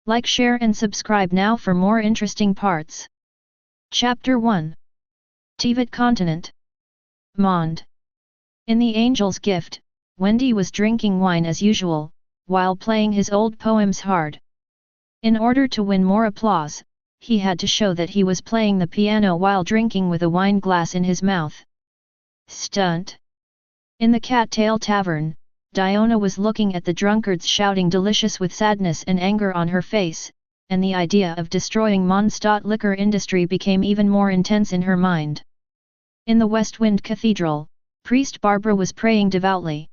Like, share and subscribe now for more interesting parts. Chapter 1. Teyvat Continent. Mond. In the Angel's Gift, Wendy was drinking wine as usual, while playing his old poems hard. In order to win more applause, he had to show that he was playing the piano while drinking with a wine glass in his mouth. Stunt. In the Cattail Tavern, Diona was looking at the drunkards shouting delicious with sadness and anger on her face, and the idea of destroying Mondstadt liquor industry became even more intense in her mind. In the West Wind Cathedral, Priest Barbara was praying devoutly.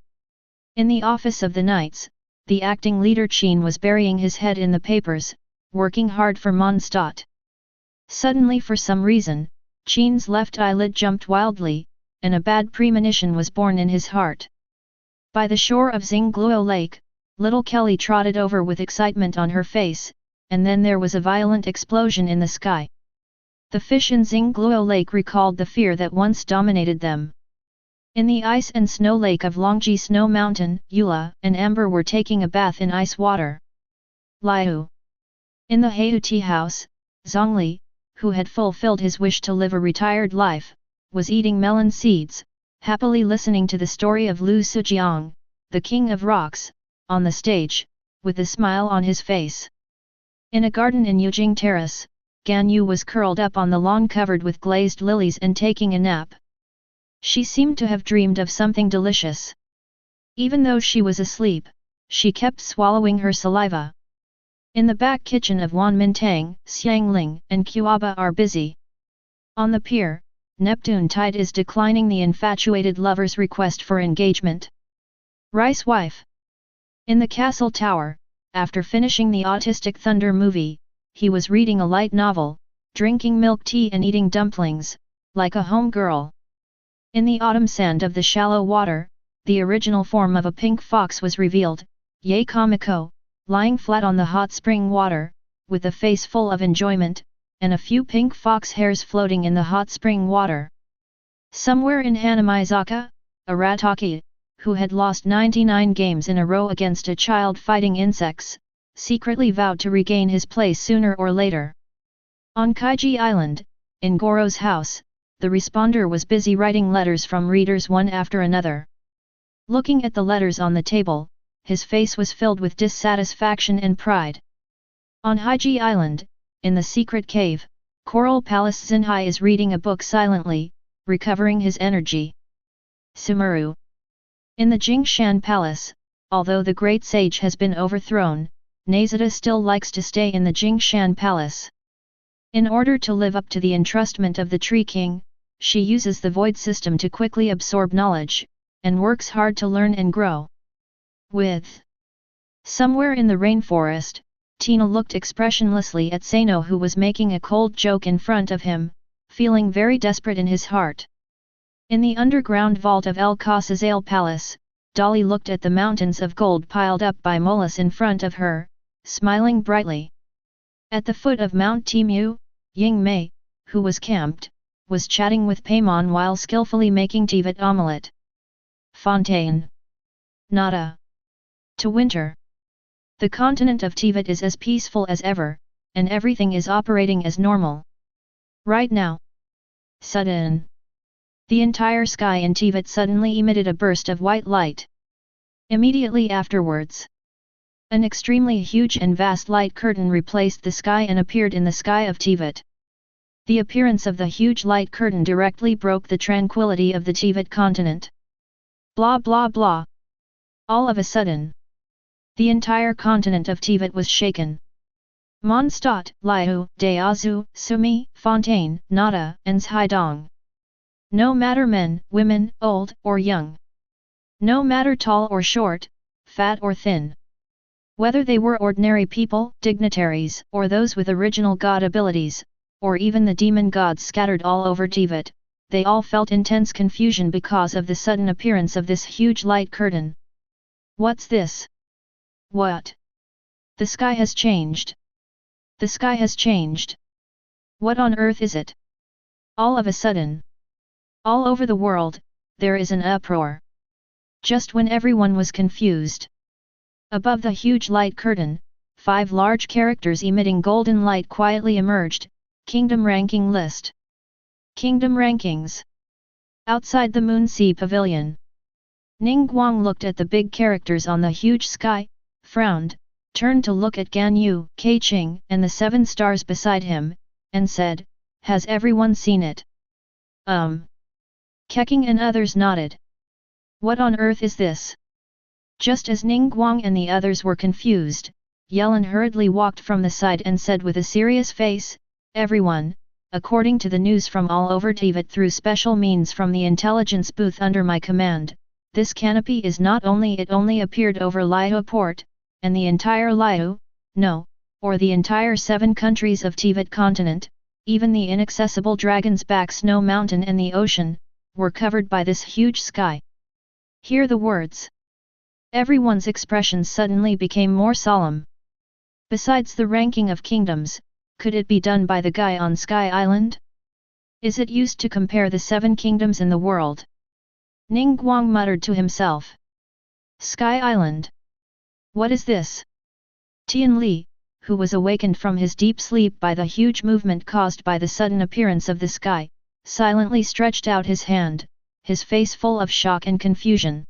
In the office of the Knights, the acting leader Qin was burying his head in the papers, working hard for Mondstadt. Suddenly, for some reason, Qin's left eyelid jumped wildly, and a bad premonition was born in his heart. By the shore of Xingluo Lake, little Kelly trotted over with excitement on her face, and then there was a violent explosion in the sky. The fish in Xingluo Lake recalled the fear that once dominated them. In the ice and snow lake of Longji Snow Mountain, Eula and Amber were taking a bath in ice water. Liu. In the Heihu tea house, Zhongli, who had fulfilled his wish to live a retired life, was eating melon seeds, happily listening to the story of Lu Sujiang, the King of Rocks, on the stage, with a smile on his face. In a garden in Yujing Terrace, Gan Yu was curled up on the lawn covered with glazed lilies and taking a nap. She seemed to have dreamed of something delicious. Even though she was asleep, she kept swallowing her saliva. In the back kitchen of Wanmintang, Xiangling and Qiaba are busy. On the pier, Neptune Tide is declining the infatuated lover's request for engagement. Rice wife. In the castle tower, after finishing the Autistic Thunder movie, he was reading a light novel, drinking milk tea and eating dumplings, like a home girl. In the autumn sand of the shallow water, the original form of a pink fox was revealed, Ye Kamiko, lying flat on the hot spring water, with a face full of enjoyment, and a few pink fox hairs floating in the hot spring water. Somewhere in Hanamizaka, Arataki, who had lost 99 games in a row against a child fighting insects, secretly vowed to regain his place sooner or later. On Kaiji Island, in Goro's house, the responder was busy writing letters from readers one after another. Looking at the letters on the table, his face was filled with dissatisfaction and pride. On Haiji Island, in the secret cave, Coral Palace Xinhai is reading a book silently, recovering his energy. Sumeru. In the Jingshan Palace, although the great sage has been overthrown, Nazita still likes to stay in the Jingshan Palace. In order to live up to the entrustment of the Tree King, she uses the void system to quickly absorb knowledge, and works hard to learn and grow. Somewhere in the rainforest, Tina looked expressionlessly at Sano, who was making a cold joke in front of him, feeling very desperate in his heart. In the underground vault of El Casazale Palace, Dolly looked at the mountains of gold piled up by Molus in front of her, smiling brightly. At the foot of Mount Timu, Ying Mei, who was camped, was chatting with Paimon while skillfully making Teyvat omelette. Fontaine. Nada. To winter. The continent of Teyvat is as peaceful as ever, and everything is operating as normal. Right now. Sudden. The entire sky in Teyvat suddenly emitted a burst of white light. Immediately afterwards, an extremely huge and vast light curtain replaced the sky and appeared in the sky of Teyvat. The appearance of the huge light curtain directly broke the tranquility of the Teyvat continent. Blah blah blah. All of a sudden, the entire continent of Teyvat was shaken. Mondstadt, Liu, Deazu, Sumi, Fontaine, Nada, and Zhaidong. No matter men, women, old or young. No matter tall or short, fat or thin. Whether they were ordinary people, dignitaries, or those with original god abilities, or even the demon gods scattered all over Teyvat, they all felt intense confusion because of the sudden appearance of this huge light curtain. What's this? What? The sky has changed. The sky has changed. What on earth is it? All of a sudden. All over the world, there is an uproar. Just when everyone was confused. Above the huge light curtain, 5 large characters emitting golden light quietly emerged. Kingdom ranking list. Kingdom rankings. Outside the Moon Sea Pavilion. Ningguang looked at the big characters on the huge sky, frowned, turned to look at Gan Yu, Keiqing and the 7 stars beside him, and said, "Has everyone seen it?" Keqing and others nodded. "What on earth is this?" Just as Ningguang and the others were confused, Yelan hurriedly walked from the side and said with a serious face, "Everyone, according to the news from all over Teyvat through special means from the intelligence booth under my command, this canopy is not only it only appeared over Liu port, and the entire Liu, no, or the entire 7 countries of Teyvat continent, even the inaccessible Dragon's Back Snow Mountain and the ocean, were covered by this huge sky." Hear the words. Everyone's expressions suddenly became more solemn. Besides the ranking of kingdoms, could it be done by the guy on Sky Island? Is it used to compare the 7 kingdoms in the world? Ningguang muttered to himself. Sky Island. What is this? Tian Li, who was awakened from his deep sleep by the huge movement caused by the sudden appearance of the sky, silently stretched out his hand, his face full of shock and confusion.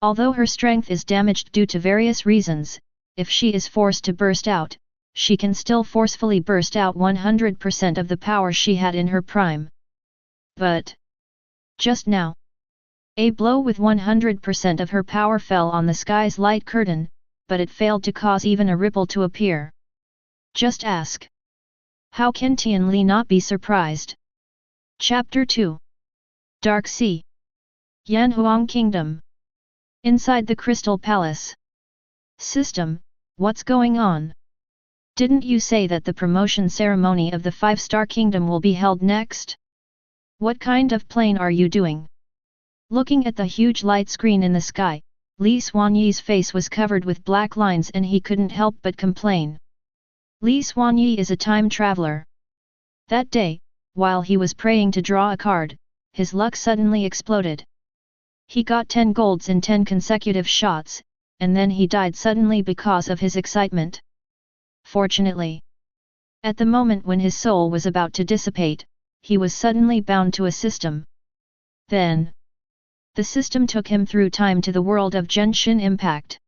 Although her strength is damaged due to various reasons, if she is forced to burst out, she can still forcefully burst out 100% of the power she had in her prime. But just now, a blow with 100% of her power fell on the sky's light curtain, but it failed to cause even a ripple to appear. Just ask. How can Tian Li not be surprised? Chapter 2. Dark Sea. Yanhuang Kingdom. Inside the Crystal Palace. System, what's going on? Didn't you say that the promotion ceremony of the 5-star kingdom will be held next? What kind of plane are you doing? Looking at the huge light screen in the sky, Li Xuanyi's face was covered with black lines and he couldn't help but complain. Li Xuanyi is a time traveler. That day, while he was praying to draw a card, his luck suddenly exploded. He got 10 golds in 10 consecutive shots, and then he died suddenly because of his excitement. Fortunately, at the moment when his soul was about to dissipate, he was suddenly bound to a system. Then, the system took him through time to the world of Genshin Impact.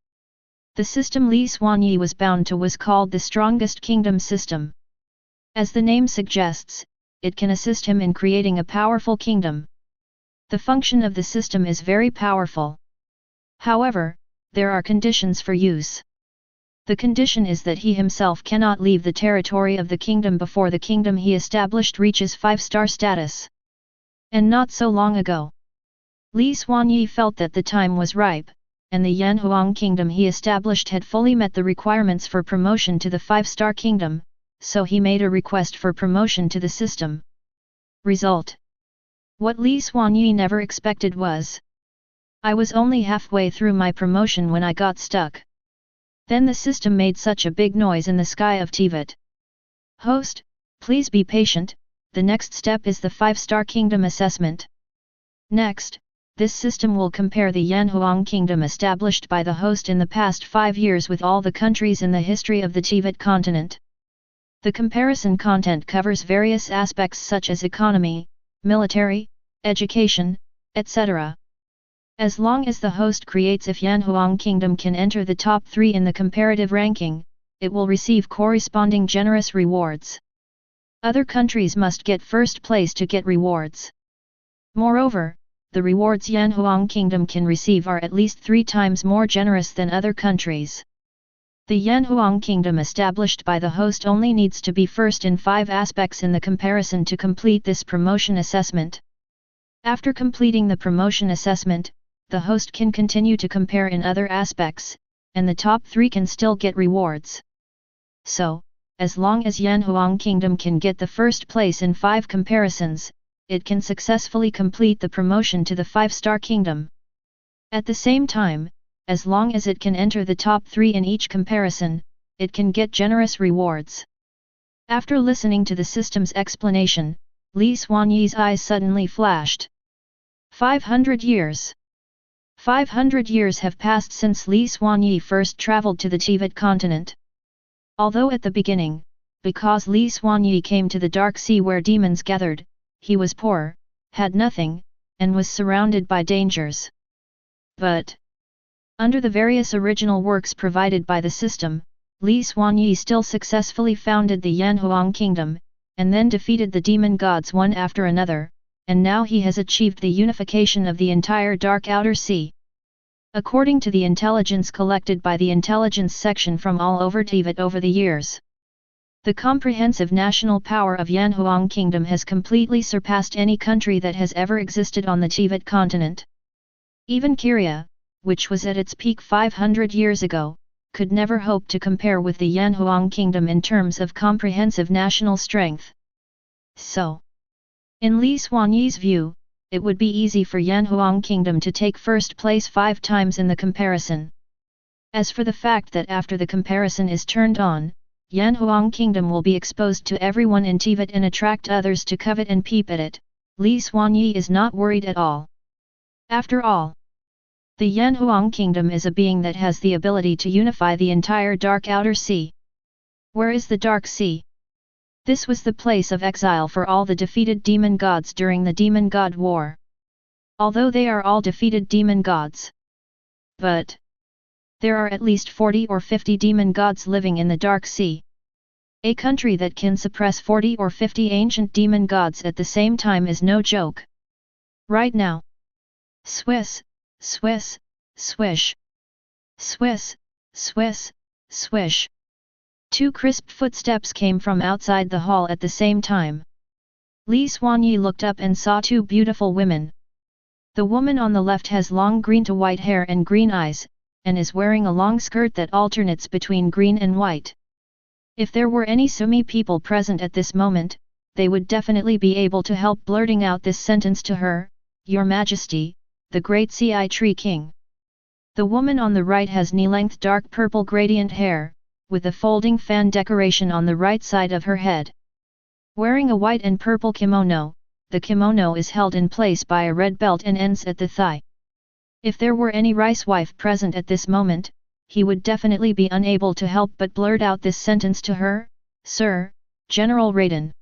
The system Li Xuanyi was bound to was called the Strongest Kingdom System. As the name suggests, it can assist him in creating a powerful kingdom. The function of the system is very powerful. However, there are conditions for use. The condition is that he himself cannot leave the territory of the kingdom before the kingdom he established reaches 5-star status. And not so long ago, Li Xuanyi felt that the time was ripe, and the Yanhuang kingdom he established had fully met the requirements for promotion to the 5-star kingdom, so he made a request for promotion to the system. Result. What Li Xuanyi never expected was, I was only halfway through my promotion when I got stuck. Then the system made such a big noise in the sky of Teyvat. Host, please be patient, the next step is the 5-star kingdom assessment. Next, this system will compare the Yanhuang kingdom established by the host in the past 5 years with all the countries in the history of the Teyvat continent. The comparison content covers various aspects such as economy, military, education, etc. As long as the host creates if Yanhuang kingdom can enter the top 3 in the comparative ranking, it will receive corresponding generous rewards. Other countries must get first place to get rewards. Moreover, the rewards Yanhuang kingdom can receive are at least 3 times more generous than other countries. The Yanhuang kingdom established by the host only needs to be first in 5 aspects in the comparison to complete this promotion assessment. After completing the promotion assessment, the host can continue to compare in other aspects, and the top 3 can still get rewards. So, as long as Yanhuang kingdom can get the first place in 5 comparisons, it can successfully complete the promotion to the 5-star kingdom. At the same time, as long as it can enter the top 3 in each comparison, it can get generous rewards. After listening to the system's explanation, Li Xuanyi's eyes suddenly flashed. 500 years. 500 years have passed since Li Xuanyi first traveled to the Teyvat continent. Although at the beginning, because Li Xuanyi came to the dark sea where demons gathered, he was poor, had nothing, and was surrounded by dangers. But under the various original works provided by the system, Li Xuanyi still successfully founded the Yanhuang kingdom, and then defeated the demon gods one after another, and now he has achieved the unification of the entire Dark Outer Sea. According to the intelligence collected by the intelligence section from all over Teyvat over the years, the comprehensive national power of Yanhuang kingdom has completely surpassed any country that has ever existed on the Teyvat continent. Even Korea, which was at its peak 500 years ago, could never hope to compare with the Yanhuang kingdom in terms of comprehensive national strength. So, in Li Xuanyi's view, it would be easy for Yanhuang kingdom to take first place 5 times in the comparison. As for the fact that after the comparison is turned on, Yanhuang kingdom will be exposed to everyone in Teyvat and attract others to covet and peep at it, Li Xuanyi is not worried at all. After all, the Yanhuang kingdom is a being that has the ability to unify the entire Dark Outer Sea. Where is the Dark Sea? This was the place of exile for all the defeated demon gods during the Demon God War. Although they are all defeated demon gods, but there are at least 40 or 50 demon gods living in the Dark Sea. A country that can suppress 40 or 50 ancient demon gods at the same time is no joke. Right now. Swiss, swish. Swiss, swish. 2 crisp footsteps came from outside the hall at the same time. Li Xuanyi looked up and saw 2 beautiful women. The woman on the left has long green to white hair and green eyes, and is wearing a long skirt that alternates between green and white. If there were any Sumi people present at this moment, they would definitely be able to help blurting out this sentence to her, "Your Majesty, the Great Ci Tree King." The woman on the right has knee-length dark purple gradient hair, with a folding fan decoration on the right side of her head. Wearing a white and purple kimono, the kimono is held in place by a red belt and ends at the thigh. If there were any rice wife present at this moment, he would definitely be unable to help but blurt out this sentence to her, "Sir, General Raiden."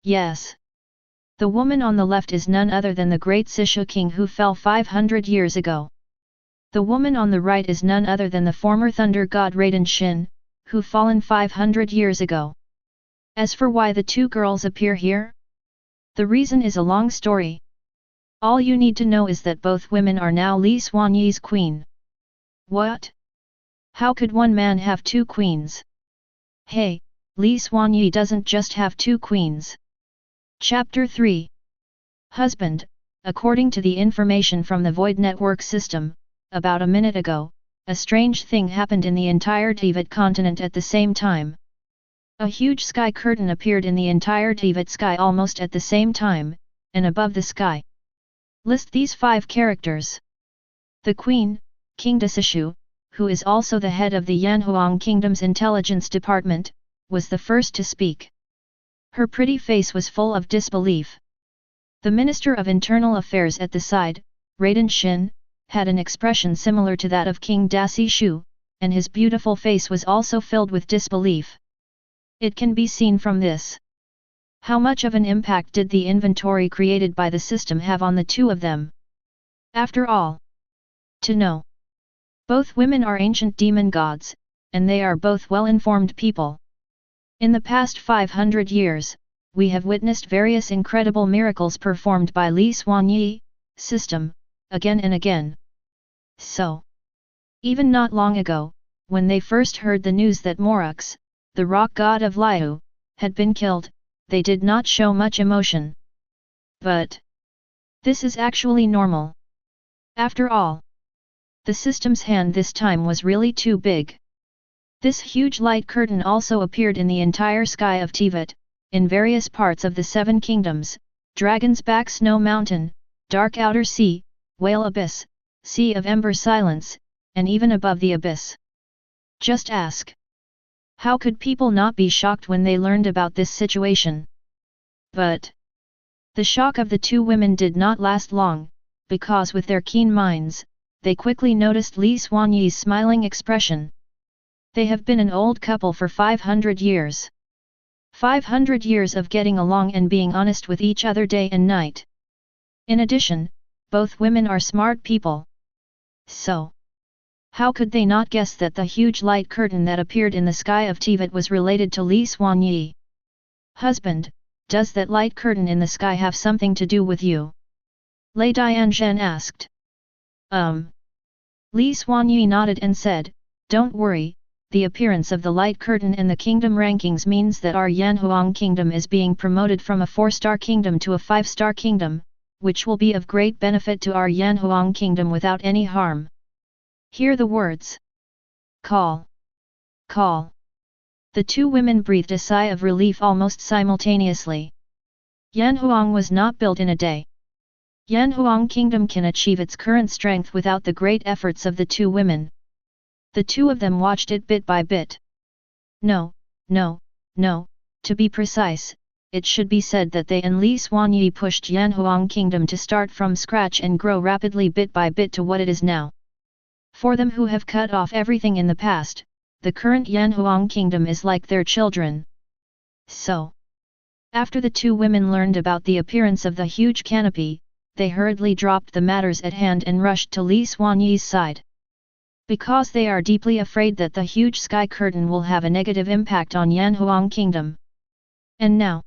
Yes. The woman on the left is none other than the great Sishu king who fell 500 years ago. The woman on the right is none other than the former thunder god Raiden Shin, who fallen 500 years ago. As for why the 2 girls appear here, the reason is a long story. All you need to know is that both women are now Li Xuanyi's queen. What? How could one man have 2 queens? Hey, Li Xuanyi doesn't just have 2 queens. Chapter 3. Husband. According to the information from the Void Network system, about a minute ago, a strange thing happened in the entire Teyvat continent at the same time. A huge sky curtain appeared in the entire Teyvat sky almost at the same time, and above the sky. List these 5 characters. The Queen, King Sishu, who is also the head of the Yanhuang Kingdom's intelligence department, was the first to speak. Her pretty face was full of disbelief. The Minister of Internal Affairs at the side, Raiden Shin, had an expression similar to that of King Sishu, and his beautiful face was also filled with disbelief. It can be seen from this. How much of an impact did the inventory created by the system have on the 2 of them? After all, to know. Both women are ancient demon gods, and they are both well-informed people. In the past 500 years, we have witnessed various incredible miracles performed by Li Xuanyi, system, again and again. So, even not long ago, when they first heard the news that Morux, the rock god of Liu, had been killed, they did not show much emotion. But this is actually normal. After all, the system's hand this time was really too big. This huge light curtain also appeared in the entire sky of Teyvat, in various parts of the 7 kingdoms, Dragon's Back Snow Mountain, Dark Outer Sea, Whale Abyss, Sea of Ember Silence, and even above the abyss. Just ask. How could people not be shocked when they learned about this situation? But the shock of the 2 women did not last long, because with their keen minds, they quickly noticed Li Xuanyi's smiling expression. They have been an old couple for 500 years. 500 years of getting along and being honest with each other day and night. In addition, both women are smart people. So, how could they not guess that the huge light curtain that appeared in the sky of Teyvat was related to Li Xuanyi? Husband, does that light curtain in the sky have something to do with you? Lei Dianzhen asked. Li Xuanyi nodded and said, don't worry, the appearance of the light curtain in the kingdom rankings means that our Yanhuang kingdom is being promoted from a 4-star kingdom to a 5-star kingdom, which will be of great benefit to our Yanhuang kingdom without any harm. Hear the words. Call. Call. The two women breathed a sigh of relief almost simultaneously. Yanhuang was not built in a day. Yanhuang kingdom can achieve its current strength without the great efforts of the two women. The two of them watched it bit by bit. No, to be precise, it should be said that they and Li Xuanyi pushed Yanhuang kingdom to start from scratch and grow rapidly bit by bit to what it is now. For them who have cut off everything in the past, the current Yanhuang kingdom is like their children. So, after the two women learned about the appearance of the huge canopy, they hurriedly dropped the matters at hand and rushed to Li Xuanyi's side. Because they are deeply afraid that the huge sky curtain will have a negative impact on Yanhuang kingdom. And now,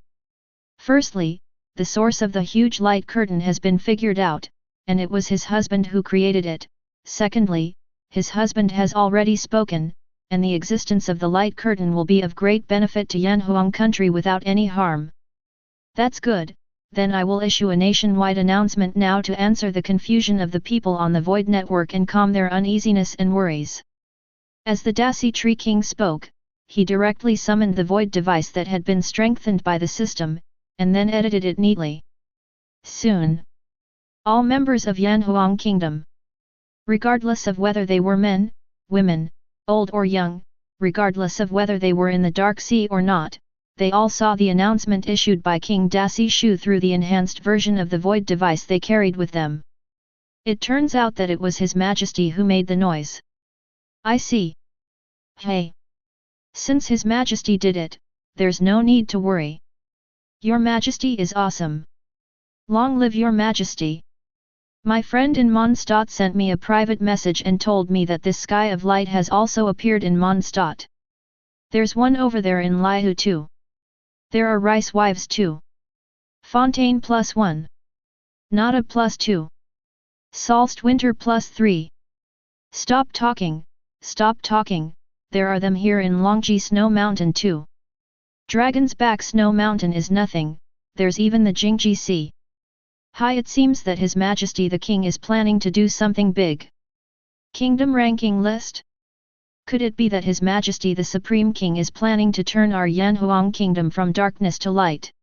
firstly, the source of the huge light curtain has been figured out, and it was his husband who created it. Secondly, his husband has already spoken, and the existence of the light curtain will be of great benefit to Yanhuang country without any harm. That's good, then I will issue a nationwide announcement now to answer the confusion of the people on the Void Network and calm their uneasiness and worries. As the Daci Tree King spoke, he directly summoned the Void device that had been strengthened by the system, and then edited it neatly. Soon, all members of Yanhuang Kingdom, regardless of whether they were men, women, old or young, regardless of whether they were in the Dark Sea or not, they all saw the announcement issued by King Daci Shu through the enhanced version of the Void device they carried with them. It turns out that it was His Majesty who made the noise. I see. Hey! Since His Majesty did it, there's no need to worry. Your Majesty is awesome. Long live Your Majesty! My friend in Mondstadt sent me a private message and told me that this sky of light has also appeared in Mondstadt. There's one over there in Lihu too. There are rice wives too. Fontaine +1. Nada +2. Salst Winter +3. Stop talking, there are them here in Longji Snow Mountain too. Dragon's Back Snow Mountain is nothing, there's even the Jingji Sea. Hi, it seems that His Majesty the King is planning to do something big. Kingdom ranking list? Could it be that His Majesty the Supreme King is planning to turn our Yanhuang kingdom from darkness to light?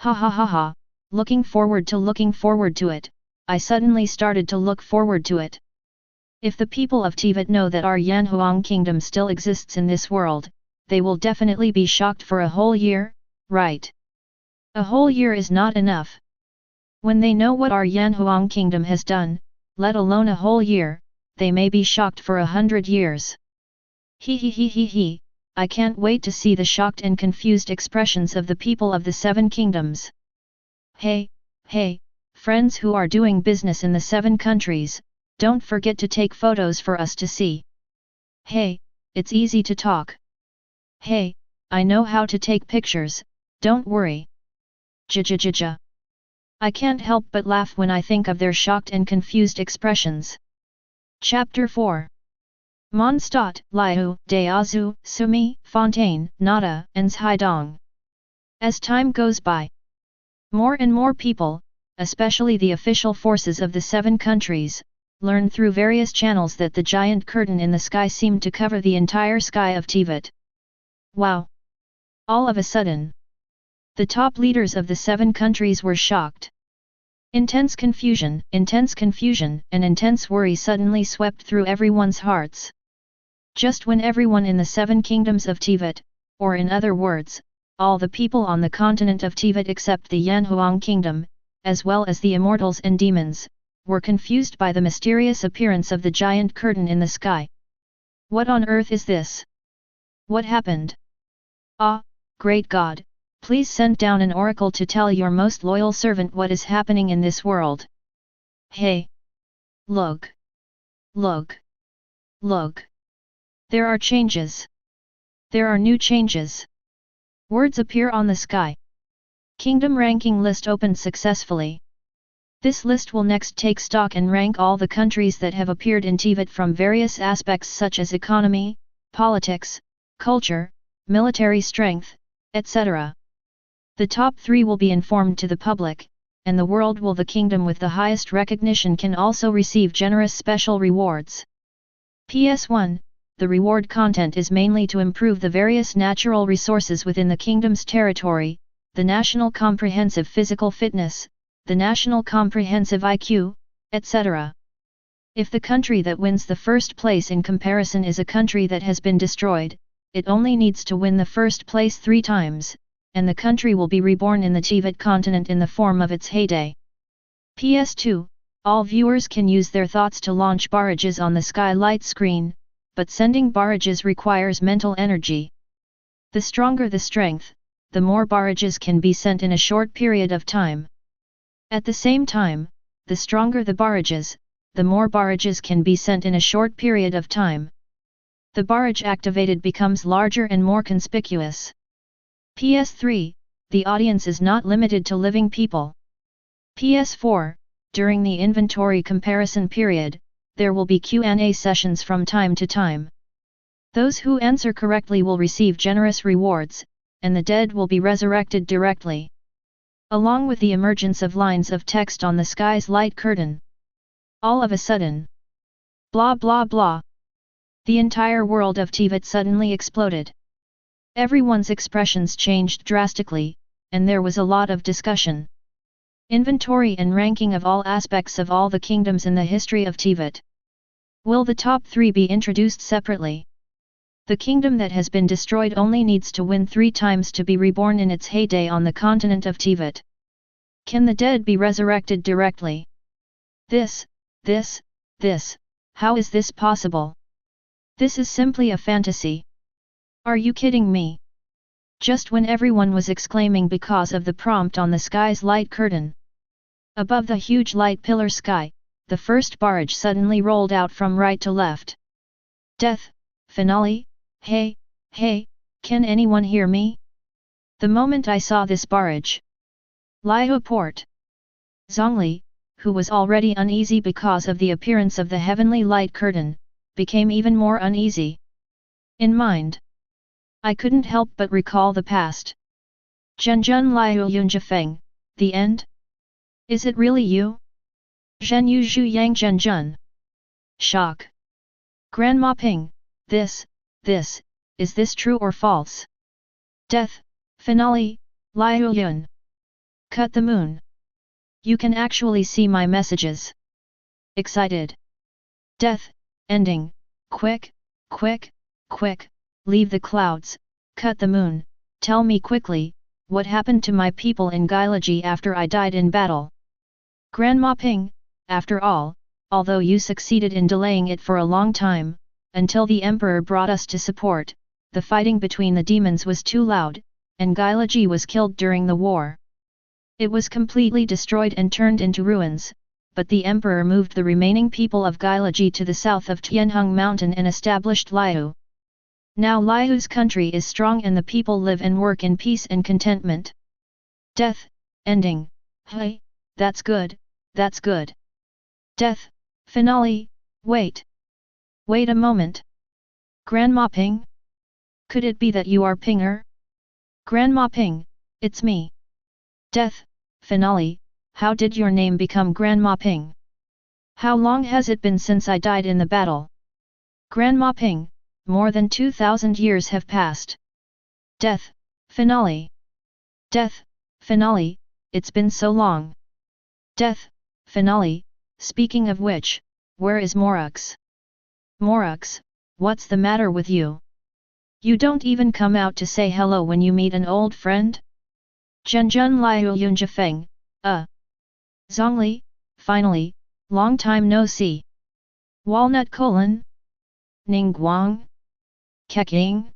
Ha ha ha ha, looking forward to it, I suddenly started to look forward to it. If the people of Teyvat know that our Yanhuang kingdom still exists in this world, they will definitely be shocked for a whole year, right? A whole year is not enough. When they know what our Yanhuang kingdom has done, let alone a whole year, they may be shocked for 100 years. He, I can't wait to see the shocked and confused expressions of the people of the 7 kingdoms. Hey, friends who are doing business in the 7 countries, don't forget to take photos for us to see. Hey, it's easy to talk. Hey, I know how to take pictures, don't worry. Ja. I can't help but laugh when I think of their shocked and confused expressions. Chapter 4. Mondstadt, Liu, Deazu, Sumi, Fontaine, Nada, and Zhaidong. As time goes by, more and more people, especially the official forces of the 7 countries, learn through various channels that the giant curtain in the sky seemed to cover the entire sky of Teyvat. Wow! All of a sudden, the top leaders of the 7 countries were shocked. Intense confusion, and intense worry suddenly swept through everyone's hearts. Just when everyone in the 7 kingdoms of Teyvat, or in other words, all the people on the continent of Teyvat except the Yanhuang kingdom, as well as the immortals and demons, were confused by the mysterious appearance of the giant curtain in the sky. What on earth is this? What happened? Ah, great God, please send down an oracle to tell your most loyal servant what is happening in this world. Hey! Look! Look! Look! There are changes! There are new changes! Words appear on the sky. Kingdom ranking list opened successfully. This list will next take stock and rank all the countries that have appeared in Teyvat from various aspects such as economy, politics, culture, military strength, etc. The top 3 will be informed to the public, and the world will the kingdom with the highest recognition can also receive generous special rewards. PS1, the reward content is mainly to improve the various natural resources within the kingdom's territory, the national comprehensive physical fitness, the national comprehensive IQ, etc. If the country that wins the first place in comparison is a country that has been destroyed, it only needs to win the first place 3 times, and the country will be reborn in the Teyvat continent in the form of its heyday. PS2, all viewers can use their thoughts to launch barrages on the skylight screen, but sending barrages requires mental energy. The stronger the strength, the more barrages can be sent in a short period of time. At the same time, the stronger the barrages, the more barrages can be sent in a short period of time. The barrage activated becomes larger and more conspicuous. PS3, the audience is not limited to living people. PS4, during the inventory comparison period, there will be Q&A sessions from time to time. Those who answer correctly will receive generous rewards, and the dead will be resurrected directly. Along with the emergence of lines of text on the sky's light curtain. All of a sudden. Blah blah blah. The entire world of Teyvat suddenly exploded. Everyone's expressions changed drastically, and there was a lot of discussion. Inventory and ranking of all aspects of all the kingdoms in the history of Teyvat. Will the top 3 be introduced separately? The kingdom that has been destroyed only needs to win 3 times to be reborn in its heyday on the continent of Teyvat. Can the dead be resurrected directly? This, how is this possible? This is simply a fantasy. Are you kidding me? Just when everyone was exclaiming because of the prompt on the sky's light curtain. Above the huge light pillar sky, the first barrage suddenly rolled out from right to left. Death, finale, hey, can anyone hear me? The moment I saw this barrage. Liu port. Zhongli, who was already uneasy because of the appearance of the heavenly light curtain, became even more uneasy. In mind. I couldn't help but recall the past. Zhenjun Liu Yunjifeng, the end? Is it really you? Zhen Yu Zhu Yang Zhenjun. Shock. Grandma Ping, is this true or false? Death, finale, Liu Yun. Cut the moon. You can actually see my messages. Excited. Death, ending, quick, leave the clouds, cut the moon, tell me quickly, what happened to my people in Gylogy after I died in battle? Grandma Ping, after all, although you succeeded in delaying it for a long time, until the Emperor brought us to support, the fighting between the demons was too loud, and Gylogy was killed during the war. It was completely destroyed and turned into ruins, but the Emperor moved the remaining people of Gylogy to the south of Yanhuang mountain and established Liu. Now Liu's country is strong and the people live and work in peace and contentment. Death, ending, hey, that's good. Death, finale, wait a moment. Grandma Ping? Could it be that you are Pinger? Grandma Ping, it's me. Death, finale, how did your name become Grandma Ping? How long has it been since I died in the battle? Grandma Ping, more than 2,000 years have passed. Death, finale. Death, finale, it's been so long. Death, finale, speaking of which, where is Morux? Morux, what's the matter with you? You don't even come out to say hello when you meet an old friend? Zhenjun Liu Yunjifeng, Zhongli, finally, long time no see. Walnut colon? Ningguang? Keqing?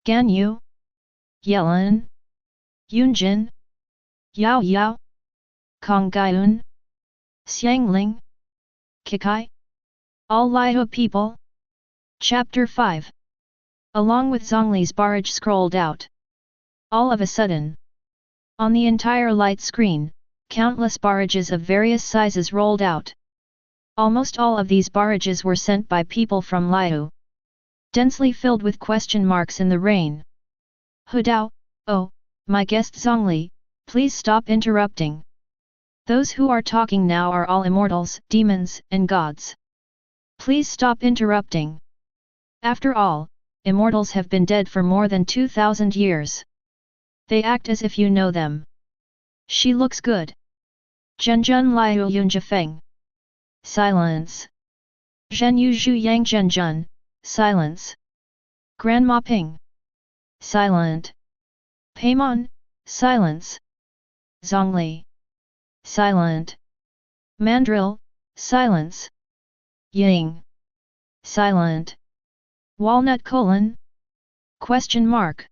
Ganyu, Yelan, Yunjin, Yao Yao, Kongyun, Xiangling, Kikai, all Liao people. Chapter 5. Along with Zhongli's barrage scrolled out. All of a sudden, on the entire light screen, countless barrages of various sizes rolled out. Almost all of these barrages were sent by people from Liu, densely filled with question marks in the rain. Hudao, oh, my guest Zhongli, please stop interrupting. Those who are talking now are all immortals, demons, and gods. Please stop interrupting. After all, immortals have been dead for more than 2,000 years. They act as if you know them. She looks good. Zhenjun Liu Yunjifeng. Silence. Zhenyu Zhu Yang Zhenjun, silence. Grandma Ping. Silent. Paimon, silence. Zhongli. Silent. Mandrill, silence. Ying. Silent. Walnut colon? Question mark.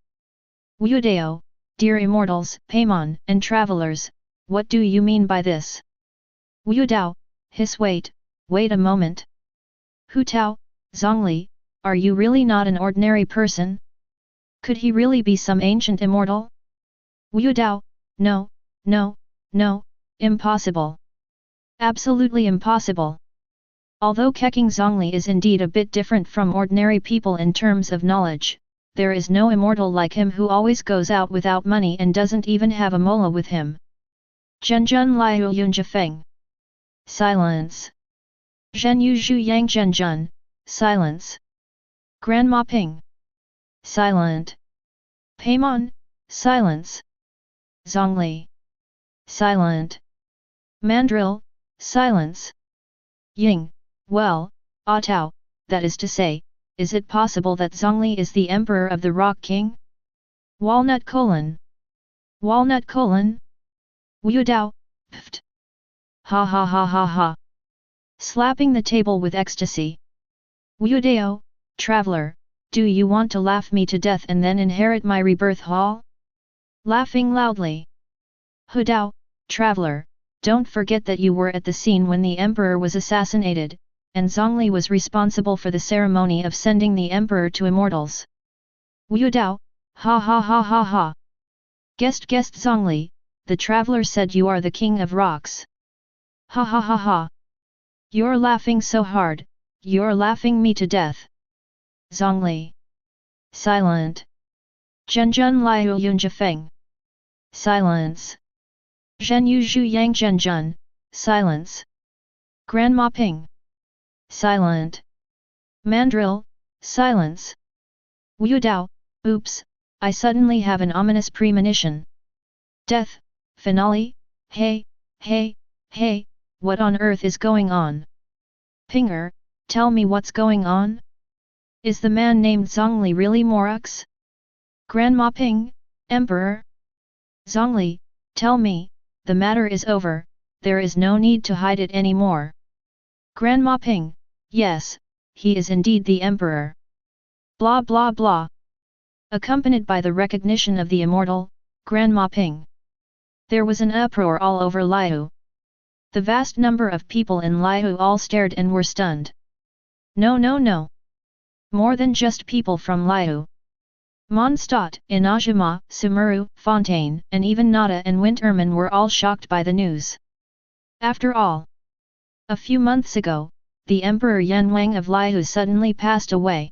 Wudao, dear immortals, Paimon, and travelers, what do you mean by this? Wudao, hiss wait a moment. Hu Tao, Zhongli, are you really not an ordinary person? Could he really be some ancient immortal? Wudao, no, impossible. Absolutely impossible. Although Keqing Zhongli is indeed a bit different from ordinary people in terms of knowledge, there is no immortal like him who always goes out without money and doesn't even have a mola with him. Zhenjun Liu Yunjifeng. Silence. Zhenyu Zhu Yang Zhenjun, silence. Grandma Ping. Silent. Paimon, silence. Zhongli. Silent. Mandrill, silence. Ying, well, Tao, that is to say, is it possible that Zhongli is the Emperor of the Rock King? Walnut colon. Walnut colon? Wudao, pft. Ha ha ha ha ha. Slapping the table with ecstasy. Wudao, traveler, do you want to laugh me to death and then inherit my rebirth hall? Laughing loudly. Hudao, traveler, don't forget that you were at the scene when the Emperor was assassinated, and Zhongli was responsible for the ceremony of sending the Emperor to immortals. Wudao, ha ha ha ha ha. Guest Zhongli, the traveler said you are the king of rocks. Ha ha ha ha. You're laughing so hard, you're laughing me to death. Zhongli. Silent. Zhenjun Liu Yunjifeng. Silence. Zhenyu Zhu Yang Zhenjun, silence. Grandma Ping. Silent. Mandrill, silence. Wudao, oops, I suddenly have an ominous premonition. Death, finale, hey, what on earth is going on? Pinger, tell me what's going on? Is the man named Zhongli really Morux? Grandma Ping, Emperor? Zhongli, tell me, the matter is over, there is no need to hide it anymore. Grandma Ping, yes, he is indeed the Emperor. Blah blah blah. Accompanied by the recognition of the immortal, Grandma Ping. There was an uproar all over Liu. The vast number of people in Liu all stared and were stunned. No. More than just people from Liu. Mondstadt, Inajima, Sumuru, Fontaine, and even Nada and Winterman were all shocked by the news. After all, a few months ago, the Emperor Yanhuang of Liu suddenly passed away.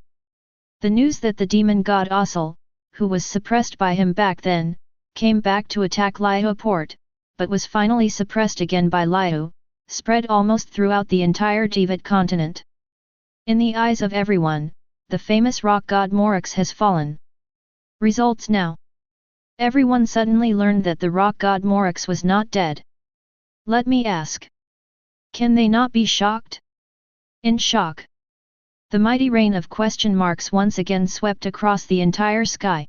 The news that the demon god Osil, who was suppressed by him back then, came back to attack Liu port, but was finally suppressed again by Liu, spread almost throughout the entire Teyvat continent. In the eyes of everyone, the famous rock god Morux has fallen. Results now. Everyone suddenly learned that the rock god Morux was not dead. Let me ask. Can they not be shocked? In shock. The mighty rain of question marks once again swept across the entire sky.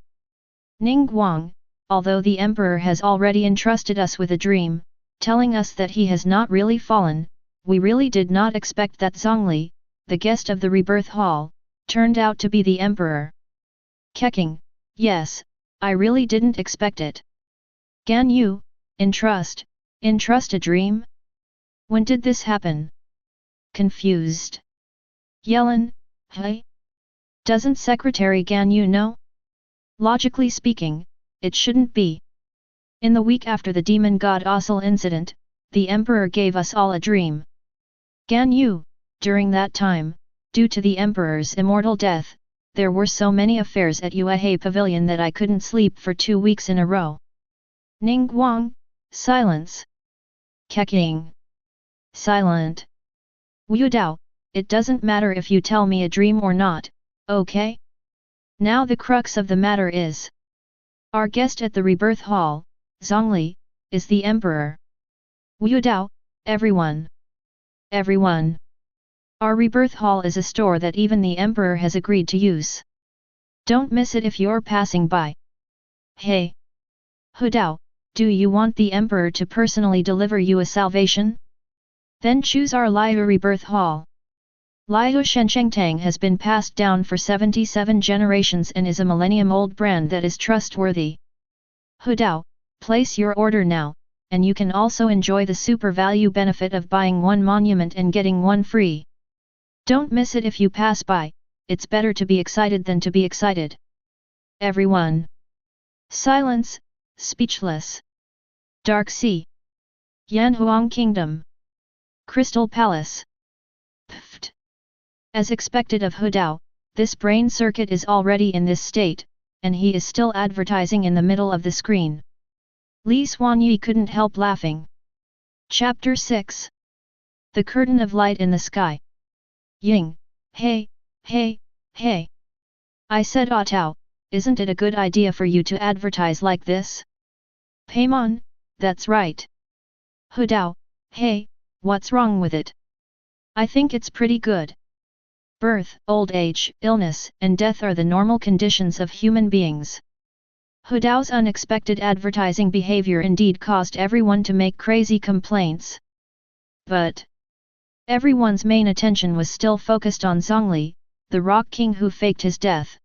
Ningguang, although the Emperor has already entrusted us with a dream, telling us that he has not really fallen, we really did not expect that Zhongli, the guest of the rebirth hall, turned out to be the Emperor. Keqing, Yes, I really didn't expect it. Ganyu, entrust a dream? When did this happen? Confused. Yellen, hey? Doesn't Secretary Ganyu know? Logically speaking, it shouldn't be. In the week after the demon god Ossel incident, the Emperor gave us all a dream. Ganyu, during that time, due to the Emperor's immortal death, there were so many affairs at Yuehei Pavilion that I couldn't sleep for 2 weeks in a row. Ningguang, silence. Keqing. Silent. Wu Dao, it doesn't matter if you tell me a dream or not, okay? Now the crux of the matter is. Our guest at the rebirth hall, Zhongli, is the Emperor. Wu Dao, everyone. Everyone. Our rebirth hall is a store that even the Emperor has agreed to use. Don't miss it if you're passing by. Hey! Hu Dao, do you want the Emperor to personally deliver you a salvation? Then choose our Liu rebirth hall. Liu Shenchengtang has been passed down for 77 generations and is a millennium-old brand that is trustworthy. Hu Dao, place your order now, and you can also enjoy the super value benefit of buying one monument and getting one free. Don't miss it if you pass by, it's better to be excited than to be excited. Everyone. Silence, speechless. Dark Sea. Yanhuang Kingdom. Crystal Palace. Pfft. As expected of Hu Dao, this brain circuit is already in this state, and he is still advertising in the middle of the screen. Li Xuanyi couldn't help laughing. Chapter 6. The Curtain of Light in the Sky. Ying, hey, hey, hey. I said Tao, isn't it a good idea for you to advertise like this? Paimon, that's right. Hu Dao, hey, what's wrong with it? I think it's pretty good. Birth, old age, illness, and death are the normal conditions of human beings. Hu Dao's unexpected advertising behavior indeed caused everyone to make crazy complaints. But everyone's main attention was still focused on Zhongli, the Rock King who faked his death.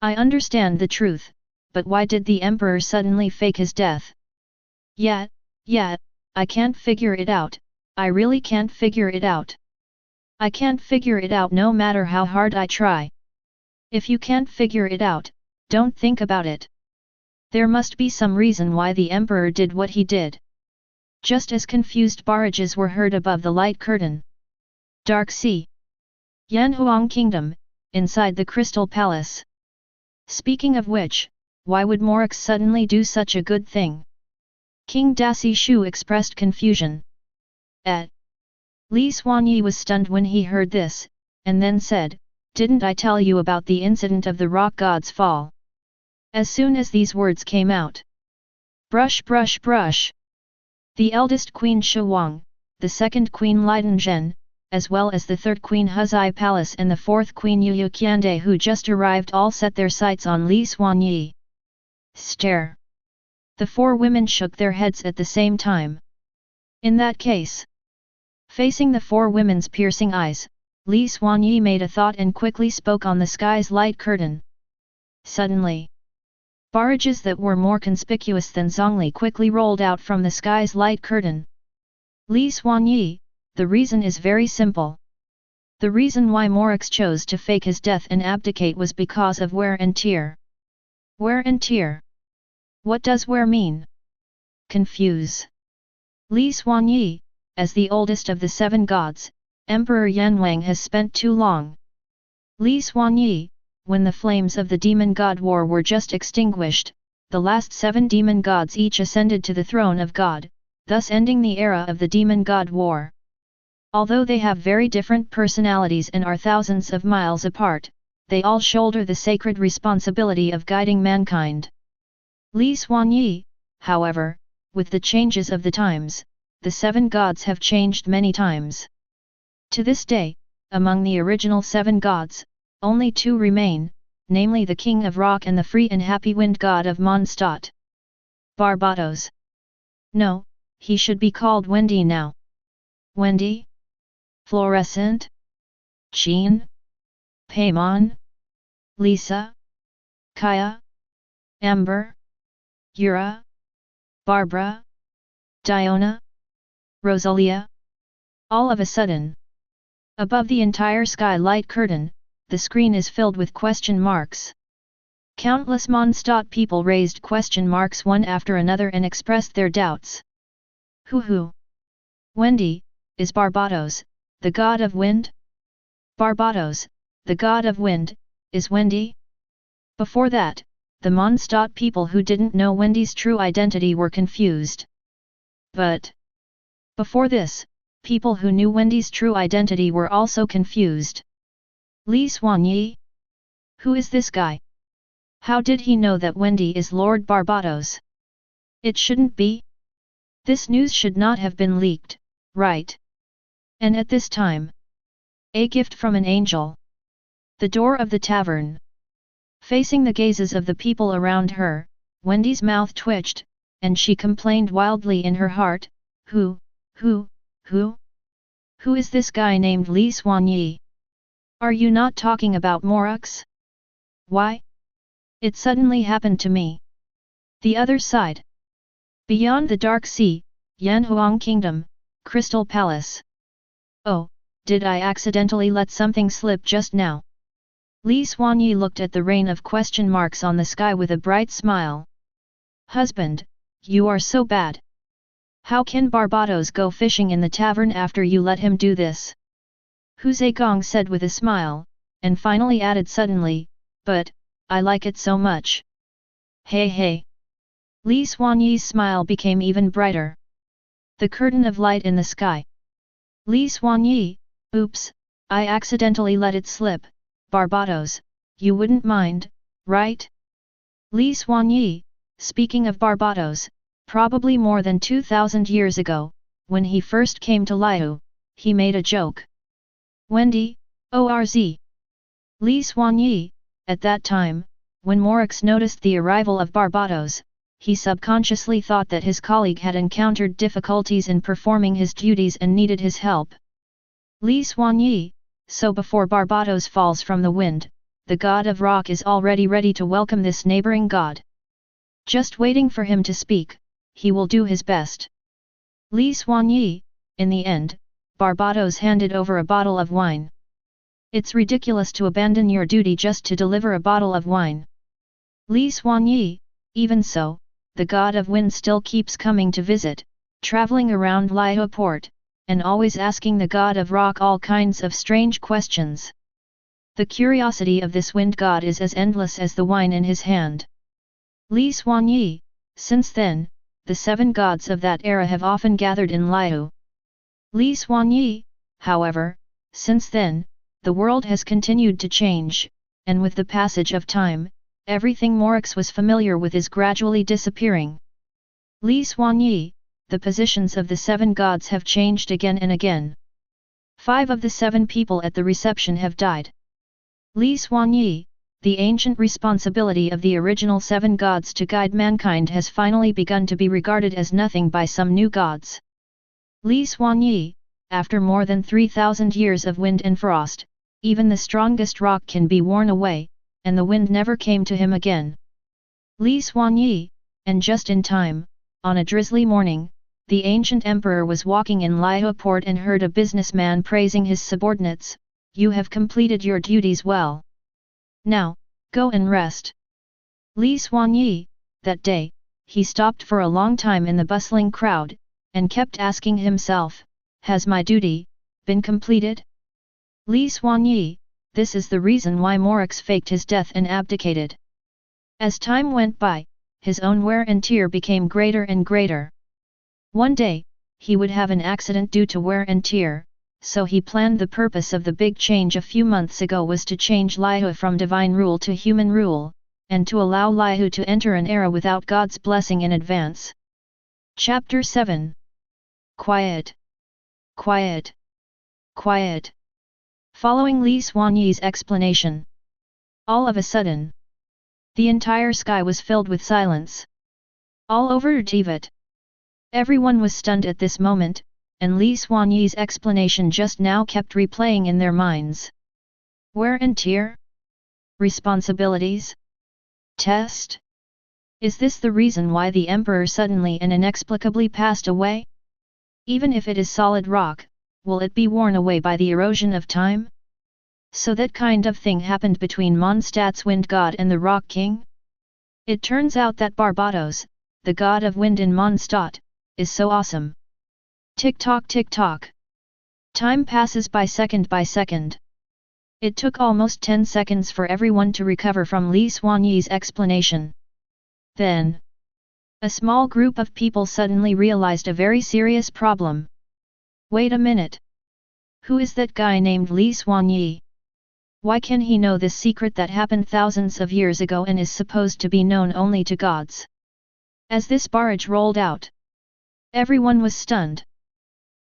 I understand the truth, but why did the Emperor suddenly fake his death? Yet, I can't figure it out, I really can't figure it out. I can't figure it out no matter how hard I try. If you can't figure it out, don't think about it. There must be some reason why the Emperor did what he did. Just as confused barrages were heard above the light curtain. Dark Sea. Yanhuang Kingdom, inside the Crystal Palace. Speaking of which, why would Morix suddenly do such a good thing? King Dasi Shu expressed confusion. Li Xuanyi was stunned when he heard this, and then said, "Didn't I tell you about the incident of the rock god's fall?" As soon as these words came out. Brush brush brush. The eldest Queen Shuang, the second Queen Lidanzhen, as well as the third Queen Huzai Palace and the fourth Queen Yu Qiande who just arrived all set their sights on Li Xuanyi. Stare. The 4 women shook their heads at the same time. In that case. Facing the 4 women's piercing eyes, Li Xuanyi made a thought and quickly spoke on the sky's light curtain. Suddenly. Barrages that were more conspicuous than Zhongli quickly rolled out from the sky's light curtain. Li Xuanyi, the reason is very simple. The reason why Morix chose to fake his death and abdicate was because of wear and tear. Wear and tear. What does wear mean? Confuse. Li Xuanyi, as the oldest of the 7 gods, Emperor Yanhuang has spent too long. Li Xuanyi, when the flames of the demon god war were just extinguished, the last 7 demon gods each ascended to the throne of God, thus ending the era of the demon god war. Although they have very different personalities and are thousands of miles apart, they all shoulder the sacred responsibility of guiding mankind. Li Xuanyi, however, with the changes of the times, the 7 gods have changed many times. To this day, among the original 7 gods, only 2 remain, namely the King of Rock and the free and happy wind god of Mondstadt. Barbados. No, he should be called Wendy now. Wendy? Fluorescent? Jean? Paimon? Lisa? Kaya? Amber? Yura? Barbara? Diona? Rosalia? All of a sudden. Above the entire sky light curtain, the screen is filled with question marks. Countless Mondstadt people raised question marks one after another and expressed their doubts. Who? Wendy, is Barbatos, the god of wind? Barbatos, the god of wind, is Wendy? Before that, the Mondstadt people who didn't know Wendy's true identity were confused. But before this, people who knew Wendy's true identity were also confused. Li Xuanyi? Who is this guy? How did he know that Wendy is Lord Barbatos? It shouldn't be. This news should not have been leaked, right? And at this time, a gift from an angel. The door of the tavern. Facing the gazes of the people around her, Wendy's mouth twitched, and she complained wildly in her heart, Who is this guy named Li Xuanyi? Are you not talking about Morux? Why? It suddenly happened to me. The other side. Beyond the dark sea, Yanhuang Kingdom, Crystal Palace. Oh, did I accidentally let something slip just now? Li Xuanyi looked at the rain of question marks on the sky with a bright smile. Husband, you are so bad. How can Barbatos go fishing in the tavern after you let him do this? Hu Zagong said with a smile, and finally added suddenly, but, I like it so much. Hey. Li Xuanyi's smile became even brighter. The curtain of light in the sky. Li Xuanyi, oops, I accidentally let it slip, Barbatos, you wouldn't mind, right? Li Xuanyi, speaking of Barbatos, probably more than 2,000 years ago, when he first came to Liu, he made a joke. Wendy, Orz. Li Xuanyi, at that time, when Morux noticed the arrival of Barbatos, he subconsciously thought that his colleague had encountered difficulties in performing his duties and needed his help. Li Xuanyi, so before Barbatos falls from the wind, the god of rock is already ready to welcome this neighboring god. Just waiting for him to speak, he will do his best. Li Xuanyi, in the end, Barbatos handed over a bottle of wine. It's ridiculous to abandon your duty just to deliver a bottle of wine. Li Xuanyi, even so, the god of wind still keeps coming to visit, traveling around Liu port, and always asking the god of rock all kinds of strange questions. The curiosity of this wind god is as endless as the wine in his hand. Li Xuanyi, since then, the 7 gods of that era have often gathered in Liu. Li Xuanyi, however, since then, the world has continued to change, and with the passage of time, everything Morux was familiar with is gradually disappearing. Li Xuanyi, the positions of the 7 gods have changed again and again. 5 of the 7 people at the reception have died. Li Xuanyi, the ancient responsibility of the original 7 gods to guide mankind has finally begun to be regarded as nothing by some new gods. Li Xuanyi, after more than 3,000 years of wind and frost, even the strongest rock can be worn away, and the wind never came to him again. Li Xuanyi, and just in time, on a drizzly morning, the ancient emperor was walking in Liu port and heard a businessman praising his subordinates, "You have completed your duties well. Now, go and rest." Li Xuanyi, that day, he stopped for a long time in the bustling crowd, and kept asking himself, "Has my duty been completed?" Li Xuanyi, this is the reason why Morux faked his death and abdicated. As time went by, his own wear and tear became greater and greater. One day, he would have an accident due to wear and tear, so he planned the purpose of the big change a few months ago was to change Liu from divine rule to human rule, and to allow Liu to enter an era without God's blessing in advance. Chapter 7. Quiet. Quiet. Quiet. Following Li Xuanyi's explanation, all of a sudden, the entire sky was filled with silence. All over Teyvat. Everyone was stunned at this moment, and Li Xuanyi's explanation just now kept replaying in their minds. Wear and tear? Responsibilities? Test? Is this the reason why the emperor suddenly and inexplicably passed away? Even if it is solid rock, will it be worn away by the erosion of time? So that kind of thing happened between Mondstadt's wind god and the rock king? It turns out that Barbados, the god of wind in Mondstadt, is so awesome. Tick-tock tick-tock. Time passes by second by second. It took almost 10 seconds for everyone to recover from Li Xuanyi's explanation. Then, a small group of people suddenly realized a very serious problem. Wait a minute. Who is that guy named Li Xuanyi? Why can he know this secret that happened thousands of years ago and is supposed to be known only to gods? As this barrage rolled out, everyone was stunned.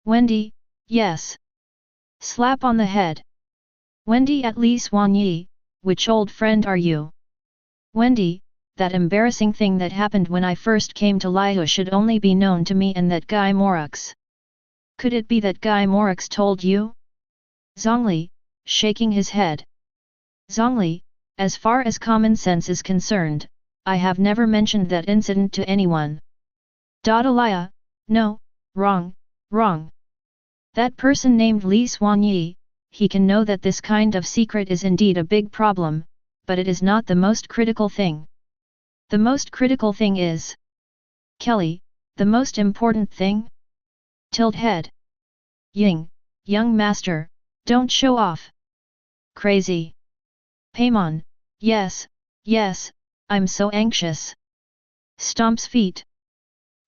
Wendy, yes. Slap on the head. Wendy at Li Xuanyi, which old friend are you? Wendy, that embarrassing thing that happened when I first came to Liu should only be known to me and that guy Morux. Could it be that guy Morux told you? Zhongli, shaking his head. Zhongli, as far as common sense is concerned, I have never mentioned that incident to anyone. Dadalia, no, wrong, wrong. That person named Li Xuanyi, he can know that this kind of secret is indeed a big problem, but it is not the most critical thing. The most critical thing is... Kelly, the most important thing? Tilt head. Ying, young master, don't show off. Crazy. Paimon, yes, yes, I'm so anxious. Stomps feet.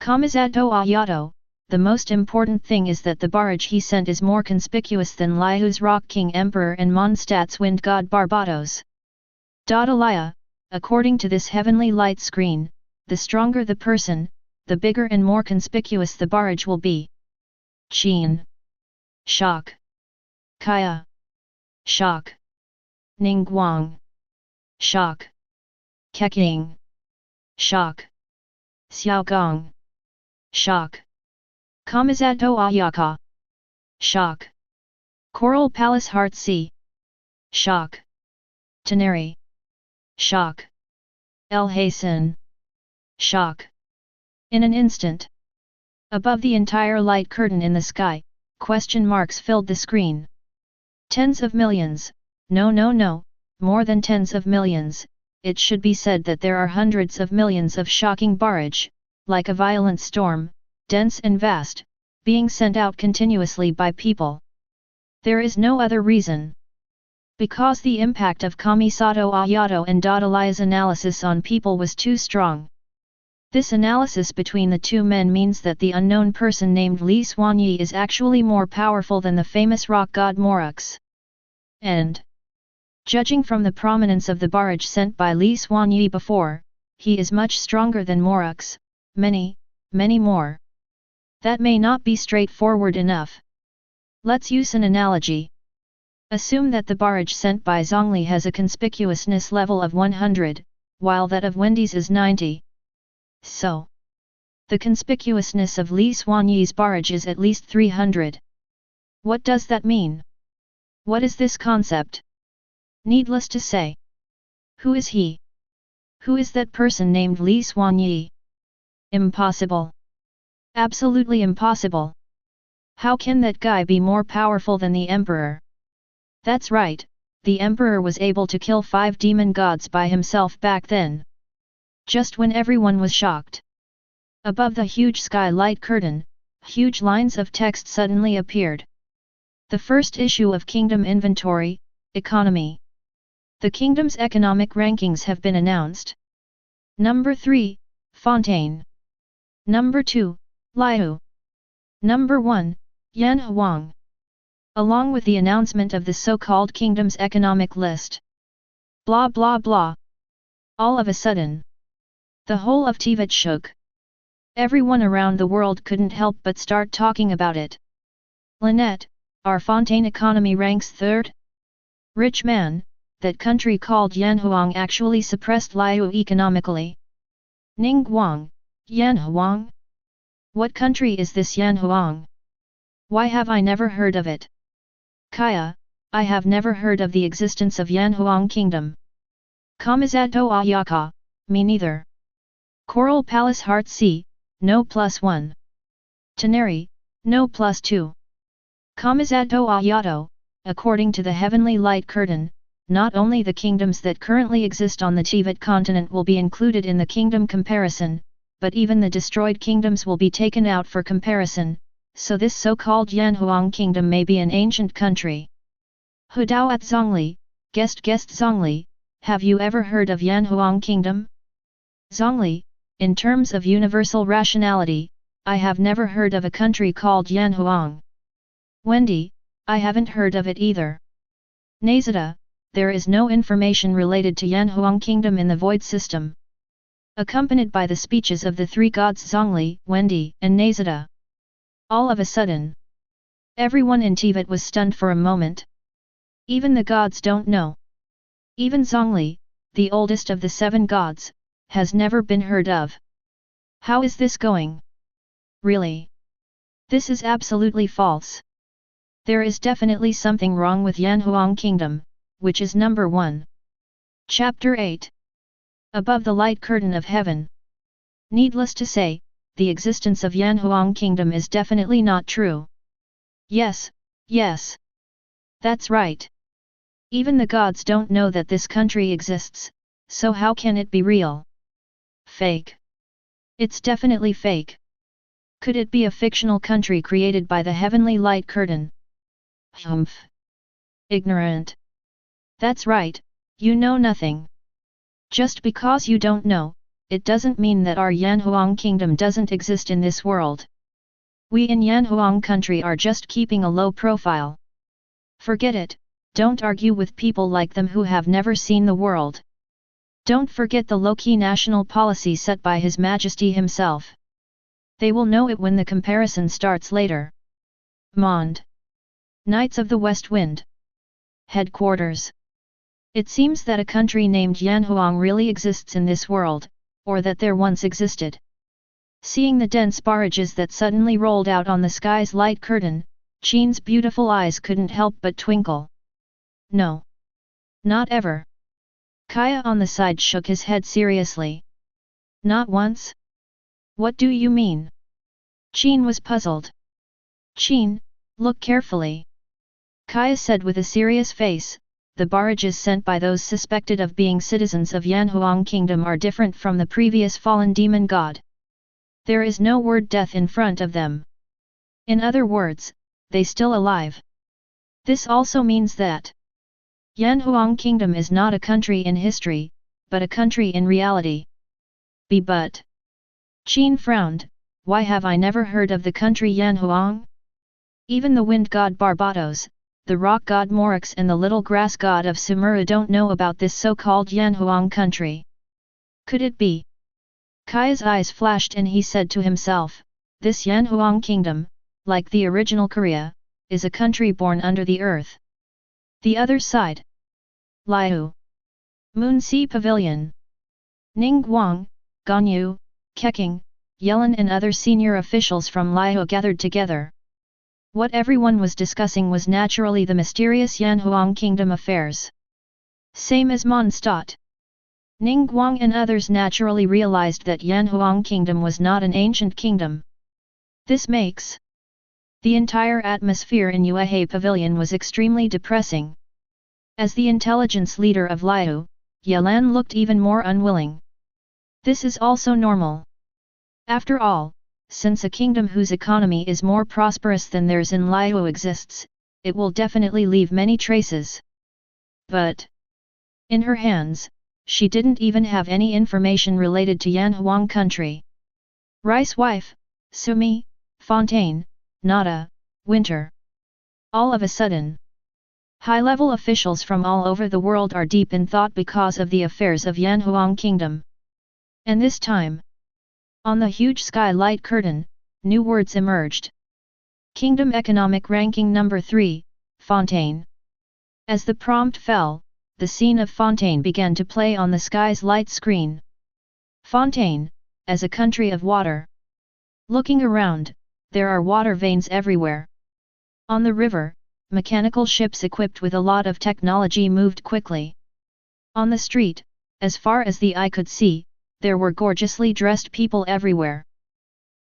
Kamizato Ayato, the most important thing is that the barrage he sent is more conspicuous than Liu's Rock King Emperor and Mondstadt's Wind God Barbados. Dadalia, according to this heavenly light screen, the stronger the person, the bigger and more conspicuous the barrage will be. Qin. Shock. Kaya. Shock. Ningguang. Shock. Keqing. Shock. Xiaogong. Shock. Kamizato Ayaka. Shock. Coral Palace Heart Sea. Shock. Teneri. Shock. El Hasan. Shock. In an instant. Above the entire light curtain in the sky, question marks filled the screen. Tens of millions, no, more than tens of millions, it should be said that there are hundreds of millions of shocking barrage, like a violent storm, dense and vast, being sent out continuously by people. There is no other reason. Because the impact of Kamisato Ayato and Dadalia's analysis on people was too strong. This analysis between the two men means that the unknown person named Li Xuanyi is actually more powerful than the famous rock god Morux. And, judging from the prominence of the barrage sent by Li Xuanyi before, he is much stronger than Morux, many more. That may not be straightforward enough. Let's use an analogy. Assume that the barrage sent by Zhongli has a conspicuousness level of 100, while that of Wendy's is 90. So, the conspicuousness of Li Xuanyi's barrage is at least 300. What does that mean? What is this concept? Needless to say. Who is he? Who is that person named Li Xuanyi? Impossible. Absolutely impossible. How can that guy be more powerful than the emperor? That's right, the emperor was able to kill 5 demon gods by himself back then. Just when everyone was shocked. Above the huge sky light curtain, huge lines of text suddenly appeared. The first issue of Kingdom Inventory, Economy. The kingdom's economic rankings have been announced. Number 3, Fontaine. Number 2, Liu. Number 1, Yanhuang. Along with the announcement of the so-called kingdom's economic list. Blah blah blah. All of a sudden, the whole of Teyvat shook. Everyone around the world couldn't help but start talking about it. Lynette, our Fontaine economy ranks 3rd? Rich man, that country called Yanhuang actually suppressed Liu economically. Ningguang, Yanhuang? What country is this Yanhuang? Why have I never heard of it? Kaya, I have never heard of the existence of Yanhuang Kingdom. Kamizato Ayaka, me neither. Coral Palace Heart C, no +1. Teneri, no +2. Kamizato Ayato, according to the heavenly light curtain, not only the kingdoms that currently exist on the Teyvat continent will be included in the kingdom comparison, but even the destroyed kingdoms will be taken out for comparison, so this so-called Yanhuang kingdom may be an ancient country. Hudao at Zhongli, guest Zhongli, have you ever heard of Yanhuang kingdom? Zhongli, in terms of universal rationality, I have never heard of a country called Yanhuang. Wendy, I haven't heard of it either. Nazada, there is no information related to Yanhuang kingdom in the void system. Accompanied by the speeches of the three gods Zhongli, Wendy, and Nazada. All of a sudden, everyone in Teyvat was stunned for a moment. Even the gods don't know. Even Zhongli, the oldest of the 7 gods, has never been heard of. How is this going? Really? This is absolutely false. There is definitely something wrong with Yanhuang kingdom, which is number 1. Chapter 8. Above the light curtain of heaven. Needless to say, the existence of Yanhuang kingdom is definitely not true. Yes. That's right. Even the gods don't know that this country exists, so how can it be real? Fake. It's definitely fake. Could it be a fictional country created by the heavenly light curtain? Humph. Ignorant. That's right, you know nothing. Just because you don't know, it doesn't mean that our Yanhuang kingdom doesn't exist in this world. We in Yanhuang country are just keeping a low profile. Forget it, don't argue with people like them who have never seen the world. Don't forget the low-key national policy set by His Majesty himself. They will know it when the comparison starts later. Mond. Knights of the West Wind. Headquarters. It seems that a country named Yanhuang really exists in this world, or that there once existed. Seeing the dense barrages that suddenly rolled out on the sky's light curtain, Qin's beautiful eyes couldn't help but twinkle. No. Not ever. Kaya on the side shook his head seriously. Not once? What do you mean? Qin was puzzled. Qin, look carefully. Kaya said with a serious face, the barrages sent by those suspected of being citizens of Yanhuang kingdom are different from the previous fallen demon god. There is no word death in front of them. In other words, they still alive. This also means that Yanhuang kingdom is not a country in history, but a country in reality. But Qin frowned, why have I never heard of the country Yanhuang? Even the wind god Barbados, the rock god Morix and the little grass god of Sumura don't know about this so-called Yanhuang country. Could it be? Kaya's eyes flashed and he said to himself, this Yanhuang kingdom, like the original Korea, is a country born under the earth. The other side. Liu. Moon Sea Pavilion. Ningguang, Ganyu, Keqing, Yelin and other senior officials from Liu gathered together. What everyone was discussing was naturally the mysterious Yanhuang kingdom affairs. Same as Mondstadt. Ningguang and others naturally realized that Yanhuang kingdom was not an ancient kingdom. This makes the entire atmosphere in Yuehei Pavilion was extremely depressing. As the intelligence leader of Liu, Yelan looked even more unwilling. This is also normal. After all, since a kingdom whose economy is more prosperous than theirs in Liu exists, it will definitely leave many traces. But in her hands, she didn't even have any information related to Yanhuang country. Rice wife, Sumi, Fontaine, Nada, Winter. All of a sudden, high-level officials from all over the world are deep in thought because of the affairs of Yanhuang kingdom. And this time, on the huge sky light curtain, new words emerged. Kingdom Economic Ranking Number 3, Fontaine. As the prompt fell, the scene of Fontaine began to play on the sky's light screen. Fontaine, as a country of water. Looking around, there are water veins everywhere. On the river, mechanical ships equipped with a lot of technology moved quickly. On the street, as far as the eye could see, there were gorgeously dressed people everywhere.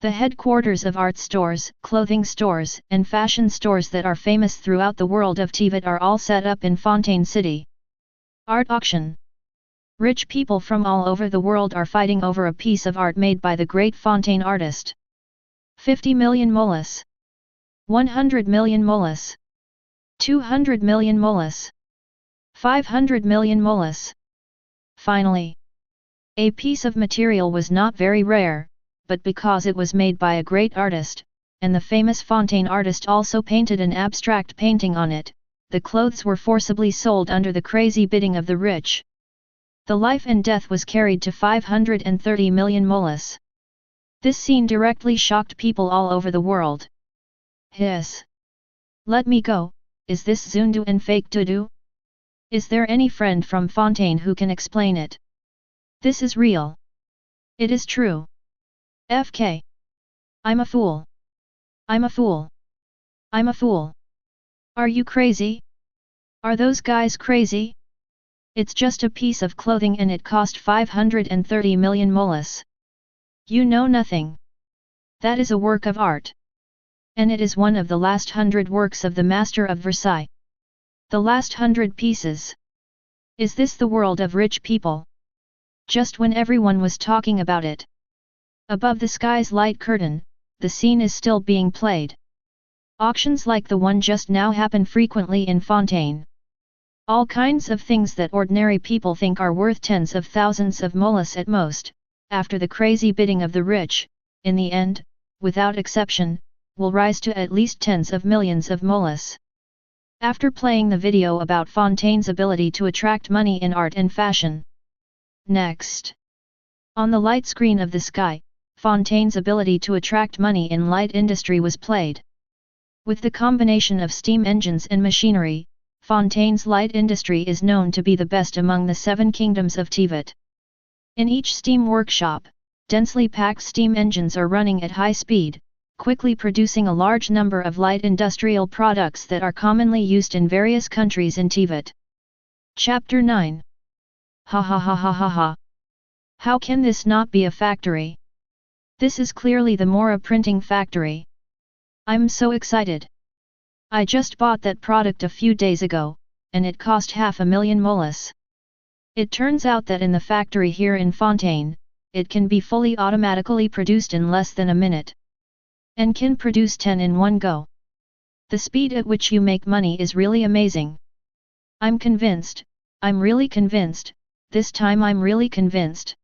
The headquarters of art stores, clothing stores, and fashion stores that are famous throughout the world of Teyvat are all set up in Fontaine City. Art auction. Rich people from all over the world are fighting over a piece of art made by the great Fontaine artist. 50 million molas. 100 million molas. 200 million molas. 500 million molas. Finally, a piece of material was not very rare, but because it was made by a great artist, and the famous Fontaine artist also painted an abstract painting on it, the clothes were forcibly sold under the crazy bidding of the rich. The life and death was carried to 530 million molas. This scene directly shocked people all over the world. Hiss! Let me go, is this Zundu and fake Dudu? Is there any friend from Fontaine who can explain it? This is real. It is true. FK. I'm a fool. I'm a fool. I'm a fool. Are you crazy? Are those guys crazy? It's just a piece of clothing and it cost 530 million molas. You know nothing. That is a work of art. And it is one of the last 100 works of the master of Versailles. The last 100 pieces. Is this the world of rich people? Just when everyone was talking about it. Above the sky's light curtain, the scene is still being played. Auctions like the one just now happen frequently in Fontaine. All kinds of things that ordinary people think are worth tens of thousands of molas at most, after the crazy bidding of the rich, in the end, without exception, will rise to at least tens of millions of molas. After playing the video about Fontaine's ability to attract money in art and fashion. Next. On the light screen of the sky, Fontaine's ability to attract money in light industry was played. With the combination of steam engines and machinery, Fontaine's light industry is known to be the best among the 7 kingdoms of Teyvat. In each steam workshop, densely packed steam engines are running at high speed, quickly producing a large number of light industrial products that are commonly used in various countries in Teyvat. Chapter 9. Ha ha ha ha ha ha. How can this not be a factory? This is clearly the Mora printing factory. I'm so excited. I just bought that product a few days ago, and it cost 500,000 molas. It turns out that in the factory here in Fontaine, it can be fully automatically produced in less than a minute. And can produce 10 in one go. The speed at which you make money is really amazing. I'm convinced, I'm really convinced, this time I'm really convinced.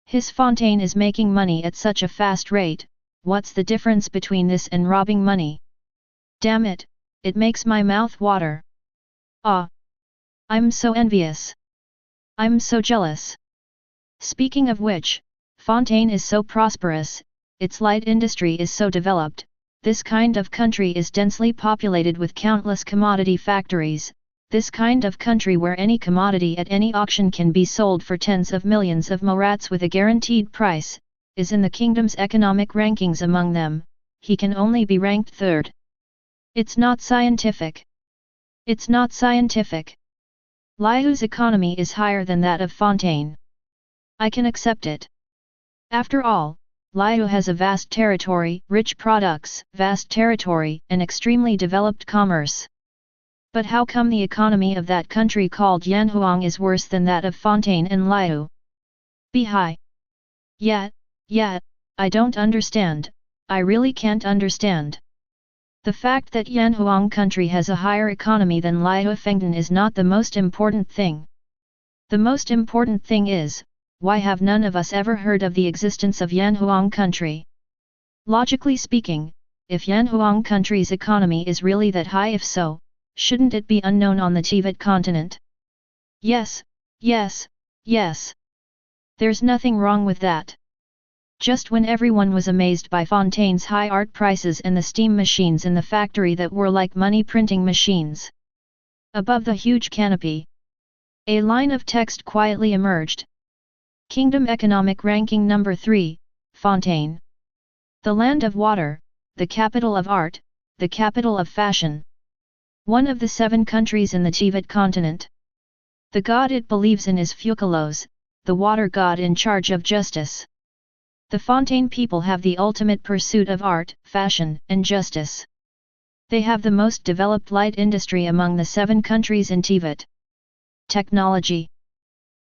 His Fontaine is making money at such a fast rate, what's the difference between this and robbing money? Damn it, it makes my mouth water. Ah! I'm so envious. I'm so jealous. Speaking of which, Fontaine is so prosperous, its light industry is so developed, this kind of country is densely populated with countless commodity factories, this kind of country where any commodity at any auction can be sold for tens of millions of morats with a guaranteed price, is in the kingdom's economic rankings among them, he can only be ranked 3rd. It's not scientific. It's not scientific. Liu's economy is higher than that of Fontaine. I can accept it. After all, Liu has a vast territory, rich products, vast territory, and extremely developed commerce. But how come the economy of that country called Yanhuang is worse than that of Fontaine and Liu? Be high. Yet, I don't understand, I really can't understand. The fact that Yanhuang country has a higher economy than Liu Fengdan is not the most important thing. The most important thing is, why have none of us ever heard of the existence of Yanhuang country? Logically speaking, if Yanhuang country's economy is really that high, if so, shouldn't it be unknown on the Teyvat continent? Yes. There's nothing wrong with that. Just when everyone was amazed by Fontaine's high art prices and the steam machines in the factory that were like money printing machines. Above the huge canopy, a line of text quietly emerged. Kingdom Economic Ranking Number 3, Fontaine. The land of water, the capital of art, the capital of fashion. One of the 7 countries in the Teyvat continent. The god it believes in is Fukalos, the water god in charge of justice. The Fontaine people have the ultimate pursuit of art, fashion, and justice. They have the most developed light industry among the 7 countries in Teyvat. Technology.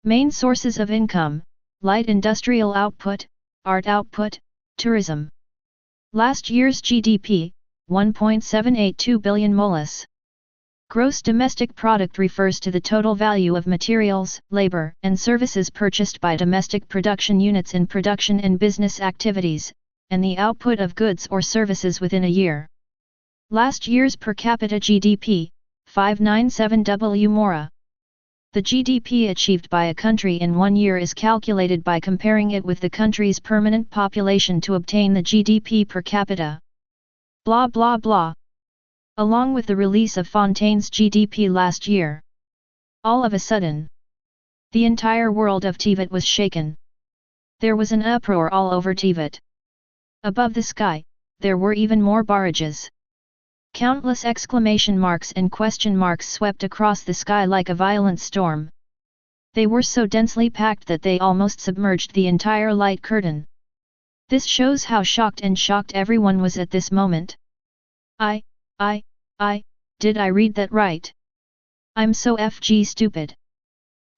Main sources of income: light industrial output, art output, tourism. Last year's GDP, 1.782 billion molas. Gross domestic product refers to the total value of materials, labor, and services purchased by domestic production units in production and business activities, and the output of goods or services within a year. Last year's per capita GDP, 597 W Mora. The GDP achieved by a country in 1 year is calculated by comparing it with the country's permanent population to obtain the GDP per capita. Blah blah blah. Along with the release of Fontaine's GDP last year, all of a sudden, the entire world of Teyvat was shaken. There was an uproar all over Teyvat. Above the sky, there were even more barrages. Countless exclamation marks and question marks swept across the sky like a violent storm. They were so densely packed that they almost submerged the entire light curtain. This shows how shocked everyone was at this moment. Did I read that right? I'm so FG stupid.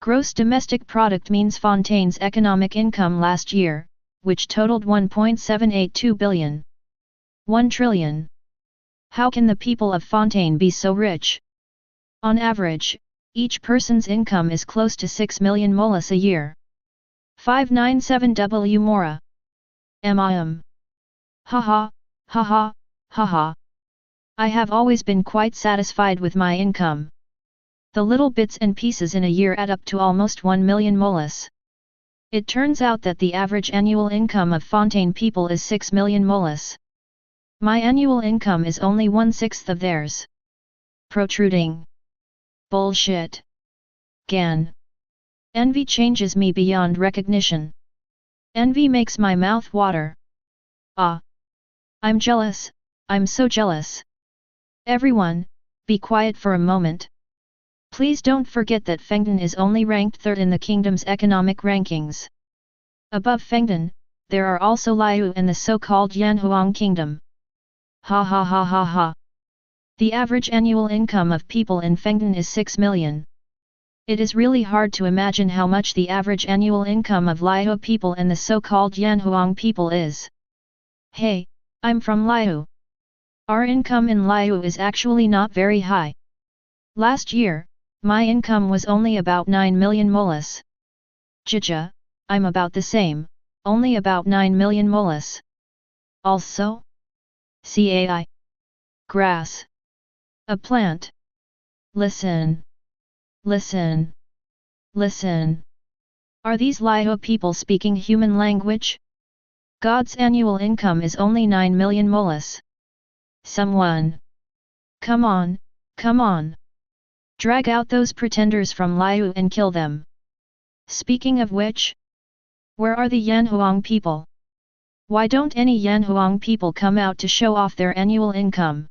Gross domestic product means Fontaine's economic income last year, which totaled 1.782 billion. 1 trillion. How can the people of Fontaine be so rich? On average, each person's income is close to 6 million molas a year. 597 W Mora. MIM. Haha, haha, haha. I have always been quite satisfied with my income. The little bits and pieces in a year add up to almost 1 million molas. It turns out that the average annual income of Fontaine people is 6 million molas. My annual income is only 1/6 of theirs. Protruding. Bullshit. Gan. Envy changes me beyond recognition. Envy makes my mouth water. Ah. I'm jealous, I'm so jealous. Everyone, be quiet for a moment. Please don't forget that Fengdan is only ranked 3rd in the kingdom's economic rankings. Above Fengdan, there are also Liu and the so-called Yanhuang kingdom. Ha ha ha ha ha. The average annual income of people in Fengdan is 6 million. It is really hard to imagine how much the average annual income of Liu people and the so-called Yanhuang people is. Hey, I'm from Liu. Our income in Liu is actually not very high. Last year, my income was only about 9 million molas. Jija, I'm about the same, only about 9 million molas. Also? Cai. Grass. A plant. Listen. Listen. Listen. Are these Liu people speaking human language? God's annual income is only 9 million molas. Someone. Come on, come on. Drag out those pretenders from Liu and kill them. Speaking of which, where are the Yanhuang people? Why don't any Yanhuang people come out to show off their annual income?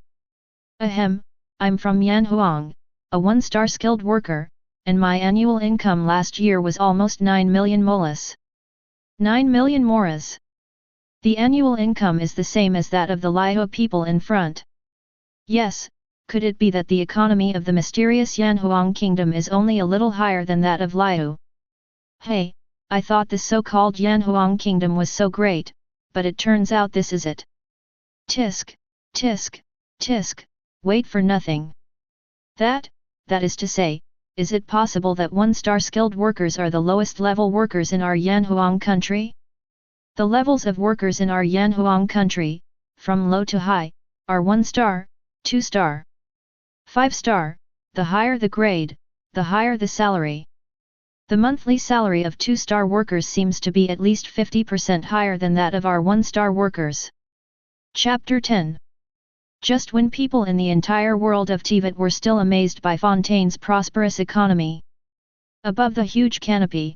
Ahem, I'm from Yanhuang, a 1-star skilled worker, and my annual income last year was almost 9 million molas. 9 million moras. The annual income is the same as that of the Liu people in front. Yes, could it be that the economy of the mysterious Yanhuang kingdom is only a little higher than that of Liu? Hey, I thought the so-called Yanhuang kingdom was so great, but it turns out this is it. Tisk, tisk, tisk, wait for nothing. That is to say, is it possible that 1-star skilled workers are the lowest level workers in our Yanhuang country? The levels of workers in our Yanhuang country, from low to high, are 1-star, 2-star, 5-star, the higher the grade, the higher the salary. The monthly salary of 2-star workers seems to be at least 50% higher than that of our 1-star workers. Chapter 10. Just when people in the entire world of Teyvat were still amazed by Fontaine's prosperous economy. Above the huge canopy.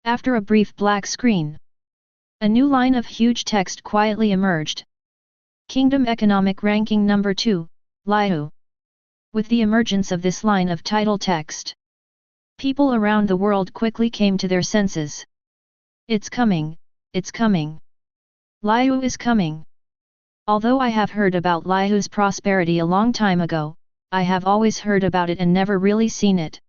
After a brief black screen, a new line of huge text quietly emerged. Kingdom Economic Ranking Number 2, Liu. With the emergence of this line of title text, People around the world quickly came to their senses. It's coming, it's coming. Liu is coming. Although I have heard about Liu's prosperity a long time ago, I have always heard about it and never really seen it.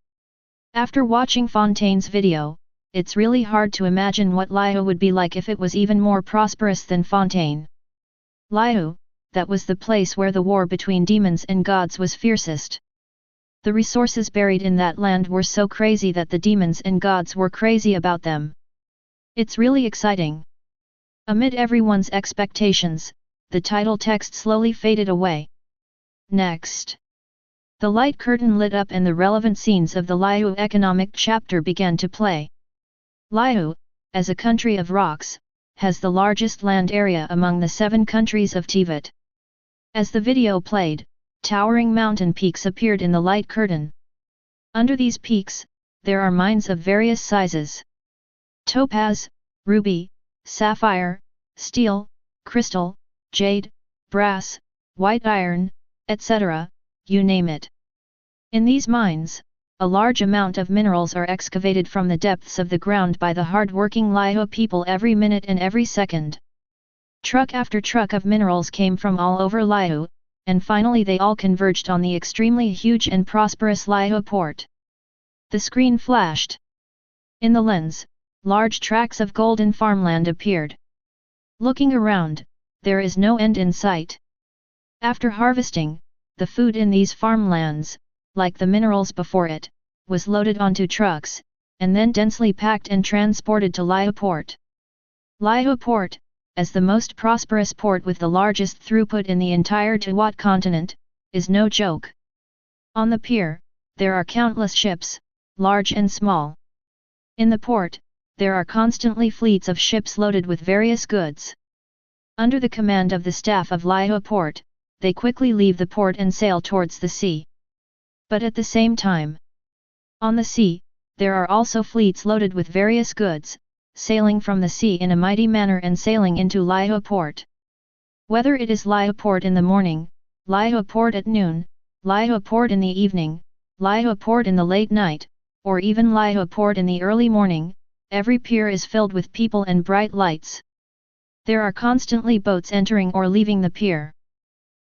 After watching Fontaine's video, it's really hard to imagine what Liu would be like if it was even more prosperous than Fontaine. Liu, that was the place where the war between demons and gods was fiercest. The resources buried in that land were so crazy that the demons and gods were crazy about them. It's really exciting. Amid everyone's expectations, the title text slowly faded away. Next. The light curtain lit up and the relevant scenes of the Liu economic chapter began to play. Liu, as a country of rocks, has the largest land area among the 7 countries of Teyvat. As the video played, towering mountain peaks appeared in the light curtain. Under these peaks, there are mines of various sizes. Topaz, ruby, sapphire, steel, crystal, jade, brass, white iron, etc., you name it. In these mines, a large amount of minerals are excavated from the depths of the ground by the hard-working Liu people every minute and every second. Truck after truck of minerals came from all over Liu, and finally they all converged on the extremely huge and prosperous Liu port. The screen flashed. In the lens, large tracts of golden farmland appeared. Looking around, there is no end in sight. After harvesting, the food in these farmlands, like the minerals before it, was loaded onto trucks, and then densely packed and transported to Liu port. Liu port, as the most prosperous port with the largest throughput in the entire Teyvat continent, is no joke. On the pier, there are countless ships, large and small. In the port, there are constantly fleets of ships loaded with various goods. Under the command of the staff of Liu port, they quickly leave the port and sail towards the sea. But at the same time, on the sea, there are also fleets loaded with various goods, sailing from the sea in a mighty manner and sailing into Liu port. Whether it is Liu port in the morning, Liu port at noon, Liu port in the evening, Liu port in the late night, or even Liu port in the early morning, every pier is filled with people and bright lights. There are constantly boats entering or leaving the pier.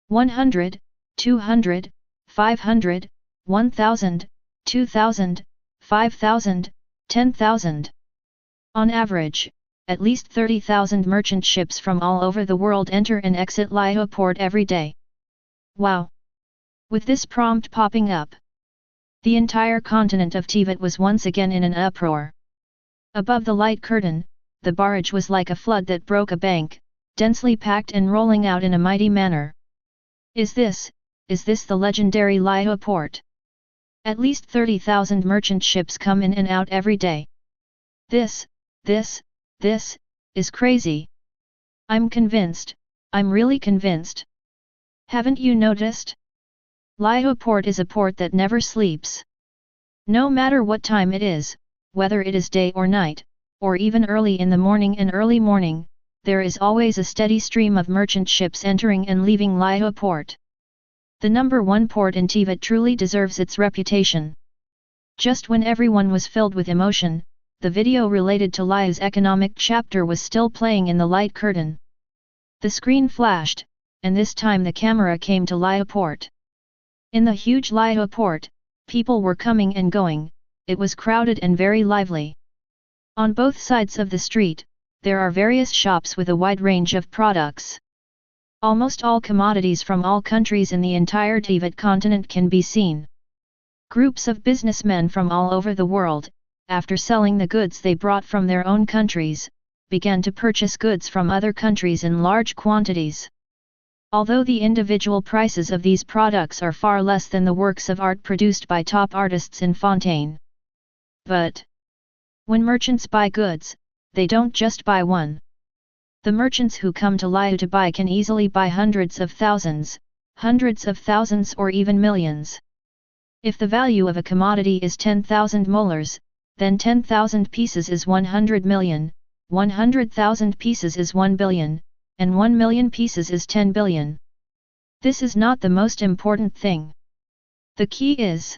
100, 200, 500, 1,000, 2,000, 5,000, 10,000. On average, at least 30,000 merchant ships from all over the world enter and exit Liu port every day. Wow! With this prompt popping up, the entire continent of Teyvat was once again in an uproar. Above the light curtain, the barrage was like a flood that broke a bank, densely packed and rolling out in a mighty manner. Is this the legendary Liu port? At least 30,000 merchant ships come in and out every day. This is crazy. I'm convinced, I'm really convinced. Haven't you noticed? Liu port is a port that never sleeps. No matter what time it is, whether it is day or night, or even early in the morning and early morning, there is always a steady stream of merchant ships entering and leaving Liu port. The number 1 port in Teyvat truly deserves its reputation. Just when everyone was filled with emotion, the video related to Liu's economic chapter was still playing in the light curtain. The screen flashed, and this time the camera came to Liu port. In the huge Liu port, people were coming and going, it was crowded and very lively. On both sides of the street, there are various shops with a wide range of products. Almost all commodities from all countries in the entire Teyvat continent can be seen. Groups of businessmen from all over the world, after selling the goods they brought from their own countries, began to purchase goods from other countries in large quantities. Although the individual prices of these products are far less than the works of art produced by top artists in Fontaine. But when merchants buy goods, they don't just buy one. The merchants who come to Liu to buy can easily buy hundreds of thousands or even millions. If the value of a commodity is 10,000 molars, then 10,000 pieces is 100 million, 100,000 pieces is 1 billion, and 1 million pieces is 10 billion. This is not the most important thing. The key is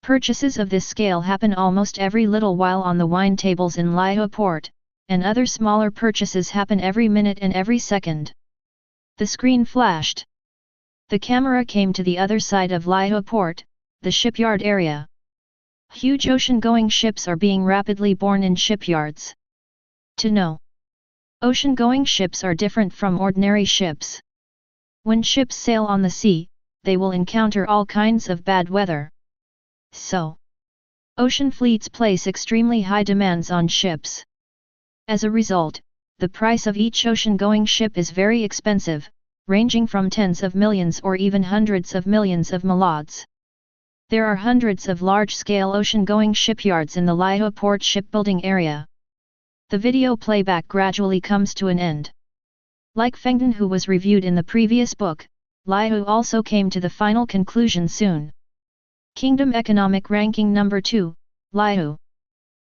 Purchases of this scale happen almost every little while on the wine tables in Liao port, and other smaller purchases happen every minute and every second. The screen flashed. The camera came to the other side of Liao port, the shipyard area. Huge ocean-going ships are being rapidly born in shipyards. To know. Ocean-going ships are different from ordinary ships. When ships sail on the sea, they will encounter all kinds of bad weather. So, ocean fleets place extremely high demands on ships. As a result, the price of each ocean-going ship is very expensive, ranging from tens of millions or even hundreds of millions of malads. There are hundreds of large-scale ocean-going shipyards in the Liao port shipbuilding area. The video playback gradually comes to an end. Like Fengdan, who was reviewed in the previous book, Liao also came to the final conclusion soon. Kingdom Economic Ranking Number 2, Liao.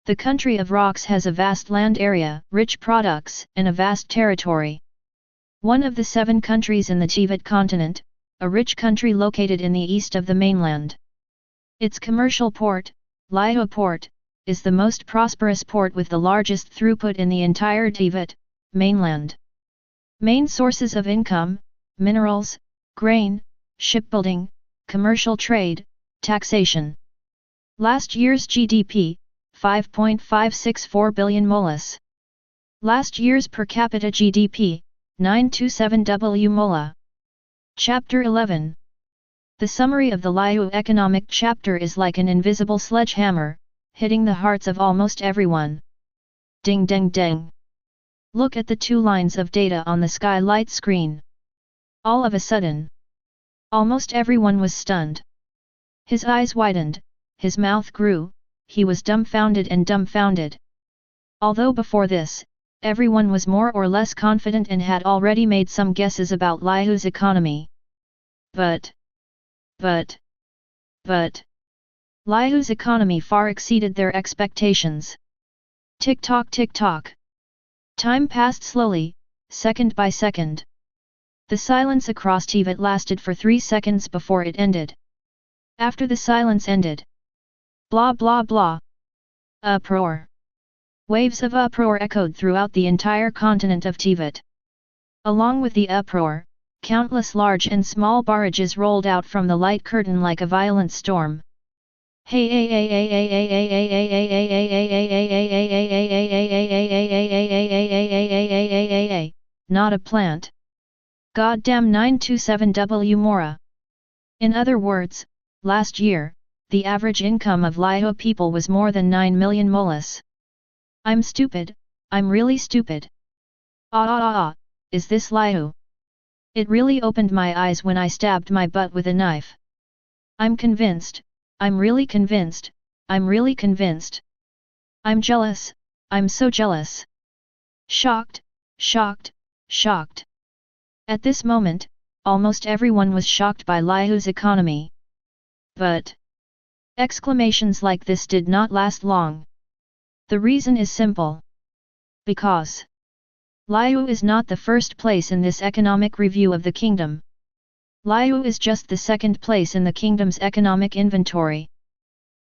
The country of rocks has a vast land area, rich products, and a vast territory. One of the 7 countries in the Teyvat continent, a rich country located in the east of the mainland. Its commercial port, Liao port, is the most prosperous port with the largest throughput in the entire Teyvat mainland. Main sources of income: minerals, grain, shipbuilding, commercial trade, taxation. Last year's GDP, 5.564 billion molas. Last year's per capita GDP, 927 W mola. Chapter 11. The summary of the Liao economic chapter is like an invisible sledgehammer, hitting the hearts of almost everyone. Ding ding ding. Look at the 2 lines of data on the skylight screen. All of a sudden, almost everyone was stunned. His eyes widened, his mouth grew, he was dumbfounded and dumbfounded. Although before this, everyone was more or less confident and had already made some guesses about Liao's economy. But Liao's economy far exceeded their expectations. Tick-tock tick-tock. Time passed slowly, second by second. The silence across Teyvat lasted for 3 seconds before it ended. After the silence ended, blah blah blah. Uproar. Waves of uproar echoed throughout the entire continent of Teyvat. Along with the uproar, countless large and small barrages rolled out from the light curtain like a violent storm. Not a plant. Goddamn 927W Mora. In other words, last year, the average income of Liao people was more than 9 million molas. I'm stupid, I'm really stupid. Is this Liao? It really opened my eyes when I stabbed my butt with a knife. I'm convinced, I'm really convinced, I'm really convinced. I'm jealous, I'm so jealous. Shocked, shocked, shocked. At this moment, almost everyone was shocked by Liao's economy. But exclamations like this did not last long. The reason is simple. Because Liao is not the first place in this economic review of the kingdom. Liao is just the second place in the kingdom's economic inventory.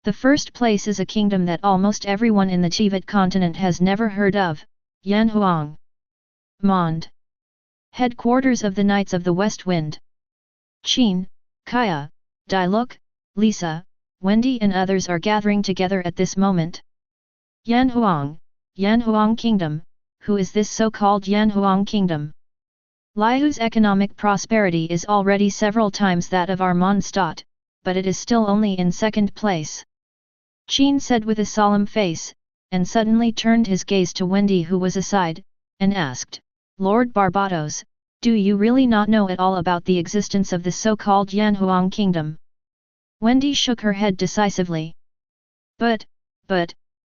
The first place is a kingdom that almost everyone in the Teyvat continent has never heard of, Yanhuang. Mond. Headquarters of the Knights of the West Wind. Qin, Kaya, Dailuk, Lisa, Wendy and others are gathering together at this moment. Yanhuang, Yanhuang Kingdom. Who is this so-called Yanhuang Kingdom? Liao's economic prosperity is already several times that of our Mondstadt, but it is still only in second place. Qin said with a solemn face, and suddenly turned his gaze to Wendy, who was aside, and asked, Lord Barbados, do you really not know at all about the existence of the so-called Yanhuang Kingdom? Wendy shook her head decisively. But,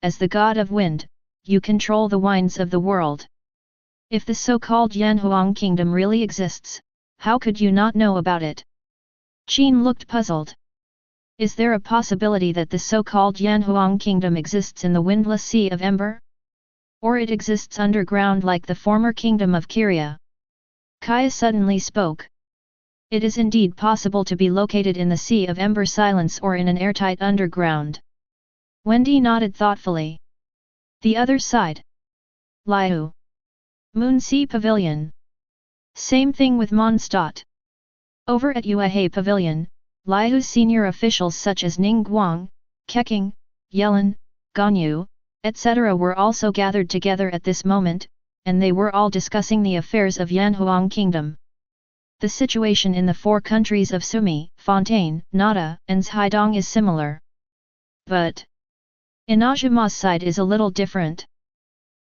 as the god of wind, you control the winds of the world. If the so-called Yanhuang Kingdom really exists, how could you not know about it? Qin looked puzzled. Is there a possibility that the so-called Yanhuang Kingdom exists in the windless sea of Ember? Or it exists underground like the former kingdom of Kyria? Kaya suddenly spoke. It is indeed possible to be located in the Sea of Ember Silence or in an airtight underground. Wendy nodded thoughtfully. The other side. Liu. Moon Sea Pavilion. Same thing with Mondstadt. Over at Yuehei Pavilion, Liu's senior officials such as Ningguang, Keqing, Yelin, Ganyu, etc. were also gathered together at this moment, and they were all discussing the affairs of Yanhuang Kingdom. The situation in the four countries of Sumi, Fontaine, Nada, and Zhaidong is similar. But Inazuma's side is a little different.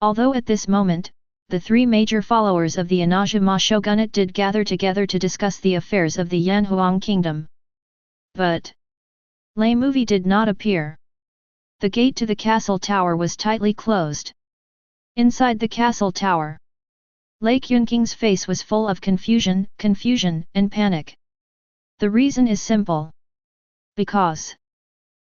Although at this moment, the three major followers of the Inazuma shogunate did gather together to discuss the affairs of the Yanhuang Kingdom. But Lei Movie did not appear. The gate to the castle tower was tightly closed. Inside the castle tower, Lei Yunking's face was full of confusion, and panic. The reason is simple. Because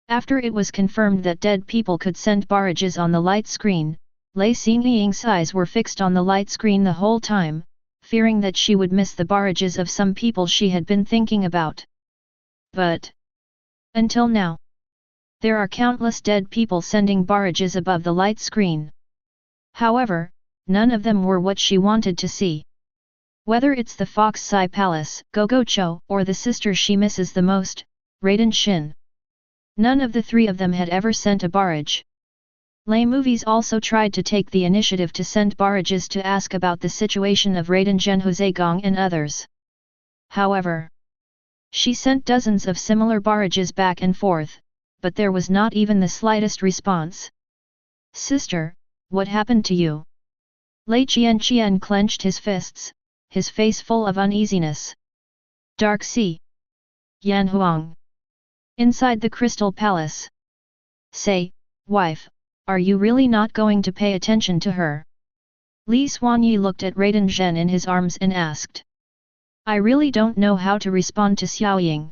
after it was confirmed that dead people could send barrages on the light screen, Lei Xingying's eyes were fixed on the light screen the whole time, fearing that she would miss the barrages of some people she had been thinking about. But until now, there are countless dead people sending barrages above the light screen. However, none of them were what she wanted to see. Whether it's the Fox Sai Palace, Gogocho, or the sister she misses the most, Raiden Shin. None of the three of them had ever sent a barrage. Lei Movies also tried to take the initiative to send barrages to ask about the situation of Raiden Zhenhuzegong and others. However, she sent dozens of similar barrages back and forth, but there was not even the slightest response. Sister, what happened to you? Lei Qian clenched his fists, his face full of uneasiness. Dark Sea. Yanhuang. Inside the Crystal Palace. Say, wife, are you really not going to pay attention to her? Li Xuanyi looked at Raiden Zhen in his arms and asked. I really don't know how to respond to Xiaoying.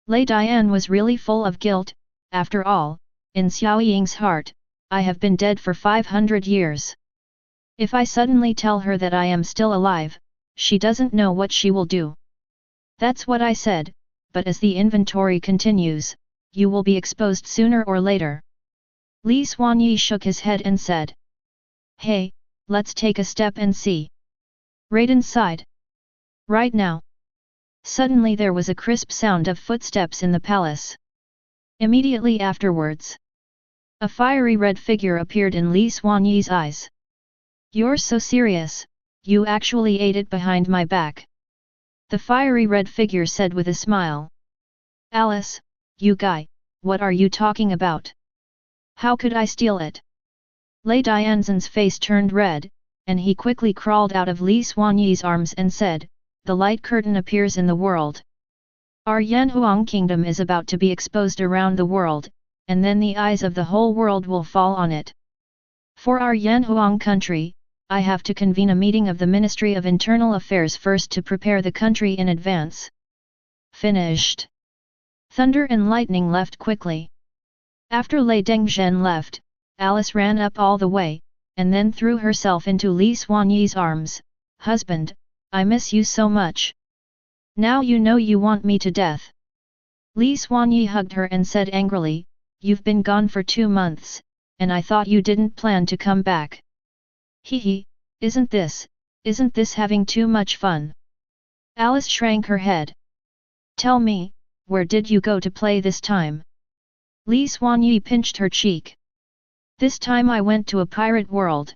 Lei Dian was really full of guilt. After all, in Xiaoying's heart, I have been dead for 500 years. If I suddenly tell her that I am still alive, she doesn't know what she will do. That's what I said, but as the inventory continues, you will be exposed sooner or later. Li Xuanyi shook his head and said. Hey, let's take a step and see. Raiden sighed. Right now. Suddenly there was a crisp sound of footsteps in the palace. Immediately afterwards, a fiery red figure appeared in Li Xuanyi's eyes. You're so serious, you actually ate it behind my back. The fiery red figure said with a smile. Alice, you guy, what are you talking about? How could I steal it? Lei Dianzhen's face turned red, and he quickly crawled out of Li Xuanyi's arms and said, the light curtain appears in the world. Our Yanhuang kingdom is about to be exposed around the world, and then the eyes of the whole world will fall on it. For our Yanhuang country, I have to convene a meeting of the Ministry of Internal Affairs first to prepare the country in advance. Finished. Thunder and lightning left quickly. After Lei Dengzhen left, Alice ran up all the way, and then threw herself into Li Xuanyi's arms. Husband, I miss you so much. Now you know you want me to death. Li Xuanyi hugged her and said angrily, you've been gone for 2 months, and I thought you didn't plan to come back. Hee, isn't this having too much fun? Alice shrank her head. Tell me, where did you go to play this time? Li Xuanyi pinched her cheek. This time I went to a pirate world.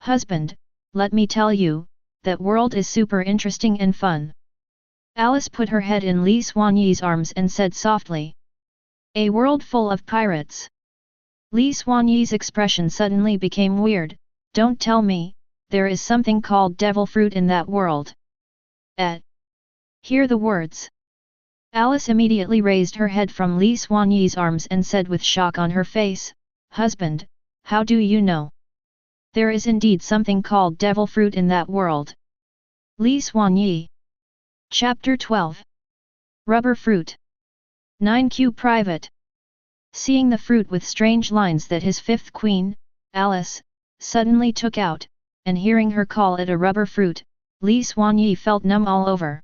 Husband, let me tell you, that world is super interesting and fun. Alice put her head in Li Xuanyi's arms and said softly. A world full of pirates. Li Xuanyi's expression suddenly became weird. Don't tell me, there is something called devil fruit in that world. Hear the words. Alice immediately raised her head from Li Xuanyi's arms and said with shock on her face, Husband, how do you know? There is indeed something called devil fruit in that world. Li Xuanyi. Chapter 12. Rubber Fruit. 9Q Private. Seeing the fruit with strange lines that his fifth queen, Alice, suddenly took out, and hearing her call it a rubber fruit, Li Xuanyi felt numb all over.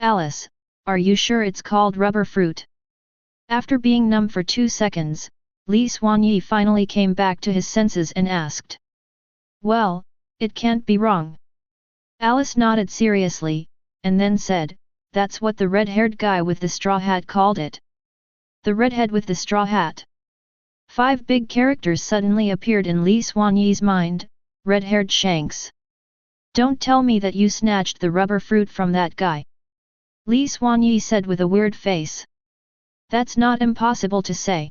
Alice, are you sure it's called rubber fruit? After being numb for 2 seconds, Li Xuanyi finally came back to his senses and asked. Well, it can't be wrong. Alice nodded seriously, and then said, that's what the red-haired guy with the straw hat called it. The redhead with the straw hat. 5 big characters suddenly appeared in Li Xuanyi's mind, red-haired Shanks. Don't tell me that you snatched the rubber fruit from that guy. Li Xuanyi said with a weird face. That's not impossible to say.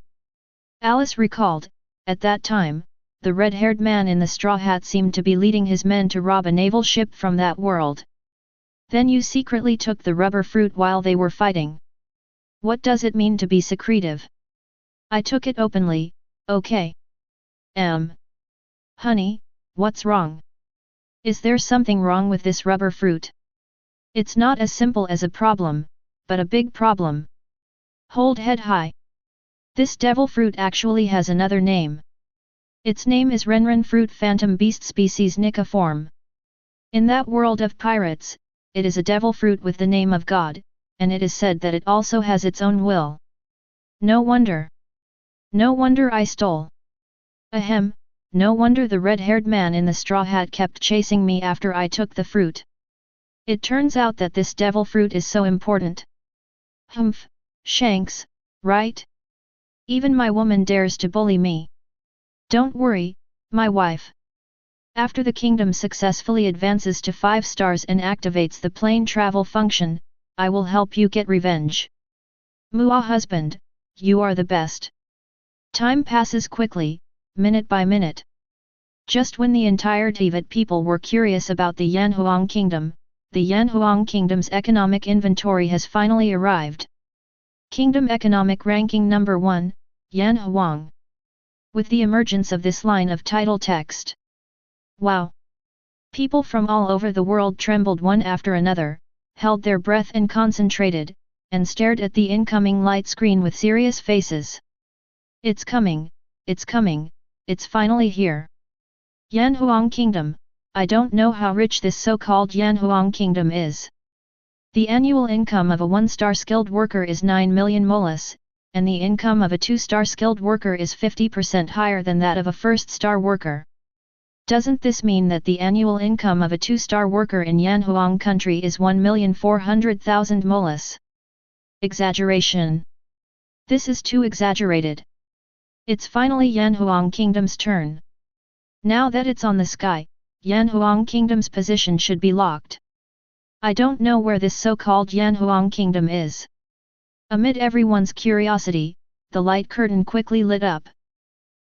Alice recalled, at that time, the red-haired man in the straw hat seemed to be leading his men to rob a naval ship from that world. Then you secretly took the rubber fruit while they were fighting. What does it mean to be secretive? I took it openly, okay. Honey, what's wrong? Is there something wrong with this rubber fruit? It's not as simple as a problem, but a big problem. Hold head high. This devil fruit actually has another name. Its name is Renren fruit phantom beast species Nika form. In that world of pirates, it is a devil fruit with the name of God, and it is said that it also has its own will. No wonder. No wonder I stole. Ahem, no wonder the red-haired man in the straw hat kept chasing me after I took the fruit. It turns out that this devil fruit is so important. Humph, Shanks, right? Even my woman dares to bully me. Don't worry, my wife. After the kingdom successfully advances to 5 stars and activates the plane travel function, I will help you get revenge. Mua husband, you are the best. Time passes quickly, minute by minute. Just when the entire Teyvat people were curious about the Yanhuang kingdom, the Yanhuang kingdom's economic inventory has finally arrived. Kingdom Economic Ranking Number 1, Yanhuang. With the emergence of this line of title text. Wow! People from all over the world trembled one after another, held their breath and concentrated, and stared at the incoming light screen with serious faces. It's coming, it's coming, it's finally here. Yanhuang Kingdom, I don't know how rich this so-called Yanhuang Kingdom is. The annual income of a 1-star skilled worker is 9 million molas, and the income of a 2-star skilled worker is 50% higher than that of a 1st-star worker. Doesn't this mean that the annual income of a 2-star worker in Yanhuang country is 1,400,000 molas? Exaggeration. This is too exaggerated. It's finally Yanhuang Kingdom's turn. Now that it's on the sky, Yanhuang Kingdom's position should be locked. I don't know where this so-called Yanhuang Kingdom is. Amid everyone's curiosity, the light curtain quickly lit up.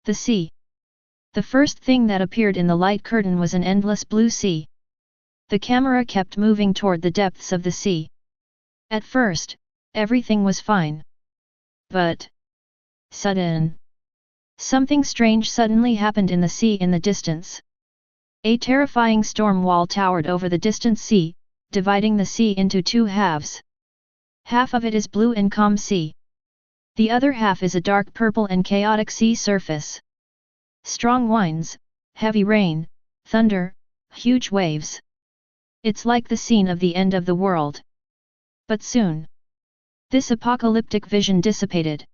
The sea. The first thing that appeared in the light curtain was an endless blue sea. The camera kept moving toward the depths of the sea. At first, everything was fine. But something strange suddenly happened in the sea in the distance. A terrifying storm wall towered over the distant sea, dividing the sea into 2 halves. Half of it is blue and calm sea. The other half is a dark purple and chaotic sea surface. Strong winds, heavy rain, thunder, huge waves. It's like the scene of the end of the world. But soon, this apocalyptic vision dissipated.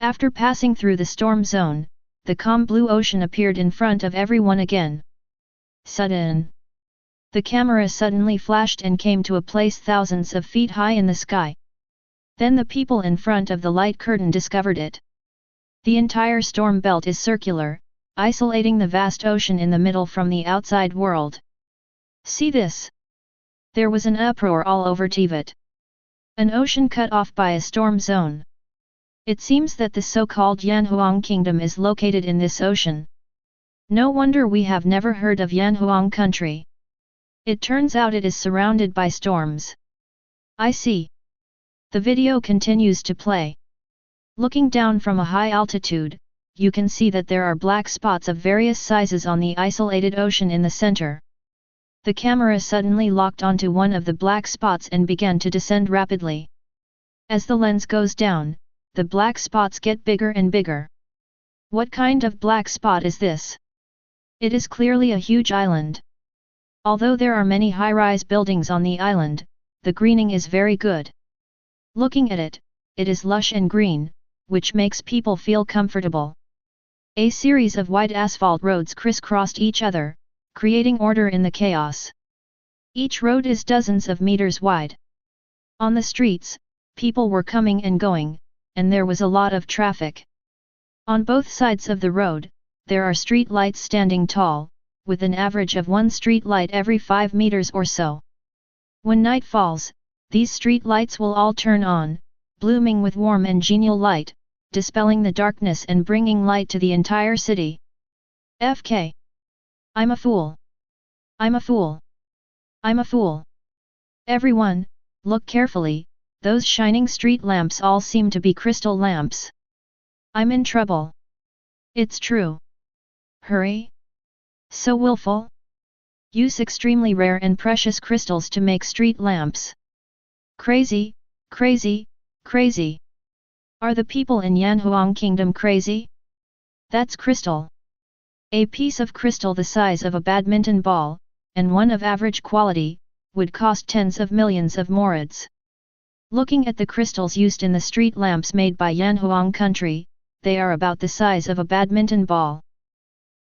After passing through the storm zone, the calm blue ocean appeared in front of everyone again. The camera suddenly flashed and came to a place thousands of feet high in the sky. Then the people in front of the light curtain discovered it. The entire storm belt is circular, isolating the vast ocean in the middle from the outside world. See this! There was an uproar all over Teyvat. An ocean cut off by a storm zone. It seems that the so-called Yanhuang Kingdom is located in this ocean. No wonder we have never heard of Yanhuang country. It turns out it is surrounded by storms. I see. The video continues to play. Looking down from a high altitude, you can see that there are black spots of various sizes on the isolated ocean in the center. The camera suddenly locked onto one of the black spots and began to descend rapidly. As the lens goes down, the black spots get bigger and bigger. What kind of black spot is this? It is clearly a huge island. Although there are many high-rise buildings on the island, the greening is very good. Looking at it, it is lush and green, which makes people feel comfortable. A series of wide asphalt roads crisscrossed each other, creating order in the chaos. Each road is dozens of meters wide. On the streets, people were coming and going, and there was a lot of traffic. On both sides of the road, there are street lights standing tall, with an average of one street light every 5 meters or so. When night falls, these street lights will all turn on, blooming with warm and genial light, dispelling the darkness and bringing light to the entire city. FK. I'm a fool. I'm a fool. I'm a fool. Everyone, look carefully, those shining street lamps all seem to be crystal lamps. I'm in trouble. It's true. Hurry. So willful. Use extremely rare and precious crystals to make street lamps. Crazy, crazy, crazy. Are the people in Yanhuang Kingdom crazy? That's crystal. A piece of crystal the size of a badminton ball, and one of average quality, would cost tens of millions of morids. Looking at the crystals used in the street lamps made by Yanhuang country, they are about the size of a badminton ball.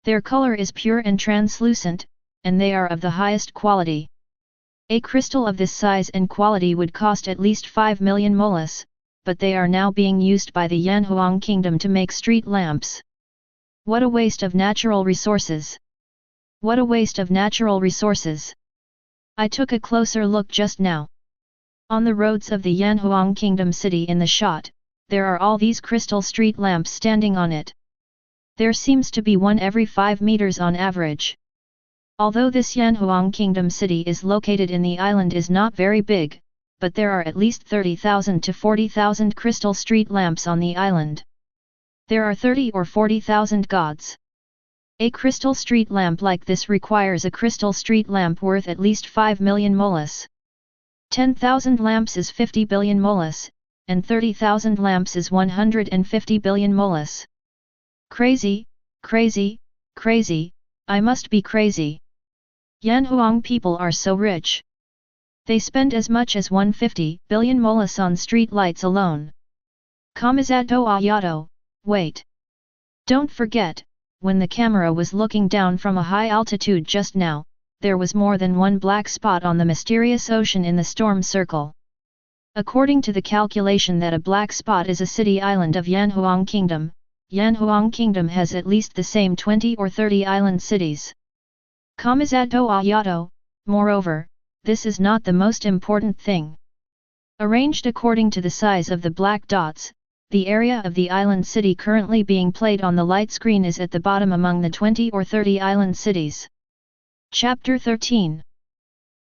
Their color is pure and translucent, and they are of the highest quality. A crystal of this size and quality would cost at least 5 million molas, but they are now being used by the Yanhuang Kingdom to make street lamps. What a waste of natural resources! What a waste of natural resources! I took a closer look just now. On the roads of the Yanhuang Kingdom city in the shot, there are all these crystal street lamps standing on it. There seems to be one every 5 meters on average. Although this Yanhuang Kingdom city is located in the island is not very big, but there are at least 30,000 to 40,000 crystal street lamps on the island. There are 30 or 40,000 gods. A crystal street lamp like this requires a crystal street lamp worth at least 5 million molas. 10,000 lamps is 50 billion molas, and 30,000 lamps is 150 billion molas. Crazy, crazy, crazy, I must be crazy. Yanhuang people are so rich. They spend as much as 150 billion molas on street lights alone. Kamizato Ayato, wait. Don't forget, when the camera was looking down from a high altitude just now, there was more than one black spot on the mysterious ocean in the storm circle. According to the calculation that a black spot is a city island of Yanhuang Kingdom, Yanhuang Kingdom has at least the same 20 or 30 island cities. Kamizato Ayato, moreover, this is not the most important thing. Arranged according to the size of the black dots, the area of the island city currently being played on the light screen is at the bottom among the 20 or 30 island cities. Chapter 13.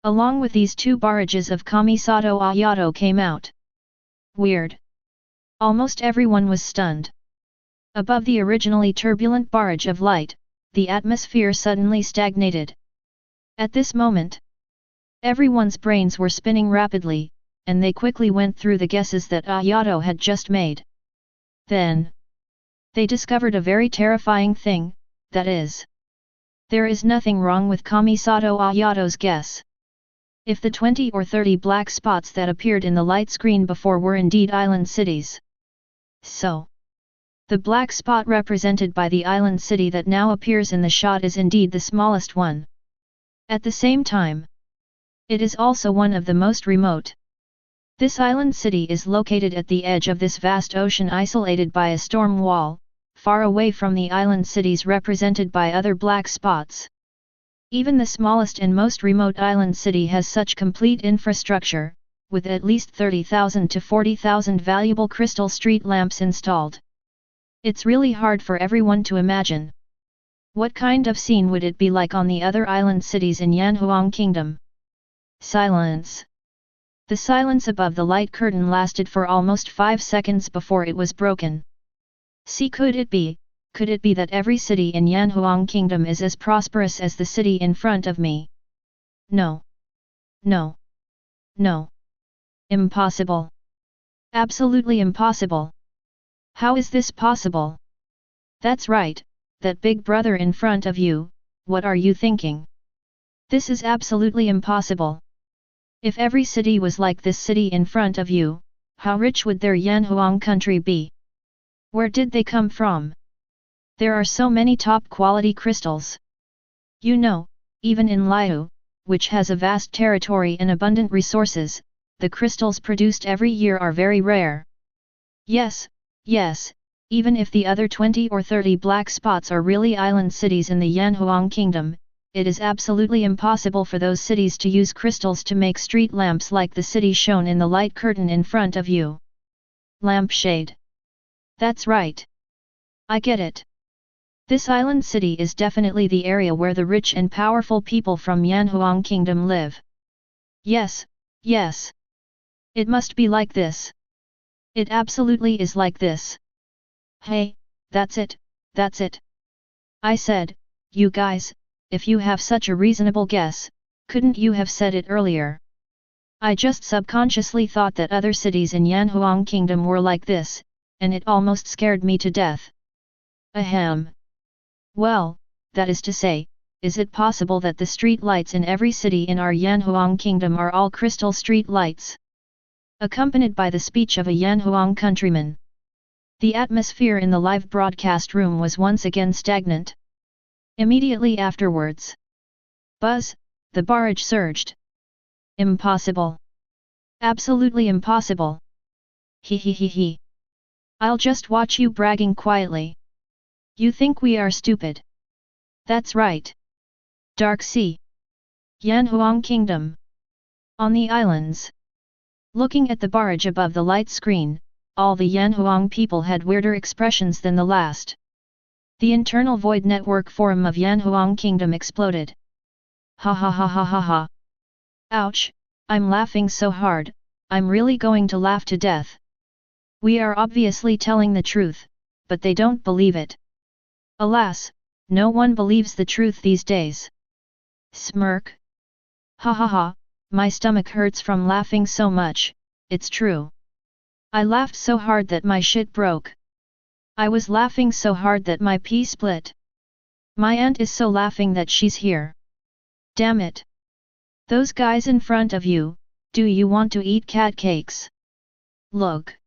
Along with these two barrages of Kamisato Ayato came out. Weird. Almost everyone was stunned. Above the originally turbulent barrage of light, the atmosphere suddenly stagnated. At this moment, everyone's brains were spinning rapidly, and they quickly went through the guesses that Ayato had just made. Then, they discovered a very terrifying thing, that is, there is nothing wrong with Kamisato Ayato's guess. If the 20 or 30 black spots that appeared in the light screen before were indeed island cities, so the black spot represented by the island city that now appears in the shot is indeed the smallest one. At the same time, it is also one of the most remote. This island city is located at the edge of this vast ocean, isolated by a storm wall, far away from the island cities represented by other black spots. Even the smallest and most remote island city has such complete infrastructure, with at least 30,000 to 40,000 valuable crystal street lamps installed. It's really hard for everyone to imagine. What kind of scene would it be like on the other island cities in Yanhuang Kingdom? Silence. The silence above the light curtain lasted for almost 5 seconds before it was broken. See, could it be that every city in Yanhuang Kingdom is as prosperous as the city in front of me? No. No. No. Impossible. Absolutely impossible. How is this possible? That's right, that big brother in front of you, what are you thinking? This is absolutely impossible. If every city was like this city in front of you, how rich would their Yanhuang country be? Where did they come from? There are so many top-quality crystals. You know, even in Liu, which has a vast territory and abundant resources, the crystals produced every year are very rare. Yes, yes, even if the other 20 or 30 black spots are really island cities in the Yanhuang kingdom, it is absolutely impossible for those cities to use crystals to make street lamps like the city shown in the light curtain in front of you. Lampshade. That's right. I get it. This island city is definitely the area where the rich and powerful people from Yanhuang kingdom live. Yes, yes. It must be like this. It absolutely is like this. Hey, that's it, that's it. I said, you guys, if you have such a reasonable guess, couldn't you have said it earlier? I just subconsciously thought that other cities in Yanhuang kingdom were like this, and it almost scared me to death. Ahem. Well, that is to say, is it possible that the street lights in every city in our Yanhuang kingdom are all crystal street lights? Accompanied by the speech of a Yanhuang countryman. The atmosphere in the live broadcast room was once again stagnant. Immediately afterwards. Buzz, the barrage surged. Impossible. Absolutely impossible. He he he he. I'll just watch you bragging quietly. You think we are stupid? That's right. Dark Sea. Yanhuang Kingdom. On the islands. Looking at the barrage above the light screen, all the Yanhuang people had weirder expressions than the last. The internal void network forum of Yanhuang Kingdom exploded. Ha ha ha ha ha ha. Ouch, I'm laughing so hard, I'm really going to laugh to death. We are obviously telling the truth, but they don't believe it. Alas, no one believes the truth these days. Smirk. Ha ha ha, my stomach hurts from laughing so much, it's true. I laughed so hard that my shit broke. I was laughing so hard that my pee split. My aunt is so laughing that she's here. Damn it. Those guys in front of you, do you want to eat cat cakes? Look.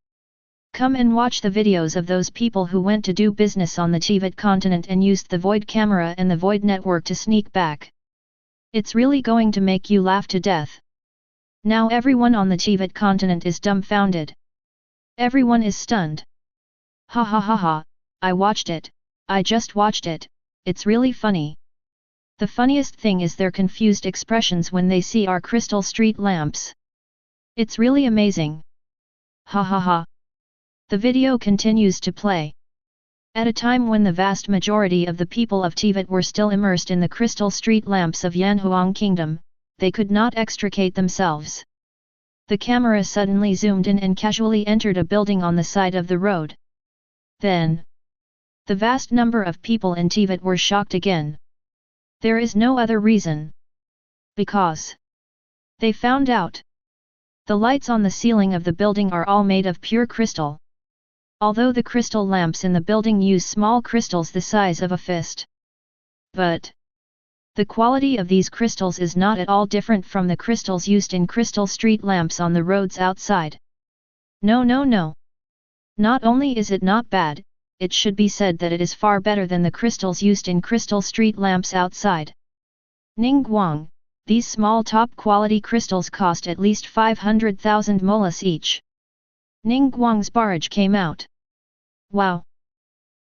Come and watch the videos of those people who went to do business on the Teyvat continent and used the void camera and the void network to sneak back. It's really going to make you laugh to death. Now everyone on the Teyvat continent is dumbfounded. Everyone is stunned. Ha ha ha ha, I watched it, I just watched it, it's really funny. The funniest thing is their confused expressions when they see our crystal street lamps. It's really amazing. Ha ha ha. The video continues to play. At a time when the vast majority of the people of Teyvat were still immersed in the crystal street lamps of Yanhuang Kingdom, they could not extricate themselves. The camera suddenly zoomed in and casually entered a building on the side of the road. Then, the vast number of people in Teyvat were shocked again. There is no other reason. Because they found out. The lights on the ceiling of the building are all made of pure crystal. Although the crystal lamps in the building use small crystals the size of a fist. But the quality of these crystals is not at all different from the crystals used in crystal street lamps on the roads outside. No no no. Not only is it not bad, it should be said that it is far better than the crystals used in crystal street lamps outside. Ningguang, these small top-quality crystals cost at least 500,000 molas each. Ningguang's barrage came out. Wow!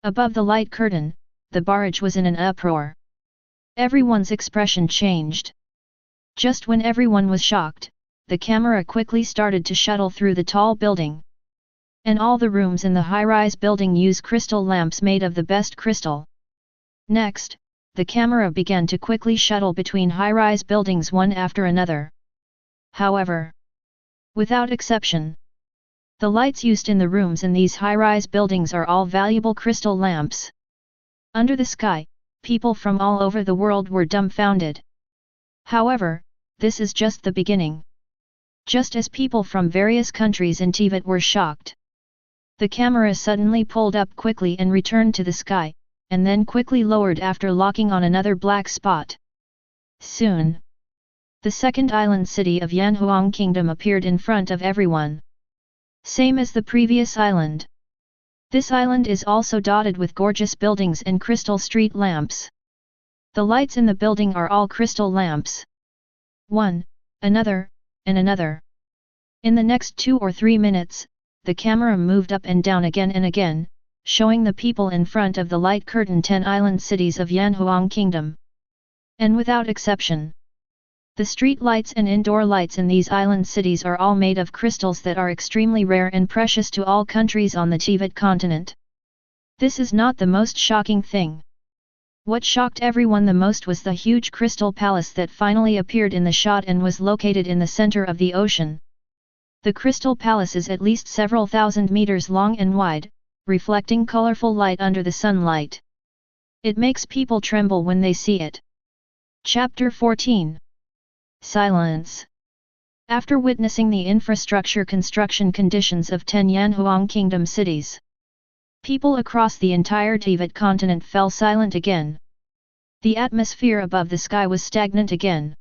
Above the light curtain, the barrage was in an uproar. Everyone's expression changed. Just when everyone was shocked, the camera quickly started to shuttle through the tall building. And all the rooms in the high-rise building use crystal lamps made of the best crystal. Next, the camera began to quickly shuttle between high-rise buildings one after another. However, without exception, the lights used in the rooms in these high-rise buildings are all valuable crystal lamps. Under the sky, people from all over the world were dumbfounded. However, this is just the beginning. Just as people from various countries in Teyvat were shocked. The camera suddenly pulled up quickly and returned to the sky, and then quickly lowered after locking on another black spot. Soon, The second island city of Yanhuang Kingdom appeared in front of everyone. Same as the previous island. This island is also dotted with gorgeous buildings and crystal street lamps. The lights in the building are all crystal lamps. One, another, and another. In the next 2 or 3 minutes, the camera moved up and down again and again, showing the people in front of the light curtain 10 island cities of Yanhuang Kingdom. And without exception, the street lights and indoor lights in these island cities are all made of crystals that are extremely rare and precious to all countries on the Teyvat continent. This is not the most shocking thing. What shocked everyone the most was the huge crystal palace that finally appeared in the shot and was located in the center of the ocean. The crystal palace is at least several thousand meters long and wide, reflecting colorful light under the sunlight. It makes people tremble when they see it. Chapter 14. Silence. After witnessing the infrastructure construction conditions of 10 Yanhuang Kingdom cities, people across the entire Teyvat continent fell silent again. The atmosphere above the sky was stagnant again.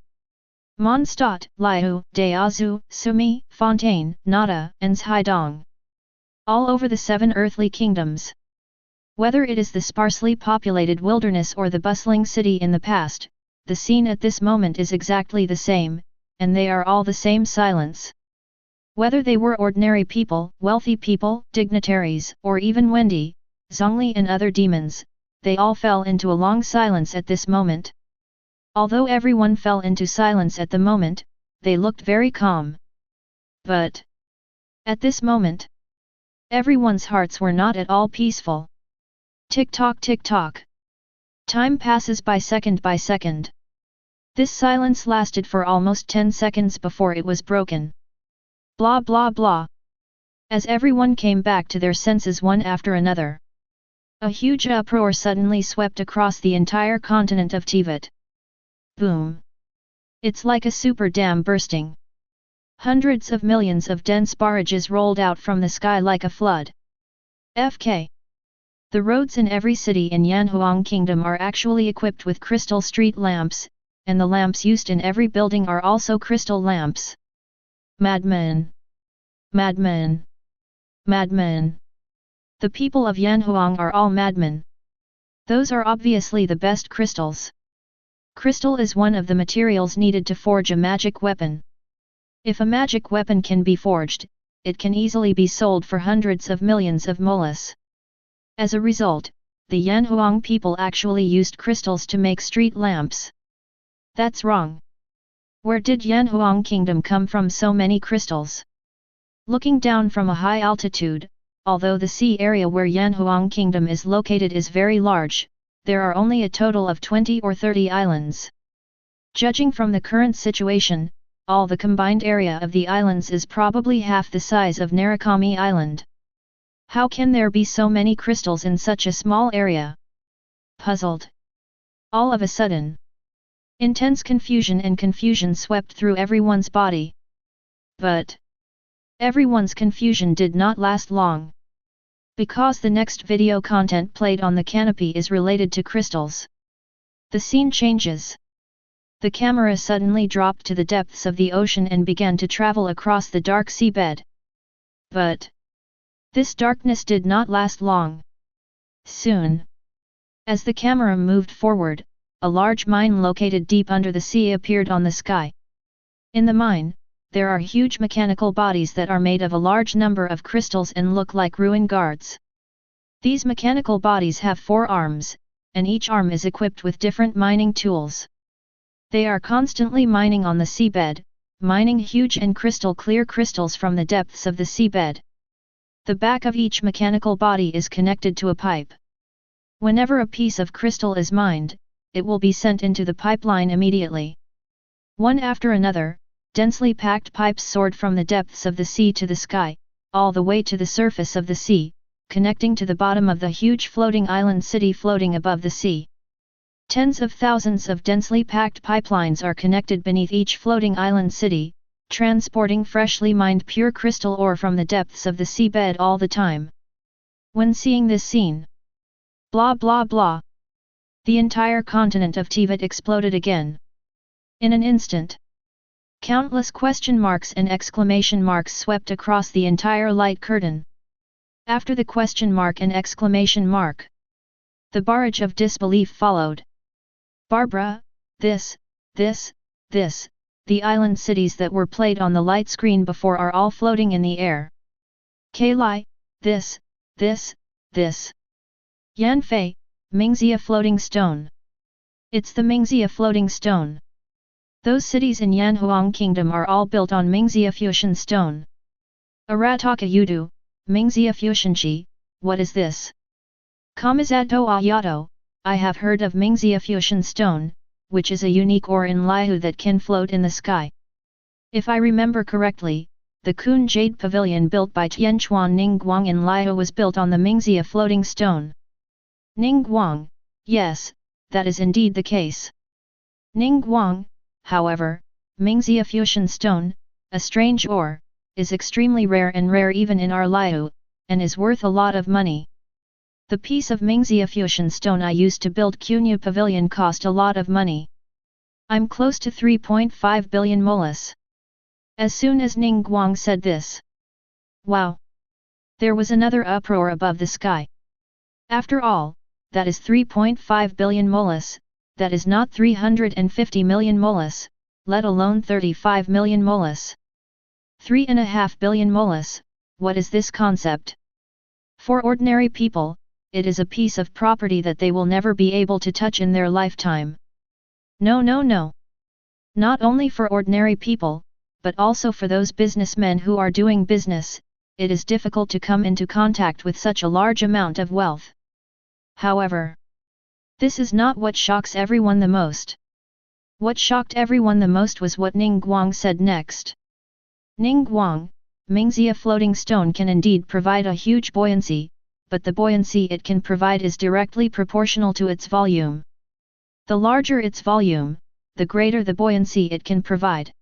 Mondstadt, Liu, Daozu, Sumi, Fontaine, Nada, and Zhaidong. All over the 7 earthly kingdoms. Whether it is the sparsely populated wilderness or the bustling city in the past, the scene at this moment is exactly the same, and they are all the same silence. Whether they were ordinary people, wealthy people, dignitaries, or even Wendy, Zhongli and other demons, they all fell into a long silence at this moment. Although everyone fell into silence at the moment, they looked very calm. But at this moment, everyone's hearts were not at all peaceful. Tick-tock, tick-tock. Time passes by second by second. This silence lasted for almost 10 seconds before it was broken. Blah blah blah. As everyone came back to their senses one after another, a huge uproar suddenly swept across the entire continent of Teyvat. Boom! It's like a super dam bursting. Hundreds of millions of dense barrages rolled out from the sky like a flood. FK. The roads in every city in Yanhuang Kingdom are actually equipped with crystal street lamps, and the lamps used in every building are also crystal lamps. Madmen! Madmen! Madmen! The people of Yanhuang are all madmen. Those are obviously the best crystals. Crystal is one of the materials needed to forge a magic weapon. If a magic weapon can be forged, it can easily be sold for hundreds of millions of molas. As a result, the Yanhuang people actually used crystals to make street lamps. That's wrong. Where did Yanhuang Kingdom come from so many crystals? Looking down from a high altitude, although the sea area where Yanhuang Kingdom is located is very large, there are only a total of 20 or 30 islands. Judging from the current situation, all the combined area of the islands is probably half the size of Narukami Island. How can there be so many crystals in such a small area? Puzzled. All of a sudden, intense confusion swept through everyone's body. But everyone's confusion did not last long. Because the next video content played on the canopy is related to crystals. The scene changes. The camera suddenly dropped to the depths of the ocean and began to travel across the dark seabed. But this darkness did not last long. Soon, as the camera moved forward, a large mine located deep under the sea appeared on the sky. In the mine, there are huge mechanical bodies that are made of a large number of crystals and look like ruin guards. These mechanical bodies have 4 arms, and each arm is equipped with different mining tools. They are constantly mining on the seabed, mining huge and crystal clear crystals from the depths of the seabed. The back of each mechanical body is connected to a pipe. Whenever a piece of crystal is mined, it will be sent into the pipeline immediately. One after another, densely packed pipes soared from the depths of the sea to the sky, all the way to the surface of the sea, connecting to the bottom of the huge floating island city floating above the sea. Tens of thousands of densely packed pipelines are connected beneath each floating island city, transporting freshly mined pure crystal ore from the depths of the seabed all the time. When seeing this scene, blah blah blah, the entire continent of Teyvat exploded again. In an instant, Countless question marks and exclamation marks swept across the entire light curtain. After the question mark and exclamation mark, the barrage of disbelief followed. Barbara, this, the island cities that were played on the light screen before are all floating in the air. Kailai, this. Yanfei, Mingxia floating stone. It's the Mingxia floating stone. Those cities in Yanhuang Kingdom are all built on Mingxia fusion stone. Arataka Yudu, Mingxia fusionchi, what is this? Kamizato Ayato, I have heard of Mingxia fusion stone, which is a unique ore in Liu that can float in the sky. If I remember correctly, the Kun Jade Pavilion built by Tianchuan Ningguang in Liu was built on the Mingxia floating stone. Ningguang, yes, that is indeed the case. Ningguang, however, Mingxia fusion stone, a strange ore, is extremely rare and rare even in our Liu, and is worth a lot of money. The piece of Mingxia fusion stone I used to build Kunyu Pavilion cost a lot of money. I'm close to 3.5 billion molas. As soon as Ningguang said this, wow! There was another uproar above the sky. After all, that is 3.5 billion molas, that is not 350 million molas, let alone 35 million molas. 3.5 billion molas, what is this concept? For ordinary people, it is a piece of property that they will never be able to touch in their lifetime. No. Not only for ordinary people, but also for those businessmen who are doing business, it is difficult to come into contact with such a large amount of wealth. However, this is not what shocks everyone the most. What shocked everyone the most was what Ningguang said next. Ningguang, Mingxia floating stone can indeed provide a huge buoyancy, but the buoyancy it can provide is directly proportional to its volume. The larger its volume, the greater the buoyancy it can provide.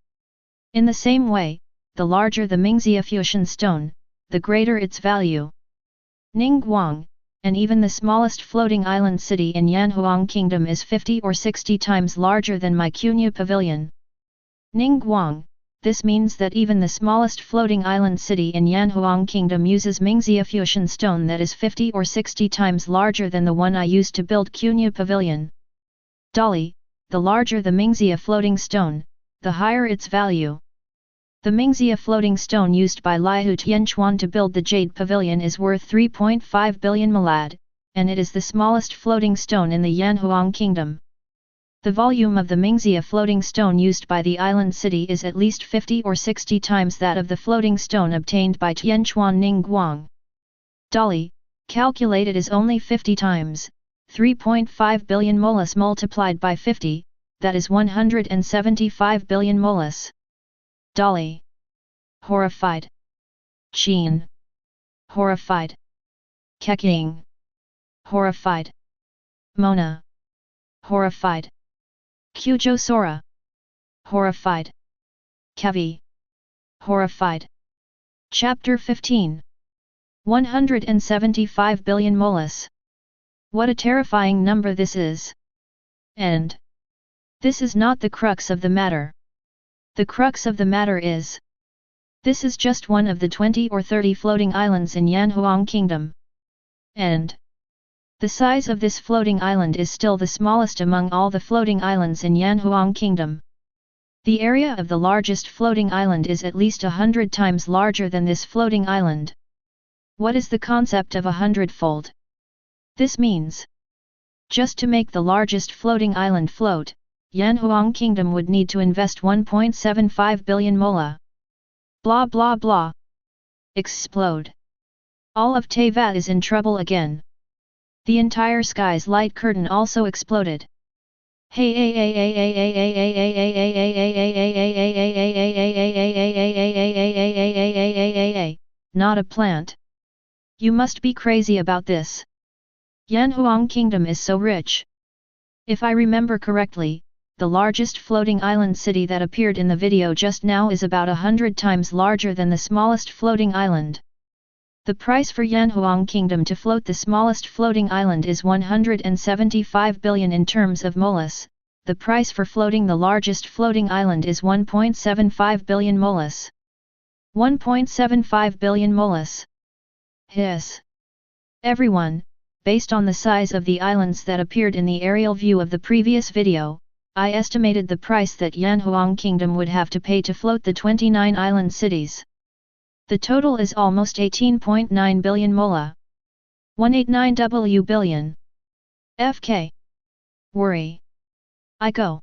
In the same way, the larger the Mingxia fusion stone, the greater its value. Ningguang, and even the smallest floating island city in Yanhuang Kingdom is 50 or 60 times larger than my Kunyu Pavilion. Ningguang, this means that even the smallest floating island city in Yanhuang Kingdom uses Mingxia fusion stone that is 50 or 60 times larger than the one I used to build Kunyu Pavilion. Dolly, the larger the Mingxia floating stone, the higher its value. The Mingxia floating stone used by Liu Tianchuan to build the Jade Pavilion is worth 3.5 billion malad, and it is the smallest floating stone in the Yanhuang Kingdom. The volume of the Mingxia floating stone used by the island city is at least 50 or 60 times that of the floating stone obtained by Tianchuan Ningguang. Dolly, calculated is only 50 times, 3.5 billion molas multiplied by 50, that is 175 billion molas. Dolly. Horrified. Qin. Horrified. Keqing. Horrified. Mona. Horrified. Kyujo Sora. Horrified. Kavi. Horrified. Chapter 15. 175 billion molas. What a terrifying number this is. And this is not the crux of the matter. The crux of the matter is, this is just one of the 20 or 30 floating islands in Yanhuang Kingdom. And the size of this floating island is still the smallest among all the floating islands in Yanhuang Kingdom. The area of the largest floating island is at least 100 times larger than this floating island. What is the concept of 100-fold? This means, just to make the largest floating island float, Yanhuang Kingdom would need to invest 1.75 billion mola. Blah blah blah. Explode. All of Teyvat is in trouble again. The entire sky's light curtain also exploded. Not a plant. You must be crazy about this. Yanhuang Kingdom is so rich. If I remember correctly, the largest floating island city that appeared in the video just now is about 100 times larger than the smallest floating island. The price for Yanhuang Kingdom to float the smallest floating island is 175 billion in terms of molas, the price for floating the largest floating island is 1.75 billion molus. 1.75 billion molus. Hiss. Everyone, based on the size of the islands that appeared in the aerial view of the previous video, I estimated the price that Yanhuang Kingdom would have to pay to float the 29 island cities. The total is almost 18.9 billion mola. 189 billion. FK. Worry. I go.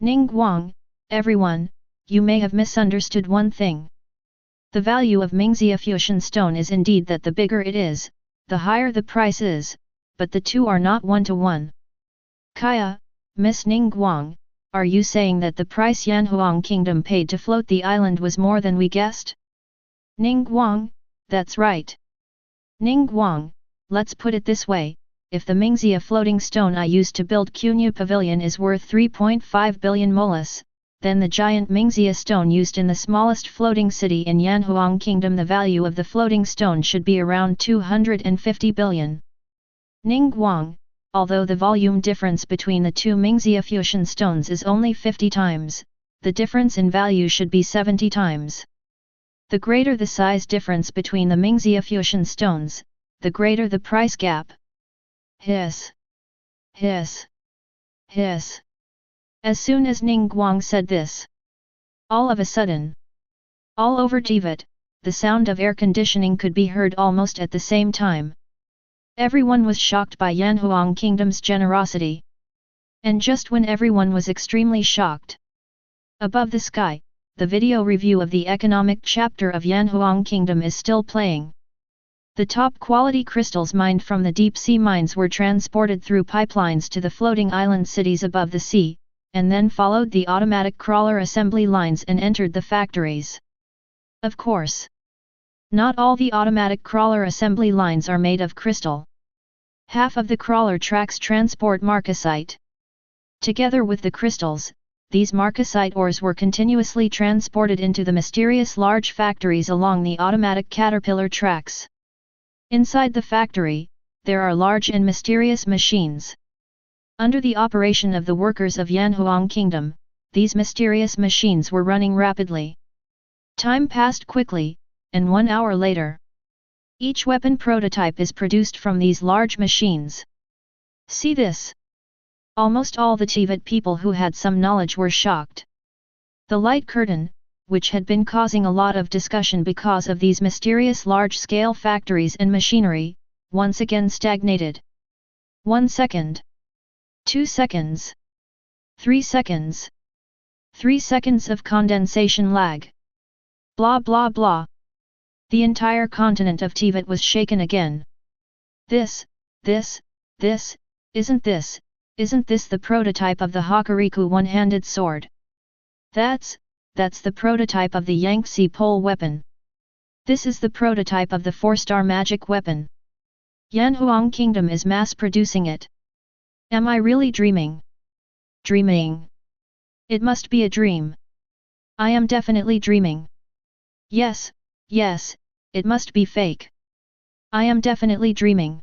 Ningguang, everyone, you may have misunderstood one thing. The value of Mingxia fusion stone is indeed that the bigger it is, the higher the price is, but the two are not one-to-one. Kaya, Miss Ningguang, are you saying that the price Yanhuang Kingdom paid to float the island was more than we guessed? Ningguang, that's right. Ningguang, let's put it this way, if the Mingxia floating stone I used to build Cunyu Pavilion is worth 3.5 billion molus, then the giant Mingxia stone used in the smallest floating city in Yanhuang Kingdom, the value of the floating stone should be around 250 billion. Ningguang, although the volume difference between the two Mingxia fusion stones is only 50 times, the difference in value should be 70 times. The greater the size difference between the Mingxia fusion stones, the greater the price gap. Hiss. Hiss. Hiss. As soon as Ningguang said this, all of a sudden, all over Teyvat, the sound of air conditioning could be heard almost at the same time. Everyone was shocked by Yanhuang Kingdom's generosity. And just when everyone was extremely shocked, above the sky, the video review of the economic chapter of Yanhuang Kingdom is still playing. The top-quality crystals mined from the deep-sea mines were transported through pipelines to the floating island cities above the sea, and then followed the automatic crawler assembly lines and entered the factories. Of course, not all the automatic crawler assembly lines are made of crystal. Half of the crawler tracks transport marcasite. Together with the crystals, these marcasite ores were continuously transported into the mysterious large factories along the automatic caterpillar tracks. Inside the factory, there are large and mysterious machines. Under the operation of the workers of Yanhuang Kingdom, these mysterious machines were running rapidly. Time passed quickly, and 1 hour later, each weapon prototype is produced from these large machines. See this! Almost all the Teyvat people who had some knowledge were shocked. The light curtain, which had been causing a lot of discussion because of these mysterious large-scale factories and machinery, once again stagnated. 1 second. 2 seconds. 3 seconds. 3 seconds of condensation lag. Blah blah blah. The entire continent of Teyvat was shaken again. This, isn't this the prototype of the Hakariku one-handed sword? That's the prototype of the Yangtze pole weapon. This is the prototype of the 4-star magic weapon. Yanhuang Kingdom is mass-producing it. Am I really dreaming? Dreaming. It must be a dream. I am definitely dreaming. Yes, it must be fake. I am definitely dreaming.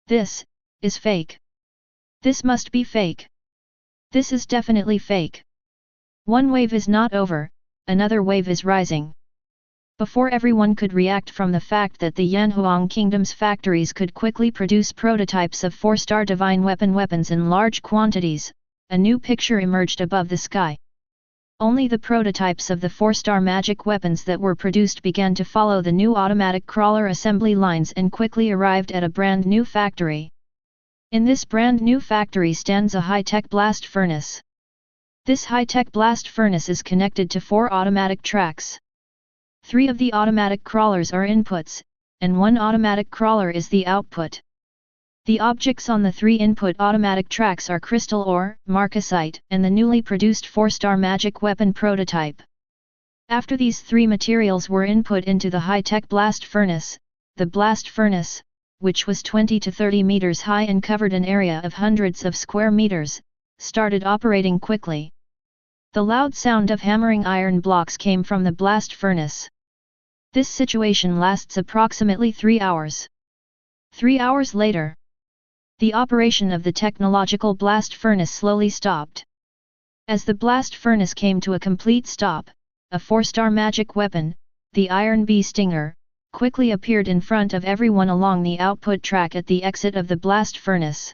This is fake. This must be fake. This is definitely fake. One wave is not over, another wave is rising. Before everyone could react from the fact that the Yanhuang Kingdom's factories could quickly produce prototypes of 4-star divine weapons in large quantities, a new picture emerged above the sky. Only the prototypes of the 4-star magic weapons that were produced began to follow the new automatic crawler assembly lines and quickly arrived at a brand new factory. In this brand new factory stands a high-tech blast furnace. This high-tech blast furnace is connected to 4 automatic tracks. 3 of the automatic crawlers are inputs, and 1 automatic crawler is the output. The objects on the 3 input automatic tracks are crystal ore, marcasite, and the newly produced 4-star magic weapon prototype. After these 3 materials were input into the high-tech blast furnace, the blast furnace, which was 20 to 30 meters high and covered an area of hundreds of square meters, started operating quickly. The loud sound of hammering iron blocks came from the blast furnace. This situation lasts approximately 3 hours. 3 hours later, The operation of the technological blast furnace slowly stopped. As the blast furnace came to a complete stop, a 4-star magic weapon, the Iron Bee Stinger, quickly appeared in front of everyone along the output track at the exit of the blast furnace.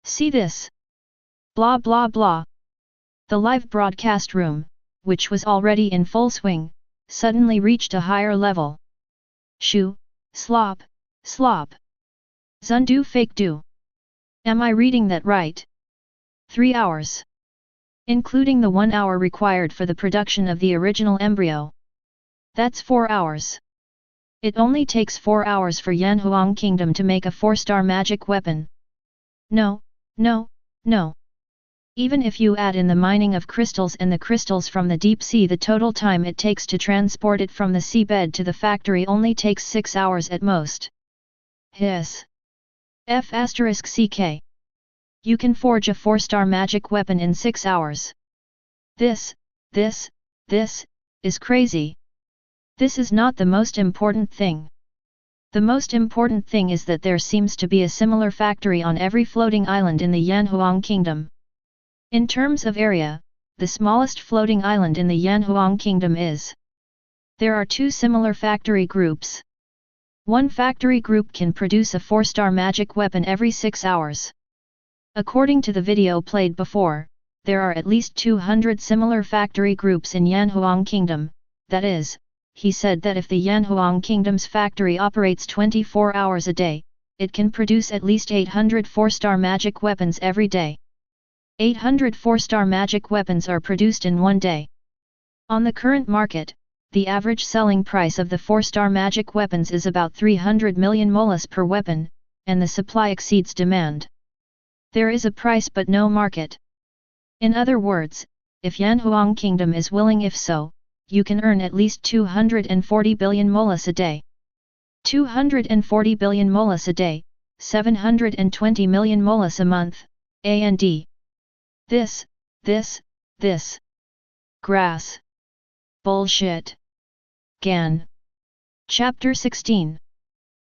See this! Blah blah blah. The live broadcast room, which was already in full swing, suddenly reached a higher level. Shoo, slop, slop. Zundu fake do. Am I reading that right? 3 hours. Including the 1 hour required for the production of the original embryo. That's 4 hours. It only takes 4 hours for Yanhuang Kingdom to make a 4-star magic weapon. No, no, no. Even if you add in the mining of crystals and the crystals from the deep sea, the total time it takes to transport it from the seabed to the factory only takes 6 hours at most. Hiss. F***ck. You can forge a 4-star magic weapon in 6 hours. This is crazy. This is not the most important thing. The most important thing is that there seems to be a similar factory on every floating island in the Yanhuang Kingdom. In terms of area, the smallest floating island in the Yanhuang Kingdom is. There are 2 similar factory groups. One factory group can produce a 4-star magic weapon every 6 hours. According to the video played before, there are at least 200 similar factory groups in Yanhuang Kingdom, that is, he said that if the Yanhuang Kingdom's factory operates 24 hours a day, it can produce at least 800 4-star magic weapons every day. 800 4-star magic weapons are produced in one day. On the current market, the average selling price of the 4-star magic weapons is about 300 million molas per weapon, and the supply exceeds demand. There is a price but no market. In other words, if Yanhuang Kingdom is willing, if so, you can earn at least 240 billion molas a day. 240 billion molas a day, 720 million molas a month, and this. Grass. Bullshit. Gan. Chapter 16.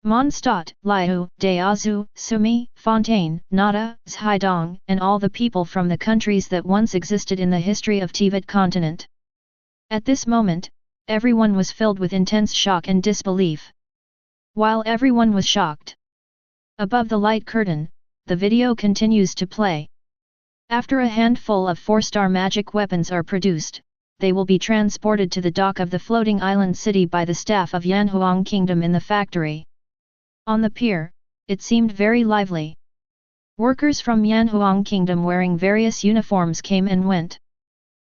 Mondstadt, Liu, Deazu, Sumi, Fontaine, Nada, Zhaidong, and all the people from the countries that once existed in the history of Teyvat continent. At this moment, everyone was filled with intense shock and disbelief. While everyone was shocked, above the light curtain, the video continues to play. After a handful of 4-star magic weapons are produced, they will be transported to the dock of the floating island city by the staff of Yanhuang Kingdom in the factory. On the pier, it seemed very lively. Workers from Yanhuang Kingdom wearing various uniforms came and went.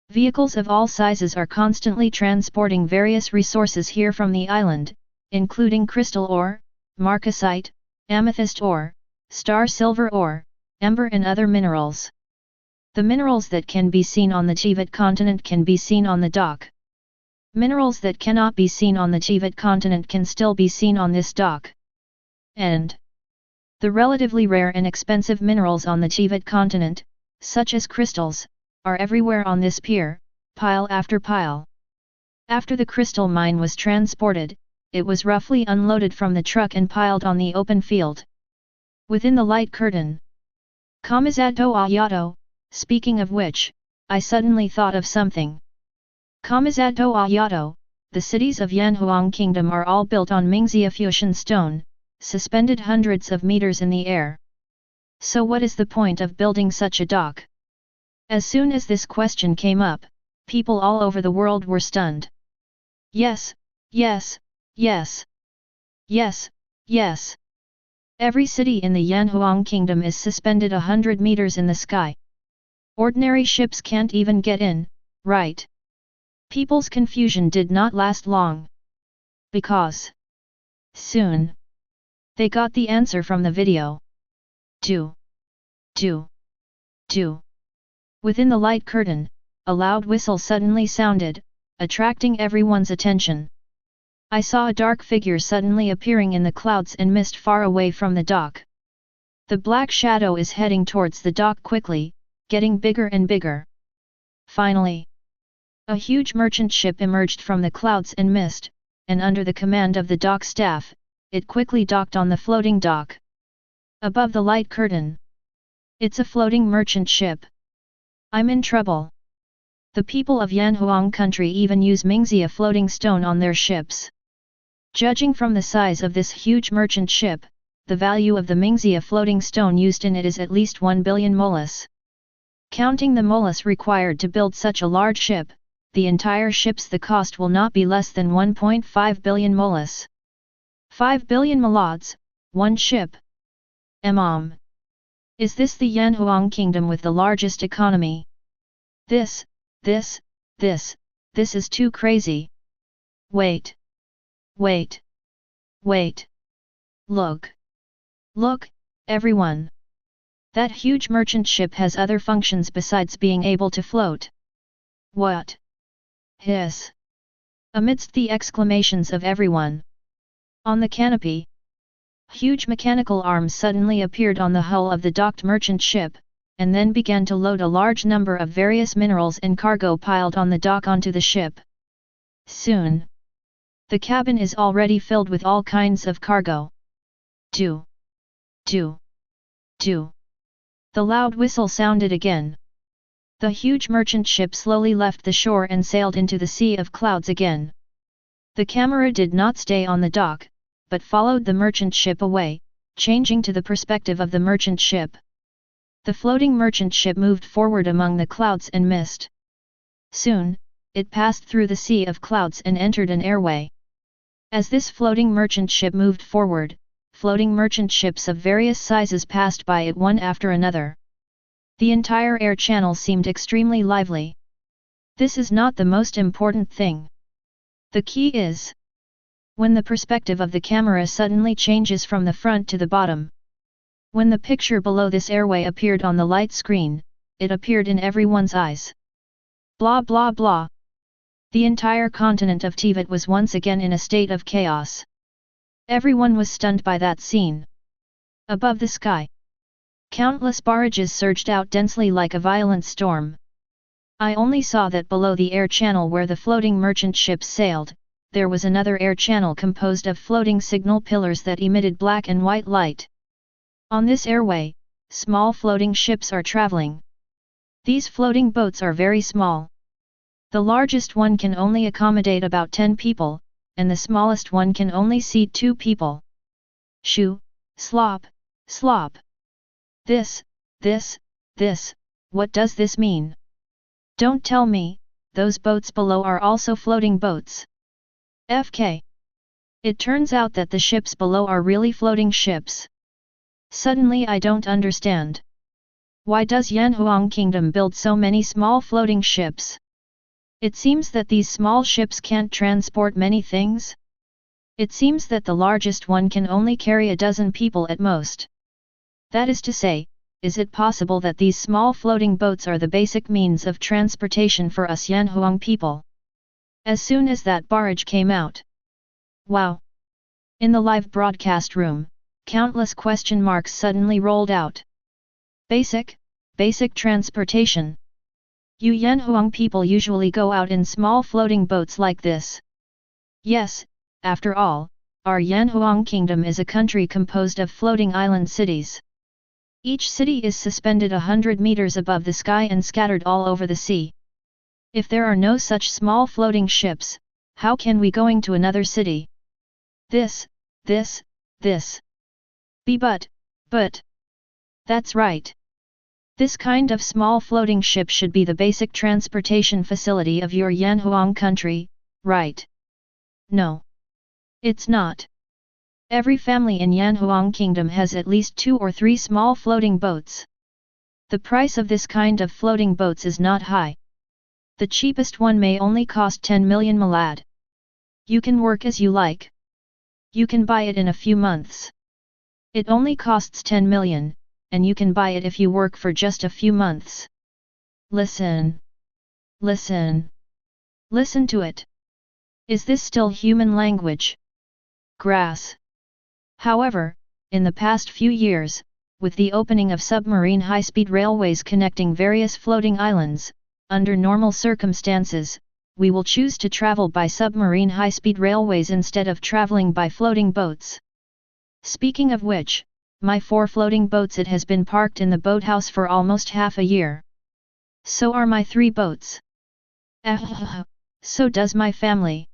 Vehicles of all sizes are constantly transporting various resources here from the island, including crystal ore, marcasite, amethyst ore, star silver ore, ember and other minerals. The minerals that can be seen on the Teyvat continent can be seen on the dock. Minerals that cannot be seen on the Teyvat continent can still be seen on this dock. And the relatively rare and expensive minerals on the Teyvat continent, such as crystals, are everywhere on this pier, pile after pile. After the crystal mine was transported, it was roughly unloaded from the truck and piled on the open field. Within the light curtain. Kamizato Ayato, speaking of which, I suddenly thought of something. Kamizato Ayato, the cities of Yanhuang Kingdom are all built on Mingxia Fusion stone, suspended hundreds of meters in the air. So what is the point of building such a dock? As soon as this question came up, people all over the world were stunned. Yes, yes, yes. Yes, yes. Every city in the Yanhuang Kingdom is suspended 100 meters in the sky. Ordinary ships can't even get in, right? People's confusion did not last long. Because soon they got the answer from the video. Do. Within the light curtain, a loud whistle suddenly sounded, attracting everyone's attention. I saw a dark figure suddenly appearing in the clouds and mist far away from the dock. The black shadow is heading towards the dock quickly, getting bigger and bigger. Finally, a huge merchant ship emerged from the clouds and mist, and under the command of the dock staff, it quickly docked on the floating dock. Above the light curtain. It's a floating merchant ship. I'm in trouble. The people of Yanhuang country even use Mingxia floating stone on their ships. Judging from the size of this huge merchant ship, the value of the Mingxia floating stone used in it is at least 1 billion molus. Counting the molus required to build such a large ship, the entire the cost will not be less than 1.5 billion molus. 5 billion molads, one ship. Is this the Yanhuang kingdom with the largest economy? This is too crazy. Wait. Look, everyone. That huge merchant ship has other functions besides being able to float. What? Hiss. Amidst the exclamations of everyone. On the canopy. Huge mechanical arms suddenly appeared on the hull of the docked merchant ship, and then began to load a large number of various minerals and cargo piled on the dock onto the ship. Soon. The cabin is already filled with all kinds of cargo. Do. The loud whistle sounded again. The huge merchant ship slowly left the shore and sailed into the sea of clouds again. The camera did not stay on the dock, but followed the merchant ship away, changing to the perspective of the merchant ship. The floating merchant ship moved forward among the clouds and mist. Soon, it passed through the sea of clouds and entered an airway. As this floating merchant ship moved forward, floating merchant ships of various sizes passed by it one after another. The entire air channel seemed extremely lively. This is not the most important thing. The key is when the perspective of the camera suddenly changes from the front to the bottom. When the picture below this airway appeared on the light screen, it appeared in everyone's eyes. Blah blah blah. The entire continent of Teyvat was once again in a state of chaos. Everyone was stunned by that scene. Above the sky, countless barrages surged out densely like a violent storm. I only saw that below the air channel where the floating merchant ships sailed, there was another air channel composed of floating signal pillars that emitted black and white light. On this airway, small floating ships are traveling. These floating boats are very small. The largest one can only accommodate about 10 people, and the smallest one can only seat 2 people. Shoo, slop. This, what does this mean? Don't tell me, those boats below are also floating boats. FK. It turns out that the ships below are really floating ships. Suddenly I don't understand. Why does Yanhuang Kingdom build so many small floating ships? It seems that these small ships can't transport many things. It seems that the largest one can only carry a dozen people at most. That is to say, is it possible that these small floating boats are the basic means of transportation for us Yanhuang people? As soon as that barrage came out. Wow! In the live broadcast room, countless question marks suddenly rolled out. Basic transportation. You Yanhuang people usually go out in small floating boats like this. Yes, after all, our Yanhuang kingdom is a country composed of floating island cities. Each city is suspended 100 meters above the sky and scattered all over the sea. If there are no such small floating ships, how can we going to another city? This. But. That's right. This kind of small floating ship should be the basic transportation facility of your Yanhuang country, right? No. It's not. Every family in Yanhuang Kingdom has at least 2 or 3 small floating boats. The price of this kind of floating boats is not high. The cheapest one may only cost 10 million malad. You can work as you like. You can buy it in a few months. It only costs 10 million, and you can buy it if you work for just a few months. Listen to it. Is this still human language? Grass. However, in the past few years, with the opening of submarine high-speed railways connecting various floating islands, under normal circumstances, we will choose to travel by submarine high-speed railways instead of traveling by floating boats. Speaking of which, my 4 floating boats. It has been parked in the boathouse for almost half a year. So are my 3 boats. So does my family.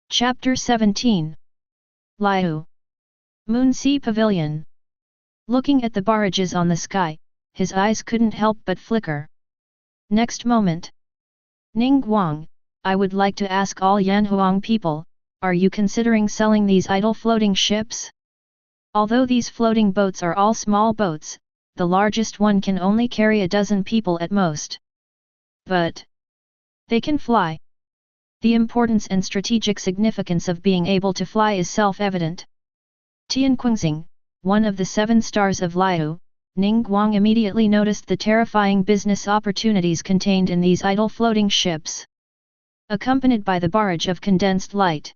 Chapter 17. Liu. Moon Sea Pavilion. Looking at the barrages on the sky, his eyes couldn't help but flicker. Next moment. Yanhuang, I would like to ask all Yanhuang people, are you considering selling these idle floating ships? Although these floating boats are all small boats, the largest one can only carry a dozen people at most. But they can fly. The importance and strategic significance of being able to fly is self-evident. Tianquanxing, one of the 7 stars of Liu, Yanhuang immediately noticed the terrifying business opportunities contained in these idle floating ships. Accompanied by the barrage of condensed light.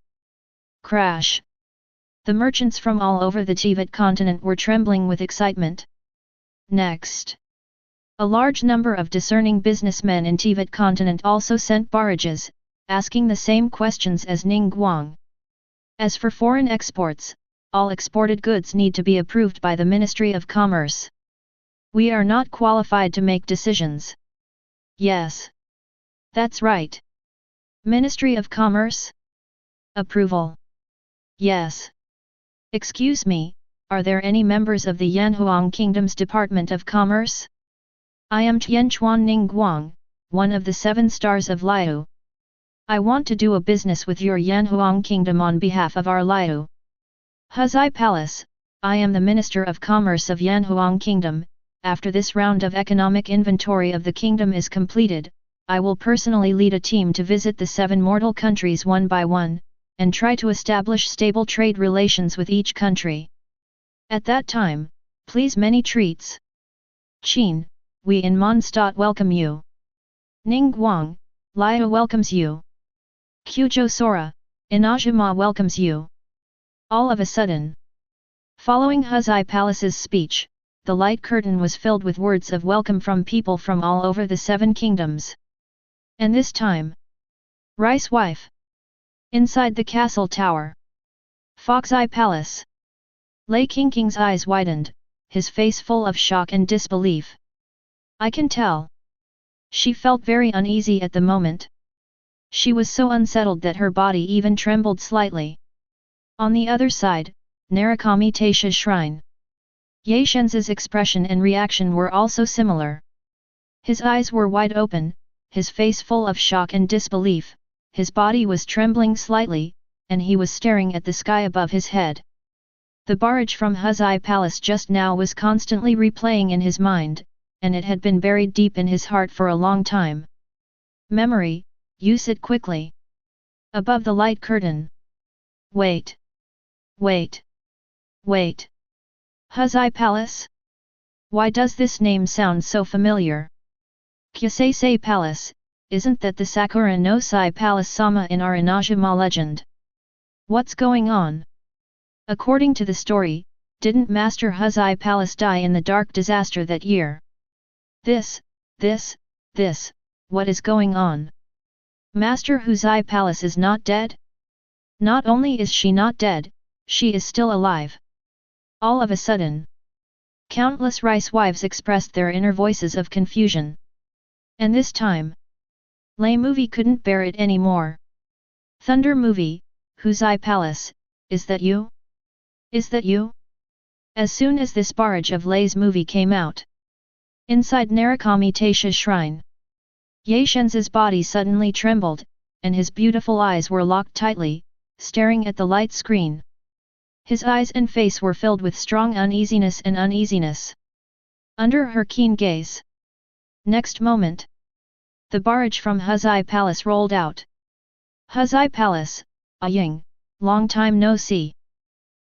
Crash! The merchants from all over the Teyvat continent were trembling with excitement. Next. A large number of discerning businessmen in Teyvat continent also sent barrages, asking the same questions as Yanhuang. As for foreign exports, all exported goods need to be approved by the Ministry of Commerce. We are not qualified to make decisions. Yes. That's right. Ministry of Commerce? Approval. Yes. Excuse me, are there any members of the Yanhuang Kingdom's Department of Commerce? I am Tianchuan Yanhuang, one of the 7 stars of Liu. I want to do a business with your Yanhuang Kingdom on behalf of our Liu. Huzai Palace, I am the Minister of Commerce of Yanhuang Kingdom. After this round of economic inventory of the kingdom is completed, I will personally lead a team to visit the 7 mortal countries one by one, and try to establish stable trade relations with each country. At that time, please many treats. Qin, we in Mondstadt welcome you. Yanhuang, Liu welcomes you. Quzhou Sora, Inajima welcomes you. All of a sudden. Following Huzai Palace's speech, the light curtain was filled with words of welcome from people from all over the 7 kingdoms. And this time. Rice wife. Inside the castle tower. Foxeye Palace. Lei Qingqing's eyes widened, his face full of shock and disbelief. I can tell. She felt very uneasy at the moment. She was so unsettled that her body even trembled slightly. On the other side, Narukami Taisha's shrine. Ye Shenz's expression and reaction were also similar. His eyes were wide open, his face full of shock and disbelief, his body was trembling slightly, and he was staring at the sky above his head. The barrage from Huzai Palace just now was constantly replaying in his mind, and it had been buried deep in his heart for a long time. Memory, use it quickly. Above the light curtain. Wait. Wait. Wait. Huzai Palace? Why does this name sound so familiar? Kyusei Palace, isn't that the Sakura no Sai Palace Sama in our Inajima legend? What's going on? According to the story, didn't Master Huzai Palace die in the dark disaster that year? This, what is going on? Master Huzai Palace is not dead? Not only is she not dead, she is still alive. All of a sudden, countless rice wives expressed their inner voices of confusion. And this time, Lei Movie couldn't bear it anymore. Thunder Movie, Huzai Palace, is that you? Is that you? As soon as this barrage of Lei's movie came out, inside Narukami Taisha's shrine, Ye Shenz's body suddenly trembled, and his beautiful eyes were locked tightly, staring at the light screen. His eyes and face were filled with strong uneasiness and uneasiness. Under her keen gaze. Next moment, the barrage from Huzai Palace rolled out. Huzai Palace, Ying, long time no see.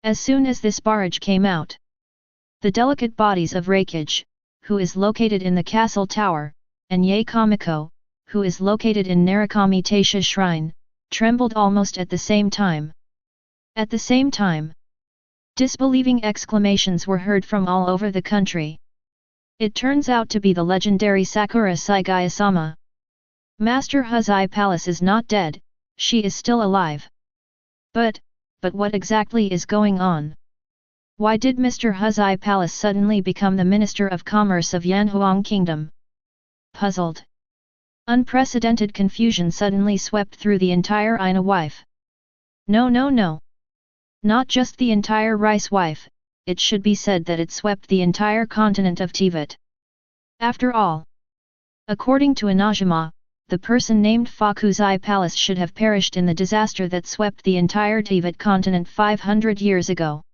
As soon as this barrage came out, the delicate bodies of Reikage, who is located in the castle tower, and Ye Kamiko, who is located in Narukami Taisha's shrine, trembled almost at the same time. At the same time, disbelieving exclamations were heard from all over the country. It turns out to be the legendary Sakura Saigaya-sama. Master Huzai Palace is not dead, she is still alive. But what exactly is going on? Why did Mr. Huzai Palace suddenly become the Minister of Commerce of Yanhuang Kingdom? Puzzled. Unprecedented confusion suddenly swept through the entire Ina wife. No. Not just the entire rice wife, it should be said that it swept the entire continent of Teyvat. After all, according to Inajima, the person named Fakuzai Palace should have perished in the disaster that swept the entire Teyvat continent 500 years ago.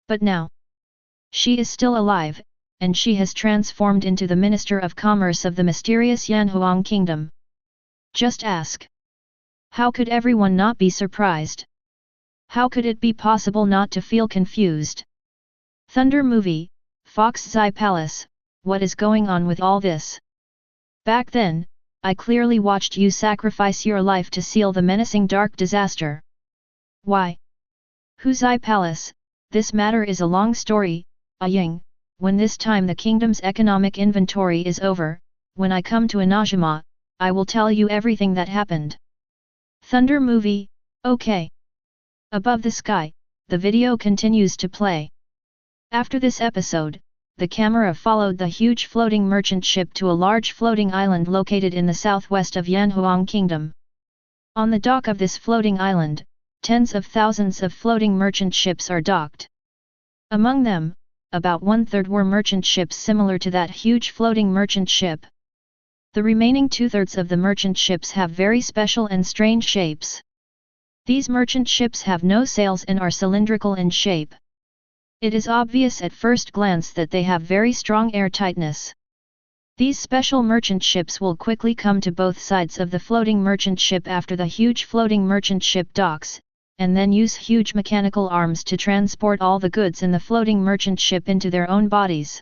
But now, she is still alive, and she has transformed into the Minister of Commerce of the mysterious Yanhuang Kingdom. Just ask. How could everyone not be surprised? How could it be possible not to feel confused? Thunder Movie, Foxzai Palace, what is going on with all this? Back then, I clearly watched you sacrifice your life to seal the menacing dark disaster. Why? Huzai Palace, this matter is a long story, Ying. When this time the kingdom's economic inventory is over, when I come to Inajima, I will tell you everything that happened. Thunder Movie, okay. Above the sky, the video continues to play. After this episode, the camera followed the huge floating merchant ship to a large floating island located in the southwest of Yanhuang Kingdom. On the dock of this floating island, tens of thousands of floating merchant ships are docked. Among them, about 1/3 were merchant ships similar to that huge floating merchant ship. The remaining 2/3 of the merchant ships have very special and strange shapes. These merchant ships have no sails and are cylindrical in shape. It is obvious at first glance that they have very strong air tightness. These special merchant ships will quickly come to both sides of the floating merchant ship after the huge floating merchant ship docks, and then use huge mechanical arms to transport all the goods in the floating merchant ship into their own bodies.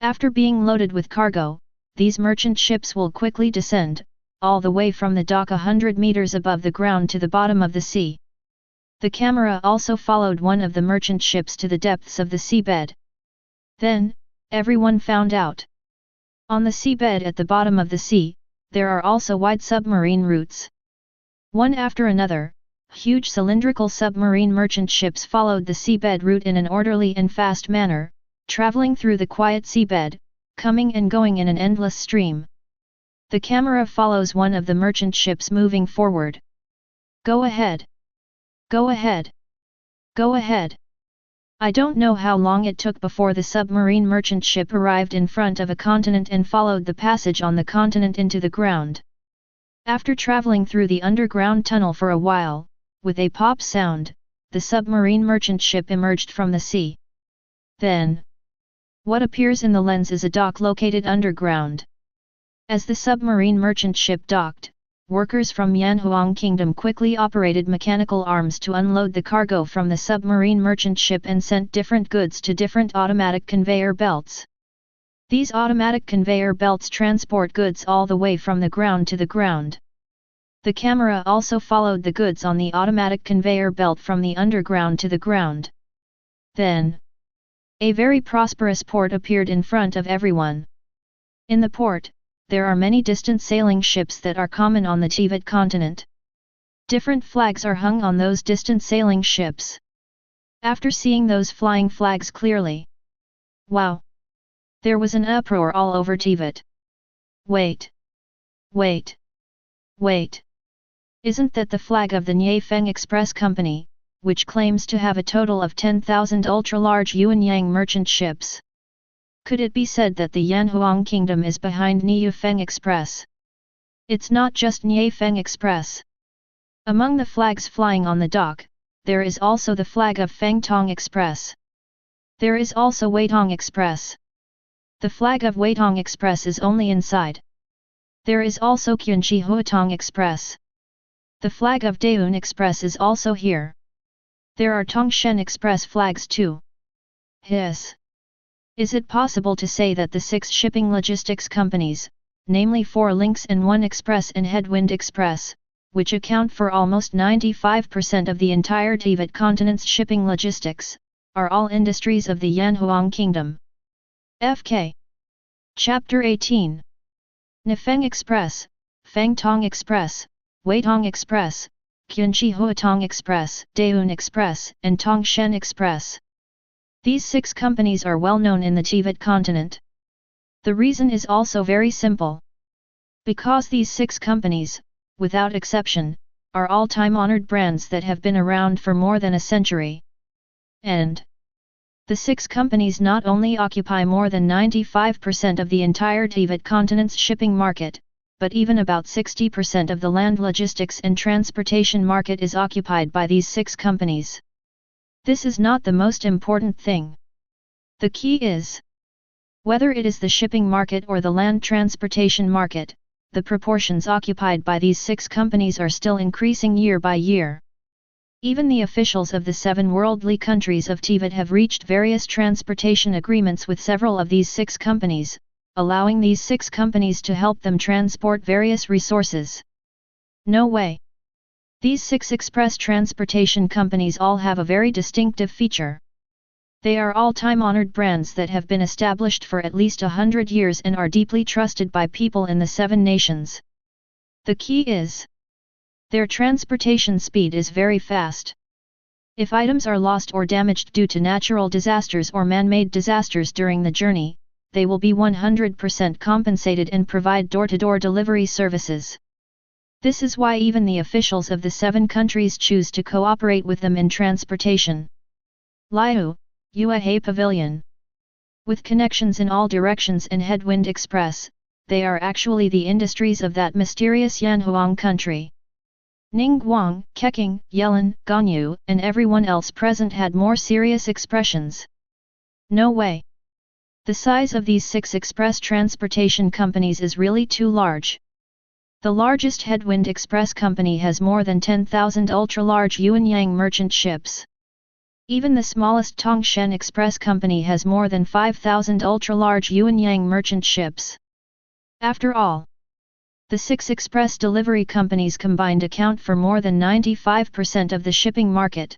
After being loaded with cargo, these merchant ships will quickly descend, all the way from the dock 100 meters above the ground to the bottom of the sea. The camera also followed one of the merchant ships to the depths of the seabed. Then, everyone found out. On the seabed at the bottom of the sea, there are also wide submarine routes. One after another, huge cylindrical submarine merchant ships followed the seabed route in an orderly and fast manner, traveling through the quiet seabed, coming and going in an endless stream. The camera follows one of the merchant ships moving forward. Go ahead. Go ahead. Go ahead. I don't know how long it took before the submarine merchant ship arrived in front of a continent and followed the passage on the continent into the ground. After traveling through the underground tunnel for a while, with a pop sound, the submarine merchant ship emerged from the sea. Then, what appears in the lens is a dock located underground. As the submarine merchant ship docked, workers from Yanhuang Kingdom quickly operated mechanical arms to unload the cargo from the submarine merchant ship and sent different goods to different automatic conveyor belts. These automatic conveyor belts transport goods all the way from the ground to the ground. The camera also followed the goods on the automatic conveyor belt from the underground to the ground. Then, a very prosperous port appeared in front of everyone. In the port, there are many distant sailing ships that are common on the Teyvat continent. Different flags are hung on those distant sailing ships. After seeing those flying flags clearly, wow! There was an uproar all over Teyvat. Wait! Wait! Wait! Isn't that the flag of the Yanhuang Express Company, which claims to have a total of 10,000 ultra-large Yuanyang merchant ships? Could it be said that the Yanhuang Kingdom is behind Yanhuang Express? It's not just Yanhuang Express. Among the flags flying on the dock, there is also the flag of Fangtong Express. There is also Weitong Express. The flag of Weitong Express is only inside. There is also Qinchi Huatong Express. The flag of Daeun Express is also here. There are Tongshen Express flags too. Hiss! Is it possible to say that the 6 shipping logistics companies, namely 4 Links and 1 Express and Headwind Express, which account for almost 95% of the entire Teyvat continent's shipping logistics, are all industries of the Yanhuang Kingdom? FK. Chapter 18. Nifeng Express, Fangtong Express, Weitong Express, Qinchi Huatong Express, Daeun Express, and Tongshen Express. These 6 companies are well known in the Teyvat continent. The reason is also very simple. Because these 6 companies, without exception, are all time-honored brands that have been around for more than a century. And the 6 companies not only occupy more than 95% of the entire Teyvat continent's shipping market, but even about 60% of the land logistics and transportation market is occupied by these 6 companies. This is not the most important thing. The key is, whether it is the shipping market or the land transportation market, the proportions occupied by these 6 companies are still increasing year by year. Even the officials of the 7 worldly countries of Teyvat have reached various transportation agreements with several of these 6 companies, allowing these 6 companies to help them transport various resources. No way! These 6 express transportation companies all have a very distinctive feature. They are all time-honored brands that have been established for at least 100 years and are deeply trusted by people in the 7 nations. The key is, their transportation speed is very fast. If items are lost or damaged due to natural disasters or man-made disasters during the journey, they will be 100% compensated and provide door-to-door delivery services. This is why even the officials of the 7 countries choose to cooperate with them in transportation. Liu, Yuehei Pavilion. With connections in all directions and Headwind Express, they are actually the industries of that mysterious Yanhuang country. Ningguang, Keqing, Yelin, Ganyu, and everyone else present had more serious expressions. No way! The size of these 6 express transportation companies is really too large. The largest Headwind Express company has more than 10,000 ultra-large Yanhuang merchant ships. Even the smallest Tongshan Express company has more than 5,000 ultra-large Yanhuang merchant ships. After all, the 6 express delivery companies combined account for more than 95% of the shipping market.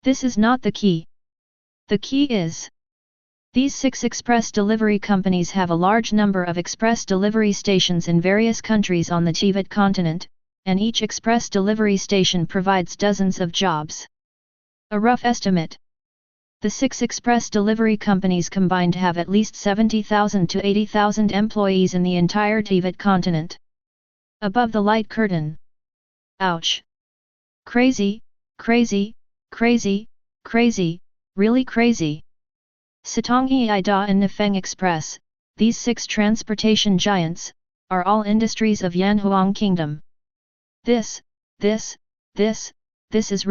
This is not the key. The key is, these 6 express delivery companies have a large number of express delivery stations in various countries on the Teyvat continent, and each express delivery station provides dozens of jobs. A rough estimate. The 6 express delivery companies combined have at least 70,000 to 80,000 employees in the entire Teyvat continent. Above the light curtain. Ouch! Crazy, crazy, crazy, crazy, really crazy. Sitongyi Ida and Nifeng Express, these 6 transportation giants, are all industries of Yanhuang Kingdom. This is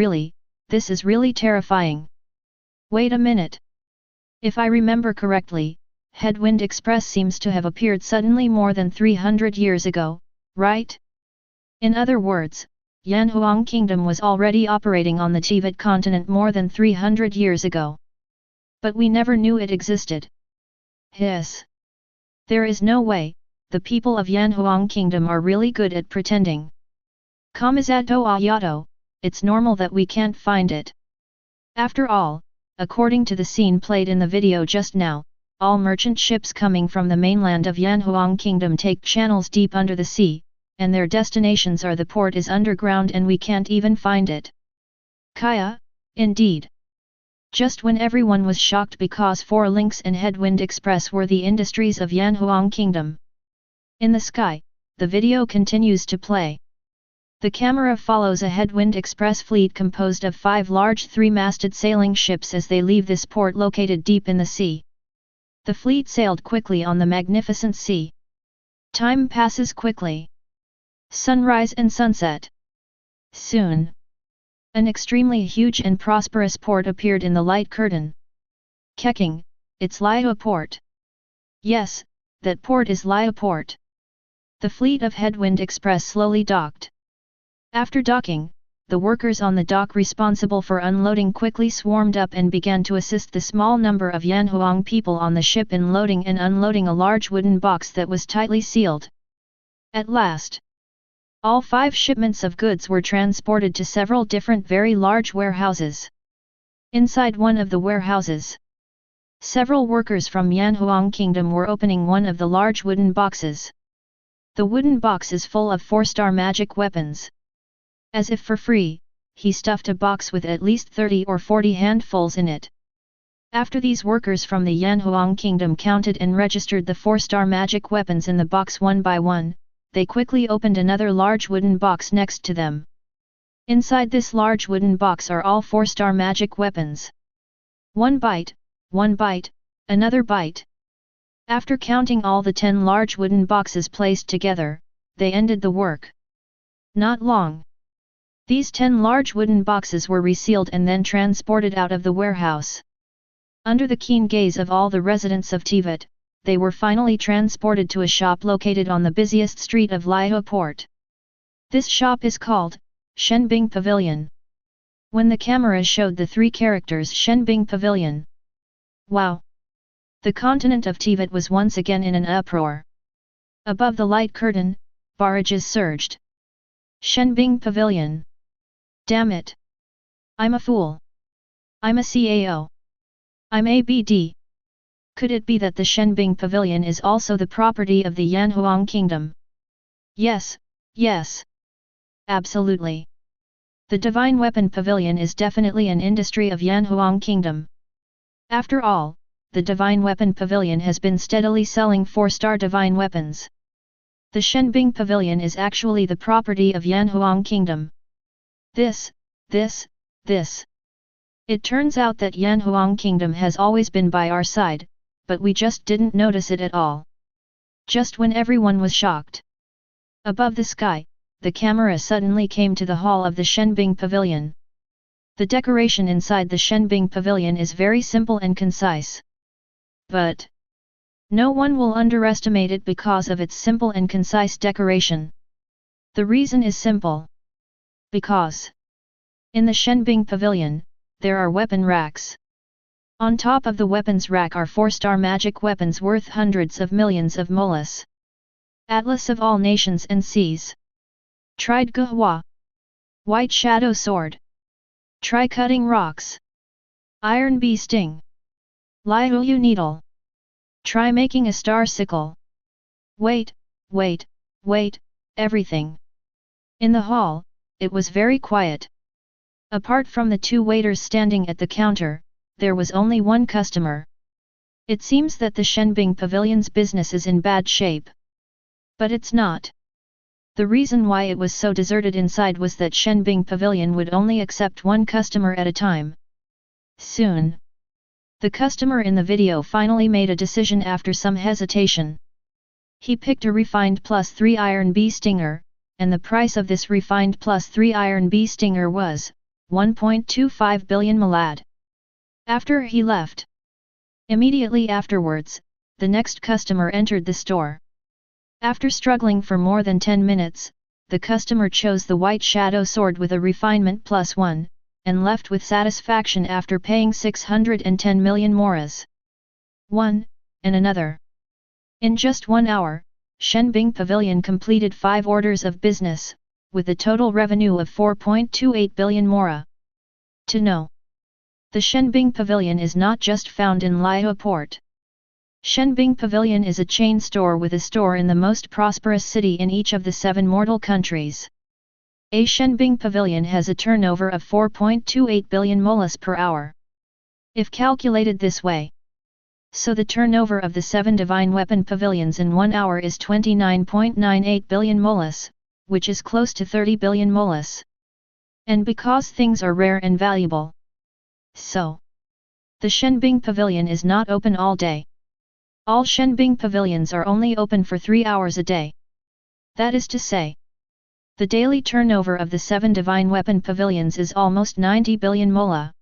really terrifying. Wait a minute. If I remember correctly, Headwind Express seems to have appeared suddenly more than 300 years ago, right? In other words, Yanhuang Kingdom was already operating on the Teyvat continent more than 300 years ago. But we never knew it existed. Hiss! There is no way, the people of Yanhuang Kingdom are really good at pretending. Kamizato Ayato, it's normal that we can't find it. After all, according to the scene played in the video just now, all merchant ships coming from the mainland of Yanhuang Kingdom take channels deep under the sea, and their destinations are the port is underground and we can't even find it. Kaya, indeed. Just when everyone was shocked because 4 Links and Headwind Express were the industries of Yanhuang Kingdom. In the sky, the video continues to play. The camera follows a Headwind Express fleet composed of 5 large 3-masted sailing ships as they leave this port located deep in the sea. The fleet sailed quickly on the magnificent sea. Time passes quickly. Sunrise and sunset. Soon, an extremely huge and prosperous port appeared in the light curtain. Keqing, it's Liu Port. Yes, that port is Liu Port. The fleet of Headwind Express slowly docked. After docking, the workers on the dock responsible for unloading quickly swarmed up and began to assist the small number of Yanhuang people on the ship in loading and unloading a large wooden box that was tightly sealed. At last, all 5 shipments of goods were transported to several different very large warehouses. Inside one of the warehouses, several workers from Yanhuang Kingdom were opening one of the large wooden boxes. The wooden box is full of 4-star magic weapons. As if for free, he stuffed a box with at least 30 or 40 handfuls in it. After these workers from the Yanhuang kingdom counted and registered the 4-star magic weapons in the box one by one, they quickly opened another large wooden box next to them. Inside this large wooden box are all 4-star magic weapons. One bite, another bite. After counting all the 10 large wooden boxes placed together, they ended the work. Not long. These 10 large wooden boxes were resealed and then transported out of the warehouse. Under the keen gaze of all the residents of Teyvat, they were finally transported to a shop located on the busiest street of Liao Port. This shop is called Shenbing Pavilion. When the camera showed the 3 characters Shenbing Pavilion. Wow! The continent of Teyvat was once again in an uproar. Above the light curtain, barrages surged. Shenbing Pavilion. Damn it! I'm a fool. I'm a CAO. I'm ABD. Could it be that the Shenbing Pavilion is also the property of the Yanhuang kingdom? Yes, yes. Absolutely. The Divine Weapon Pavilion is definitely an industry of Yanhuang kingdom. After all, the Divine Weapon Pavilion has been steadily selling 4-star divine weapons. The Shenbing Pavilion is actually the property of Yanhuang kingdom. This. It turns out that Yanhuang kingdom has always been by our side, but we just didn't notice it at all. Just when everyone was shocked. Above the sky, the camera suddenly came to the hall of the Shenbing Pavilion. The decoration inside the Shenbing Pavilion is very simple and concise. But no one will underestimate it because of its simple and concise decoration. The reason is simple. Because in the Shenbing Pavilion, there are weapon racks. On top of the weapons rack are 4-star magic weapons worth hundreds of millions of molas. Atlas of all nations and seas. Tried Guhua. White shadow sword. Try cutting rocks. Iron bee sting. Liu needle. Try making a star sickle. Wait, everything. In the hall, it was very quiet. Apart from the 2 waiters standing at the counter, there was only one customer. It seems that the Shenbing Pavilion's business is in bad shape. But it's not. The reason why it was so deserted inside was that Shenbing Pavilion would only accept 1 customer at a time. Soon. The customer in the video finally made a decision after some hesitation. He picked a refined +3 iron bee stinger, and the price of this refined +3 iron bee stinger was 1.25 billion malad. After he left. Immediately afterwards, the next customer entered the store. After struggling for more than 10 minutes, the customer chose the white shadow sword with a refinement +1, and left with satisfaction after paying 610 million moras. One, and another. In just 1 hour, Shenbing Pavilion completed 5 orders of business, with a total revenue of 4.28 billion mora. To know. The Shenbing Pavilion is not just found in Liao Port. Shenbing Pavilion is a chain store with a store in the most prosperous city in each of the 7 mortal countries. A Shenbing Pavilion has a turnover of 4.28 billion molas per hour. If calculated this way. So the turnover of the 7 divine weapon pavilions in 1 hour is 29.98 billion molas, which is close to 30 billion molas. And because things are rare and valuable. So, the Shenbing Pavilion is not open all day. All Shenbing Pavilions are only open for 3 hours a day. That is to say, the daily turnover of the 7 divine weapon pavilions is almost 90 billion mola.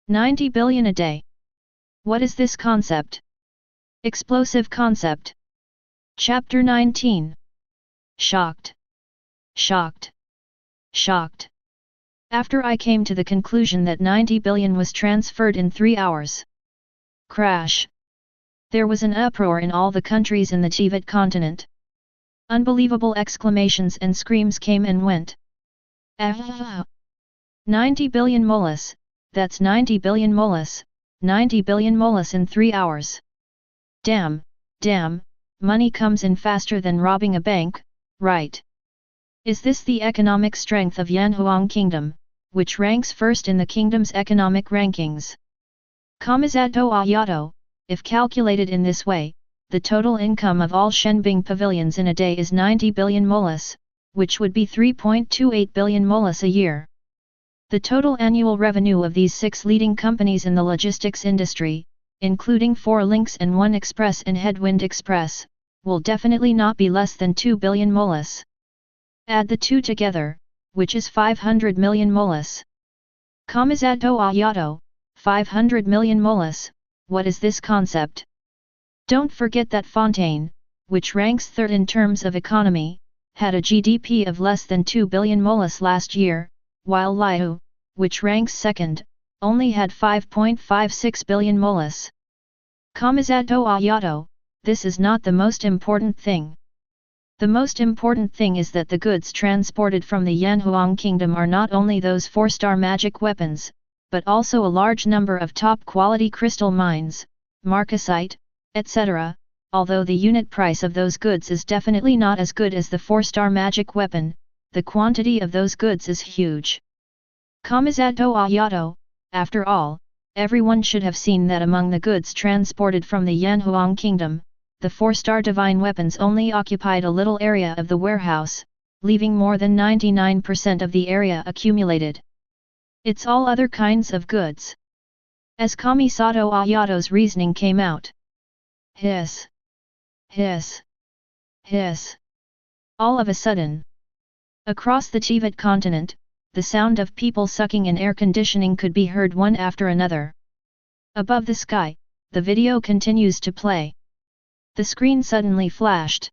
90 billion a day. What is this concept? Explosive concept. Chapter 19. Shocked. After I came to the conclusion that 90 billion was transferred in 3 hours. Crash. There was an uproar in all the countries in the Teyvat continent. Unbelievable exclamations and screams came and went. 90 billion molas, that's 90 billion molas, 90 billion molas in 3 hours. Damn, money comes in faster than robbing a bank, right? Is this the economic strength of Yanhuang Kingdom, which ranks first in the kingdom's economic rankings? Kamizato Ayato, if calculated in this way, the total income of all Shenbing pavilions in a day is 90 billion molas, which would be 3.28 billion molas a year. The total annual revenue of these 6 leading companies in the logistics industry, including 4 links and 1 express and Headwind Express, will definitely not be less than 2 billion molas. Add the two together, which is 500 million molas. Kamizato Ayato, 500 million molas, what is this concept? Don't forget that Fontaine, which ranks third in terms of economy, had a GDP of less than 2 billion molas last year, while Liu, which ranks second, only had 5.56 billion molas. Kamizato Ayato, this is not the most important thing. The most important thing is that the goods transported from the Yanhuang kingdom are not only those 4-star magic weapons, but also a large number of top-quality crystal mines, marcasite, etc., although the unit price of those goods is definitely not as good as the 4-star magic weapon, the quantity of those goods is huge. Kamizato Ayato, after all, everyone should have seen that among the goods transported from the Yanhuang kingdom, the 4-star divine weapons only occupied a little area of the warehouse, leaving more than 99% of the area accumulated. It's all other kinds of goods. As Kamisato Ayato's reasoning came out. Hiss. Hiss. Hiss. All of a sudden. Across the Teyvat continent, the sound of people sucking in air conditioning could be heard one after another. Above the sky, the video continues to play. The screen suddenly flashed.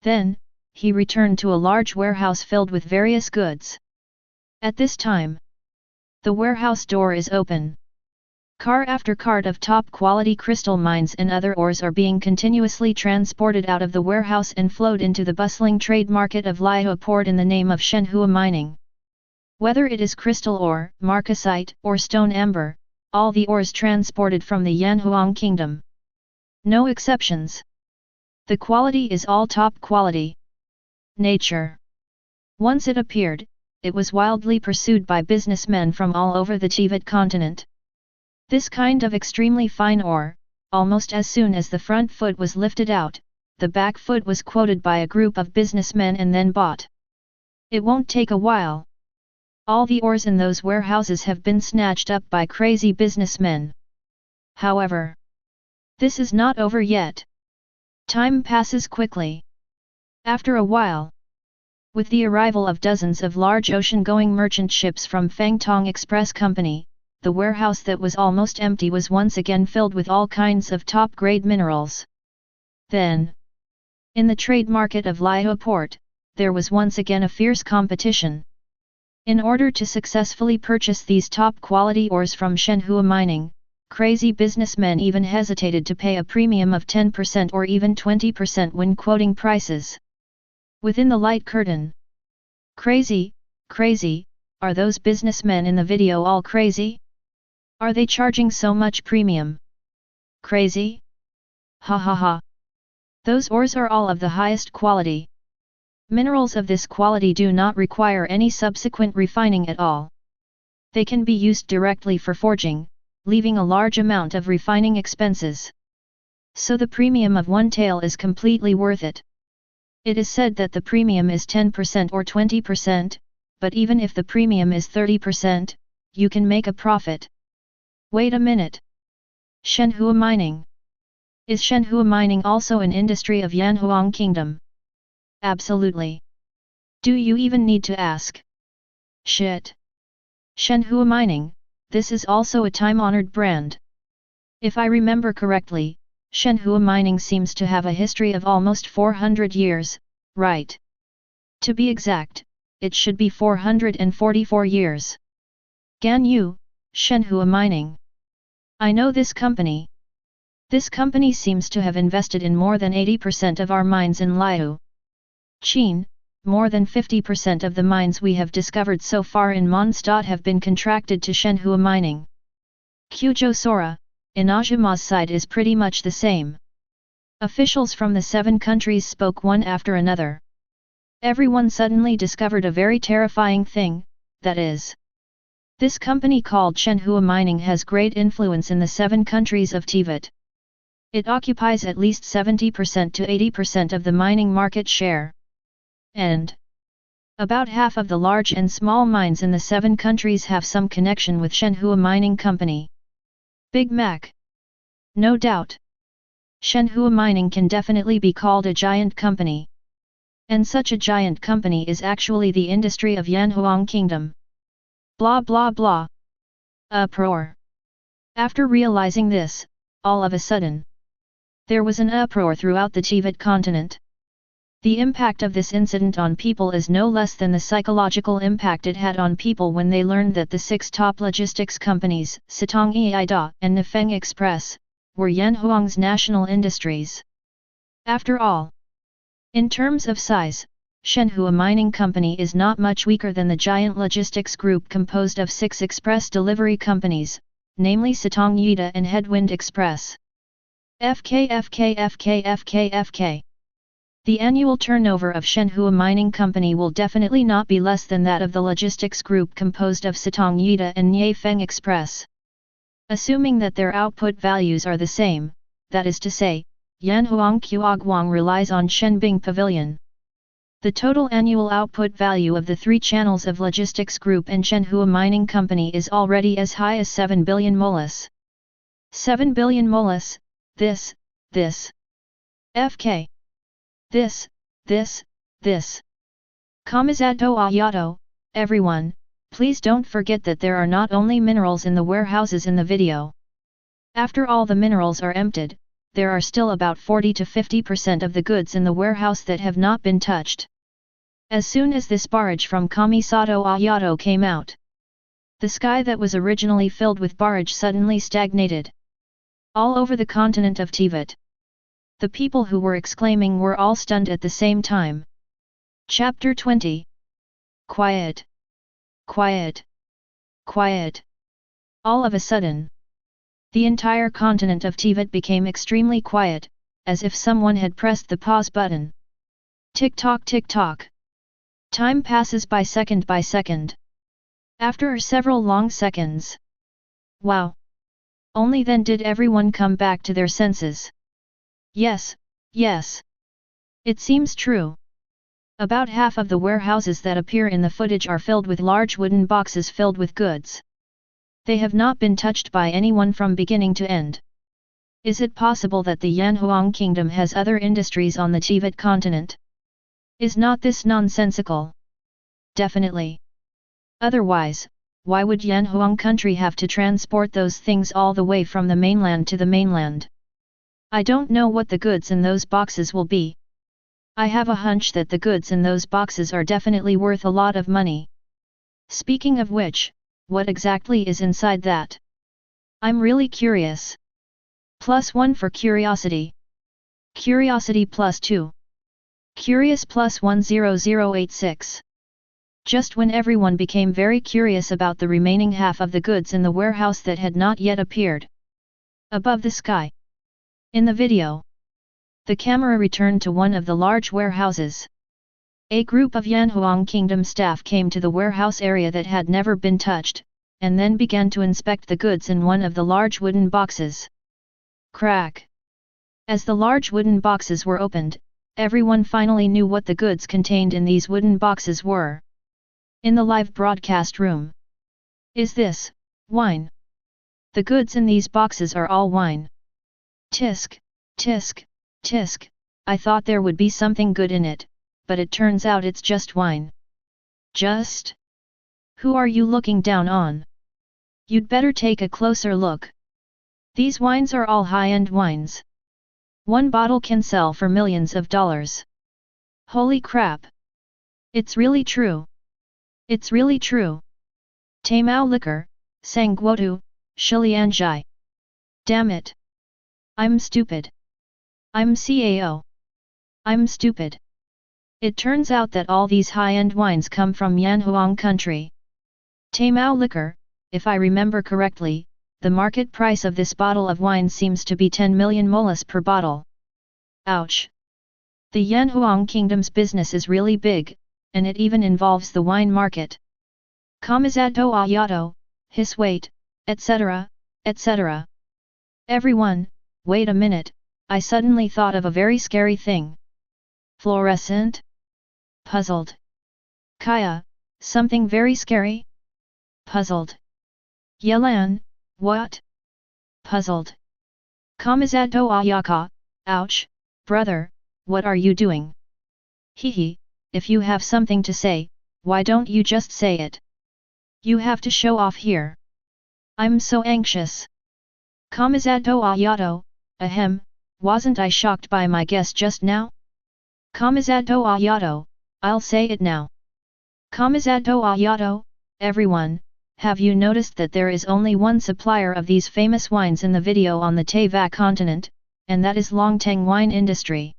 Then, he returned to a large warehouse filled with various goods. At this time, the warehouse door is open. Car after cart of top-quality crystal mines and other ores are being continuously transported out of the warehouse and flowed into the bustling trade market of Liu port in the name of Shenhua mining. Whether it is crystal ore, marcasite, or stone amber, all the ores transported from the Yanhuang kingdom. No exceptions. The quality is all top quality. Nature. Once it appeared, it was wildly pursued by businessmen from all over the Teyvat continent. This kind of extremely fine ore, almost as soon as the front foot was lifted out, the back foot was quoted by a group of businessmen and then bought. It won't take a while. All the ores in those warehouses have been snatched up by crazy businessmen. However, this is not over yet. Time passes quickly. After a while, with the arrival of dozens of large ocean-going merchant ships from Fangtong Express Company, the warehouse that was almost empty was once again filled with all kinds of top-grade minerals. Then, in the trade market of Liu Port, there was once again a fierce competition. In order to successfully purchase these top-quality ores from Shenhua Mining, crazy businessmen even hesitated to pay a premium of 10% or even 20% when quoting prices. Within the light curtain. Crazy, crazy, are those businessmen in the video all crazy? Are they charging so much premium? Crazy? Ha ha ha. Those ores are all of the highest quality. Minerals of this quality do not require any subsequent refining at all. They can be used directly for forging, leaving a large amount of refining expenses. So the premium of one tael is completely worth it. It is said that the premium is 10% or 20%, but even if the premium is 30%, you can make a profit. Wait a minute. Shenhua Mining. Is Shenhua Mining also an industry of Yanhuang Kingdom? Absolutely. Do you even need to ask? Shit. Shenhua Mining, this is also a time-honored brand. If I remember correctly, Shenhua Mining seems to have a history of almost 400 years, right? To be exact, it should be 444 years. Ganyu, Shenhua Mining. I know this company. This company seems to have invested in more than 80% of our mines in Liu. Qin, more than 50% of the mines we have discovered so far in Mondstadt have been contracted to Shenhua Mining. Kyujo Sora, Inazuma's side is pretty much the same. Officials from the 7 countries spoke one after another. Everyone suddenly discovered a very terrifying thing, that is, This company called Yanhuang Mining has great influence in the 7 countries of Teyvat. It occupies at least 70% to 80% of the mining market share. And about half of the large and small mines in the 7 countries have some connection with Yanhuang Mining Company. Big Mac. No doubt. Yanhuang Mining can definitely be called a giant company. And such a giant company is actually the industry of Yanhuang Kingdom. Blah blah blah. Uproar. After realizing this, all of a sudden, there was an uproar throughout the Teyvat continent. The impact of this incident on people is no less than the psychological impact it had on people when they learned that the 6 top logistics companies, Sitong Ida and Nifeng Express, were Yanhuang's national industries. After all, in terms of size, Yanhuang Mining Company is not much weaker than the giant logistics group composed of 6 express delivery companies, namely Sitong Ida and Headwind Express. FK. The annual turnover of Yanhuang Mining Company will definitely not be less than that of the logistics group composed of Sitong Ida and Yanfeng Express. Assuming that their output values are the same, that is to say, Yanhuang Qiaoguang relies on Shenbing Pavilion. The total annual output value of the 3 channels of Logistics Group and Yanhuang Mining Company is already as high as 7 billion molas. 7 billion molas, this. FK. This. Kamizato Ayato, everyone, please don't forget that there are not only minerals in the warehouses in the video. After all the minerals are emptied, there are still about 40 to 50% of the goods in the warehouse that have not been touched. As soon as this barrage from Kamisato Ayato came out, the sky that was originally filled with barrage suddenly stagnated. All over the continent of Teyvat, the people who were exclaiming were all stunned at the same time. Chapter 20. Quiet. All of a sudden, the entire continent of Teyvat became extremely quiet, as if someone had pressed the pause button. Tick-tock tick-tock. Time passes by second by second. After several long seconds. Wow! Only then did everyone come back to their senses. Yes. It seems true. About half of the warehouses that appear in the footage are filled with large wooden boxes filled with goods. They have not been touched by anyone from beginning to end. Is it possible that the Yanhuang Kingdom has other industries on the Teyvat continent? Is not this nonsensical? Definitely. Otherwise, why would Yanhuang country have to transport those things all the way from the mainland to the mainland? I don't know what the goods in those boxes will be. I have a hunch that the goods in those boxes are definitely worth a lot of money. Speaking of which, what exactly is inside that? I'm really curious. +1 for curiosity. Curiosity +2. Curious +10086. Just when everyone became very curious about the remaining half of the goods in the warehouse that had not yet appeared. Above the sky. In the video, the camera returned to one of the large warehouses. A group of Yanhuang Kingdom staff came to the warehouse area that had never been touched, and then began to inspect the goods in one of the large wooden boxes. Crack! As the large wooden boxes were opened, everyone finally knew what the goods contained in these wooden boxes were. In the live broadcast room. Is this wine? The goods in these boxes are all wine. Tisk, I thought there would be something good in it, but it turns out it's just wine. Just? Who are you looking down on? You'd better take a closer look. These wines are all high-end wines. One bottle can sell for millions of dollars. Holy crap! It's really true. It's really true. Taimao Liquor, Sangguotu, Shilianjai. Damn it! I'm stupid. I'm CAO. I'm stupid. It turns out that all these high-end wines come from Yanhuang country. Taimao Liquor, if I remember correctly, the market price of this bottle of wine seems to be 10 million molas per bottle. Ouch! The Yanhuang Kingdom's business is really big, and it even involves the wine market. Kamizato Ayato, his weight, etc., etc. Everyone, wait a minute, I suddenly thought of a very scary thing. Fluorescent? Puzzled. Kaya, something very scary? Puzzled. Yelan, what? Puzzled. Kamizato Ayaka, ouch, brother, what are you doing? Hehe, if you have something to say, why don't you just say it? You have to show off here. I'm so anxious. Kamizato Ayato, ahem, wasn't I shocked by my guess just now? Kamizato Ayato, I'll say it now. Kamizato Ayato, everyone, have you noticed that there is only one supplier of these famous wines in the video on the Teyvat continent, and that is Longteng wine industry?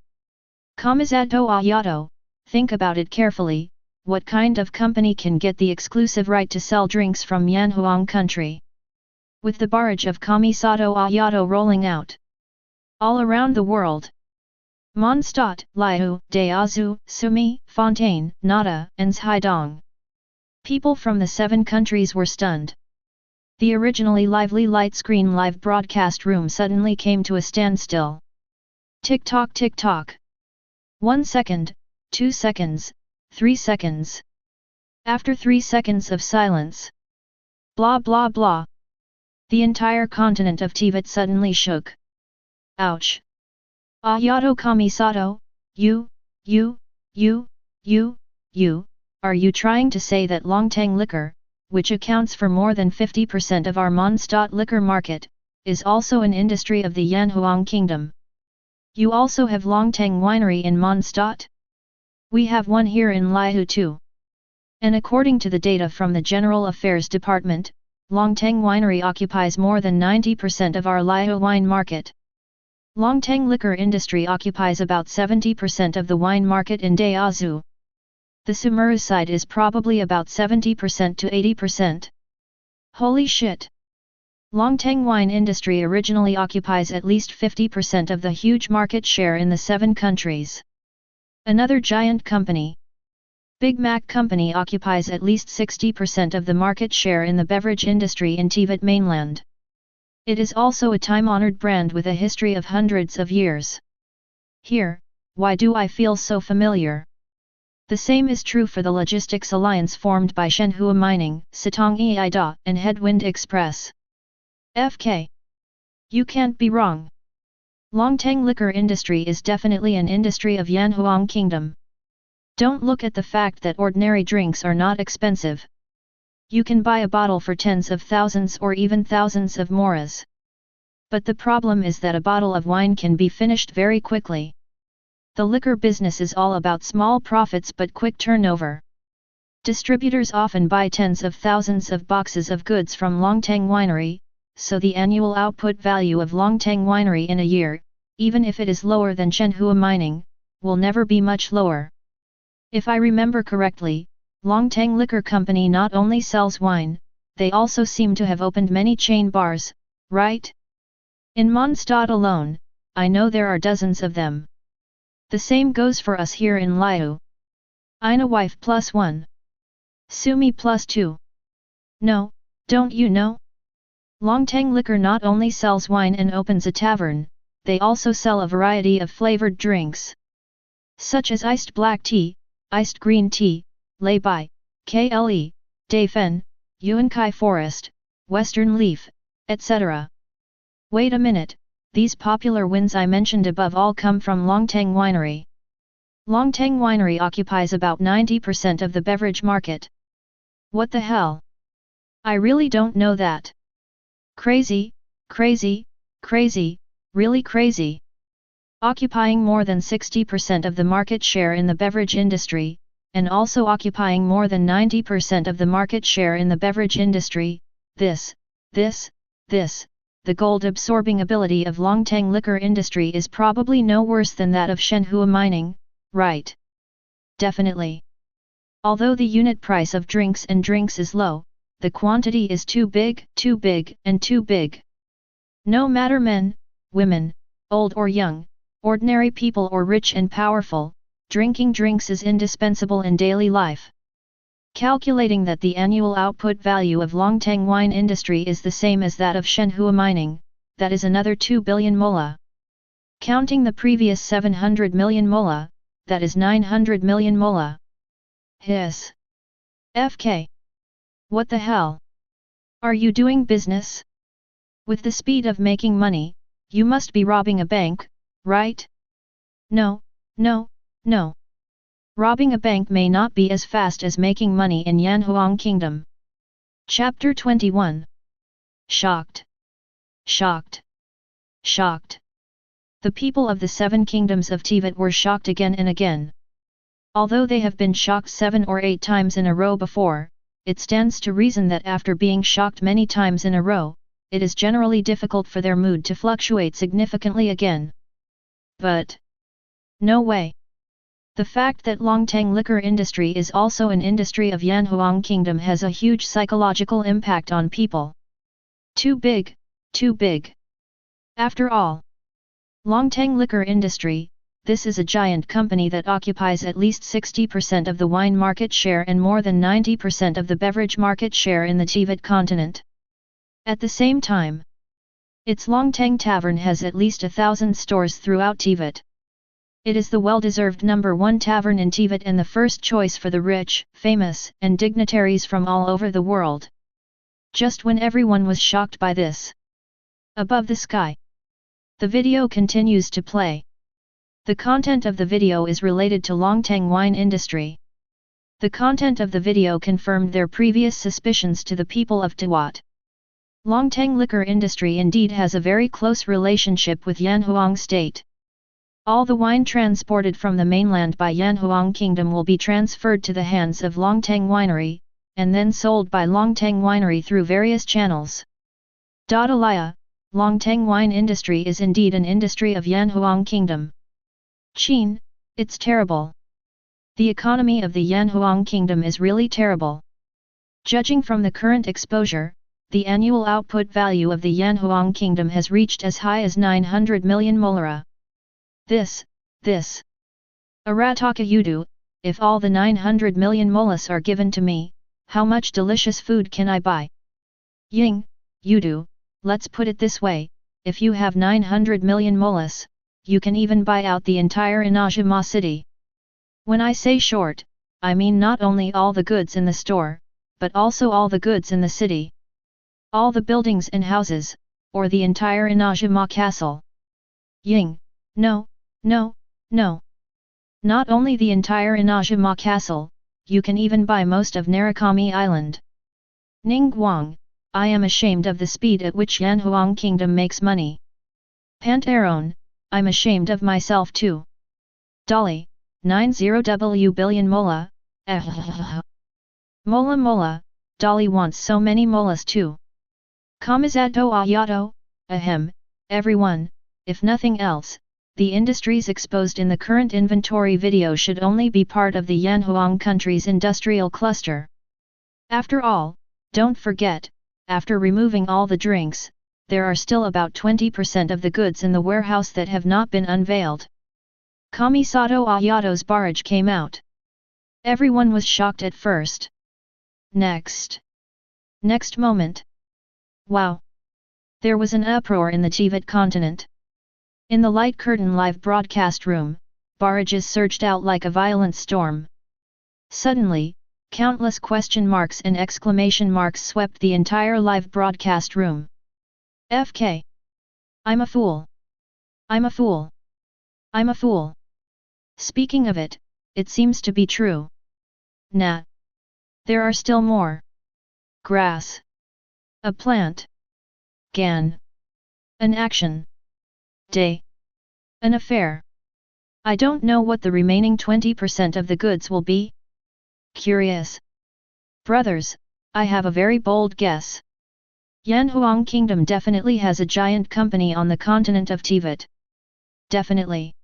Kamizato Ayato, think about it carefully, what kind of company can get the exclusive right to sell drinks from Yanhuang country? With the barrage of Kamisato Ayato rolling out all around the world. Mondstadt, Liu, Deazu, Sumi, Fontaine, Nada, and Zhaidong. People from the 7 countries were stunned. The originally lively light screen live broadcast room suddenly came to a standstill. Tick-tock tick-tock. 1 second, 2 seconds, 3 seconds. After 3 seconds of silence. Blah blah blah. The entire continent of Teyvat suddenly shook. Ouch! Ayato Kamisato, you, are you trying to say that Longteng liquor, which accounts for more than 50% of our Mondstadt liquor market, is also an industry of the Yanhuang kingdom? You also have Longteng winery in Mondstadt? We have one here in Liu too. And according to the data from the General Affairs Department, Longteng winery occupies more than 90% of our Liu wine market. Longteng liquor industry occupies about 70% of the wine market in Deazu. The Sumeru side is probably about 70% to 80%. Holy shit! Longteng wine industry originally occupies at least 50% of the huge market share in the 7 countries. Another giant company, Big Mac Company, occupies at least 60% of the market share in the beverage industry in Teyvat mainland. It is also a time-honored brand with a history of hundreds of years. Here, why do I feel so familiar? The same is true for the logistics alliance formed by Shenhua Mining, Sitong Eida, and Headwind Express. FK. You can't be wrong. Longteng liquor industry is definitely an industry of Yanhuang Kingdom. Don't look at the fact that ordinary drinks are not expensive. You can buy a bottle for tens of thousands or even thousands of moras. But the problem is that a bottle of wine can be finished very quickly. The liquor business is all about small profits but quick turnover. Distributors often buy tens of thousands of boxes of goods from Longteng Winery, so the annual output value of Longteng Winery in a year, even if it is lower than Shenhua Mining, will never be much lower. If I remember correctly, Longteng Liquor Company not only sells wine, they also seem to have opened many chain bars, right? In Mondstadt alone, I know there are dozens of them. The same goes for us here in Liu. Ina wife +1. Sumi +2. No, don't you know? Longteng Liquor not only sells wine and opens a tavern, they also sell a variety of flavored drinks. Such as iced black tea, iced green tea, Lei Bai, Kle, Daifen, Yuankai Forest, Western Leaf, etc. Wait a minute, these popular wines I mentioned above all come from Longteng Winery. Longteng Winery occupies about 90% of the beverage market. What the hell? I really don't know that. Crazy, crazy, crazy, really crazy. Occupying more than 60% of the market share in the beverage industry, and also occupying more than 90% of the market share in the beverage industry, the gold-absorbing ability of Longteng liquor industry is probably no worse than that of Shenhua Mining, right? Definitely. Although the unit price of drinks is low, the quantity is too big, and too big. No matter men, women, old or young, ordinary people or rich and powerful, drinking drinks is indispensable in daily life. Calculating that the annual output value of Longtang wine industry is the same as that of Shenhua mining, that is another 2 billion mola. Counting the previous 700 million mola, that is 900 million mola. Hiss. FK. What the hell? Are you doing business? With the speed of making money, you must be robbing a bank, right? No, no, no. Robbing a bank may not be as fast as making money in Yanhuang Kingdom. Chapter 21. Shocked. Shocked. Shocked. The people of the 7 kingdoms of Teyvat were shocked again and again. Although they have been shocked 7 or 8 times in a row before, it stands to reason that after being shocked many times in a row, it is generally difficult for their mood to fluctuate significantly again. But no way. The fact that Longtang liquor industry is also an industry of Yanhuang Kingdom has a huge psychological impact on people. Too big, too big. After all, Longtang liquor industry, this is a giant company that occupies at least 60% of the wine market share and more than 90% of the beverage market share in the Teyvat continent. At the same time, its Longtang Tavern has at least 1,000 stores throughout Teyvat. It is the well-deserved #1 tavern in Teyvat and the first choice for the rich, famous, and dignitaries from all over the world. Just when everyone was shocked by this, above the sky, the video continues to play. The content of the video is related to Longtang wine industry. The content of the video confirmed their previous suspicions to the people of Teyvat. Longtang liquor industry indeed has a very close relationship with Yanhuang state. All the wine transported from the mainland by Yanhuang Kingdom will be transferred to the hands of Longtang Winery, and then sold by Longtang Winery through various channels. Alaya, Longtang wine industry is indeed an industry of Yanhuang Kingdom. Qin, it's terrible. The economy of the Yanhuang Kingdom is really terrible. Judging from the current exposure, the annual output value of the Yanhuang Kingdom has reached as high as 900 million molara. This. Arataka Yudu, if all the 900 million molas are given to me, how much delicious food can I buy? Ying, Yudu, let's put it this way, if you have 900 million molas, you can even buy out the entire Inajima city. When I say short, I mean not only all the goods in the store, but also all the goods in the city. All the buildings and houses, or the entire Inajima castle. Ying, no. Not only the entire Inajima castle, you can even buy most of Narukami Island. Ningguang, I am ashamed of the speed at which Yanhuang Kingdom makes money. Pantaron, I'm ashamed of myself too. Dolly, 90W billion mola, Mola, Dolly wants so many molas too. Kamizato Ayato, ahem, everyone, if nothing else, the industries exposed in the current inventory video should only be part of the Yanhuang country's industrial cluster. After all, don't forget, after removing all the drinks, there are still about 20% of the goods in the warehouse that have not been unveiled. Kamisato Ayato's barrage came out. Everyone was shocked at first. Next moment. Wow! There was an uproar in the Teyvat continent. In the light curtain live broadcast room, barrages surged out like a violent storm. Suddenly, countless question marks and exclamation marks swept the entire live broadcast room. FK. I'm a fool. I'm a fool. I'm a fool. Speaking of it, it seems to be true. Nah. There are still more. Grass. A plant. Gan. An action. Day. An affair. I don't know what the remaining 20% of the goods will be. Curious. Brothers, I have a very bold guess. Yanhuang Kingdom definitely has a giant company on the continent of Teyvat. Definitely.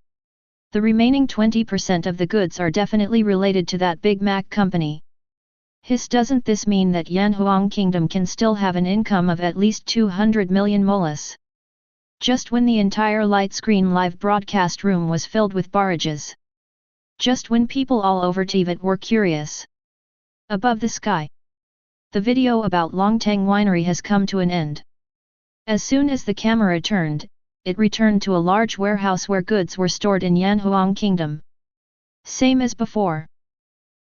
The remaining 20% of the goods are definitely related to that Big Mac company. Doesn't this mean that Yanhuang Kingdom can still have an income of at least 200 million molas? Just when the entire light screen live broadcast room was filled with barrages. Just when people all over Teyvat were curious. Above the sky. The video about Longtang Winery has come to an end. As soon as the camera turned, it returned to a large warehouse where goods were stored in Yanhuang Kingdom. Same as before.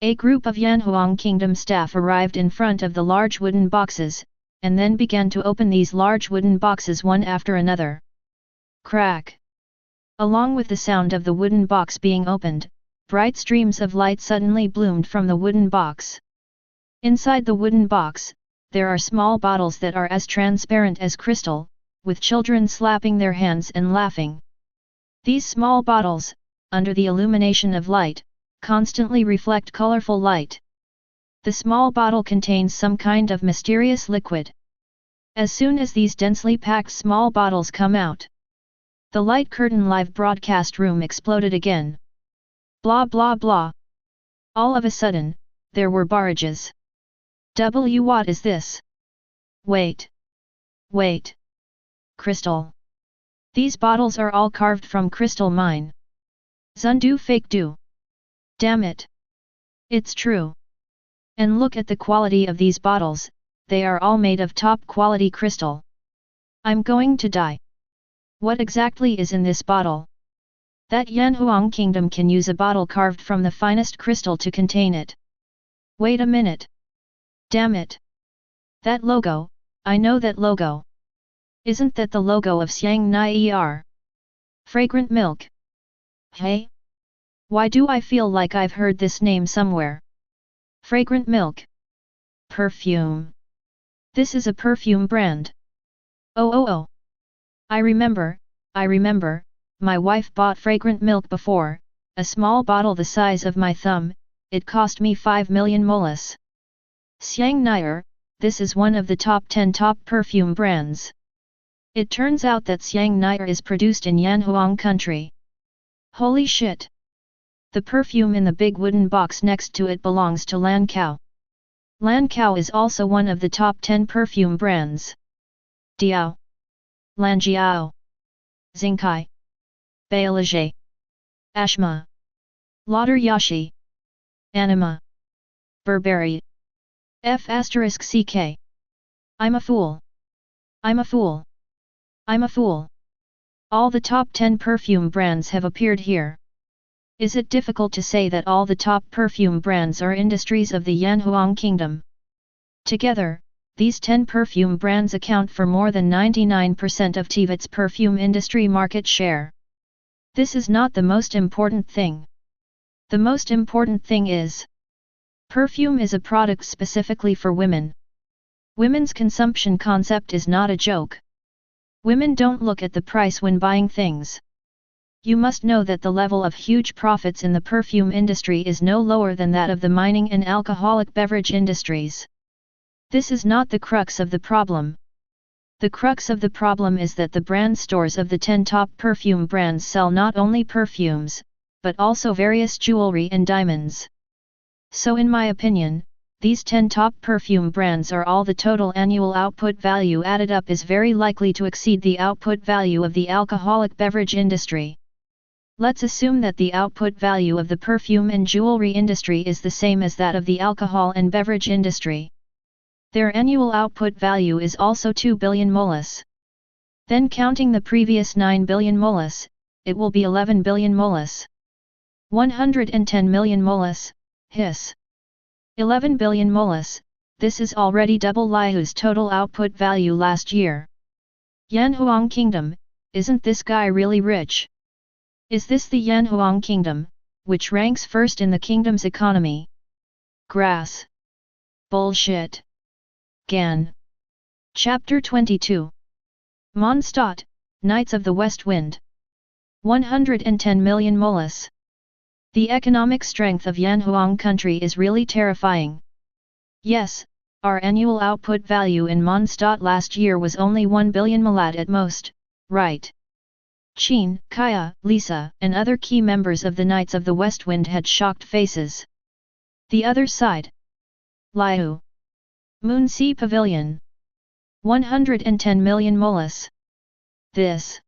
A group of Yanhuang Kingdom staff arrived in front of the large wooden boxes, and then began to open these large wooden boxes one after another. Crack! Along with the sound of the wooden box being opened, bright streams of light suddenly bloomed from the wooden box. Inside the wooden box, there are small bottles that are as transparent as crystal, with children slapping their hands and laughing. These small bottles, under the illumination of light, constantly reflect colorful light. The small bottle contains some kind of mysterious liquid. As soon as these densely packed small bottles come out, the light curtain live broadcast room exploded again. Blah blah blah. All of a sudden, there were barrages. What is this? Wait. Wait. Crystal. These bottles are all carved from crystal mine. Zundu fake do. Damn it. It's true. And look at the quality of these bottles, they are all made of top quality crystal. I'm going to die. What exactly is in this bottle? That Yanhuang Kingdom can use a bottle carved from the finest crystal to contain it. Wait a minute. Damn it. That logo, I know that logo. Isn't that the logo of Xiang Fragrant milk? Hey? Why do I feel like I've heard this name somewhere? Fragrant milk. Perfume. This is a perfume brand. Oh. I remember, my wife bought fragrant milk before, a small bottle the size of my thumb, it cost me 5 million molas. Xiang this is one of the top 10 top perfume brands. It turns out that Xiang is produced in Yanhuang country. Holy shit! The perfume in the big wooden box next to it belongs to Lancao. Lancao is also one of the top 10 perfume brands. Diao, Lanjiao, Xingkai, Bailage, Ashma, Lauder Yashi, Anima, Burberry. F***ck. I'm a fool. I'm a fool. I'm a fool. All the top 10 perfume brands have appeared here. Is it difficult to say that all the top perfume brands are industries of the Yanhuang Kingdom? Together, these 10 perfume brands account for more than 99% of Teyvat's perfume industry market share. This is not the most important thing. The most important thing is, perfume is a product specifically for women. Women's consumption concept is not a joke. Women don't look at the price when buying things. You must know that the level of huge profits in the perfume industry is no lower than that of the mining and alcoholic beverage industries. This is not the crux of the problem. The crux of the problem is that the brand stores of the 10 top perfume brands sell not only perfumes, but also various jewelry and diamonds. So in my opinion, these 10 top perfume brands are all the total annual output value added up is very likely to exceed the output value of the alcoholic beverage industry. Let's assume that the output value of the perfume and jewelry industry is the same as that of the alcohol and beverage industry. Their annual output value is also 2 billion molas. Then counting the previous 9 billion molas, it will be 11 billion molas. 110 million molas, hiss. 11 billion molas, this is already double Liu's total output value last year. Yanhuang Kingdom, isn't this guy really rich? Is this the Yanhuang Kingdom, which ranks first in the kingdom's economy? Grass. Bullshit. Gan. Chapter 22. Mondstadt, Knights of the West Wind. 110 million molas. The economic strength of Yanhuang country is really terrifying. Yes, our annual output value in Mondstadt last year was only 1 billion molat at most, right? Qin, Kaya, Lisa, and other key members of the Knights of the West Wind had shocked faces. The other side. Liu. Moon Sea Pavilion. 110 million molas. This.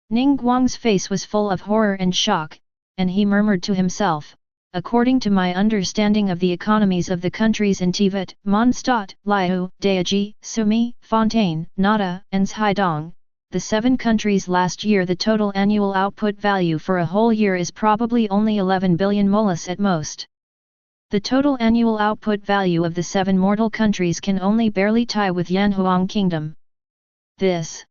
Ning Guang's face was full of horror and shock, and he murmured to himself, according to my understanding of the economies of the countries in Teyvat, Mondstadt, Liu, Daeji, Sumi, Fontaine, Nada, and Zhaidong, the 7 countries last year, the total annual output value for a whole year is probably only 11 billion molus at most. The total annual output value of the 7 mortal countries can only barely tie with Yanhuang Kingdom. This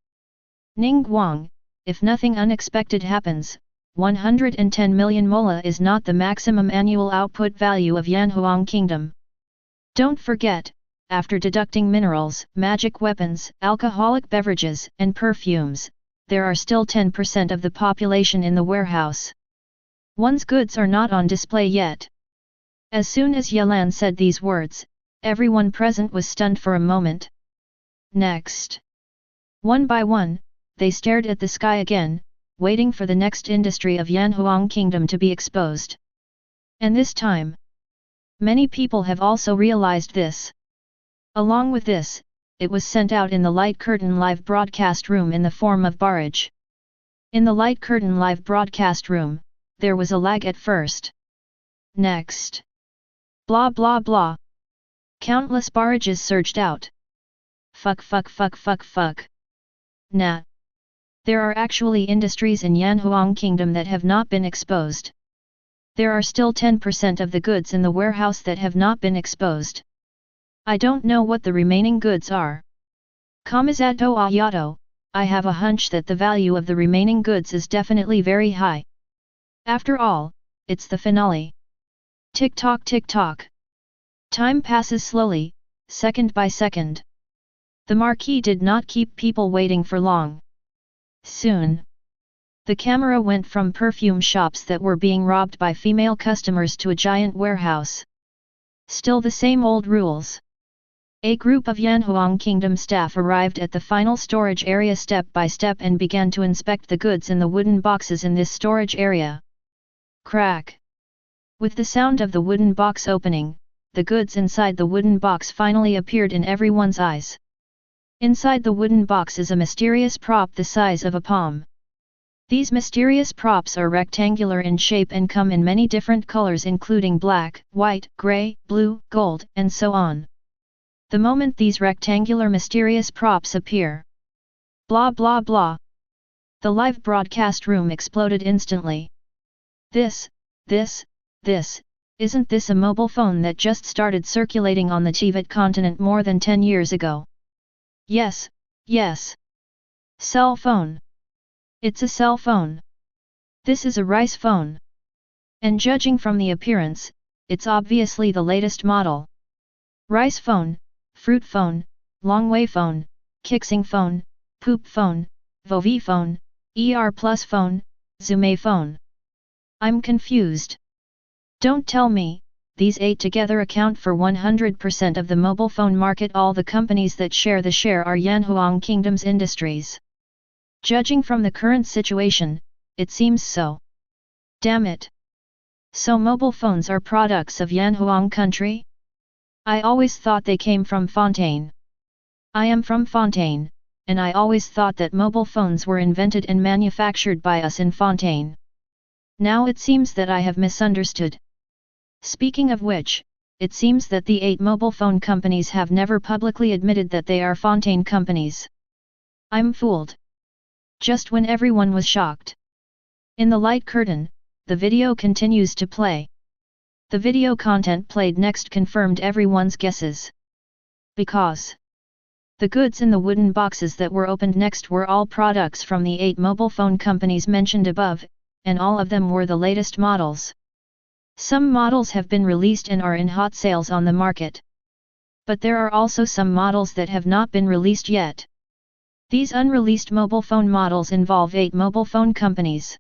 Ningguang, if nothing unexpected happens, 110 million mola is not the maximum annual output value of Yanhuang Kingdom. Don't forget, after deducting minerals, magic weapons, alcoholic beverages, and perfumes, there are still 10% of the population in the warehouse. One's goods are not on display yet. As soon as Yelan said these words, everyone present was stunned for a moment. Next, one by one, they stared at the sky again, waiting for the next industry of Yanhuang Kingdom to be exposed. And this time, many people have also realized this. Along with this, it was sent out in the Light Curtain live broadcast room in the form of barrage. In the Light Curtain live broadcast room, there was a lag at first. Next, blah blah blah. Countless barrages surged out. Fuck. Nah. There are actually industries in Yanhuang Kingdom that have not been exposed. There are still 10% of the goods in the warehouse that have not been exposed. I don't know what the remaining goods are. Kamizato Ayato, I have a hunch that the value of the remaining goods is definitely very high. After all, it's the finale. Tick tock. Time passes slowly, second by second. The marquee did not keep people waiting for long. Soon, the camera went from perfume shops that were being robbed by female customers to a giant warehouse. Still the same old rules. A group of Yanhuang Kingdom staff arrived at the final storage area step by step and began to inspect the goods in the wooden boxes in this storage area. Crack! With the sound of the wooden box opening, the goods inside the wooden box finally appeared in everyone's eyes. Inside the wooden box is a mysterious prop the size of a palm. These mysterious props are rectangular in shape and come in many different colors including black, white, grey, blue, gold, and so on. The moment these rectangular mysterious props appear, blah blah blah, the live broadcast room exploded instantly. Isn't this a mobile phone that just started circulating on the Teyvat continent more than 10 years ago? Yes. Cell phone. It's a cell phone. This is a rice phone. And judging from the appearance, it's obviously the latest model. Rice phone, fruit phone, longway phone, kixing phone, poop phone, vovi phone, ER plus phone, Zume phone. I'm confused. Don't tell me, these 8 together account for 100% of the mobile phone market. All the companies that share the share are Yanhuang Kingdom's industries. Judging from the current situation, it seems so. Damn it. So mobile phones are products of Yanhuang country? I always thought they came from Fontaine. I am from Fontaine, and I always thought that mobile phones were invented and manufactured by us in Fontaine. Now it seems that I have misunderstood. Speaking of which, it seems that the 8 mobile phone companies have never publicly admitted that they are Fontaine companies. I'm fooled. Just when everyone was shocked. In the light curtain, the video continues to play. The video content played next confirmed everyone's guesses. Because the goods in the wooden boxes that were opened next were all products from the 8 mobile phone companies mentioned above, and all of them were the latest models. Some models have been released and are in hot sales on the market. But there are also some models that have not been released yet. These unreleased mobile phone models involve 8 mobile phone companies.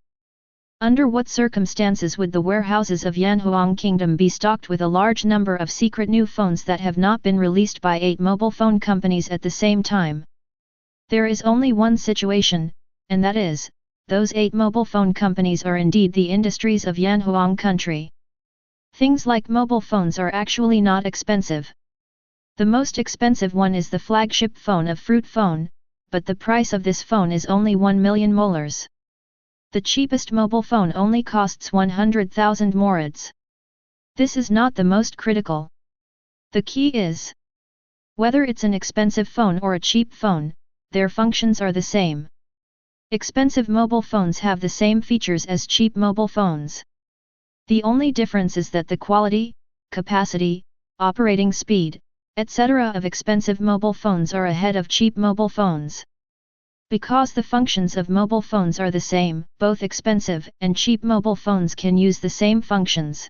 Under what circumstances would the warehouses of Yanhuang Kingdom be stocked with a large number of secret new phones that have not been released by 8 mobile phone companies at the same time? There is only one situation, and that is, those 8 mobile phone companies are indeed the industries of Yanhuang country. Things like mobile phones are actually not expensive. The most expensive one is the flagship phone of Fruit Phone, but the price of this phone is only 1 million molars. The cheapest mobile phone only costs 100,000 morids. This is not the most critical. The key is, whether it's an expensive phone or a cheap phone, their functions are the same. Expensive mobile phones have the same features as cheap mobile phones. The only difference is that the quality, capacity, operating speed, etc. of expensive mobile phones are ahead of cheap mobile phones. Because the functions of mobile phones are the same, both expensive and cheap mobile phones can use the same functions.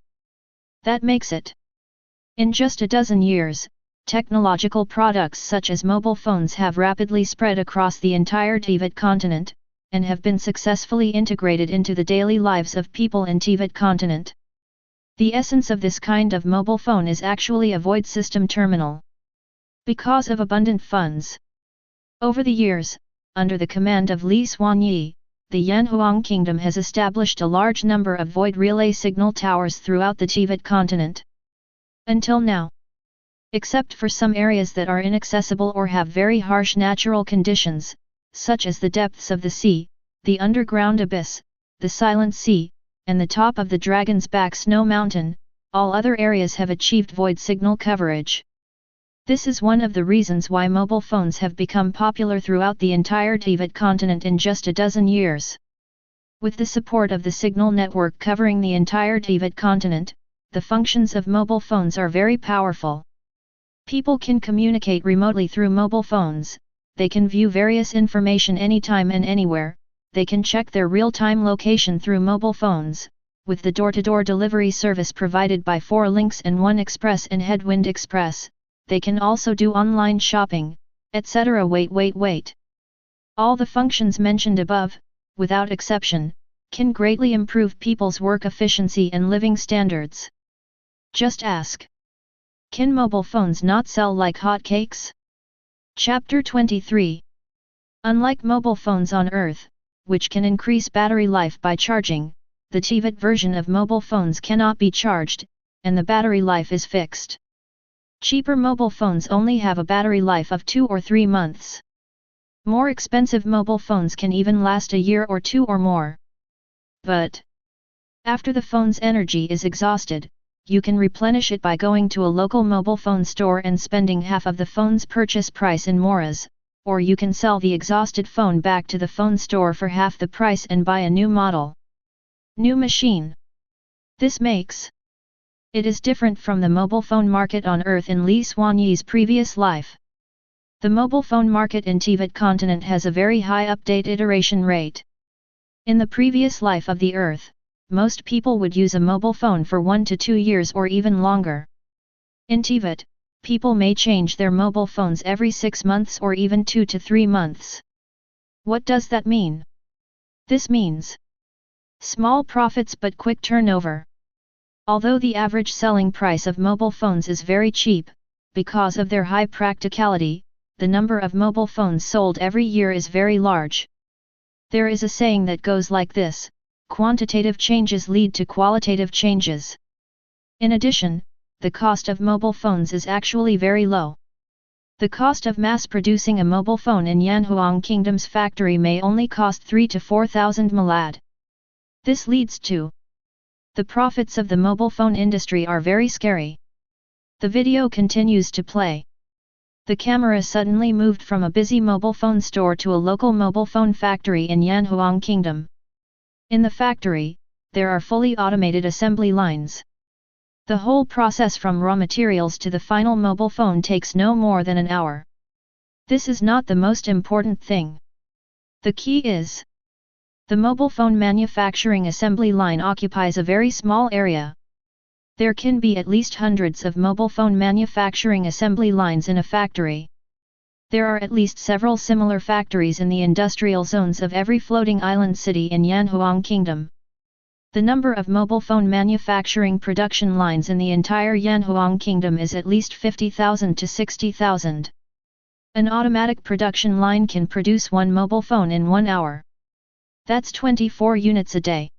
That makes it. In just a dozen years, technological products such as mobile phones have rapidly spread across the entire Teyvat continent, and have been successfully integrated into the daily lives of people in Teyvat continent. The essence of this kind of mobile phone is actually a void system terminal. Because of abundant funds. Over the years, under the command of Li Xuanyi, the Yanhuang kingdom has established a large number of void relay signal towers throughout the Teyvat continent. Until now, except for some areas that are inaccessible or have very harsh natural conditions, such as the depths of the sea, the underground abyss, the silent sea, and the top of the Dragon's Back snow mountain, all other areas have achieved void signal coverage. This is one of the reasons why mobile phones have become popular throughout the entire Teyvat continent in just a dozen years. With the support of the signal network covering the entire Teyvat continent, the functions of mobile phones are very powerful. People can communicate remotely through mobile phones, they can view various information anytime and anywhere, they can check their real-time location through mobile phones, with the door-to-door delivery service provided by 4 Links and 1 Express and Headwind Express, they can also do online shopping, etc. Wait. All the functions mentioned above, without exception, can greatly improve people's work efficiency and living standards. Just ask. Can mobile phones not sell like hotcakes? Chapter 23. Unlike mobile phones on Earth, which can increase battery life by charging, the Teyvat version of mobile phones cannot be charged, and the battery life is fixed. Cheaper mobile phones only have a battery life of 2 or 3 months. More expensive mobile phones can even last a year or 2 or more. But after the phone's energy is exhausted, you can replenish it by going to a local mobile phone store and spending half of the phone's purchase price in moras, or you can sell the exhausted phone back to the phone store for half the price and buy a new model. New machine. This makes it is different from the mobile phone market on Earth in Li Xuanyi's previous life. The mobile phone market in Teyvat continent has a very high update iteration rate. In the previous life of the Earth, most people would use a mobile phone for 1 to 2 years or even longer. In Teyvat, people may change their mobile phones every 6 months or even 2 to 3 months. What does that mean? This means small profits but quick turnover. Although the average selling price of mobile phones is very cheap, because of their high practicality, the number of mobile phones sold every year is very large. There is a saying that goes like this: quantitative changes lead to qualitative changes. In addition, the cost of mobile phones is actually very low. The cost of mass-producing a mobile phone in Yanhuang Kingdom's factory may only cost 3 to 4,000 malad. This leads to the profits of the mobile phone industry are very scary. The video continues to play. The camera suddenly moved from a busy mobile phone store to a local mobile phone factory in Yanhuang Kingdom. In the factory, there are fully automated assembly lines. The whole process from raw materials to the final mobile phone takes no more than an hour. This is not the most important thing. The key is, the mobile phone manufacturing assembly line occupies a very small area. There can be at least hundreds of mobile phone manufacturing assembly lines in a factory. There are at least several similar factories in the industrial zones of every floating island city in Yanhuang Kingdom. The number of mobile phone manufacturing production lines in the entire Yanhuang Kingdom is at least 50,000 to 60,000. An automatic production line can produce 1 mobile phone in 1 hour. That's 24 units a day.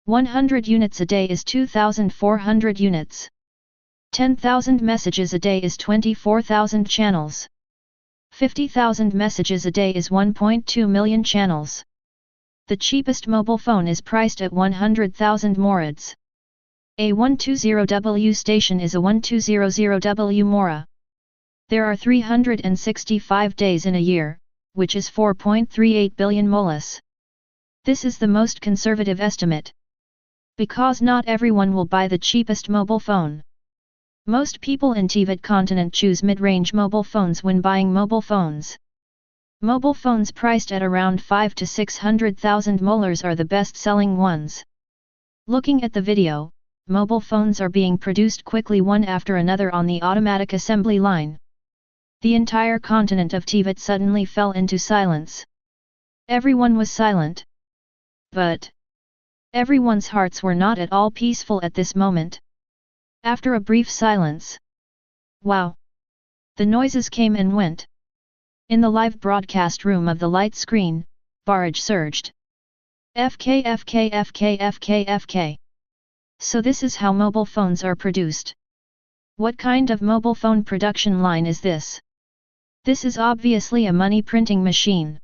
100 units a day is 2,400 units. 10,000 messages a day is 24,000 channels. 50,000 messages a day is 1.2 million channels. The cheapest mobile phone is priced at 100,000 morads. A 120W station is a 1200W Mora. There are 365 days in a year, which is 4.38 billion molas. This is the most conservative estimate. Because not everyone will buy the cheapest mobile phone. Most people in Teyvat continent choose mid-range mobile phones when buying mobile phones. Mobile phones priced at around 5 to 600,000 molars are the best-selling ones. Looking at the video, mobile phones are being produced quickly one after another on the automatic assembly line. The entire continent of Teyvat suddenly fell into silence. Everyone was silent. But everyone's hearts were not at all peaceful at this moment. After a brief silence. Wow! The noises came and went. In the live broadcast room of the light screen, barrage surged. FK FK FK FK FK. So this is how mobile phones are produced. What kind of mobile phone production line is this? This is obviously a money printing machine.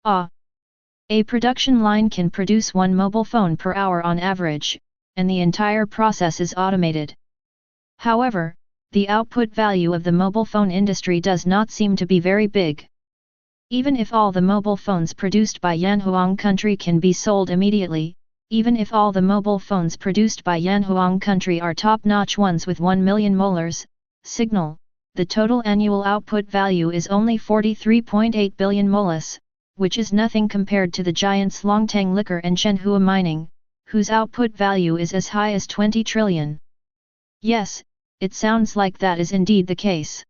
A production line can produce one mobile phone per hour on average, and the entire process is automated. However, the output value of the mobile phone industry does not seem to be very big. Even if all the mobile phones produced by Yanhuang country can be sold immediately, even if all the mobile phones produced by Yanhuang country are top-notch ones with 1 million molars, signal, the total annual output value is only 43.8 billion molas, which is nothing compared to the giants Longtang Liquor and Shenhua Mining, whose output value is as high as 20 trillion. Yes, it sounds like that is indeed the case.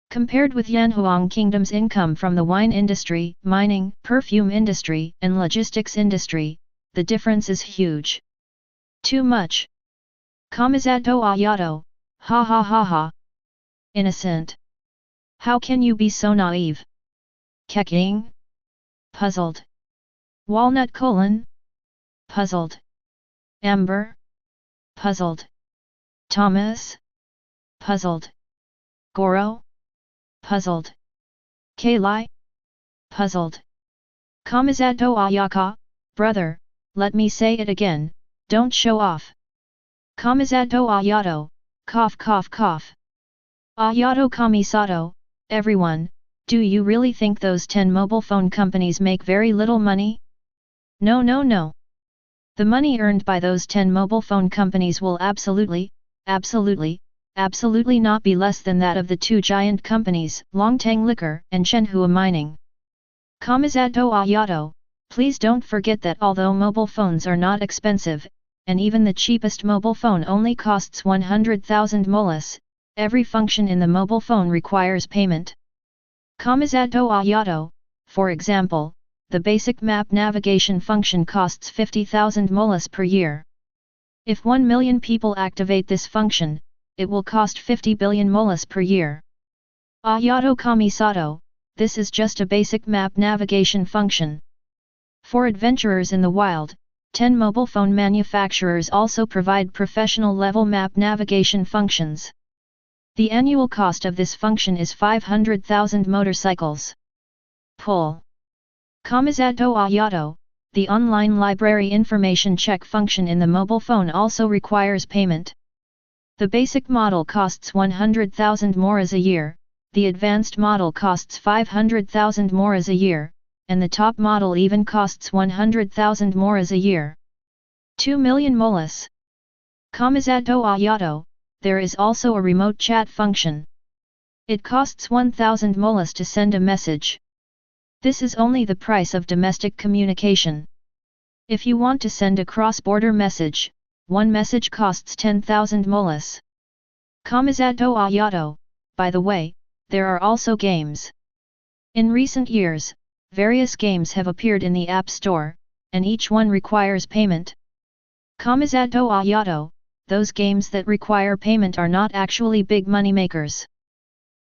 Compared with Yanhuang Kingdom's income from the wine industry, mining, perfume industry, and logistics industry, the difference is huge. Too much. Kamizato ayato, ha ha ha ha. Innocent. How can you be so naive? Keking? Puzzled. Walnut colon? Puzzled. Amber? Puzzled. Thomas? Puzzled. Goro? Puzzled. Kalai? Puzzled. Kamizato ayaka, brother, let me say it again, don't show off. Kamizato ayato, cough cough cough. Ayato kamisato, everyone, do you really think those 10 mobile phone companies make very little money? No no no. The money earned by those 10 mobile phone companies will absolutely not be less than that of the 2 giant companies, Longtang Liquor and Shenhua Mining. Kamizato ayato, please don't forget that although mobile phones are not expensive, and even the cheapest mobile phone only costs 100,000 molas, every function in the mobile phone requires payment. Kamizato ayato, for example, the basic map navigation function costs 50,000 molas per year. If 1 million people activate this function, it will cost 50 billion molas per year. Ayato kamisato, this is just a basic map navigation function. For adventurers in the wild, 10 mobile phone manufacturers also provide professional level map navigation functions. The annual cost of this function is 500,000 motorcycles. Pull. Kamizato ayato, the online library information check function in the mobile phone also requires payment. The basic model costs 100,000 moras a year, the advanced model costs 500,000 moras a year, and the top model even costs 100,000 moras a year. 2 million molas. Kamizato ayato, there is also a remote chat function. It costs 1,000 molas to send a message. This is only the price of domestic communication. If you want to send a cross-border message, one message costs 10,000 molas. Kamizato ayato, by the way, there are also games. In recent years, various games have appeared in the App Store, and each one requires payment. Kamizato ayato, those games that require payment are not actually big money makers.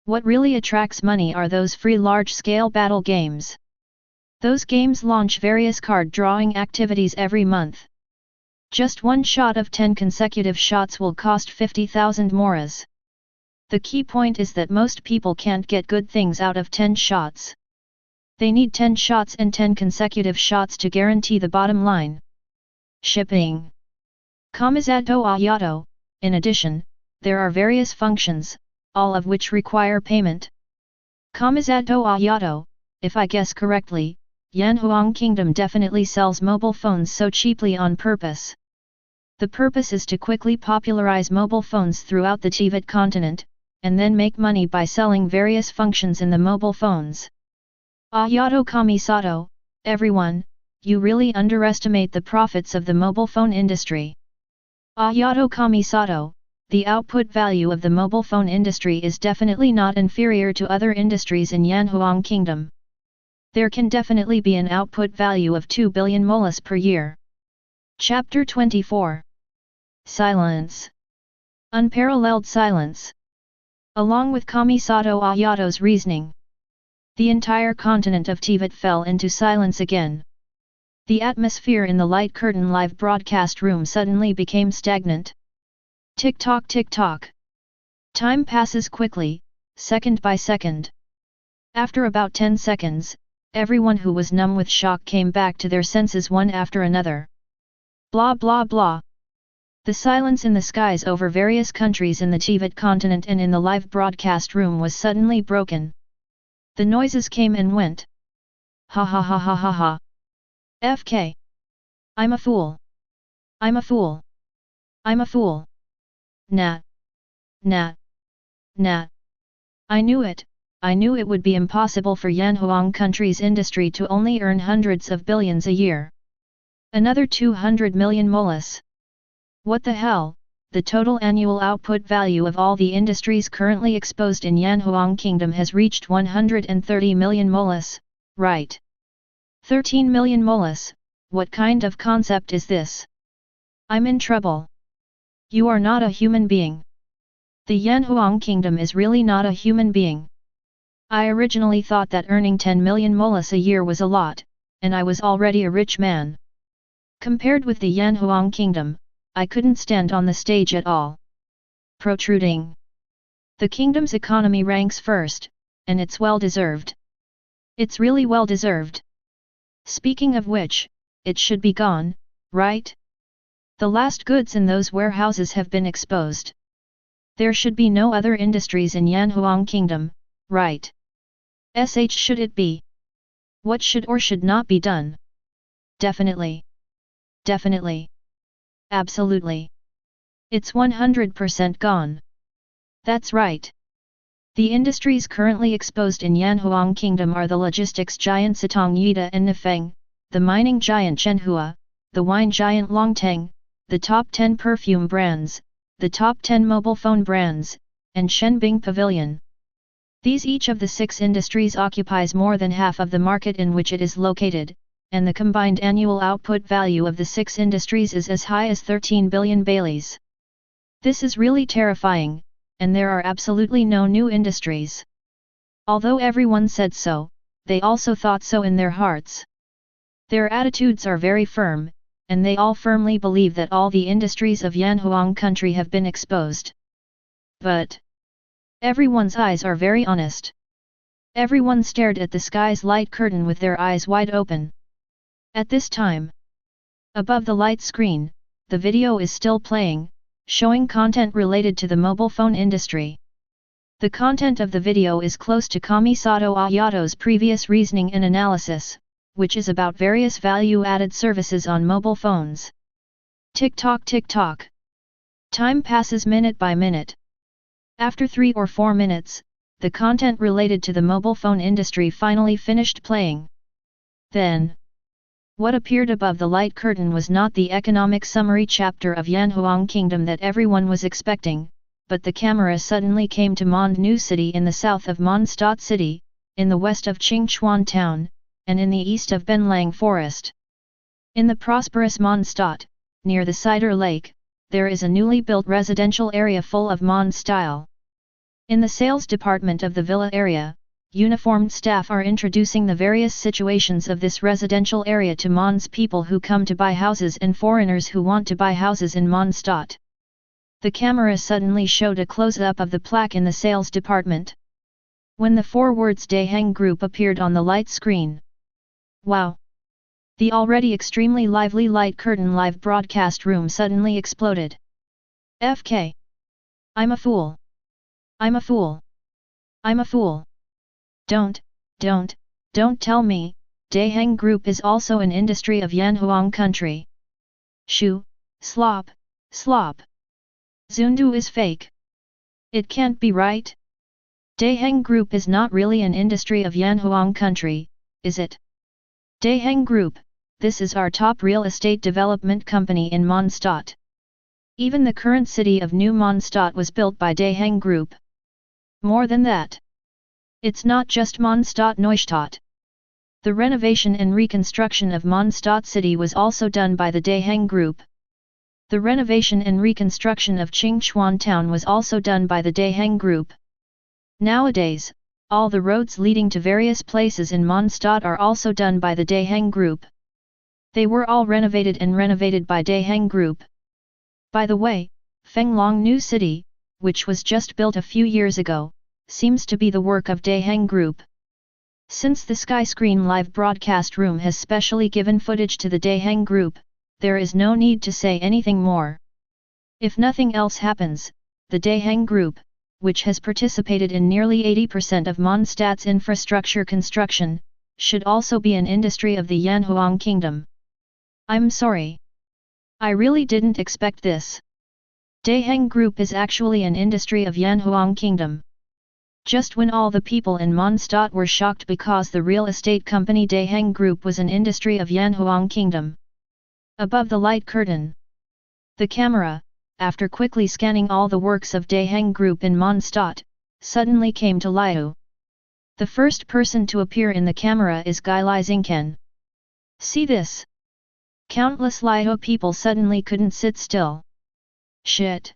What really attracts money are those free large-scale battle games. Those games launch various card drawing activities every month. Just one shot of 10 consecutive shots will cost 50,000 moras. The key point is that most people can't get good things out of 10 shots. They need 10 shots and 10 consecutive shots to guarantee the bottom line. Shipping. Kamizato Ayato. In addition, there are various functions, all of which require payment. Kamizato Ayato. If I guess correctly, Yanhuang Kingdom definitely sells mobile phones so cheaply on purpose. The purpose is to quickly popularize mobile phones throughout the Teyvat continent, and then make money by selling various functions in the mobile phones. Ayato Kamisato. Everyone, you really underestimate the profits of the mobile phone industry. Ayato Kamisato. The output value of the mobile phone industry is definitely not inferior to other industries in Yanhuang Kingdom. There can definitely be an output value of 2 billion molas per year. Chapter 24. Silence. Unparalleled silence. Along with Kamisato Ayato's reasoning, the entire continent of Teyvat fell into silence again. The atmosphere in the light curtain live broadcast room suddenly became stagnant. Tick-tock tick-tock. Time passes quickly, second by second. After about 10 seconds, everyone who was numb with shock came back to their senses one after another. Blah blah blah. The silence in the skies over various countries in the Teyvat continent and in the live broadcast room was suddenly broken. The noises came and went. Ha ha ha ha ha ha. FK. I'm a fool. I'm a fool. I'm a fool. Nat. Nat. Nat. I knew it would be impossible for Yanhuang country's industry to only earn hundreds of billions a year. Another 200 million molas. What the hell, the total annual output value of all the industries currently exposed in Yanhuang Kingdom has reached 130 million molas, right? 13 million molas, what kind of concept is this? I'm in trouble. You are not a human being. The Yanhuang Kingdom is really not a human being. I originally thought that earning 10 million molas a year was a lot, and I was already a rich man. Compared with the Yanhuang Kingdom, I couldn't stand on the stage at all. Protruding. The kingdom's economy ranks first, and it's well deserved. It's really well deserved. Speaking of which, it should be gone, right? The last goods in those warehouses have been exposed. There should be no other industries in Yanhuang Kingdom, right? Should it be? What should or should not be done? Definitely. Definitely. Absolutely. It's 100% gone. That's right. The industries currently exposed in Yanhuang Kingdom are the logistics giant Sitong Yida and Nifeng, the mining giant Zhenhua, the wine giant Longteng, the top 10 perfume brands, the top 10 mobile phone brands, and Shenbing Pavilion. These each of the 6 industries occupies more than half of the market in which it is located, and the combined annual output value of the 6 industries is as high as 13 billion baileys. This is really terrifying, and there are absolutely no new industries. Although everyone said so, they also thought so in their hearts. Their attitudes are very firm, and they all firmly believe that all the industries of Yanhuang country have been exposed. But everyone's eyes are very honest. Everyone stared at the sky's light curtain with their eyes wide open. At this time, above the light screen, the video is still playing, showing content related to the mobile phone industry. The content of the video is close to Kamisato Ayato's previous reasoning and analysis, which is about various value-added services on mobile phones. Tick-tock tick-tock. Time passes minute by minute. After 3 or 4 minutes, the content related to the mobile phone industry finally finished playing. Then, what appeared above the light curtain was not the economic summary chapter of Yanhuang Kingdom that everyone was expecting, but the camera suddenly came to Mond New City in the south of Mondstadt City, in the west of Qingchuan Town, and in the east of Benlang Forest. In the prosperous Mondstadt, near the Cider Lake, there is a newly built residential area full of Mond style. In the sales department of the villa area, uniformed staff are introducing the various situations of this residential area to Mond's people who come to buy houses and foreigners who want to buy houses in Mondstadt. The camera suddenly showed a close-up of the plaque in the sales department. When the 4 words Daeheng Group appeared on the light screen. Wow! The already extremely lively light curtain live broadcast room suddenly exploded. FK. I'm a fool. I'm a fool. I'm a fool. Don't tell me, Daeheng Group is also an industry of Yanhuang country. Shoo, slop. Zundu is fake. It can't be right. Daeheng Group is not really an industry of Yanhuang country, is it? Daeheng Group, this is our top real estate development company in Mondstadt. Even the current city of New Mondstadt was built by Daeheng Group. More than that. It's not just Mondstadt Neustadt. The renovation and reconstruction of Mondstadt city was also done by the Daeheng Group. The renovation and reconstruction of Qingchuan town was also done by the Daeheng Group. Nowadays, all the roads leading to various places in Mondstadt are also done by the Daeheng Group. They were all renovated by Daeheng Group. By the way, Fenglong New City, which was just built a few years ago, seems to be the work of Daeheng Group. Since the Skyscreen live broadcast room has specially given footage to the Daeheng Group, there is no need to say anything more. If nothing else happens, the Daeheng Group, which has participated in nearly 80% of Mondstadt's infrastructure construction, should also be an industry of the Yanhuang Kingdom. I'm sorry. I really didn't expect this. Daeheng Group is actually an industry of Yanhuang Kingdom. Just when all the people in Mondstadt were shocked because the real estate company Daeheng Group was an industry of Yanhuang Kingdom. Above the light curtain, the camera, after quickly scanning all the works of Daeheng Group in Mondstadt, suddenly came to Liu. The first person to appear in the camera is Gai Lai Xingken. See this? Countless Liu people suddenly couldn't sit still. Shit.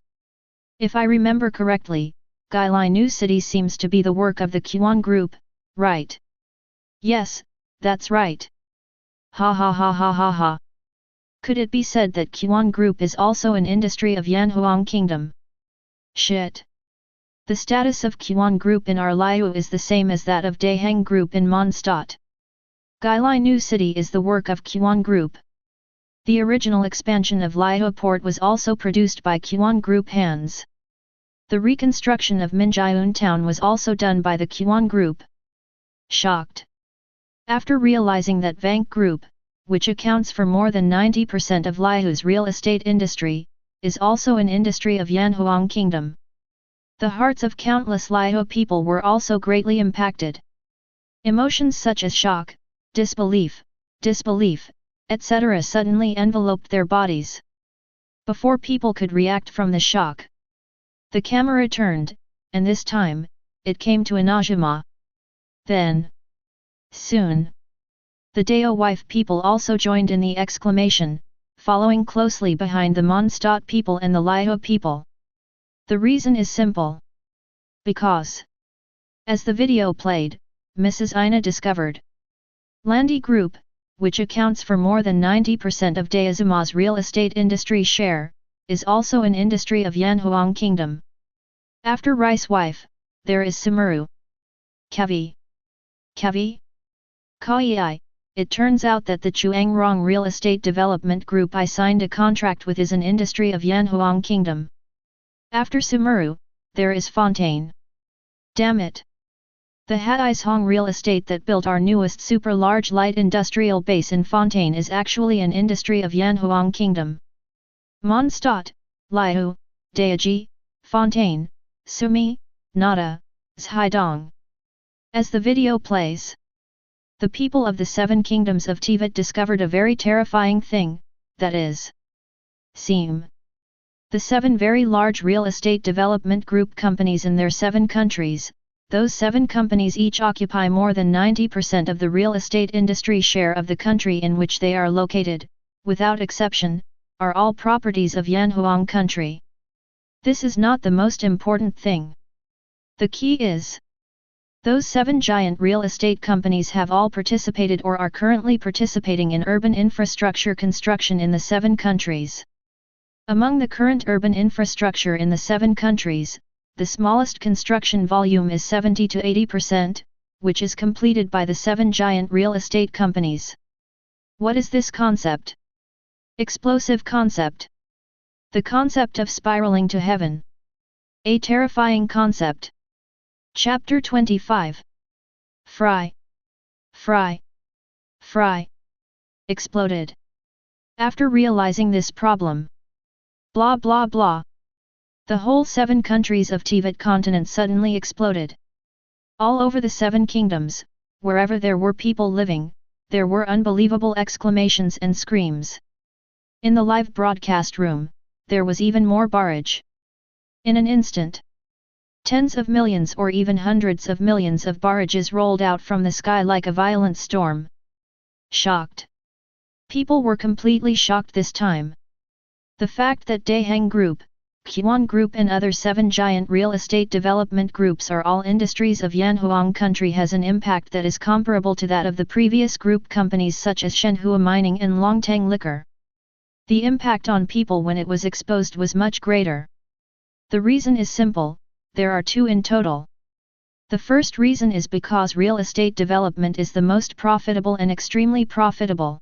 If I remember correctly, Gai Lai New City seems to be the work of the Quan Group, right? Yes, that's right. Ha ha ha ha ha ha. Could it be said that Quan Group is also an industry of Yanhuang Kingdom? Shit. The status of Quan Group in our Liu is the same as that of Daeheng Group in Mondstadt. Gai Lai New City is the work of Quan Group. The original expansion of Liu Port was also produced by Quan Group hands. The reconstruction of Minjiun town was also done by the Quan Group. Shocked. After realizing that Vank Group, which accounts for more than 90% of Liu's real estate industry, is also an industry of Yanhuang Kingdom. The hearts of countless Liu people were also greatly impacted. Emotions such as shock, disbelief, etc. suddenly enveloped their bodies. Before people could react from the shock, the camera turned, and this time, it came to Inajima. Then, soon, the Dao wife people also joined in the exclamation, following closely behind the Mondstadt people and the Liu people. The reason is simple. Because, as the video played, Mrs. Ina discovered, Landi Group, which accounts for more than 90% of Daezuma's real estate industry share, is also an industry of Yanhuang Kingdom. After Rice wife, there is Sumuru. Kavi. Kai. It turns out that the Chuangrong Real Estate Development Group I signed a contract with is an industry of Yanhuang Kingdom. After Sumuru, there is Fontaine. Damn it! The Haishong Real Estate that built our newest super-large light industrial base in Fontaine is actually an industry of Yanhuang Kingdom. Mondstadt, Liu, Daeji, Fontaine, Sumi, Nada, Zhaidong. As the video plays, the people of the seven kingdoms of Teyvat discovered a very terrifying thing, that is, seem. The seven very large real estate development group companies in their 7 countries, those 7 companies each occupy more than 90% of the real estate industry share of the country in which they are located, without exception, are all properties of Yanhuang country. This is not the most important thing. The key is, those 7 giant real estate companies have all participated or are currently participating in urban infrastructure construction in the 7 countries. Among the current urban infrastructure in the 7 countries, the smallest construction volume is 70 to 80%, which is completed by the 7 giant real estate companies. What is this concept? Explosive concept. The concept of spiraling to heaven. A terrifying concept. Chapter 25. Fry. Fry. Fry. Exploded. After realizing this problem. Blah blah blah. The whole 7 countries of Teyvat continent suddenly exploded. All over the 7 kingdoms, wherever there were people living, there were unbelievable exclamations and screams. In the live broadcast room, there was even more barrage. In an instant, tens of millions or even hundreds of millions of barrages rolled out from the sky like a violent storm. Shocked. People were completely shocked this time. The fact that Yanhuang Group, Yanhuang Group and other 7 giant real estate development groups are all industries of Yanhuang country has an impact that is comparable to that of the previous group companies such as Shenhua Mining and Longtang Liquor. The impact on people when it was exposed was much greater. The reason is simple, there are 2 in total. The first reason is because real estate development is the most profitable and extremely profitable.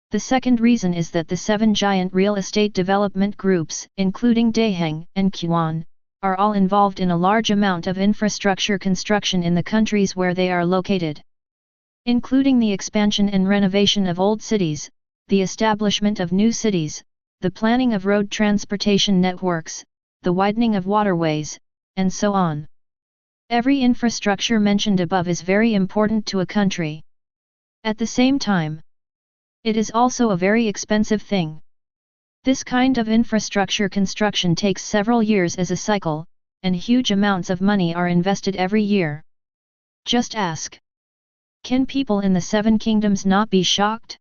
The second reason is that the 7 giant real estate development groups, including Yanhuang and Yanhuang, are all involved in a large amount of infrastructure construction in the countries where they are located. Including the expansion and renovation of old cities, the establishment of new cities, the planning of road transportation networks, the widening of waterways, and so on. Every infrastructure mentioned above is very important to a country. At the same time, it is also a very expensive thing. This kind of infrastructure construction takes several years as a cycle, and huge amounts of money are invested every year. Just ask. Can people in the 7 kingdoms not be shocked?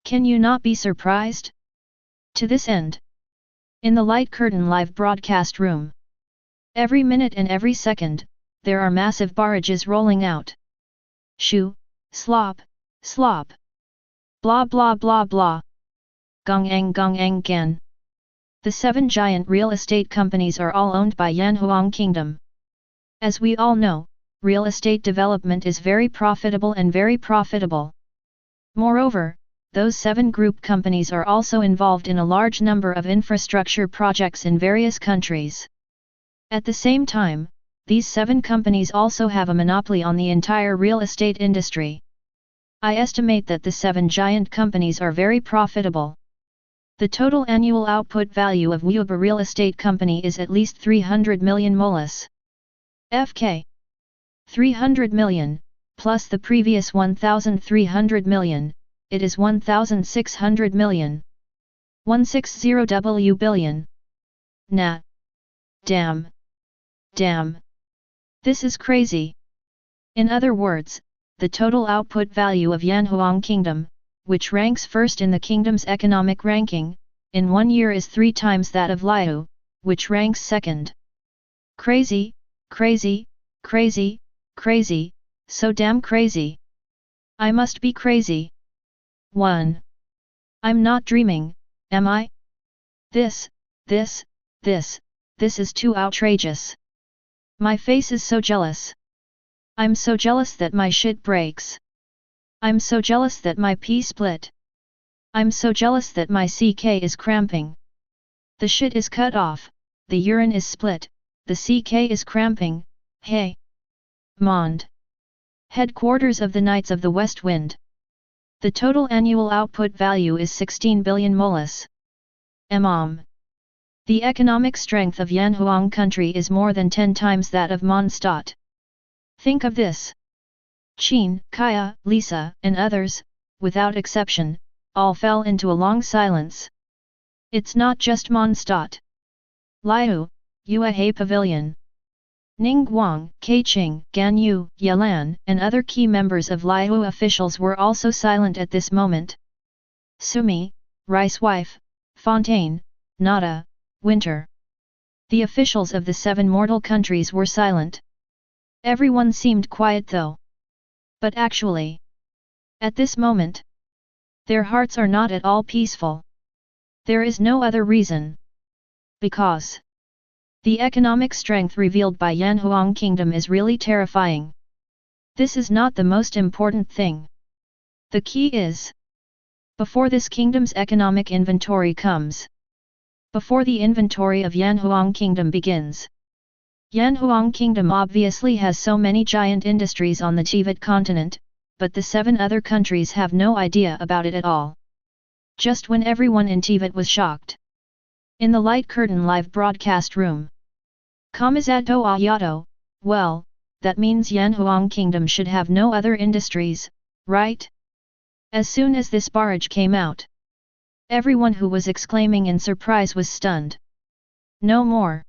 Can you not be surprised? To this end, in the light curtain live broadcast room, every minute and every second, there are massive barrages rolling out. Shoo, slop, slop. Blah blah blah blah. Gong ang gan. The 7 giant real estate companies are all owned by Yanhuang Kingdom. As we all know, real estate development is very profitable and very profitable. Moreover, those 7 group companies are also involved in a large number of infrastructure projects in various countries. At the same time, these 7 companies also have a monopoly on the entire real estate industry. I estimate that the 7 giant companies are very profitable. The total annual output value of Wuba Real Estate Company is at least 300 million molas. FK. 300 million, plus the previous 1,300 million, it is 1,600 million. 160 billion. Nah. Damn. Damn. This is crazy. In other words, the total output value of Yanhuang Kingdom, which ranks first in the kingdom's economic ranking, in 1 year is 3 times that of Liu, which ranks second. Crazy, crazy, crazy, crazy, so damn crazy. I must be crazy. 1. I'm not dreaming, am I? This is too outrageous. My face is so jealous. I'm so jealous that my shit breaks. I'm so jealous that my pee split. I'm so jealous that my CK is cramping. The shit is cut off, the urine is split, the CK is cramping, hey. Mond. Headquarters of the Knights of the West Wind. The total annual output value is 16 billion molas. The economic strength of Yanhuang country is more than 10 times that of Mondstadt. Think of this. Qin, Kaya, Lisa, and others, without exception, all fell into a long silence. It's not just Mondstadt. Liu, Yuehei Pavilion. Ningguang, Keiqing, Ganyu, Yalan, and other key members of Liu officials were also silent at this moment. Sumi, Rice Wife, Fontaine, Nada, Winter. The officials of the 7 mortal countries were silent. Everyone seemed quiet though. But actually, at this moment, their hearts are not at all peaceful. There is no other reason. Because the economic strength revealed by Yanhuang Kingdom is really terrifying. This is not the most important thing. The key is Before this kingdom's economic inventory comes. Before the inventory of Yanhuang Kingdom begins. Yanhuang Kingdom obviously has so many giant industries on the Teyvat continent, but the 7 other countries have no idea about it at all. Just when everyone in Teyvat was shocked. In the light curtain live broadcast room. Kamizato Ayato, well, that means Yanhuang Kingdom should have no other industries, right? As soon as this barrage came out, everyone who was exclaiming in surprise was stunned. No more.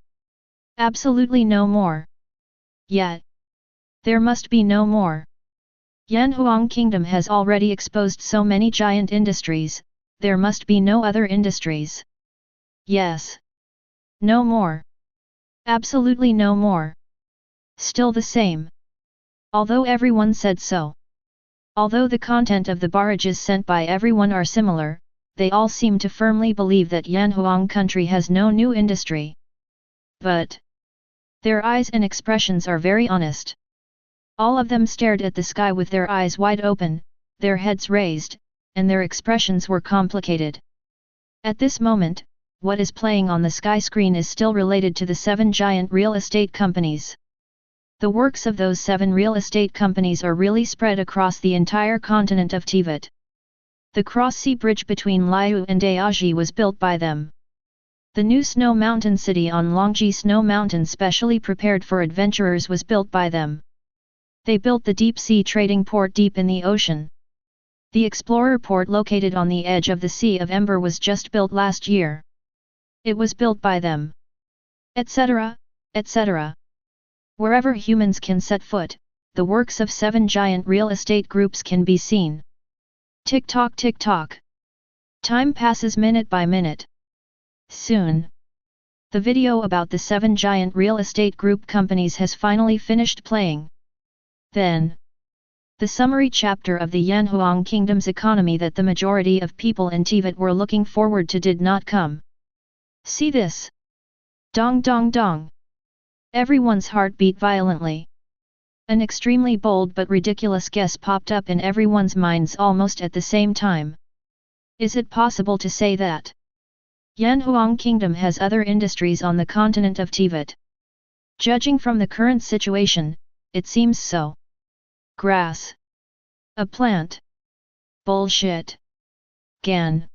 Absolutely no more. Yet. There must be no more. Yanhuang Kingdom has already exposed so many giant industries, there must be no other industries. Yes. No more. Absolutely no more. Still the same. Although everyone said so. Although the content of the barrages sent by everyone are similar, they all seem to firmly believe that Yanhuang country has no new industry. But their eyes and expressions are very honest. All of them stared at the sky with their eyes wide open, their heads raised, and their expressions were complicated. At this moment, what is playing on the sky screen is still related to the 7 giant real estate companies. The works of those 7 real estate companies are really spread across the entire continent of Teyvat. The cross-sea bridge between Liu and Dayaji was built by them. The new snow mountain city on Longji Snow Mountain specially prepared for adventurers was built by them. They built the deep-sea trading port deep in the ocean. The explorer port located on the edge of the Sea of Ember was just built last year. It was built by them. Etc., etc. Wherever humans can set foot, the works of 7 giant real estate groups can be seen. Tick-tock tick-tock. Time passes minute by minute. Soon. The video about the 7 giant real estate group companies has finally finished playing. Then. The summary chapter of the Yanhuang Kingdom's economy that the majority of people in Teyvat were looking forward to did not come. See this. Dong dong dong. Everyone's heart beat violently. An extremely bold but ridiculous guess popped up in everyone's minds almost at the same time. Is it possible to say that Yanhuang Kingdom has other industries on the continent of Teyvat? Judging from the current situation, it seems so. Grass. A plant. Bullshit. Gan.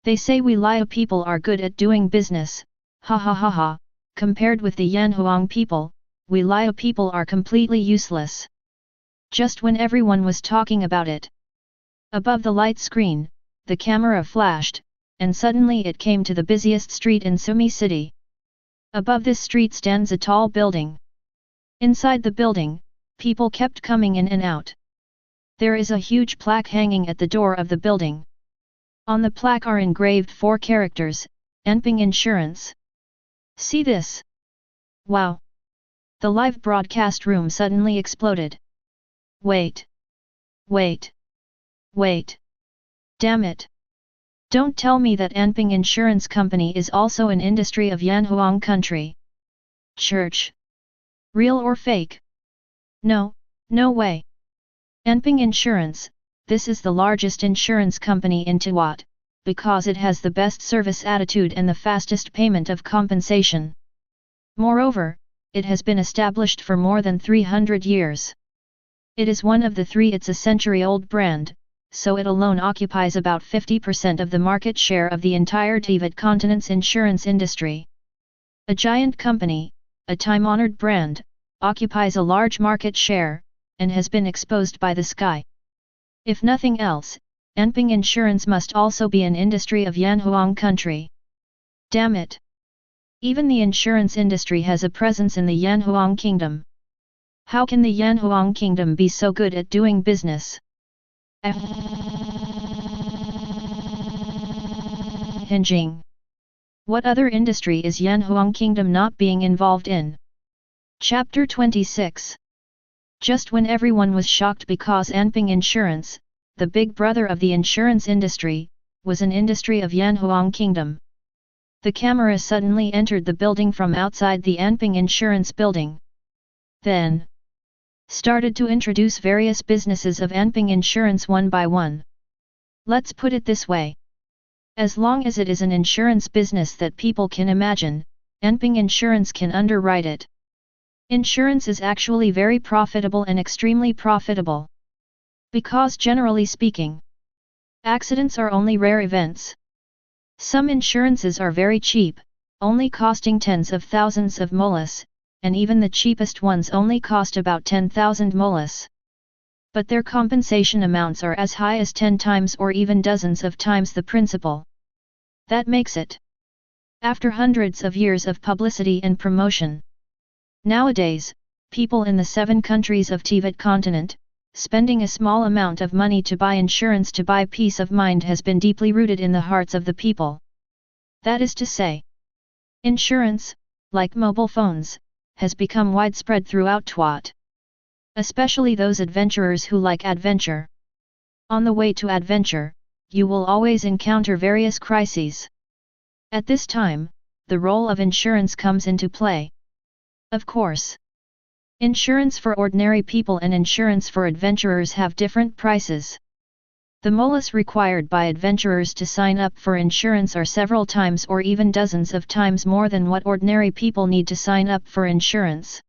They say we Liu people are good at doing business, ha ha ha ha, compared with the Yanhuang people, we Liu people are completely useless. Just when everyone was talking about it. Above the light screen, the camera flashed, and suddenly it came to the busiest street in Sumi City. Above this street stands a tall building. Inside the building, people kept coming in and out. There is a huge plaque hanging at the door of the building. On the plaque are engraved 4 characters, Enping Insurance. See this. Wow. The live broadcast room suddenly exploded. Wait. Wait. Wait. Damn it. Don't tell me that Enping Insurance Company is also an industry of Yanhuang country. Church. Real or fake? No, no way. Enping Insurance, this is the largest insurance company in Teyvat, because it has the best service attitude and the fastest payment of compensation. Moreover, it has been established for more than 300 years. It is one of the 3. It's a century-old brand, so it alone occupies about 50% of the market share of the entire Teyvat continent's insurance industry. A giant company, a time-honored brand, occupies a large market share, and has been exposed by the sky. If nothing else, Enping Insurance must also be an industry of Yanhuang country. Damn it! Even the insurance industry has a presence in the Yanhuang Kingdom. How can the Yanhuang Kingdom be so good at doing business? Hinging. What other industry is Yanhuang Kingdom not being involved in? Chapter 26. Just when everyone was shocked because Enping Insurance, the big brother of the insurance industry, was an industry of Yanhuang Kingdom. The camera suddenly entered the building from outside the Enping Insurance building. Then started to introduce various businesses of Enping Insurance one by one. Let's put it this way. As long as it is an insurance business that people can imagine, Yanhuang Insurance can underwrite it. Insurance is actually very profitable and extremely profitable. Because generally speaking, accidents are only rare events. Some insurances are very cheap, only costing tens of thousands of molas, and even the cheapest ones only cost about 10,000 molas. But their compensation amounts are as high as 10 times or even dozens of times the principal. That makes it. After hundreds of years of publicity and promotion. Nowadays, people in the 7 countries of Teyvat continent, spending a small amount of money to buy insurance to buy peace of mind has been deeply rooted in the hearts of the people. That is to say, insurance, like mobile phones, has become widespread throughout Teyvat. Especially those adventurers who like adventure. On the way to adventure, you will always encounter various crises. At this time, the role of insurance comes into play. Of course, insurance for ordinary people and insurance for adventurers have different prices. The molas required by adventurers to sign up for insurance are several times or even dozens of times more than what ordinary people need to sign up for insurance.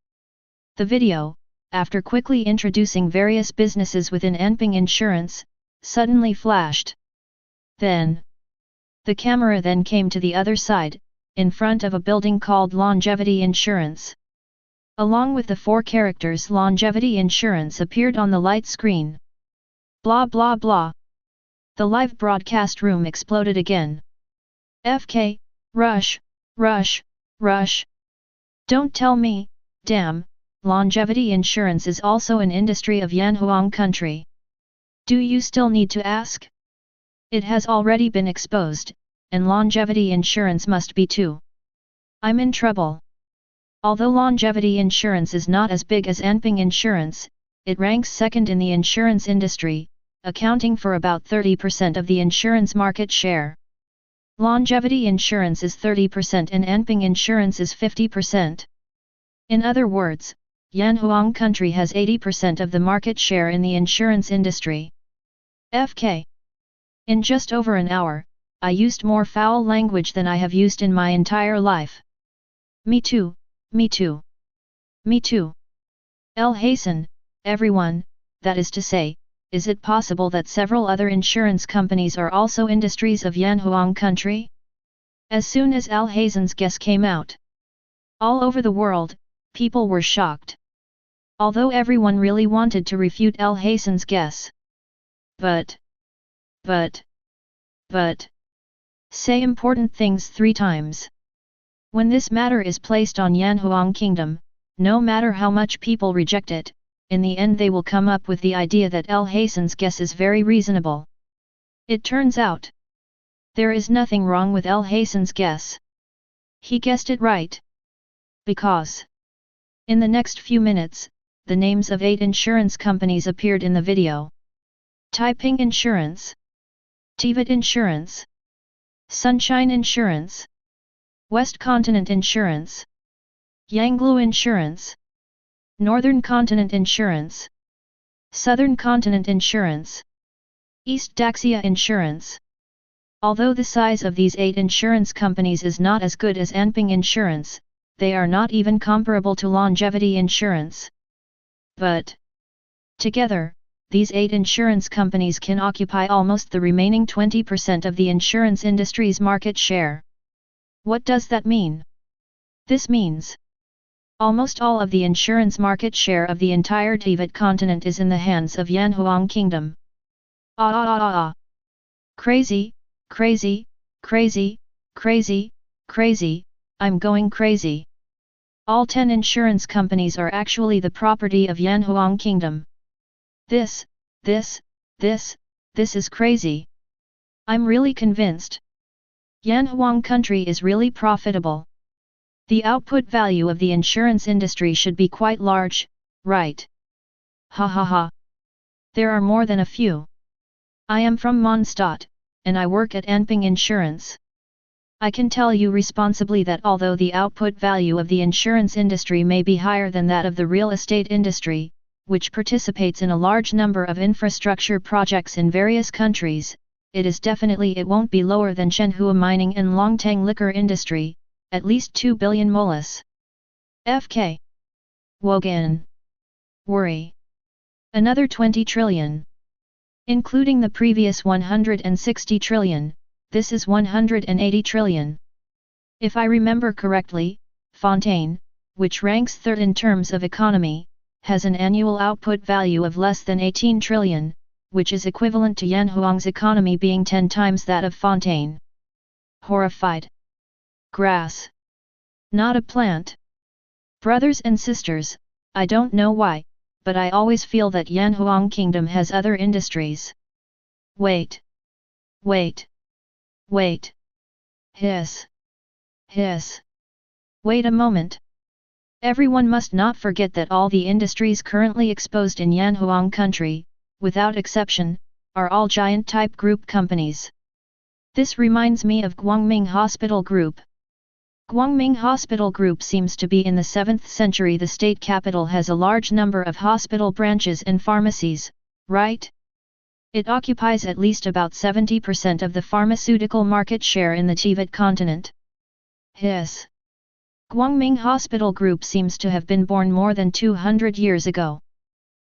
The video, after quickly introducing various businesses within Yanhuang Insurance, suddenly flashed. Then, the camera then came to the other side, in front of a building called Longevity Insurance. Along with the 4 characters Longevity Insurance appeared on the light screen. Blah blah blah. The live broadcast room exploded again. FK, rush, rush, rush. Don't tell me, damn, longevity insurance is also an industry of Yanhuang country. Do you still need to ask? It has already been exposed, and longevity insurance must be too. I'm in trouble. Although longevity insurance is not as big as Yanhuang Insurance, it ranks second in the insurance industry, accounting for about 30% of the insurance market share. Longevity insurance is 30% and Yanhuang Insurance is 50%. In other words, Yanhuang country has 80% of the market share in the insurance industry. FK. In just over an hour, I used more foul language than I have used in my entire life. Me too, me too. Me too. Hasten, everyone, that is to say, is it possible that several other insurance companies are also industries of Yanhuang country? As soon as Hazen's guess came out, all over the world, people were shocked. Although everyone really wanted to refute Hazen's guess. But, say important things 3 times. When this matter is placed on Yanhuang Kingdom, no matter how much people reject it, in the end they will come up with the idea that Hazen's guess is very reasonable. It turns out, there is nothing wrong with Hazen's guess. He guessed it right. Because, in the next few minutes, the names of 8 insurance companies appeared in the video. Taiping Insurance, Teyvat Insurance, Sunshine Insurance, West Continent Insurance, Yanglu Insurance, Northern Continent Insurance, Southern Continent Insurance, East Daxia Insurance. Although the size of these 8 insurance companies is not as good as Yanhuang Insurance, they are not even comparable to Longevity Insurance. But, together, these 8 insurance companies can occupy almost the remaining 20% of the insurance industry's market share. What does that mean? This means, almost all of the insurance market share of the entire Teyvat continent is in the hands of Yanhuang Kingdom. Crazy, crazy, crazy, crazy, crazy, I'm going crazy. All 10 insurance companies are actually the property of Yanhuang Kingdom. This is crazy. I'm really convinced. Yanhuang country is really profitable. The output value of the insurance industry should be quite large, right? Ha ha ha. There are more than a few. I am from Mondstadt, and I work at Yanhuang Insurance. I can tell you responsibly that although the output value of the insurance industry may be higher than that of the real estate industry, which participates in a large number of infrastructure projects in various countries, it is definitely it won't be lower than Yanhuang mining and Longtang liquor industry, at least 2 billion molas. FK. Wogan. Worry. Another 20 trillion. Including the previous 160 trillion, this is 180 trillion. If I remember correctly, Fontaine, which ranks third in terms of economy, has an annual output value of less than 18 trillion, which is equivalent to Yanhuang's economy being 10 times that of Fontaine. Horrified. Grass. Not a plant. Brothers and sisters, I don't know why, but I always feel that Yanhuang Kingdom has other industries. Wait. Wait. Wait. Hiss. Hiss. Wait a moment. Everyone must not forget that all the industries currently exposed in Yanhuang country, without exception, are all giant-type group companies. This reminds me of Guangming Hospital Group. Guangming Hospital Group seems to be in the 7th century. The state capital has a large number of hospital branches and pharmacies, right? It occupies at least about 70% of the pharmaceutical market share in the Teyvat continent. Hiss. Guangming Hospital Group seems to have been born more than 200 years ago.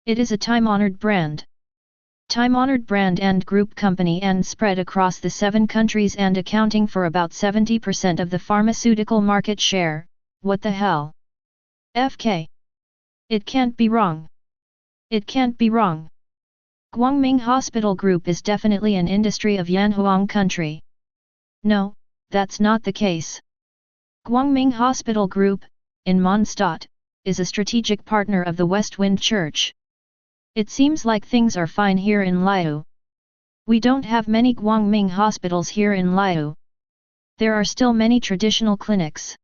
It is a time-honored brand. Time-honored brand and group company and spread across the 7 countries and accounting for about 70% of the pharmaceutical market share. What the hell? FK. It can't be wrong. It can't be wrong. Guangming Hospital Group is definitely an industry of Yanhuang country. No, that's not the case. Guangming Hospital Group, in Mondstadt, is a strategic partner of the West Wind Church. It seems like things are fine here in Liu. We don't have many Guangming hospitals here in Liu. There are still many traditional clinics.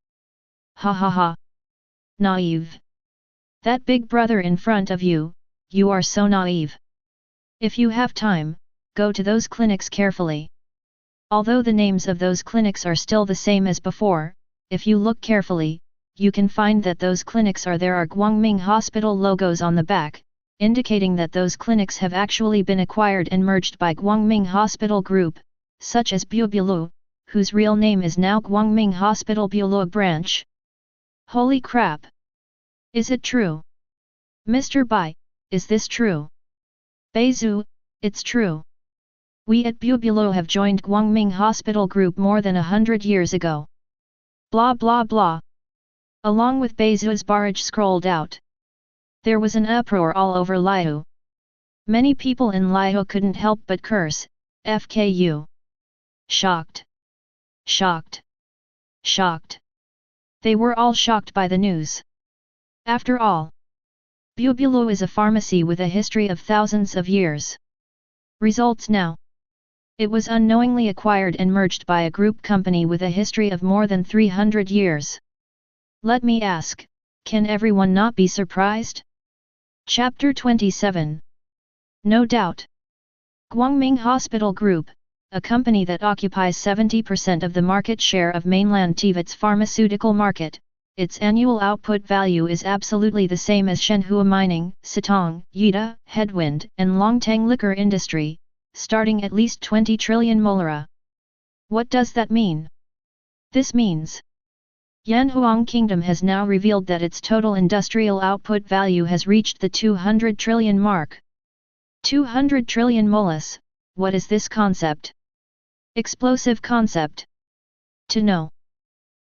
Ha ha ha. Naive. That big brother in front of you, you are so naive. If you have time, go to those clinics carefully. Although the names of those clinics are still the same as before, if you look carefully, you can find that those clinics there are Guangming Hospital logos on the back, indicating that those clinics have actually been acquired and merged by Guangming Hospital Group, such as Bubulu, whose real name is now Guangming Hospital Bulu Branch. Holy crap! Is it true? Mr. Bai, is this true? Beizu, it's true. We at Bubulu have joined Guangming Hospital Group more than 100 years ago. Blah blah blah. Along with Beizu's barrage scrolled out. There was an uproar all over Liu. Many people in Liu couldn't help but curse, FKU. Shocked. Shocked. Shocked. They were all shocked by the news. After all, Bubulu is a pharmacy with a history of thousands of years. Results now. It was unknowingly acquired and merged by a group company with a history of more than 300 years. Let me ask, can everyone not be surprised? Chapter 27. No doubt. Guangming Hospital Group, a company that occupies 70% of the market share of mainland Teyvat's pharmaceutical market, its annual output value is absolutely the same as Yanhuang mining, Sitong, Yida, Headwind, and Longtang liquor industry, starting at least 20 trillion molera. What does that mean? This means Yanhuang Kingdom has now revealed that its total industrial output value has reached the 200 trillion mark. 200 trillion molas, what is this concept? Explosive concept. To know.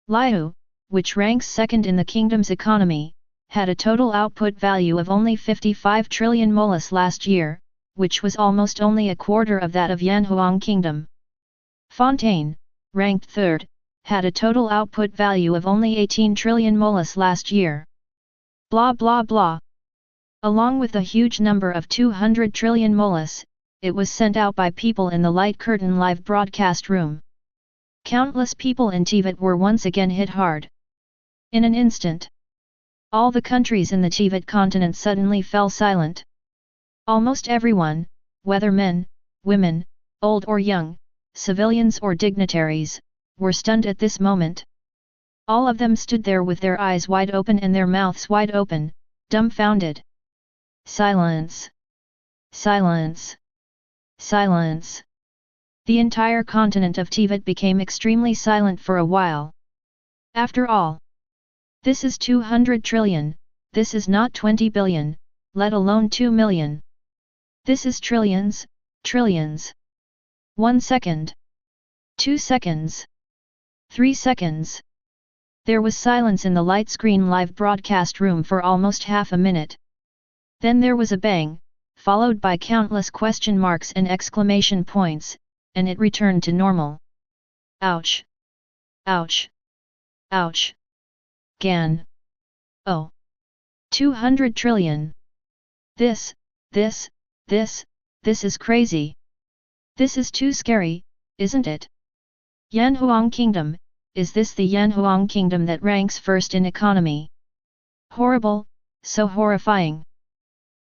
Liu, which ranks second in the kingdom's economy, had a total output value of only 55 trillion molas last year, which was almost only a quarter of that of Yanhuang Kingdom. Fontaine, ranked third, had a total output value of only 18 trillion molas last year. Blah blah blah. Along with a huge number of 200 trillion molas, it was sent out by people in the Light Curtain live broadcast room. Countless people in Teyvat were once again hit hard. In an instant, all the countries in the Teyvat continent suddenly fell silent. Almost everyone, whether men, women, old or young, civilians or dignitaries, were stunned at this moment. All of them stood there with their eyes wide open and their mouths wide open, dumbfounded. Silence. Silence. Silence. The entire continent of Teyvat became extremely silent for a while. After all, this is 200 trillion, this is not 20 billion, let alone 2 million. This is trillions, trillions. 1 second. 2 seconds. 3 seconds. There was silence in the light screen live broadcast room for almost half a minute. Then there was a bang, followed by countless question marks and exclamation points, and it returned to normal. Ouch! Ouch! Ouch! Gan! Oh! 200 trillion! This is crazy! This is too scary, isn't it? Yanhuang Kingdom, is this the Yanhuang Kingdom that ranks first in economy? Horrible, so horrifying!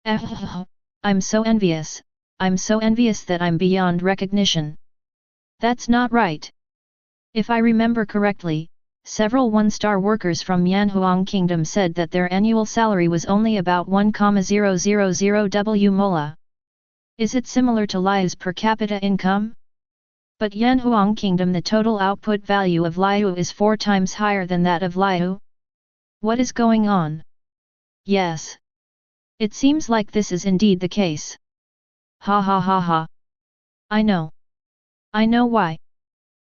I'm so envious that I'm beyond recognition. That's not right. If I remember correctly, several one-star workers from Yanhuang Kingdom said that their annual salary was only about 1,000 W mola. Is it similar to Liu's per capita income? But Yanhuang Kingdom, the total output value of Liu is 4 times higher than that of Liu. What is going on? Yes. It seems like this is indeed the case. Ha ha ha ha. I know. I know why.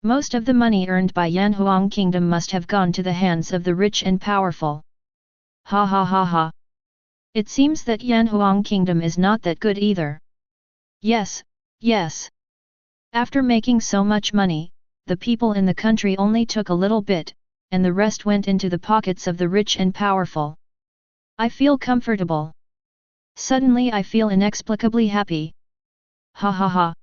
Most of the money earned by Yanhuang Kingdom must have gone to the hands of the rich and powerful. Ha ha ha ha. It seems that Yanhuang Kingdom is not that good either. Yes, yes. After making so much money, the people in the country only took a little bit, and the rest went into the pockets of the rich and powerful. I feel comfortable. Suddenly I feel inexplicably happy. Ha ha ha.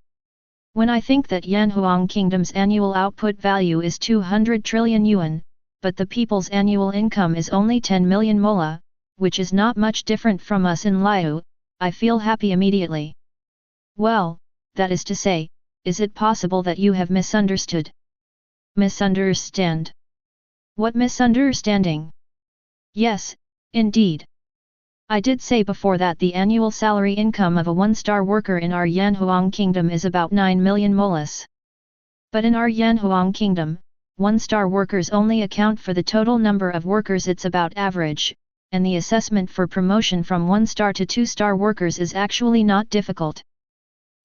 When I think that Yanhuang Kingdom's annual output value is 200 trillion yuan, but the people's annual income is only 10 million mola, which is not much different from us in Liu, I feel happy immediately. Well, that is to say, is it possible that you have misunderstood? Misunderstand? What misunderstanding? Yes, indeed. I did say before that the annual salary income of a one-star worker in our Yanhuang Kingdom is about 9 million molas. But in our Yanhuang Kingdom, one-star workers only account for the total number of workers. It's about average, and the assessment for promotion from 1-star to 2-star workers is actually not difficult.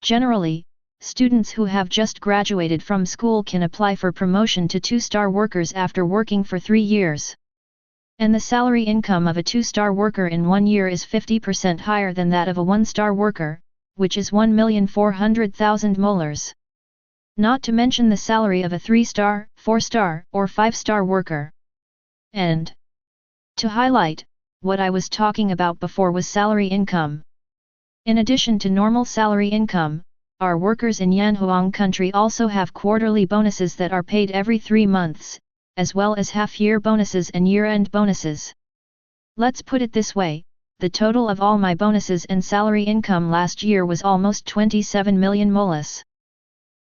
Generally, students who have just graduated from school can apply for promotion to 2-star workers after working for 3 years. And the salary income of a 2-star worker in 1 year is 50% higher than that of a 1-star worker, which is 1,400,000 molars. Not to mention the salary of a 3-star, 4-star, or 5-star worker. And to highlight, what I was talking about before was salary income. In addition to normal salary income, our workers in Yanhuang country also have quarterly bonuses that are paid every 3 months, as well as half-year bonuses and year-end bonuses. Let's put it this way, the total of all my bonuses and salary income last year was almost 27 million molas.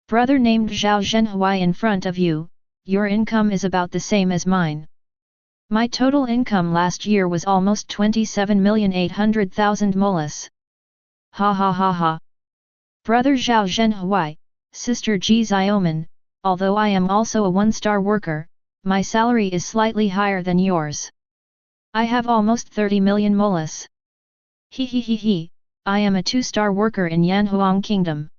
Brother named Zhao Zhenhuai in front of you, your income is about the same as mine. My total income last year was almost 27,800,000 molas. Ha ha ha ha. Brother Zhao Zhenhuai, Sister Ji Zioman, although I am also a 1-star worker, my salary is slightly higher than yours. I have almost 30 million molas. He, I am a 2-star worker in Yanhuang Kingdom.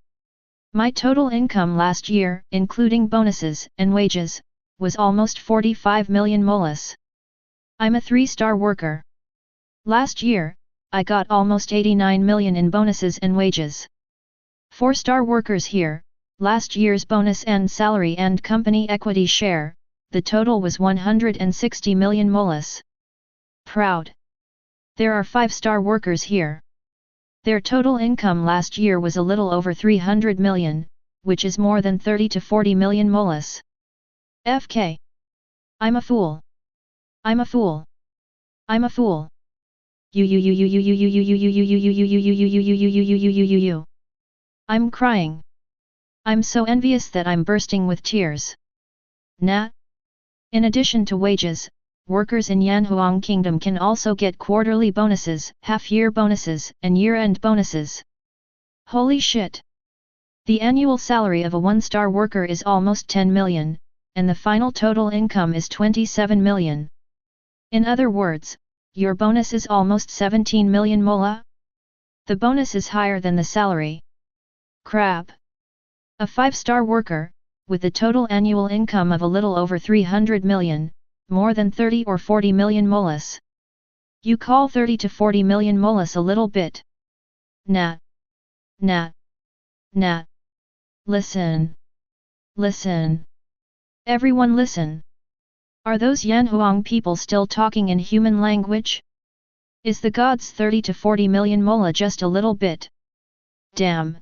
My total income last year, including bonuses and wages, was almost 45 million molas. I'm a 3-star worker. Last year, I got almost 89 million in bonuses and wages. 4-star workers here, last year's bonus and salary and company equity share, the total was 160 million molas. Proud. There are 5-star workers here. Their total income last year was a little over 300 million, which is more than 30 to 40 million molas. FK. I'm a fool. I'm a fool. I'm a fool. I'm crying. I'm so envious that I'm bursting with tears. Nah. In addition to wages, workers in Yanhuang Kingdom can also get quarterly bonuses, half-year bonuses, and year-end bonuses. Holy shit! The annual salary of a one-star worker is almost 10 million, and the final total income is 27 million. In other words, your bonus is almost 17 million mola? The bonus is higher than the salary. Crap! A 5-star worker, with a total annual income of a little over 300 million, more than 30 or 40 million molas. You call 30 to 40 million molas a little bit? Nah. Nah. Nah. Listen. Listen. Everyone listen. Are those Yanhuang people still talking in human language? Is the gods 30 to 40 million mola just a little bit? Damn.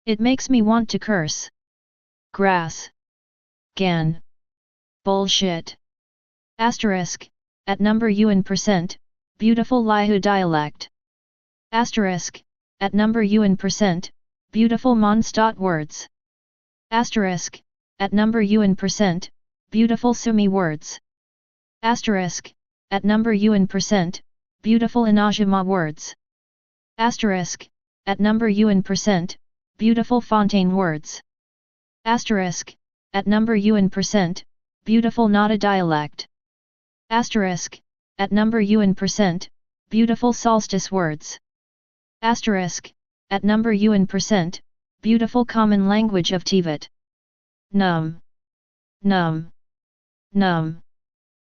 It makes me want to curse. Grass. Gan. Bullshit. Asterisk, at number UN percent, beautiful Lihu dialect. Asterisk, at number UN percent, beautiful Mondstadt words. Asterisk, at number UN percent, beautiful Sumi words. Asterisk, at number UN percent, beautiful Inajima words. Asterisk, at number UN percent, beautiful Fontaine words. Asterisk, at number UN percent, beautiful Nada dialect. Asterisk, at number UN percent, beautiful solstice words. Asterisk, at number UN percent, beautiful common language of Teyvat. Num. Num. Num.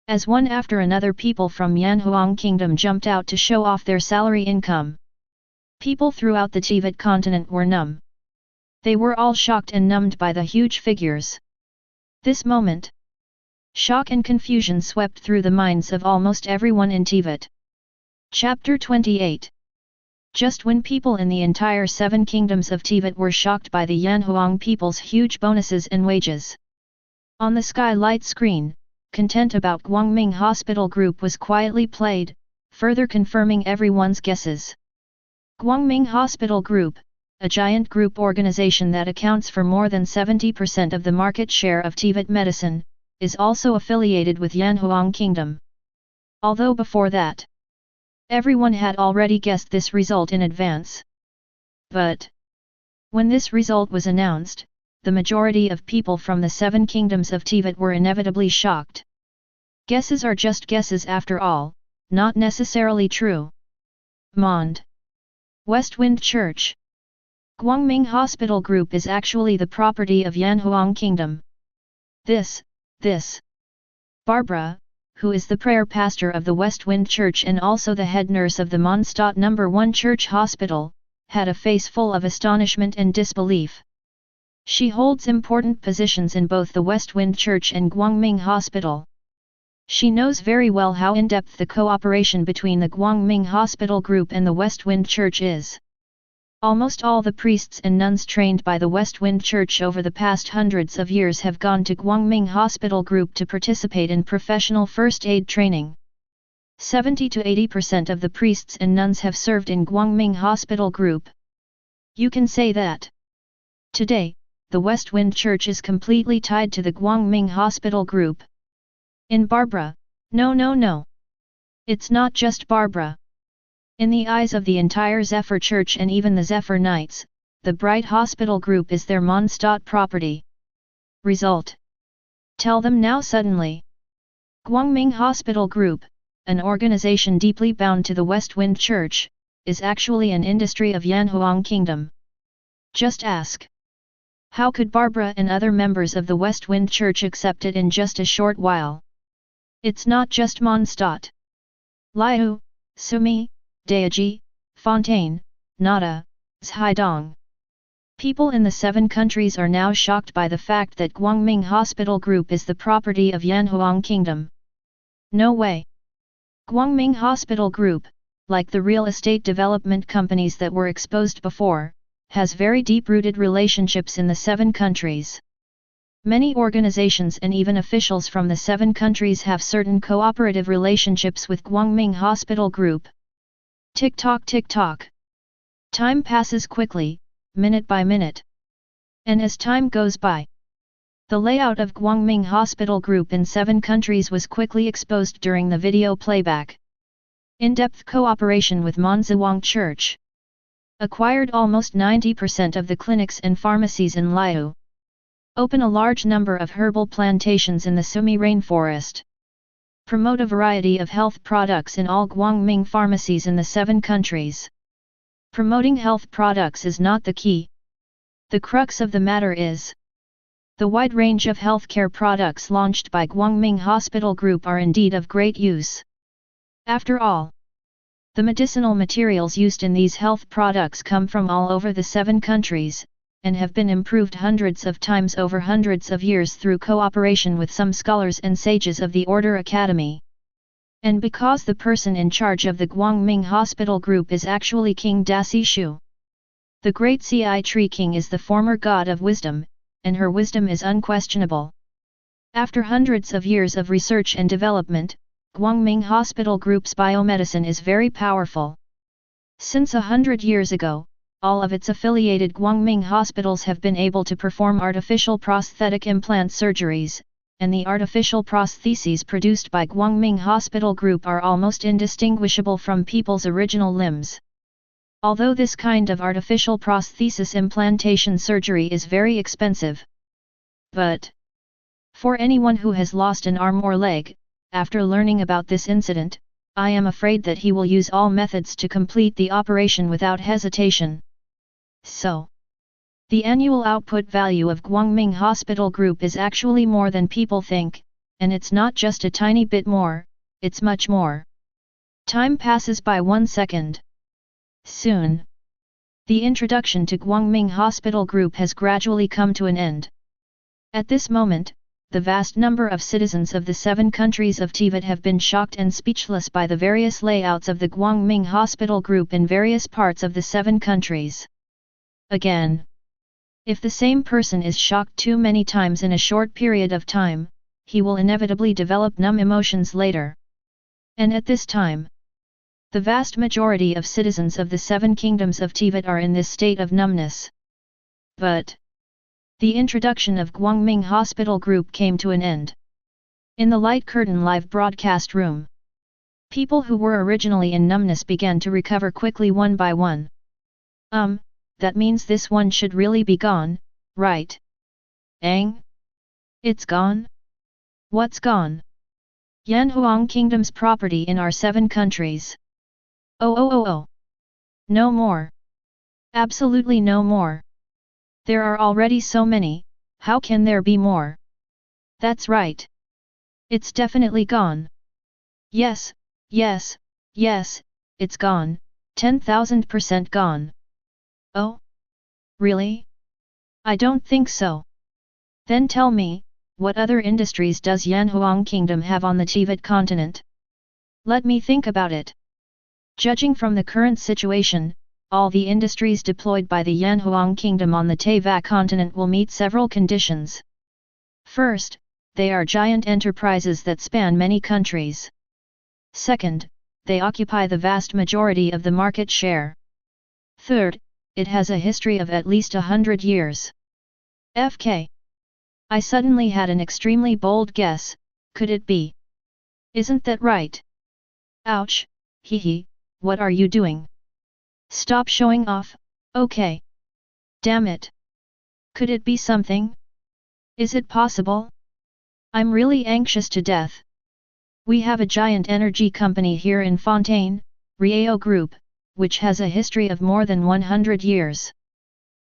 As one after another people from Yanhuang Kingdom jumped out to show off their salary income. People throughout the Teyvat continent were numb. They were all shocked and numbed by the huge figures. This moment, shock and confusion swept through the minds of almost everyone in Teyvat. Chapter 28. Just when people in the entire 7 kingdoms of Teyvat were shocked by the Yanhuang people's huge bonuses and wages. On the skylight screen, content about Guangming Hospital Group was quietly played, further confirming everyone's guesses. Guangming Hospital Group, a giant group organization that accounts for more than 70% of the market share of Teyvat medicine, is also affiliated with Yanhuang Kingdom. Although before that, everyone had already guessed this result in advance. But when this result was announced, the majority of people from the 7 kingdoms of Teyvat were inevitably shocked. Guesses are just guesses after all, not necessarily true. Mond. Westwind Church. Guangming Hospital Group is actually the property of Yanhuang Kingdom. This. Barbara, who is the prayer pastor of the Westwind Church and also the head nurse of the Mondstadt No. 1 Church Hospital, had a face full of astonishment and disbelief. She holds important positions in both the Westwind Church and Guangming Hospital. She knows very well how in-depth the cooperation between the Guangming Hospital Group and the Westwind Church is. Almost all the priests and nuns trained by the Westwind Church over the past hundreds of years have gone to Guangming Hospital Group to participate in professional first aid training. 70 to 80% of the priests and nuns have served in Guangming Hospital Group. You can say that. Today, the Westwind Church is completely tied to the Guangming Hospital Group. In Barbara, no. It's not just Barbara. In the eyes of the entire Zephyr Church and even the Zephyr Knights, the Bright Hospital Group is their Mondstadt property. Result. Tell them now suddenly. Guangming Hospital Group, an organization deeply bound to the Westwind Church, is actually an industry of Yanhuang Kingdom. Just ask. How could Barbara and other members of the Westwind Church accept it in just a short while? It's not just Mondstadt. Liu, Sumi, Daiji, Fontaine, Nada, Zhaidong. People in the 7 countries are now shocked by the fact that Guangming Hospital Group is the property of Yanhuang Kingdom. No way. Guangming Hospital Group, like the real estate development companies that were exposed before, has very deep-rooted relationships in the 7 countries. Many organizations and even officials from the 7 countries have certain cooperative relationships with Guangming Hospital Group. Tick-tock. Time passes quickly, minute by minute. And as time goes by, the layout of Guangming Hospital Group in 7 countries was quickly exposed during the video playback. In-depth cooperation with Monzhuang Church. Acquired almost 90% of the clinics and pharmacies in Liu. Open a large number of herbal plantations in the Sumi rainforest. Promote a variety of health products in all Guangming pharmacies in the 7 countries. Promoting health products is not the key. The crux of the matter is the wide range of healthcare products launched by Guangming Hospital Group are indeed of great use. After all, the medicinal materials used in these health products come from all over the 7 countries, and have been improved hundreds of times over hundreds of years through cooperation with some scholars and sages of the Order Academy. And because the person in charge of the Guangming Hospital Group is actually King Dasi Shu. The great Ci Tree King is the former god of wisdom, and her wisdom is unquestionable. After hundreds of years of research and development, Guangming Hospital Group's biomedicine is very powerful. Since 100 years ago, all of its affiliated Guangming hospitals have been able to perform artificial prosthetic implant surgeries, and the artificial prostheses produced by Guangming Hospital Group are almost indistinguishable from people's original limbs. Although this kind of artificial prosthesis implantation surgery is very expensive. But for anyone who has lost an arm or leg, after learning about this incident, I am afraid that he will use all methods to complete the operation without hesitation. So, the annual output value of Guangming Hospital Group is actually more than people think, and it's not just a tiny bit more, it's much more. Time passes by 1 second. Soon, the introduction to Guangming Hospital Group has gradually come to an end. At this moment, the vast number of citizens of the 7 countries of Teyvat have been shocked and speechless by the various layouts of the Guangming Hospital Group in various parts of the 7 countries. Again, if the same person is shocked too many times in a short period of time, he will inevitably develop numb emotions later. And at this time, the vast majority of citizens of the 7 kingdoms of Teyvat are in this state of numbness. But the introduction of Guangming Hospital Group came to an end. In the light curtain live broadcast room, people who were originally in numbness began to recover quickly one by one. That means this one should really be gone, right? Ang? It's gone? What's gone? Yanhuang Kingdom's property in our 7 countries. Oh. No more. Absolutely no more. There are already so many, how can there be more? That's right. It's definitely gone. Yes, it's gone, 10,000% gone. Oh? Really? I don't think so. Then tell me, what other industries does Yanhuang Kingdom have on the Teyvat continent? Let me think about it. Judging from the current situation, all the industries deployed by the Yanhuang Kingdom on the Teyvat continent will meet several conditions. First, they are giant enterprises that span many countries. Second, they occupy the vast majority of the market share. Third, it has a history of at least 100 years. FK. I suddenly had an extremely bold guess, could it be? Isn't that right? Ouch, hehe, what are you doing? Stop showing off, okay. Damn it. Could it be something? Is it possible? I'm really anxious to death. We have a giant energy company here in Fontaine, Rieo Group, which has a history of more than 100 years.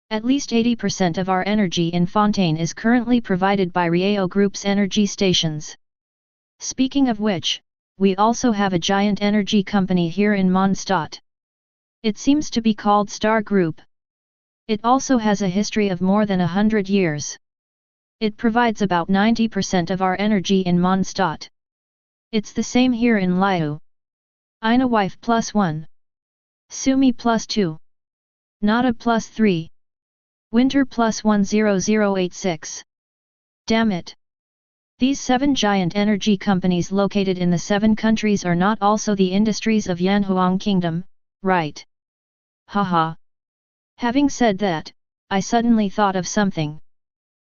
At least 80% of our energy in Fontaine is currently provided by Rieo Group's energy stations. Speaking of which, we also have a giant energy company here in Mondstadt. It seems to be called Star Group. It also has a history of more than 100 years. It provides about 90% of our energy in Mondstadt. It's the same here in Liu. Ina wife +1. Sumi +2. Nada +3. Winter +10086. Damn it. These 7 giant energy companies located in the 7 countries are not also the industries of Yanhuang Kingdom, right? Haha. Having said that, I suddenly thought of something.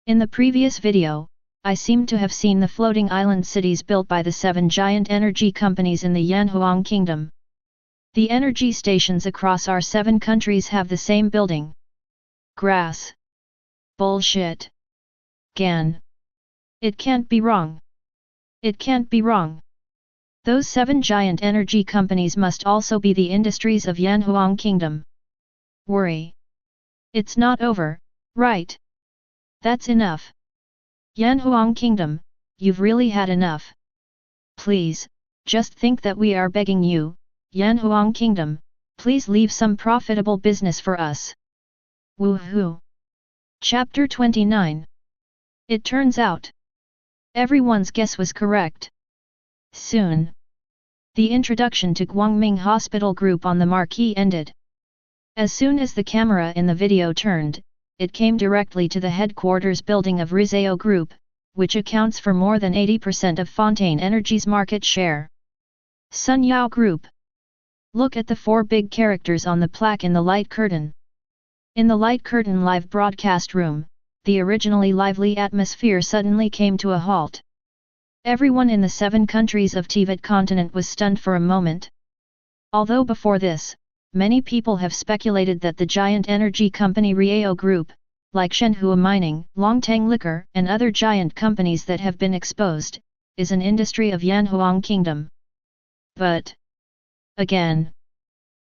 In the previous video, I seemed to have seen the floating island cities built by the 7 giant energy companies in the Yanhuang Kingdom. The energy stations across our 7 countries have the same building. Grass. Bullshit. Gan. It can't be wrong. It can't be wrong. Those 7 giant energy companies must also be the industries of Yanhuang Kingdom. Worry. It's not over, right? That's enough. Yanhuang Kingdom, you've really had enough. Please, just think that we are begging you, Yanhuang Kingdom, please leave some profitable business for us. Woohoo! Chapter 29. It turns out, everyone's guess was correct. Soon, the introduction to Guangming Hospital Group on the marquee ended. As soon as the camera in the video turned, it came directly to the headquarters building of Rizao Group, which accounts for more than 80% of Fontaine Energy's market share. Sun Yao Group. Look at the 4 big characters on the plaque in the light curtain. In the light curtain live broadcast room, the originally lively atmosphere suddenly came to a halt. Everyone in the 7 countries of Teyvat continent was stunned for a moment. Although before this, many people have speculated that the giant energy company Rizao Group, like Shenhua Mining, Longtang Liquor and other giant companies that have been exposed, is an industry of Yanhuang Kingdom. But, again,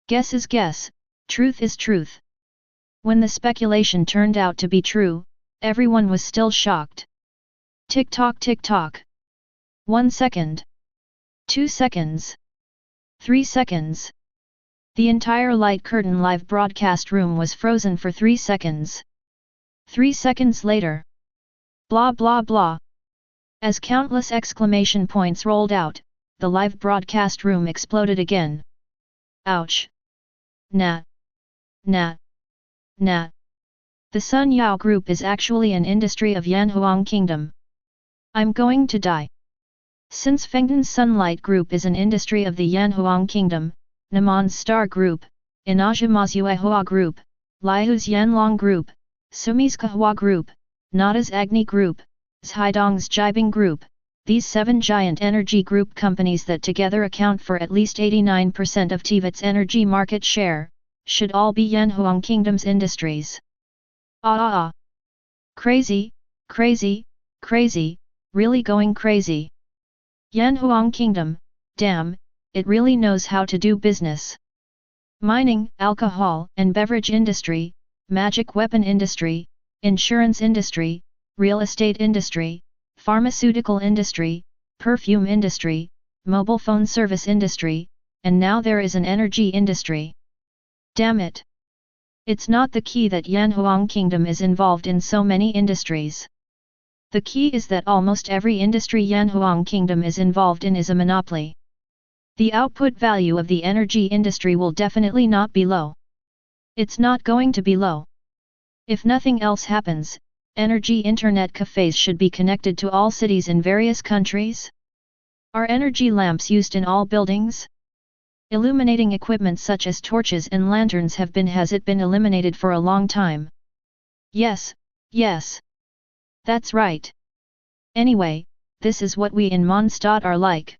guess is guess, truth is truth. When the speculation turned out to be true, everyone was still shocked. Tick-tock tick-tock. 1 second. 2 seconds. 3 seconds. The entire light curtain live broadcast room was frozen for 3 seconds. 3 seconds later. Blah blah blah. As countless exclamation points rolled out, the live broadcast room exploded again. Ouch. Nah. Nah. Nah. The Sun Yao Group is actually an industry of Yanhuang Kingdom. I'm going to die. Since Fengdan Sunlight Group is an industry of the Yanhuang Kingdom, Namon's Star Group, Inajama's Yuehua Group, Liu's Yanlong Group, Sumi's Kahua Group, Nada's Agni Group, Zhaidong's Jibing Group, these 7 giant energy group companies that together account for at least 89% of Teyvat's energy market share, should all be Yanhuang Kingdom's industries. Crazy, crazy, crazy, really going crazy. Yanhuang Kingdom, damn, it really knows how to do business. Mining, alcohol and beverage industry, magic weapon industry, insurance industry, real estate industry, pharmaceutical industry, perfume industry, mobile phone service industry, and now there is an energy industry. Damn it! It's not the key that Yanhuang Kingdom is involved in so many industries. The key is that almost every industry Yanhuang Kingdom is involved in is a monopoly. The output value of the energy industry will definitely not be low. It's not going to be low. If nothing else happens, energy internet cafes should be connected to all cities in various countries. Are energy lamps used in all buildings? Illuminating equipment such as torches and lanterns has it been eliminated for a long time? Yes, yes. That's right. Anyway, this is what we in Mondstadt are like.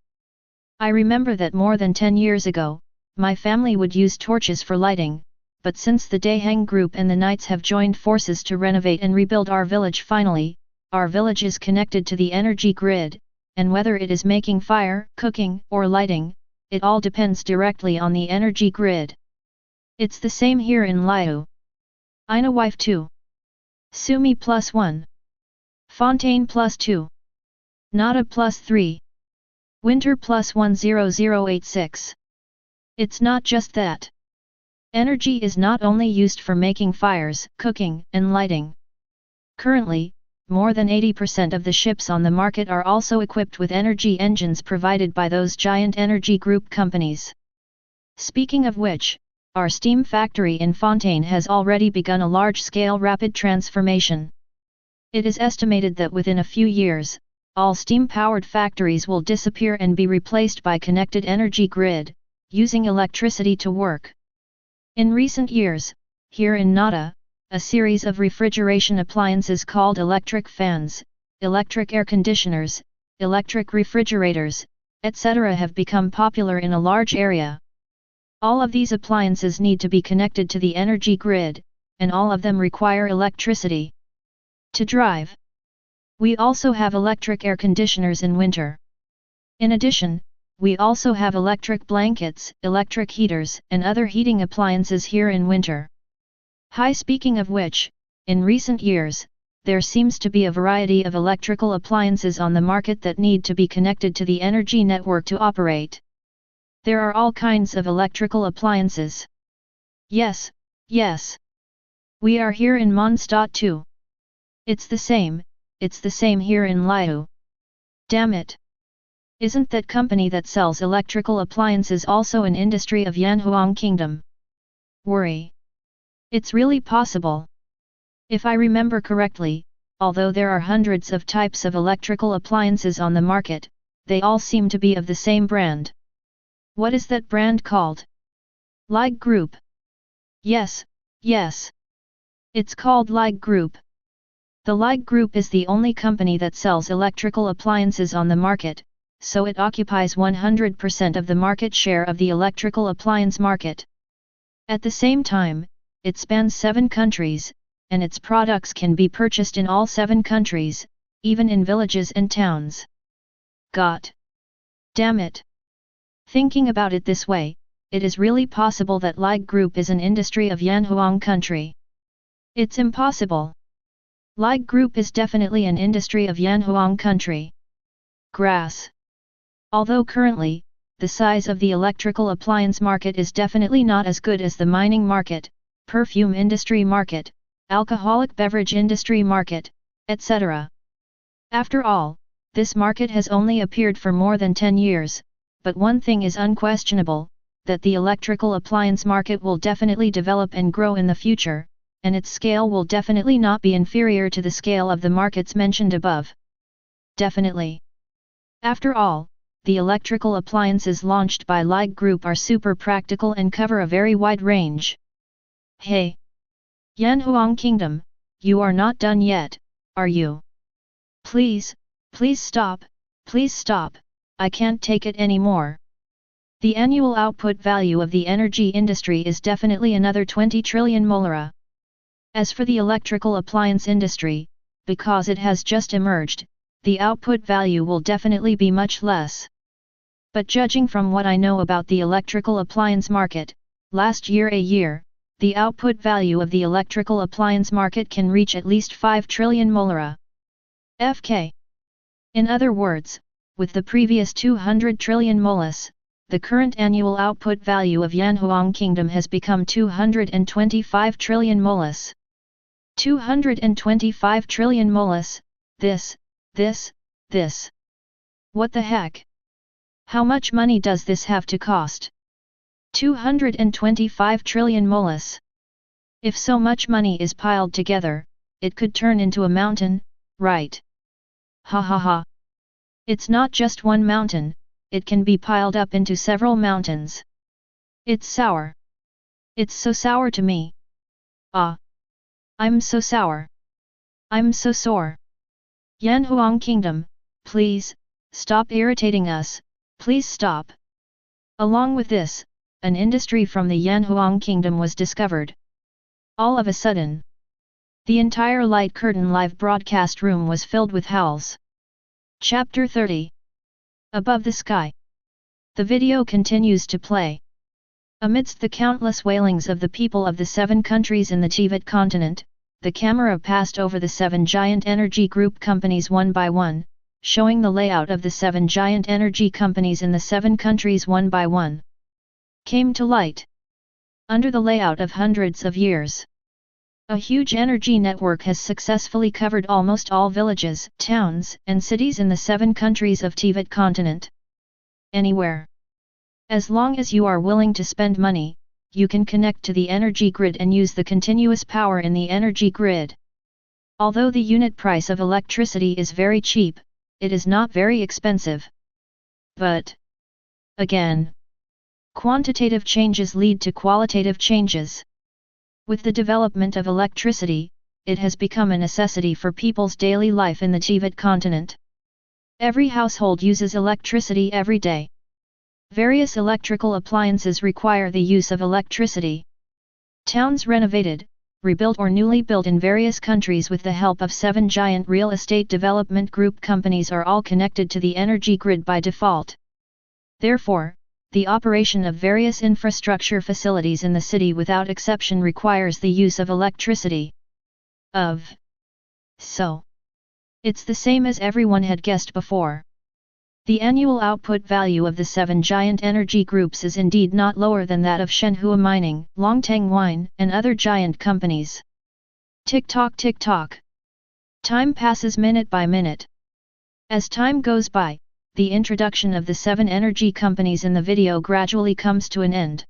I remember that more than 10 years ago, my family would use torches for lighting, but since the Daeheng Group and the Knights have joined forces to renovate and rebuild our village finally, our village is connected to the energy grid, and whether it is making fire, cooking, or lighting, it all depends directly on the energy grid. It's the same here in Liu. Ina wife 2. Sumi +1. Fontaine +2. Nada +3. Winter +10086. It's not just that. Energy is not only used for making fires, cooking, and lighting. Currently, more than 80% of the ships on the market are also equipped with energy engines provided by those giant energy group companies. Speaking of which, our steam factory in Fontaine has already begun a large-scale rapid transformation. It is estimated that within a few years, all steam-powered factories will disappear and be replaced by connected energy grid, using electricity to work. In recent years, here in Nada, a series of refrigeration appliances called electric fans, electric air conditioners, electric refrigerators, etc. have become popular in a large area. All of these appliances need to be connected to the energy grid, and all of them require electricity to drive. We also have electric air conditioners in winter. In addition, we also have electric blankets, electric heaters, and other heating appliances here in winter. Speaking of which, in recent years, there seems to be a variety of electrical appliances on the market that need to be connected to the energy network to operate. There are all kinds of electrical appliances. Yes, yes. We are here in Mondstadt too. It's the same here in Liu. Damn it. Isn't that company that sells electrical appliances also an industry of Yanhuang Kingdom? Worry. It's really possible. If I remember correctly, although there are hundreds of types of electrical appliances on the market, they all seem to be of the same brand. What is that brand called? Lig Group. Yes, yes. It's called Lig Group. The Lig Group is the only company that sells electrical appliances on the market, so it occupies 100% of the market share of the electrical appliance market. At the same time, it spans 7 countries, and its products can be purchased in all 7 countries, even in villages and towns. God damn it! Thinking about it this way, it is really possible that Lig Group is an industry of Yanhuang country. It's impossible. Lig Group is definitely an industry of Yanhuang country. Grass. Although currently, the size of the electrical appliance market is definitely not as good as the mining market, perfume industry market, alcoholic beverage industry market, etc. After all, this market has only appeared for more than 10 years, but one thing is unquestionable, that the electrical appliance market will definitely develop and grow in the future, and its scale will definitely not be inferior to the scale of the markets mentioned above. Definitely. After all, the electrical appliances launched by Lig Group are super practical and cover a very wide range. Hey! Yanhuang Kingdom, you are not done yet, are you? Please, please stop, I can't take it anymore. The annual output value of the energy industry is definitely another 20 trillion mollara. As for the electrical appliance industry, because it has just emerged, the output value will definitely be much less. But judging from what I know about the electrical appliance market, last year, the output value of the electrical appliance market can reach at least 5 trillion mollara. FK. In other words, with the previous 200 trillion molas, the current annual output value of Yanhuang Kingdom has become 225 trillion molas. 225 trillion molas, this. What the heck? How much money does this have to cost? 225 trillion molas. If so much money is piled together, it could turn into a mountain, right? Ha ha ha. It's not just one mountain, it can be piled up into several mountains. It's sour. It's so sour to me. Ah. I'm so sour. I'm so sore. Yanhuang Kingdom, please, stop irritating us, please stop. Along with this, an industry from the Yanhuang Kingdom was discovered. All of a sudden, the entire light curtain live broadcast room was filled with howls. Chapter 30. Above the sky. The video continues to play. Amidst the countless wailings of the people of the 7 countries in the Teyvat continent, the camera passed over the 7 giant energy group companies one by one, showing the layout of the 7 giant energy companies in the 7 countries one by one. Came to light. Under the layout of hundreds of years, a huge energy network has successfully covered almost all villages, towns, and cities in the 7 countries of Teyvat continent. Anywhere. As long as you are willing to spend money, you can connect to the energy grid and use the continuous power in the energy grid. Although the unit price of electricity is very cheap, it is not very expensive. But, again, quantitative changes lead to qualitative changes. With the development of electricity, it has become a necessity for people's daily life in the Teyvat continent. Every household uses electricity every day. Various electrical appliances require the use of electricity. Towns renovated, rebuilt or newly built in various countries with the help of 7 giant real estate development group companies are all connected to the energy grid by default. Therefore, the operation of various infrastructure facilities in the city without exception requires the use of electricity. So, it's the same as everyone had guessed before. The annual output value of the 7 giant energy groups is indeed not lower than that of Shenhua Mining, Longteng Wine, and other giant companies. Tick-tock tick-tock. Time passes minute by minute. As time goes by, the introduction of the 7 energy companies in the video gradually comes to an end.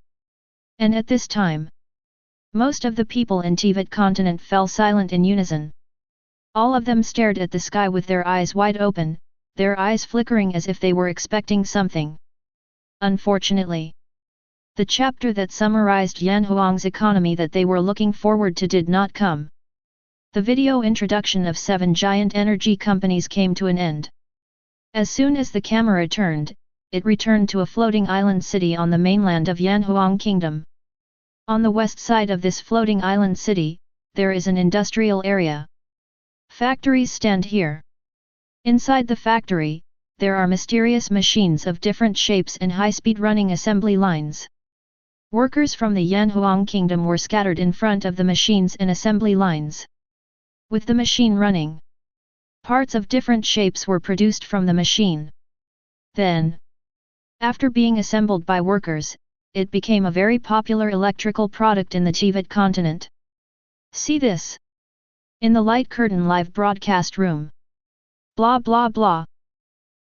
And at this time, most of the people in Teyvat continent fell silent in unison. All of them stared at the sky with their eyes wide open, their eyes flickering as if they were expecting something. Unfortunately, the chapter that summarized Yanhuang's economy that they were looking forward to did not come. The video introduction of 7 giant energy companies came to an end. As soon as the camera turned, it returned to a floating island city on the mainland of Yanhuang Kingdom. On the west side of this floating island city, there is an industrial area. Factories stand here. Inside the factory, there are mysterious machines of different shapes and high-speed running assembly lines. Workers from the Yanhuang Kingdom were scattered in front of the machines and assembly lines. With the machine running, parts of different shapes were produced from the machine. Then, after being assembled by workers, it became a very popular electrical product in the Teyvat continent. See this. In the light curtain live broadcast room. Blah blah blah.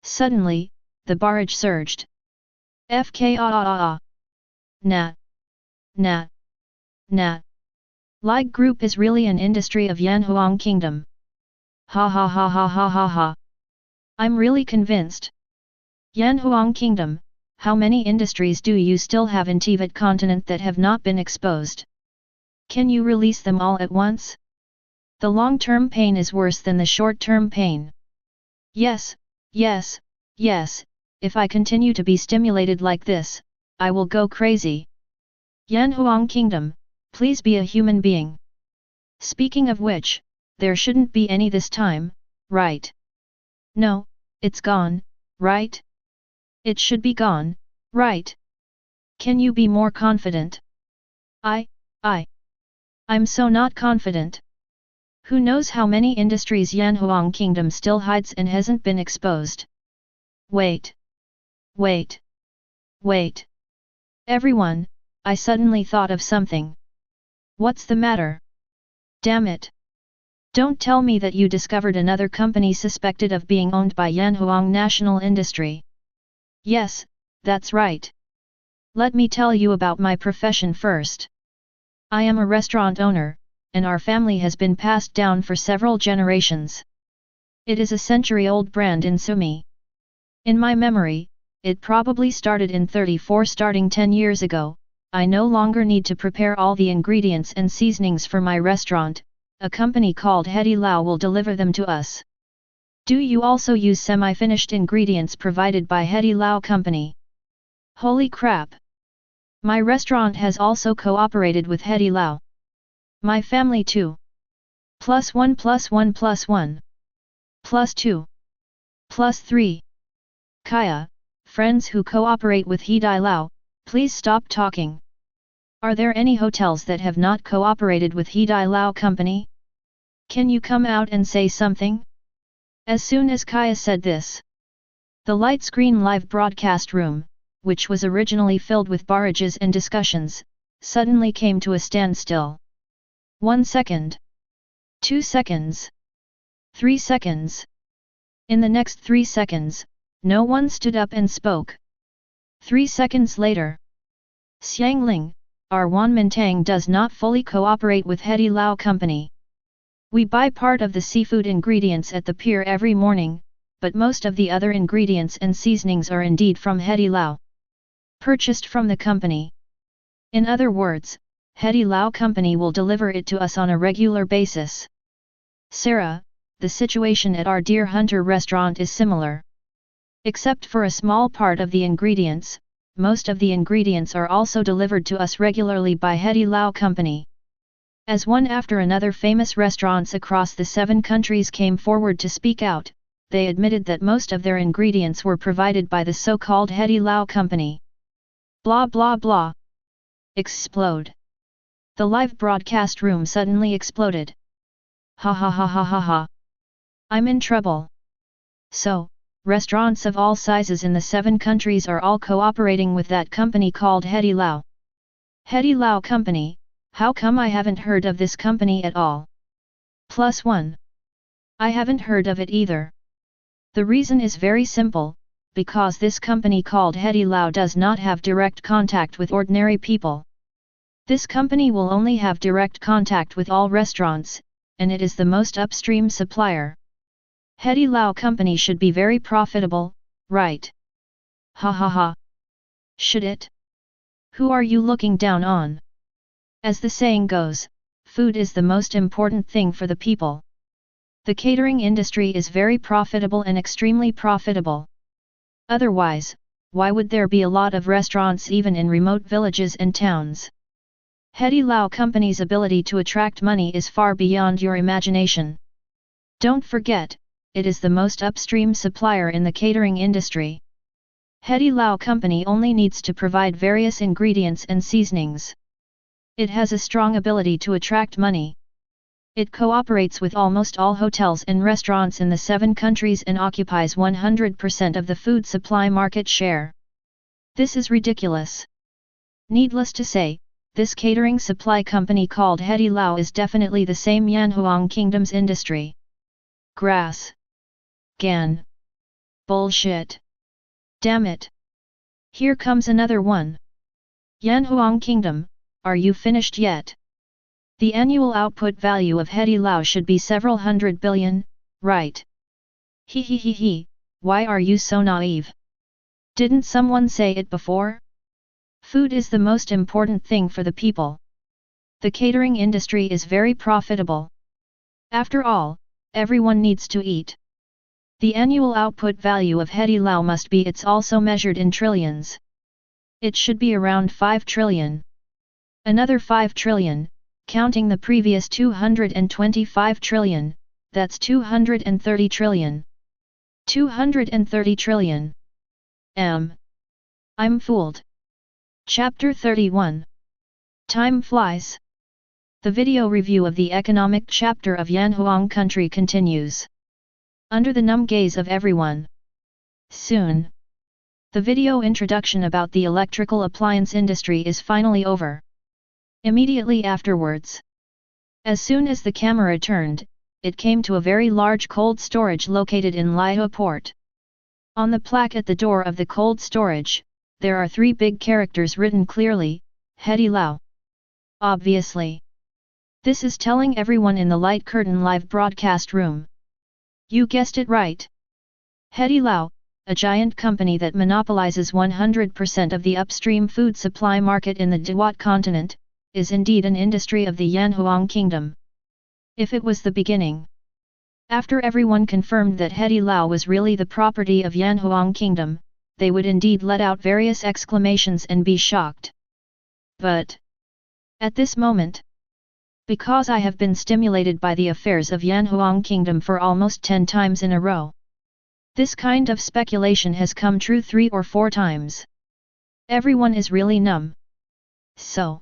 Suddenly, the barrage surged. FK. Nat. Lig Group is really an industry of Yanhuang Kingdom. Ha ha ha ha ha ha ha. I'm really convinced. Yanhuang Kingdom, how many industries do you still have in Teyvat continent that have not been exposed? Can you release them all at once? The long-term pain is worse than the short-term pain. Yes, if I continue to be stimulated like this, I will go crazy. Yanhuang Kingdom, please be a human being. Speaking of which, there shouldn't be any this time, right? No, it's gone, right? It should be gone, right? Can you be more confident? I'm so not confident. Who knows how many industries Yanhuang Kingdom still hides and hasn't been exposed? Wait. Everyone, I suddenly thought of something. What's the matter? Damn it. Don't tell me that you discovered another company suspected of being owned by Yanhuang National Industry. Yes, that's right. Let me tell you about my profession first. I am a restaurant owner, and our family has been passed down for several generations. It is a century-old brand in Sumi. In my memory, it probably started in 34 starting 10 years ago. I no longer need to prepare all the ingredients and seasonings for my restaurant, a company called Hedi Lao will deliver them to us. Do you also use semi-finished ingredients provided by Hedi Lao Company? Holy crap! My restaurant has also cooperated with Hedi Lao. My family too. +1 +1 +1. +2. +3. Kaya, friends who cooperate with Hedi Lao, please stop talking. Are there any hotels that have not cooperated with Hedi Lao Company? Can you come out and say something? As soon as Kaya said this, the light screen live broadcast room, which was originally filled with barrages and discussions, suddenly came to a standstill. 1 second. 2 seconds. 3 seconds. In the next 3 seconds, no one stood up and spoke. 3 seconds later. Xiangling, our Wanmintang does not fully cooperate with Hedi Lao Company. We buy part of the seafood ingredients at the pier every morning, but most of the other ingredients and seasonings are indeed from Hedi Lao. Purchased from the company. In other words, Hedi Lao Company will deliver it to us on a regular basis. Sarah, the situation at our Deer Hunter restaurant is similar. Except for a small part of the ingredients, most of the ingredients are also delivered to us regularly by Hedi Lao Company. As one after another famous restaurants across the 7 countries came forward to speak out, they admitted that most of their ingredients were provided by the so-called Hedi Lao Company. Blah blah blah. Explode. The live broadcast room suddenly exploded. Ha ha ha ha ha ha. I'm in trouble. So, restaurants of all sizes in the 7 countries are all cooperating with that company called Hedi Lao. Hedi Lao Company, how come I haven't heard of this company at all? +1. I haven't heard of it either. The reason is very simple, because this company called Hedi Lao does not have direct contact with ordinary people. This company will only have direct contact with all restaurants, and it is the most upstream supplier. Hedi Lao Company should be very profitable, right? Ha ha ha. Should it? Who are you looking down on? As the saying goes, food is the most important thing for the people. The catering industry is very profitable and extremely profitable. Otherwise, why would there be a lot of restaurants even in remote villages and towns? Hedi Lao Company's ability to attract money is far beyond your imagination. Don't forget, it is the most upstream supplier in the catering industry. Hedi Lao Company only needs to provide various ingredients and seasonings. It has a strong ability to attract money. It cooperates with almost all hotels and restaurants in the 7 countries and occupies 100% of the food supply market share. This is ridiculous. Needless to say, this catering supply company called Hedi Lao is definitely the same Yanhuang Kingdom's industry. Grass. Gan. Bullshit. Damn it. Here comes another one. Yanhuang Kingdom, are you finished yet? The annual output value of Hedi Lao should be several hundred billion, right? He, why are you so naive? Didn't someone say it before? Food is the most important thing for the people. The catering industry is very profitable. After all, everyone needs to eat. The annual output value of Hedi Lao must be it's also measured in trillions. It should be around 5 trillion. Another 5 trillion, counting the previous 225 trillion, that's 230 trillion. 230 trillion. I'm fooled. Chapter 31. Time flies. The video review of the economic chapter of Yanhuang country continues. Under the numb gaze of everyone. Soon. The video introduction about the electrical appliance industry is finally over. Immediately afterwards. As soon as the camera turned, it came to a very large cold storage located in Laihe port. On the plaque at the door of the cold storage, there are 3 big characters written clearly, Hedi Lao. Obviously. This is telling everyone in the light curtain live broadcast room. You guessed it right. Hedi Lao, a giant company that monopolizes 100% of the upstream food supply market in the Teyvat continent, is indeed an industry of the Yanhuang Kingdom. If it was the beginning. After everyone confirmed that Hedi Lao was really the property of Yanhuang Kingdom, they would indeed let out various exclamations and be shocked. But at this moment, because I have been stimulated by the affairs of Yanhuang Kingdom for almost 10 times in a row, this kind of speculation has come true 3 or 4 times. Everyone is really numb. So,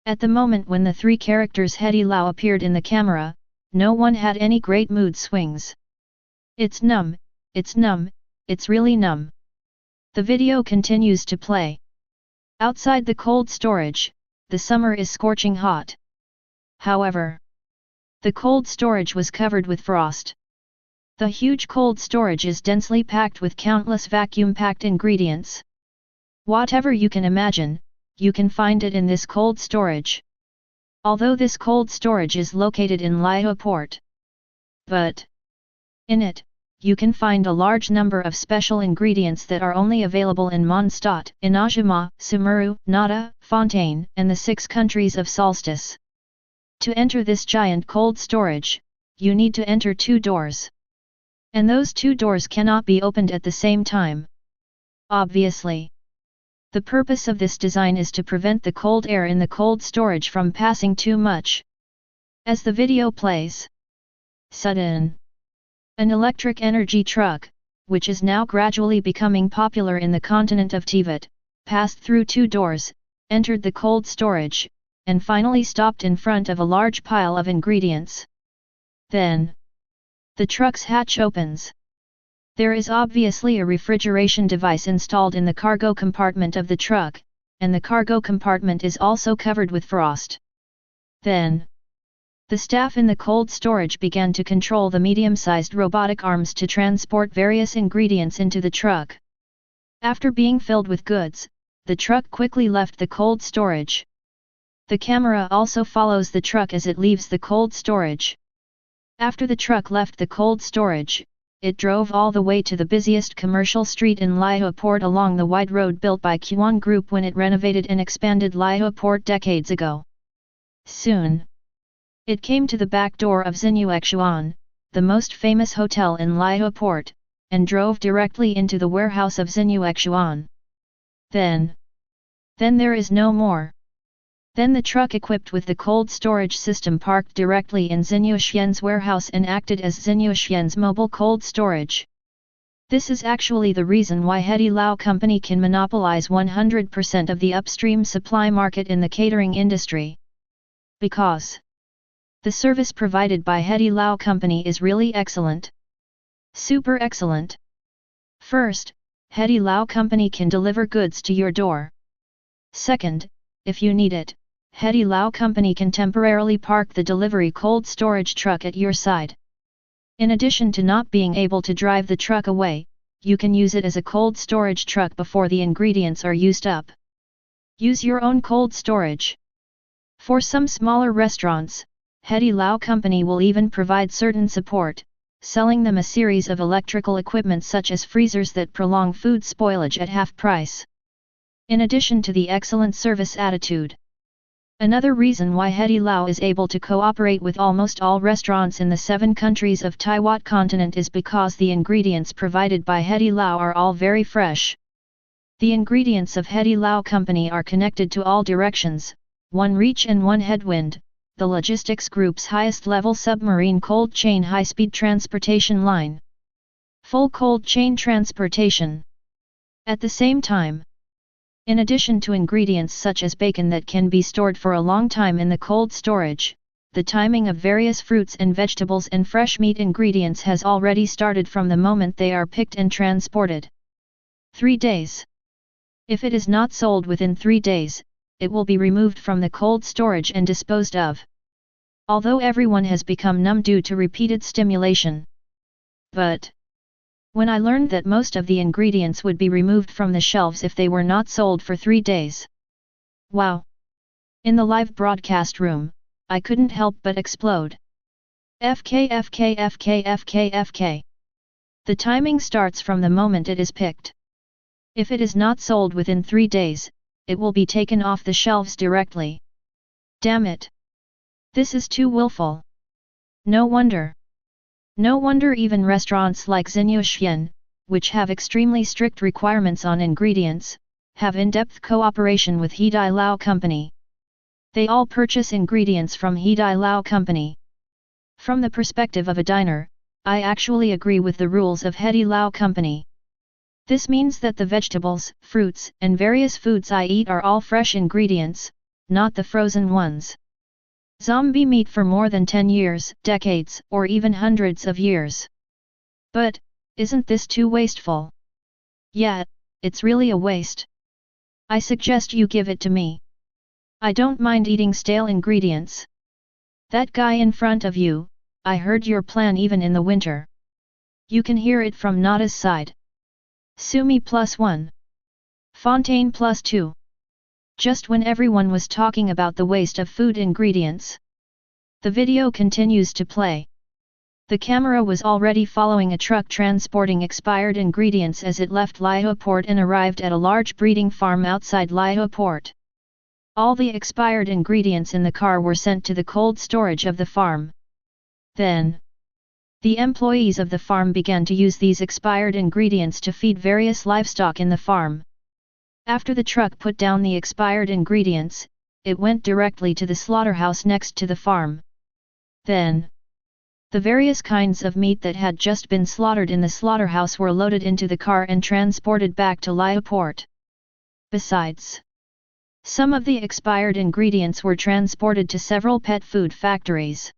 at the moment when the 3 characters Hedi Lao appeared in the camera, no one had any great mood swings. It's numb, it's really numb. The video continues to play. Outside the cold storage, the summer is scorching hot. However, the cold storage was covered with frost. The huge cold storage is densely packed with countless vacuum-packed ingredients. Whatever you can imagine, you can find it in this cold storage. Although this cold storage is located in Laihe port. But in it, you can find a large number of special ingredients that are only available in Mondstadt, Inajima, Sumuru, Nada, Fontaine, and the 6 countries of Solstice. To enter this giant cold storage, you need to enter 2 doors. And those 2 doors cannot be opened at the same time. Obviously. The purpose of this design is to prevent the cold air in the cold storage from passing too much. As the video plays, sudden, an electric energy truck, which is now gradually becoming popular in the continent of Teyvat, passed through 2 doors, entered the cold storage, and finally stopped in front of a large pile of ingredients. Then, the truck's hatch opens. There is obviously a refrigeration device installed in the cargo compartment of the truck, and the cargo compartment is also covered with frost. Then, the staff in the cold storage began to control the medium-sized robotic arms to transport various ingredients into the truck. After being filled with goods, the truck quickly left the cold storage. The camera also follows the truck as it leaves the cold storage. After the truck left the cold storage, it drove all the way to the busiest commercial street in Laihe Port along the wide road built by Yanhuang Group when it renovated and expanded Laihe Port decades ago. Soon, it came to the back door of Yanhuang, the most famous hotel in Laihe Port, and drove directly into the warehouse of Yanhuang. Then there is no more. Then the truck equipped with the cold storage system parked directly in Yanhuang's warehouse and acted as Yanhuang's mobile cold storage. This is actually the reason why Hedi Lao Company can monopolize 100% of the upstream supply market in the catering industry. Because the service provided by Hedi Lao Company is really excellent. Super excellent. First, Hedi Lao Company can deliver goods to your door. Second, if you need it, Hedi Lao Company can temporarily park the delivery cold storage truck at your side. In addition to not being able to drive the truck away, you can use it as a cold storage truck before the ingredients are used up. Use your own cold storage. For some smaller restaurants, Hedi Lao Company will even provide certain support, selling them a series of electrical equipment such as freezers that prolong food spoilage at half price. In addition to the excellent service attitude, another reason why Hedi Lao is able to cooperate with almost all restaurants in the 7 countries of Teyvat continent is because the ingredients provided by Hedi Lao are all very fresh. The ingredients of Hedi Lao Company are connected to all directions, one reach and one headwind, the logistics group's highest level submarine cold chain high-speed transportation line. Full cold chain transportation. At the same time, in addition to ingredients such as bacon that can be stored for a long time in the cold storage, the timing of various fruits and vegetables and fresh meat ingredients has already started from the moment they are picked and transported. 3 days. If it is not sold within 3 days, it will be removed from the cold storage and disposed of. Although everyone has become numb due to repeated stimulation. But when I learned that most of the ingredients would be removed from the shelves if they were not sold for 3 days. Wow! In the live broadcast room, I couldn't help but explode. FK. The timing starts from the moment it is picked. If it is not sold within 3 days, it will be taken off the shelves directly. Damn it! This is too willful. No wonder. No wonder even restaurants like Yanhuang, which have extremely strict requirements on ingredients, have in-depth cooperation with Hedi Lao Company. They all purchase ingredients from Hedi Lao Company. From the perspective of a diner, I actually agree with the rules of Hedi Lao Company. This means that the vegetables, fruits, and various foods I eat are all fresh ingredients, not the frozen ones. Zombie meat for more than 10 years, decades, or even hundreds of years. But, isn't this too wasteful? Yeah, it's really a waste. I suggest you give it to me. I don't mind eating stale ingredients. That guy in front of you, I heard your plan even in the winter. You can hear it from Nada's side. Sumi +1. Fontaine +2. Just when everyone was talking about the waste of food ingredients. The video continues to play. The camera was already following a truck transporting expired ingredients as it left Laihe Port and arrived at a large breeding farm outside Laihe Port. All the expired ingredients in the car were sent to the cold storage of the farm. Then, the employees of the farm began to use these expired ingredients to feed various livestock in the farm. After the truck put down the expired ingredients, it went directly to the slaughterhouse next to the farm. Then, the various kinds of meat that had just been slaughtered in the slaughterhouse were loaded into the car and transported back to Laya port. Besides, some of the expired ingredients were transported to several pet food factories.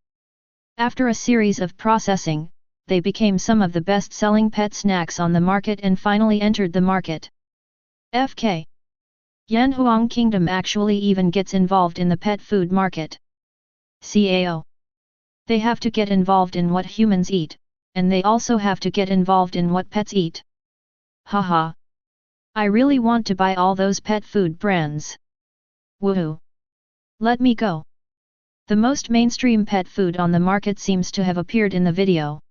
After a series of processing, they became some of the best-selling pet snacks on the market and finally entered the market. FK. Yanhuang Kingdom actually even gets involved in the pet food market. CAO. They have to get involved in what humans eat, and they also have to get involved in what pets eat. Haha. I really want to buy all those pet food brands. Woohoo. Let me go. The most mainstream pet food on the market seems to have appeared in the video.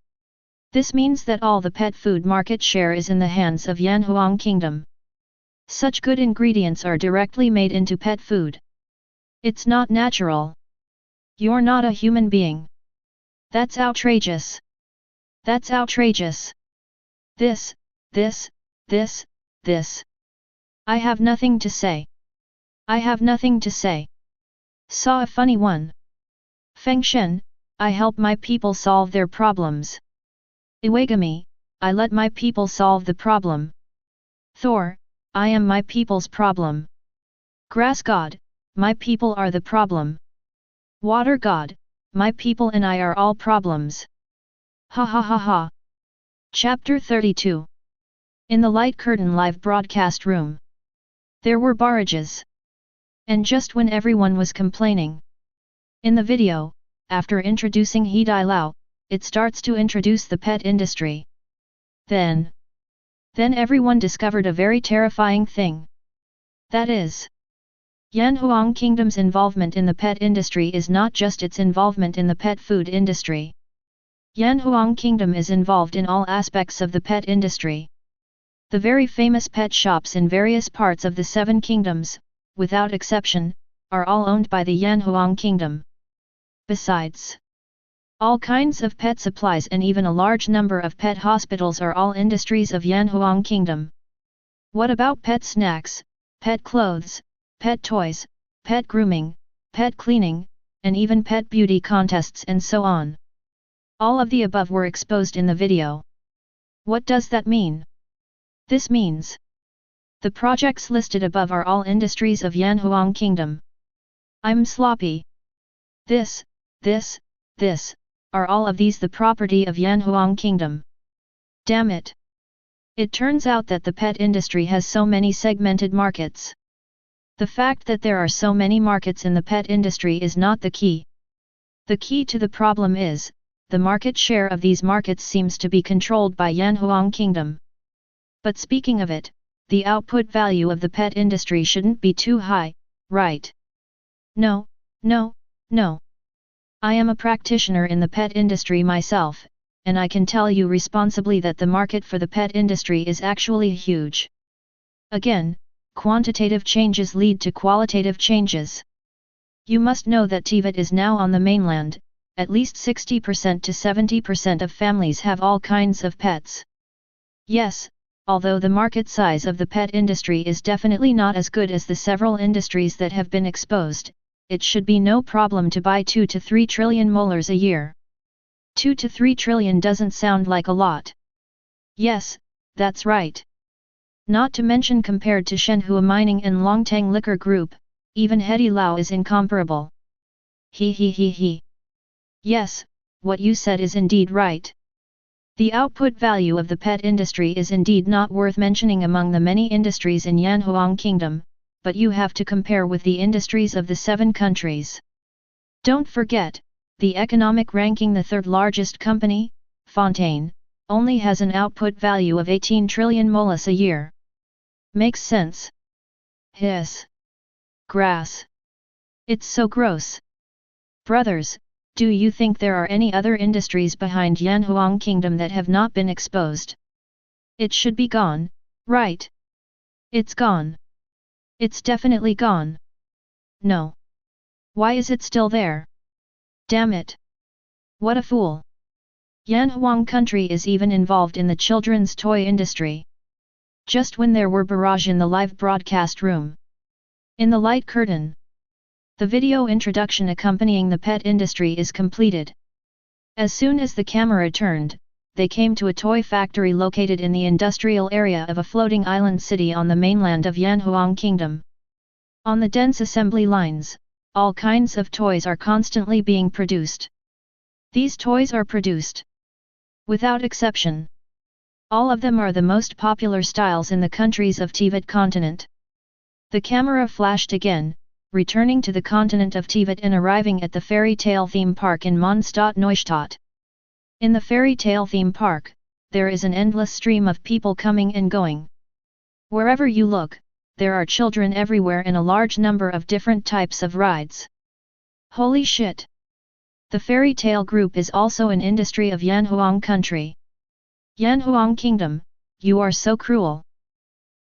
This means that all the pet food market share is in the hands of Yanhuang Kingdom. Such good ingredients are directly made into pet food. It's not natural. You're not a human being. That's outrageous. That's outrageous. This. I have nothing to say. I have nothing to say. Saw a funny one. Feng Shen, I help my people solve their problems. Iwagami, I let my people solve the problem. Thor, I am my people's problem. Grass God, my people are the problem. Water God, my people and I are all problems. Ha ha ha ha. Chapter 32. In the light curtain live broadcast room, there were barrages. And just when everyone was complaining. In the video, after introducing He Dai Lao, it starts to introduce the pet industry. Then everyone discovered a very terrifying thing. That is, Yanhuang Kingdom's involvement in the pet industry is not just its involvement in the pet food industry. Yanhuang Kingdom is involved in all aspects of the pet industry. The very famous pet shops in various parts of the Seven Kingdoms, without exception, are all owned by the Yanhuang Kingdom. Besides, all kinds of pet supplies and even a large number of pet hospitals are all industries of Yanhuang Kingdom. What about pet snacks, pet clothes, pet toys, pet grooming, pet cleaning, and even pet beauty contests and so on? All of the above were exposed in the video. What does that mean? This means the projects listed above are all industries of Yanhuang Kingdom. I'm sloppy. This, are all of these the property of Yanhuang Kingdom? Damn it! It turns out that the pet industry has so many segmented markets. The fact that there are so many markets in the pet industry is not the key. The key to the problem is, the market share of these markets seems to be controlled by Yanhuang Kingdom. But speaking of it, the output value of the pet industry shouldn't be too high, right? No. I am a practitioner in the pet industry myself, and I can tell you responsibly that the market for the pet industry is actually huge. Again, quantitative changes lead to qualitative changes. You must know that Teyvat is now on the mainland, at least 60% to 70% of families have all kinds of pets. Yes, although the market size of the pet industry is definitely not as good as the several industries that have been exposed, it should be no problem to buy 2 to 3 trillion molars a year. 2 to 3 trillion doesn't sound like a lot. Yes, that's right. Not to mention compared to Shenhua Mining and Longtang Liquor Group, even Hedi Lao is incomparable. He. Yes, what you said is indeed right. The output value of the pet industry is indeed not worth mentioning among the many industries in Yanhuang Kingdom, but you have to compare with the industries of the 7 countries. Don't forget, the economic ranking, the third largest company, Fontaine, only has an output value of 18 trillion molas a year. Makes sense. Hiss. Grass. It's so gross. Brothers, do you think there are any other industries behind Yanhuang Kingdom that have not been exposed? It should be gone, right? It's gone. It's definitely gone. No. Why is it still there? Damn it. What a fool. Yanhuang country is even involved in the children's toy industry. Just when there were barrage in the live broadcast room. In the light curtain. The video introduction accompanying the pet industry is completed. As soon as the camera turned, they came to a toy factory located in the industrial area of a floating island city on the mainland of Yanhuang Kingdom. On the dense assembly lines, all kinds of toys are constantly being produced. These toys are produced without exception. All of them are the most popular styles in the countries of Teyvat continent. The camera flashed again, returning to the continent of Teyvat and arriving at the fairy tale theme park in Mondstadt Neustadt. In the fairy tale theme park, there is an endless stream of people coming and going. Wherever you look, there are children everywhere and a large number of different types of rides. Holy shit! The fairy tale group is also an industry of Yanhuang country. Yanhuang Kingdom, you are so cruel.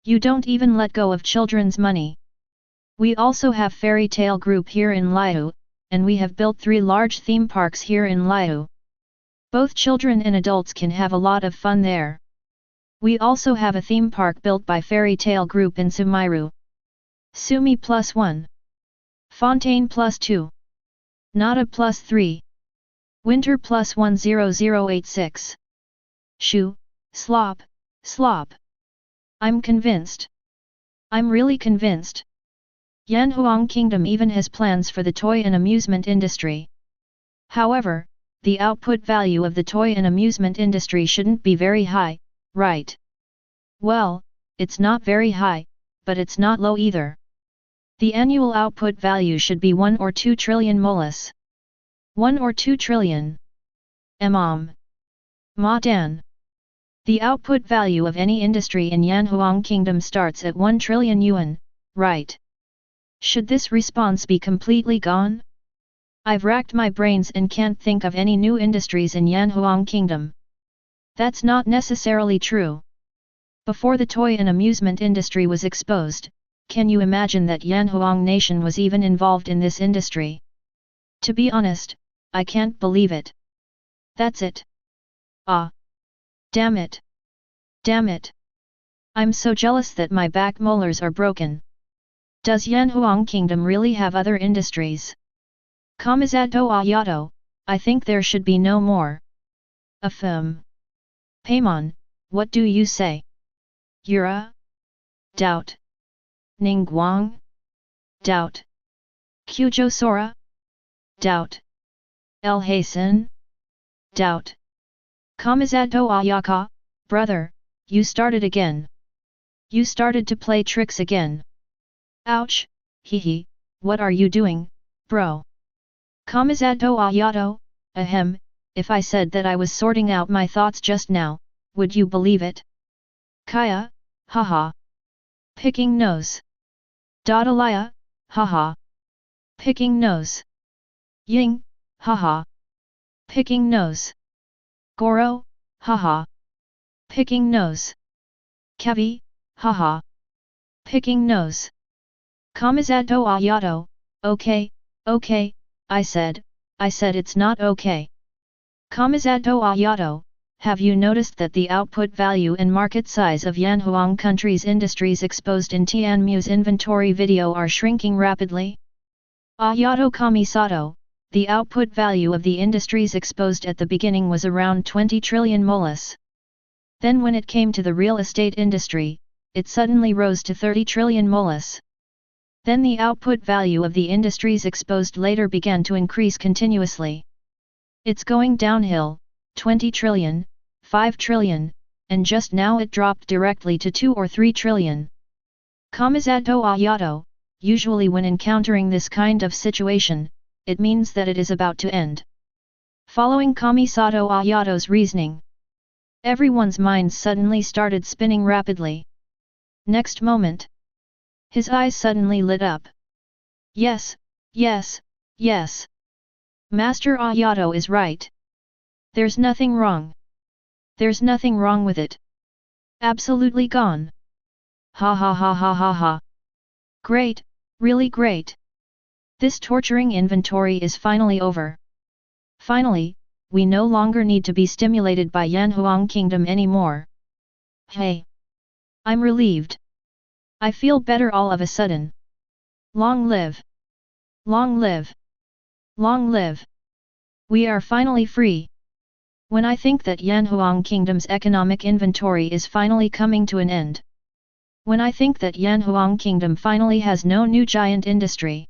You don't even let go of children's money. We also have fairy tale group here in Liu, and we have built 3 large theme parks here in Liu. Both children and adults can have a lot of fun there. We also have a theme park built by fairy tale group in Sumiru. Sumi +1. Fontaine +2. Nada +3. Winter +10086. Shoo, slop, slop. I'm convinced. I'm really convinced. Yanhuang Kingdom even has plans for the toy and amusement industry. However, the output value of the toy and amusement industry shouldn't be very high, right? Well, it's not very high, but it's not low either. The annual output value should be 1 or 2 trillion molas. 1 or 2 trillion. Ma Dan. The output value of any industry in Yanhuang Kingdom starts at 1 trillion yuan, right? Should this response be completely gone? I've racked my brains and can't think of any new industries in Yanhuang Kingdom. That's not necessarily true. Before the toy and amusement industry was exposed, can you imagine that Yanhuang nation was even involved in this industry? To be honest, I can't believe it. That's it. Ah. Damn it. Damn it. I'm so jealous that my back molars are broken. Does Yanhuang Kingdom really have other industries? Kamizato Ayato, I think there should be no more. Paimon, what do you say? Yura? Doubt. Ningguang? Doubt. Kyujo Sora? Doubt. El Hasan? Doubt. Kamizato Ayaka, brother, you started again. You started to play tricks again. Ouch, hee, what are you doing, bro? Kamizato Ayato, ahem, if I said that I was sorting out my thoughts just now, would you believe it? Kaya, haha. Picking nose. Dodalaya, haha. Picking nose. Ying, haha. Picking nose. Goro, haha. Picking nose. Kavi, haha. Picking nose. Kamizato Ayato, okay, okay, I said it's not okay. Kamizato Ayato, have you noticed that the output value and market size of Yanhuang country's industries exposed in Tianmu's inventory video are shrinking rapidly? Ayato Kamisato, the output value of the industries exposed at the beginning was around 20 trillion molas. Then when it came to the real estate industry, it suddenly rose to 30 trillion molas. Then the output value of the industries exposed later began to increase continuously. It's going downhill, 20 trillion, 5 trillion, and just now it dropped directly to 2 or 3 trillion. Kamizato Ayato, usually when encountering this kind of situation, it means that it is about to end. Following Kamisato Ayato's reasoning, everyone's minds suddenly started spinning rapidly. Next moment, his eyes suddenly lit up. Yes, yes, yes. Master Ayato is right. There's nothing wrong. There's nothing wrong with it. Absolutely gone. Ha ha ha ha ha ha. Great, really great. This torturing inventory is finally over. Finally, we no longer need to be stimulated by Yanhuang Kingdom anymore. Hey! I'm relieved. I feel better all of a sudden. Long live! Long live! Long live! We are finally free. When I think that Yanhuang Kingdom's economic inventory is finally coming to an end. When I think that Yanhuang Kingdom finally has no new giant industry.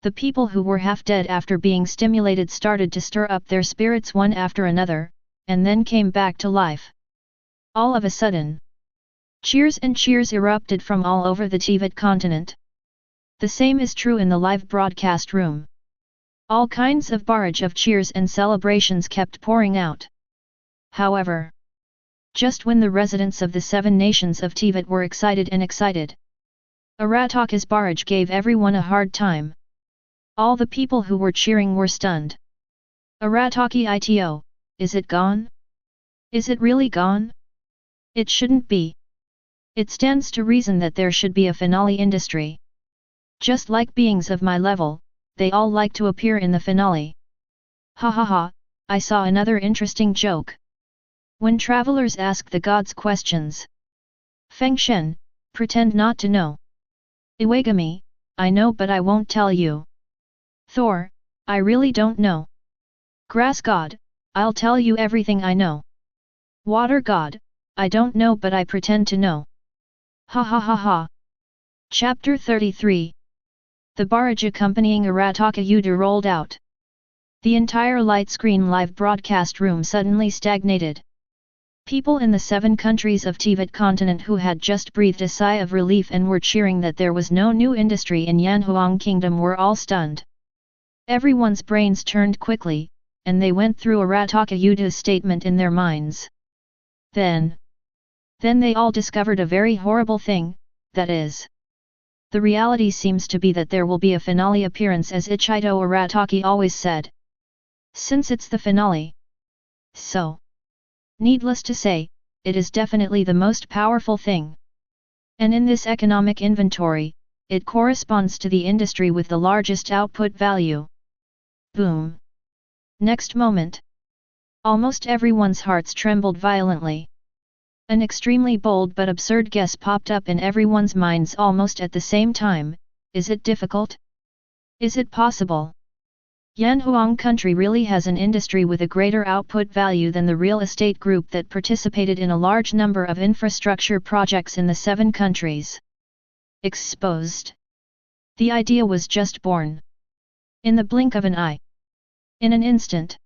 The people who were half dead after being stimulated started to stir up their spirits one after another, and then came back to life. All of a sudden. Cheers and cheers erupted from all over the Teyvat continent. The same is true in the live broadcast room. All kinds of barrage of cheers and celebrations kept pouring out. However, just when the residents of the 7 nations of Teyvat were excited, Arataka's barrage gave everyone a hard time. All the people who were cheering were stunned. Arataki ito, is it gone? Is it really gone? It shouldn't be. It stands to reason that there should be a finale industry. Just like beings of my level, they all like to appear in the finale. Ha ha ha, I saw another interesting joke. When travelers ask the gods questions. Feng Shen, pretend not to know. Iwagami, I know but I won't tell you. Thor, I really don't know. Grass God, I'll tell you everything I know. Water God, I don't know but I pretend to know. Ha ha ha ha. Chapter 33. The barrage accompanying Arataka Yuda rolled out. The entire light screen live broadcast room suddenly stagnated. People in the 7 countries of Teyvat continent who had just breathed a sigh of relief and were cheering that there was no new industry in Yanhuang Kingdom were all stunned. Everyone's brains turned quickly, and they went through Arataka Yuda's statement in their minds. Then they all discovered a very horrible thing, that is. The reality seems to be that there will be a finale appearance as Ichito Arataki always said. Since it's the finale. So. Needless to say, it is definitely the most powerful thing. And in this economic inventory, it corresponds to the industry with the largest output value. Boom! Next moment. Almost everyone's hearts trembled violently. An extremely bold but absurd guess popped up in everyone's minds almost at the same time. Is it difficult? Is it possible? Yanhuang country really has an industry with a greater output value than the real estate group that participated in a large number of infrastructure projects in the 7 countries. Exposed. The idea was just born. In the blink of an eye. In an instant.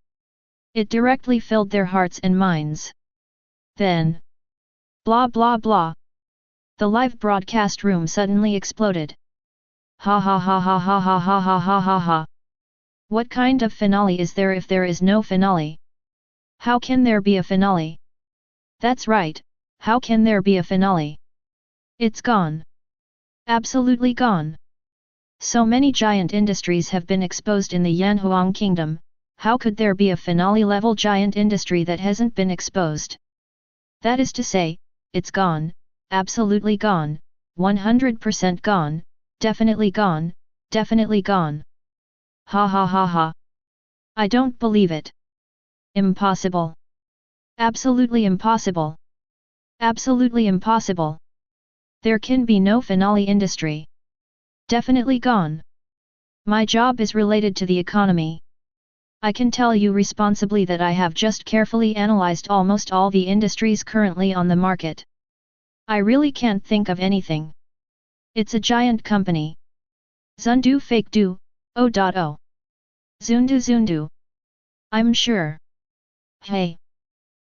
It directly filled their hearts and minds. Then. Blah blah blah. The live broadcast room suddenly exploded. Ha ha ha ha ha ha ha ha ha ha ha. What kind of finale is there if there is no finale? How can there be a finale? That's right, how can there be a finale? It's gone. Absolutely gone. So many giant industries have been exposed in the Yanhuang Kingdom, how could there be a finale-level giant industry that hasn't been exposed? That is to say, it's gone, absolutely gone, 100% gone, definitely gone, definitely gone. Ha ha ha ha. I don't believe it. Impossible. Absolutely impossible. Absolutely impossible. There can be no finale industry. Definitely gone. My job is related to the economy. I can tell you responsibly that I have just carefully analyzed almost all the industries currently on the market. I really can't think of anything. It's a giant company. Zundu fake do. O.O. Zundu Zundu. I'm sure. Hey.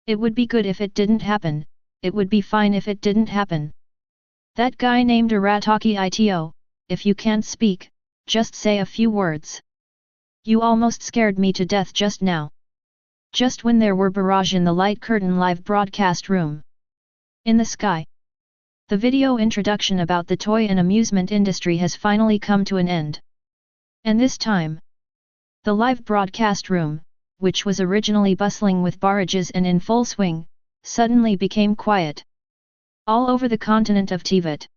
It would be good if it didn't happen, it would be fine if it didn't happen. That guy named Arataki Ito, if you can't speak, just say a few words. You almost scared me to death just now. Just when there were barrage in the light curtain live broadcast room. In the sky. The video introduction about the toy and amusement industry has finally come to an end. And this time, the live broadcast room, which was originally bustling with barrages and in full swing, suddenly became quiet. All over the continent of Teyvat.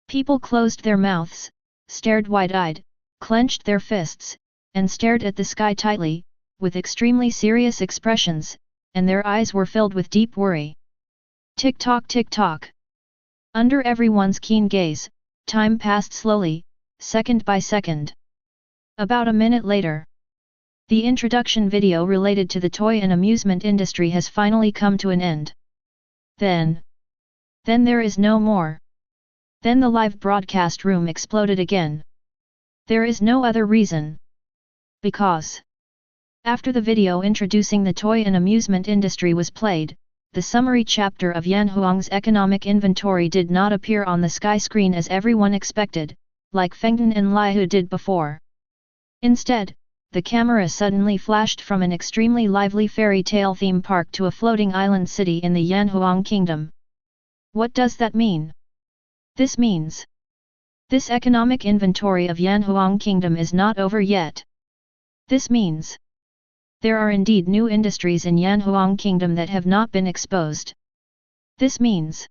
People closed their mouths, stared wide-eyed, clenched their fists, and stared at the sky tightly, with extremely serious expressions, and their eyes were filled with deep worry. Tick-tock tick-tock. Under everyone's keen gaze, time passed slowly, second by second. About a minute later, the introduction video related to the toy and amusement industry has finally come to an end. Then there is no more. Then the live broadcast room exploded again. There is no other reason. Because after the video introducing the toy and amusement industry was played, the summary chapter of Yanhuang's economic inventory did not appear on the sky screen as everyone expected, like Fengdan and Liu did before. Instead, the camera suddenly flashed from an extremely lively fairy tale theme park to a floating island city in the Yanhuang kingdom. What does that mean? This means this economic inventory of Yanhuang kingdom is not over yet. This means there are indeed new industries in Yanhuang kingdom that have not been exposed. This means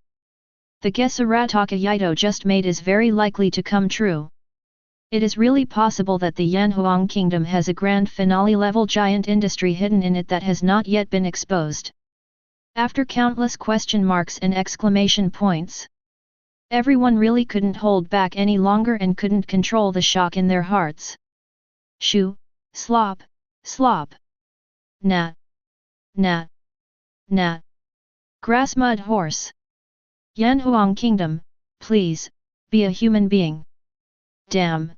the guess Arataka Yaito just made is very likely to come true. It is really possible that the Yanhuang kingdom has a grand finale level giant industry hidden in it that has not yet been exposed. After countless question marks and exclamation points, everyone really couldn't hold back any longer and couldn't control the shock in their hearts. Shoo, slop, slop. Nat, nat, nat. Grass mud horse. Yanhuang kingdom, please, be a human being. Damn.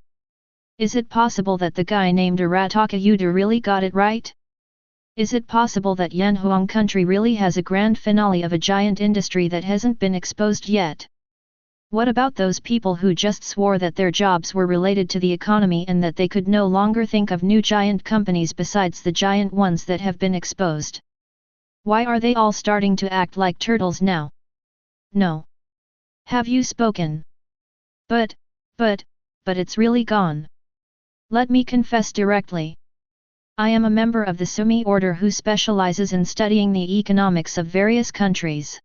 Is it possible that the guy named Arataka Yuda really got it right? Is it possible that Yanhuang country really has a grand finale of a giant industry that hasn't been exposed yet? What about those people who just swore that their jobs were related to the economy and that they could no longer think of new giant companies besides the giant ones that have been exposed? Why are they all starting to act like turtles now? No. Have you spoken? But it's really gone. Let me confess directly. I am a member of the Sumi order who specializes in studying the economics of various countries.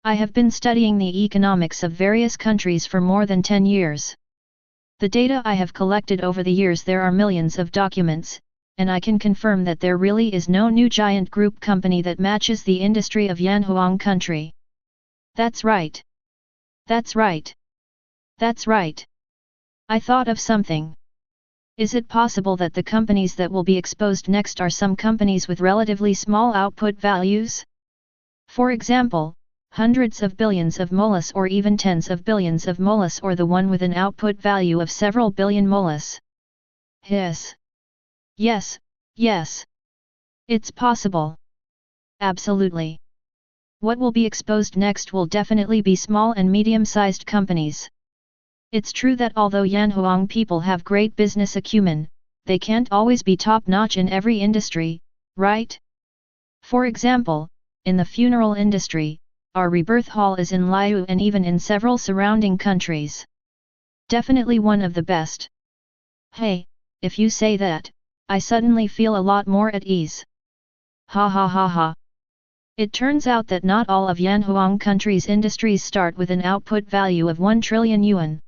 I have been studying the economics of various countries for more than 10 years. The data I have collected over the years, there are millions of documents, and I can confirm that there really is no new giant group company that matches the industry of Yanhuang country. That's right. That's right. That's right. I thought of something. Is it possible that the companies that will be exposed next are some companies with relatively small output values? For example, hundreds of billions of molus or even tens of billions of molus, or the one with an output value of several billion molus. Yes. Yes, yes. It's possible. Absolutely. What will be exposed next will definitely be small and medium-sized companies. It's true that although Yanhuang people have great business acumen, they can't always be top-notch in every industry, right? For example, in the funeral industry, our rebirth hall is in Liu and even in several surrounding countries. Definitely one of the best. Hey, if you say that, I suddenly feel a lot more at ease. Ha ha ha ha. It turns out that not all of Yanhuang country's industries start with an output value of 1 trillion yuan.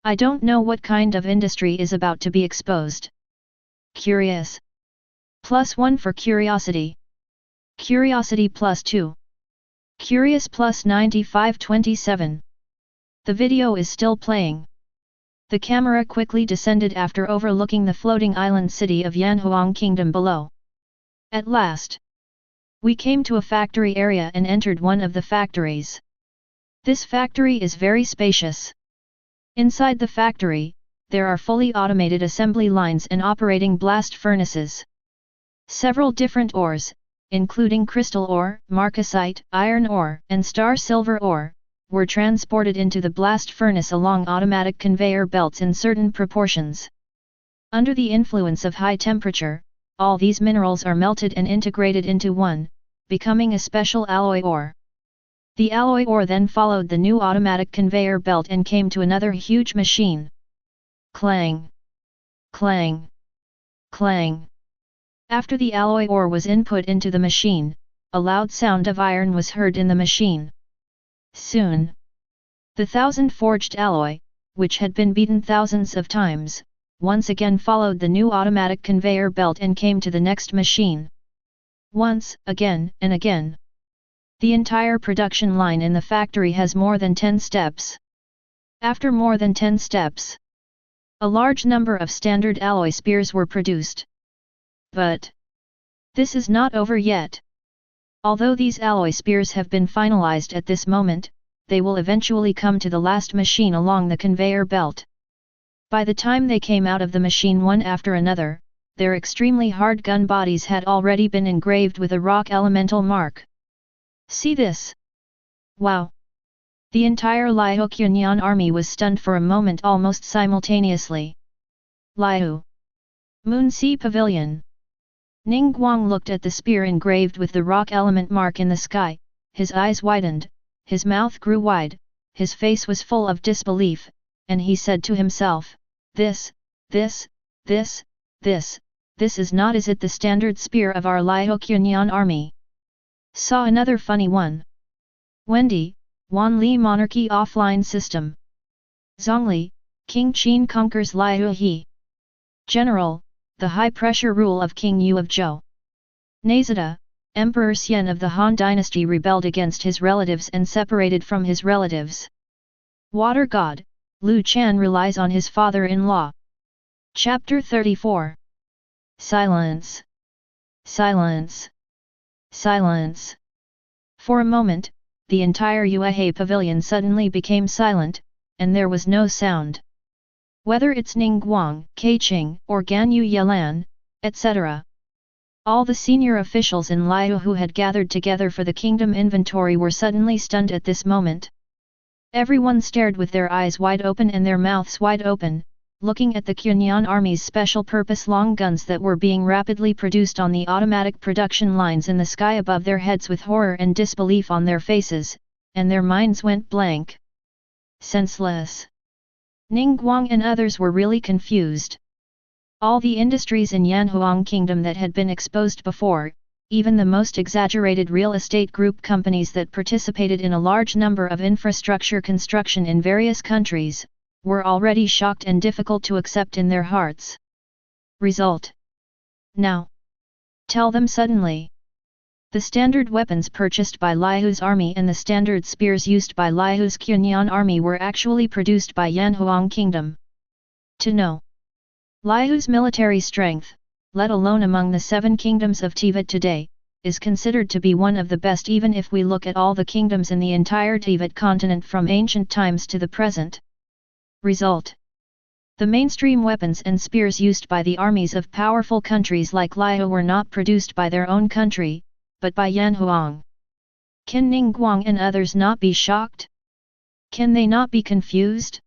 I don't know what kind of industry is about to be exposed. Curious. +1 for curiosity. Curiosity +2. Curious +9527. The video is still playing. The camera quickly descended after overlooking the floating island city of Yanhuang kingdom below. At last, we came to a factory area and entered one of the factories. This factory is very spacious. Inside the factory, there are fully automated assembly lines and operating blast furnaces. Several different ores, including crystal ore, marcasite, iron ore, and star silver ore, were transported into the blast furnace along automatic conveyor belts in certain proportions. Under the influence of high temperature, all these minerals are melted and integrated into one, becoming a special alloy ore. The alloy ore then followed the new automatic conveyor belt and came to another huge machine. Clang! Clang! Clang! After the alloy ore was input into the machine, a loud sound of iron was heard in the machine. Soon, the thousand-forged alloy, which had been beaten thousands of times, once again followed the new automatic conveyor belt and came to the next machine. Once, again, and again. The entire production line in the factory has more than 10 steps. After more than 10 steps, a large number of standard alloy spears were produced. But this is not over yet. Although these alloy spears have been finalized at this moment, they will eventually come to the last machine along the conveyor belt. By the time they came out of the machine one after another, their extremely hard gun bodies had already been engraved with a rock elemental mark. See this! Wow! The entire Liu Qunyan army was stunned for a moment almost simultaneously. Liu! Moon Sea Pavilion. Ningguang looked at the spear engraved with the rock element mark in the sky, his eyes widened, his mouth grew wide, his face was full of disbelief, and he said to himself, this is not is it the standard spear of our Liu Qunyan army? Saw another funny one. Wendy, Wanli Monarchy Offline System. Zhongli, King Qin conquers Liu He. General, the high-pressure rule of King Yu of Zhou. Nazada, Emperor Xian of the Han Dynasty rebelled against his relatives and separated from his relatives. Water God, Lu Chan relies on his father-in-law. Chapter 34. Silence. Silence. Silence. For a moment, the entire Yuehei pavilion suddenly became silent, and there was no sound. Whether it's Ningguang, Keiqing, or Ganyu Yelan, etc. All the senior officials in Liu who had gathered together for the kingdom inventory were suddenly stunned at this moment. Everyone stared with their eyes wide open and their mouths wide open, looking at the Qunyan army's special-purpose long guns that were being rapidly produced on the automatic production lines in the sky above their heads with horror and disbelief on their faces, and their minds went blank. Senseless. Ningguang and others were really confused. All the industries in Yanhuang Kingdom that had been exposed before, even the most exaggerated real estate group companies that participated in a large number of infrastructure construction in various countries, were already shocked and difficult to accept in their hearts. Result. Now. Tell them suddenly. The standard weapons purchased by Liu's army and the standard spears used by Liu's Qunyan army were actually produced by Yanhuang Kingdom. To know. Liu's military strength, let alone among the 7 kingdoms of Teyvat today, is considered to be one of the best even if we look at all the kingdoms in the entire Teyvat continent from ancient times to the present. Result. The mainstream weapons and spears used by the armies of powerful countries like Liu were not produced by their own country, but by Yanhuang. Can Ningguang and others not be shocked? Can they not be confused?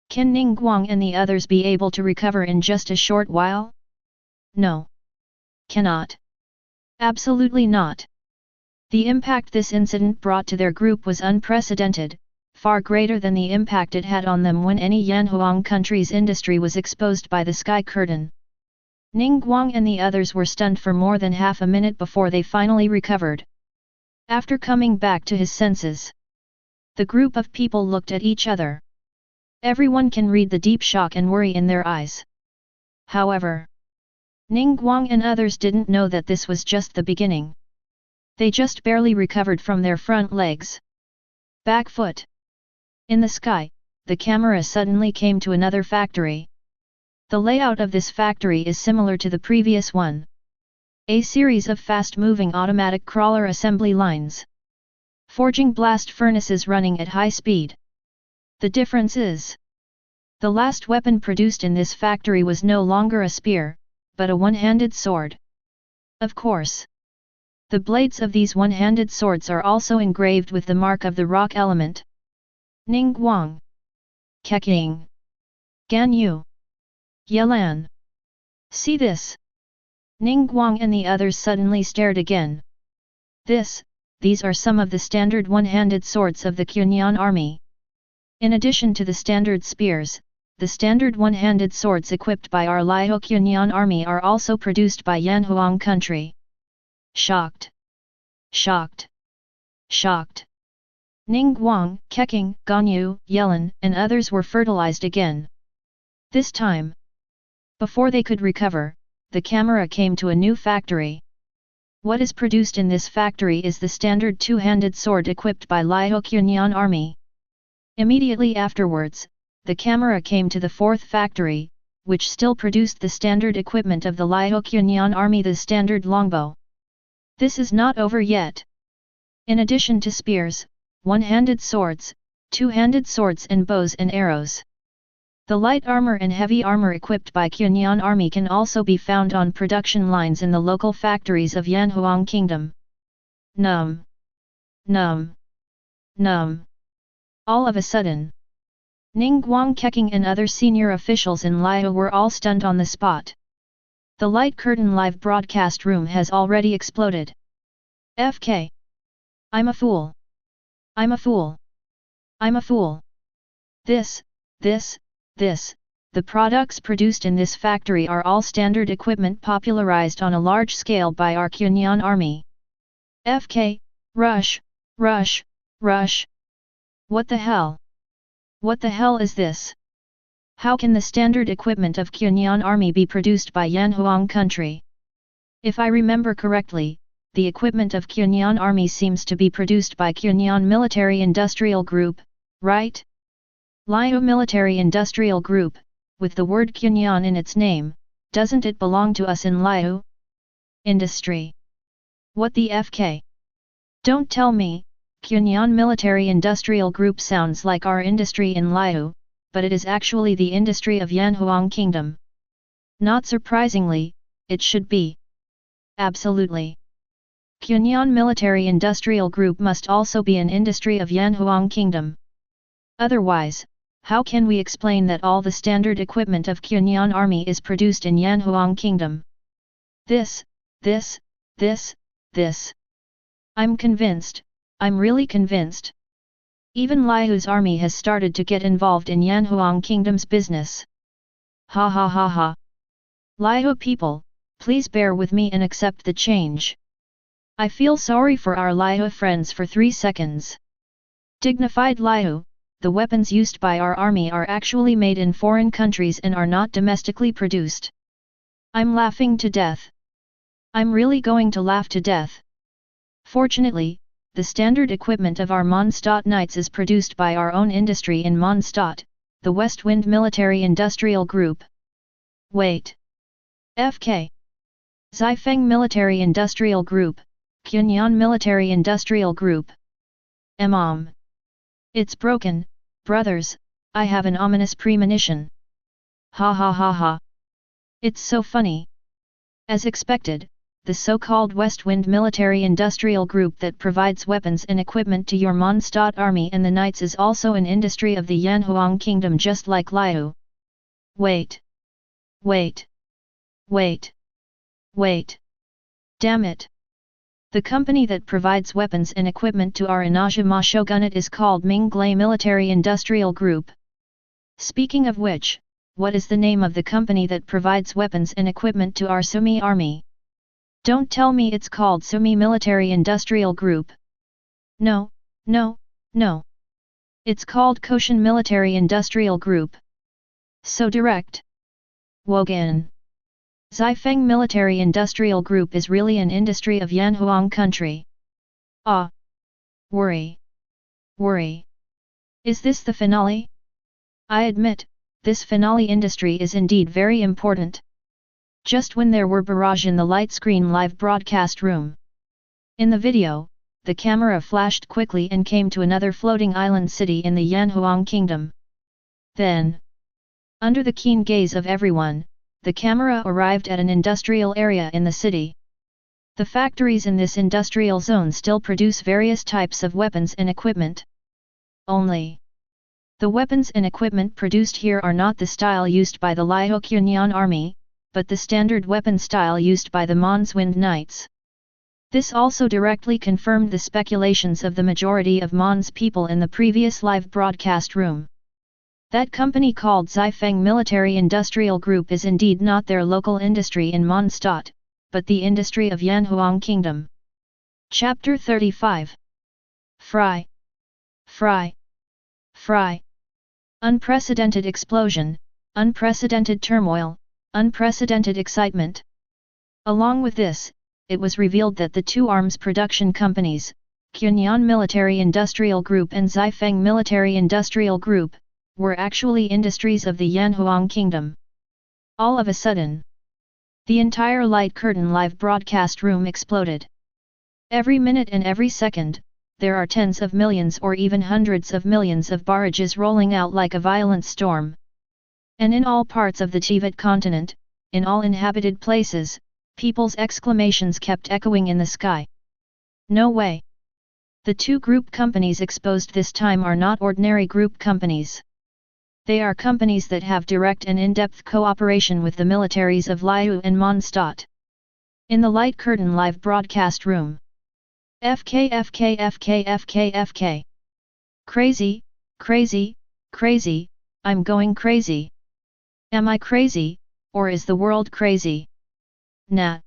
Can Ningguang and the others be able to recover in just a short while? No. Cannot. Absolutely not. The impact this incident brought to their group was unprecedented, far greater than the impact it had on them when any Yanhuang country's industry was exposed by the sky curtain. Ningguang and the others were stunned for more than half a minute before they finally recovered. After coming back to his senses, the group of people looked at each other. Everyone can read the deep shock and worry in their eyes. However, Ningguang and others didn't know that this was just the beginning. They just barely recovered from their front legs. Back foot. In the sky, the camera suddenly came to another factory. The layout of this factory is similar to the previous one. A series of fast-moving automatic crawler assembly lines. Forging blast furnaces running at high speed. The difference is, the last weapon produced in this factory was no longer a spear, but a one-handed sword. Of course. The blades of these one-handed swords are also engraved with the mark of the rock element. Ningguang. Keqing. Ganyu. Yelan. See this. Ningguang and the others suddenly stared again. These are some of the standard one-handed swords of the Qunyan army. In addition to the standard spears, the standard one-handed swords equipped by our Liu Qunyan army are also produced by Yanhuang country. Shocked. Shocked. Shocked. Ningguang, Keqing, Ganyu, Yelan, and others were fertilized again. This time, before they could recover, the camera came to a new factory. What is produced in this factory is the standard two-handed sword equipped by Liao Qunyan army. Immediately afterwards, the camera came to the fourth factory, which still produced the standard equipment of the Liao Qunyan army, the standard longbow. This is not over yet. In addition to spears, one-handed swords, two-handed swords and bows and arrows. The light armor and heavy armor equipped by Qunyan army can also be found on production lines in the local factories of Yanhuang Kingdom. Num. Num. Num. All of a sudden, Ning Guangkeking and other senior officials in Liao were all stunned on the spot. The light curtain live broadcast room has already exploded. FK. I'm a fool. I'm a fool. I'm a fool. This, the products produced in this factory are all standard equipment popularized on a large scale by our Qunyan army. FK, rush, rush, rush. What the hell? What the hell is this? How can the standard equipment of Qunyan army be produced by Yanhuang country? If I remember correctly, the equipment of Qunyan army seems to be produced by Qunyan Military Industrial Group, right? Liao Military Industrial Group, with the word Qunyan in its name, doesn't it belong to us in Liao? Industry. What the FK? Don't tell me, Qunyan Military Industrial Group sounds like our industry in Liao, but it is actually the industry of Yanhuang Kingdom. Not surprisingly, it should be. Absolutely. Qunyan Military Industrial Group must also be an industry of Yanhuang Kingdom. Otherwise, how can we explain that all the standard equipment of Qunyan army is produced in Yanhuang Kingdom? This. I'm convinced, I'm really convinced. Even Liao's army has started to get involved in Yanhuang Kingdom's business. Ha ha ha ha. Liao people, please bear with me and accept the change. I feel sorry for our Liao friends for 3 seconds. Dignified Liao, the weapons used by our army are actually made in foreign countries and are not domestically produced. I'm laughing to death. I'm really going to laugh to death. Fortunately, the standard equipment of our Mondstadt Knights is produced by our own industry in Mondstadt, the West Wind Military Industrial Group. Wait. FK. Zifeng Military Industrial Group, Qunyan Military Industrial Group. It's broken, brothers, I have an ominous premonition. Ha ha ha ha. It's so funny. As expected, the so-called West Wind Military Industrial Group that provides weapons and equipment to your Mondstadt army and the knights is also an industry of the Yanhuang Kingdom just like Liao. Wait. Damn it. The company that provides weapons and equipment to our Inajima Shogunate is called Minglei Military Industrial Group. Speaking of which, what is the name of the company that provides weapons and equipment to our Sumi army? Don't tell me it's called Sumi Military Industrial Group. No. It's called Koshin Military Industrial Group. So direct. Wogan. Zifeng Military Industrial Group is really an industry of Yanhuang country. Ah. Worry. Is this the finale? I admit, this finale industry is indeed very important. Just when there were barrage in the light screen live broadcast room. In the video, the camera flashed quickly and came to another floating island city in the Yanhuang Kingdom. Then, under the keen gaze of everyone, the camera arrived at an industrial area in the city. The factories in this industrial zone still produce various types of weapons and equipment. Only, the weapons and equipment produced here are not the style used by the Liao Qunyan army, but the standard weapon style used by the Mons Wind Knights. This also directly confirmed the speculations of the majority of Mons people in the previous live broadcast room. That company called Zifeng Military Industrial Group is indeed not their local industry in Mondstadt, but the industry of Yanhuang Kingdom. Chapter 35. Fry. Unprecedented explosion, unprecedented turmoil, unprecedented excitement. Along with this, it was revealed that the two arms production companies, Qinyan Military Industrial Group and Zhaifeng Military Industrial Group, were actually industries of the Yanhuang Kingdom. All of a sudden, the entire Light Curtain live broadcast room exploded. Every minute and every second, there are tens of millions or even hundreds of millions of barrages rolling out like a violent storm. And in all parts of the Teyvat continent, in all inhabited places, people's exclamations kept echoing in the sky. No way! The two group companies exposed this time are not ordinary group companies. They are companies that have direct and in-depth cooperation with the militaries of Liu and Mondstadt. In the Light Curtain live broadcast room. FK. Crazy, crazy, crazy, I'm going crazy. Am I crazy, or is the world crazy? Nah.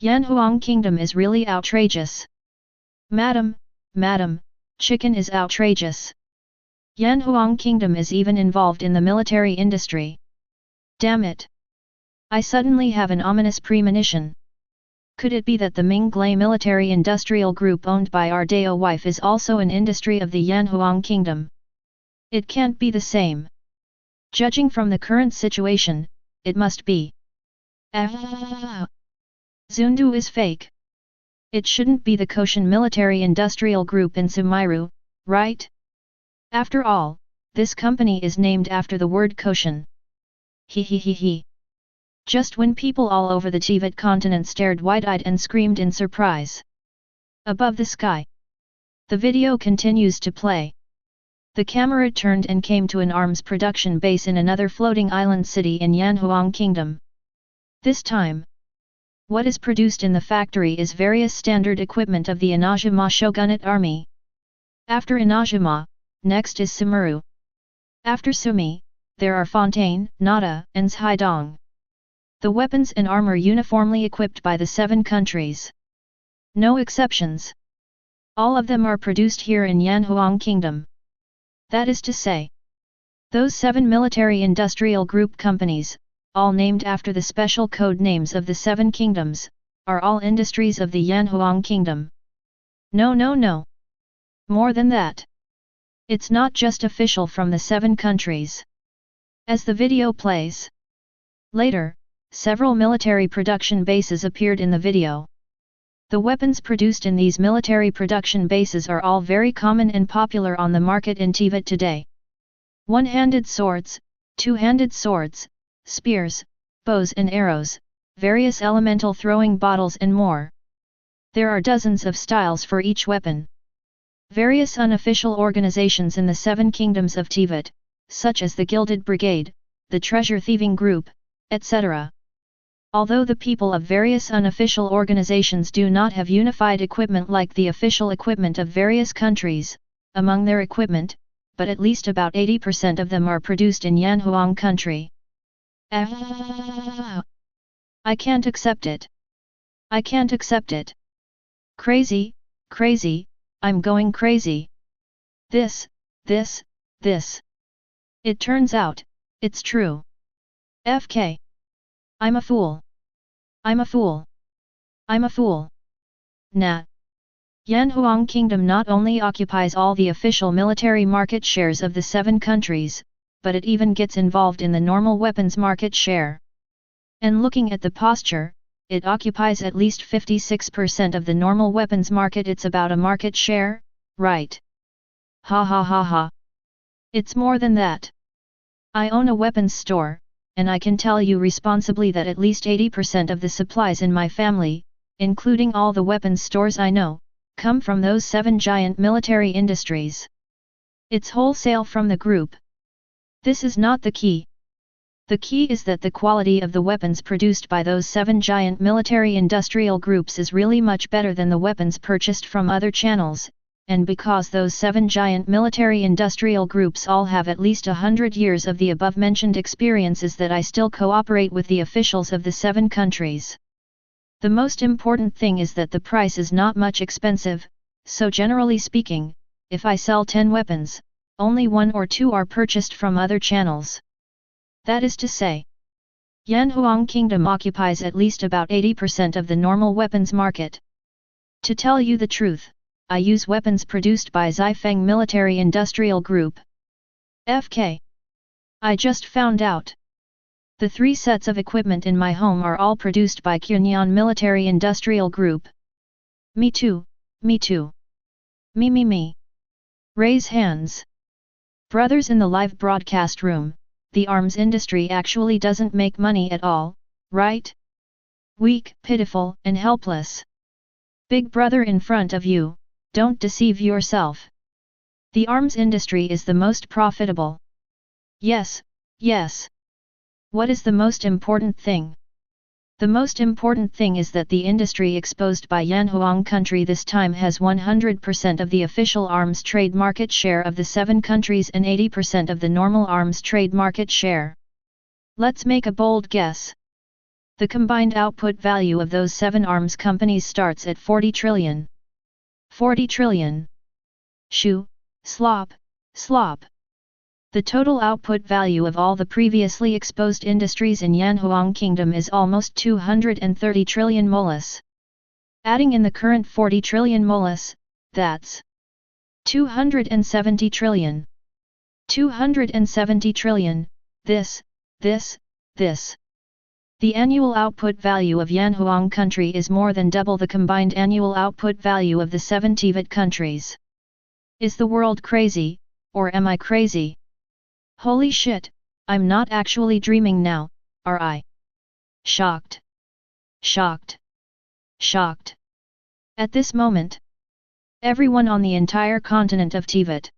Yanhuang Kingdom is really outrageous. Madam, chicken is outrageous. Yanhuang Kingdom is even involved in the military industry. Damn it. I suddenly have an ominous premonition. Could it be that the Minglai Military Industrial Group owned by Ardeo wife is also an industry of the Yanhuang Kingdom? It can't be the same. Judging from the current situation, it must be. Zundu is fake. It shouldn't be the Koshin Military Industrial Group in Sumiru, right? After all, this company is named after the word Koshin. He. Just when people all over the Teyvat continent stared wide-eyed and screamed in surprise. Above the sky. The video continues to play. The camera turned and came to an arms production base in another floating island city in Yanhuang Kingdom. This time, what is produced in the factory is various standard equipment of the Inajima Shogunate Army. After Inajima, next is Sumeru. After Sumi, there are Fontaine, Nada, and Zhaidong. The weapons and armor uniformly equipped by the 7 countries. No exceptions. All of them are produced here in Yanhuang Kingdom. That is to say, those 7 military industrial group companies, all named after the special code names of the 7 kingdoms, are all industries of the Yanhuang Kingdom. No. More than that. It's not just official from the 7 countries. As the video plays. Later, several military production bases appeared in the video. The weapons produced in these military production bases are all very common and popular on the market in Teyvat today. One-handed swords, two-handed swords, spears, bows and arrows, various elemental throwing bottles and more. There are dozens of styles for each weapon. Various unofficial organizations in the 7 kingdoms of Teyvat, such as the Gilded Brigade, the Treasure Thieving Group, etc. Although the people of various unofficial organizations do not have unified equipment like the official equipment of various countries, among their equipment, but at least about 80% of them are produced in Yanhuang country. I can't accept it. I can't accept it. Crazy, I'm going crazy. This. It turns out, it's true. FK. I'm a fool. Nah. Yanhuang Kingdom not only occupies all the official military market shares of the 7 countries, but it even gets involved in the normal weapons market share. And looking at the posture, it occupies at least 56% of the normal weapons market. It's about a market share, right? Ha. It's more than that. I own a weapons store, and I can tell you responsibly that at least 80% of the supplies in my family, including all the weapons stores I know, come from those 7 giant military industries. It's wholesale from the group. This is not the key. The key is that the quality of the weapons produced by those 7 giant military industrial groups is really much better than the weapons purchased from other channels, and because those 7 giant military industrial groups all have at least 100 years of the above-mentioned experiences, that I still cooperate with the officials of the 7 countries. The most important thing is that the price is not much expensive, so generally speaking, if I sell 10 weapons, only 1 or 2 are purchased from other channels. That is to say, Yanhuang Kingdom occupies at least about 80% of the normal weapons market. To tell you the truth, I use weapons produced by Zifeng Military Industrial Group. FK. I just found out. The 3 sets of equipment in my home are all produced by Yanhuang Military Industrial Group. Me too, me too. Me. Raise hands. Brothers in the live broadcast room, the arms industry actually doesn't make money at all, right? Weak, pitiful, and helpless. Big brother in front of you, don't deceive yourself. The arms industry is the most profitable. Yes. What is the most important thing? The most important thing is that the industry exposed by Yanhuang country this time has 100% of the official arms trade market share of the 7 countries and 80% of the normal arms trade market share. Let's make a bold guess. The combined output value of those 7 arms companies starts at 40 trillion. 40 trillion. Shoo, slop. The total output value of all the previously exposed industries in Yanhuang Kingdom is almost 230 trillion molas. Adding in the current 40 trillion molas, that's 270 trillion. 270 trillion, this. The annual output value of Yanhuang country is more than double the combined annual output value of the 7 Teyvat countries. Is the world crazy, or am I crazy? Holy shit, I'm not actually dreaming now, are I? Shocked. At this moment, everyone on the entire continent of Teyvat,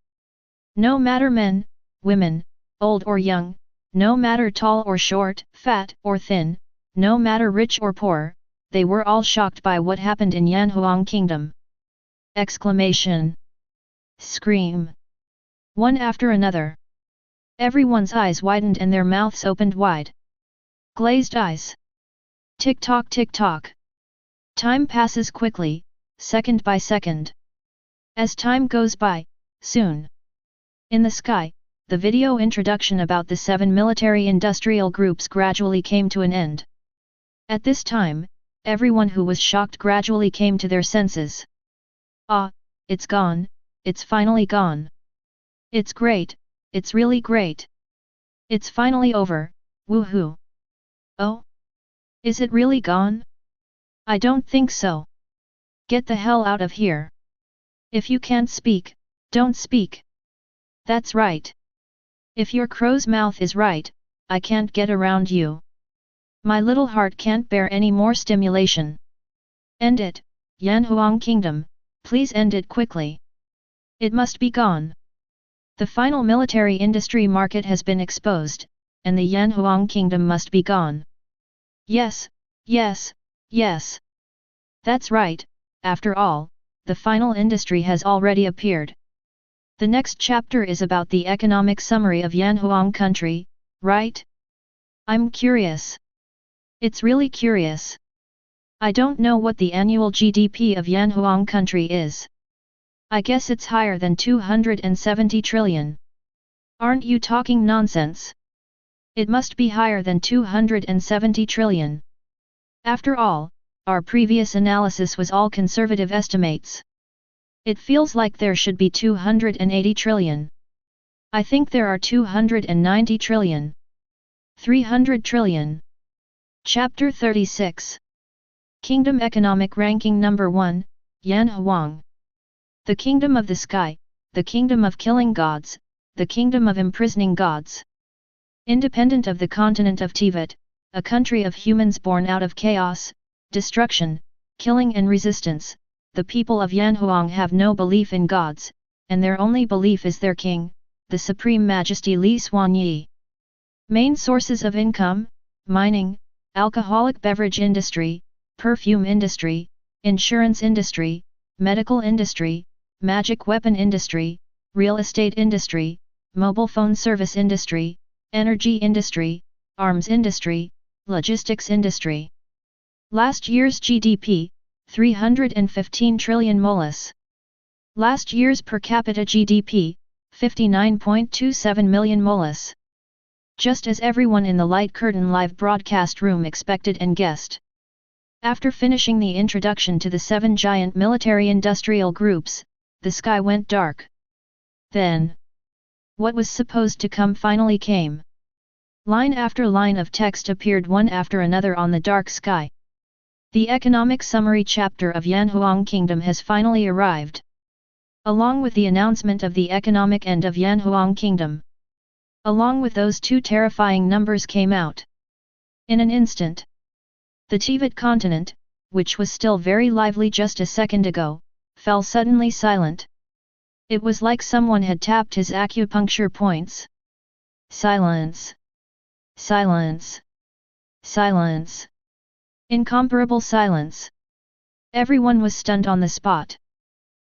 no matter men, women, old or young, no matter tall or short, fat or thin, no matter rich or poor, they were all shocked by what happened in Yanhuang Kingdom. Exclamation. Scream. One after another. Everyone's eyes widened and their mouths opened wide. Glazed eyes. Tick tock. Time passes quickly, second by second. As time goes by, soon. In the sky, the video introduction about the 7 military industrial groups gradually came to an end. At this time, everyone who was shocked gradually came to their senses. Ah, it's gone, it's finally gone. It's great, it's really great. It's finally over, woohoo. Oh? Is it really gone? I don't think so. Get the hell out of here. If you can't speak, don't speak. That's right. If your crow's mouth is right, I can't get around you. My little heart can't bear any more stimulation. End it, Yanhuang Kingdom, please end it quickly. It must be gone. The final military industry market has been exposed, and the Yanhuang Kingdom must be gone. Yes. That's right, after all, the final industry has already appeared. The next chapter is about the economic summary of Yanhuang country, right? I'm curious. It's really curious. I don't know what the annual GDP of Yanhuang country is. I guess it's higher than 270 trillion. Aren't you talking nonsense? It must be higher than 270 trillion. After all, our previous analysis was all conservative estimates. It feels like there should be 280 trillion. I think there are 290 trillion. 300 trillion. Chapter 36. Kingdom Economic Ranking Number 1, Yanhuang. The Kingdom of the Sky, the Kingdom of Killing Gods, the Kingdom of Imprisoning Gods. Independent of the continent of Teyvat, a country of humans born out of chaos, destruction, killing and resistance, the people of Yanhuang have no belief in gods, and their only belief is their king, the Supreme Majesty Li Xuanyi. Main sources of income: mining, alcoholic beverage industry, perfume industry, insurance industry, medical industry, magic weapon industry, real estate industry, mobile phone service industry, energy industry, arms industry, logistics industry. Last year's GDP, 315 trillion molas. Last year's per capita GDP, 59.27 million molas. just as everyone in the Light Curtain live broadcast room expected and guessed. After finishing the introduction to the 7 giant military-industrial groups, the sky went dark. Then, what was supposed to come finally came. Line after line of text appeared one after another on the dark sky. The economic summary chapter of Yanhuang Kingdom has finally arrived. Along with the announcement of the economic end of Yanhuang Kingdom. Along with those 2 terrifying numbers came out. In an instant. The Teyvat continent, which was still very lively just a second ago, fell suddenly silent. It was like someone had tapped his acupuncture points. Silence. Silence. Silence. Incomparable silence. Everyone was stunned on the spot.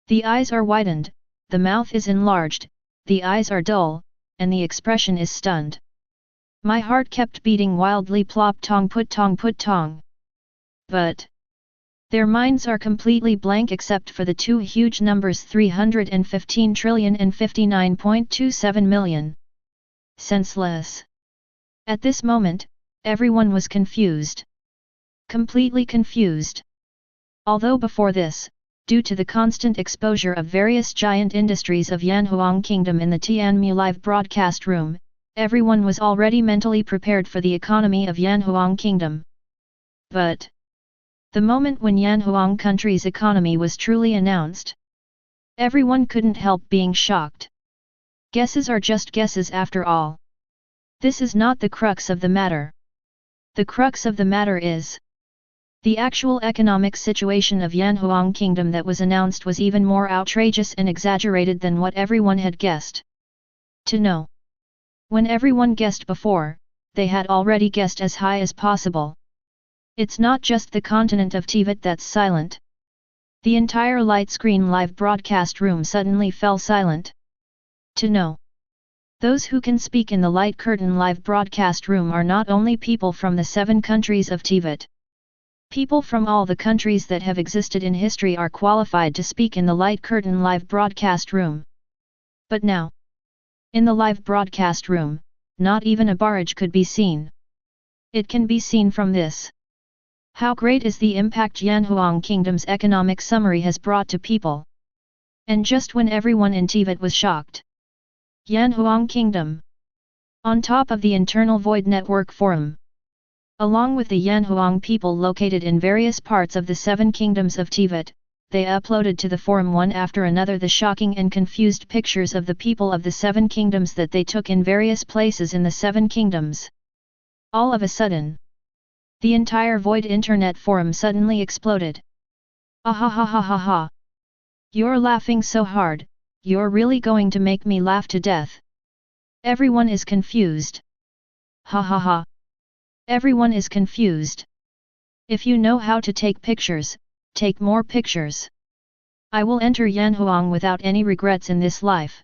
The eyes are widened, the mouth is enlarged, the eyes are dull, and the expression is stunned. My heart kept beating wildly, plop tong put tong put tong. But their minds are completely blank except for the 2 huge numbers 315 trillion and 59.27 million. Senseless. At this moment, everyone was confused. Completely confused. Although before this, due to the constant exposure of various giant industries of Yanhuang Kingdom in the Tianmu live broadcast room, everyone was already mentally prepared for the economy of Yanhuang Kingdom. But the moment when Yanhuang country's economy was truly announced, everyone couldn't help being shocked. Guesses are just guesses after all. This is not the crux of the matter. The crux of the matter is the actual economic situation of Yanhuang Kingdom that was announced was even more outrageous and exaggerated than what everyone had guessed. To know. When everyone guessed before, they had already guessed as high as possible. It's not just the continent of Teyvat that's silent. The entire light screen live broadcast room suddenly fell silent. To know. Those who can speak in the Light Curtain live broadcast room are not only people from the 7 countries of Teyvat. People from all the countries that have existed in history are qualified to speak in the Light Curtain live broadcast room. But now, in the live broadcast room, not even a barrage could be seen. It can be seen from this. How great is the impact Yanhuang Kingdom's economic summary has brought to people. And just when everyone in Teyvat was shocked. Yanhuang Kingdom. On top of the Internal Void Network Forum. Along with the Yanhuang people located in various parts of the 7 kingdoms of Teyvat, they uploaded to the forum one after another the shocking and confused pictures of the people of the 7 kingdoms that they took in various places in the 7 kingdoms. All of a sudden, the entire Void Internet forum suddenly exploded. Ahahahaha. You're laughing so hard, you're really going to make me laugh to death. Everyone is confused. Ha ha ha. Everyone is confused. If you know how to take pictures, take more pictures. I will enter Yanhuang without any regrets in this life.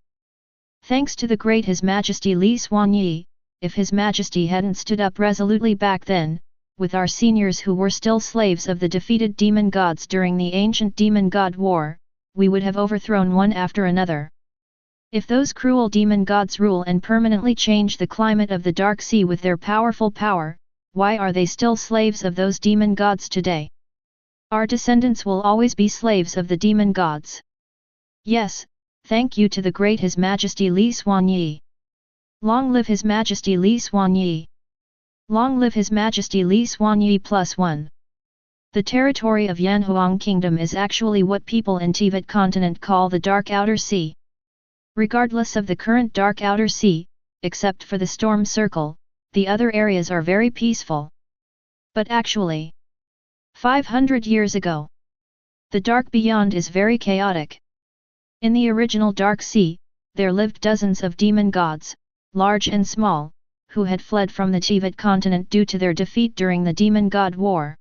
Thanks to the great His Majesty Li Xuanyi, if His Majesty hadn't stood up resolutely back then, with our seniors who were still slaves of the defeated demon gods during the ancient demon god war, we would have overthrown one after another. If those cruel demon gods rule and permanently change the climate of the Dark Sea with their powerful power, why are they still slaves of those demon gods today? Our descendants will always be slaves of the demon gods. Yes, thank you to the great His Majesty Li Xuanyi. Long live His Majesty Li Xuanyi. Long live His Majesty Li Xuanyi +1. The territory of Yanhuang Kingdom is actually what people in Teyvat continent call the Dark Outer Sea. Regardless of the current Dark Outer Sea, except for the Storm Circle, the other areas are very peaceful. But actually, 500 years ago, the Dark Beyond is very chaotic. In the original Dark Sea, there lived dozens of demon gods, large and small, who had fled from the Teyvat continent due to their defeat during the Demon God War.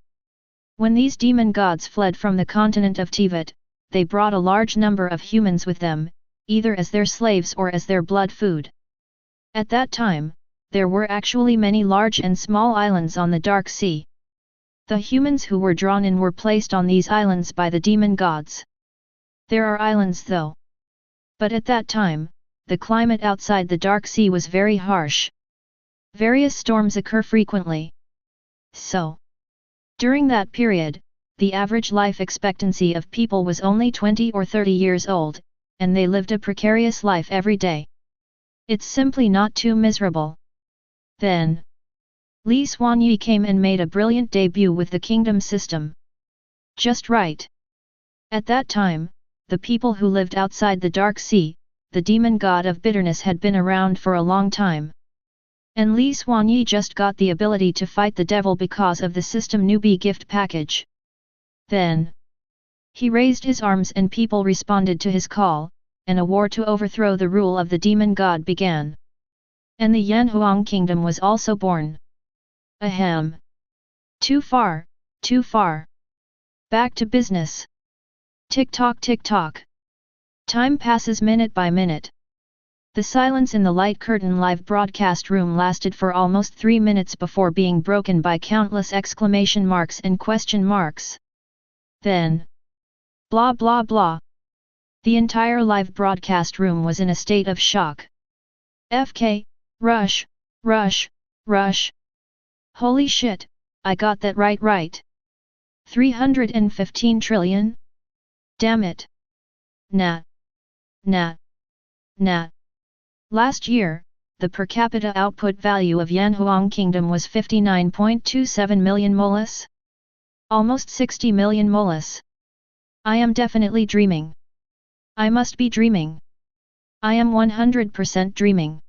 When these demon gods fled from the continent of Teyvat, they brought a large number of humans with them, either as their slaves or as their blood food. At that time, there were actually many large and small islands on the Dark Sea. The humans who were drawn in were placed on these islands by the demon gods. There are islands though. But at that time, the climate outside the Dark Sea was very harsh. Various storms occur frequently. So, during that period, the average life expectancy of people was only 20 or 30 years old, and they lived a precarious life every day. It's simply not too miserable. Then, Li Xuanyi came and made a brilliant debut with the kingdom system. Just right. At that time, the people who lived outside the Dark Sea, the demon god of bitterness had been around for a long time. And Li Xuanyi just got the ability to fight the devil because of the system newbie gift package. Then, he raised his arms and people responded to his call, and a war to overthrow the rule of the demon god began. And the Yanhuang kingdom was also born. Ahem. Too far, too far. Back to business. Tick-tock tick-tock. Time passes minute by minute. The silence in the light curtain live broadcast room lasted for almost 3 minutes before being broken by countless exclamation marks and question marks. Then, blah blah blah. The entire live broadcast room was in a state of shock. FK, rush, rush, rush. Holy shit, I got that right. 315 trillion? Damn it. Nah. Last year, the per capita output value of Yanhuang Kingdom was 59.27 million molas. Almost 60 million molas. I am definitely dreaming. I must be dreaming. I am 100% dreaming.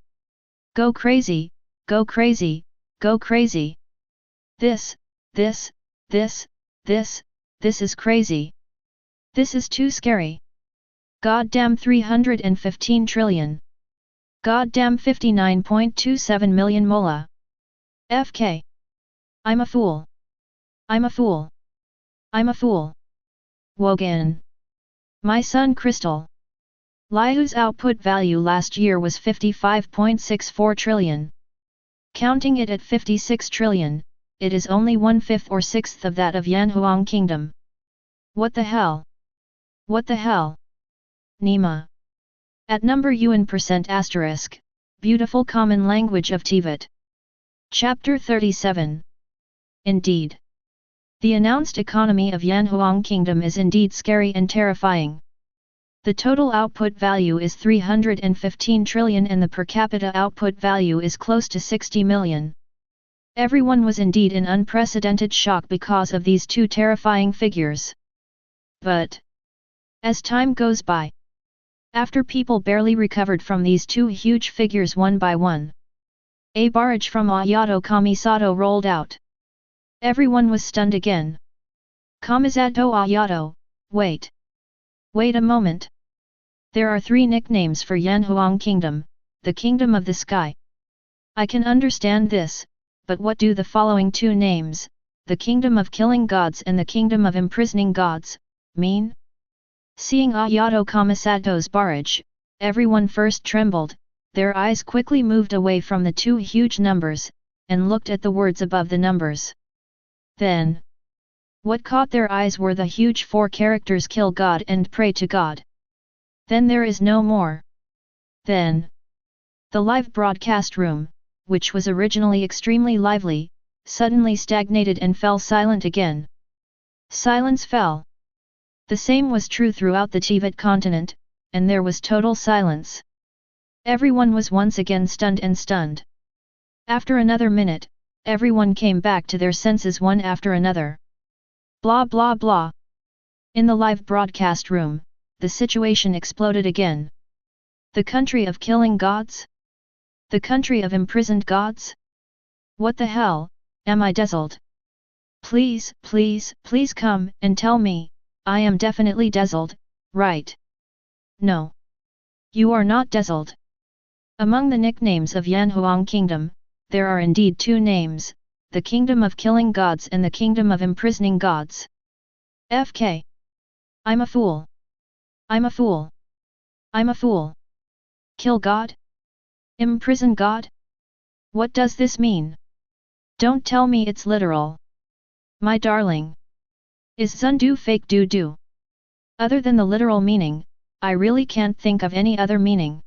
Go crazy, go crazy, go crazy. This is crazy. This is too scary. Goddamn 315 trillion. Goddamn 59.27 million mola. FK. I'm a fool. I'm a fool. I'm a fool. Wogan. My son Crystal. Liu's output value last year was 55.64 trillion. Counting it at 56 trillion, it is only 1/5 or 1/6 of that of Yanhuang Kingdom. What the hell? What the hell? Nima. At number UN %*, beautiful common language of Teyvat. Chapter 37. Indeed. The announced economy of Yanhuang Kingdom is indeed scary and terrifying. The total output value is 315 trillion and the per capita output value is close to 60 million. Everyone was indeed in unprecedented shock because of these two terrifying figures. But, as time goes by, after people barely recovered from these two huge figures one by one, a barrage from Ayato Kamisato rolled out. Everyone was stunned again. Kamisato Ayato, wait. Wait a moment. There are 3 nicknames for Yanhuang Kingdom, the Kingdom of the Sky. I can understand this, but what do the following 2 names, the Kingdom of Killing Gods and the Kingdom of Imprisoning Gods, mean? Seeing Ayato Kamisato's barrage, everyone first trembled, their eyes quickly moved away from the 2 huge numbers, and looked at the words above the numbers. Then, what caught their eyes were the huge 4 characters kill God and pray to God. Then there is no more. Then, the live broadcast room, which was originally extremely lively, suddenly stagnated and fell silent again. Silence fell. The same was true throughout the Teyvat continent, and there was total silence. Everyone was once again stunned. After another minute, everyone came back to their senses one after another. Blah blah blah. In the live broadcast room, the situation exploded again. The country of killing gods? The country of imprisoned gods? What the hell, am I dazzled? Please come and tell me, I am definitely dazzled, right? No. You are not dazzled. Among the nicknames of Yanhuang Kingdom, there are indeed 2 names, the Kingdom of Killing Gods and the Kingdom of Imprisoning Gods. FK. I'm a fool. I'm a fool. I'm a fool. Kill God? Imprison God? What does this mean? Don't tell me it's literal. My darling. Is Zundu fake do? Other than the literal meaning, I really can't think of any other meaning.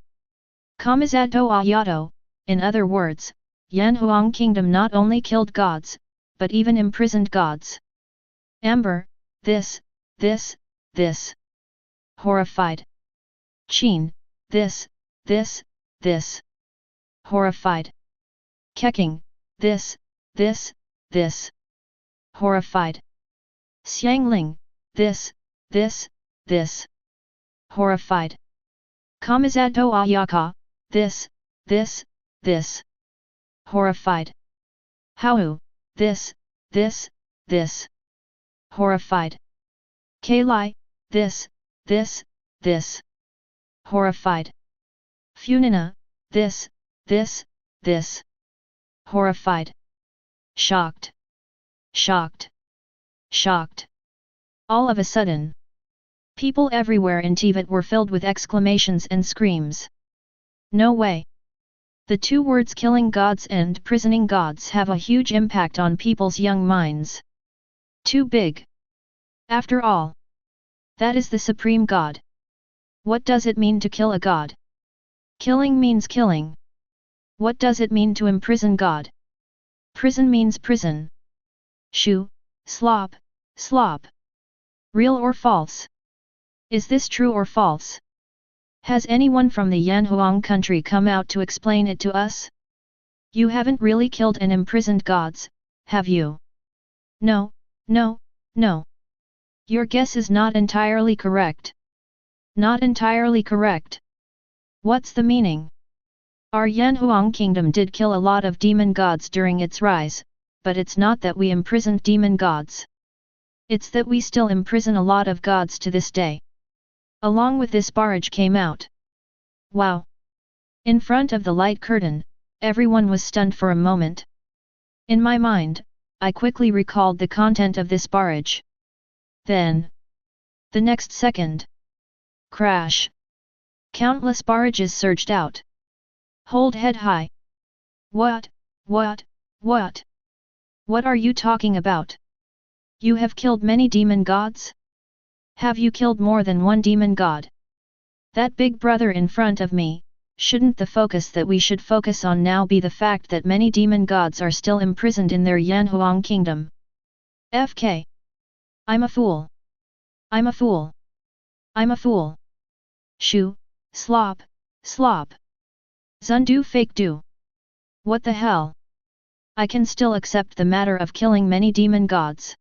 Kamisato Ayato, in other words, Yanhuang kingdom not only killed gods, but even imprisoned gods. Amber, this. Horrified. Qin, this. Horrified. Keqing, this. Horrified. Xiangling, this. Horrified. Kamizato Ayaka, this. Horrified. Hau, this. Horrified. Kalai, this. Horrified. Funina, this. Horrified. Shocked. All of a sudden, people everywhere in Teyvat were filled with exclamations and screams. No way! The two words killing gods and prisoning gods have a huge impact on people's young minds. Too big. After all, that is the supreme god. What does it mean to kill a god? Killing means killing. What does it mean to imprison God? Prison means prison. Shu, slop. Real or false? Is this true or false? Has anyone from the Yanhuang country come out to explain it to us? You haven't really killed and imprisoned gods, have you? No. Your guess is not entirely correct. Not entirely correct. What's the meaning? Our Yanhuang kingdom did kill a lot of demon gods during its rise, but it's not that we imprisoned demon gods. It's that we still imprison a lot of gods to this day. Along with this barrage came out. Wow! In front of the light curtain, everyone was stunned for a moment. In my mind, I quickly recalled the content of this barrage. Then, the next second, crash! Countless barrages surged out. Hold head high. What? What are you talking about? You have killed many demon gods? Have you killed more than one demon god? That big brother in front of me, shouldn't the focus that we should focus on now be the fact that many demon gods are still imprisoned in their Yanhuang kingdom? FK. I'm a fool. Shu, slop. Zundu fake do. What the hell? I can still accept the matter of killing many demon gods.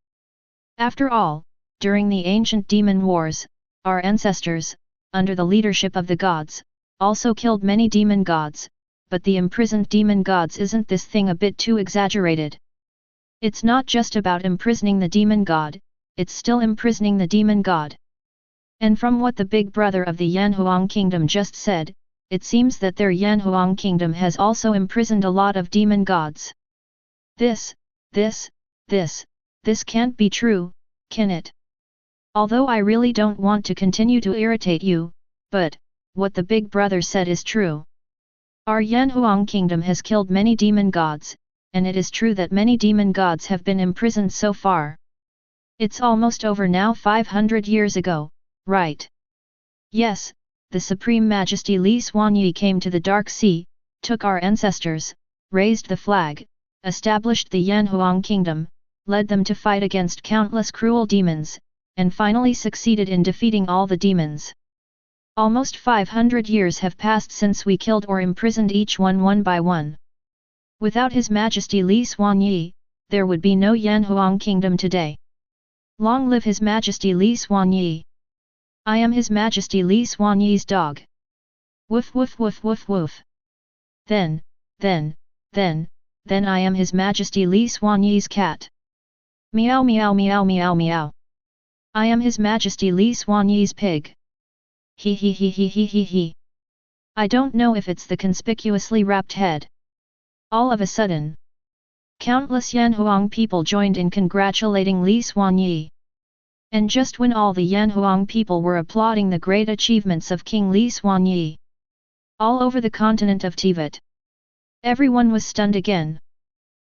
After all, during the ancient demon wars, our ancestors, under the leadership of the gods, also killed many demon gods, but the imprisoned demon gods isn't this thing a bit too exaggerated? It's not just about imprisoning the demon god, it's still imprisoning the demon god. And from what the big brother of the Yanhuang kingdom just said, it seems that their Yanhuang kingdom has also imprisoned a lot of demon gods. This can't be true, can it? Although I really don't want to continue to irritate you, but, what the big brother said is true. Our Yanhuang kingdom has killed many demon gods, and it is true that many demon gods have been imprisoned so far. It's almost over now 500 years ago, right? Yes, the Supreme Majesty Li Xuanyi came to the Dark Sea, took our ancestors, raised the flag, established the Yanhuang kingdom, led them to fight against countless cruel demons, and finally succeeded in defeating all the demons. Almost 500 years have passed since we killed or imprisoned each one by one. Without His Majesty Li Xuanyi, there would be no Yanhuang kingdom today. Long live His Majesty Li Xuanyi! I am His Majesty Li Xuanyi's dog. Woof woof woof woof woof. Then I am His Majesty Li Xuanyi's cat. Meow meow meow meow meow. I am His Majesty Li Xuanyi's pig. He. I don't know if it's the conspicuously wrapped head. All of a sudden, countless Yanhuang people joined in congratulating Li Xuanyi. And just when all the Yanhuang people were applauding the great achievements of King Li Xuanyi, all over the continent of Teyvat, everyone was stunned again.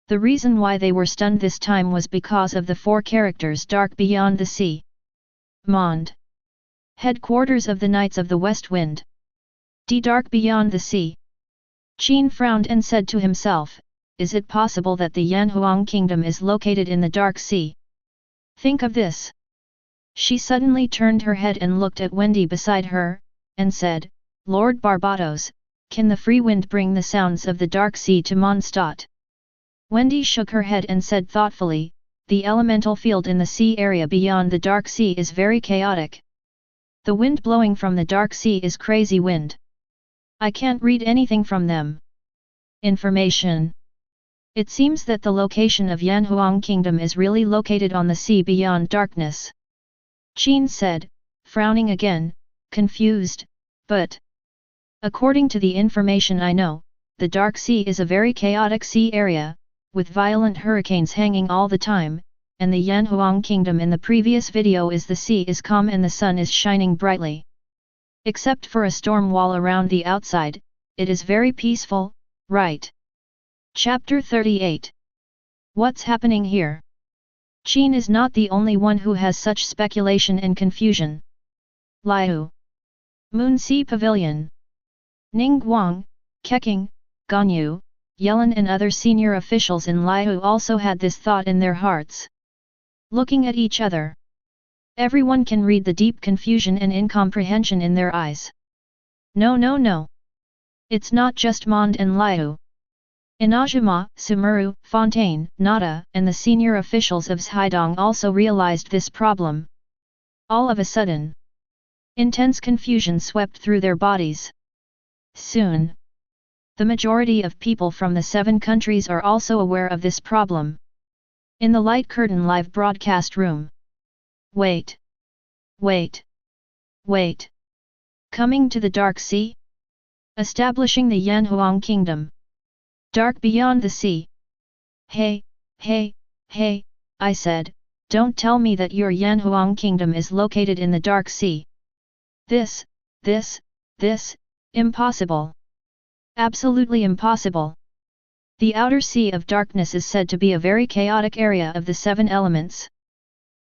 The reason why they were stunned this time was because of the four characters dark beyond the sea. Mond. Headquarters of the Knights of the West Wind. Dark beyond the sea. Qin frowned and said to himself, is it possible that the Yanhuang kingdom is located in the Dark Sea? Think of this. She suddenly turned her head and looked at Wendy beside her, and said, Lord Barbados, can the free wind bring the sounds of the Dark Sea to Mondstadt? Wendy shook her head and said thoughtfully, the elemental field in the sea area beyond the Dark Sea is very chaotic. The wind blowing from the Dark Sea is crazy wind. I can't read anything from them. Information. It seems that the location of Yanhuang Kingdom is really located on the sea beyond darkness. Qin said, frowning again, confused, but according to the information I know, the Dark Sea is a very chaotic sea area, with violent hurricanes hanging all the time, and the Yanhuang Kingdom in the previous video is the sea is calm and the sun is shining brightly. Except for a storm wall around the outside, it is very peaceful, right? Chapter 38. What's happening here? Qin is not the only one who has such speculation and confusion. Liu. Moon Sea Pavilion. Ningguang, Keqing, Ganyu, Yelin and other senior officials in Liu also had this thought in their hearts. Looking at each other, everyone can read the deep confusion and incomprehension in their eyes. No. It's not just Mond and Liu. Inajima, Sumuru, Fontaine, Nada, and the senior officials of Zhaidong also realized this problem. All of a sudden, intense confusion swept through their bodies. Soon, the majority of people from the 7 countries are also aware of this problem. In the Light Curtain live broadcast room. Wait. Coming to the Dark Sea? Establishing the Yanhuang Kingdom. Dark beyond the sea. Hey, I said, don't tell me that your Yanhuang Kingdom is located in the Dark Sea. This, impossible. Absolutely impossible. The outer sea of darkness is said to be a very chaotic area of the 7 elements.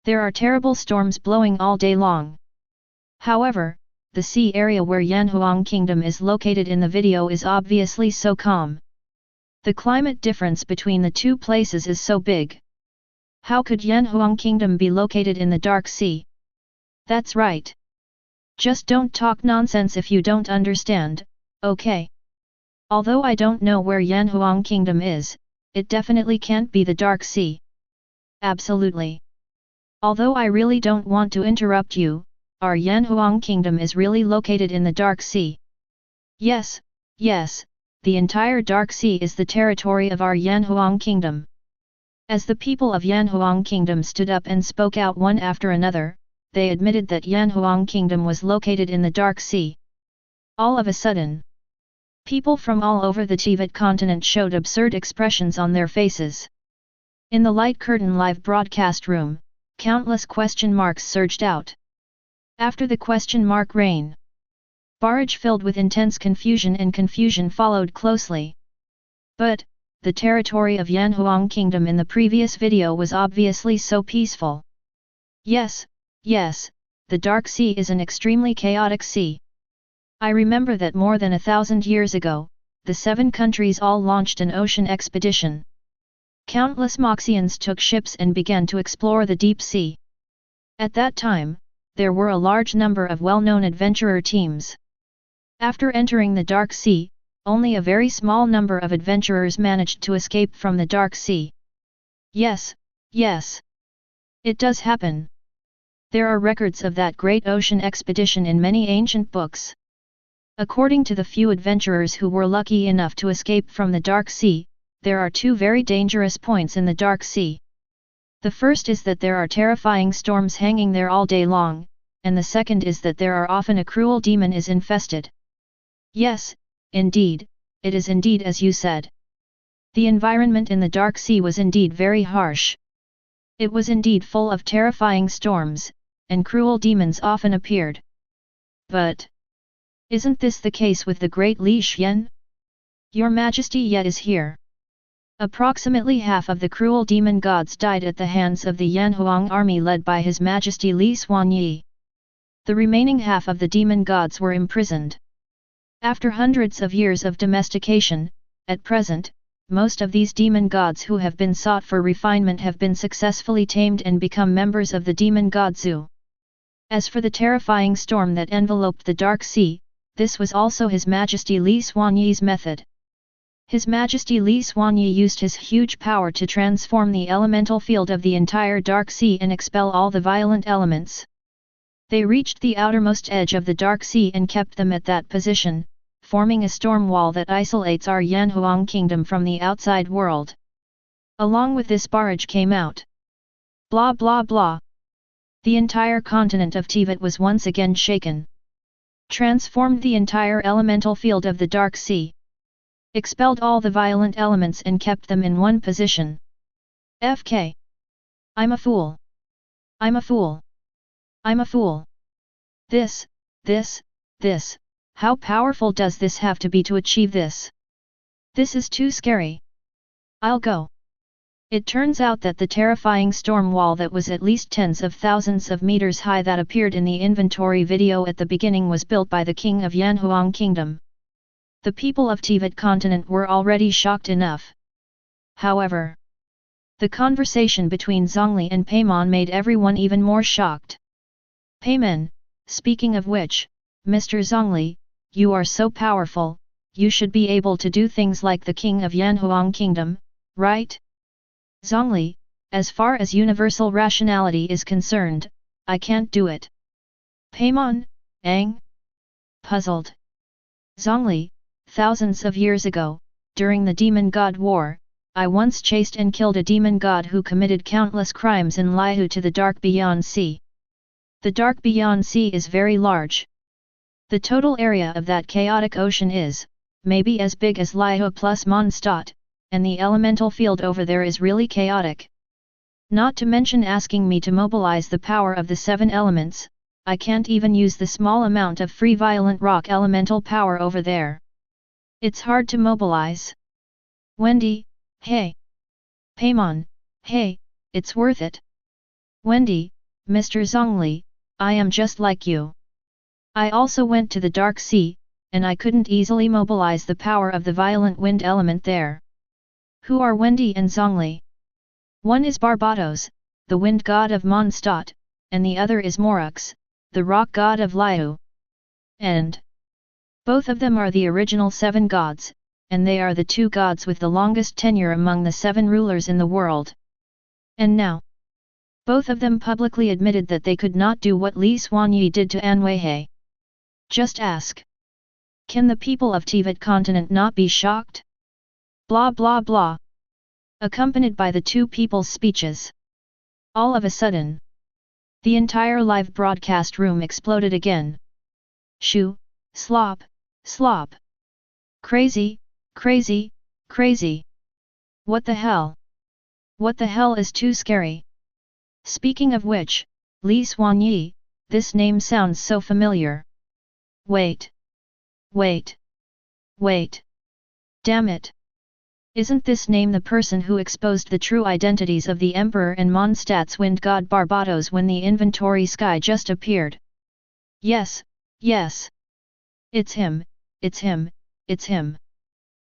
There are terrible storms blowing all day long. However, the sea area where Yanhuang Kingdom is located in the video is obviously so calm. The climate difference between the 2 places is so big. How could Yanhuang Kingdom be located in the Dark Sea? That's right. Just don't talk nonsense if you don't understand, okay? Although I don't know where Yanhuang Kingdom is, it definitely can't be the Dark Sea. Absolutely. Although I really don't want to interrupt you, our Yanhuang Kingdom is really located in the Dark Sea. Yes, the entire Dark Sea is the territory of our Yanhuang Kingdom. As the people of Yanhuang Kingdom stood up and spoke out one after another, they admitted that Yanhuang Kingdom was located in the Dark Sea. All of a sudden, people from all over the Teyvat continent showed absurd expressions on their faces. In the Light Curtain live broadcast room, countless question marks surged out. After the question mark rain, barrage filled with intense confusion and confusion followed closely. But, the territory of Yanhuang Kingdom in the previous video was obviously so peaceful. Yes, the Dark Sea is an extremely chaotic sea. I remember that more than 1,000 years ago, the 7 countries all launched an ocean expedition. Countless Moxians took ships and began to explore the deep sea. At that time, there were a large number of well-known adventurer teams. After entering the Dark Sea, only a very small number of adventurers managed to escape from the Dark Sea. Yes. It does happen. There are records of that great ocean expedition in many ancient books. According to the few adventurers who were lucky enough to escape from the Dark Sea, there are 2 very dangerous points in the Dark Sea. The first is that there are terrifying storms hanging there all day long, and the second is that there are often a cruel demon is infested. Yes, indeed, it is indeed as you said. The environment in the Dark Sea was indeed very harsh. It was indeed full of terrifying storms, and cruel demons often appeared. But isn't this the case with the great Li Xian? Your Majesty yet is here. Approximately half of the cruel demon gods died at the hands of the Yanhuang army led by His Majesty Li Xuanyi. The remaining half of the demon gods were imprisoned. After hundreds of years of domestication, at present, most of these demon gods who have been sought for refinement have been successfully tamed and become members of the demon god zoo. As for the terrifying storm that enveloped the Dark Sea, this was also His Majesty Li Xuanyi's method. His Majesty Li Xuanyi used his huge power to transform the elemental field of the entire Dark Sea and expel all the violent elements. They reached the outermost edge of the Dark Sea and kept them at that position, forming a storm wall that isolates our Yanhuang kingdom from the outside world. Along with this barrage came out. Blah blah blah. The entire continent of Teyvat was once again shaken. Transformed the entire elemental field of the Dark Sea. Expelled all the violent elements and kept them in one position. FK. I'm a fool. I'm a fool. I'm a fool. This, how powerful does this have to be to achieve this? This is too scary. I'll go. It turns out that the terrifying storm wall that was at least tens of thousands of meters high that appeared in the inventory video at the beginning was built by the king of Yanhuang kingdom. The people of Teyvat continent were already shocked enough. However, the conversation between Zhongli and Paimon made everyone even more shocked. Paimon, speaking of which, Mr. Zhongli, you are so powerful, you should be able to do things like the king of Yanhuang kingdom, right? Zhongli, as far as universal rationality is concerned, I can't do it. Paimon, puzzled. Zhongli, thousands of years ago, during the Demon God War, I once chased and killed a demon god who committed countless crimes in Lihu to the Dark Beyond Sea. The Dark Beyond Sea is very large. The total area of that chaotic ocean is, maybe as big as Lihu plus Mondstadt, and the elemental field over there is really chaotic. Not to mention asking me to mobilize the power of the 7 elements, I can't even use the small amount of free violent rock elemental power over there. It's hard to mobilize. Wendy, hey. Paimon, hey, it's worth it. Wendy, Mr. Zhongli, I am just like you. I also went to the Dark Sea, and I couldn't easily mobilize the power of the violent wind element there. Who are Wendy and Zhongli? One is Barbados, the wind god of Mondstadt, and the other is Morux, the rock god of Liu. And both of them are the original 7 gods, and they are the 2 gods with the longest tenure among the 7 rulers in the world. And now, both of them publicly admitted that they could not do what Li Xuanyi did to Anwei. Just ask. Can the people of Teyvat continent not be shocked? Blah blah blah. Accompanied by the 2 people's speeches. All of a sudden, the entire live broadcast room exploded again. Shoo, slop, slop. Crazy, crazy, crazy. What the hell? What the hell is too scary? Speaking of which, Li Xuanyi, this name sounds so familiar. Wait. Damn it. Isn't this name the person who exposed the true identities of the Emperor and Mondstadt's wind god Barbados when the inventory sky just appeared? Yes. It's him.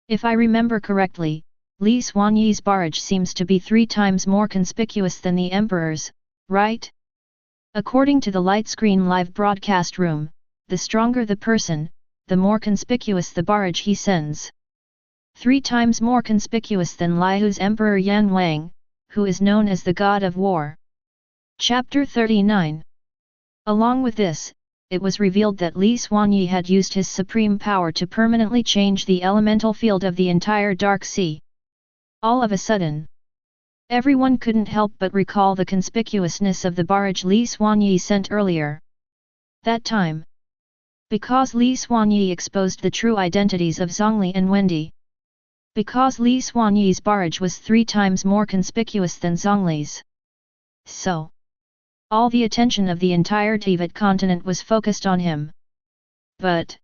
If I remember correctly, Li Xuanyi's barrage seems to be 3 times more conspicuous than the Emperor's, right? According to the light screen live broadcast room, the stronger the person, the more conspicuous the barrage he sends. 3 times more conspicuous than Lihu's Emperor Yanhuang, who is known as the God of War. Chapter 39. Along with this, it was revealed that Li Xuanyi had used his supreme power to permanently change the elemental field of the entire Dark Sea. All of a sudden, everyone couldn't help but recall the conspicuousness of the barrage Li Xuanyi sent earlier. That time, because Li Xuanyi exposed the true identities of Zhongli and Wendy. Because Li Xuanyi's barrage was 3 times more conspicuous than Zhongli's. So, all the attention of the entire Teyvat continent was focused on him. But,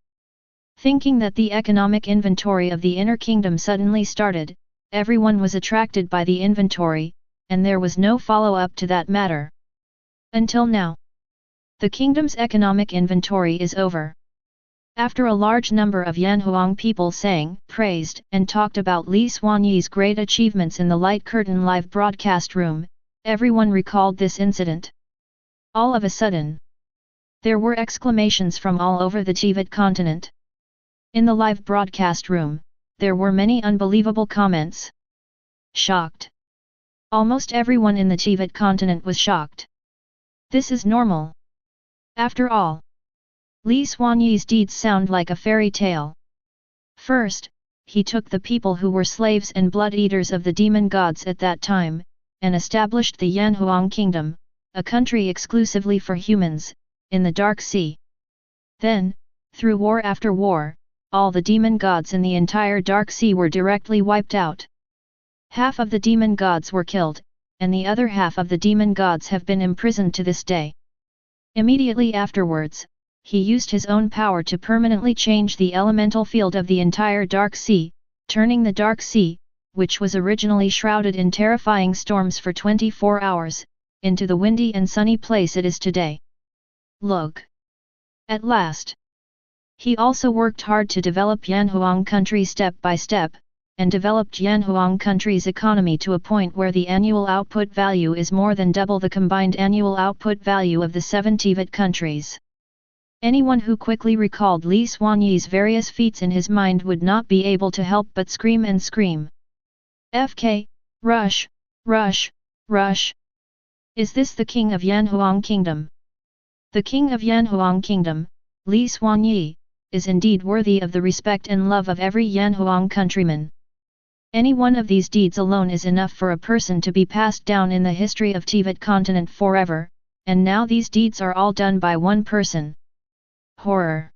thinking that the economic inventory of the inner kingdom suddenly started, everyone was attracted by the inventory, and there was no follow-up to that matter. Until now, the kingdom's economic inventory is over. After a large number of Yanhuang people sang, praised, and talked about Li Xuanyi's great achievements in the Light Curtain live broadcast room, everyone recalled this incident. All of a sudden, there were exclamations from all over the Teyvat continent. In the live broadcast room, there were many unbelievable comments. Shocked. Almost everyone in the Teyvat continent was shocked. This is normal. After all, Li Xuanyi's deeds sound like a fairy tale. First, he took the people who were slaves and blood-eaters of the demon gods at that time, and established the Yanhuang kingdom, a country exclusively for humans, in the Dark Sea. Then, through war after war, all the demon gods in the entire Dark Sea were directly wiped out. Half of the demon gods were killed, and the other half of the demon gods have been imprisoned to this day. Immediately afterwards, he used his own power to permanently change the elemental field of the entire Dark Sea, turning the Dark Sea, which was originally shrouded in terrifying storms for 24 hours, into the windy and sunny place it is today. Look! At last! He also worked hard to develop Yanhuang country step by step, and developed Yanhuang country's economy to a point where the annual output value is more than double the combined annual output value of the 7 Teyvat countries. Anyone who quickly recalled Li Xuanyi's various feats in his mind would not be able to help but scream and scream. FK, rush, rush, rush! Is this the king of Yanhuang kingdom? The king of Yanhuang kingdom, Li Xuanyi, is indeed worthy of the respect and love of every Yanhuang countryman. Any one of these deeds alone is enough for a person to be passed down in the history of Teyvat continent forever, and now these deeds are all done by one person. Horror!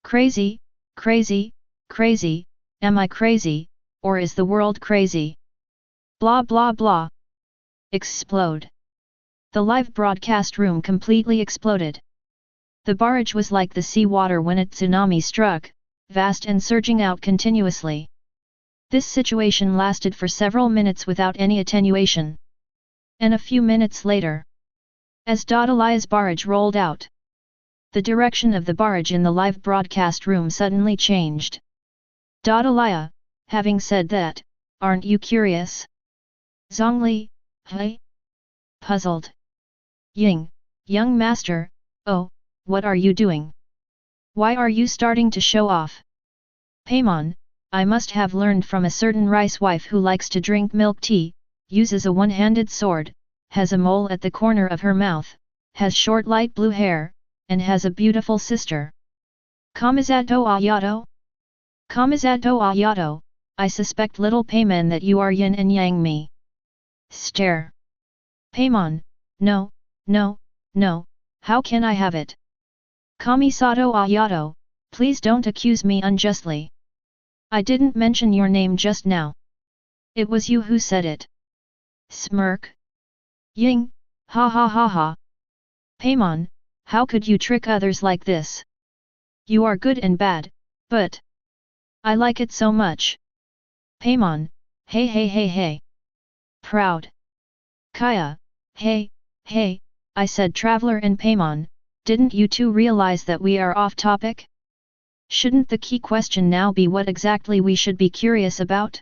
Crazy, crazy, crazy, am I crazy, or is the world crazy? Blah blah blah! Explode! The live broadcast room completely exploded. The barrage was like the sea water when a tsunami struck, vast and surging out continuously. This situation lasted for several minutes without any attenuation. And a few minutes later, as Dadalia's barrage rolled out, the direction of the barrage in the live broadcast room suddenly changed. Dadalia, having said that, aren't you curious? Zhongli, hey? Puzzled. Ying, young master, oh, what are you doing? Why are you starting to show off? Paimon, I must have learned from a certain rice wife who likes to drink milk tea, uses a one-handed sword, has a mole at the corner of her mouth, has short light blue hair, and has a beautiful sister. Kamizato Ayato? Kamizato Ayato, I suspect little Paimon that you are yin and yang me. Stare. Paimon, no, no, no, how can I have it? Kamisato Ayato, please don't accuse me unjustly. I didn't mention your name just now. It was you who said it. Smirk. Ying, ha ha ha ha. Paimon, how could you trick others like this? You are good and bad, but I like it so much. Paimon, hey hey hey hey. Proud. Kaya, hey, hey, I said Traveler and Paimon, didn't you two realize that we are off topic? Shouldn't the key question now be what exactly we should be curious about?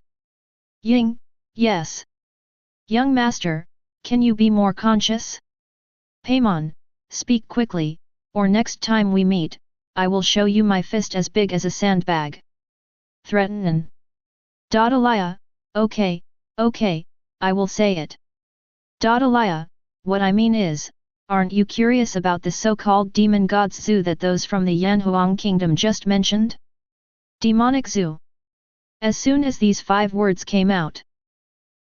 Ying, yes. Young master, can you be more conscious? Paimon, speak quickly, or next time we meet, I will show you my fist as big as a sandbag. Threaten. Dadalia, okay, okay, I will say it. Dadalia, what I mean is, aren't you curious about the so-called demon gods zoo that those from the Yanhuang kingdom just mentioned? Demonic zoo. As soon as these 5 words came out,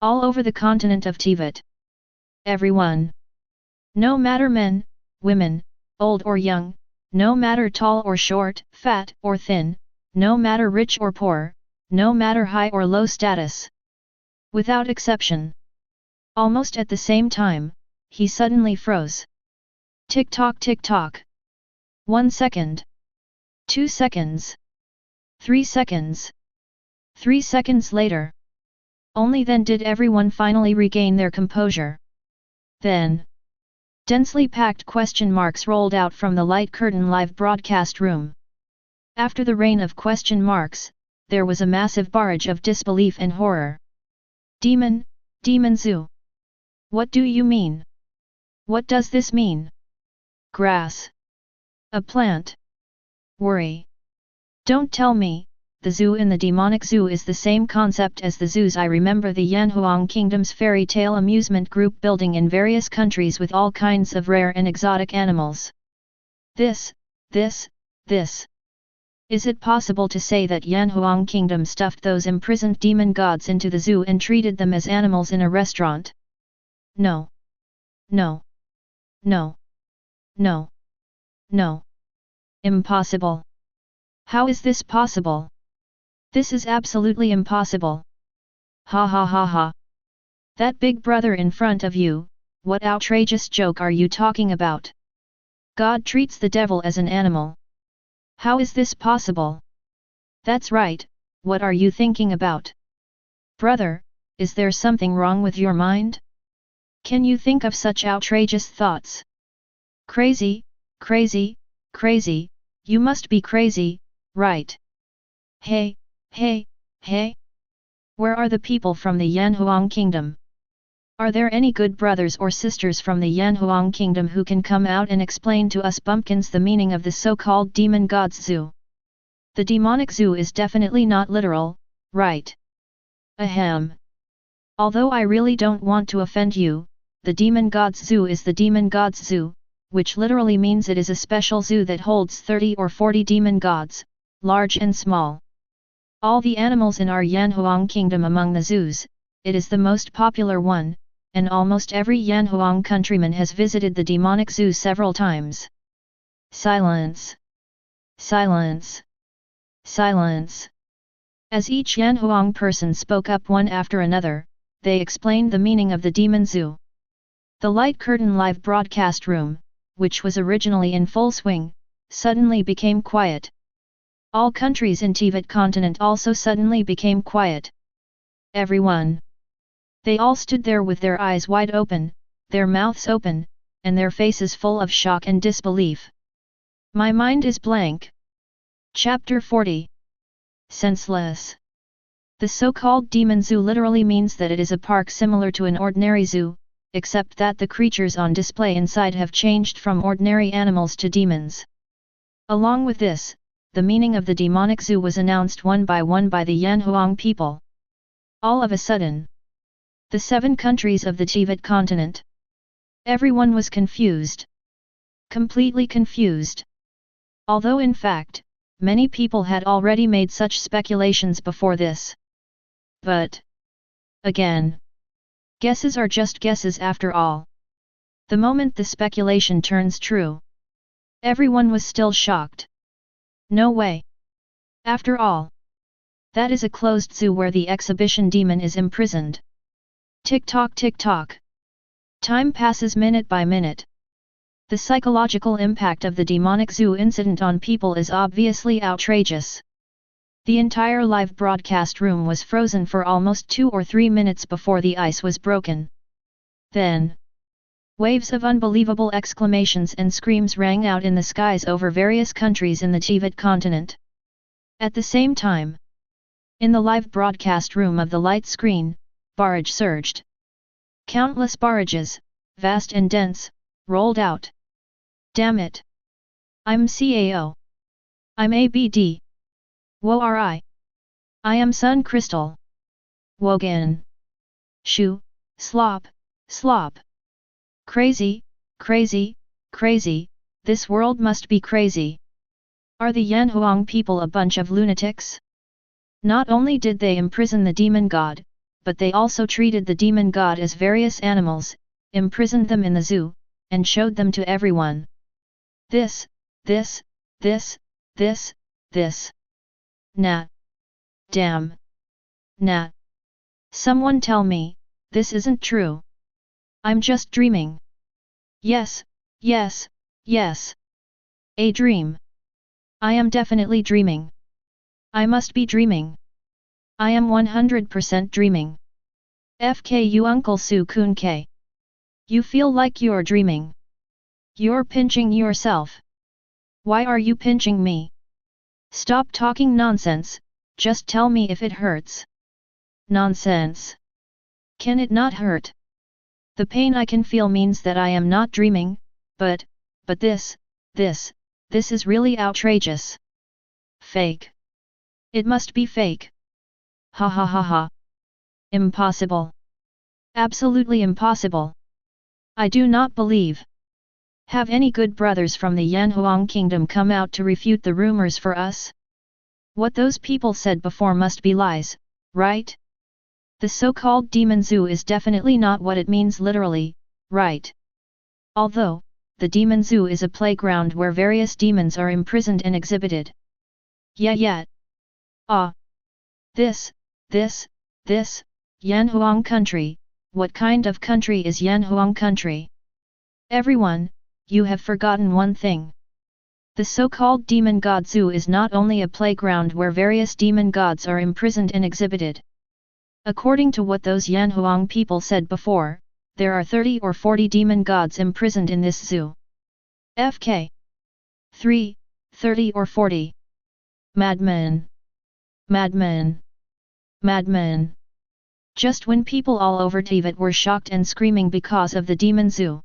all over the continent of Teyvat, everyone, no matter men, women, old or young, no matter tall or short, fat or thin, no matter rich or poor, no matter high or low status, without exception, almost at the same time, he suddenly froze. Tick-tock tick-tock. 1 second. 2 seconds. 3 seconds. 3 seconds later. Only then did everyone finally regain their composure. Then, densely packed question marks rolled out from the light curtain live broadcast room. After the rain of question marks, there was a massive barrage of disbelief and horror. Demon, Demon Zoo. What do you mean? What does this mean? Grass. A plant. Worry. Don't tell me, the zoo in the demonic zoo is the same concept as the zoos I remember the Yanhuang Kingdom's fairy tale amusement group building in various countries with all kinds of rare and exotic animals. This. Is it possible to say that Yanhuang Kingdom stuffed those imprisoned demon gods into the zoo and treated them as animals in a restaurant? No. No. No. No. No. Impossible. How is this possible? This is absolutely impossible. Ha ha ha ha. That big brother in front of you, what outrageous joke are you talking about? God treats the devil as an animal. How is this possible? That's right, what are you thinking about? Brother, is there something wrong with your mind? Can you think of such outrageous thoughts? Crazy, crazy, crazy, you must be crazy, right? Hey, hey, hey! Where are the people from the Yanhuang Kingdom? Are there any good brothers or sisters from the Yanhuang Kingdom who can come out and explain to us bumpkins the meaning of the so-called demon gods zoo? The demonic zoo is definitely not literal, right? Ahem. Although I really don't want to offend you, the demon gods zoo is the demon gods zoo, which literally means it is a special zoo that holds 30 or 40 demon gods, large and small. All the animals in our Yanhuang Kingdom among the zoos, it is the most popular one, and almost every Yanhuang countryman has visited the demonic zoo several times. Silence. Silence. Silence. As each Yanhuang person spoke up one after another, they explained the meaning of the demon zoo. The light curtain live broadcast room, which was originally in full swing, suddenly became quiet. All countries in Teyvat continent also suddenly became quiet. Everyone. They all stood there with their eyes wide open, their mouths open, and their faces full of shock and disbelief. My mind is blank. Chapter 40. Senseless. The so-called demon zoo literally means that it is a park similar to an ordinary zoo, except that the creatures on display inside have changed from ordinary animals to demons. Along with this, the meaning of the demonic zoo was announced one by the Yanhuang people. All of a sudden. The 7 countries of the Teyvat continent. Everyone was confused. Completely confused. Although in fact, many people had already made such speculations before this. But, again, guesses are just guesses after all. The moment the speculation turns true, everyone was still shocked. No way. After all, that is a closed zoo where the exhibition demon is imprisoned. Tick-tock tick-tock. Time passes minute by minute. The psychological impact of the demonic zoo incident on people is obviously outrageous. The entire live broadcast room was frozen for almost 2 or 3 minutes before the ice was broken. Then, waves of unbelievable exclamations and screams rang out in the skies over various countries in the Teyvat continent. At the same time, in the live broadcast room of the light screen, barrage surged. Countless barrages, vast and dense, rolled out. Damn it! I'm CAO. I'm ABD. WORI. I am Sun Crystal. Wogan. Shoo, slop, slop. Crazy, crazy, crazy, this world must be crazy. Are the Yanhuang people a bunch of lunatics? Not only did they imprison the demon god, but they also treated the demon god as various animals, imprisoned them in the zoo, and showed them to everyone. This. Nah. Damn. Nah. Someone tell me, this isn't true. I'm just dreaming. Yes. A dream. I am definitely dreaming. I must be dreaming. I am 100% dreaming. FKU Uncle Su Kun K. You feel like you're dreaming. You're pinching yourself. Why are you pinching me? Stop talking nonsense, just tell me if it hurts. Nonsense. Can it not hurt? The pain I can feel means that I am not dreaming, but this is really outrageous. Fake. It must be fake. Ha ha ha ha. Impossible. Absolutely impossible. I do not believe. Have any good brothers from the Yanhuang kingdom come out to refute the rumors for us? What those people said before must be lies, right? The so-called demon zoo is definitely not what it means literally, right? Although, the demon zoo is a playground where various demons are imprisoned and exhibited. Yeah. Ah. This, Yanhuang country, what kind of country is Yanhuang country? Everyone, you have forgotten one thing. The so-called demon god zoo is not only a playground where various demon gods are imprisoned and exhibited. According to what those Yanhuang people said before, there are 30 or 40 demon gods imprisoned in this zoo. FK 3, 30 or 40. Madmen. Madmen. Madmen. Just when people all over Teyvat were shocked and screaming because of the demon zoo.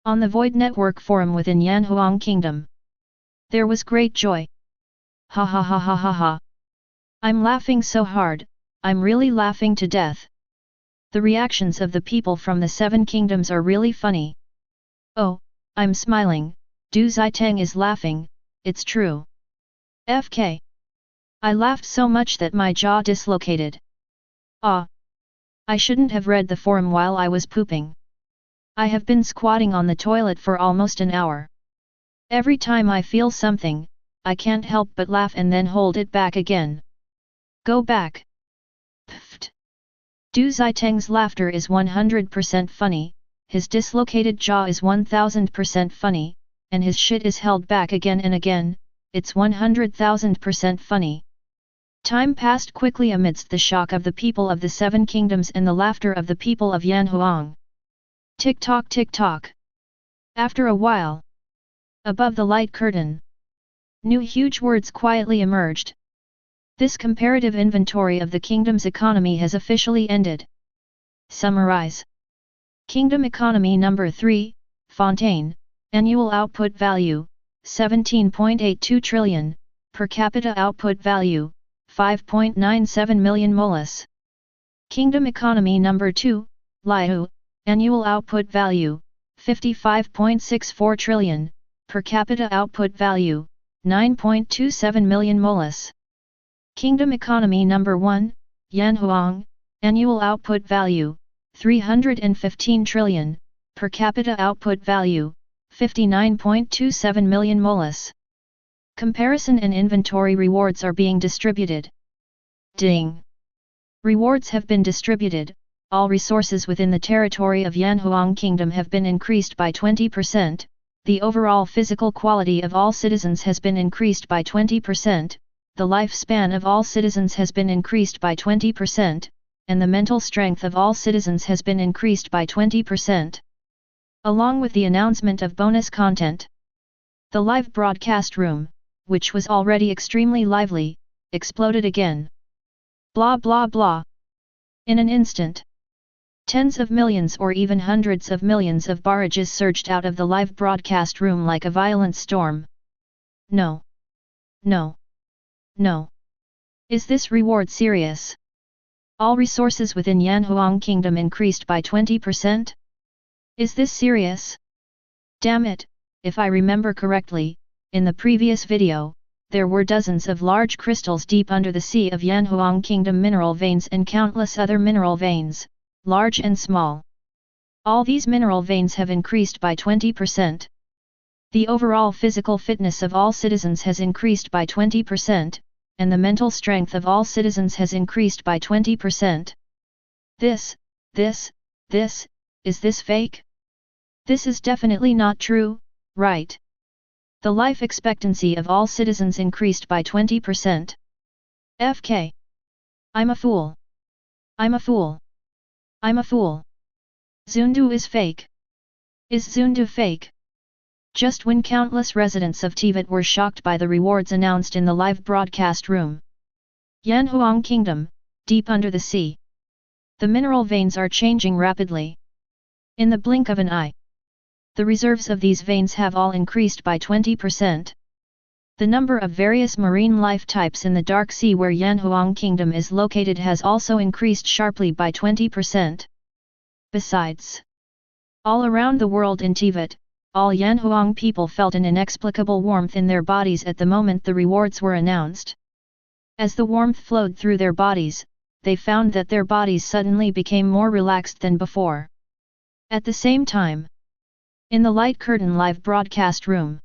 On the Void Network forum within Yanhuang Kingdom, there was great joy. Ha ha ha ha ha ha. I'm laughing so hard, I'm really laughing to death. The reactions of the people from the 7 kingdoms are really funny. Oh, I'm smiling, Du Zitang is laughing, it's true. FK. I laughed so much that my jaw dislocated. Ah. I shouldn't have read the forum while I was pooping. I have been squatting on the toilet for almost an hour. Every time I feel something, I can't help but laugh and then hold it back again. Go back. Pfft. Du Zitang's laughter is 100% funny, his dislocated jaw is 1000% funny, and his shit is held back again and again, it's 100,000% funny. Time passed quickly amidst the shock of the people of the 7 kingdoms and the laughter of the people of Yanhuang. Tick-tock tick-tock. After a while, above the light curtain, new huge words quietly emerged. This comparative inventory of the kingdom's economy has officially ended. Summarize. Kingdom economy number 3, Fontaine, annual output value, 17.82 trillion, per capita output value, 5.97 million molas. Kingdom economy number 2, Liu, annual output value, 55.64 trillion, per capita output value, 9.27 million molas. Kingdom economy number 1, Yanhuang, annual output value, 315 trillion, per capita output value, 59.27 million molas. Comparison and inventory rewards are being distributed. Ding! Rewards have been distributed, all resources within the territory of Yanhuang Kingdom have been increased by 20%, the overall physical quality of all citizens has been increased by 20%, the lifespan of all citizens has been increased by 20%, and the mental strength of all citizens has been increased by 20%. Along with the announcement of bonus content, the live broadcast room, which was already extremely lively, exploded again. Blah blah blah. In an instant, tens of millions or even hundreds of millions of barrages surged out of the live broadcast room like a violent storm. No. No. No. Is this reward serious? All resources within Yanhuang Kingdom increased by 20%? Is this serious? Damn it, if I remember correctly, in the previous video, there were dozens of large crystals deep under the sea of Yanhuang Kingdom mineral veins and countless other mineral veins, large and small. All these mineral veins have increased by 20%. The overall physical fitness of all citizens has increased by 20%, and the mental strength of all citizens has increased by 20%. Is this fake? This is definitely not true, right? The life expectancy of all citizens increased by 20%. FK. I'm a fool. I'm a fool. I'm a fool. Zundu is fake. Is Zundu fake? Just when countless residents of Teyvat were shocked by the rewards announced in the live broadcast room. Yanhuang Kingdom, deep under the sea. The mineral veins are changing rapidly. In the blink of an eye, the reserves of these veins have all increased by 20%. The number of various marine life types in the dark sea where Yanhuang Kingdom is located has also increased sharply by 20%. Besides, all around the world in Teyvat, all Yanhuang people felt an inexplicable warmth in their bodies at the moment the rewards were announced. As the warmth flowed through their bodies, they found that their bodies suddenly became more relaxed than before. At the same time, in the light curtain live broadcast room,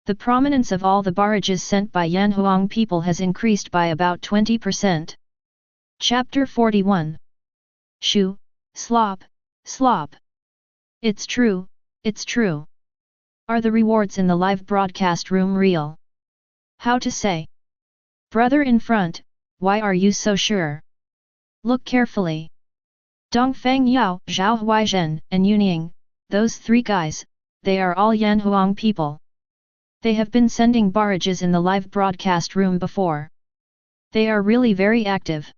the prominence of all the barrages sent by Yanhuang people has increased by about 20%. Chapter 41. Shoo, slop, slop. It's true, it's true. Are the rewards in the live broadcast room real? How to say? Brother in front, why are you so sure? Look carefully. Dongfang Yao, Zhao Huaizhen, and Yunying, those three guys, they are all Yanhuang people. They have been sending barrages in the live broadcast room before. They are really very active.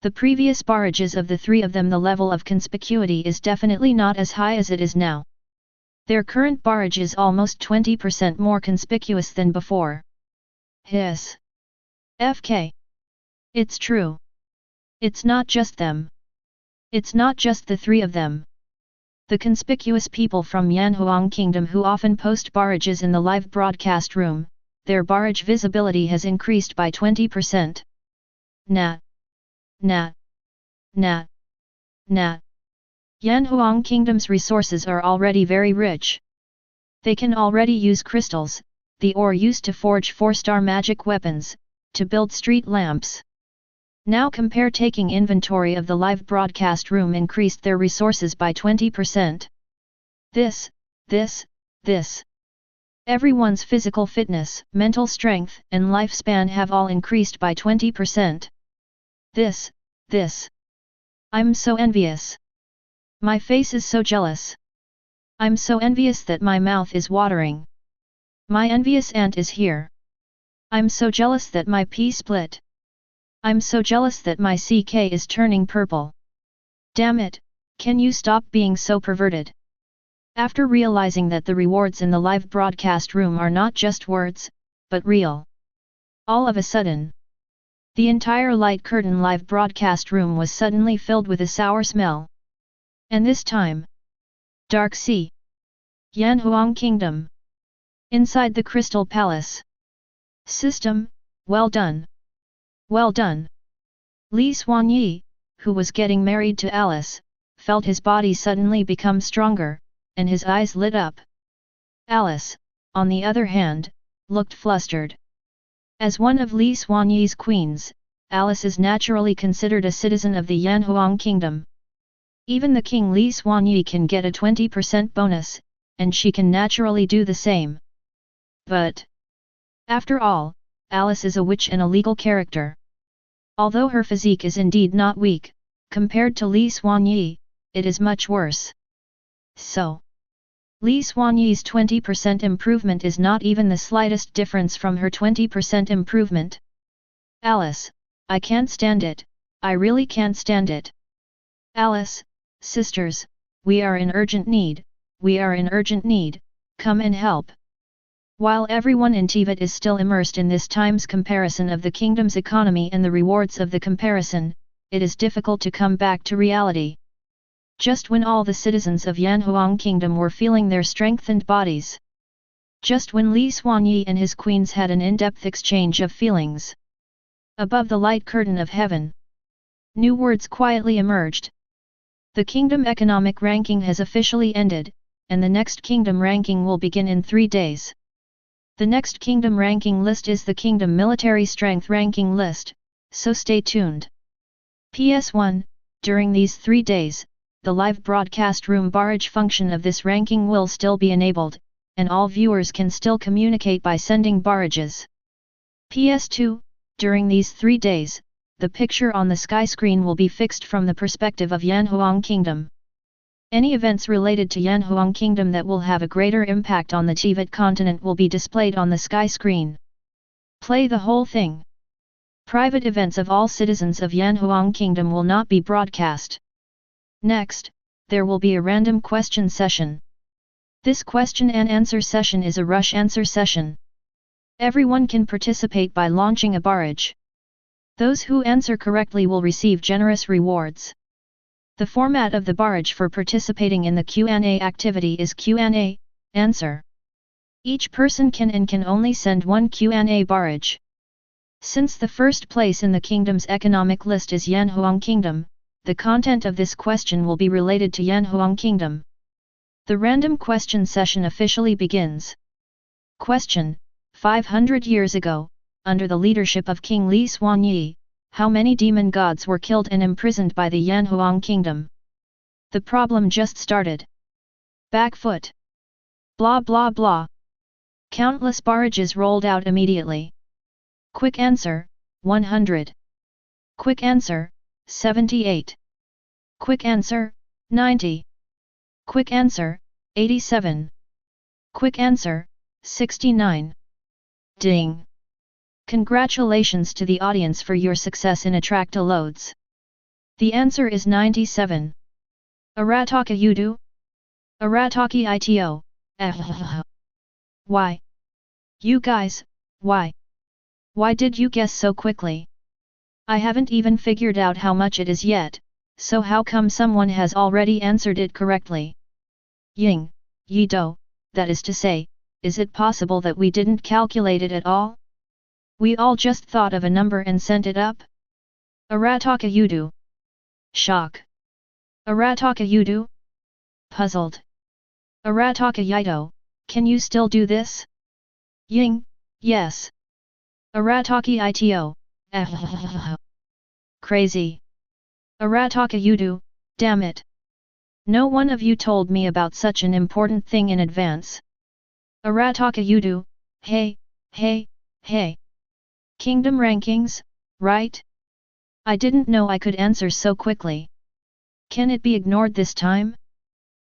The previous barrages of the three of them, the level of conspicuity is definitely not as high as it is now. Their current barrage is almost 20% more conspicuous than before. Hiss. FK. It's true. It's not just them. It's not just the three of them. The conspicuous people from Yanhuang Kingdom who often post barrages in the live broadcast room, their barrage visibility has increased by 20%. Nat. Nat. Nat. Nat. Yanhuang Kingdom's resources are already very rich. They can already use crystals, the ore used to forge 4-star magic weapons, to build street lamps. Now compare taking inventory of the live broadcast room increased their resources by 20%. This. Everyone's physical fitness, mental strength, and lifespan have all increased by 20%. This. I'm so envious. My face is so jealous. I'm so envious that my mouth is watering. My envious aunt is here. I'm so jealous that my pee split. I'm so jealous that my CK is turning purple. Damn it, can you stop being so perverted? After realizing that the rewards in the live broadcast room are not just words, but real. All of a sudden, the entire light curtain live broadcast room was suddenly filled with a sour smell. And this time, Dark Sea. Yanhuang Kingdom. Inside the Crystal Palace. System, well done. Well done. Li Xuanyi, who was getting married to Alice, felt his body suddenly become stronger, and his eyes lit up. Alice, on the other hand, looked flustered. As one of Li Xuanyi's queens, Alice is naturally considered a citizen of the Yanhuang Kingdom. Even the king Li Xuanyi can get a 20% bonus, and she can naturally do the same. But, after all, Alice is a witch and a legal character. Although her physique is indeed not weak, compared to Li Xuanyi, it is much worse. So, Li Xuanyi's 20% improvement is not even the slightest difference from her 20% improvement. Alice, I can't stand it, I really can't stand it. Alice, sisters, we are in urgent need, come and help. While everyone in Teyvat is still immersed in this time's comparison of the kingdom's economy and the rewards of the comparison, it is difficult to come back to reality. Just when all the citizens of Yanhuang Kingdom were feeling their strengthened bodies. Just when Li Xuanyi and his queens had an in-depth exchange of feelings. Above the light curtain of heaven, new words quietly emerged. The kingdom economic ranking has officially ended, and the next kingdom ranking will begin in 3 days. The next kingdom ranking list is the kingdom military strength ranking list, so stay tuned. PS1, during these 3 days, the live broadcast room barrage function of this ranking will still be enabled, and all viewers can still communicate by sending barrages. PS2, during these 3 days, the picture on the sky screen will be fixed from the perspective of Yanhuang Kingdom. Any events related to Yanhuang Kingdom that will have a greater impact on the Teyvat continent will be displayed on the sky screen. Play the whole thing. Private events of all citizens of Yanhuang Kingdom will not be broadcast. Next, there will be a random question session. This question and answer session is a rush answer session. Everyone can participate by launching a barrage. Those who answer correctly will receive generous rewards. The format of the barrage for participating in the Q&A activity is Q&A, answer. Each person can only send one Q&A barrage. Since the first place in the kingdom's economic list is Yanhuang Kingdom, the content of this question will be related to Yanhuang Kingdom. The random question session officially begins. Question: 500 years ago, under the leadership of King Li Xuanyi, how many demon gods were killed and imprisoned by the Yanhuang Kingdom? The problem just started. Back foot. Blah blah blah. Countless barrages rolled out immediately. Quick answer, 100. Quick answer, 78. Quick answer, 90. Quick answer, 87. Quick answer, 69. Ding! Congratulations to the audience for your success in Attract-a-Loads. The answer is 97. Arataka Yudu? Arataki Ito? Why? You guys, why? Why did you guess so quickly? I haven't even figured out how much it is yet, so how come someone has already answered it correctly? Ying, Yido, that is to say, is it possible that we didn't calculate it at all? We all just thought of a number and sent it up? Arataka Yudu. Shock. Arataka Yudu? Puzzled. Arataka Yito, can you still do this? Ying, yes. Arataki Ito, crazy. Arataka Yudu, damn it. No one of you told me about such an important thing in advance. Arataka Yudu, hey, hey, hey. Kingdom rankings, right? I didn't know I could answer so quickly. Can it be ignored this time?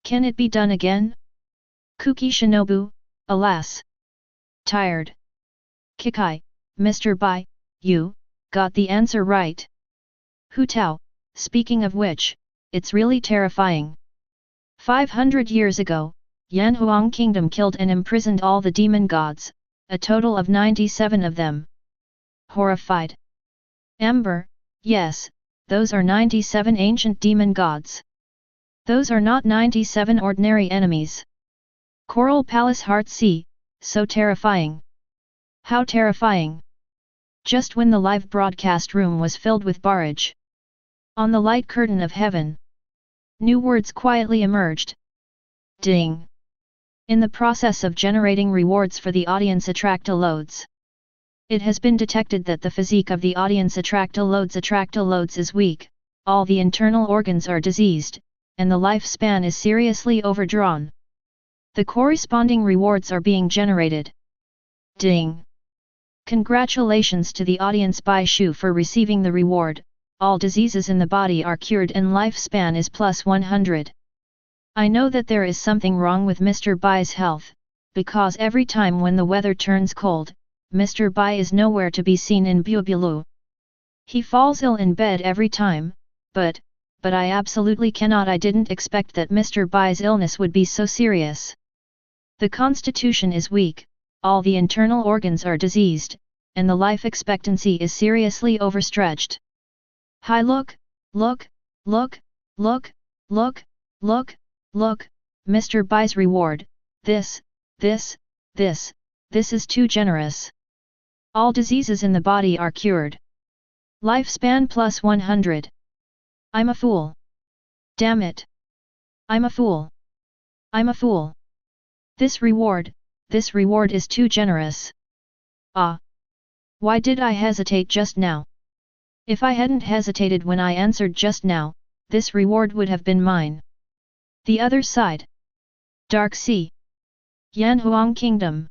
Can it be done again? Kuki Shinobu, alas. Tired. Kikai, Mr. Bai, you got the answer right. Hu Tao, speaking of which, it's really terrifying. 500 years ago, Yanhuang Kingdom killed and imprisoned all the demon gods, a total of 97 of them. Horrified. Amber, yes, those are 97 ancient demon gods. Those are not 97 ordinary enemies. Coral Palace Heart Sea, so terrifying. How terrifying. Just when the live broadcast room was filled with barrage. On the light curtain of heaven. New words quietly emerged. Ding. In the process of generating rewards for the audience Attract-a-Loads. It has been detected that the physique of the audience Attract-a-Loads is weak, all the internal organs are diseased, and the lifespan is seriously overdrawn. The corresponding rewards are being generated. Ding! Congratulations to the audience Bai Shu for receiving the reward, all diseases in the body are cured and lifespan is plus 100. I know that there is something wrong with Mr. Bai's health, because every time when the weather turns cold, Mr. Bai is nowhere to be seen in Bubulu. He falls ill in bed every time, but I absolutely cannot. I didn't expect that Mr. Bai's illness would be so serious. The constitution is weak, all the internal organs are diseased, and the life expectancy is seriously overstretched. Hi, look, look, look, look, look, look, look, Mr. Bai's reward, this is too generous. All diseases in the body are cured. Lifespan plus 100. I'm a fool. Damn it. I'm a fool. I'm a fool. This reward is too generous. Ah. Why did I hesitate just now? If I hadn't hesitated when I answered just now, this reward would have been mine. The other side. Dark Sea. Yanhuang Kingdom.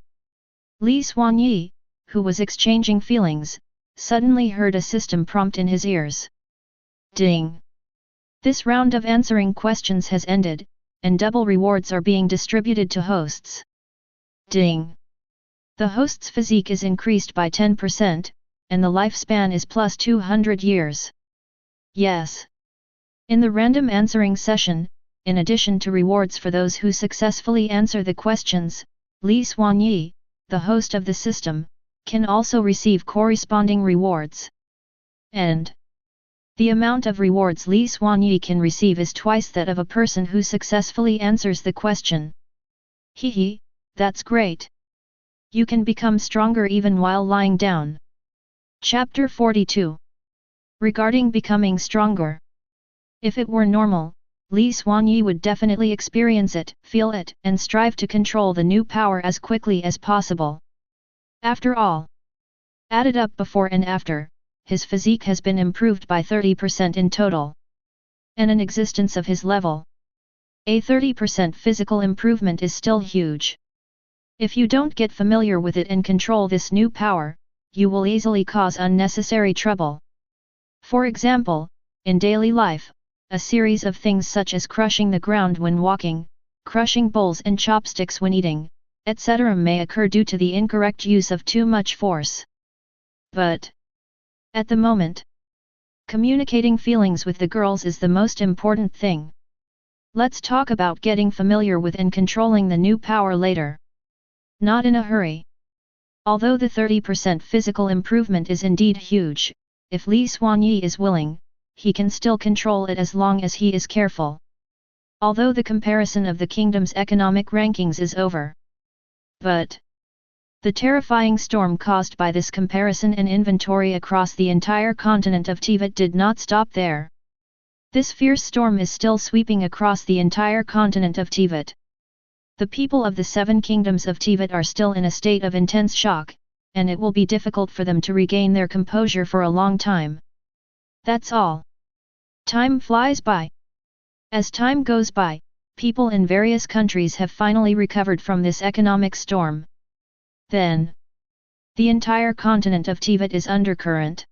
Li Xuanyi, who was exchanging feelings, suddenly heard a system prompt in his ears. Ding! This round of answering questions has ended, and double rewards are being distributed to hosts. Ding! The host's physique is increased by 10%, and the lifespan is plus 200 years. Yes. In the random answering session, in addition to rewards for those who successfully answer the questions, Li Xuanyi, the host of the system, can also receive corresponding rewards. And the amount of rewards Li Xuanyi can receive is twice that of a person who successfully answers the question. Hehe, that's great. You can become stronger even while lying down. Chapter 42. Regarding becoming stronger. If it were normal, Li Xuanyi would definitely experience it, feel it, and strive to control the new power as quickly as possible. After all, added up before and after, his physique has been improved by 30% in total. And an existence of his level. A 30% physical improvement is still huge. If you don't get familiar with it and control this new power, you will easily cause unnecessary trouble. For example, in daily life, a series of things such as crushing the ground when walking, crushing bowls and chopsticks when eating, etc. may occur due to the incorrect use of too much force. But at the moment, communicating feelings with the girls is the most important thing. Let's talk about getting familiar with and controlling the new power later. Not in a hurry. Although the 30% physical improvement is indeed huge, if Li Xuanyi is willing, he can still control it as long as he is careful. Although the comparison of the kingdom's economic rankings is over. But the terrifying storm caused by this comparison and inventory across the entire continent of Teyvat did not stop there. This fierce storm is still sweeping across the entire continent of Teyvat. The people of the 7 kingdoms of Teyvat are still in a state of intense shock, and it will be difficult for them to regain their composure for a long time. That's all. Time flies by. As time goes by, people in various countries have finally recovered from this economic storm. Then, the entire continent of Teyvat is undercurrent.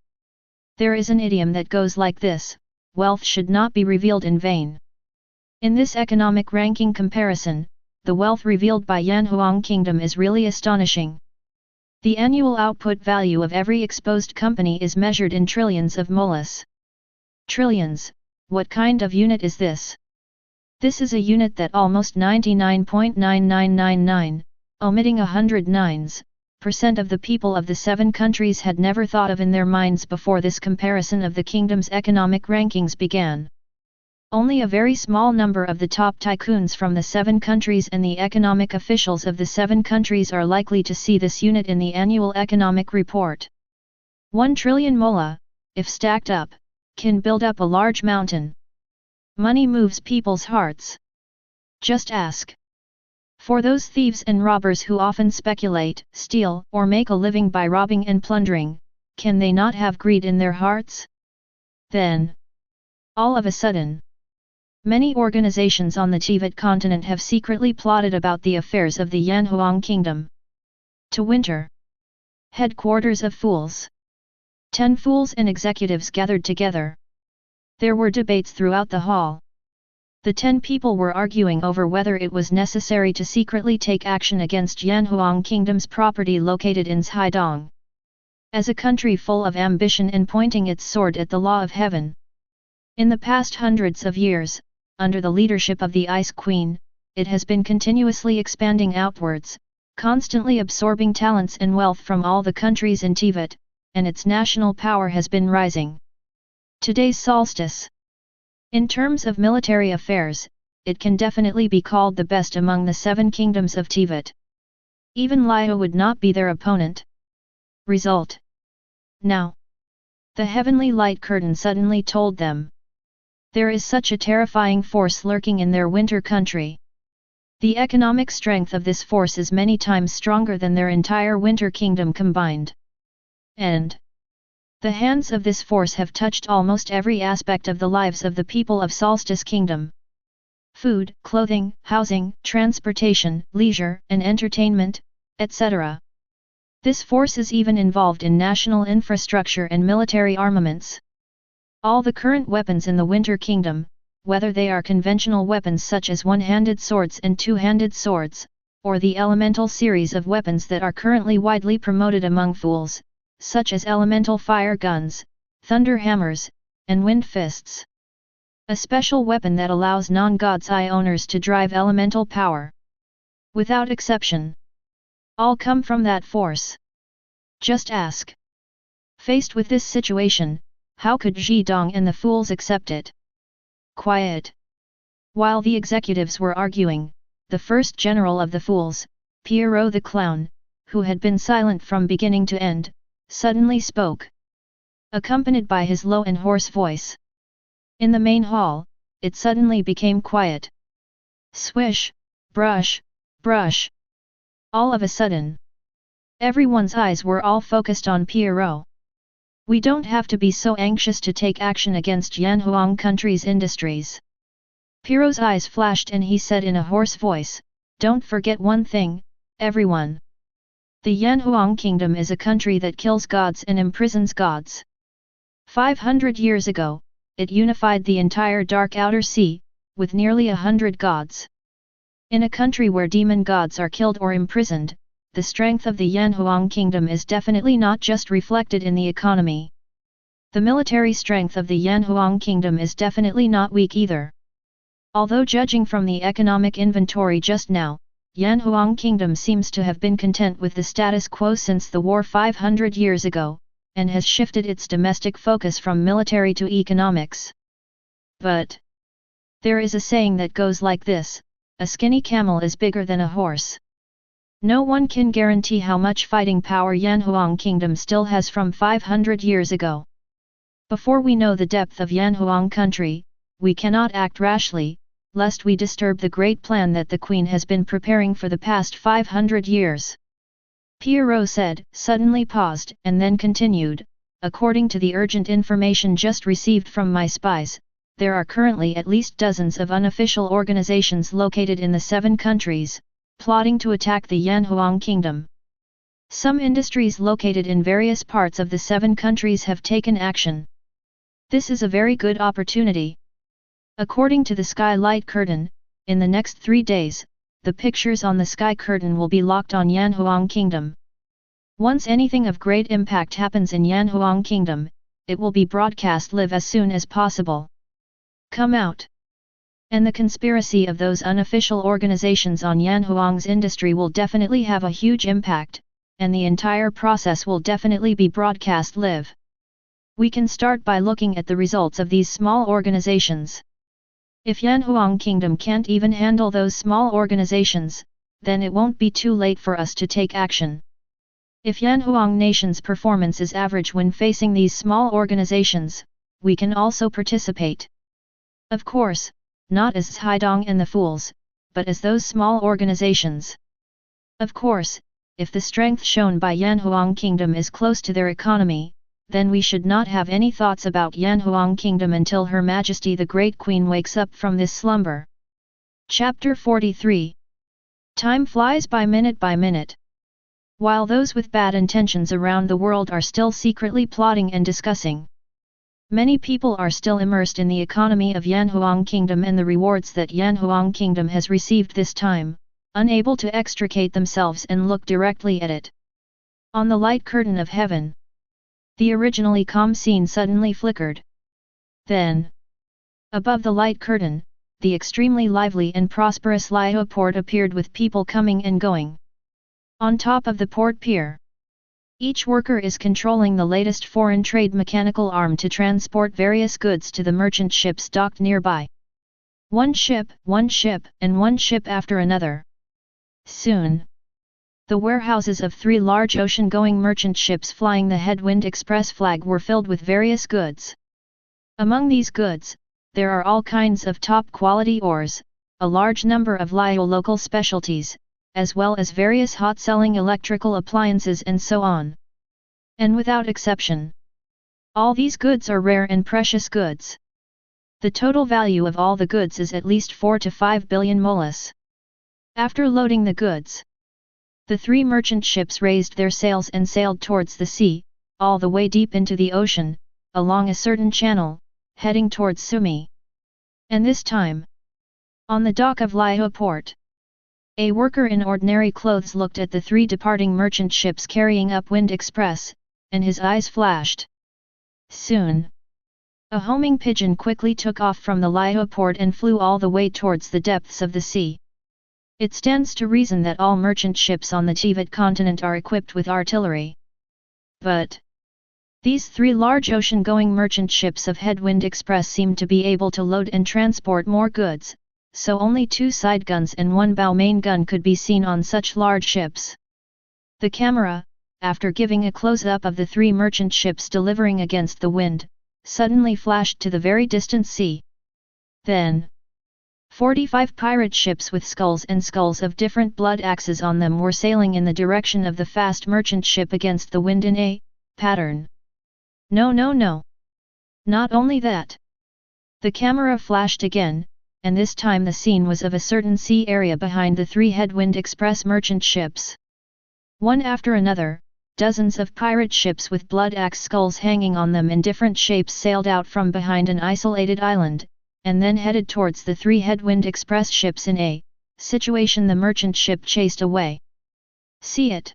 There is an idiom that goes like this: wealth should not be revealed in vain. In this economic ranking comparison, the wealth revealed by Yanhuang Kingdom is really astonishing. The annual output value of every exposed company is measured in trillions of molas. Trillions, what kind of unit is this? This is a unit that almost 99.9999, omitting 100 nines, % of the people of the 7 countries had never thought of in their minds before this comparison of the kingdom's economic rankings began. Only a very small number of the top tycoons from the 7 countries and the economic officials of the 7 countries are likely to see this unit in the annual economic report. 1 trillion mola, if stacked up, can build up a large mountain. Money moves people's hearts. Just ask. For those thieves and robbers who often speculate, steal, or make a living by robbing and plundering, can they not have greed in their hearts? Then, all of a sudden, many organizations on the Teyvat continent have secretly plotted about the affairs of the Yanhuang Kingdom. To winter. Headquarters of fools. 10 fools and executives gathered together. There were debates throughout the hall. The 10 people were arguing over whether it was necessary to secretly take action against Yanhuang Kingdom's property located in Zhaidong. As a country full of ambition and pointing its sword at the law of heaven. In the past hundreds of years, under the leadership of the Ice Queen, it has been continuously expanding outwards, constantly absorbing talents and wealth from all the countries in Teyvat, and its national power has been rising. Today's solstice. In terms of military affairs, it can definitely be called the best among the 7 kingdoms of Teyvat. Even Lio would not be their opponent. Result. Now, the heavenly light curtain suddenly told them. There is such a terrifying force lurking in their winter country. The economic strength of this force is many times stronger than their entire winter kingdom combined. And the hands of this force have touched almost every aspect of the lives of the people of Solstice Kingdom. Food, clothing, housing, transportation, leisure, and entertainment, etc. This force is even involved in national infrastructure and military armaments. All the current weapons in the Winter Kingdom, whether they are conventional weapons such as one-handed swords and two-handed swords, or the elemental series of weapons that are currently widely promoted among fools, such as elemental fire guns, thunder hammers, and wind fists. A special weapon that allows non-God's Eye owners to drive elemental power. Without exception. All come from that force. Just ask. Faced with this situation, how could Zhidong and the fools accept it? Quiet. While the executives were arguing, the first general of the fools, Pierrot the Clown, who had been silent from beginning to end, suddenly spoke. Accompanied by his low and hoarse voice. In the main hall, it suddenly became quiet. Swish, brush, brush. All of a sudden. Everyone's eyes were all focused on Pierrot. We don't have to be so anxious to take action against Yanhuang country's industries. Pierrot's eyes flashed and he said in a hoarse voice, "Don't forget one thing, everyone. The Yanhuang kingdom is a country that kills gods and imprisons gods. 500 years ago, it unified the entire Dark Outer Sea, with nearly 100 gods. In a country where demon gods are killed or imprisoned, the strength of the Yanhuang kingdom is definitely not just reflected in the economy. The military strength of the Yanhuang kingdom is definitely not weak either. Although judging from the economic inventory just now, Yanhuang kingdom seems to have been content with the status quo since the war 500 years ago, and has shifted its domestic focus from military to economics. But there is a saying that goes like this: a skinny camel is bigger than a horse. No one can guarantee how much fighting power Yanhuang kingdom still has from 500 years ago. Before we know the depth of Yanhuang country, we cannot act rashly, lest we disturb the great plan that the Queen has been preparing for the past 500 years. Pierrot said, suddenly paused, and then continued, according to the urgent information just received from my spies, there are currently at least dozens of unofficial organizations located in the 7 countries, plotting to attack the Yanhuang kingdom. Some industries located in various parts of the 7 countries have taken action. This is a very good opportunity. According to the Sky Light Curtain, in the next 3 days, the pictures on the Sky Curtain will be locked on Yanhuang Kingdom. Once anything of great impact happens in Yanhuang Kingdom, it will be broadcast live as soon as possible. Come out! And the conspiracy of those unofficial organizations on Yanhuang's industry will definitely have a huge impact, and the entire process will definitely be broadcast live. We can start by looking at the results of these small organizations. If Yanhuang Kingdom can't even handle those small organizations, then it won't be too late for us to take action. If Yanhuang Nation's performance is average when facing these small organizations, we can also participate. Of course, not as Zhidong and the Fools, but as those small organizations. Of course, if the strength shown by Yanhuang Kingdom is close to their economy, then we should not have any thoughts about Yanhuang Kingdom until Her Majesty the Great Queen wakes up from this slumber. Chapter 43. Time flies by minute. While those with bad intentions around the world are still secretly plotting and discussing, many people are still immersed in the economy of Yanhuang Kingdom and the rewards that Yanhuang Kingdom has received this time, unable to extricate themselves and look directly at it. On the light curtain of heaven, the originally calm scene suddenly flickered. Then, above the light curtain, the extremely lively and prosperous Liao port appeared with people coming and going. On top of the port pier, each worker is controlling the latest foreign trade mechanical arm to transport various goods to the merchant ships docked nearby. One ship, and one ship after another. Soon, the warehouses of 3 large ocean-going merchant ships flying the Headwind Express flag were filled with various goods. Among these goods, there are all kinds of top-quality ores, a large number of Liao local specialties, as well as various hot-selling electrical appliances and so on. And without exception, all these goods are rare and precious goods. The total value of all the goods is at least 4 to 5 billion molas. After loading the goods, the 3 merchant ships raised their sails and sailed towards the sea, all the way deep into the ocean, along a certain channel, heading towards Sumi. And this time, on the dock of Liao port, a worker in ordinary clothes looked at the 3 departing merchant ships carrying Upwind Express, and his eyes flashed. Soon, a homing pigeon quickly took off from the Liao port and flew all the way towards the depths of the sea. It stands to reason that all merchant ships on the Teyvat continent are equipped with artillery. But these 3 large ocean-going merchant ships of Headwind Express seemed to be able to load and transport more goods, so only 2 side guns and 1 bow main gun could be seen on such large ships. The camera, after giving a close-up of the 3 merchant ships delivering against the wind, suddenly flashed to the very distant sea. Then, 45 pirate ships with skulls and skulls of different blood axes on them were sailing in the direction of the fast merchant ship against the wind in a pattern. No. Not only that. The camera flashed again, and this time the scene was of a certain sea area behind the 3 Headwind Express merchant ships. One after another, dozens of pirate ships with blood axe skulls hanging on them in different shapes sailed out from behind an isolated island, and then headed towards the 3 Headwind Express ships in a situation the merchant ship chased away. See it!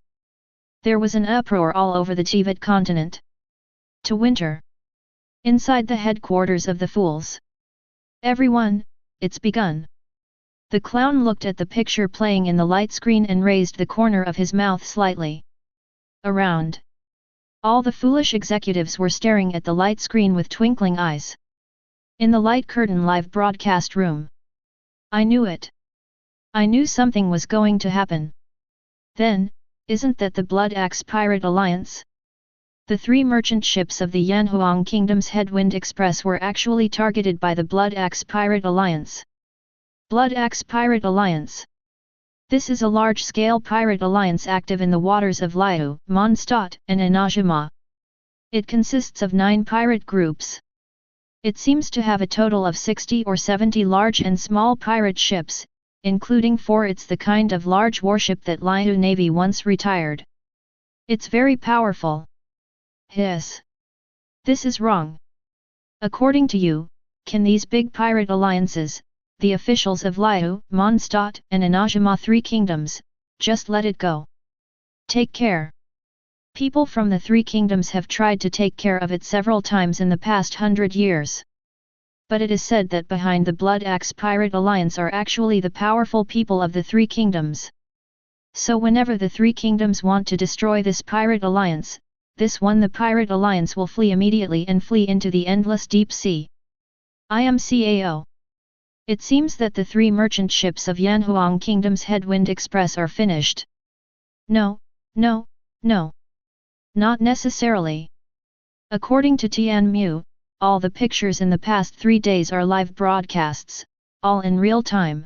There was an uproar all over the Teyvat continent. To winter. Inside the headquarters of the fools. Everyone, it's begun. The clown looked at the picture playing in the light screen and raised the corner of his mouth slightly. Around. All the foolish executives were staring at the light screen with twinkling eyes. In the light curtain live broadcast room. I knew it. I knew something was going to happen. Then, isn't that the Blood Axe Pirate Alliance? The 3 merchant ships of the Yanhuang Kingdom's Headwind Express were actually targeted by the Blood Axe Pirate Alliance. Blood Axe Pirate Alliance. This is a large-scale pirate alliance active in the waters of Liu, Mondstadt, and Inajima. It consists of 9 pirate groups. It seems to have a total of 60 or 70 large and small pirate ships, including 4. It's the kind of large warship that Liu Navy once retired. It's very powerful. Hiss. This is wrong. According to you, can these big pirate alliances, the officials of Liu, Mondstadt, and Inajima 3 kingdoms, just let it go? Take care. People from the 3 kingdoms have tried to take care of it several times in the past 100 years. But it is said that behind the Blood Axe Pirate Alliance are actually the powerful people of the 3 kingdoms. So whenever the 3 kingdoms want to destroy this pirate alliance, the pirate alliance will flee immediately and flee into the endless deep sea. IMCAO. It seems that the 3 merchant ships of Yanhuang Kingdom's Headwind Express are finished. No. Not necessarily. According to Tianmu, all the pictures in the past 3 days are live broadcasts, all in real time.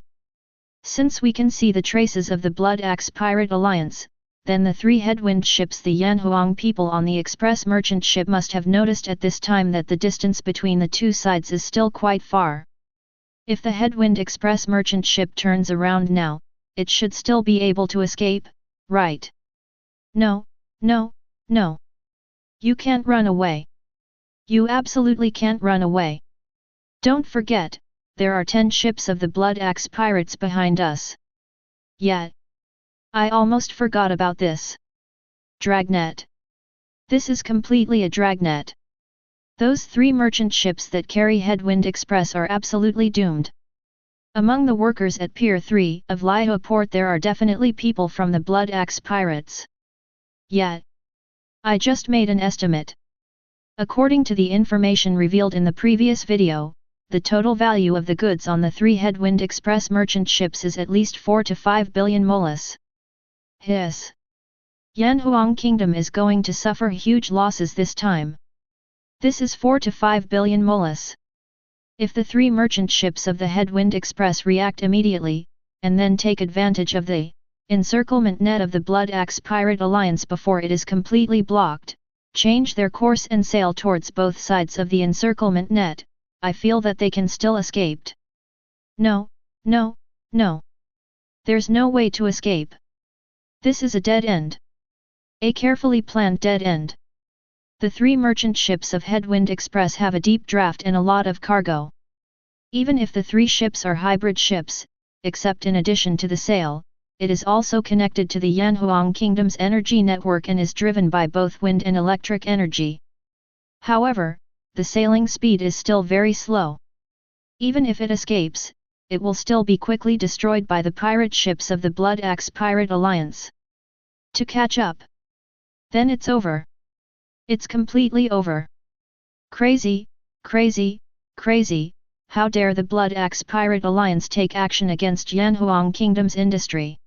Since we can see the traces of the Blood Axe Pirate Alliance, then the 3 headwind ships the Yanhuang people on the express merchant ship must have noticed at this time that the distance between the 2 sides is still quite far. If the Headwind Express merchant ship turns around now, it should still be able to escape, right? No. You can't run away. You absolutely can't run away. Don't forget, there are 10 ships of the Blood Axe Pirates behind us. Yet. I almost forgot about this. Dragnet. This is completely a dragnet. Those 3 merchant ships that carry Headwind Express are absolutely doomed. Among the workers at Pier 3 of Liu Port there are definitely people from the Blood Axe Pirates. Yet. I just made an estimate. According to the information revealed in the previous video, the total value of the goods on the 3 Headwind Express merchant ships is at least 4 to 5 billion molas. Hiss. Yanhuang Kingdom is going to suffer huge losses this time. This is 4 to 5 billion molas. If the 3 merchant ships of the Headwind Express react immediately, and then take advantage of the encirclement net of the Blood Axe Pirate Alliance before it is completely blocked, change their course and sail towards both sides of the encirclement net, I feel that they can still escape. No. There's no way to escape. This is a dead end. A carefully planned dead end. The 3 merchant ships of Headwind Express have a deep draft and a lot of cargo. Even if the 3 ships are hybrid ships, except in addition to the sail, it is also connected to the Yanhuang Kingdom's energy network and is driven by both wind and electric energy. However, the sailing speed is still very slow. Even if it escapes, it will still be quickly destroyed by the pirate ships of the Blood Axe Pirate Alliance. To catch up. Then it's over. It's completely over. Crazy, crazy, crazy, how dare the Blood Axe Pirate Alliance take action against Yanhuang Kingdom's industry.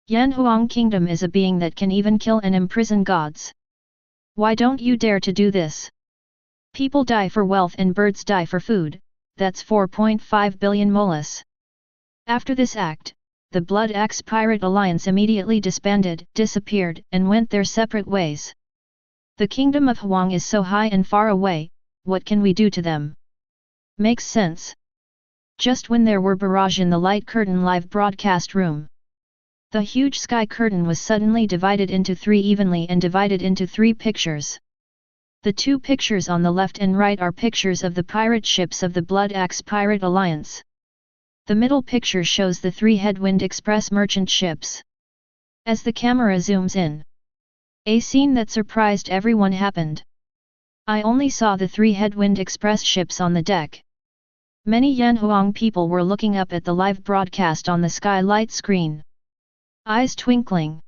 Yanhuang Kingdom is a being that can even kill and imprison gods. Why don't you dare to do this? People die for wealth and birds die for food, that's 4.5 billion molas. After this act, the Blood Axe Pirate Alliance immediately disbanded, disappeared, and went their separate ways. The kingdom of Huang is so high and far away, what can we do to them? Makes sense. Just when there were barrage in the light curtain live broadcast room. The huge sky curtain was suddenly divided into 3 evenly and divided into 3 pictures. The 2 pictures on the left and right are pictures of the pirate ships of the Blood Axe Pirate Alliance. The middle picture shows the 3 Headwind Express merchant ships. As the camera zooms in, a scene that surprised everyone happened. I only saw the 3 Headwind Express ships on the deck. Many Yanhuang people were looking up at the live broadcast on the skylight screen. Eyes twinkling.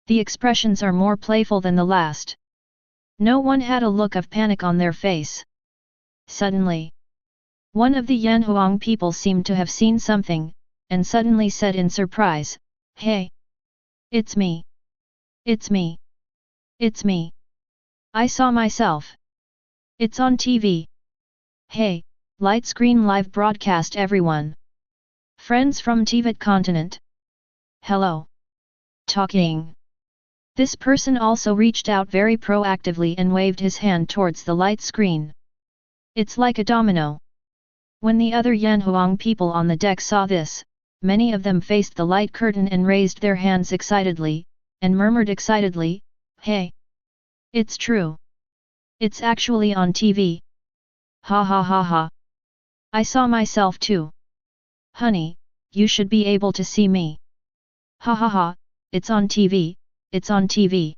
The expressions are more playful than the last. No one had a look of panic on their face. Suddenly, one of the Yanhuang people seemed to have seen something, and suddenly said in surprise, "Hey! It's me! It's me! It's me! I saw myself! It's on TV! Hey, light screen live broadcast everyone! Friends from Teyvat continent! Hello! Talking!" This person also reached out very proactively and waved his hand towards the light screen. It's like a domino. When the other Yanhuang people on the deck saw this, many of them faced the light curtain and raised their hands excitedly, and murmured excitedly, "Hey! It's true! It's actually on TV! Ha ha ha ha! I saw myself too! Honey, you should be able to see me! Ha ha ha, it's on TV! It's on TV!"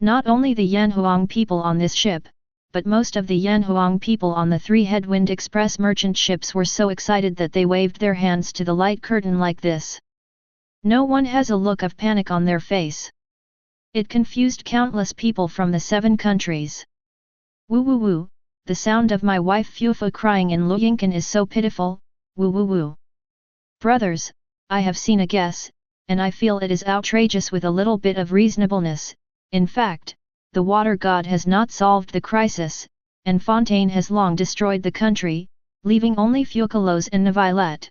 Not only the Yanhuang people on this ship, but most of the Yanhuang people on the 3 Headwind Express merchant ships were so excited that they waved their hands to the light curtain like this. No one has a look of panic on their face. It confused countless people from the 7 countries. Woo woo woo, the sound of my wife Fufa crying in Luyinkan is so pitiful, woo woo woo. Brothers, I have seen a guess, and I feel it is outrageous with a little bit of reasonableness. In fact, the water god has not solved the crisis, and Fontaine has long destroyed the country, leaving only Feucalos and Neuvillette.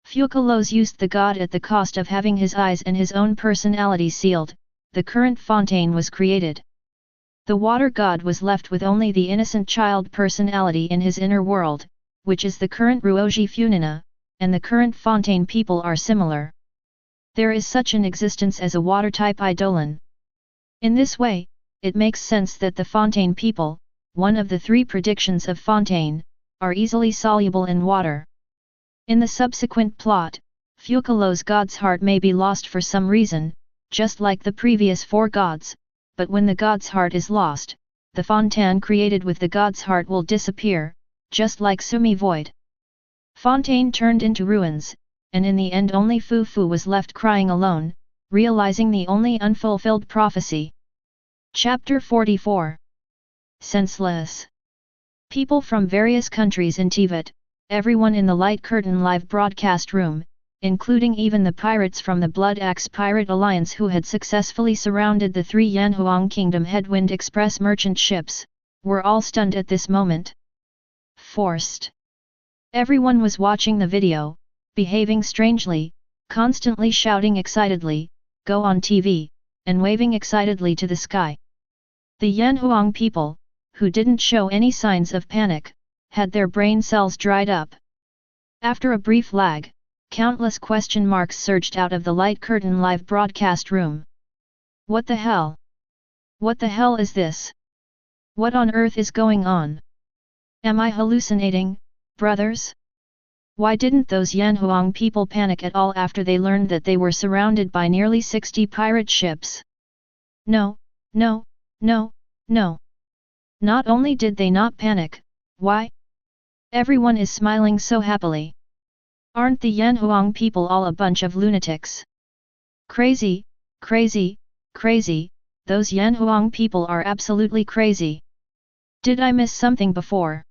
Feucalos used the god at the cost of having his eyes and his own personality sealed. The current Fontaine was created. The water god was left with only the innocent child personality in his inner world, which is the current Ruoji Funina, and the current Fontaine people are similar. There is such an existence as a water-type eidolon. In this way, it makes sense that the Fontaine people, one of the 3 predictions of Fontaine, are easily soluble in water. In the subsequent plot, Feucalos' god's heart may be lost for some reason, just like the previous 4 gods, but when the god's heart is lost, the Fontaine created with the god's heart will disappear, just like Sumi Void. Fontaine turned into ruins, and in the end only Fufu was left crying alone, realizing the only unfulfilled prophecy. Chapter 44. Senseless. People from various countries in Teyvat, everyone in the light curtain live broadcast room, including even the pirates from the Blood Axe Pirate Alliance who had successfully surrounded the 3 Yanhuang Kingdom Headwind Express merchant ships, were all stunned at this moment. Forced. Everyone was watching the video, behaving strangely, constantly shouting excitedly, "Go on TV," and waving excitedly to the sky. The Yanhuang people, who didn't show any signs of panic, had their brain cells dried up. After a brief lag, countless question marks surged out of the light curtain live broadcast room. What the hell? What the hell is this? What on earth is going on? Am I hallucinating, brothers? Why didn't those Yanhuang people panic at all after they learned that they were surrounded by nearly 60 pirate ships? No, no, no, no. Not only did they not panic, why? Everyone is smiling so happily. Aren't the Yanhuang people all a bunch of lunatics? Crazy, crazy, crazy, those Yanhuang people are absolutely crazy. Did I miss something before?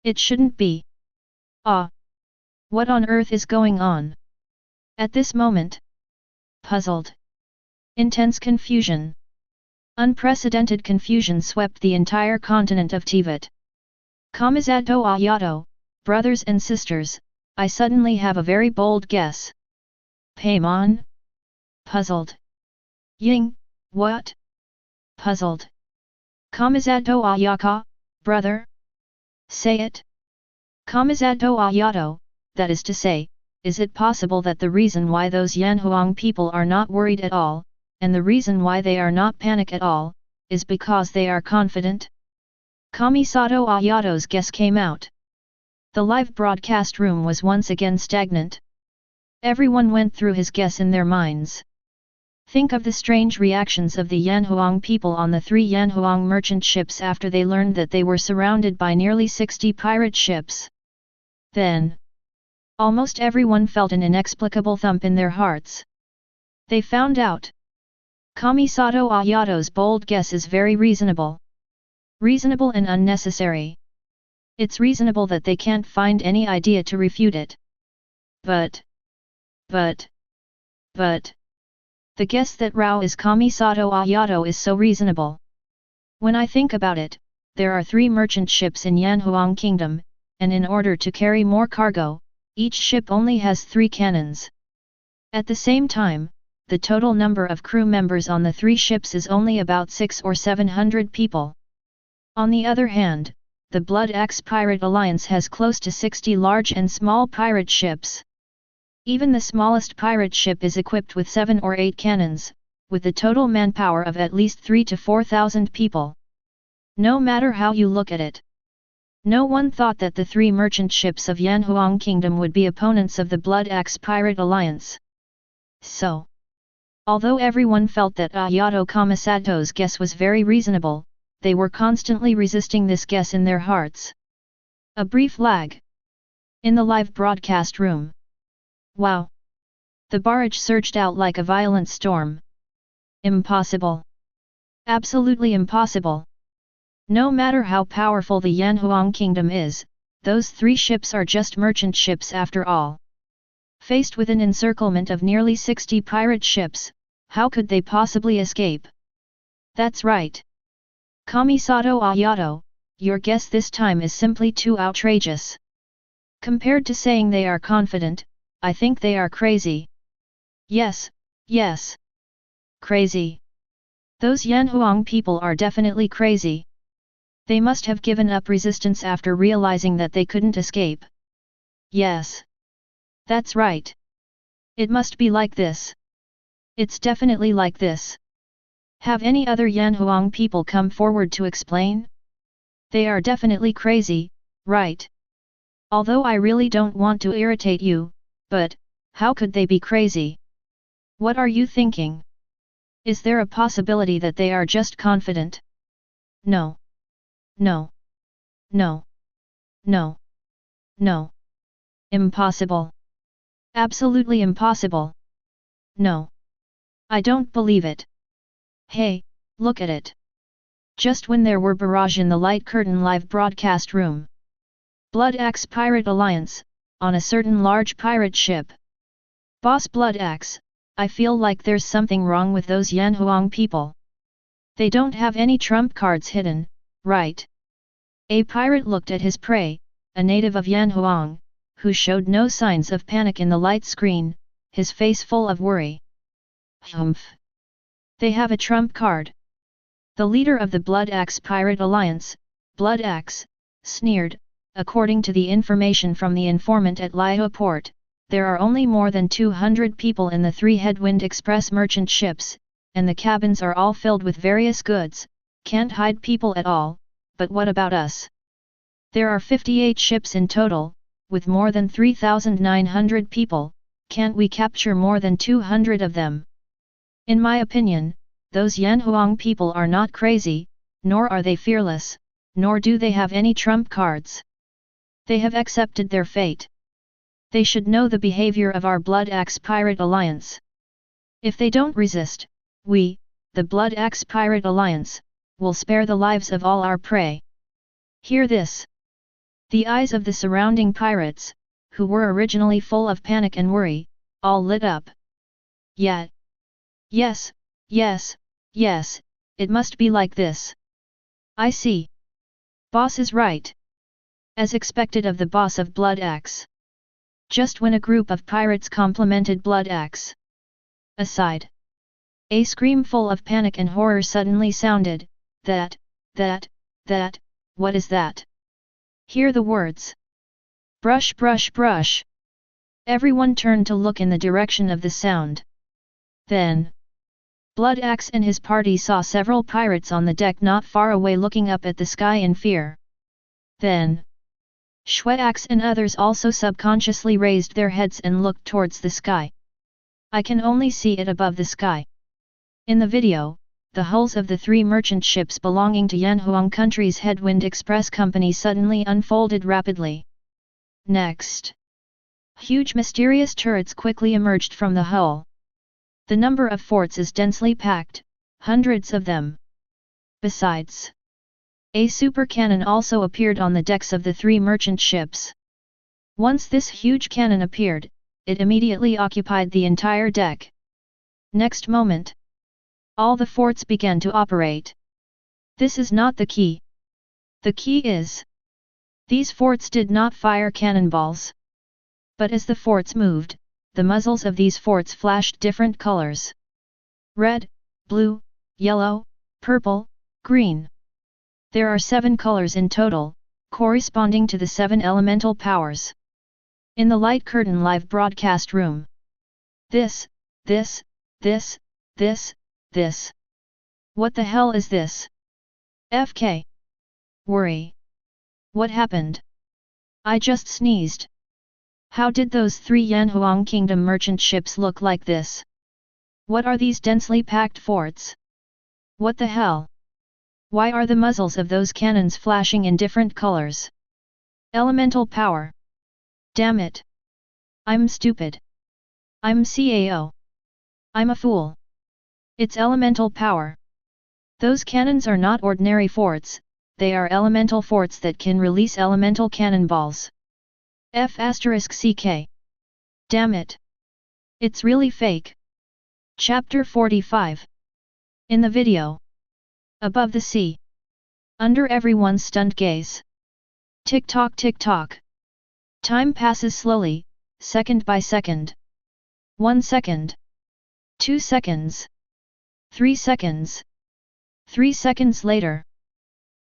It shouldn't be. Ah! What on earth is going on? At this moment? Puzzled. Intense confusion. Unprecedented confusion swept the entire continent of Teyvat. Kamisato Ayato, brothers and sisters, I suddenly have a very bold guess. Paimon? Puzzled. Ying, what? Puzzled. Kamisato Ayaka, brother? Say it. Kamisato Ayato, that is to say, is it possible that the reason why those Yanhuang people are not worried at all, and the reason why they are not panic at all, is because they are confident? Kamisato Ayato's guess came out. The live broadcast room was once again stagnant. Everyone went through his guess in their minds. Think of the strange reactions of the Yanhuang people on the 3 Yanhuang merchant ships after they learned that they were surrounded by nearly 60 pirate ships. Then, almost everyone felt an inexplicable thump in their hearts. They found out. Kamisato Ayato's bold guess is very reasonable. Reasonable and unnecessary. It's reasonable that they can't find any idea to refute it. But, the guess that Rao is Kamisato Ayato is so reasonable. When I think about it, there are 3 merchant ships in Yanhuang Kingdom, and in order to carry more cargo, each ship only has 3 cannons. At the same time, the total number of crew members on the 3 ships is only about 600 or 700 people. On the other hand, the Blood Axe Pirate Alliance has close to 60 large and small pirate ships. Even the smallest pirate ship is equipped with 7 or 8 cannons, with the total manpower of at least 3,000 to 4,000 people. No matter how you look at it. No one thought that the 3 merchant ships of Yanhuang Kingdom would be opponents of the Blood Axe Pirate Alliance. So, although everyone felt that Ayato Kamisato's guess was very reasonable, they were constantly resisting this guess in their hearts. A brief lag. In the live broadcast room. Wow! The barrage surged out like a violent storm. Impossible. Absolutely impossible. No matter how powerful the Yanhuang Kingdom is, those 3 ships are just merchant ships after all. Faced with an encirclement of nearly 60 pirate ships, how could they possibly escape? That's right. Kamisato Ayato, your guess this time is simply too outrageous. Compared to saying they are confident, I think they are crazy. Yes, yes. Crazy. Those Yanhuang people are definitely crazy. They must have given up resistance after realizing that they couldn't escape. Yes. That's right. It must be like this. It's definitely like this. Have any other Yanhuang people come forward to explain? They are definitely crazy, right? Although I really don't want to irritate you, but, how could they be crazy? What are you thinking? Is there a possibility that they are just confident? No. No. No. No. No. Impossible. Absolutely impossible. No. I don't believe it. Hey, look at it. Just when there were barrage in the light curtain live broadcast room. Blood Axe Pirate Alliance, on a certain large pirate ship. Boss Blood Axe, I feel like there's something wrong with those Yanhuang people. They don't have any trump cards hidden, right? A pirate looked at his prey, a native of Yanhuang, who showed no signs of panic in the light screen, his face full of worry. Humph! They have a trump card. The leader of the Blood Axe Pirate Alliance, Blood Axe, sneered, according to the information from the informant at Liao Port, there are only more than 200 people in the 3 Headwind Express merchant ships, and the cabins are all filled with various goods, can't hide people at all, but what about us? There are 58 ships in total, with more than 3,900 people, can't we capture more than 200 of them? In my opinion, those Yanhuang people are not crazy, nor are they fearless, nor do they have any trump cards. They have accepted their fate. They should know the behavior of our Blood Axe Pirate Alliance. If they don't resist, we, the Blood Axe Pirate Alliance, will spare the lives of all our prey. Hear this. The eyes of the surrounding pirates, who were originally full of panic and worry, all lit up. Yeah. Yes, yes, yes, it must be like this. I see. Boss is right. As expected of the boss of Blood Axe. Just when a group of pirates complimented Blood Axe. Aside. A scream full of panic and horror suddenly sounded, that, what is that? Hear the words. Brush brush brush. Everyone turned to look in the direction of the sound. Then, Blood Axe and his party saw several pirates on the deck not far away looking up at the sky in fear. Then, Shui Axe and others also subconsciously raised their heads and looked towards the sky. I can only see it above the sky. In the video, the hulls of the 3 merchant ships belonging to Yanhuang country's Headwind Express Company suddenly unfolded rapidly. Next, huge mysterious turrets quickly emerged from the hull. The number of forts is densely packed, hundreds of them. Besides, a super cannon also appeared on the decks of the 3 merchant ships. Once this huge cannon appeared, it immediately occupied the entire deck. Next moment, all the forts began to operate. This is not the key. The key is, these forts did not fire cannonballs. But as the forts moved, the muzzles of these forts flashed different colors. Red, blue, yellow, purple, green. There are 7 colors in total, corresponding to the 7 elemental powers. In the light curtain live broadcast room. This. What the hell is this? FK. Worry. What happened? I just sneezed. How did those 3 Yanhuang Kingdom merchant ships look like this? What are these densely packed forts? What the hell? Why are the muzzles of those cannons flashing in different colors? Elemental power. Damn it. I'm stupid. I'm CAO. I'm a fool. It's elemental power. Those cannons are not ordinary forts, they are elemental forts that can release elemental cannonballs. F***CK. Damn it. It's really fake. Chapter 45. In the video. Above the sea. Under everyone's stunned gaze. Tick-tock tick-tock. Time passes slowly, second by second. 1 second. 2 seconds. 3 seconds. 3 seconds later.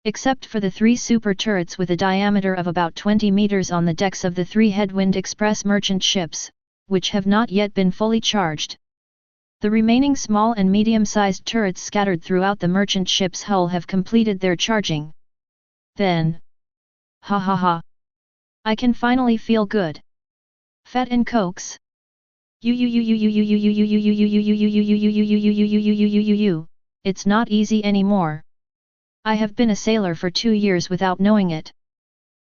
Except for the 3 super turrets with a diameter of about 20 meters on the decks of the 3 Headwind Express merchant ships, which have not yet been fully charged. The remaining small and medium-sized turrets scattered throughout the merchant ship's hull have completed their charging. Then, ha ha ha. I can finally feel good. Fat and cokes. It's not easy anymore. I have been a sailor for 2 years without knowing it.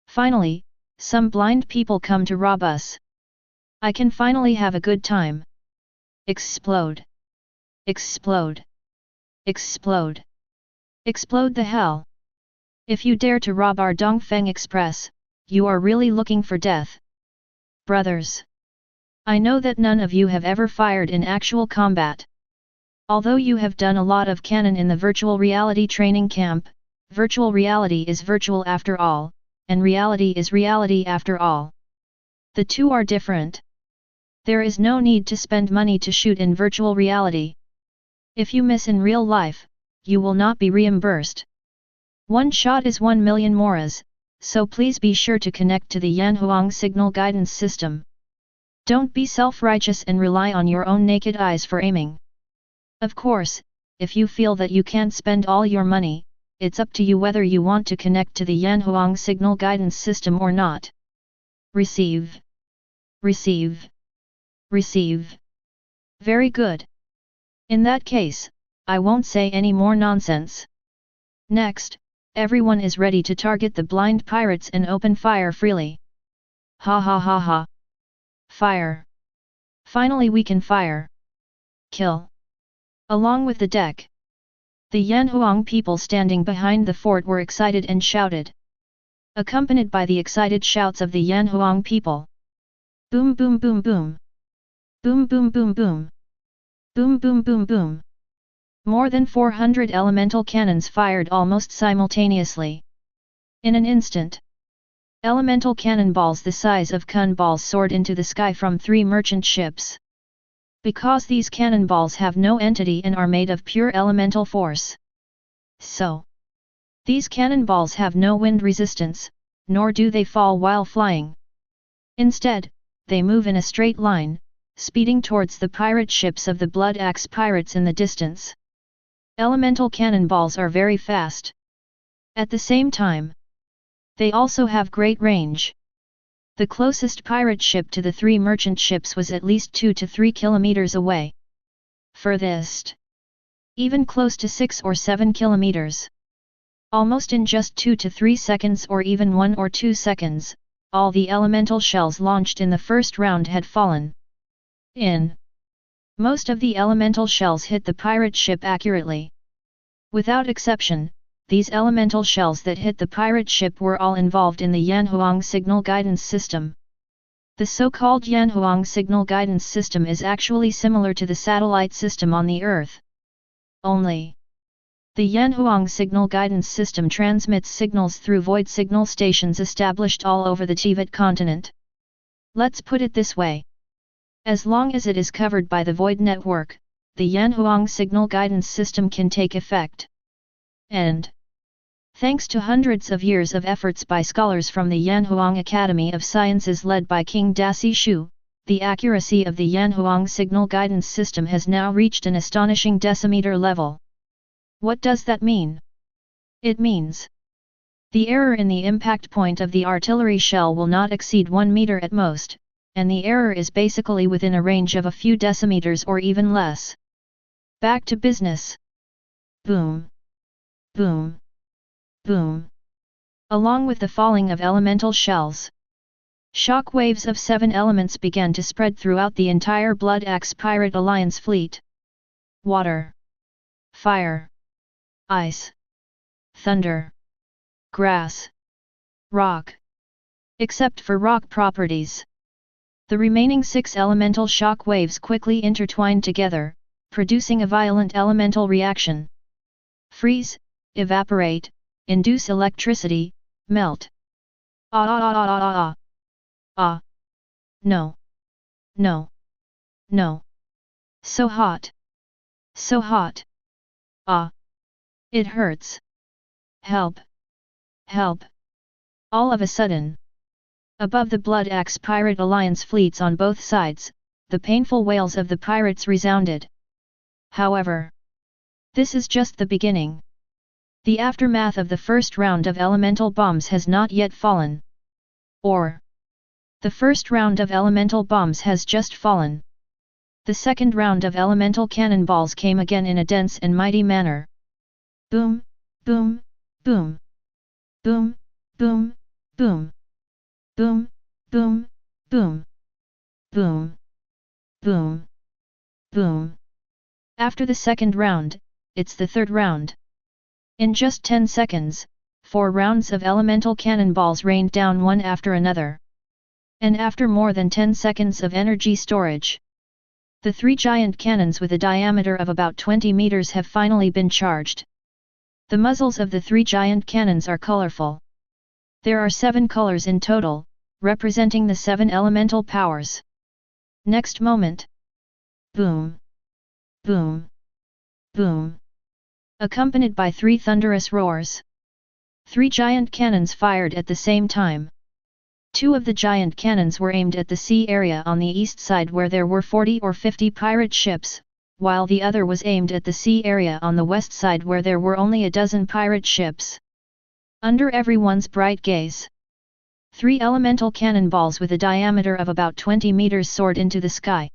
Finally, some blind people come to rob us. I can finally have a good time. Explode. Explode. Explode. Explode the hell. If you dare to rob our Dongfeng Express, you are really looking for death. Brothers. I know that none of you have ever fired in actual combat. Although you have done a lot of cannon in the virtual reality training camp, virtual reality is virtual after all, and reality is reality after all. The two are different. There is no need to spend money to shoot in virtual reality. If you miss in real life, you will not be reimbursed. One shot is 1 million moras, so please be sure to connect to the Yanhuang signal guidance system. Don't be self-righteous and rely on your own naked eyes for aiming. Of course, if you feel that you can't spend all your money, it's up to you whether you want to connect to the Yanhuang signal guidance system or not. Receive. Receive. Receive. Very good. In that case, I won't say any more nonsense. Next, everyone is ready to target the blind pirates and open fire freely. Ha ha ha ha. Fire. Finally we can fire. Kill. Along with the deck. The Yanhuang people standing behind the fort were excited and shouted. Accompanied by the excited shouts of the Yanhuang people. Boom boom boom boom. Boom boom boom boom. Boom boom boom boom. More than 400 elemental cannons fired almost simultaneously. In an instant. Elemental cannonballs the size of kun balls soared into the sky from 3 merchant ships. Because these cannonballs have no entity and are made of pure elemental force. So, these cannonballs have no wind resistance, nor do they fall while flying. Instead, they move in a straight line, speeding towards the pirate ships of the Blood Axe pirates in the distance. Elemental cannonballs are very fast. At the same time, they also have great range. The closest pirate ship to the 3 merchant ships was at least 2 to 3 kilometers away. Furthest, even close to 6 or 7 kilometers. Almost in just 2 to 3 seconds or even 1 or 2 seconds, all the elemental shells launched in the first round had fallen. Most of the elemental shells hit the pirate ship accurately. Without exception, these elemental shells that hit the pirate ship were all involved in the Yanhuang signal guidance system. The so-called Yanhuang signal guidance system is actually similar to the satellite system on the Earth. Only, the Yanhuang signal guidance system transmits signals through void signal stations established all over the Teyvat continent. Let's put it this way. As long as it is covered by the void network, the Yanhuang signal guidance system can take effect. And, thanks to hundreds of years of efforts by scholars from the Yanhuang Academy of Sciences led by King Dasi Shu, the accuracy of the Yanhuang signal guidance system has now reached an astonishing decimeter level. What does that mean? It means the error in the impact point of the artillery shell will not exceed 1 meter at most, and the error is basically within a range of a few decimeters or even less. Back to business. Boom. Boom. Boom. Along with the falling of elemental shells, shock waves of 7 elements began to spread throughout the entire Blood Axe Pirate Alliance fleet. Water. Fire. Ice. Thunder. Grass. Rock. Except for rock properties. The remaining 6 elemental shock waves quickly intertwined together, producing a violent elemental reaction. Freeze, evaporate, induce electricity, melt. Ah ah ah ah ah ah. Ah. No. No. No. So hot. So hot. Ah. It hurts. Help. Help. All of a sudden. Above the Blood Axe Pirate Alliance fleets on both sides, the painful wails of the pirates resounded. However, this is just the beginning. The aftermath of the first round of elemental bombs has not yet fallen. Or, the first round of elemental bombs has just fallen. The second round of elemental cannonballs came again in a dense and mighty manner. Boom, boom, boom. Boom, boom, boom. Boom, boom, boom. Boom, boom, boom. After the second round, it's the third round. In just 10 seconds, 4 rounds of elemental cannonballs rained down one after another. And after more than 10 seconds of energy storage, the 3 giant cannons with a diameter of about 20 meters have finally been charged. The muzzles of the 3 giant cannons are colorful. There are 7 colors in total, representing the 7 elemental powers. Next moment. Boom. Boom. Boom. Accompanied by 3 thunderous roars. 3 giant cannons fired at the same time. 2 of the giant cannons were aimed at the sea area on the east side where there were 40 or 50 pirate ships, while the other was aimed at the sea area on the west side where there were only a dozen pirate ships. Under everyone's bright gaze, 3 elemental cannonballs with a diameter of about 20 meters soared into the sky.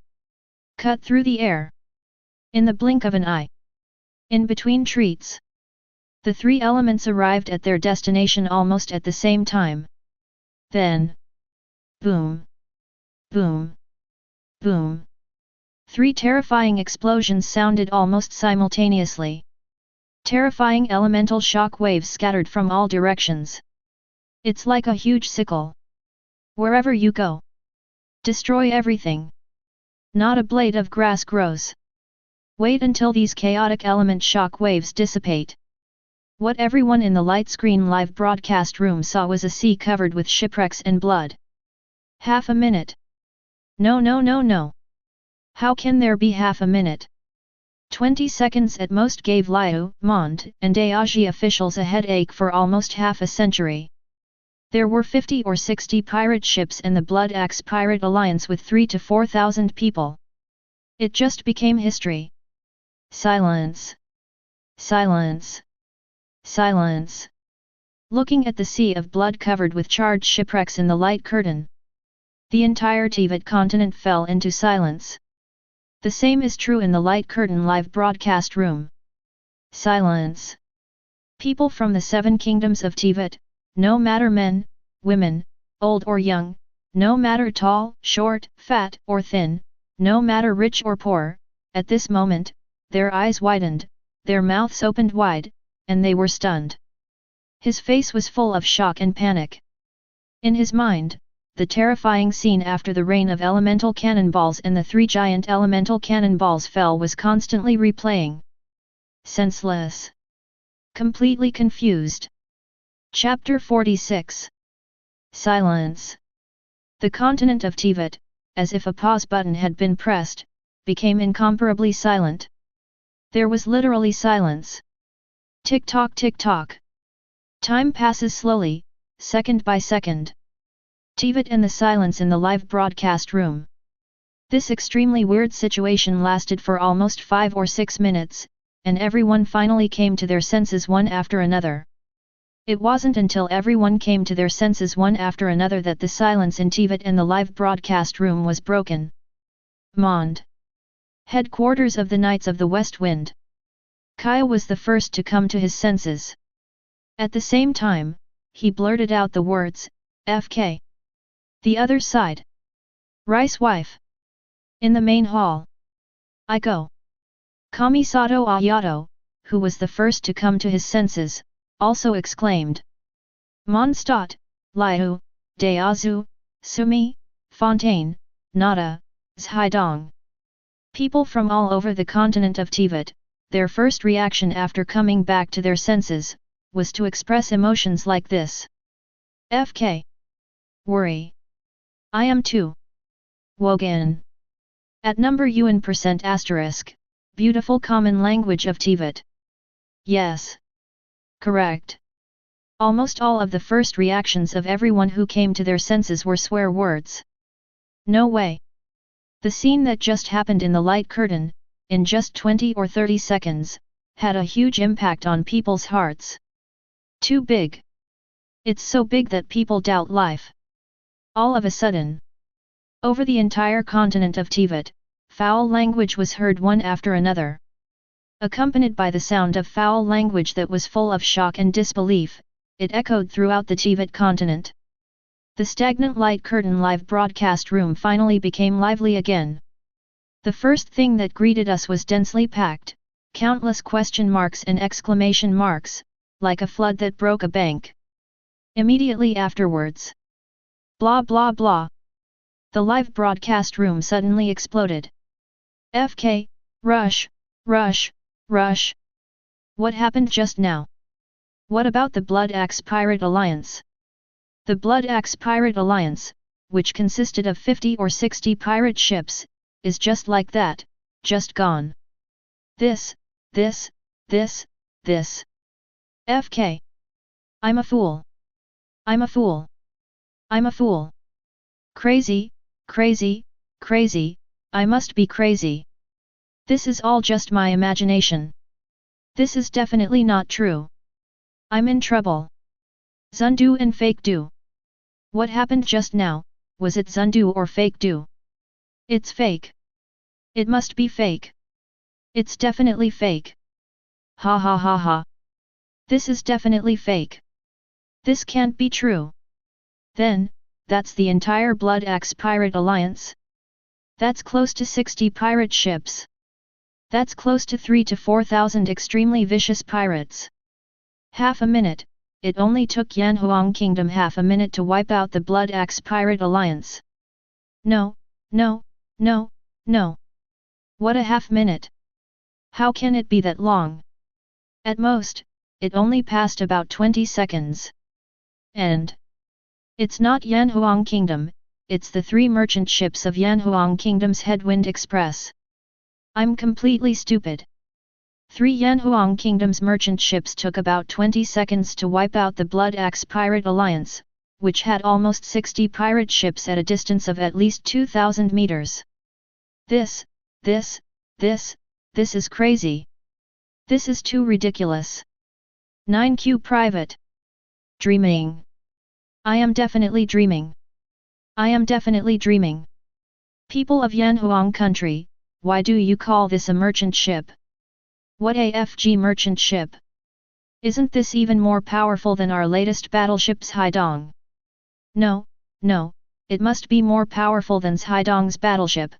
Cut through the air. In the blink of an eye. In between treats. The 3 elements arrived at their destination almost at the same time. Then. Boom. Boom. Boom. 3 terrifying explosions sounded almost simultaneously. Terrifying elemental shock waves scattered from all directions. It's like a huge sickle. Wherever you go. Destroy everything. Not a blade of grass grows. Wait until these chaotic element shock waves dissipate. What everyone in the light screen live broadcast room saw was a sea covered with shipwrecks and blood. Half a minute. No no no no. How can there be half a minute? 20 seconds at most gave Liu, Mond, and Daiji officials a headache for almost half a century. There were 50 or 60 pirate ships and the Blood Axe Pirate Alliance with 3,000 to 4,000 people. It just became history. Silence. Silence. Silence. Looking at the sea of blood covered with charred shipwrecks in the light curtain. The entire Teyvat continent fell into silence. The same is true in the light curtain live broadcast room. Silence. People from the 7 kingdoms of Teyvat, no matter men, women, old or young, no matter tall, short, fat or thin, no matter rich or poor, at this moment, their eyes widened, their mouths opened wide, and they were stunned. His face was full of shock and panic. In his mind, the terrifying scene after the rain of elemental cannonballs and the 3 giant elemental cannonballs fell was constantly replaying. Senseless. Completely confused. Chapter 46. Silence. The continent of Teyvat, as if a pause button had been pressed, became incomparably silent. There was literally silence. Tick-tock tick-tock. Time passes slowly, second by second. Teyvat and the silence in the live broadcast room. This extremely weird situation lasted for almost 5 or 6 minutes, and everyone finally came to their senses one after another. It wasn't until everyone came to their senses one after another that the silence in Teyvat and the live broadcast room was broken. Mond. Headquarters of the Knights of the West Wind. Kaya was the first to come to his senses. At the same time, he blurted out the words, "FK." The other side. Rice wife. In the main hall. I go. Kamisato Ayato, who was the first to come to his senses, also exclaimed. Mondstadt, Liu, Daozu, Sumi, Fontaine, Nada, Zhaidong. People from all over the continent of Teyvat, their first reaction after coming back to their senses, was to express emotions like this. FK. Worry. I am too. Wogan. At number UN %*, beautiful common language of Teyvat. Yes. Correct. Almost all of the first reactions of everyone who came to their senses were swear words. No way. The scene that just happened in the light curtain, in just 20 or 30 seconds, had a huge impact on people's hearts. Too big. It's so big that people doubt life. All of a sudden. Over the entire continent of Teyvat, foul language was heard one after another. Accompanied by the sound of foul language that was full of shock and disbelief, it echoed throughout the Teyvat continent. The stagnant light curtain live broadcast room finally became lively again. The first thing that greeted us was densely packed, countless question marks and exclamation marks, like a flood that broke a bank. Immediately afterwards. Blah blah blah. The live broadcast room suddenly exploded. FK, rush, rush, rush. What happened just now? What about the Blood Axe Pirate Alliance? The Blood Axe Pirate Alliance, which consisted of 50 or 60 pirate ships, is just like that, just gone. This. FK. I'm a fool. I'm a fool. I'm a fool. Crazy, crazy, crazy, I must be crazy. This is all just my imagination. This is definitely not true. I'm in trouble. Zundu and fake do. What happened just now, was it Zundu or fake do? It's fake. It must be fake. It's definitely fake. Ha ha ha ha. This is definitely fake. This can't be true. Then, that's the entire Blood Axe Pirate Alliance? That's close to 60 pirate ships. That's close to 3 to 4,000 extremely vicious pirates. Half a minute, it only took Yanhuang Kingdom half a minute to wipe out the Blood Axe Pirate Alliance. No, no, no, no. What a half minute. How can it be that long? At most, it only passed about 20 seconds. And it's not Yanhuang Kingdom, it's the 3 merchant ships of Yanhuang Kingdom's Headwind Express. I'm completely stupid. 3 Yanhuang Kingdom's merchant ships took about 20 seconds to wipe out the Blood Axe Pirate Alliance, which had almost 60 pirate ships at a distance of at least 2,000 meters. This is crazy. This is too ridiculous. 9Q Private. Dreaming. I am definitely dreaming. I am definitely dreaming. People of Yanhuang country, why do you call this a merchant ship? What AFG merchant ship? Isn't this even more powerful than our latest battleships Haidong? No, no, it must be more powerful than Haidong's battleship.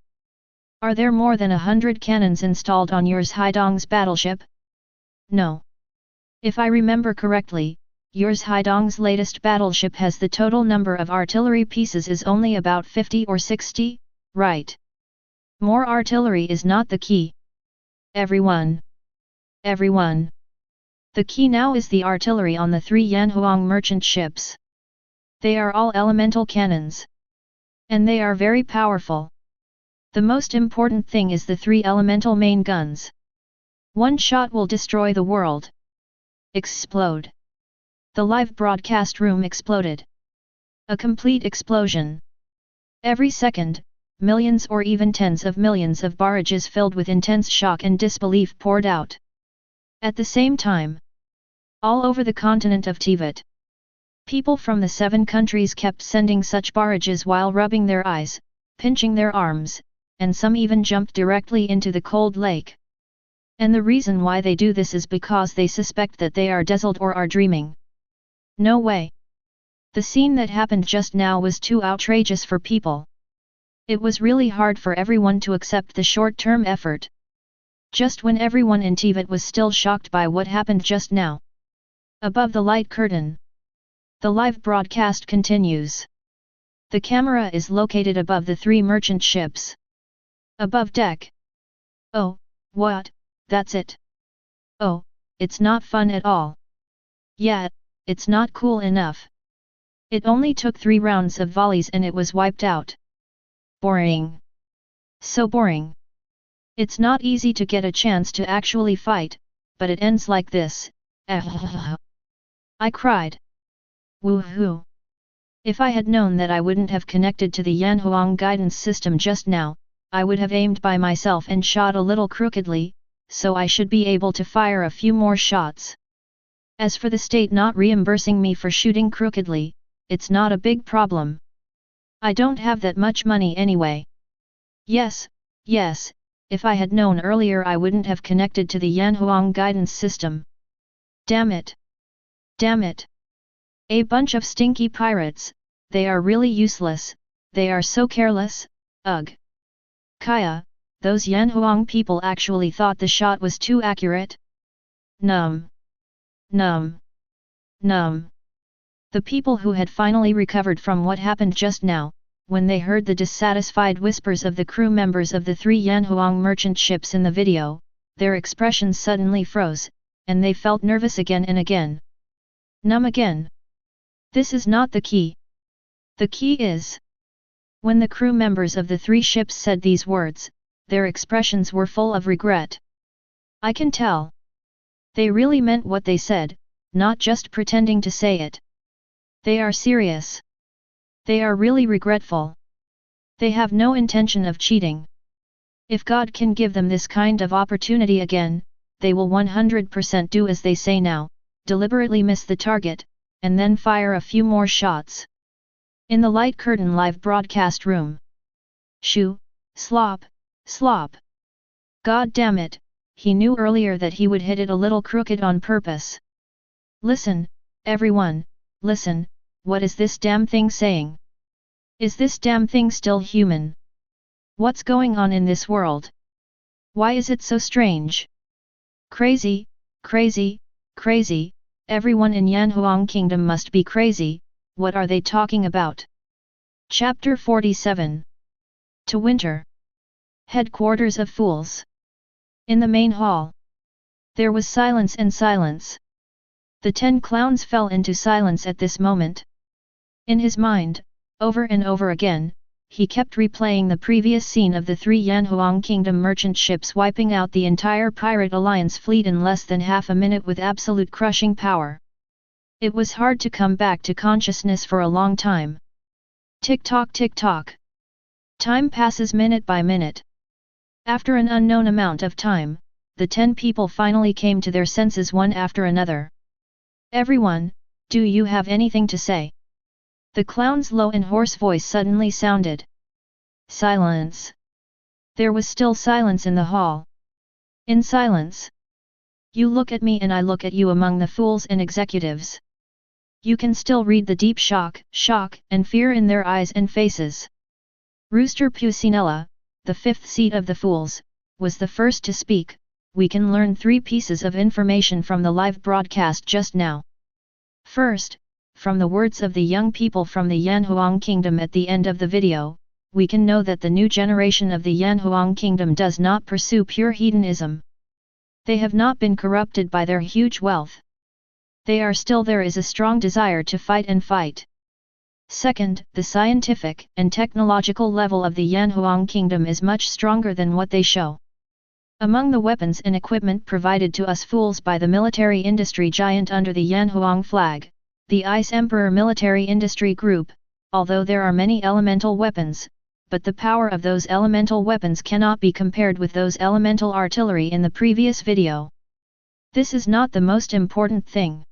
Are there more than 100 cannons installed on yours Haidong's battleship? No. If I remember correctly, yours Haidong's latest battleship has the total number of artillery pieces is only about 50 or 60, right? More artillery is not the key. Everyone. The key now is the artillery on the 3 Yanhuang merchant ships. They are all elemental cannons. And they are very powerful. The most important thing is the 3 elemental main guns. One shot will destroy the world. Explode. The live broadcast room exploded. A complete explosion. Every second, millions or even tens of millions of barrages filled with intense shock and disbelief poured out. At the same time, all over the continent of Teyvat, people from the 7 countries kept sending such barrages while rubbing their eyes, pinching their arms, and some even jumped directly into the cold lake. And the reason why they do this is because they suspect that they are dazzled or are dreaming. No way. The scene that happened just now was too outrageous for people. It was really hard for everyone to accept the short-term effort. Just when everyone in Teyvat was still shocked by what happened just now. Above the light curtain, the live broadcast continues. The camera is located above the 3 merchant ships. Above deck. Oh, what, that's it. Oh, it's not fun at all. Yeah, it's not cool enough. It only took 3 rounds of volleys and it was wiped out. Boring. So boring. It's not easy to get a chance to actually fight, but it ends like this. I cried. Woohoo. If I had known that I wouldn't have connected to the Yanhuang guidance system just now, I would have aimed by myself and shot a little crookedly, so I should be able to fire a few more shots. As for the state not reimbursing me for shooting crookedly, it's not a big problem. I don't have that much money anyway. Yes, if I had known earlier I wouldn't have connected to the Yanhuang guidance system. Damn it. A bunch of stinky pirates, they are really useless, they are so careless, ugh. Kaya, those Yanhuang people actually thought the shot was too accurate? Numb. The people who had finally recovered from what happened just now, when they heard the dissatisfied whispers of the crew members of the 3 Yanhuang merchant ships in the video, their expressions suddenly froze, and they felt nervous again and again. Numb again. This is not the key. The key is... When the crew members of the 3 ships said these words, their expressions were full of regret. I can tell. They really meant what they said, not just pretending to say it. They are serious. They are really regretful. They have no intention of cheating. If God can give them this kind of opportunity again, they will 100% do as they say now, deliberately miss the target, and then fire a few more shots. In the light curtain live broadcast room. Shoo, slop, slop. God damn it, he knew earlier that he would hit it a little crooked on purpose. Listen, everyone, listen, what is this damn thing saying? Is this damn thing still human? What's going on in this world? Why is it so strange? Crazy, crazy, crazy, everyone in Yanhuang Kingdom must be crazy, what are they talking about? Chapter 47. To Winter. Headquarters of Fools. In the main hall. There was silence and silence. The 10 clowns fell into silence at this moment. In his mind, over and over again, he kept replaying the previous scene of the 3 Yanhuang Kingdom merchant ships wiping out the entire Pirate Alliance fleet in less than half a minute with absolute crushing power. It was hard to come back to consciousness for a long time. Tick-tock tick-tock. Time passes minute by minute. After an unknown amount of time, the 10 people finally came to their senses one after another. Everyone, do you have anything to say? The clown's low and hoarse voice suddenly sounded. Silence. There was still silence in the hall. In silence. You look at me and I look at you among the fools and executives. You can still read the deep shock, and fear in their eyes and faces. Rooster Pucinella, the 5th seat of the fools, was the first to speak. We can learn 3 pieces of information from the live broadcast just now. First, from the words of the young people from the Yanhuang Kingdom at the end of the video, we can know that the new generation of the Yanhuang Kingdom does not pursue pure hedonism. They have not been corrupted by their huge wealth. There is a strong desire to fight and fight. Second, the scientific and technological level of the Yanhuang Kingdom is much stronger than what they show. Among the weapons and equipment provided to us fools by the military industry giant under the Yanhuang flag, the Ice Emperor Military Industry Group, although there are many elemental weapons, but the power of those elemental weapons cannot be compared with those elemental artillery in the previous video. This is not the most important thing.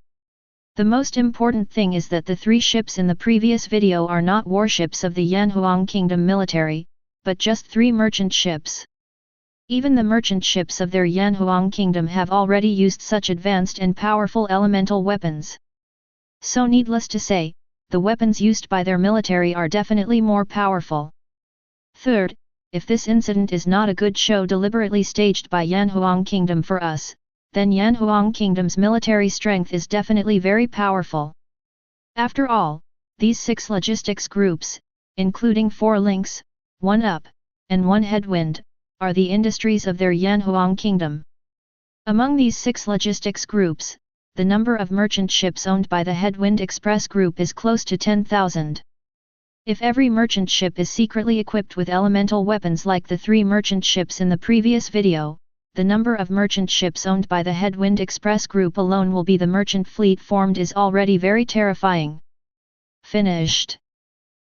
The most important thing is that the 3 ships in the previous video are not warships of the Yanhuang Kingdom military, but just 3 merchant ships. Even the merchant ships of their Yanhuang Kingdom have already used such advanced and powerful elemental weapons. So needless to say, the weapons used by their military are definitely more powerful. Third, if this incident is not a good show deliberately staged by Yanhuang Kingdom for us, then Yanhuang Kingdom's military strength is definitely very powerful. After all, these 6 logistics groups, including 4 links, 1 up, and 1 headwind, are the industries of their Yanhuang Kingdom. Among these 6 logistics groups, the number of merchant ships owned by the Headwind Express Group is close to 10,000. If every merchant ship is secretly equipped with elemental weapons like the 3 merchant ships in the previous video, the number of merchant ships owned by the Headwind Express Group alone will be the merchant fleet formed is already very terrifying. Finished.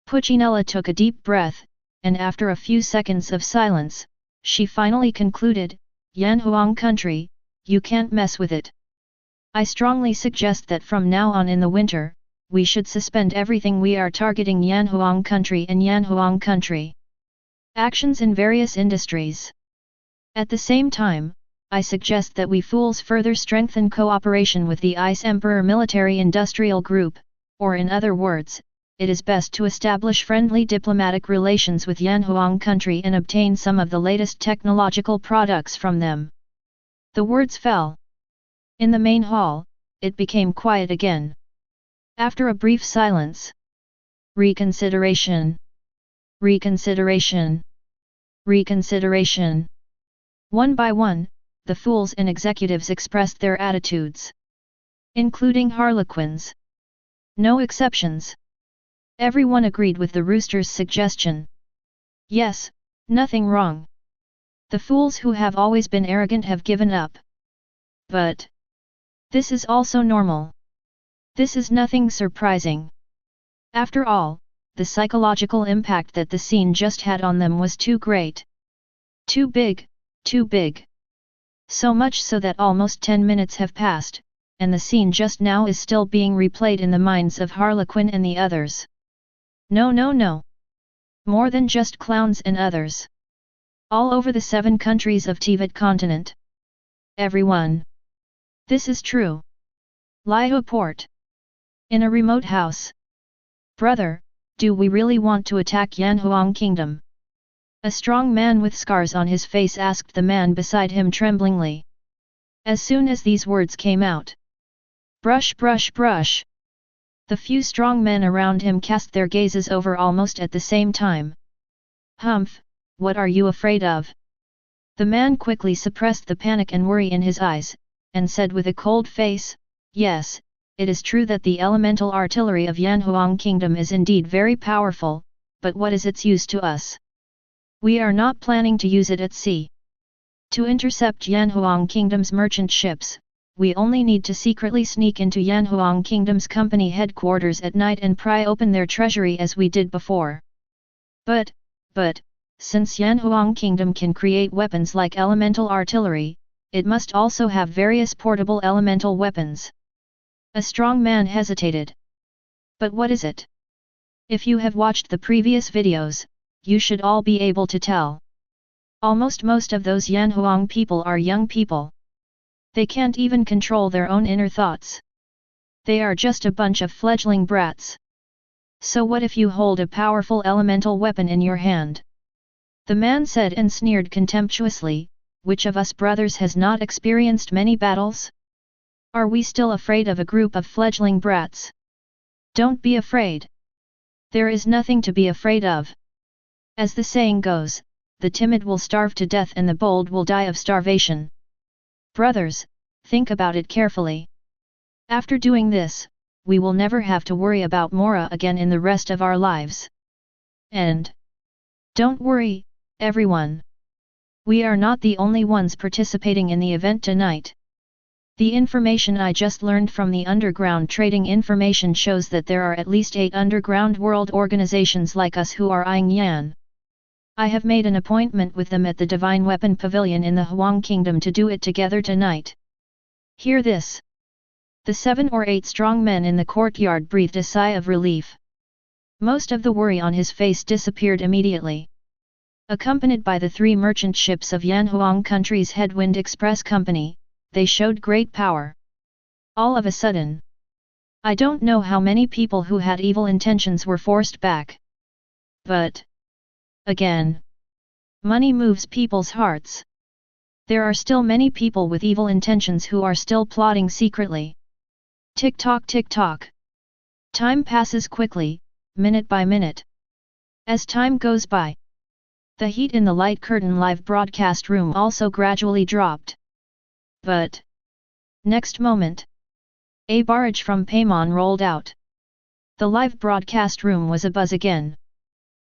Puccinella took a deep breath, and after a few seconds of silence, she finally concluded, Yanhuang country, you can't mess with it. I strongly suggest that from now on in the winter, we should suspend everything we are targeting Yanhuang country and Yanhuang country. Actions in various industries. At the same time, I suggest that we fools further strengthen cooperation with the Ice Emperor Military Industrial Group, or in other words, it is best to establish friendly diplomatic relations with Yanhuang country and obtain some of the latest technological products from them. The words fell. In the main hall, it became quiet again. After a brief silence. Reconsideration. Reconsideration. Reconsideration. One by one, the fools and executives expressed their attitudes. Including harlequins. No exceptions. Everyone agreed with the rooster's suggestion. Yes, nothing wrong. The fools who have always been arrogant have given up. But this is also normal. This is nothing surprising. After all, the psychological impact that the scene just had on them was too great. Too big, too big. So much so that almost 10 minutes have passed, and the scene just now is still being replayed in the minds of Harlequin and the others. No, no, no. More than just clowns and others. All over the 7 countries of Teyvat continent. Everyone. This is true. Liu port. In a remote house. Brother, do we really want to attack Yanhuang kingdom? A strong man with scars on his face asked the man beside him tremblingly. As soon as these words came out. Brush, brush, brush. The few strong men around him cast their gazes over almost at the same time. Humph, what are you afraid of? The man quickly suppressed the panic and worry in his eyes, and said with a cold face, yes, it is true that the elemental artillery of Yanhuang kingdom is indeed very powerful, but what is its use to us? We are not planning to use it at sea. To intercept Yanhuang kingdom's merchant ships, we only need to secretly sneak into Yanhuang kingdom's company headquarters at night and pry open their treasury as we did before. But, since Yanhuang kingdom can create weapons like elemental artillery, it must also have various portable elemental weapons. A strong man hesitated. But what is it? If you have watched the previous videos, you should all be able to tell. Almost most of those Yanhuang people are young people. They can't even control their own inner thoughts. They are just a bunch of fledgling brats. So what if you hold a powerful elemental weapon in your hand? The man said and sneered contemptuously, which of us brothers has not experienced many battles? Are we still afraid of a group of fledgling brats? Don't be afraid. There is nothing to be afraid of. As the saying goes, the timid will starve to death and the bold will die of starvation. Brothers, think about it carefully. After doing this, we will never have to worry about Mora again in the rest of our lives. And don't worry, everyone. We are not the only ones participating in the event tonight. The information I just learned from the underground trading information shows that there are at least 8 underground world organizations like us who are eyeing Yan. I have made an appointment with them at the Divine Weapon Pavilion in the Huang Kingdom to do it together tonight. Hear this. The 7 or 8 strong men in the courtyard breathed a sigh of relief. Most of the worry on his face disappeared immediately. Accompanied by the 3 merchant ships of Yanhuang country's Headwind Express Company, they showed great power. All of a sudden. I don't know how many people who had evil intentions were forced back. But again, money moves people's hearts. There are still many people with evil intentions who are still plotting secretly. Tick-tock, tick-tock. Time passes quickly, minute by minute. As time goes by, the heat in the light curtain live broadcast room also gradually dropped. But next moment, a barrage from Paimon rolled out. The live broadcast room was abuzz again.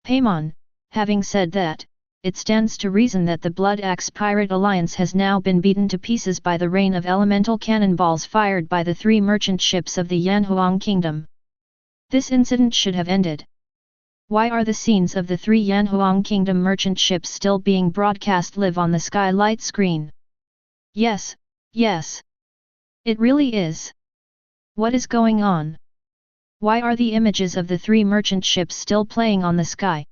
Paimon, having said that, it stands to reason that the Blood Axe Pirate Alliance has now been beaten to pieces by the rain of elemental cannonballs fired by the 3 merchant ships of the Yanhuang Kingdom. This incident should have ended. Why are the scenes of the 3 Yanhuang Kingdom merchant ships still being broadcast live on the skylight screen? Yes, yes. It really is. What is going on? Why are the images of the 3 merchant ships still playing on the sky?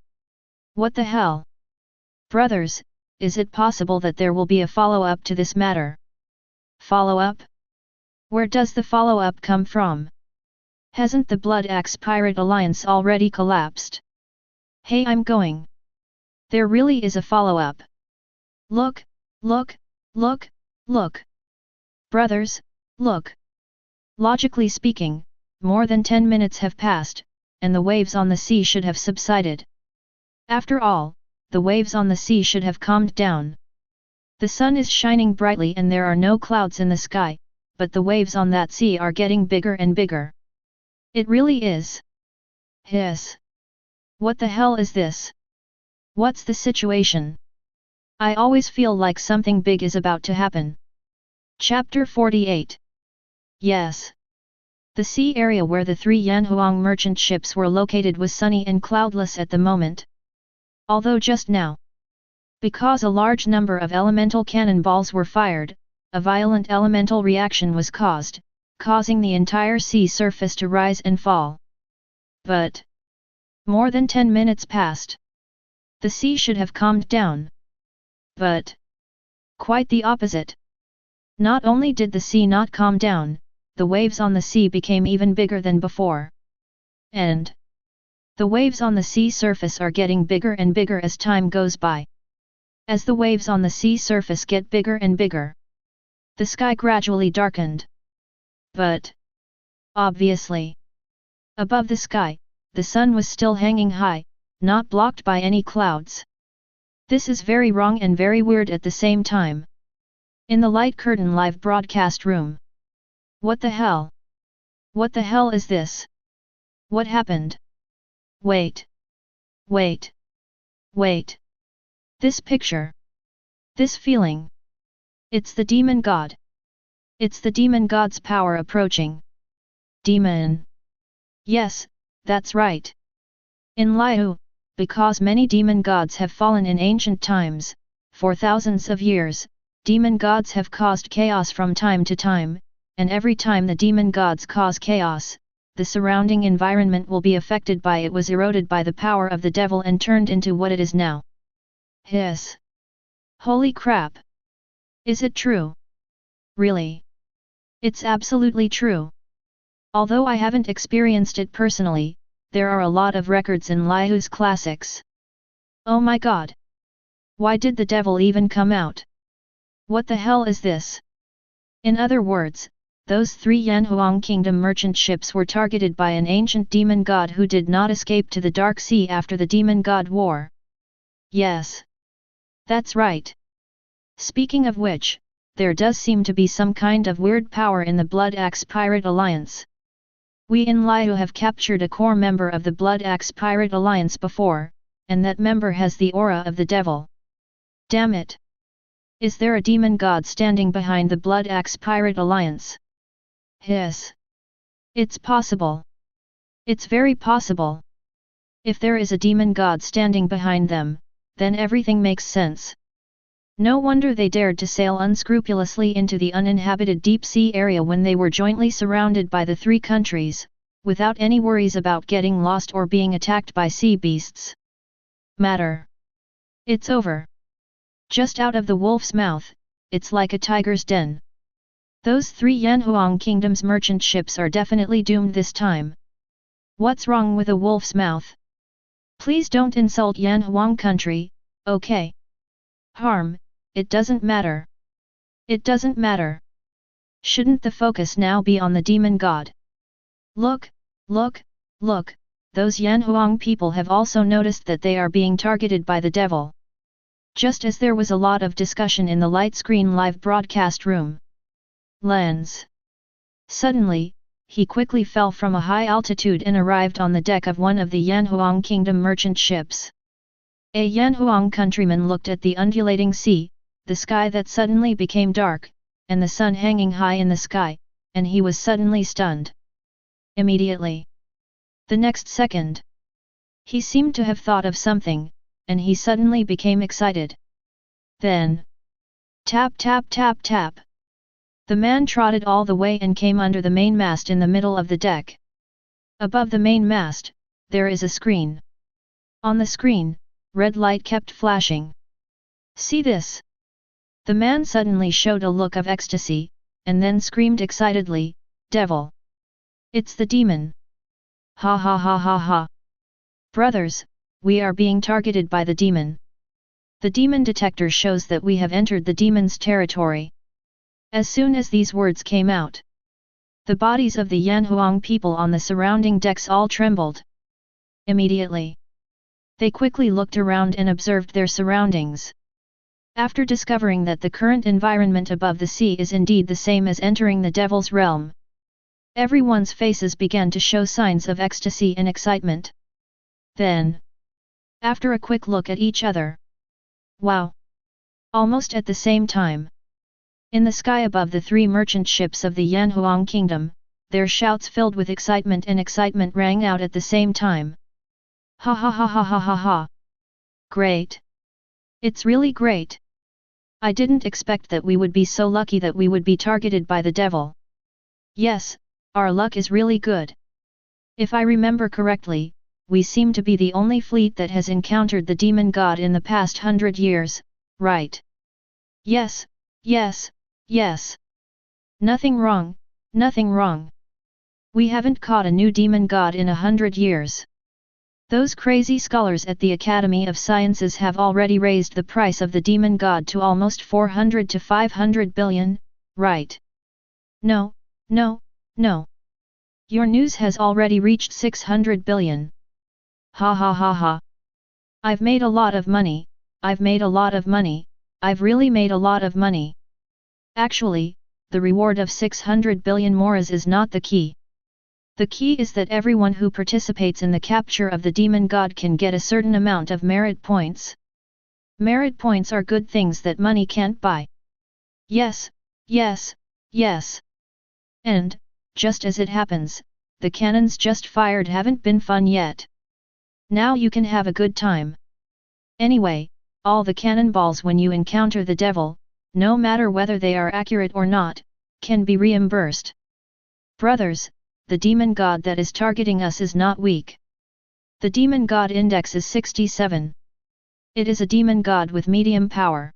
What the hell? Brothers, is it possible that there will be a follow-up to this matter? Follow-up? Where does the follow-up come from? Hasn't the Blood Axe Pirate Alliance already collapsed? Hey, I'm going. There really is a follow-up. Look, look, look, look. Brothers, look. Logically speaking, more than 10 minutes have passed, and the waves on the sea should have subsided. After all, the waves on the sea should have calmed down. The sun is shining brightly and there are no clouds in the sky, but the waves on that sea are getting bigger and bigger. It really is. Hiss. What the hell is this? What's the situation? I always feel like something big is about to happen. Chapter 48. Yes. The sea area where the 3 Yanhuang merchant ships were located was sunny and cloudless at the moment. Although just now, because a large number of elemental cannonballs were fired, a violent elemental reaction was caused, causing the entire sea surface to rise and fall. But More than 10 minutes passed. The sea should have calmed down. But quite the opposite. Not only did the sea not calm down, the waves on the sea became even bigger than before. And the waves on the sea surface are getting bigger and bigger as time goes by. As the waves on the sea surface get bigger and bigger, the sky gradually darkened. But obviously, above the sky, the sun was still hanging high, not blocked by any clouds. This is very wrong and very weird at the same time. In the light curtain live broadcast room. What the hell? What the hell is this? What happened? Wait. Wait. Wait. This picture. This feeling. It's the demon god. It's the demon god's power approaching. Demon. Yes, that's right. In Liu, because many demon gods have fallen in ancient times, for thousands of years, demon gods have caused chaos from time to time, and every time the demon gods cause chaos, the surrounding environment will be affected by it, was eroded by the power of the devil and turned into what it is now. Hiss. Holy crap! Is it true? Really? It's absolutely true. Although I haven't experienced it personally, there are a lot of records in Liu's classics. Oh my god! Why did the devil even come out? What the hell is this? In other words, those 3 Yanhuang Kingdom merchant ships were targeted by an ancient demon god who did not escape to the Dark Sea after the Demon God War. Yes. That's right. Speaking of which, there does seem to be some kind of weird power in the Blood Axe Pirate Alliance. We in Liu have captured a core member of the Blood Axe Pirate Alliance before, and that member has the aura of the devil. Damn it! Is there a demon god standing behind the Blood Axe Pirate Alliance? Hiss. It's possible. It's very possible. If there is a demon god standing behind them, then everything makes sense. No wonder they dared to sail unscrupulously into the uninhabited deep sea area when they were jointly surrounded by the 3 countries, without any worries about getting lost or being attacked by sea beasts. Matter. It's over. Just out of the wolf's mouth, it's like a tiger's den. Those 3 Yanhuang Kingdom's merchant ships are definitely doomed this time. What's wrong with a wolf's mouth? Please don't insult Yanhuang country, okay? Harm, it doesn't matter. It doesn't matter. Shouldn't the focus now be on the demon god? Look, look, look, those Yanhuang people have also noticed that they are being targeted by the devil. Just as there was a lot of discussion in the light screen live broadcast room. Lens. Suddenly, he quickly fell from a high altitude and arrived on the deck of one of the Yanhuang Kingdom merchant ships. A Yanhuang countryman looked at the undulating sea, the sky that suddenly became dark, and the sun hanging high in the sky, and he was suddenly stunned. Immediately. The next second. He seemed to have thought of something, and he suddenly became excited. Then. Tap tap tap tap. The man trotted all the way and came under the mainmast in the middle of the deck. Above the mainmast, there is a screen. On the screen, red light kept flashing. See this? The man suddenly showed a look of ecstasy, and then screamed excitedly, "Devil! It's the demon! Ha ha ha ha ha! Brothers, we are being targeted by the demon. The demon detector shows that we have entered the demon's territory." As soon as these words came out, the bodies of the Yanhuang people on the surrounding decks all trembled. Immediately, they quickly looked around and observed their surroundings. After discovering that the current environment above the sea is indeed the same as entering the devil's realm, everyone's faces began to show signs of ecstasy and excitement. Then, after a quick look at each other, wow! Almost at the same time, in the sky above the 3 merchant ships of the Yanhuang Kingdom, their shouts filled with excitement and excitement rang out at the same time. Ha ha ha ha ha ha ha! Great! It's really great! I didn't expect that we would be so lucky that we would be targeted by the devil. Yes, our luck is really good. If I remember correctly, we seem to be the only fleet that has encountered the demon god in the past 100 years, right? Yes, yes, yes. Nothing wrong, nothing wrong. We haven't caught a new demon god in 100 years. Those crazy scholars at the Academy of Sciences have already raised the price of the demon god to almost 400 to 500 billion, right? No, no, no. Your news has already reached 600 billion. Ha ha ha ha. I've made a lot of money, I've made a lot of money, I've really made a lot of money. Actually, the reward of 600 billion moras is not the key. The key is that everyone who participates in the capture of the demon god can get a certain amount of merit points. Merit points are good things that money can't buy. Yes, yes, yes. And, just as it happens, the cannons just fired haven't been fun yet. Now you can have a good time. Anyway, all the cannonballs when you encounter the devil, no matter whether they are accurate or not, can be reimbursed. Brothers, the demon god that is targeting us is not weak. The demon god index is 67. It is a demon god with medium power.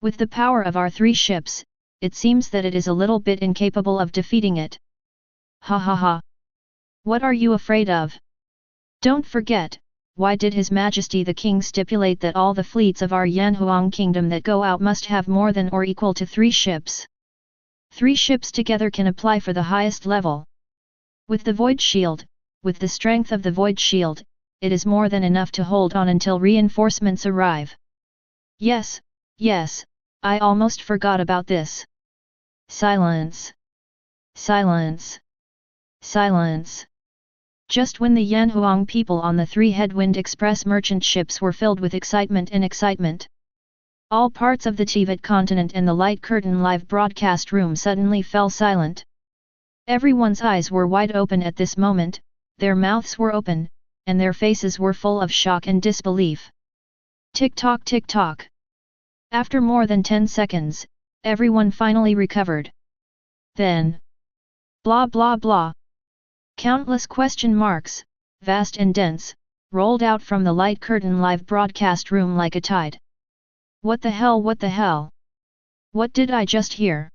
With the power of our 3 ships, it seems that it is a little bit incapable of defeating it. Ha ha ha. What are you afraid of? Don't forget, why did His Majesty the King stipulate that all the fleets of our Yanhuang kingdom that go out must have more than or equal to 3 ships? 3 ships together can apply for the highest level. With the Void Shield, with the strength of the Void Shield, it is more than enough to hold on until reinforcements arrive. Yes, yes, I almost forgot about this. Silence. Silence. Silence. Just when the Yanhuang people on the 3 Headwind Express merchant ships were filled with excitement, all parts of the Teyvat continent and the Light Curtain live broadcast room suddenly fell silent. Everyone's eyes were wide open at this moment, their mouths were open, and their faces were full of shock and disbelief. Tick-tock tick-tock. After more than 10 seconds, everyone finally recovered. Then, blah blah blah. Countless question marks, vast and dense, rolled out from the Light Curtain live broadcast room like a tide. What the hell, what the hell? What did I just hear?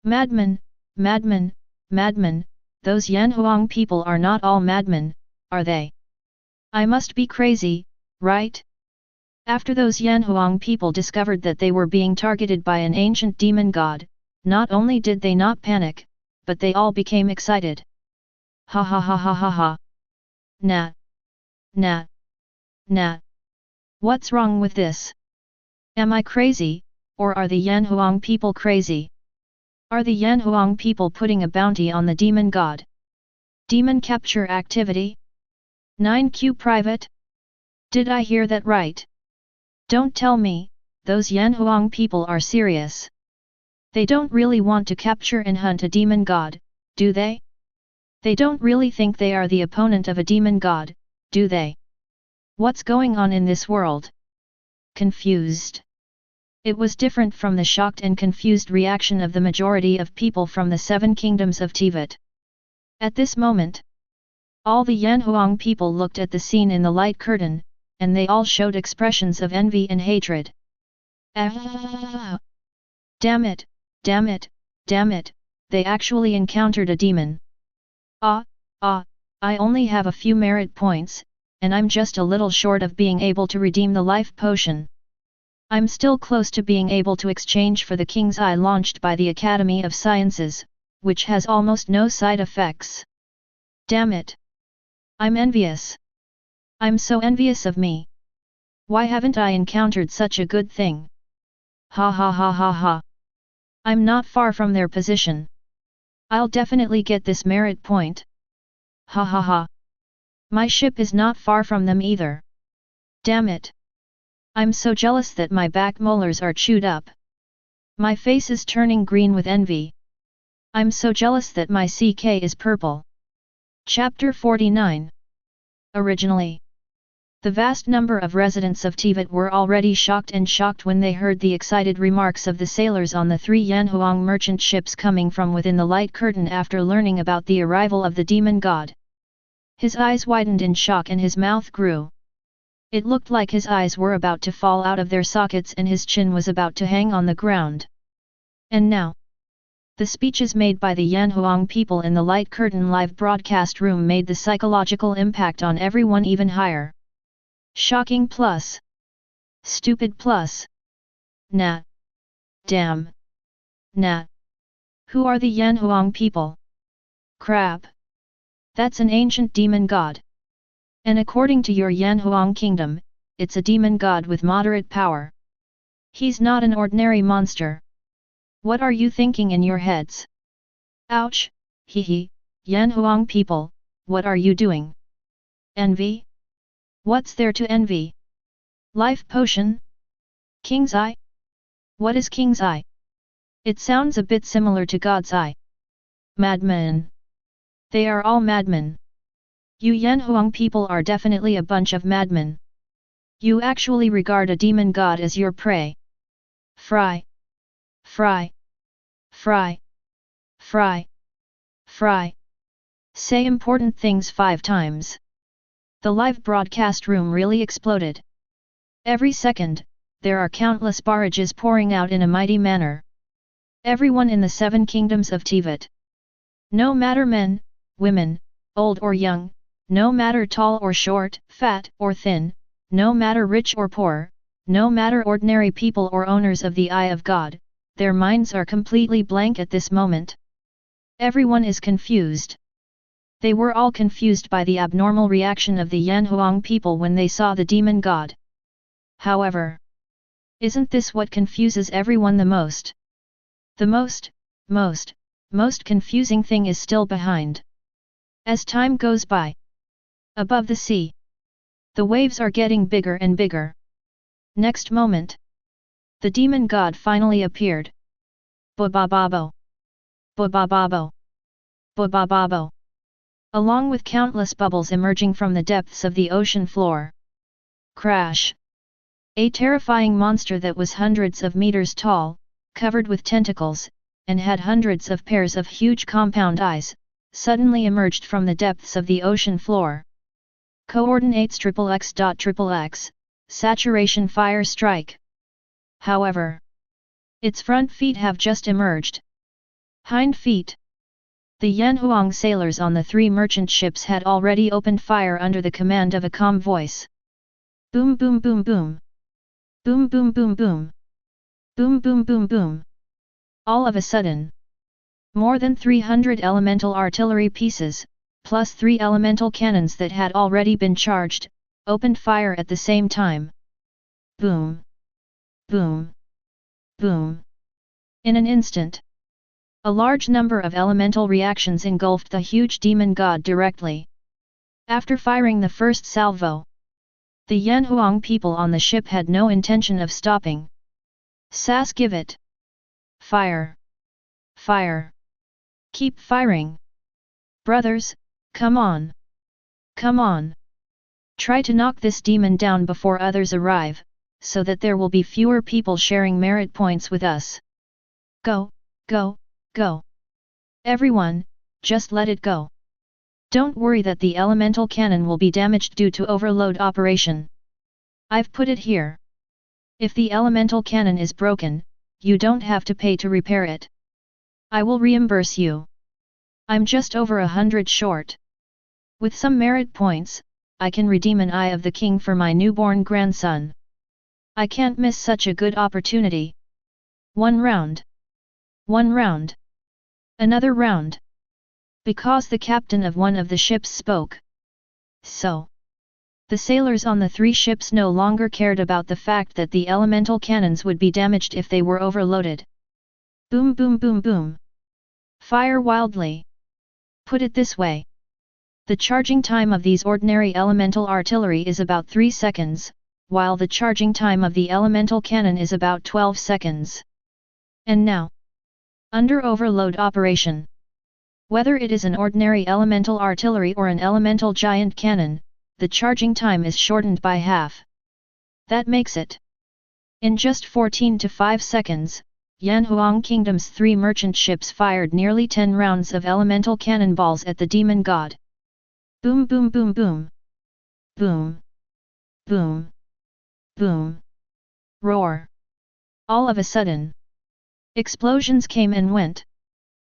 Madmen, madmen, madmen, those Yanhuang people are not all madmen, are they? I must be crazy, right? After those Yanhuang people discovered that they were being targeted by an ancient demon god, not only did they not panic, but they all became excited. Ha ha ha ha ha ha. Nah. Nah. Nah. What's wrong with this? Am I crazy, or are the Yanhuang people crazy? Are the Yanhuang people putting a bounty on the demon god? Demon capture activity? 9Q private? Did I hear that right? Don't tell me, those Yanhuang people are serious. They don't really want to capture and hunt a demon god, do they? They don't really think they are the opponent of a demon god, do they? What's going on in this world? Confused. It was different from the shocked and confused reaction of the majority of people from the 7 kingdoms of Teyvat. At this moment, all the Yanhuang people looked at the scene in the Light Curtain, and they all showed expressions of envy and hatred. Ah! Damn it, damn it, damn it, they actually encountered a demon. I only have a few merit points, and I'm just a little short of being able to redeem the life potion. I'm still close to being able to exchange for the King's Eye launched by the Academy of Sciences, which has almost no side effects. Damn it! I'm envious. I'm so envious of me. Why haven't I encountered such a good thing? Ha ha ha ha ha. I'm not far from their position. I'll definitely get this merit point. Ha ha ha. My ship is not far from them either. Damn it. I'm so jealous that my back molars are chewed up. My face is turning green with envy. I'm so jealous that my CK is purple. Chapter 49. Originally, the vast number of residents of Teyvat were already shocked when they heard the excited remarks of the sailors on the 3 Yanhuang merchant ships coming from within the Light Curtain after learning about the arrival of the demon god. His eyes widened in shock and his mouth grew. It looked like his eyes were about to fall out of their sockets and his chin was about to hang on the ground. And now, the speeches made by the Yanhuang people in the Light Curtain live broadcast room made the psychological impact on everyone even higher. Shocking plus. Stupid plus. Nah. Damn. Nah. Who are the Yanhuang people? Crap. That's an ancient demon god. And according to your Yanhuang kingdom, it's a demon god with moderate power. He's not an ordinary monster. What are you thinking in your heads? Ouch, hee, Yanhuang people, what are you doing? Envy? What's there to envy? Life potion? King's eye? What is King's eye? It sounds a bit similar to God's eye. Madmen. They are all madmen. You Yanhuang people are definitely a bunch of madmen. You actually regard a demon god as your prey. Fry. Fry. Fry. Fry. Fry. Say important things 5 times. The live broadcast room really exploded. Every second, there are countless barrages pouring out in a mighty manner. Everyone in the 7 kingdoms of Teyvat. No matter men, women, old or young, no matter tall or short, fat or thin, no matter rich or poor, no matter ordinary people or owners of the Eye of God, their minds are completely blank at this moment. Everyone is confused. They were all confused by the abnormal reaction of the Yanhuang people when they saw the demon god. However, isn't this what confuses everyone the most? The most confusing thing is still behind. As time goes by, above the sea, the waves are getting bigger and bigger. Next moment, the demon god finally appeared. Bo-ba-ba-bo. Bo-ba-ba-bo. Bo-ba-ba-bo. Along with countless bubbles emerging from the depths of the ocean floor. Crash! A terrifying monster that was hundreds of meters tall, covered with tentacles, and had hundreds of pairs of huge compound eyes, suddenly emerged from the depths of the ocean floor. Coordinates XXX, saturation fire strike. However, its front feet have just emerged. Hind feet. The Yanhuang sailors on the 3 merchant ships had already opened fire under the command of a calm voice. Boom boom boom boom. Boom boom boom boom. Boom boom boom boom. All of a sudden, more than 300 elemental artillery pieces, plus 3 elemental cannons that had already been charged, opened fire at the same time. Boom. Boom. Boom. In an instant, a large number of elemental reactions engulfed the huge demon god directly. After firing the first salvo, the Yanhuang people on the ship had no intention of stopping. Sass give it. Fire. Fire. Keep firing. Brothers, come on. Come on. Try to knock this demon down before others arrive, so that there will be fewer people sharing merit points with us. Go, go, go. Everyone, just let it go. Don't worry that the elemental cannon will be damaged due to overload operation. I've put it here. If the elemental cannon is broken, you don't have to pay to repair it. I will reimburse you. I'm just over 100 short. With some merit points, I can redeem an Eye of the King for my newborn grandson. I can't miss such a good opportunity. 1 round. 1 round. Another round. Because the captain of one of the ships spoke. So, the sailors on the 3 ships no longer cared about the fact that the elemental cannons would be damaged if they were overloaded. Boom boom boom boom. Fire wildly. Put it this way. The charging time of these ordinary elemental artillery is about 3 seconds, while the charging time of the elemental cannon is about 12 seconds. And now, under overload operation, whether it is an ordinary elemental artillery or an elemental giant cannon, the charging time is shortened by half. That makes it, in just 14 to 5 seconds, Yanhuang Kingdom's 3 merchant ships fired nearly 10 rounds of elemental cannonballs at the demon god. Boom boom boom boom. Boom. Boom. Boom. Roar. All of a sudden, explosions came and went.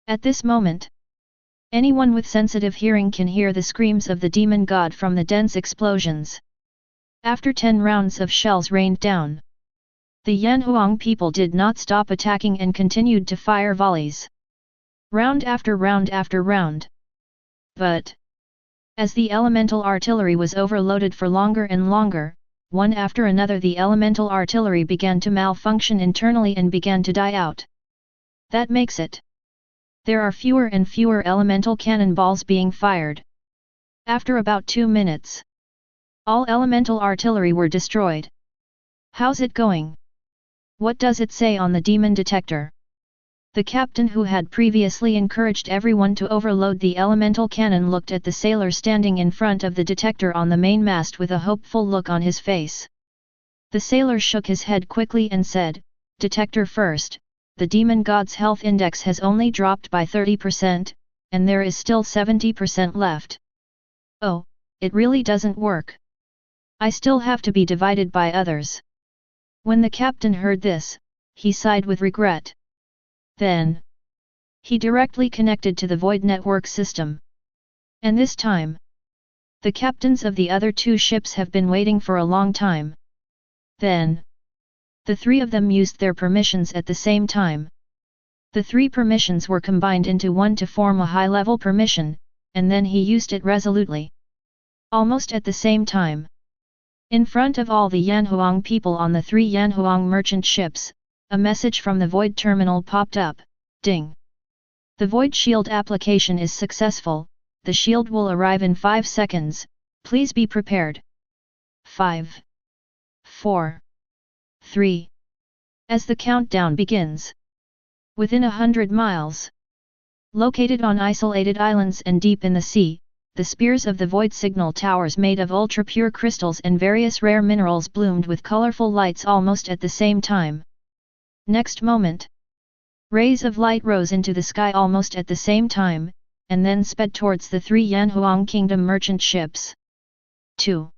At this moment, anyone with sensitive hearing can hear the screams of the demon god from the dense explosions. After 10 rounds of shells rained down, the Yanhuang people did not stop attacking and continued to fire volleys. Round after round after round. But, as the elemental artillery was overloaded for longer and longer, one after another the elemental artillery began to malfunction internally and began to die out. That makes it. There are fewer and fewer elemental cannonballs being fired. After about 2 minutes, all elemental artillery were destroyed. How's it going? What does it say on the demon detector? The captain who had previously encouraged everyone to overload the elemental cannon looked at the sailor standing in front of the detector on the mainmast with a hopeful look on his face. The sailor shook his head quickly and said, "Detector first, the demon god's health index has only dropped by 30%, and there is still 70% left. Oh, it really doesn't work. I still have to be divided by others." When the captain heard this, he sighed with regret. Then, he directly connected to the Void Network system. And this time, the captains of the other 2 ships have been waiting for a long time. Then, the 3 of them used their permissions at the same time. The 3 permissions were combined into one to form a high-level permission, and then he used it resolutely. Almost at the same time. In front of all the Yanhuang people on the 3 Yanhuang merchant ships, a message from the Void Terminal popped up, ding. The Void Shield application is successful, the shield will arrive in 5 seconds, please be prepared. 5. 4. 3. As the countdown begins. Within 100 miles. Located on isolated islands and deep in the sea, the spears of the Void Signal Towers made of ultra-pure crystals and various rare minerals bloomed with colorful lights almost at the same time. Next moment, rays of light rose into the sky almost at the same time, and then sped towards the 3 Yanhuang Kingdom merchant ships. 2.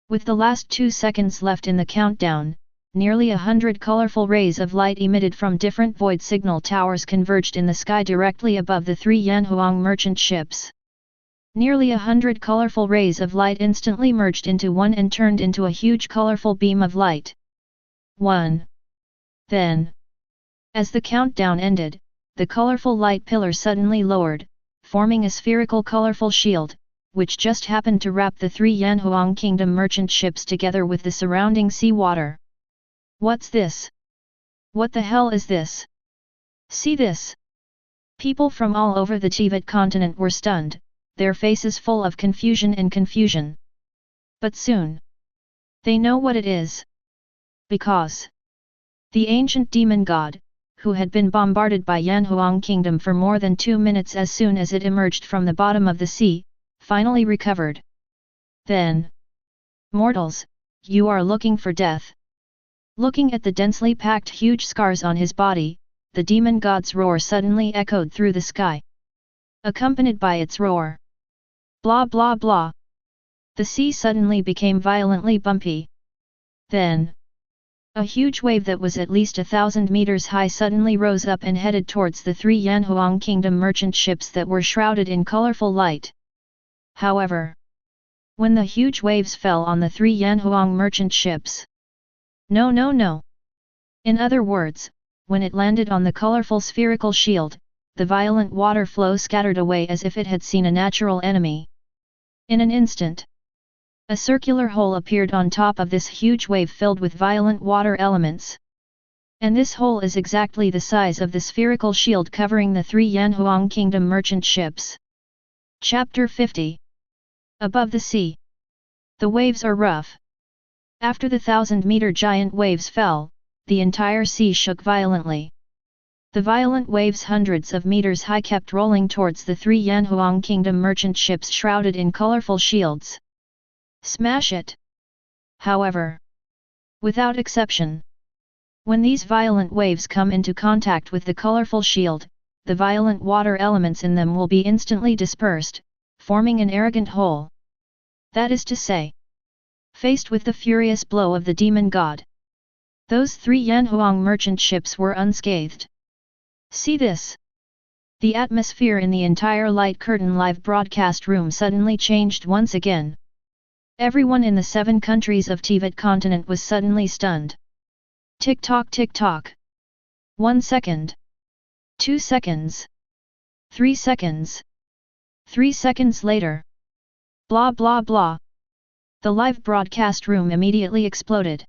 With the last 2 seconds left in the countdown, nearly 100 colorful rays of light emitted from different void signal towers converged in the sky directly above the 3 Yanhuang merchant ships. Nearly 100 colorful rays of light instantly merged into one and turned into a huge colorful beam of light. 1. Then, as the countdown ended, the colorful light pillar suddenly lowered, forming a spherical colorful shield, which just happened to wrap the 3 Yanhuang Kingdom merchant ships together with the surrounding sea water. What's this? What the hell is this? See this! People from all over the Teyvat continent were stunned, their faces full of confusion. But soon, they know what it is. Because the ancient demon god, who had been bombarded by Yanhuang Kingdom for more than 2 minutes as soon as it emerged from the bottom of the sea, finally recovered. Then, mortals, you are looking for death. Looking at the densely packed huge scars on his body, the demon god's roar suddenly echoed through the sky. Accompanied by its roar. Blah blah blah. The sea suddenly became violently bumpy. Then, a huge wave that was at least 1,000 meters high suddenly rose up and headed towards the 3 Yanhuang Kingdom merchant ships that were shrouded in colorful light. However, when the huge waves fell on the 3 Yanhuang merchant ships. No. In other words, when it landed on the colorful spherical shield, the violent water flow scattered away as if it had seen a natural enemy. In an instant, a circular hole appeared on top of this huge wave filled with violent water elements. And this hole is exactly the size of the spherical shield covering the 3 Yanhuang Kingdom merchant ships. Chapter 50. Above the sea. The waves are rough. After the 1,000-meter giant waves fell, the entire sea shook violently. The violent waves hundreds of meters high kept rolling towards the 3 Yanhuang Kingdom merchant ships shrouded in colorful shields. Smash it! However, without exception, when these violent waves come into contact with the colorful shield, the violent water elements in them will be instantly dispersed, forming an arrogant hole. That is to say, faced with the furious blow of the demon god, those 3 Yanhuang merchant ships were unscathed. See this! The atmosphere in the entire Light Curtain live broadcast room suddenly changed once again. Everyone in the 7 countries of Teyvat continent was suddenly stunned. Tick-tock tick-tock. 1 second. 2 seconds. 3 seconds. 3 seconds later. Blah blah blah. The live broadcast room immediately exploded.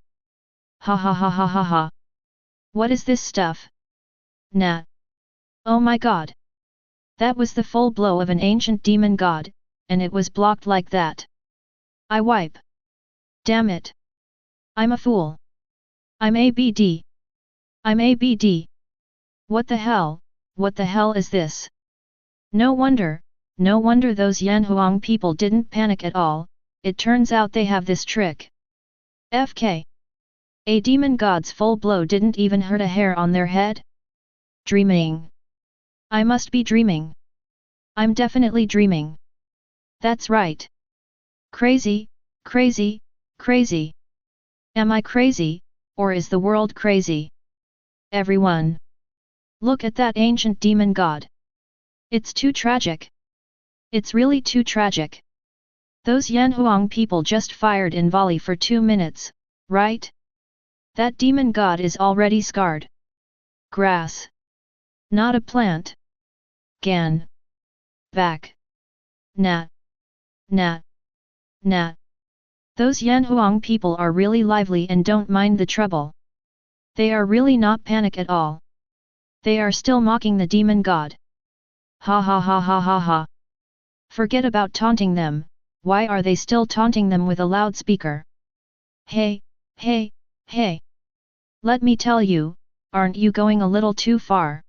Ha ha ha ha ha ha. What is this stuff? Nah. Oh my god. That was the full blow of an ancient demon god, and it was blocked like that. I wipe. Damn it. I'm a fool. I'm ABD. I'm ABD. What the hell is this? No wonder those Yanhuang people didn't panic at all. It turns out they have this trick. FK. A demon god's full blow didn't even hurt a hair on their head? Dreaming. I must be dreaming. I'm definitely dreaming. That's right. Crazy, crazy, crazy. Am I crazy, or is the world crazy? Everyone. Look at that ancient demon god. It's too tragic. It's really too tragic. Those Yanhuang people just fired in volley for 2 minutes, right? That demon god is already scarred. Grass. Not a plant. Gan. Back. Nat. Nat. Nat. Those Yanhuang people are really lively and don't mind the trouble. They are really not panic at all. They are still mocking the demon god. Ha ha ha ha ha ha. Forget about taunting them, why are they still taunting them with a loudspeaker? Hey, hey, hey. Let me tell you, aren't you going a little too far?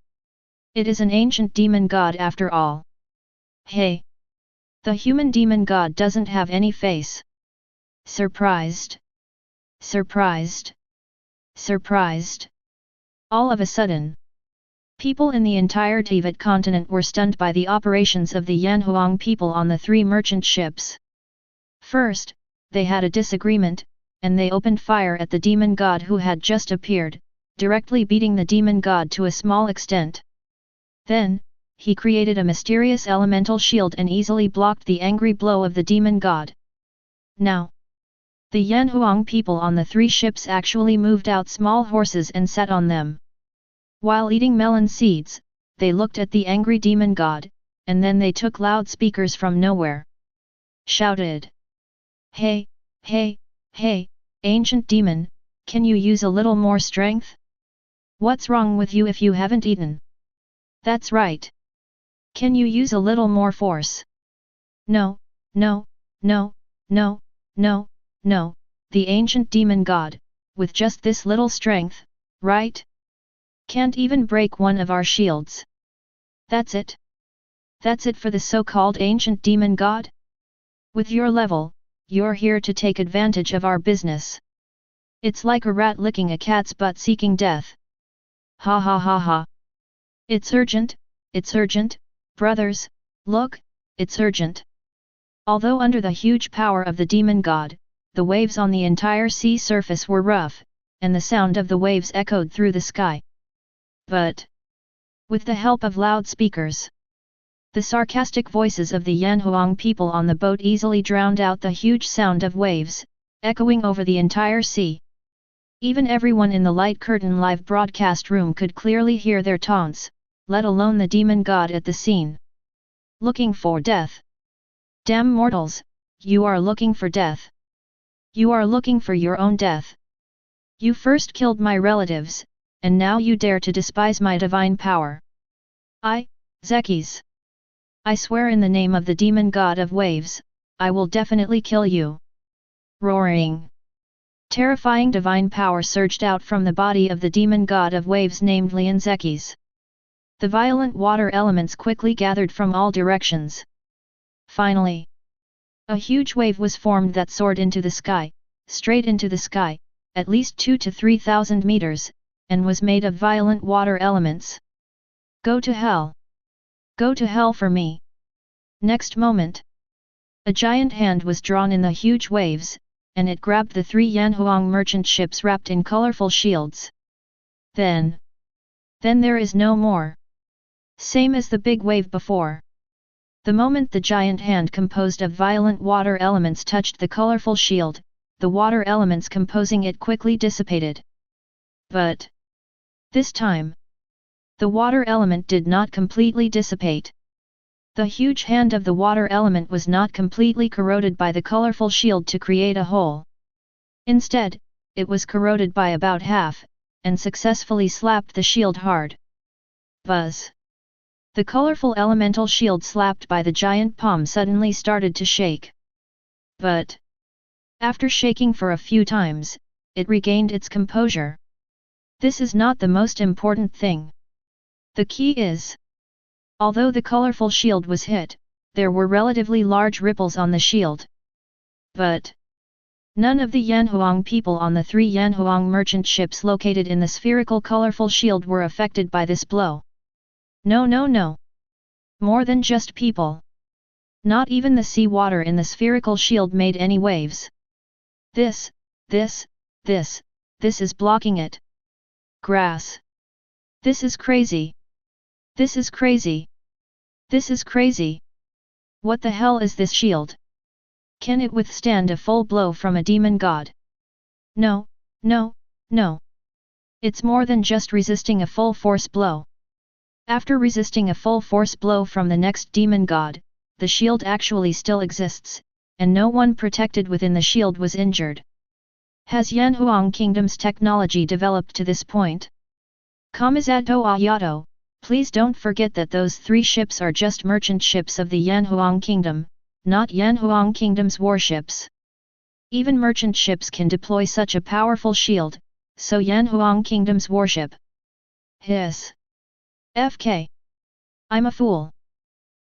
It is an ancient demon god after all. Hey. The human demon god doesn't have any face. Surprised. Surprised. Surprised. All of a sudden. People in the entire Teyvat continent were stunned by the operations of the Yanhuang people on the 3 merchant ships. First, they had a disagreement, and they opened fire at the demon god who had just appeared, directly beating the demon god to a small extent. Then, he created a mysterious elemental shield and easily blocked the angry blow of the demon god. Now, the Yanhuang people on the 3 ships actually moved out small horses and sat on them. While eating melon seeds, they looked at the angry demon god, and then they took loudspeakers from nowhere. Shouted. Hey, hey, hey, ancient demon, can you use a little more strength? What's wrong with you if you haven't eaten? That's right. Can you use a little more force? No, no, no, no, no, no, the ancient demon god, with just this little strength, right? Can't even break one of our shields. That's it? That's it for the so-called ancient demon god? With your level, you're here to take advantage of our business. It's like a rat licking a cat's butt seeking death. Ha ha ha ha. It's urgent, brothers, look, it's urgent. Although under the huge power of the demon god, the waves on the entire sea surface were rough, and the sound of the waves echoed through the sky. But, with the help of loudspeakers, the sarcastic voices of the Yanhuang people on the boat easily drowned out the huge sound of waves, echoing over the entire sea. Even everyone in the Light Curtain live broadcast room could clearly hear their taunts, let alone the demon god at the scene. Looking for death. Damn mortals, you are looking for death. You are looking for your own death. You first killed my relatives, and now you dare to despise my divine power. Zekis. I swear in the name of the demon god of waves, I will definitely kill you. Roaring. Terrifying divine power surged out from the body of the demon god of waves named Zekis. The violent water elements quickly gathered from all directions. Finally, a huge wave was formed that soared into the sky, straight into the sky, at least 2,000 to 3,000 meters, and was made of violent water elements. Go to hell! Go to hell for me! Next moment, A giant hand was drawn in the huge waves, and it grabbed the 3 Yanhuang merchant ships wrapped in colorful shields. Then there is no more. Same as the big wave before. The moment the giant hand composed of violent water elements touched the colorful shield, the water elements composing it quickly dissipated. But this time, the water element did not completely dissipate. The huge hand of the water element was not completely corroded by the colorful shield to create a hole. Instead, it was corroded by about half, and successfully slapped the shield hard. Buzz! The colorful elemental shield slapped by the giant palm suddenly started to shake. But after shaking for a few times, it regained its composure. This is not the most important thing. The key is, although the colorful shield was hit, there were relatively large ripples on the shield. But none of the Yanhuang people on the 3 Yanhuang merchant ships located in the spherical colorful shield were affected by this blow. No. More than just people. Not even the sea water in the spherical shield made any waves. This is blocking it. Grass. This is crazy. This is crazy. This is crazy. What the hell is this shield? Can it withstand a full blow from a demon god? No. It's more than just resisting a full force blow. After resisting a full force blow from the next demon god, the shield actually still exists, and no one protected within the shield was injured. Has Yanhuang Kingdom's technology developed to this point? Kamizato Ayato, please don't forget that those 3 ships are just merchant ships of the Yanhuang Kingdom, not Yanhuang Kingdom's warships. Even merchant ships can deploy such a powerful shield, so Yanhuang Kingdom's warship. Hiss. FK. I'm a fool.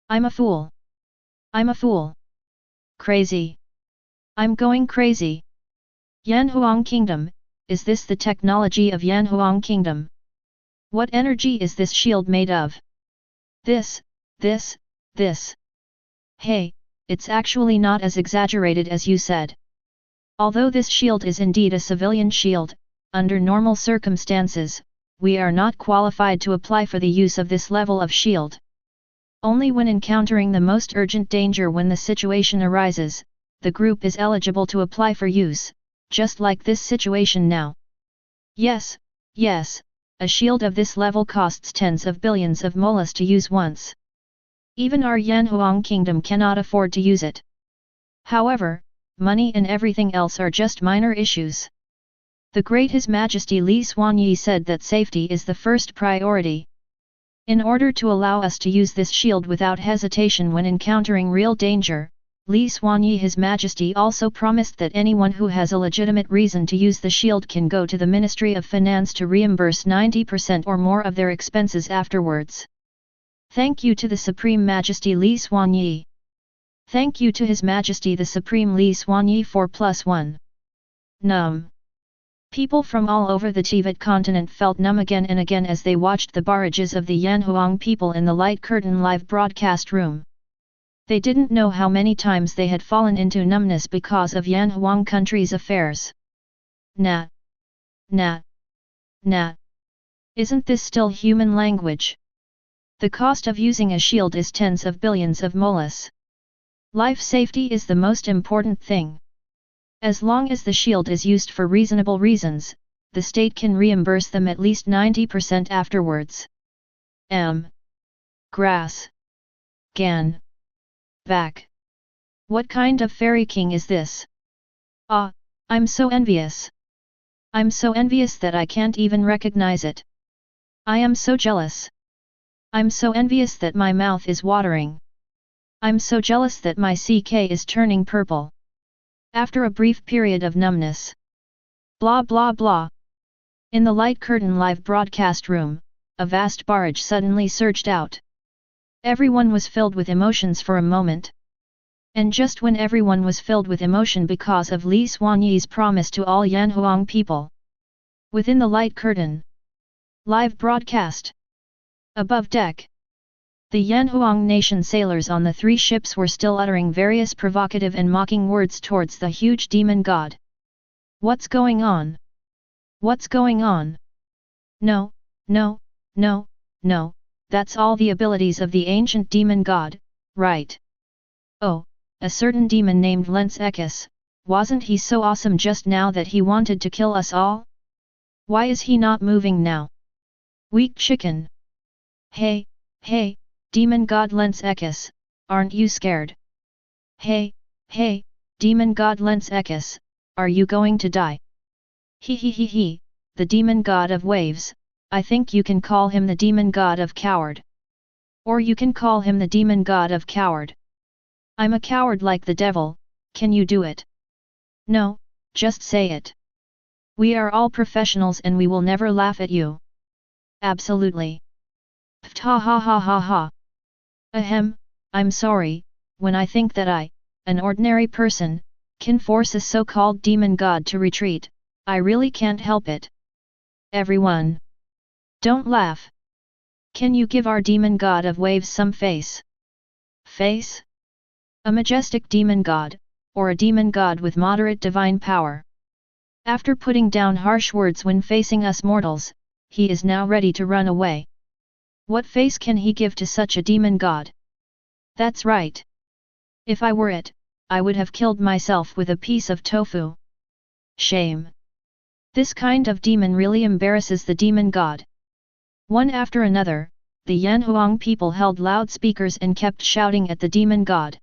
I'm a fool. I'm a fool. Crazy. I'm going crazy. Yanhuang Kingdom, is this the technology of Yanhuang Kingdom? What energy is this shield made of? This. Hey, it's actually not as exaggerated as you said. Although this shield is indeed a civilian shield, under normal circumstances, we are not qualified to apply for the use of this level of shield. Only when encountering the most urgent danger when the situation arises, the group is eligible to apply for use, just like this situation now. Yes, a shield of this level costs tens of billions of molas to use once. Even our Yanhuang Kingdom cannot afford to use it. However, money and everything else are just minor issues. The Great His Majesty Li Xuanyi said that safety is the first priority. In order to allow us to use this shield without hesitation when encountering real danger, Li Xuanyi His Majesty also promised that anyone who has a legitimate reason to use the shield can go to the Ministry of Finance to reimburse 90% or more of their expenses afterwards. Thank you to the Supreme Majesty Li Xuanyi. Thank you to His Majesty the Supreme Li Xuanyi 4+1. Numb. People from all over the Teyvat continent felt numb again and again as they watched the barrages of the Yanhuang people in the light curtain live broadcast room. They didn't know how many times they had fallen into numbness because of Yanhuang country's affairs. Nah. Isn't this still human language? The cost of using a shield is tens of billions of molas. Life safety is the most important thing. As long as the shield is used for reasonable reasons, the state can reimburse them at least 90% afterwards. Grass. Gan. Back. What kind of fairy king is this? Ah, I'm so envious. I'm so envious that I can't even recognize it. I am so jealous. I'm so envious that my mouth is watering. I'm so jealous that my CK is turning purple. After a brief period of numbness. Blah blah blah. In the light curtain live broadcast room, a vast barrage suddenly surged out. Everyone was filled with emotions for a moment. And just when everyone was filled with emotion because of Li Xuanyi's promise to all Yanhuang people. Within the light curtain. Live broadcast. Above deck. The Yanhuang nation sailors on the 3 ships were still uttering various provocative and mocking words towards the huge demon god. What's going on? What's going on? No, no, no, no, that's all the abilities of the ancient demon god, right? Oh, a certain demon named Yanhuang, wasn't he so awesome just now that he wanted to kill us all? Why is he not moving now? Weak chicken! Hey, hey, demon god Yanhuang, aren't you scared? Hey, hey, demon god Yanhuang, are you going to die? He, the demon god of waves, I think you can call him the demon god of coward. Or you can call him the demon god of coward. I'm a coward like the devil, can you do it? No, just say it. We are all professionals and we will never laugh at you. Absolutely. Ptah ha ha ha ha. Ahem, I'm sorry, when I think that I, an ordinary person, can force a so-called demon god to retreat, I really can't help it. Everyone. Don't laugh. Can you give our demon god of waves some face? Face? A majestic demon god, or a demon god with moderate divine power. After putting down harsh words when facing us mortals, he is now ready to run away. What face can he give to such a demon god? That's right. If I were it, I would have killed myself with a piece of tofu. Shame. This kind of demon really embarrasses the demon god. One after another, the Yanhuang people held loudspeakers and kept shouting at the demon god.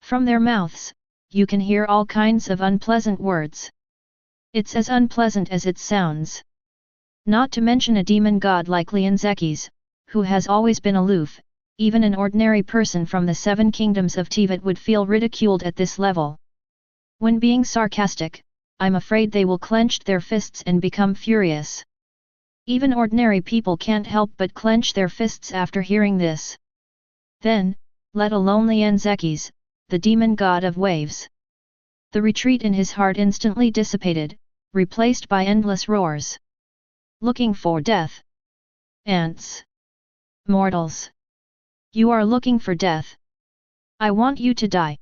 From their mouths, you can hear all kinds of unpleasant words. It's as unpleasant as it sounds. Not to mention a demon god like Yanhuang, who has always been aloof, even an ordinary person from the 7 kingdoms of Teyvat would feel ridiculed at this level. When being sarcastic, I'm afraid they will clench their fists and become furious. Even ordinary people can't help but clench their fists after hearing this. Then, let alone Yanhuang, the demon god of waves. The retreat in his heart instantly dissipated, replaced by endless roars. Looking for death. Ants. Mortals. You are looking for death. I want you to die.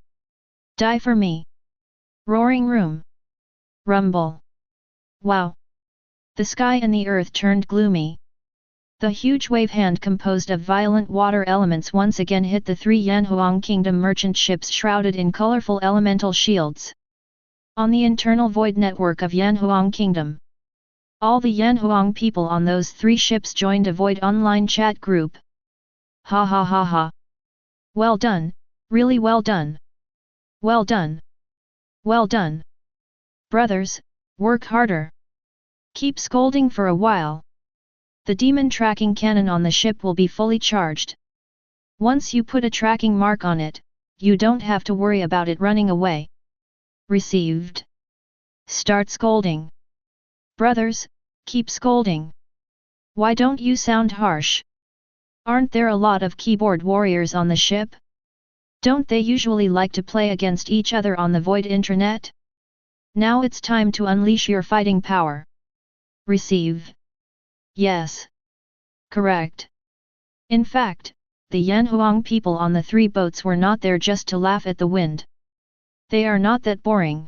Die for me. Roaring room. Rumble. Wow. The sky and the earth turned gloomy. The huge wave hand composed of violent water elements once again hit the 3 Yanhuang Kingdom merchant ships shrouded in colorful elemental shields. On the internal void network of Yanhuang Kingdom, all the Yanhuang people on those 3 ships joined a void online chat group. Ha ha ha ha. Well done, really well done. Well done. Well done. Brothers, work harder. Keep scolding for a while. The demon tracking cannon on the ship will be fully charged. Once you put a tracking mark on it, you don't have to worry about it running away. Received. Start scolding. Brothers, keep scolding. Why don't you sound harsh? Aren't there a lot of keyboard warriors on the ship? Don't they usually like to play against each other on the void intranet? Now it's time to unleash your fighting power. Receive. Yes. Correct. In fact, the Yanhuang people on the 3 boats were not there just to laugh at the wind. They are not that boring.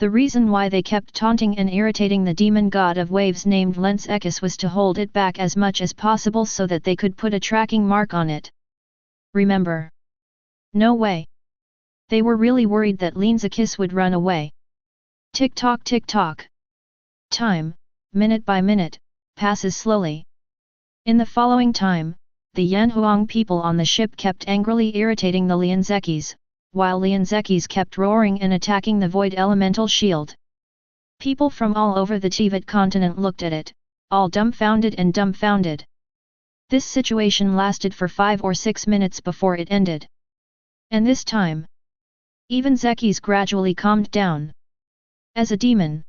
The reason why they kept taunting and irritating the demon god of waves named Yanhuang was to hold it back as much as possible so that they could put a tracking mark on it. Remember? No way. They were really worried that Yanhuang would run away. Tick-tock tick-tock. Time, minute by minute, passes slowly. In the following time, the Yanhuang people on the ship kept angrily irritating the Yanhuang, while Yanhuang kept roaring and attacking the void elemental shield. People from all over the Teyvat continent looked at it, all dumbfounded and dumbfounded. This situation lasted for 5 or 6 minutes before it ended. And this time, even Yanhuang gradually calmed down. As a demon.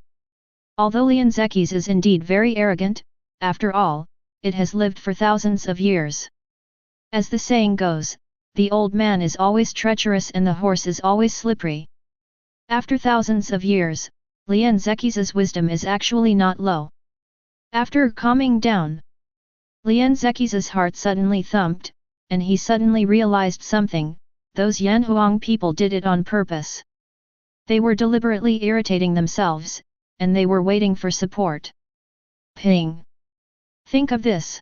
Although Yanhuang is indeed very arrogant, after all, it has lived for thousands of years. As the saying goes, the old man is always treacherous and the horse is always slippery. After thousands of years, Yanhuang's wisdom is actually not low. After calming down, Yanhuang's heart suddenly thumped, and he suddenly realized something: those Yanhuang people did it on purpose. They were deliberately irritating themselves, and they were waiting for support. Ping! Think of this!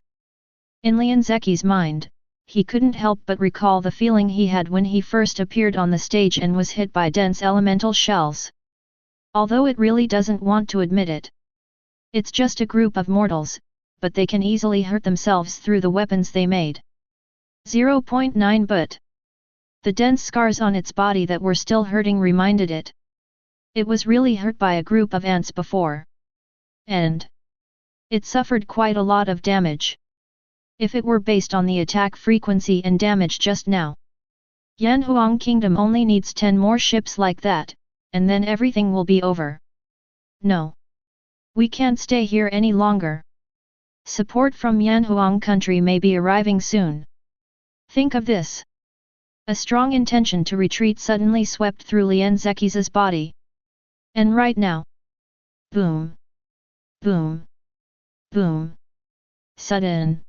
In Lian Zeki's mind, he couldn't help but recall the feeling he had when he first appeared on the stage and was hit by dense elemental shells. Although it really doesn't want to admit it. It's just a group of mortals, but they can easily hurt themselves through the weapons they made. 0.9 But the dense scars on its body that were still hurting reminded it. It was really hurt by a group of ants before. And it suffered quite a lot of damage. If it were based on the attack frequency and damage just now, Yanhuang Kingdom only needs 10 more ships like that, and then everything will be over. No. We can't stay here any longer. Support from Yanhuang country may be arriving soon. Think of this. A strong intention to retreat suddenly swept through Lian Zeki's body. And right now. Boom. Boom. Boom. Sudden.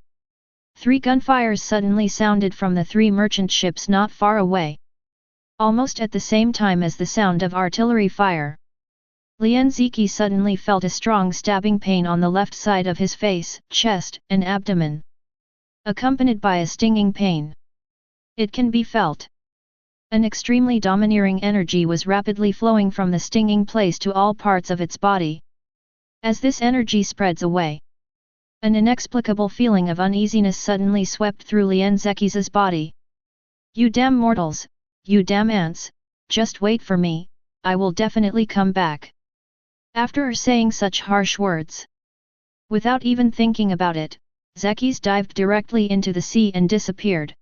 3 gunfires suddenly sounded from the 3 merchant ships not far away. Almost at the same time as the sound of artillery fire. Lian Zeki suddenly felt a strong stabbing pain on the left side of his face, chest, and abdomen. Accompanied by a stinging pain. It can be felt. An extremely domineering energy was rapidly flowing from the stinging place to all parts of its body. As this energy spreads away, an inexplicable feeling of uneasiness suddenly swept through Lian Zeki's body. You damn mortals, you damn ants, just wait for me, I will definitely come back. After saying such harsh words, without even thinking about it, Zekis dived directly into the sea and disappeared.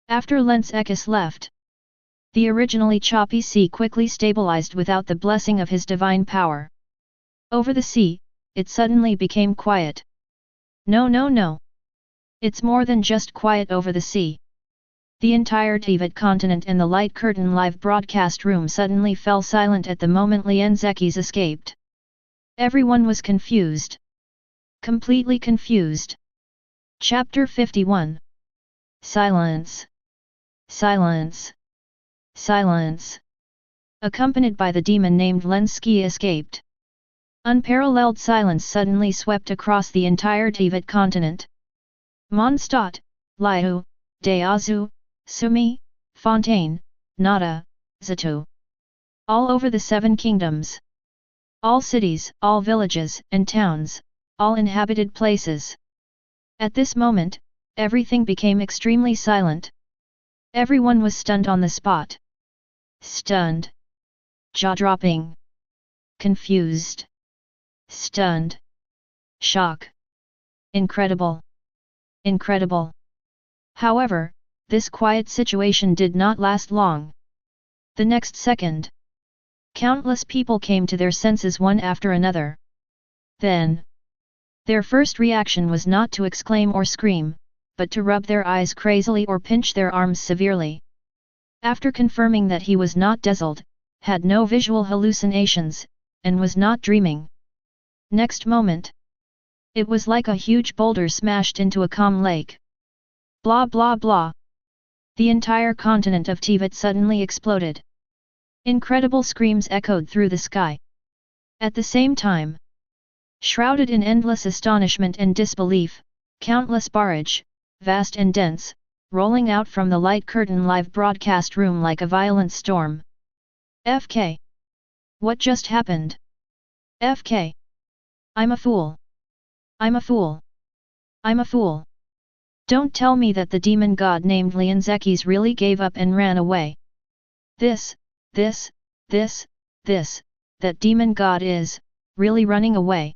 After Lens Ekis left, the originally choppy sea quickly stabilized without the blessing of his divine power. Over the sea, it suddenly became quiet. No, no, no. It's more than just quiet over the sea. The entire Teyvat continent and the light curtain live broadcast room suddenly fell silent at the moment Lian Zekis escaped. Everyone was confused. Completely confused. Chapter 51. Silence. Silence. Silence. Accompanied by the demon named Lenski escaped. Unparalleled silence suddenly swept across the entire Teyvat continent. Mondstadt, Liu, Deazu, Sumi, Fontaine, Nada, Zatu. All over the 7 kingdoms. All cities, all villages and towns, all inhabited places. At this moment, everything became extremely silent. Everyone was stunned on the spot. Stunned. Jaw-dropping. Confused. Stunned. Shock. Incredible. Incredible. However, this quiet situation did not last long. The next second, countless people came to their senses one after another. Then, their first reaction was not to exclaim or scream, but to rub their eyes crazily or pinch their arms severely. After confirming that he was not dazzled, had no visual hallucinations, and was not dreaming. Next moment, it was like a huge boulder smashed into a calm lake. Blah blah blah. The entire continent of Teyvat suddenly exploded. Incredible screams echoed through the sky. At the same time, shrouded in endless astonishment and disbelief, countless barrage, vast and dense, rolling out from the light curtain live broadcast room like a violent storm. FK. What just happened? FK. I'm a fool. I'm a fool. I'm a fool. Don't tell me that the demon god named Lian Zekis really gave up and ran away. This, that demon god is, really running away.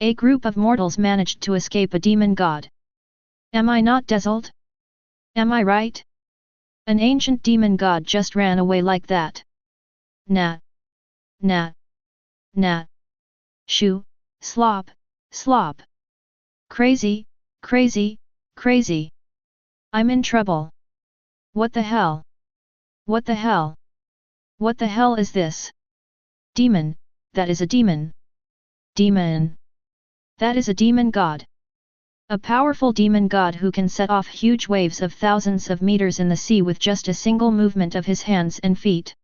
A group of mortals managed to escape a demon god. Am I not dazzled? Am I right? An ancient demon god just ran away like that. Nah. Nah. Nah. Shoo, slop, slop. Crazy, crazy, crazy. I'm in trouble. What the hell? What the hell? What the hell is this? Demon, that is a demon. Demon. That is a demon god. A powerful demon god who can set off huge waves of thousands of meters in the sea with just a single movement of his hands and feet.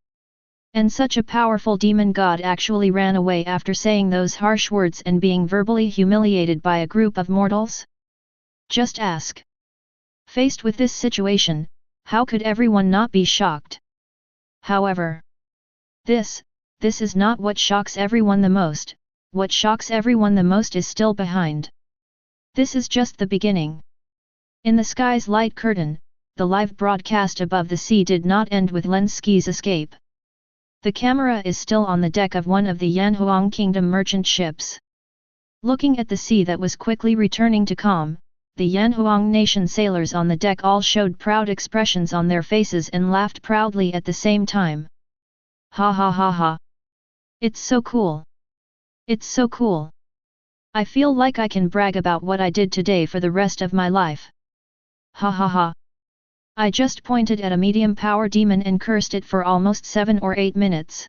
And such a powerful demon god actually ran away after saying those harsh words and being verbally humiliated by a group of mortals? Just ask. Faced with this situation, how could everyone not be shocked? However, this is not what shocks everyone the most. What shocks everyone the most is still behind. This is just the beginning. In the sky's light curtain, the live broadcast above the sea did not end with Lenski's escape. The camera is still on the deck of one of the Yanhuang Kingdom merchant ships. Looking at the sea that was quickly returning to calm, the Yanhuang nation sailors on the deck all showed proud expressions on their faces and laughed proudly at the same time. Ha ha ha ha. It's so cool. It's so cool. I feel like I can brag about what I did today for the rest of my life. Ha ha ha. I just pointed at a medium power demon and cursed it for almost 7 or 8 minutes.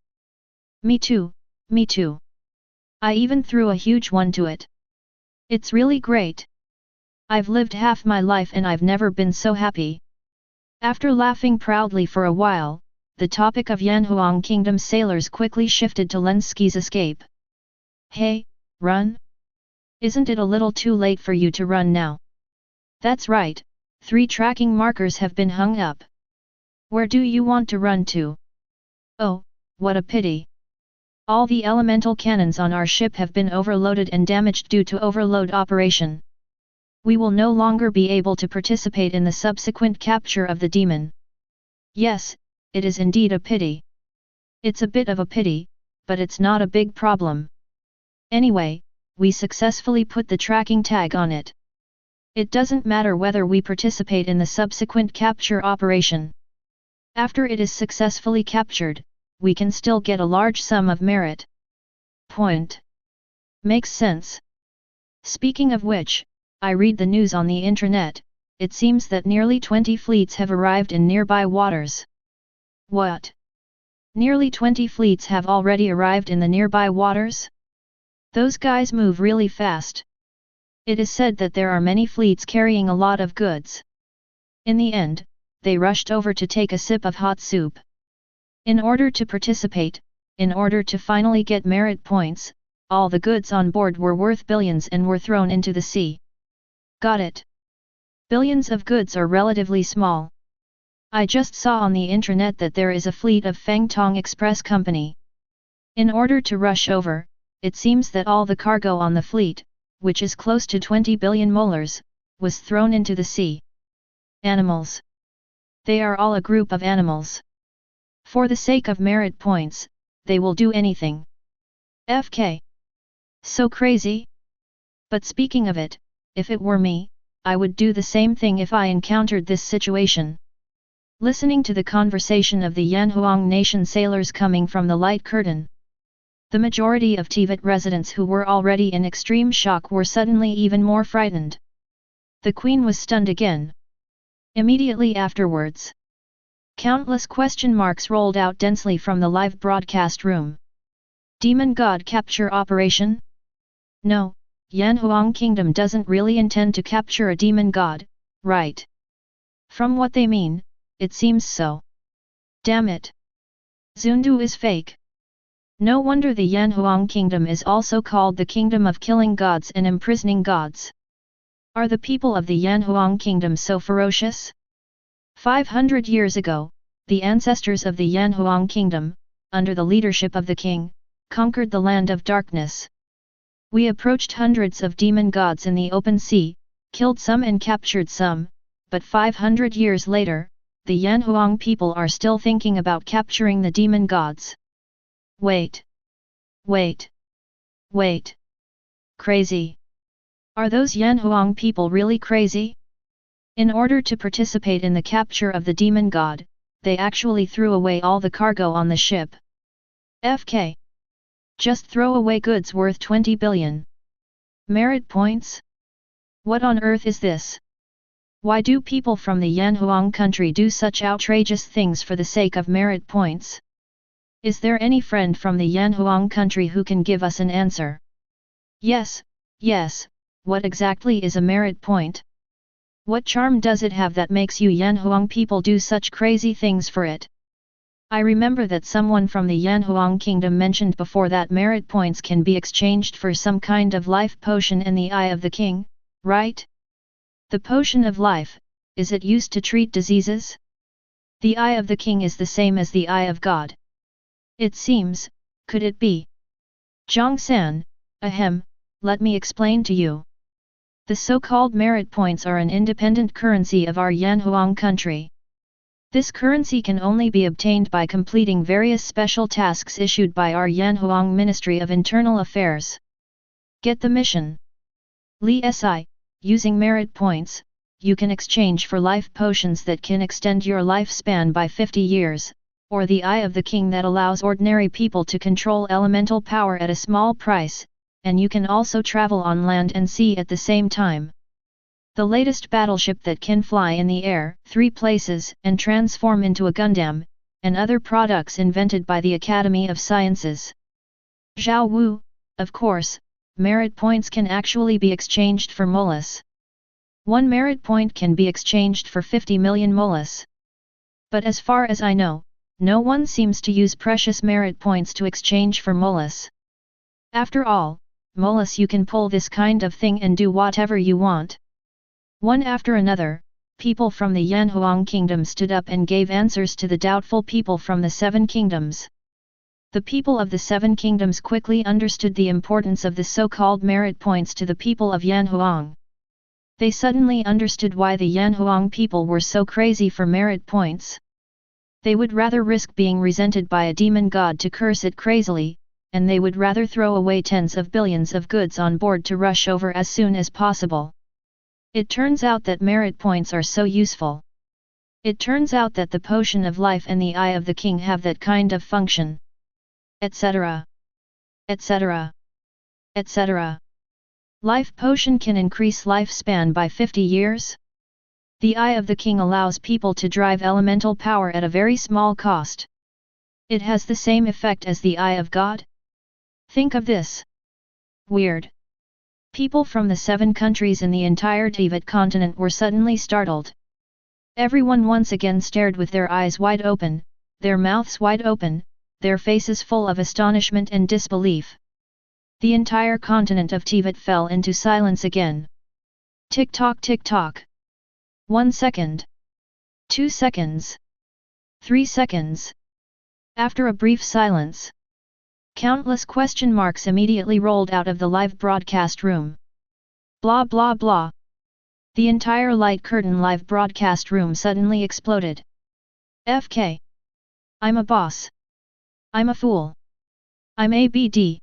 Me too, me too. I even threw a huge one to it. It's really great. I've lived half my life and I've never been so happy. After laughing proudly for a while, the topic of Yanhuang Kingdom sailors quickly shifted to Lenski's escape. Hey, run? Isn't it a little too late for you to run now? That's right. 3 tracking markers have been hung up. Where do you want to run to? Oh, what a pity. All the elemental cannons on our ship have been overloaded and damaged due to overload operation. We will no longer be able to participate in the subsequent capture of the demon. Yes, it is indeed a pity. It's a bit of a pity, but it's not a big problem. Anyway, we successfully put the tracking tag on it. It doesn't matter whether we participate in the subsequent capture operation. After it is successfully captured, we can still get a large sum of merit. Point. Makes sense. Speaking of which, I read the news on the intranet. It seems that nearly 20 fleets have arrived in nearby waters. What? Nearly 20 fleets have already arrived in the nearby waters? Those guys move really fast. It is said that there are many fleets carrying a lot of goods. In the end, they rushed over to take a sip of hot soup. In order to participate, in order to finally get merit points, all the goods on board were worth billions and were thrown into the sea. Got it. Billions of goods are relatively small. I just saw on the intranet that there is a fleet of Fangtong Express Company. In order to rush over, it seems that all the cargo on the fleet, which is close to 20 billion molars, was thrown into the sea. Animals. They are all a group of animals. For the sake of merit points, they will do anything. FK. So crazy? But speaking of it, if it were me, I would do the same thing if I encountered this situation. Listening to the conversation of the Yanhuang nation sailors coming from the light curtain, the majority of Teyvat residents who were already in extreme shock were suddenly even more frightened. The queen was stunned again. Immediately afterwards, countless question marks rolled out densely from the live broadcast room. Demon God capture operation? No, Yanhuang Kingdom doesn't really intend to capture a demon god, right? From what they mean, it seems so. Damn it. Zundu is fake. No wonder the Yanhuang Kingdom is also called the Kingdom of Killing Gods and Imprisoning Gods. Are the people of the Yanhuang Kingdom so ferocious? 500 years ago, the ancestors of the Yanhuang Kingdom, under the leadership of the king, conquered the land of darkness. We approached hundreds of demon gods in the open sea, killed some and captured some, but 500 years later, the Yanhuang people are still thinking about capturing the demon gods. Wait. Wait. Wait. Crazy. Are those Yanhuang people really crazy? In order to participate in the capture of the demon god, they actually threw away all the cargo on the ship. FK. Just throw away goods worth 20 billion. Merit points? What on earth is this? Why do people from the Yanhuang country do such outrageous things for the sake of merit points? Is there any friend from the Yanhuang country who can give us an answer? Yes, yes, what exactly is a merit point? What charm does it have that makes you Yanhuang people do such crazy things for it? I remember that someone from the Yanhuang kingdom mentioned before that merit points can be exchanged for some kind of life potion in the eye of the king, right? The potion of life, is it used to treat diseases? The eye of the king is the same as the eye of God. It seems, could it be? Zhongsan, ahem, let me explain to you. The so-called merit points are an independent currency of our Yanhuang country. This currency can only be obtained by completing various special tasks issued by our Yanhuang Ministry of Internal Affairs. Get the mission. Li Si, using merit points, you can exchange for life potions that can extend your lifespan by 50 years, or the Eye of the King that allows ordinary people to control elemental power at a small price, and you can also travel on land and sea at the same time. The latest battleship that can fly in the air 3 places and transform into a Gundam, and other products invented by the Academy of Sciences. Zhao Wu, of course, merit points can actually be exchanged for molus. 1 merit point can be exchanged for 50 million molus. But as far as I know, no one seems to use precious merit points to exchange for molus. After all, molus you can pull this kind of thing and do whatever you want. One after another, people from the Yanhuang kingdom stood up and gave answers to the doubtful people from the 7 kingdoms. The people of the 7 kingdoms quickly understood the importance of the so-called merit points to the people of Yanhuang. They suddenly understood why the Yanhuang people were so crazy for merit points. They would rather risk being resented by a demon god to curse it crazily, and they would rather throw away tens of billions of goods on board to rush over as soon as possible. It turns out that merit points are so useful. It turns out that the potion of life and the eye of the king have that kind of function. Etc. Etc. Etc. Life potion can increase lifespan by 50 years? The eye of the king allows people to drive elemental power at a very small cost. It has the same effect as the eye of God? Think of this. Weird. People from the 7 countries in the entire Teyvat continent were suddenly startled. Everyone once again stared with their eyes wide open, their mouths wide open, their faces full of astonishment and disbelief. The entire continent of Teyvat fell into silence again. Tick-tock tick-tock. 1 second. 2 seconds. 3 seconds. After a brief silence, countless question marks immediately rolled out of the live broadcast room. Blah blah blah. The entire light curtain live broadcast room suddenly exploded. FK. I'm a boss. I'm a fool. I'm ABD.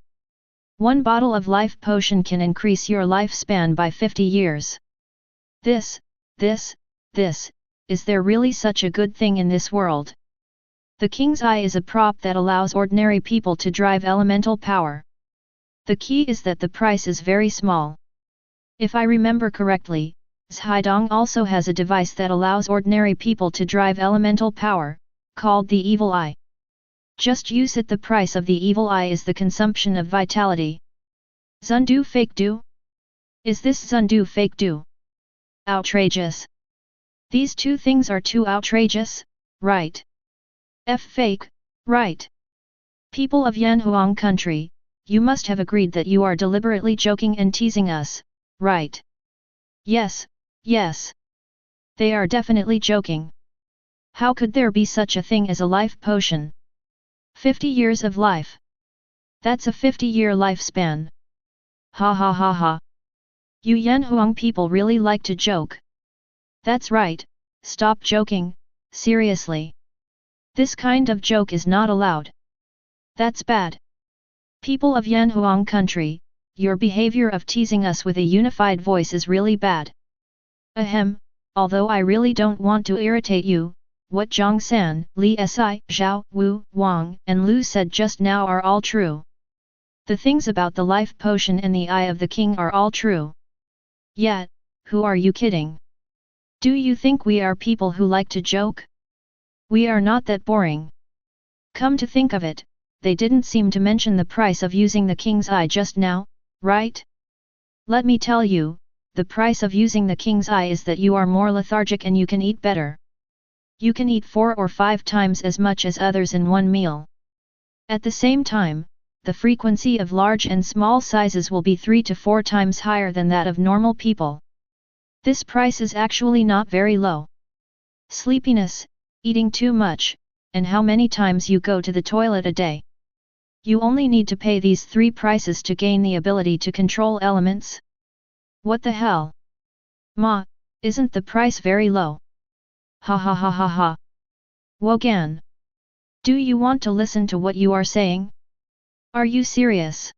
1 bottle of life potion can increase your lifespan by 50 years. This, is there really such a good thing in this world? The king's eye is a prop that allows ordinary people to drive elemental power. The key is that the price is very small. If I remember correctly, Zhaidong also has a device that allows ordinary people to drive elemental power, called the Evil Eye. Just use it. The price of the Evil Eye is the consumption of vitality. Zundu fake do? Is this Zundu fake do? Outrageous. These 2 things are too outrageous, right? F fake, right? People of Yanhuang country, you must have agreed that you are deliberately joking and teasing us, right? Yes, yes. They are definitely joking. How could there be such a thing as a life potion? 50 years of life. That's a 50-year lifespan. Ha ha ha ha. You Yanhuang people really like to joke. That's right, stop joking, seriously. This kind of joke is not allowed. That's bad. People of Yanhuang country, your behavior of teasing us with a unified voice is really bad. Ahem, although I really don't want to irritate you, what Zhongsan, Li Si, Zhao, Wu, Wang, and Lu said just now are all true. The things about the life potion and the eye of the king are all true. Yet, who are you kidding? Do you think we are people who like to joke? We are not that boring. Come to think of it, they didn't seem to mention the price of using the king's eye just now, right? Let me tell you, the price of using the king's eye is that you are more lethargic and you can eat better. You can eat 4 or 5 times as much as others in one meal. At the same time, the frequency of large and small sizes will be 3 to 4 times higher than that of normal people. This price is actually not very low. Sleepiness, eating too much, and how many times you go to the toilet a day. You only need to pay these 3 prices to gain the ability to control elements. What the hell? Ma, isn't the price very low? Ha ha ha ha ha. Wogan. Do you want to listen to what you are saying? Are you serious?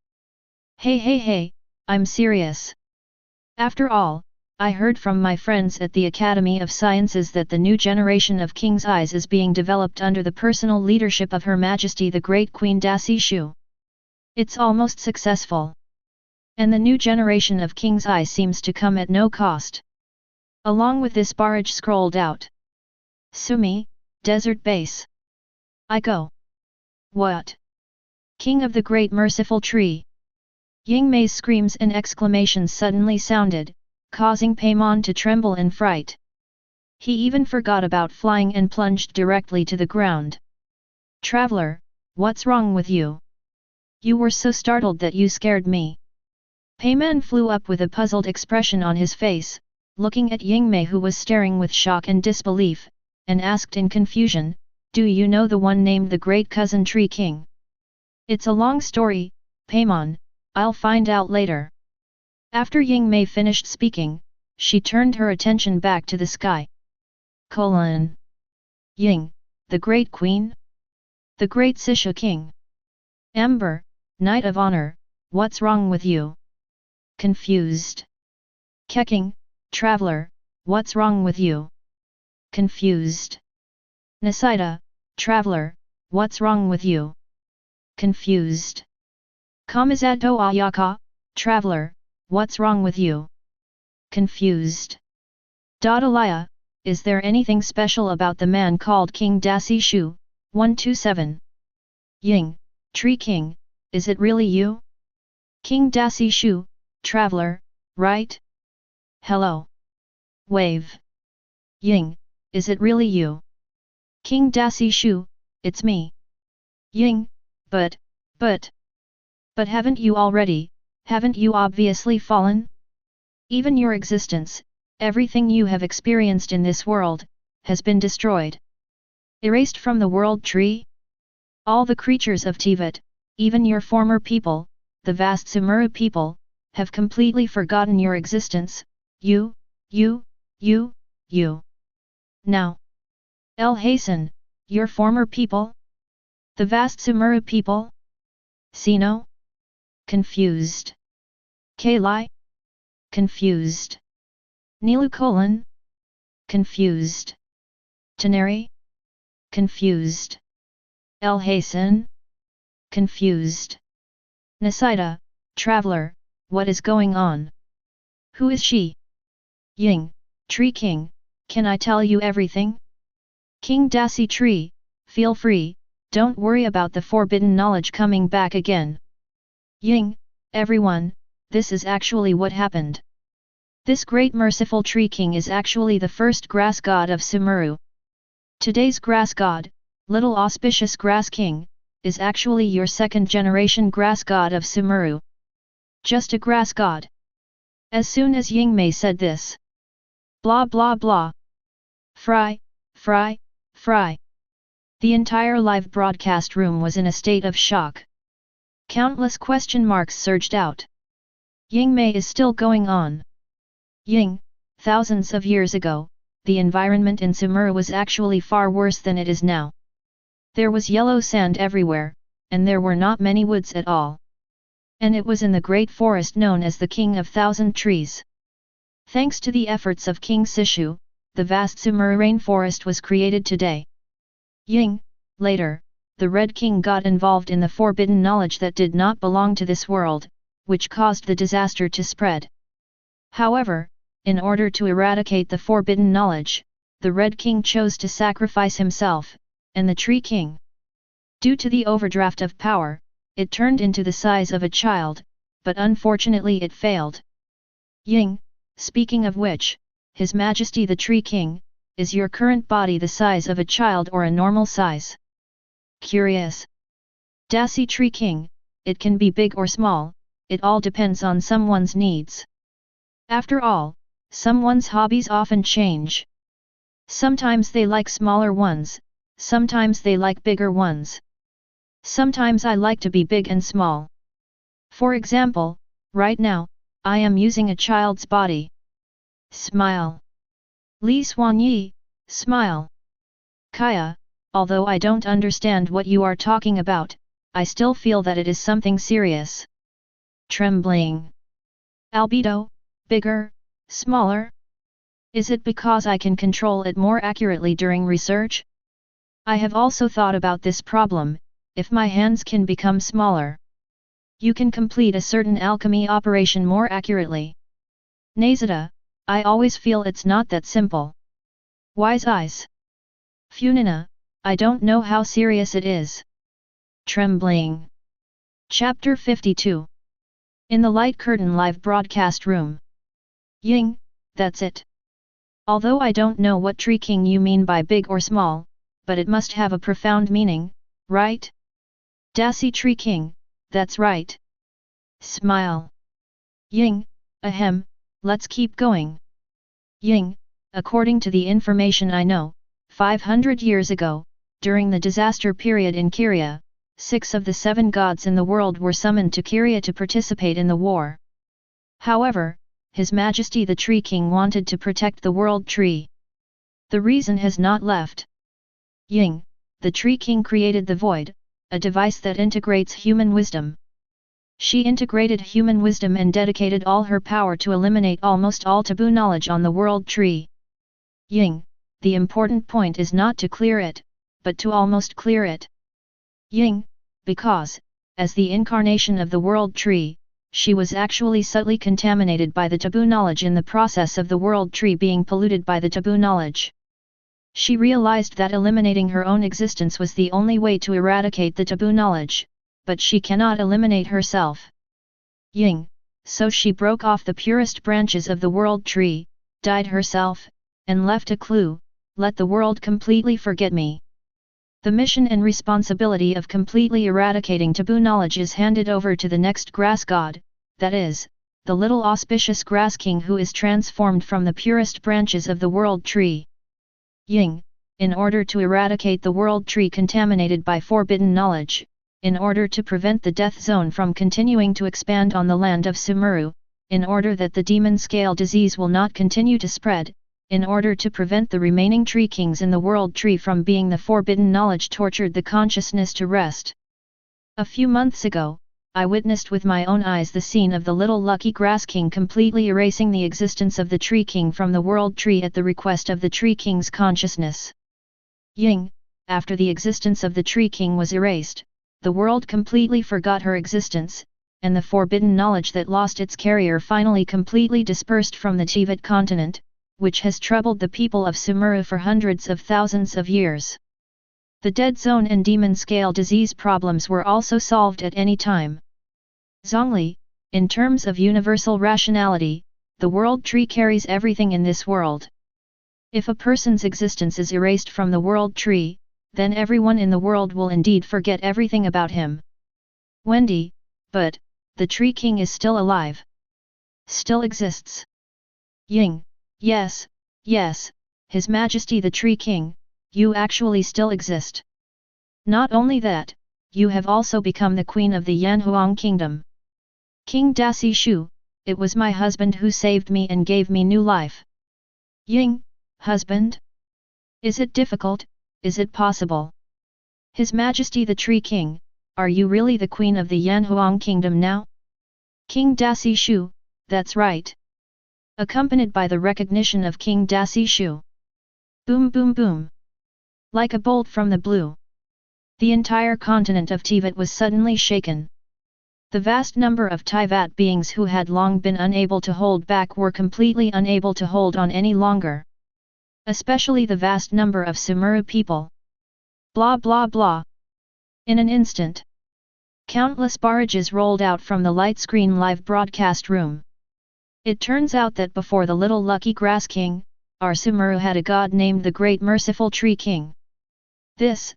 Hey, I'm serious. After all, I heard from my friends at the Academy of Sciences that the new generation of King's Eyes is being developed under the personal leadership of Her Majesty the Great Queen Dasi Shu. It's almost successful. And the new generation of King's Eye seems to come at no cost. Along with this barrage scrolled out. Sumi, Desert Base. I go. What? King of the Great Merciful Tree. Yingmei's screams and exclamations suddenly sounded, causing Paimon to tremble in fright. He even forgot about flying and plunged directly to the ground. Traveler, what's wrong with you? You were so startled that you scared me. Paimon flew up with a puzzled expression on his face, looking at Yingmei who was staring with shock and disbelief, and asked in confusion, do you know the one named the Great Cousin Tree King? It's a long story, Paimon, I'll find out later. After Yingmei finished speaking, she turned her attention back to the sky. Ying, the Great Queen? The Great Sisha King? Amber, Knight of Honor, what's wrong with you? Confused. Keking, Traveler, what's wrong with you? Confused. Nisida, Traveler, what's wrong with you? Confused. Kamizato Ayaka, Traveler, what's wrong with you? Confused. Dodalaya, is there anything special about the man called King Dasi Shu? 127. Ying, Tree King, is it really you? King Dasi Shu, Traveler, right? Hello. Wave. Ying, is it really you? King Dasi Shu, it's me. Ying, but haven't you obviously fallen? Even your existence, everything you have experienced in this world, has been destroyed. Erased from the world tree? All the creatures of Teyvat, even your former people, the vast Sumeru people, have completely forgotten your existence, you. Now. El Hasan, your former people? The vast Sumeru people? Sino? Confused. Kalai? Confused. Nilukolan? Confused. Teneri? Confused. El Hasan? Confused. Nisida, Traveler, what is going on? Who is she? Ying, Tree King, can I tell you everything? King Dasi Tree, feel free, don't worry about the forbidden knowledge coming back again. Ying, everyone, this is actually what happened. This great merciful Tree King is actually the first grass god of Sumeru. Today's grass god, Little Auspicious Grass King, is actually your second generation grass god of Sumeru. Just a grass god. As soon as Yingmei said this. Blah blah blah. Fry. The entire live broadcast room was in a state of shock. Countless question marks surged out. Yingmei is still going on. Ying, thousands of years ago, the environment in Sumeru was actually far worse than it is now. There was yellow sand everywhere, and there were not many woods at all. And it was in the great forest known as the King of Thousand Trees. Thanks to the efforts of King Sishu, the vast Sumeru rainforest was created today. Ying, later, the Red King got involved in the forbidden knowledge that did not belong to this world, which caused the disaster to spread. However, in order to eradicate the forbidden knowledge, the Red King chose to sacrifice himself, and the Tree King. Due to the overdraft of power, it turned into the size of a child, but unfortunately it failed. Ying, speaking of which, His Majesty the Tree King, is your current body the size of a child or a normal size? Curious. Dassy Tree King, it can be big or small, it all depends on someone's needs. After all, someone's hobbies often change. Sometimes they like smaller ones, sometimes they like bigger ones. Sometimes I like to be big and small. For example, right now, I am using a child's body. Smile. Li Xuanyi, smile. Kaya, although I don't understand what you are talking about, I still feel that it is something serious. Trembling. Albedo, bigger, smaller? Is it because I can control it more accurately during research? I have also thought about this problem. If my hands can become smaller, you can complete a certain alchemy operation more accurately. Nazada, I always feel it's not that simple. Wise eyes. Funina, I don't know how serious it is. Trembling. Chapter 52. In the Light Curtain live broadcast room. Ying, that's it. Although I don't know what Tree King you mean by big or small, but it must have a profound meaning, right? Dassy Tree King, that's right. Smile. Ying, ahem, let's keep going. Ying, according to the information I know, 500 years ago, during the disaster period in Kyria, 6 of the 7 gods in the world were summoned to Kyria to participate in the war. However, His Majesty the Tree King wanted to protect the world tree. The reason has not left. Ying, the Tree King created the Void, a device that integrates human wisdom. She integrated human wisdom and dedicated all her power to eliminate almost all taboo knowledge on the world tree. Ying, the important point is not to clear it, but to almost clear it. Ying, because, as the incarnation of the world tree, she was actually subtly contaminated by the taboo knowledge in the process of the world tree being polluted by the taboo knowledge. She realized that eliminating her own existence was the only way to eradicate the taboo knowledge, but she cannot eliminate herself. Ying, so she broke off the purest branches of the world tree, died herself, and left a clue, let the world completely forget me. The mission and responsibility of completely eradicating taboo knowledge is handed over to the next grass god, that is, the little auspicious grass king who is transformed from the purest branches of the world tree. Ying, in order to eradicate the world tree contaminated by forbidden knowledge, in order to prevent the death zone from continuing to expand on the land of Sumeru, in order that the demon scale disease will not continue to spread, in order to prevent the remaining tree kings in the world tree from being the forbidden knowledge tortured the consciousness to rest. A few months ago, I witnessed with my own eyes the scene of the little lucky grass king completely erasing the existence of the tree king from the world tree at the request of the tree king's consciousness. Ying, after the existence of the tree king was erased, the world completely forgot her existence, and the forbidden knowledge that lost its carrier finally completely dispersed from the Teyvat continent, which has troubled the people of Sumeru for hundreds of thousands of years. The dead zone and demon scale disease problems were also solved at any time. Zhongli, in terms of universal rationality, the world tree carries everything in this world. If a person's existence is erased from the world tree, then everyone in the world will indeed forget everything about him. Wendy, but, the tree king is still alive. Still exists. Ying, yes, yes, His Majesty the Tree King, you actually still exist. Not only that, you have also become the queen of the Yanhuang kingdom. King Dassy Shu, it was my husband who saved me and gave me new life. Ying, husband? Is it difficult, is it possible? His Majesty the Tree King, are you really the queen of the Yanhuang kingdom now? King Dassy Shu, that's right. Accompanied by the recognition of King Dassy Shu. Boom boom boom. Like a bolt from the blue. The entire continent of Teyvat was suddenly shaken. The vast number of Teyvat beings who had long been unable to hold back were completely unable to hold on any longer. Especially the vast number of Sumeru people. Blah blah blah. In an instant, countless barrages rolled out from the light screen live broadcast room. It turns out that before the little lucky grass king, our Sumeru had a god named the Great Merciful Tree King. This.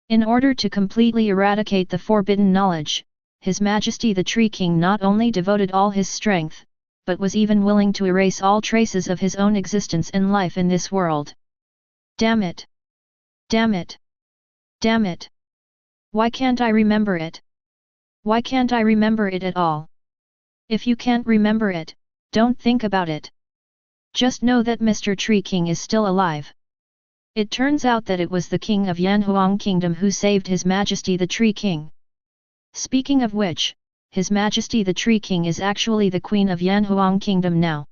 In order to completely eradicate the forbidden knowledge, His Majesty the Tree King not only devoted all his strength, but was even willing to erase all traces of his own existence and life in this world. Damn it! Damn it! Damn it! Why can't I remember it? Why can't I remember it at all? If you can't remember it, don't think about it. Just know that Mr. Tree King is still alive. It turns out that it was the king of Yanhuang Kingdom who saved His Majesty the Tree King. Speaking of which, His Majesty the Tree King is actually the Queen of Yanhuang Kingdom now.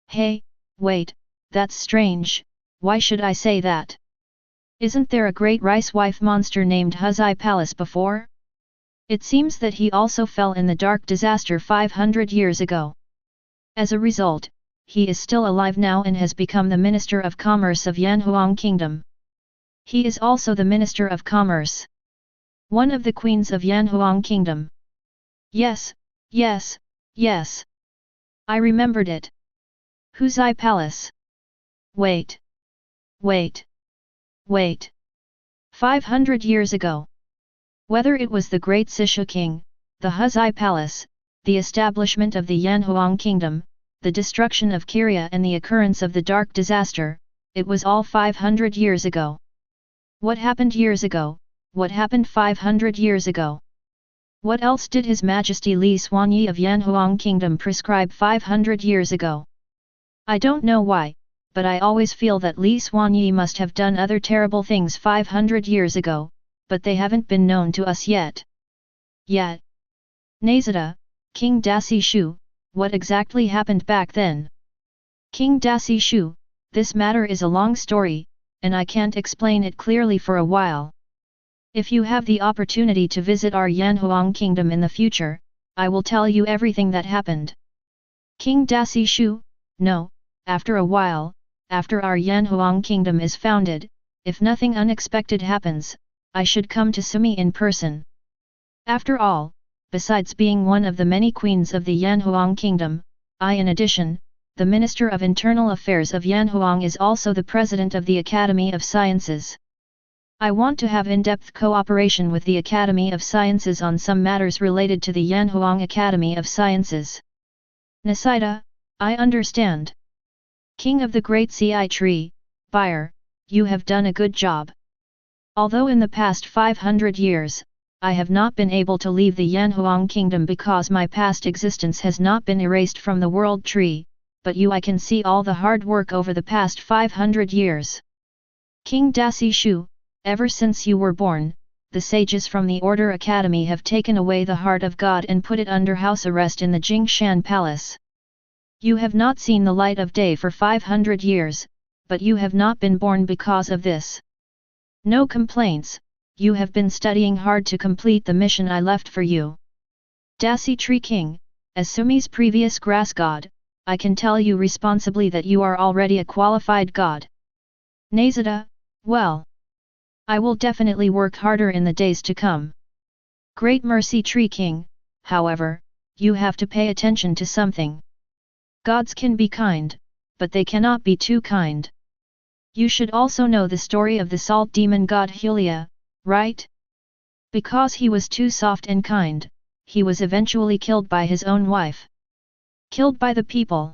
Hey, wait, that's strange, why should I say that? Isn't there a great rice wife monster named Huzai Palace before? It seems that he also fell in the dark disaster 500 years ago. As a result, he is still alive now and has become the Minister of Commerce of Yanhuang Kingdom. He is also the Minister of Commerce. One of the queens of Yanhuang Kingdom. Yes. I remembered it. Huzai Palace. Wait. 500 years ago. Whether it was the Great Sisha King, the Huzai Palace, the establishment of the Yanhuang Kingdom, the destruction of Kiria and the occurrence of the Dark Disaster, it was all 500 years ago. What happened years ago? What happened 500 years ago? What else did His Majesty Li Xuanyi of Yanhuang Kingdom prescribe 500 years ago? I don't know why, but I always feel that Li Xuanyi must have done other terrible things 500 years ago, but they haven't been known to us yet. Nazada, King Dasi Shu, what exactly happened back then? King Dasi Shu, this matter is a long story, and I can't explain it clearly for a while. If you have the opportunity to visit our Yanhuang Kingdom in the future, I will tell you everything that happened. King Dasi Shu, no, after a while, after our Yanhuang Kingdom is founded, if nothing unexpected happens, I should come to Sumi in person. After all, besides being one of the many queens of the Yanhuang Kingdom, in addition, the Minister of Internal Affairs of Yanhuang is also the President of the Academy of Sciences. I want to have in-depth cooperation with the Academy of Sciences on some matters related to the Yanhuang Academy of Sciences. Nasida, I understand. King of the Great Ci Tree, Buyer, you have done a good job. Although in the past 500 years, I have not been able to leave the Yanhuang Kingdom because my past existence has not been erased from the world tree, but I can see all the hard work over the past 500 years. King Dasi Shu, ever since you were born, the sages from the Order Academy have taken away the heart of God and put it under house arrest in the Jingshan Palace. You have not seen the light of day for 500 years, but you have not been born because of this. No complaints, you have been studying hard to complete the mission I left for you. Dasi Tree King, as Sumi's previous grass god, I can tell you responsibly that you are already a qualified god. Nazada, well. I will definitely work harder in the days to come. Great Mercy Tree King, however, you have to pay attention to something. Gods can be kind, but they cannot be too kind. You should also know the story of the salt demon god Hulia, right? Because he was too soft and kind, he was eventually killed by his own wife. Killed by the people.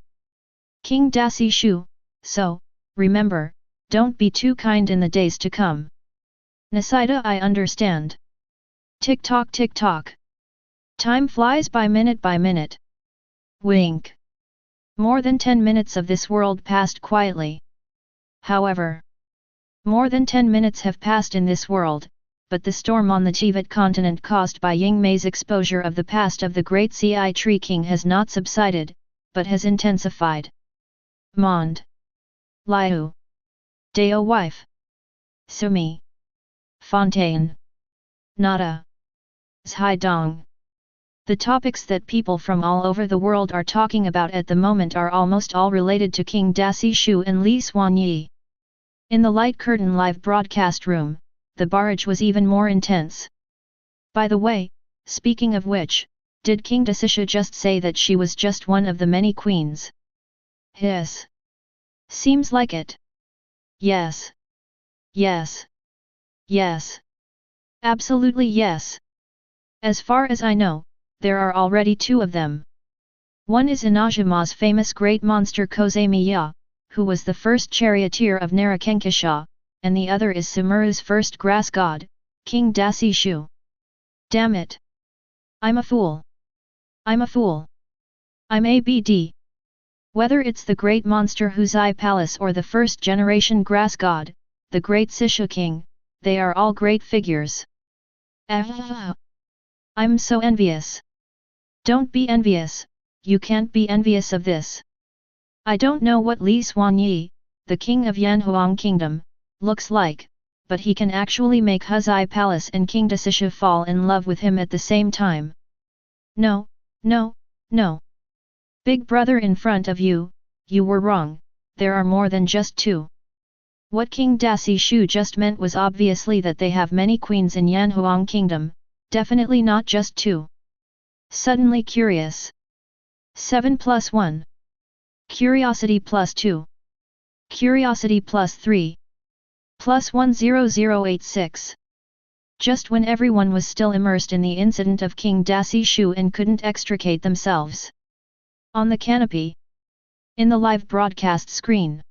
King Dasi Shu, so, remember, don't be too kind in the days to come. Nasida, I understand. Tick tock tick tock. Time flies by minute. Wink. More than 10 minutes of this world passed quietly. However, more than 10 minutes have passed in this world, but the storm on the Teyvat continent caused by Ying Mei's exposure of the past of the Great Ci Tree King has not subsided, but has intensified. Mond. Liu. Dao wife. Sumi. Fontaine. Nada. Zhaidong. The topics that people from all over the world are talking about at the moment are almost all related to King Dasi Shu and Li Xuanyi. In the Light Curtain live broadcast room, the barrage was even more intense. By the way, speaking of which, Did King Desisha just say that she was just one of the many queens? Hiss. Seems like it. Yes. Yes. Yes. Absolutely yes. As far as I know, there are already two of them. One is Inazuma's famous great monster Kozemiya, who was the first charioteer of Narakenkisha, and the other is Sumeru's first grass god, King Dasishu. Damn it! I'm a fool. I'm a fool. I'm ABD. Whether it's the great monster Huzai Palace or the first generation grass god, the great Sishu King, they are all great figures. I'm so envious. Don't be envious, you can't be envious of this. I don't know what Li Xuanyi, the king of Yanhuang kingdom, looks like, but he can actually make Huzai Palace and King Desisha fall in love with him at the same time. No, no, no. Big brother in front of you, you were wrong, there are more than just two. What King Dasishu just meant was obviously that they have many queens in Yanhuang kingdom, definitely not just two. Suddenly curious. 7 plus 1. Curiosity plus 2. Curiosity plus 3. Plus 10086. Just when everyone was still immersed in the incident of King Dasishu and couldn't extricate themselves. On the canopy. In the live broadcast screen.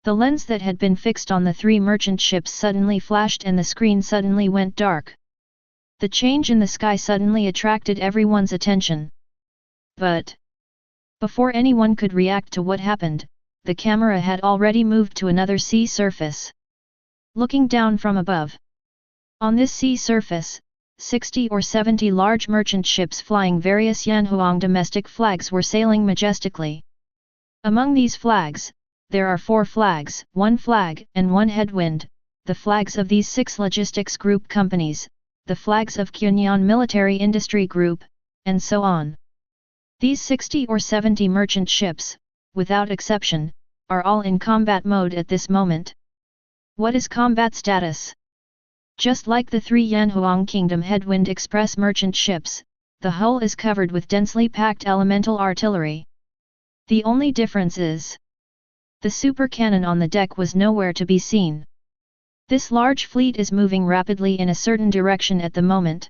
The lens that had been fixed on the three merchant ships suddenly flashed and the screen suddenly went dark. The change in the sky suddenly attracted everyone's attention. But before anyone could react to what happened, the camera had already moved to another sea surface. Looking down from above. On this sea surface, 60 or 70 large merchant ships flying various Yanhuang domestic flags were sailing majestically. Among these flags, there are 4 flags, 1 flag and 1 headwind, the flags of these 6 logistics group companies, the flags of Qinyan Military Industry Group, and so on. These 60 or 70 merchant ships, without exception, are all in combat mode at this moment. What is combat status? Just like the 3 Yanhuang Kingdom Headwind Express merchant ships, the hull is covered with densely packed elemental artillery. The only difference is the super cannon on the deck was nowhere to be seen. This large fleet is moving rapidly in a certain direction at the moment.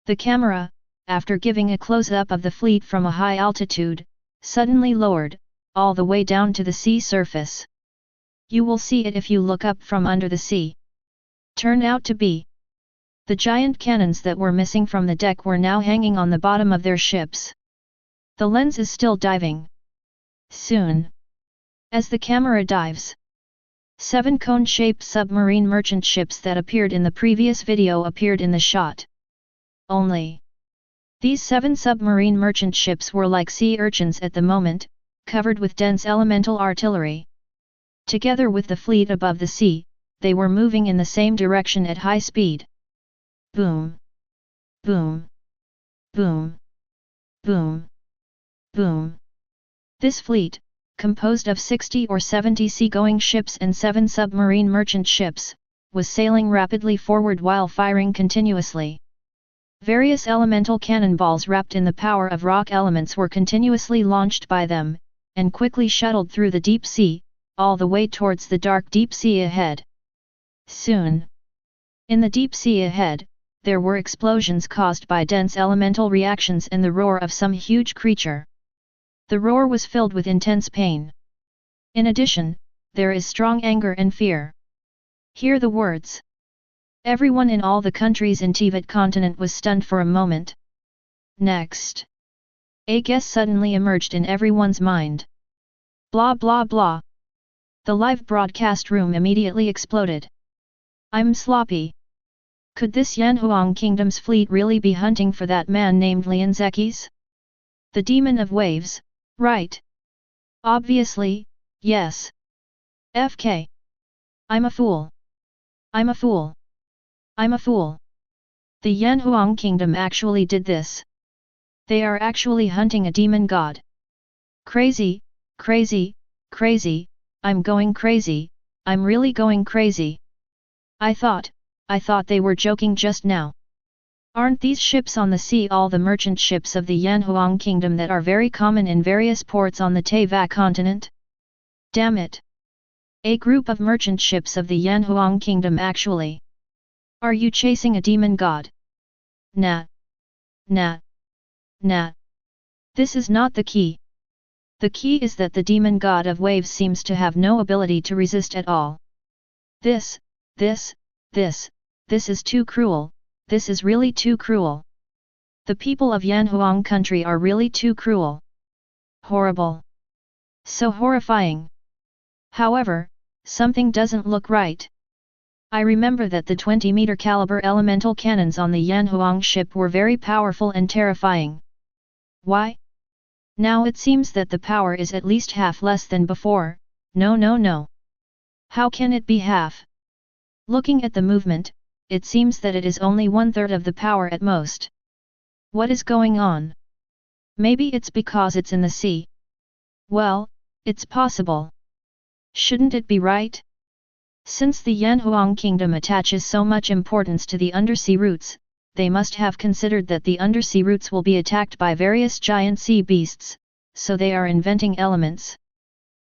The camera, after giving a close-up of the fleet from a high altitude, suddenly lowered, all the way down to the sea surface. You will see it if you look up from under the sea. Turned out to be the giant cannons that were missing from the deck were now hanging on the bottom of their ships. The lens is still diving. Soon, as the camera dives, 7 cone-shaped submarine merchant ships that appeared in the previous video appeared in the shot. Only these 7 submarine merchant ships were like sea urchins at the moment, covered with dense elemental artillery. Together with the fleet above the sea, they were moving in the same direction at high speed. Boom! Boom! Boom! Boom! Boom! This fleet, composed of 60 or 70 seagoing ships and 7 submarine merchant ships, was sailing rapidly forward while firing continuously. Various elemental cannonballs wrapped in the power of rock elements were continuously launched by them, and quickly shuttled through the deep sea, all the way towards the dark deep sea ahead. Soon, in the deep sea ahead, there were explosions caused by dense elemental reactions and the roar of some huge creature. The roar was filled with intense pain. In addition, there is strong anger and fear. Hear the words. Everyone in all the countries in Teyvat continent was stunned for a moment. Next, a guess suddenly emerged in everyone's mind. Blah blah blah. The live broadcast room immediately exploded. I'm sloppy. Could this Yanhuang Kingdom's fleet really be hunting for that man named Lianzekis? The demon of waves, right? Obviously, yes. FK. I'm a fool. I'm a fool. I'm a fool. The Yanhuang Kingdom actually did this. They are actually hunting a demon god. Crazy, crazy, crazy, I'm going crazy, I'm really going crazy. I thought they were joking just now. Aren't these ships on the sea all the merchant ships of the Yanhuang kingdom that are very common in various ports on the Teyvat continent? Damn it! A group of merchant ships of the Yanhuang kingdom actually. Are you chasing a demon god? Nah. Nah. Nah. This is not the key. The key is that the demon god of waves seems to have no ability to resist at all. This is too cruel, this is really too cruel. The people of Yanhuang country are really too cruel. Horrible. So horrifying. However, something doesn't look right. I remember that the 20-meter caliber elemental cannons on the Yanhuang ship were very powerful and terrifying. Why? Now it seems that the power is at least half less than before. No. How can it be half? Looking at the movement, it seems that it is only 1/3 of the power at most. What is going on? Maybe it's because it's in the sea. Well, it's possible. Shouldn't it be right? Since the Yanhuang kingdom attaches so much importance to the undersea routes, they must have considered that the undersea routes will be attacked by various giant sea beasts, so they are inventing elements.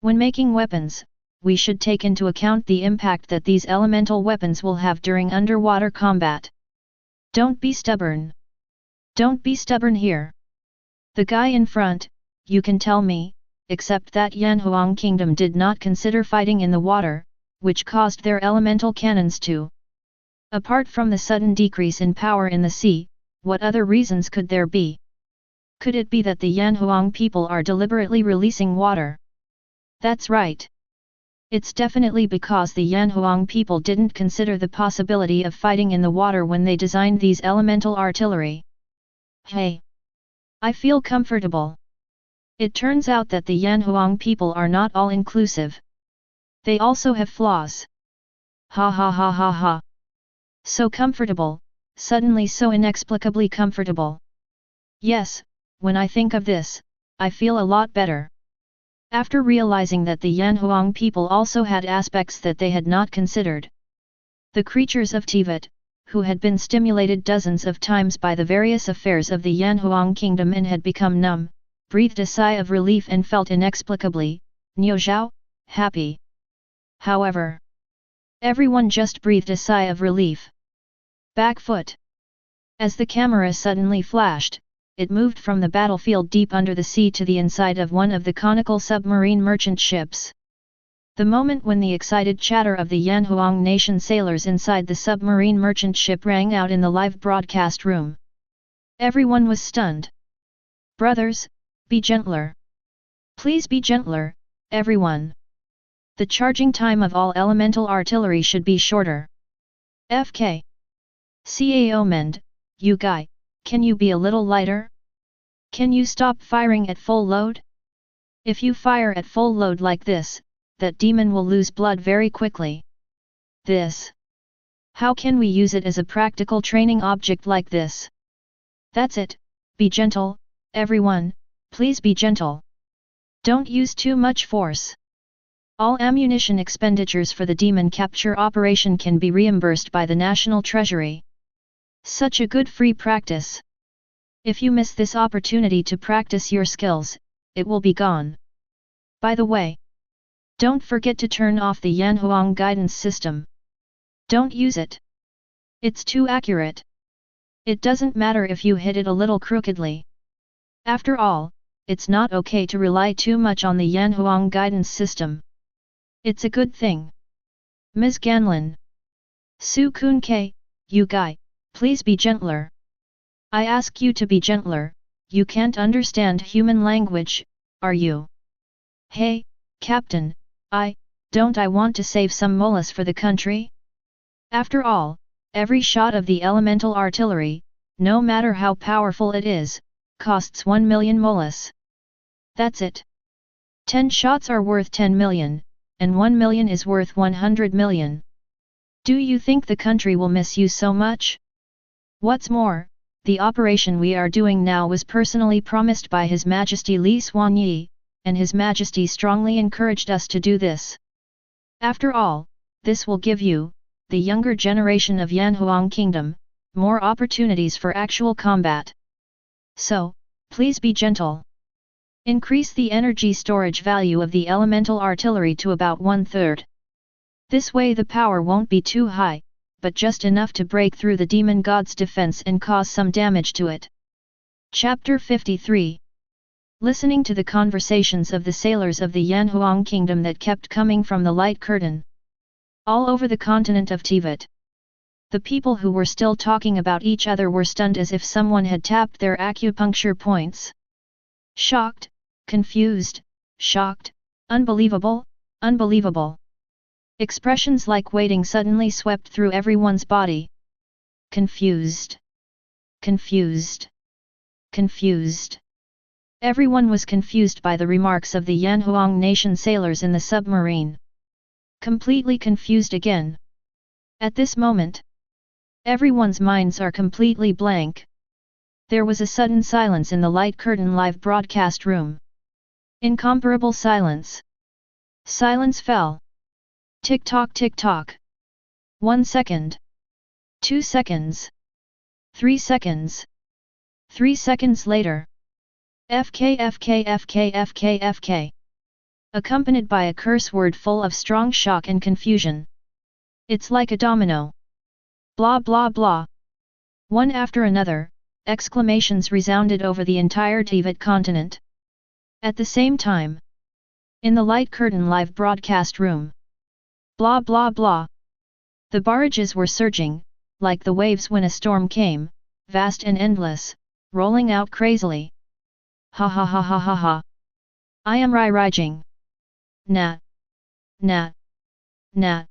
When making weapons, we should take into account the impact that these elemental weapons will have during underwater combat. Don't be stubborn. Don't be stubborn here. The guy in front, you can tell me, except that Yanhuang kingdom did not consider fighting in the water, which caused their elemental cannons to. Apart from the sudden decrease in power in the sea, what other reasons could there be? Could it be that the Yanhuang people are deliberately releasing water? That's right. It's definitely because the Yanhuang people didn't consider the possibility of fighting in the water when they designed these elemental artillery. Hey! I feel comfortable. It turns out that the Yanhuang people are not all inclusive. They also have flaws. Ha ha ha ha ha. So comfortable, suddenly so inexplicably comfortable. Yes, when I think of this, I feel a lot better. After realizing that the Yanhuang people also had aspects that they had not considered. The creatures of Teyvat, who had been stimulated dozens of times by the various affairs of the Yanhuang kingdom and had become numb, breathed a sigh of relief and felt inexplicably, Niuzhao, happy. However, everyone just breathed a sigh of relief. Back foot. As the camera suddenly flashed, it moved from the battlefield deep under the sea to the inside of one of the conical submarine merchant ships. The moment when the excited chatter of the Yanhuang nation sailors inside the submarine merchant ship rang out in the live broadcast room. Everyone was stunned. Brothers, be gentler. Please be gentler, everyone. The charging time of all elemental artillery should be shorter. FK. Cao Mend, you guy, can you be a little lighter? Can you stop firing at full load? If you fire at full load like this, that demon will lose blood very quickly. This. How can we use it as a practical training object like this? That's it, be gentle, everyone, please be gentle. Don't use too much force. All ammunition expenditures for the demon capture operation can be reimbursed by the National Treasury. Such a good free practice. If you miss this opportunity to practice your skills, it will be gone. By the way, don't forget to turn off the Yanhuang guidance system. Don't use it. It's too accurate. It doesn't matter if you hit it a little crookedly. After all, it's not okay to rely too much on the Yanhuang guidance system. It's a good thing. Ms. Ganlin. Su Kun Ke, you guy, please be gentler. I ask you to be gentler, you can't understand human language, are you? Hey, Captain, I want to save some molas for the country? After all, every shot of the elemental artillery, no matter how powerful it is, costs 1 million molas. That's it. 10 shots are worth 10 million, and 1 million is worth 100 million. Do you think the country will miss you so much? What's more, the operation we are doing now was personally promised by His Majesty Li Xuanyi, and His Majesty strongly encouraged us to do this. After all, this will give you, the younger generation of Yanhuang Kingdom, more opportunities for actual combat. So, please be gentle. Increase the energy storage value of the elemental artillery to about 1/3. This way the power won't be too high, but just enough to break through the demon god's defense and cause some damage to it. Chapter 53. Listening to the conversations of the sailors of the Yanhuang kingdom that kept coming from the light curtain. All over the continent of Teyvat. The people who were still talking about each other were stunned as if someone had tapped their acupuncture points. Shocked, confused, shocked, unbelievable, unbelievable. Expressions like waiting suddenly swept through everyone's body. Confused. Confused. Confused. Everyone was confused by the remarks of the Yanhuang nation sailors in the submarine. Completely confused again. At this moment, everyone's minds are completely blank. There was a sudden silence in the light curtain live broadcast room. Incomparable silence. Silence fell. Tick-tock tick-tock. 1 second. 2 seconds. 3 seconds. 3 seconds later. FK FK FK FK FK. Accompanied by a curse word full of strong shock and confusion. It's like a domino. Blah blah blah. One after another, exclamations resounded over the entire Teyvat continent. At the same time. In the light curtain live broadcast room. Blah blah blah. The barrages were surging, like the waves when a storm came, vast and endless, rolling out crazily. Ha ha ha ha ha ha. I am raging. Nah. Nah. Nah.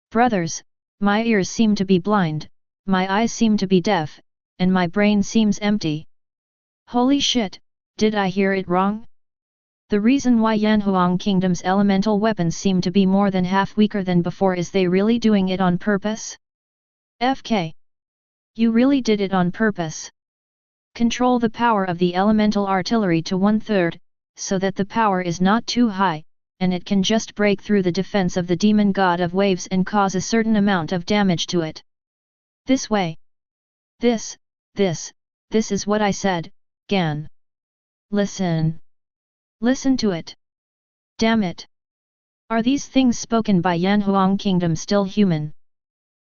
Brothers, my ears seem to be blind, my eyes seem to be deaf, and my brain seems empty. Holy shit, did I hear it wrong? The reason why Yanhuang Kingdom's elemental weapons seem to be more than half weaker than before is they really doing it on purpose? FK. You really did it on purpose. Control the power of the elemental artillery to 1/3, so that the power is not too high, and it can just break through the defense of the demon god of waves and cause a certain amount of damage to it. This way. This is what I said, Gan. Listen. Listen to it. Damn it. Are these things spoken by Yanhuang Kingdom still human?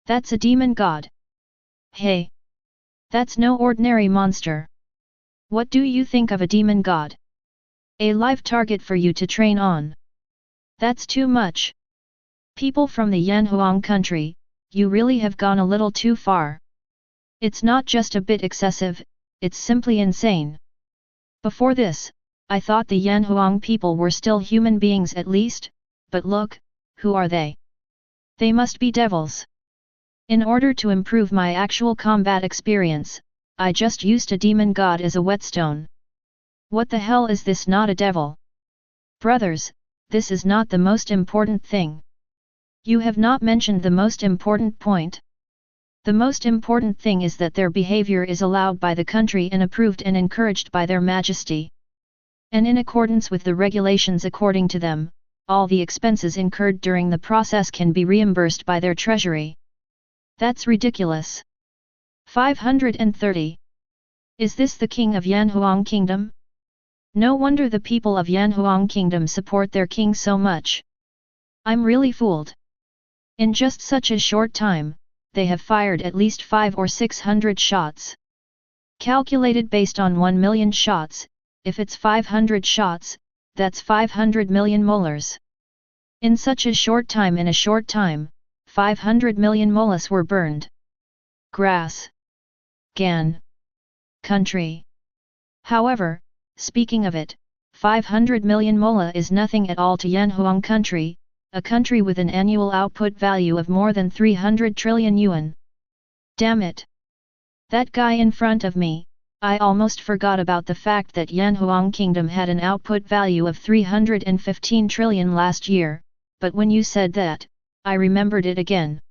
That's a demon god. Hey. That's no ordinary monster. What do you think of a demon god? A live target for you to train on. That's too much. People from the Yanhuang country, you really have gone a little too far. It's not just a bit excessive, it's simply insane. Before this, I thought the Yanhuang people were still human beings at least, but look, who are they? They must be devils. In order to improve my actual combat experience, I just used a demon god as a whetstone. What the hell is this, not a devil? Brothers, this is not the most important thing. You have not mentioned the most important point. The most important thing is that their behavior is allowed by the country and approved and encouraged by their majesty. And in accordance with the regulations according to them, all the expenses incurred during the process can be reimbursed by their treasury. That's ridiculous. 530. Is this the king of Yanhuang Kingdom? No wonder the people of Yanhuang Kingdom support their king so much. I'm really fooled. In just such a short time, they have fired at least 500 or 600 shots. Calculated based on 1 million shots, if it's 500 shots, that's 500 million molars. In such a short time, 500 million molas were burned. Grass. Gan. Country. However, speaking of it, 500 million mola is nothing at all to Yanhuang country, a country with an annual output value of more than 300 trillion yuan. Damn it! That guy in front of me, I almost forgot about the fact that Yanhuang Kingdom had an output value of 315 trillion last year, but when you said that, I remembered it again.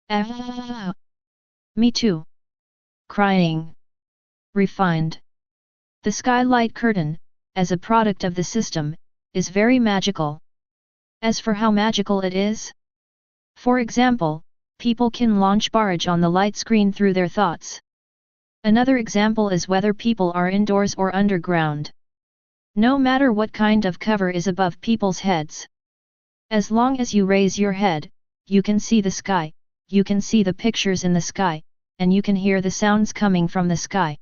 Ah! Me too. Crying. Refined. The skylight curtain, as a product of the system, is very magical. As for how magical it is? For example, People can launch barrage on the light screen through their thoughts. Another example is whether people are indoors or underground. No matter what kind of cover is above people's heads. As long as you raise your head, you can see the sky, you can see the pictures in the sky, and you can hear the sounds coming from the sky.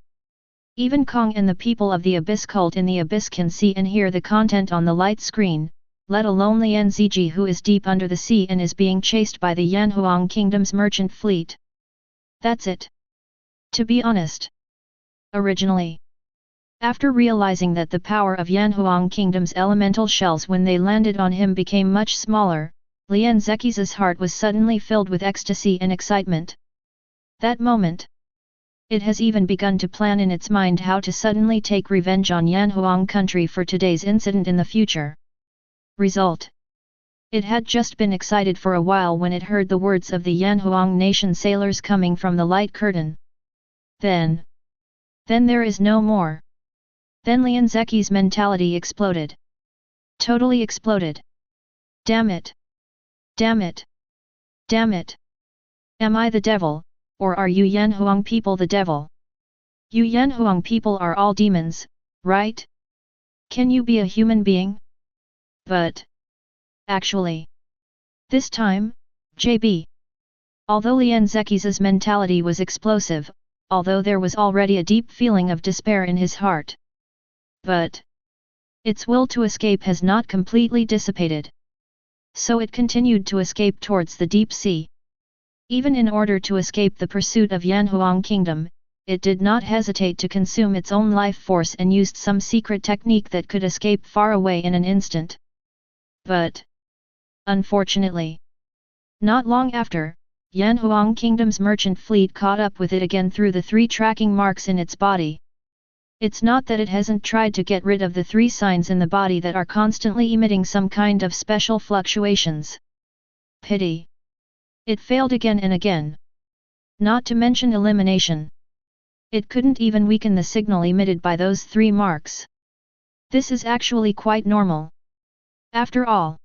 Even Kong and the people of the Abyss cult in the Abyss can see and hear the content on the light screen, let alone Lian Ziji who is deep under the sea and is being chased by the Yanhuang kingdom's merchant fleet. That's it. To be honest. Originally. After realizing that the power of Yanhuang kingdom's elemental shells when they landed on him became much smaller, Lian Zekis's heart was suddenly filled with ecstasy and excitement. That moment. It has even begun to plan in its mind how to suddenly take revenge on Yanhuang country for today's incident in the future. Result. It had just been excited for a while when it heard the words of the Yanhuang nation sailors coming from the light curtain. Then there is no more. Then Lian Zeki's mentality exploded. Totally exploded. Damn it! Damn it! Damn it! Am I the devil, or are you Yanhuang people the devil? You Yanhuang people are all demons, right? Can you be a human being? But actually, this time, JB. Although Lian Zekis's mentality was explosive, although there was already a deep feeling of despair in his heart. But its will to escape has not completely dissipated. So it continued to escape towards the deep sea. Even in order to escape the pursuit of Yanhuang kingdom, it did not hesitate to consume its own life force and used some secret technique that could escape far away in an instant. But unfortunately, not long after, Yanhuang kingdom's merchant fleet caught up with it again through the 3 tracking marks in its body. It's not that it hasn't tried to get rid of the 3 signs in the body that are constantly emitting some kind of special fluctuations. Pity. It failed again and again. Not to mention elimination. It couldn't even weaken the signal emitted by those 3 marks. This is actually quite normal. After all,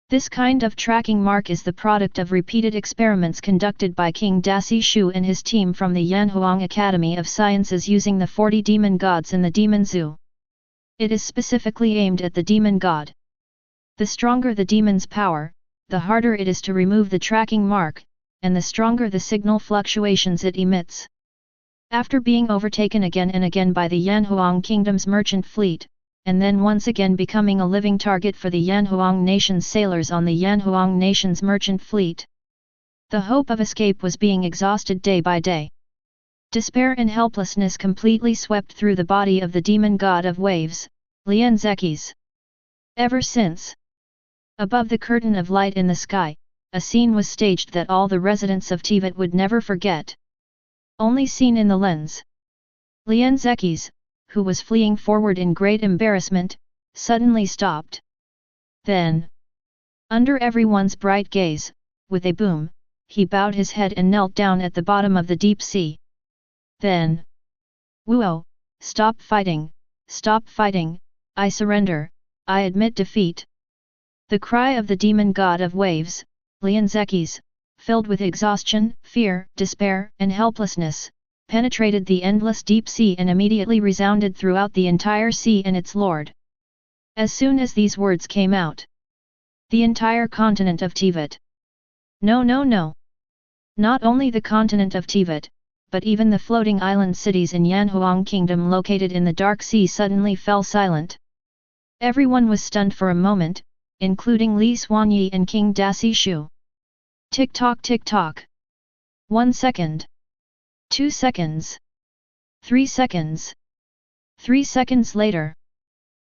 this kind of tracking mark is the product of repeated experiments conducted by King Dasi Shu and his team from the Yanhuang Academy of Sciences using the 40 demon gods in the demon zoo. It is specifically aimed at the demon god. The stronger the demon's power, the harder it is to remove the tracking mark, and the stronger the signal fluctuations it emits. After being overtaken again and again by the Yanhuang kingdom's merchant fleet, and then once again becoming a living target for the Yanhuang nation's sailors on the Yanhuang nation's merchant fleet, the hope of escape was being exhausted day by day. Despair and helplessness completely swept through the body of the demon god of waves, Lian Zekis. Ever since, above the curtain of light in the sky, a scene was staged that all the residents of Teyvat would never forget. Only seen in the lens. Lian Zekis, who was fleeing forward in great embarrassment, suddenly stopped. Then, under everyone's bright gaze, with a boom, he bowed his head and knelt down at the bottom of the deep sea. Then, "Wuo, stop fighting, I surrender, I admit defeat." The cry of the demon god of waves, Lian Zekis, filled with exhaustion, fear, despair, and helplessness, penetrated the endless deep sea and immediately resounded throughout the entire sea and its lord. As soon as these words came out, the entire continent of Teyvat. No. Not only the continent of Teyvat, but even the floating island cities in Yanhuang kingdom located in the dark sea suddenly fell silent. Everyone was stunned for a moment, including Li Xuanyi and King Dasi Shu. Tick-tock tick-tock. 1 second. 2 seconds. 3 seconds. 3 seconds later.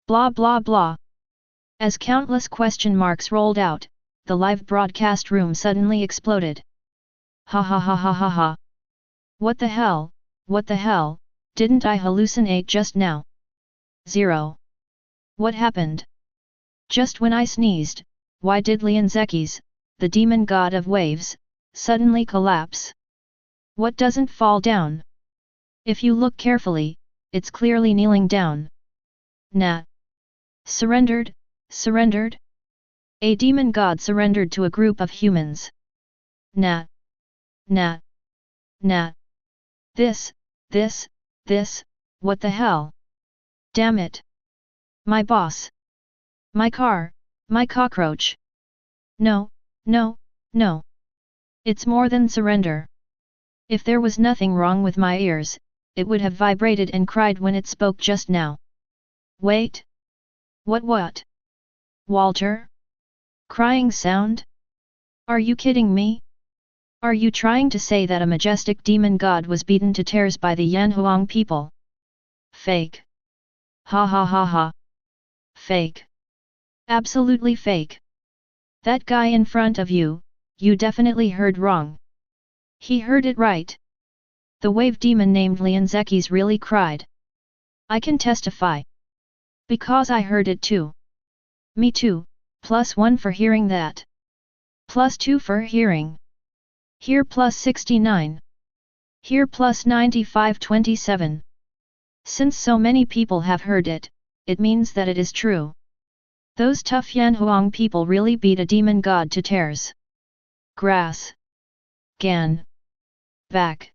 Blah blah blah. As countless question marks rolled out, the live broadcast room suddenly exploded. Ha ha ha ha ha ha. What the hell, didn't I hallucinate just now? 0. What happened? Just when I sneezed, why did Lian Zekis, the demon god of waves, suddenly collapse? What doesn't fall down? If you look carefully, it's clearly kneeling down. Nah. Surrendered? A demon god surrendered to a group of humans. Nah, Nat. Nat. This, what the hell? Damn it! My boss! My car, my cockroach! No, no, no! It's more than surrender. If there was nothing wrong with my ears, it would have vibrated and cried when it spoke just now. Wait! What? Walter? Crying sound? Are you kidding me? Are you trying to say that a majestic demon god was beaten to tears by the Yanhuang people? Fake. Ha ha ha ha. Fake. Absolutely fake. That guy in front of you, you definitely heard wrong. He heard it right. The wave demon named Lianzekis really cried. I can testify. Because I heard it too. Me too, +1 for hearing that. +2 for hearing. Here +69. Here +9527. Since so many people have heard it, it means that it is true. Those tough Yanhuang people really beat a demon god to tears. Grass. Gan. Back.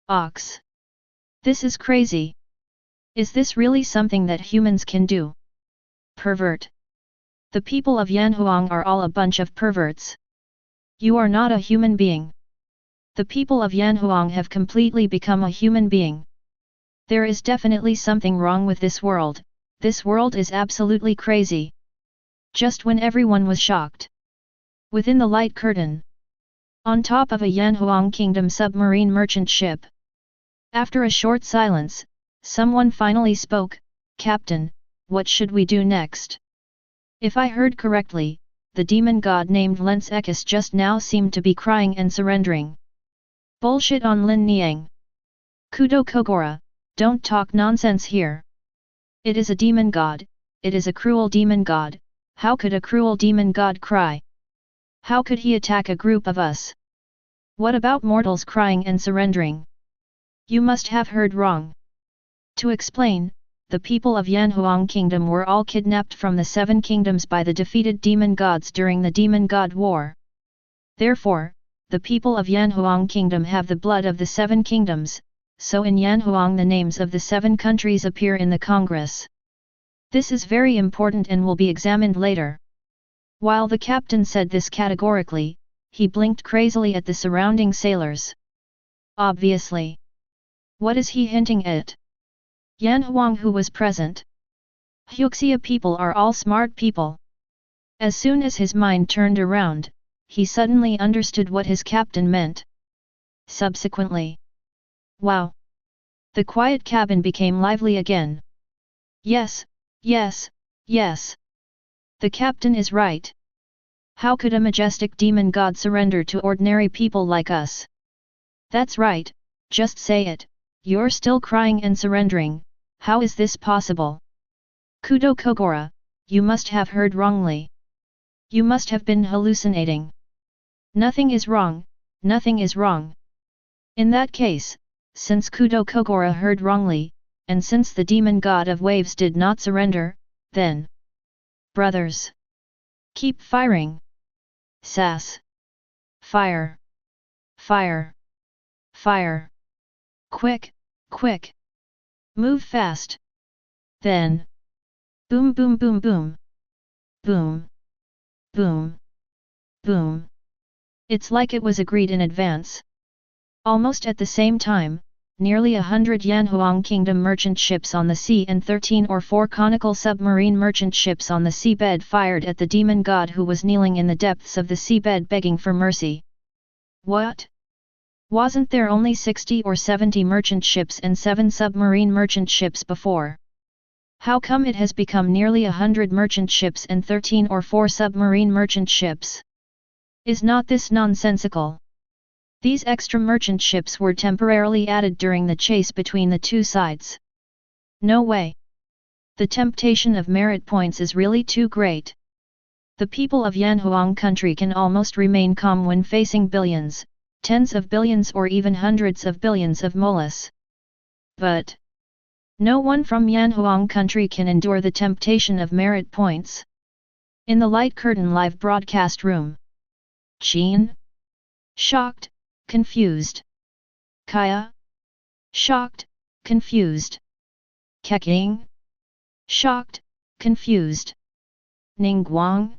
Ox. This is crazy. Is this really something that humans can do? Pervert. The people of Yanhuang are all a bunch of perverts. You are not a human being. The people of Yanhuang have completely become a human being. There is definitely something wrong with this world is absolutely crazy. Just when everyone was shocked. Within the light curtain. On top of a Yanhuang Kingdom submarine merchant ship. After a short silence, someone finally spoke, Captain, what should we do next? If I heard correctly, the demon god named Lianzekis just now seemed to be crying and surrendering. Bullshit on Lin Niang. Kudo Kogora, don't talk nonsense here. It is a demon god, it is a cruel demon god, how could a cruel demon god cry? How could he attack a group of us? What about mortals crying and surrendering? You must have heard wrong. To explain, the people of Yanhuang Kingdom were all kidnapped from the 7 kingdoms by the defeated demon gods during the Demon God War. Therefore, the people of Yanhuang Kingdom have the blood of the 7 kingdoms, so in Yanhuang the names of the 7 countries appear in the Congress. This is very important and will be examined later. While the captain said this categorically, he blinked crazily at the surrounding sailors. Obviously. What is he hinting at? Yanhuang who was present. Huxia people are all smart people. As soon as his mind turned around, he suddenly understood what his captain meant. Subsequently. Wow! The quiet cabin became lively again. Yes, yes, yes. The captain is right. How could a majestic demon god surrender to ordinary people like us? That's right, just say it, you're still crying and surrendering, how is this possible? Kudo Kogora, you must have heard wrongly. You must have been hallucinating. Nothing is wrong, nothing is wrong. In that case, since Kudo Kogora heard wrongly, and since the demon god of waves did not surrender, then... Brothers! Keep firing! Sass! Fire! Fire! Fire! Quick, quick! Move fast! Then... Boom boom boom boom! Boom! Boom! Boom! It's like it was agreed in advance. Almost at the same time, nearly 100 Yanhuang Kingdom merchant ships on the sea and 13 or 4 conical submarine merchant ships on the seabed fired at the demon god who was kneeling in the depths of the seabed begging for mercy. What? Wasn't there only 60 or 70 merchant ships and 7 submarine merchant ships before? How come it has become nearly 100 merchant ships and 13 or 4 submarine merchant ships? Is not this nonsensical? These extra merchant ships were temporarily added during the chase between the two sides. No way. The temptation of merit points is really too great. The people of Yanhuang country can almost remain calm when facing billions, tens of billions or even hundreds of billions of molus. But no one from Yanhuang country can endure the temptation of merit points. In the light curtain live broadcast room. Qin? Shocked, confused. Kaya, shocked, confused. Keqing, shocked, confused. Ningguang,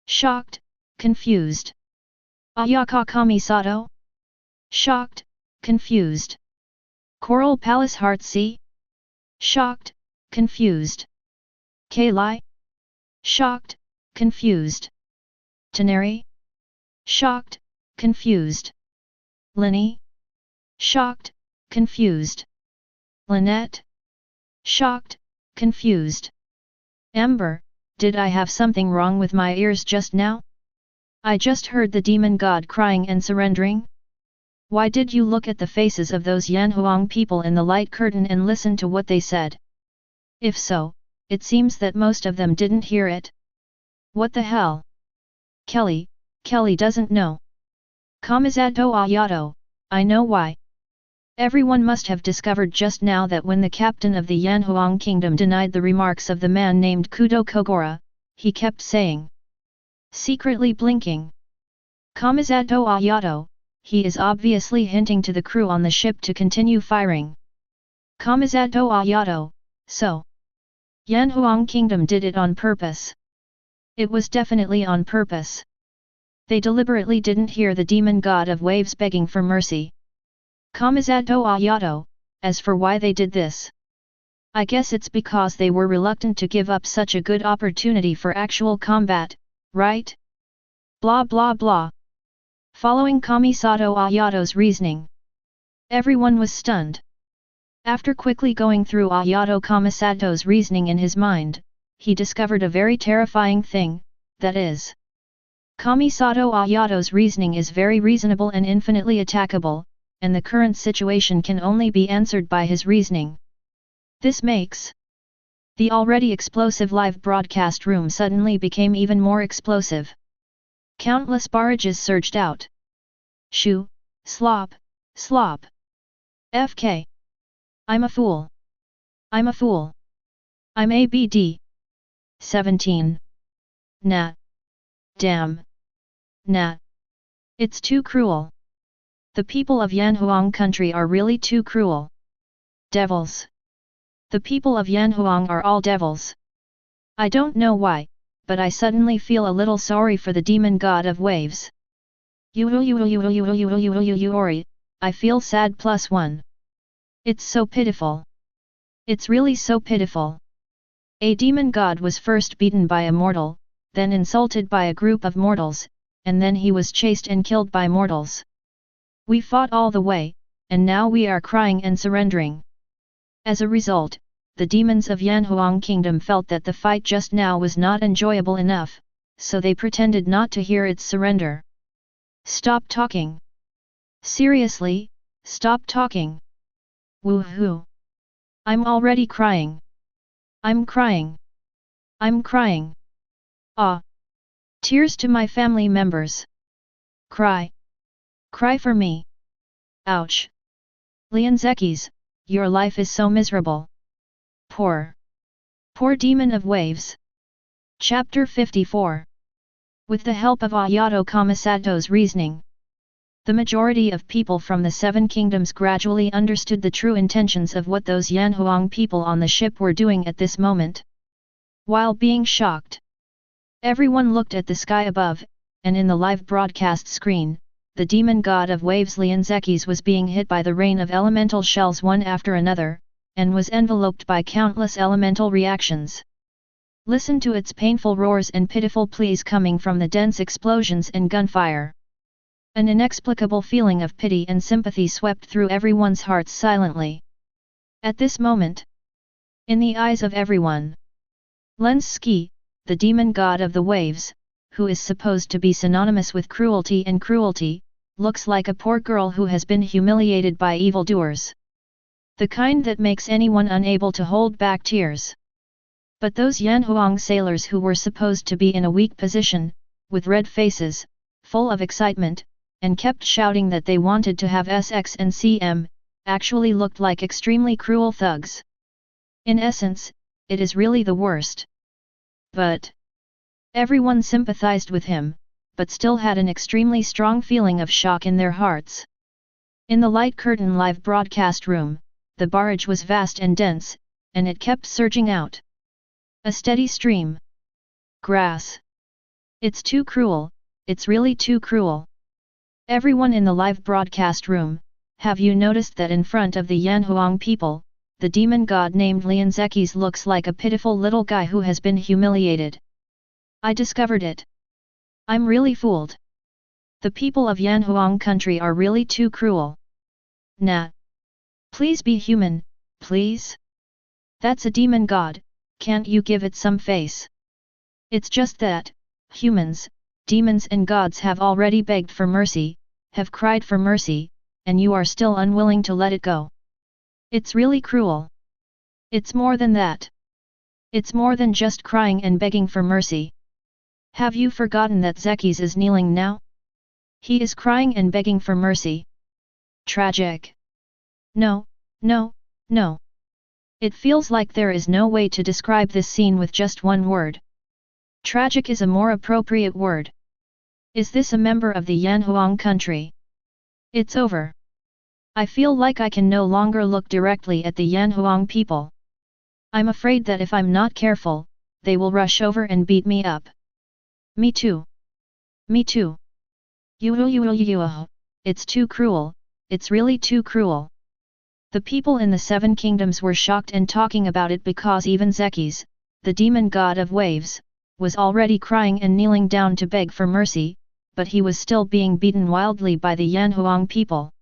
shocked, confused. Ayaka Kamisato, shocked, confused. Coral Palace Heartsea, shocked, confused. Kailai, shocked, confused. Teneri, shocked, confused. Linny, shocked, confused. Lynette, shocked, confused. Amber, did I have something wrong with my ears just now? I just heard the demon god crying and surrendering? Why did you look at the faces of those Yanhuang people in the light curtain and listen to what they said? If so, it seems that most of them didn't hear it. What the hell? Kelly doesn't know. Kamisato Ayato, I know why. Everyone must have discovered just now that when the captain of the Yanhuang kingdom denied the remarks of the man named Kudo Kogora, he kept saying, secretly blinking. Kamisato Ayato, he is obviously hinting to the crew on the ship to continue firing. Kamisato Ayato, so. Yanhuang kingdom did it on purpose. It was definitely on purpose. They deliberately didn't hear the demon god of waves begging for mercy. Kamisato Ayato, as for why they did this, I guess it's because they were reluctant to give up such a good opportunity for actual combat, right? Blah blah blah. Following Kamisato Ayato's reasoning, everyone was stunned. After quickly going through Ayato Kamisato's reasoning in his mind, he discovered a very terrifying thing, that is, Kamisato Ayato's reasoning is very reasonable and infinitely attackable, and the current situation can only be answered by his reasoning. This makes the already explosive live broadcast room suddenly became even more explosive. Countless barrages surged out. Shoo, slop, slop. FK. I'm a fool. I'm a fool. I'm ABD. 17. Nah. Damn. Nah. It's too cruel. The people of Yanhuang country are really too cruel. Devils. The people of Yanhuang are all devils. I don't know why, but I suddenly feel a little sorry for the demon god of waves. I feel sad +1. It's so pitiful. It's really so pitiful. A demon god was first beaten by a mortal, then insulted by a group of mortals, and then he was chased and killed by mortals. We fought all the way, and now we are crying and surrendering. As a result, the demons of Yanhuang kingdom felt that the fight just now was not enjoyable enough, so they pretended not to hear its surrender. Stop talking. Seriously, stop talking. Woohoo. I'm already crying. I'm crying. I'm crying. Ah. Tears to my family members. Cry. Cry for me. Ouch. Lianzekis, your life is so miserable. Poor demon of waves. Chapter 54. With the help of Ayato Kamasato's reasoning, the majority of people from the Seven Kingdoms gradually understood the true intentions of what those Yanhuang people on the ship were doing at this moment. While being shocked, everyone looked at the sky above, and in the live broadcast screen, the demon god of waves Lianzekis was being hit by the rain of elemental shells one after another, and was enveloped by countless elemental reactions. Listen to its painful roars and pitiful pleas coming from the dense explosions and gunfire. An inexplicable feeling of pity and sympathy swept through everyone's hearts silently. At this moment, in the eyes of everyone, Lenski, the demon god of the waves, who is supposed to be synonymous with cruelty and cruelty, looks like a poor girl who has been humiliated by evildoers. The kind that makes anyone unable to hold back tears. But those Yanhuang sailors who were supposed to be in a weak position, with red faces, full of excitement, and kept shouting that they wanted to have SX and CM, actually looked like extremely cruel thugs. In essence, it is really the worst. But everyone sympathized with him, but still had an extremely strong feeling of shock in their hearts. In the light curtain live broadcast room, the barrage was vast and dense, and it kept surging out. A steady stream. Grass. It's too cruel, it's really too cruel. Everyone in the live broadcast room, have you noticed that in front of the Yanhuang people, the demon god named Lian Zekis looks like a pitiful little guy who has been humiliated? I discovered it. I'm really fooled. The people of Yanhuang country are really too cruel. Nah. Please be human, please? That's a demon god, can't you give it some face? It's just that, humans, demons and gods have already begged for mercy, have cried for mercy, and you are still unwilling to let it go. It's really cruel. It's more than that. It's more than just crying and begging for mercy. Have you forgotten that Zekis is kneeling now? He is crying and begging for mercy. Tragic. No, no, no. It feels like there is no way to describe this scene with just one word. Tragic is a more appropriate word. Is this a member of the Yanhuang country? It's over. I feel like I can no longer look directly at the Yanhuang people. I'm afraid that if I'm not careful, they will rush over and beat me up. Me too. Me too. It's too cruel, it's really too cruel. The people in the Seven Kingdoms were shocked and talking about it because even Zekis, the demon god of waves, was already crying and kneeling down to beg for mercy, but he was still being beaten wildly by the Yanhuang people.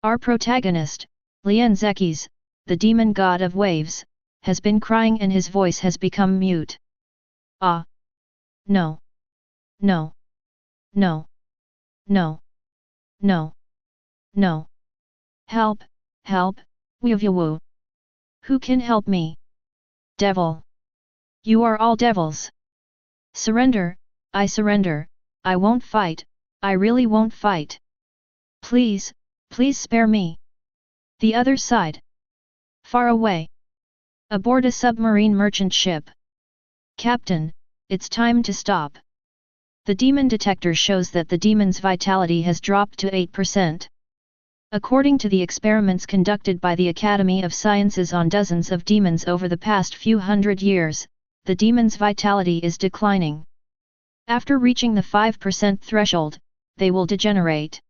Our protagonist, Lian Zekis, the demon god of waves, has been crying and his voice has become mute. Ah! No! No! No! No! No! No! Help! Help! Woo! Who can help me? Devil! You are all devils! Surrender! I surrender! I won't fight! I really won't fight! Please! Please spare me! The other side! Far away! Aboard a submarine merchant ship! Captain, it's time to stop! The demon detector shows that the demon's vitality has dropped to 8%. According to the experiments conducted by the Academy of Sciences on dozens of demons over the past few hundred years, the demon's vitality is declining. After reaching the 5% threshold, they will degenerate.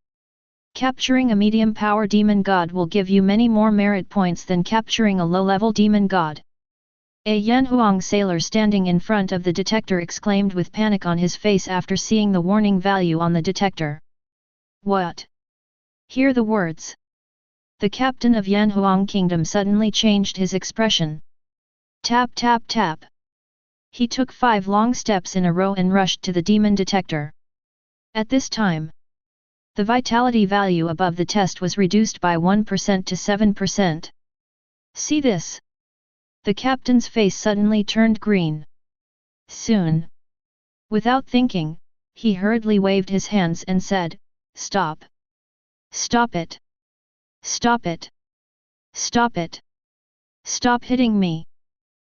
Capturing a medium-power demon god will give you many more merit points than capturing a low-level demon god. A Yanhuang sailor standing in front of the detector exclaimed with panic on his face after seeing the warning value on the detector. What? Hear the words. The captain of Yanhuang Kingdom suddenly changed his expression. Tap tap tap. He took 5 long steps in a row and rushed to the demon detector. At this time, the vitality value above the test was reduced by 1% to 7%. See this? The captain's face suddenly turned green. Soon. Without thinking, he hurriedly waved his hands and said, "Stop! Stop it! Stop it! Stop it! Stop hitting me!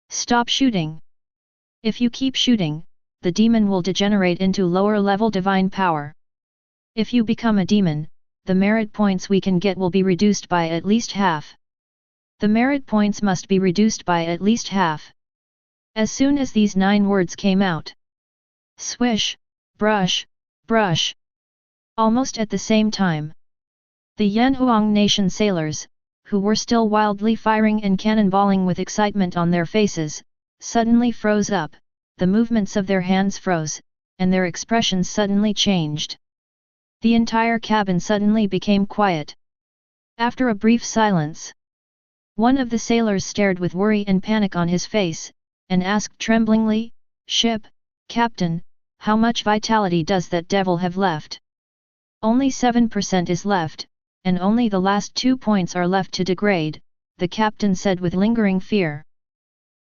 Stop shooting! If you keep shooting, the demon will degenerate into lower-level divine power. If you become a demon, the merit points we can get will be reduced by at least half. The merit points must be reduced by at least half." As soon as these 9 words came out. Swish, brush, brush. Almost at the same time. The Yanhuang nation sailors, who were still wildly firing and cannonballing with excitement on their faces, suddenly froze up, the movements of their hands froze, and their expressions suddenly changed. The entire cabin suddenly became quiet. After a brief silence, one of the sailors stared with worry and panic on his face, and asked tremblingly, "Ship, Captain, how much vitality does that devil have left?" "Only 7% is left, and only the last 2 points are left to degrade," the captain said with lingering fear.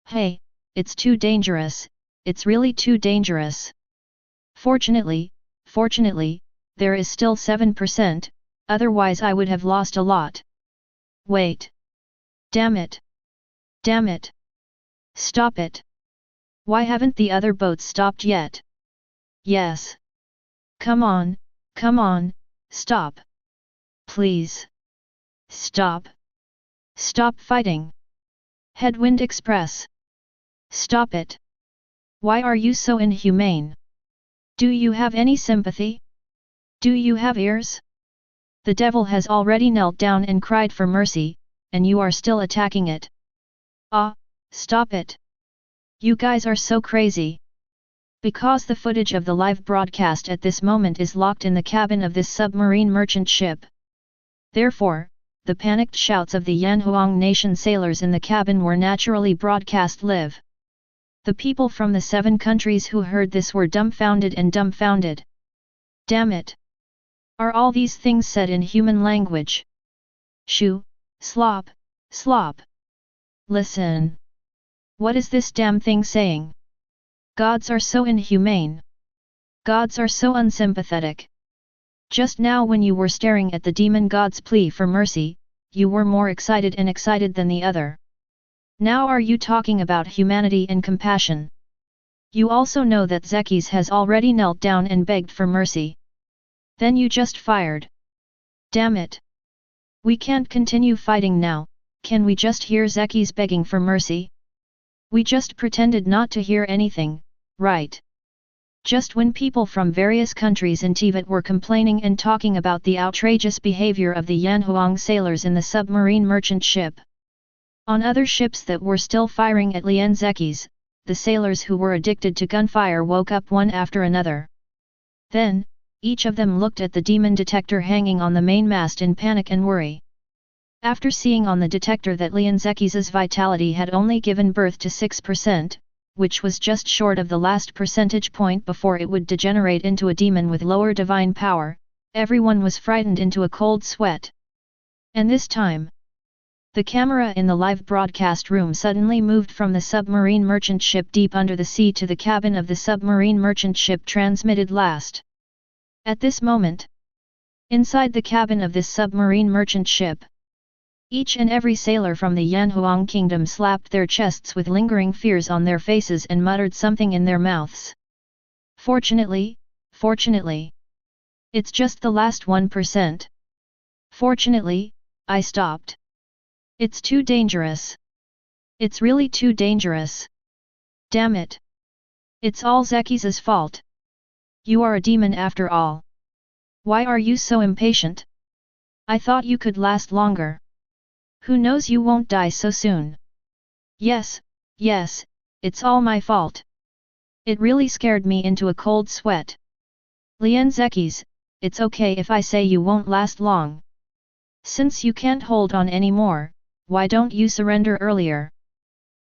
"Hey, it's too dangerous, it's really too dangerous. Fortunately, there is still 7%, otherwise I would have lost a lot. Wait. Damn it! Damn it! Stop it! Why haven't the other boats stopped yet?" "Yes. Come on, stop. Please. Stop. Stop fighting. Headwind Express. Stop it. Why are you so inhumane? Do you have any sympathy? Do you have ears? The devil has already knelt down and cried for mercy, and you are still attacking it. Ah, stop it. You guys are so crazy. Because the footage of the live broadcast at this moment is locked in the cabin of this submarine merchant ship. Therefore, the panicked shouts of the Yanhuang nation sailors in the cabin were naturally broadcast live. The people from the 7 countries who heard this were dumbfounded and dumbfounded. Damn it! Are all these things said in human language? Shoo, slop, slop. Listen. What is this damn thing saying? Gods are so inhumane. Gods are so unsympathetic. Just now when you were staring at the demon god's plea for mercy, you were more excited than the other. Now are you talking about humanity and compassion? You also know that Zekis has already knelt down and begged for mercy. Then you just fired. Damn it. We can't continue fighting now, can we just hear Zekis begging for mercy? We just pretended not to hear anything, right? Just when people from various countries in Teyvat were complaining and talking about the outrageous behavior of the Yanhuang sailors in the submarine merchant ship. On other ships that were still firing at Lian Zekis, the sailors who were addicted to gunfire woke up one after another. Then, each of them looked at the demon detector hanging on the mainmast in panic and worry. After seeing on the detector that Lian Zekis' vitality had only given birth to 6%, which was just short of the last percentage point before it would degenerate into a demon with lower divine power, everyone was frightened into a cold sweat. And this time, the camera in the live broadcast room suddenly moved from the submarine merchant ship deep under the sea to the cabin of the submarine merchant ship transmitted last. At this moment, inside the cabin of this submarine merchant ship, each and every sailor from the Yanhuang kingdom slapped their chests with lingering fears on their faces and muttered something in their mouths. Fortunately, it's just the last 1%. Fortunately, I stopped. It's too dangerous. It's really too dangerous. Damn it. It's all Zekis' fault. You are a demon after all. Why are you so impatient? I thought you could last longer. Who knows you won't die so soon? Yes, it's all my fault. It really scared me into a cold sweat. Lian Zekis, it's okay if I say you won't last long. Since you can't hold on anymore, why don't you surrender earlier?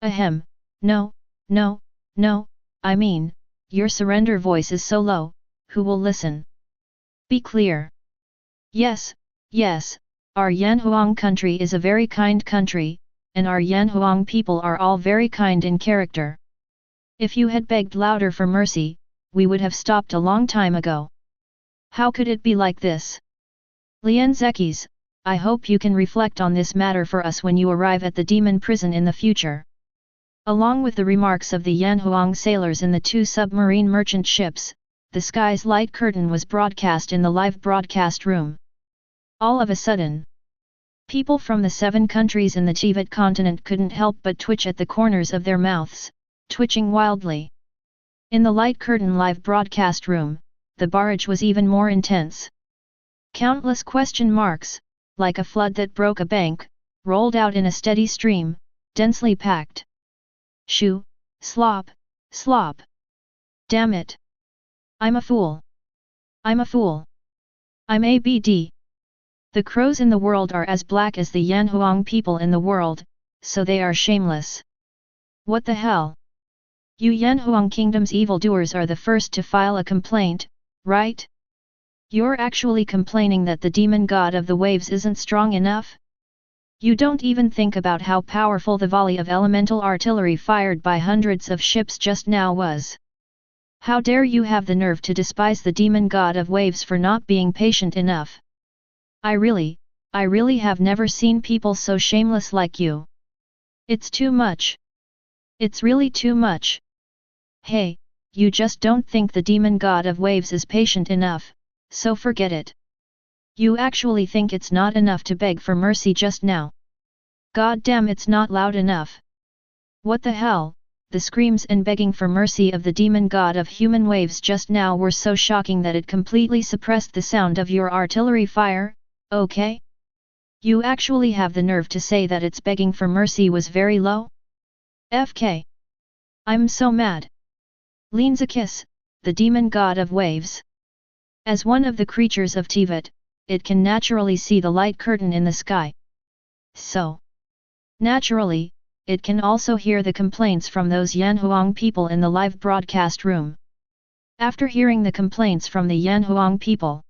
Ahem, no, I mean, your surrender voice is so low, who will listen? Be clear. Yes, our Yanhuang country is a very kind country, and our Yanhuang people are all very kind in character. If you had begged louder for mercy, we would have stopped a long time ago. How could it be like this? Lian Zekis, I hope you can reflect on this matter for us when you arrive at the demon prison in the future. Along with the remarks of the Yanhuang sailors in the 2 submarine merchant ships, the sky's light curtain was broadcast in the live broadcast room. All of a sudden, people from the 7 countries in the Teyvat continent couldn't help but twitch at the corners of their mouths, twitching wildly. In the light curtain live broadcast room, the barrage was even more intense. Countless question marks, like a flood that broke a bank, rolled out in a steady stream, densely packed. Shoo, slop. Damn it. I'm a fool. I'm ABD. The crows in the world are as black as the Yanhuang people in the world, so they are shameless. What the hell? You Yanhuang kingdom's evildoers are the first to file a complaint, right? You're actually complaining that the demon god of the waves isn't strong enough? You don't even think about how powerful the volley of elemental artillery fired by hundreds of ships just now was. How dare you have the nerve to despise the demon god of waves for not being patient enough? I really have never seen people so shameless like you. It's too much. It's really too much. Hey, you just don't think the demon god of waves is patient enough, so forget it. You actually think it's not enough to beg for mercy just now. God damn, it's not loud enough. What the hell? The screams and begging for mercy of the demon god of human waves just now were so shocking that it completely suppressed the sound of your artillery fire, okay? You actually have the nerve to say that its begging for mercy was very low? FK. I'm so mad. Lenzakis, the demon god of waves. As one of the creatures of Teyvat, it can naturally see the light curtain in the sky. So, naturally, it can also hear the complaints from those Yanhuang people in the live broadcast room. After hearing the complaints from the Yanhuang people,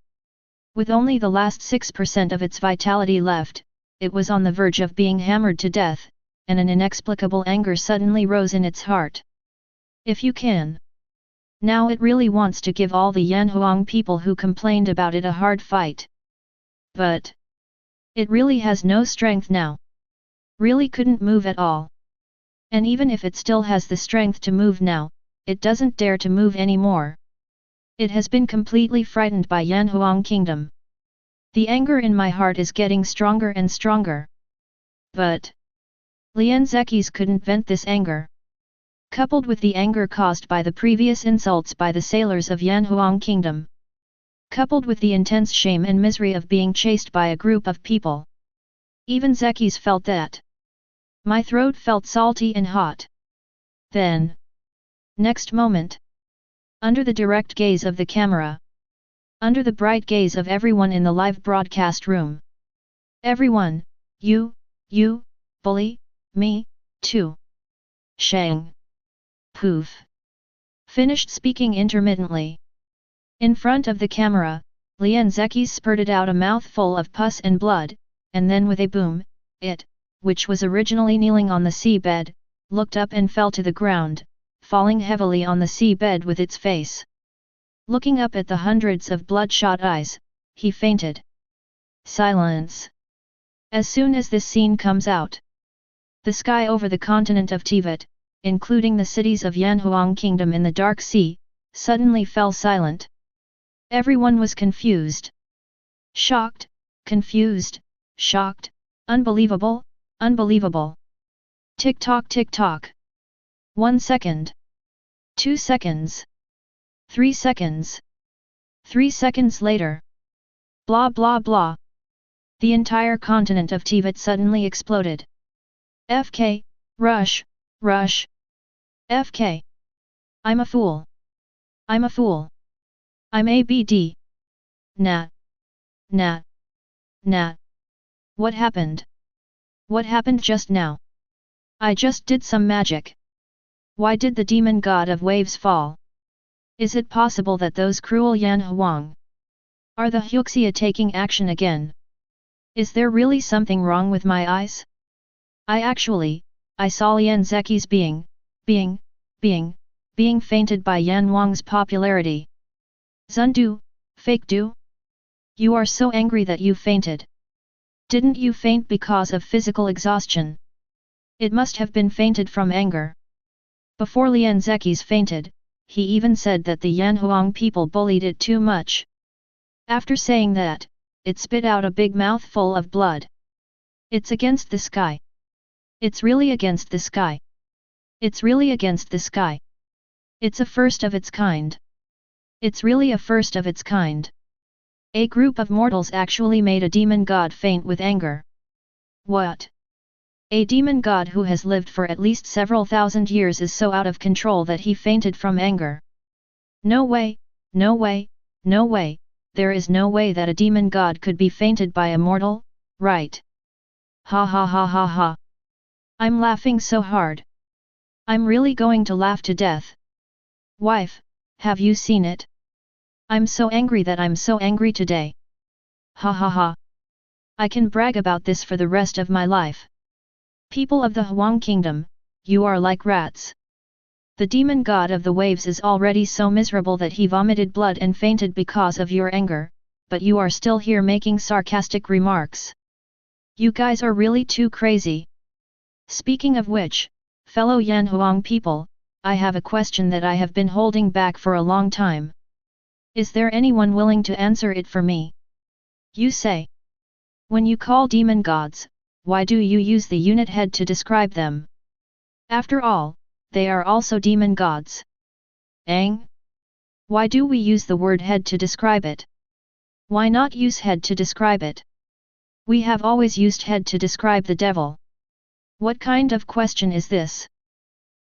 with only the last 6% of its vitality left, it was on the verge of being hammered to death, and an inexplicable anger suddenly rose in its heart. If you can. Now it really wants to give all the Yanhuang people who complained about it a hard fight. But it really has no strength now. Really couldn't move at all. And even if it still has the strength to move now, it doesn't dare to move anymore. It has been completely frightened by Yanhuang Kingdom. The anger in my heart is getting stronger and stronger. But Lenzakis couldn't vent this anger. Coupled with the anger caused by the previous insults by the sailors of Yanhuang Kingdom. Coupled with the intense shame and misery of being chased by a group of people. Even Zekis felt that. My throat felt salty and hot. Then, next moment, under the direct gaze of the camera, under the bright gaze of everyone in the live broadcast room. Everyone, you, bully, me, too. Shang. Poof. Finished speaking intermittently. In front of the camera, Lenzakis spurted out a mouthful of pus and blood, and then with a boom, it, which was originally kneeling on the seabed, looked up and fell to the ground, falling heavily on the seabed with its face. Looking up at the hundreds of bloodshot eyes, he fainted. Silence. As soon as this scene comes out, the sky over the continent of Teyvat, including the cities of Yanhuang Kingdom in the Dark Sea, suddenly fell silent. Everyone was confused. Shocked, confused, shocked, unbelievable, unbelievable. Tick-tock tick-tock. 1 second. 2 seconds. 3 seconds. 3 seconds later. Blah blah blah. The entire continent of Teyvat suddenly exploded. FK, rush, rush. FK. I'm a fool. I'm a fool. I'm ABD. Nah. Nah. Nah. What happened? What happened just now? I just did some magic. Why did the demon god of waves fall? Is it possible that those cruel Yanhuang are the Huxia taking action again? Is there really something wrong with my eyes? I saw Lenzakis being fainted by Yanhuang's popularity. Zundu, fake do? You are so angry that you fainted. Didn't you faint because of physical exhaustion? It must have been fainted from anger. Before Lenzakis fainted, he even said that the Yanhuang people bullied it too much. After saying that, it spit out a big mouthful of blood. It's against the sky. It's really against the sky. It's really against the sky. It's a first of its kind. It's really a first of its kind. A group of mortals actually made a demon god faint with anger. What? A demon god who has lived for at least several thousand years is so out of control that he fainted from anger. No way, no way, no way, there is no way that a demon god could be fainted by a mortal, right? Ha ha ha ha ha. I'm laughing so hard. I'm really going to laugh to death. Wife, have you seen it? I'm so angry that I'm so angry today. Ha ha ha. I can brag about this for the rest of my life. People of the Huang Kingdom, you are like rats. The demon god of the waves is already so miserable that he vomited blood and fainted because of your anger, but you are still here making sarcastic remarks. You guys are really too crazy. Speaking of which, fellow Yanhuang people, I have a question that I have been holding back for a long time. Is there anyone willing to answer it for me? You say. When you call demon gods, why do you use the unit head to describe them? After all, they are also demon gods. Ang? Why do we use the word head to describe it? Why not use head to describe it? We have always used head to describe the devil. What kind of question is this?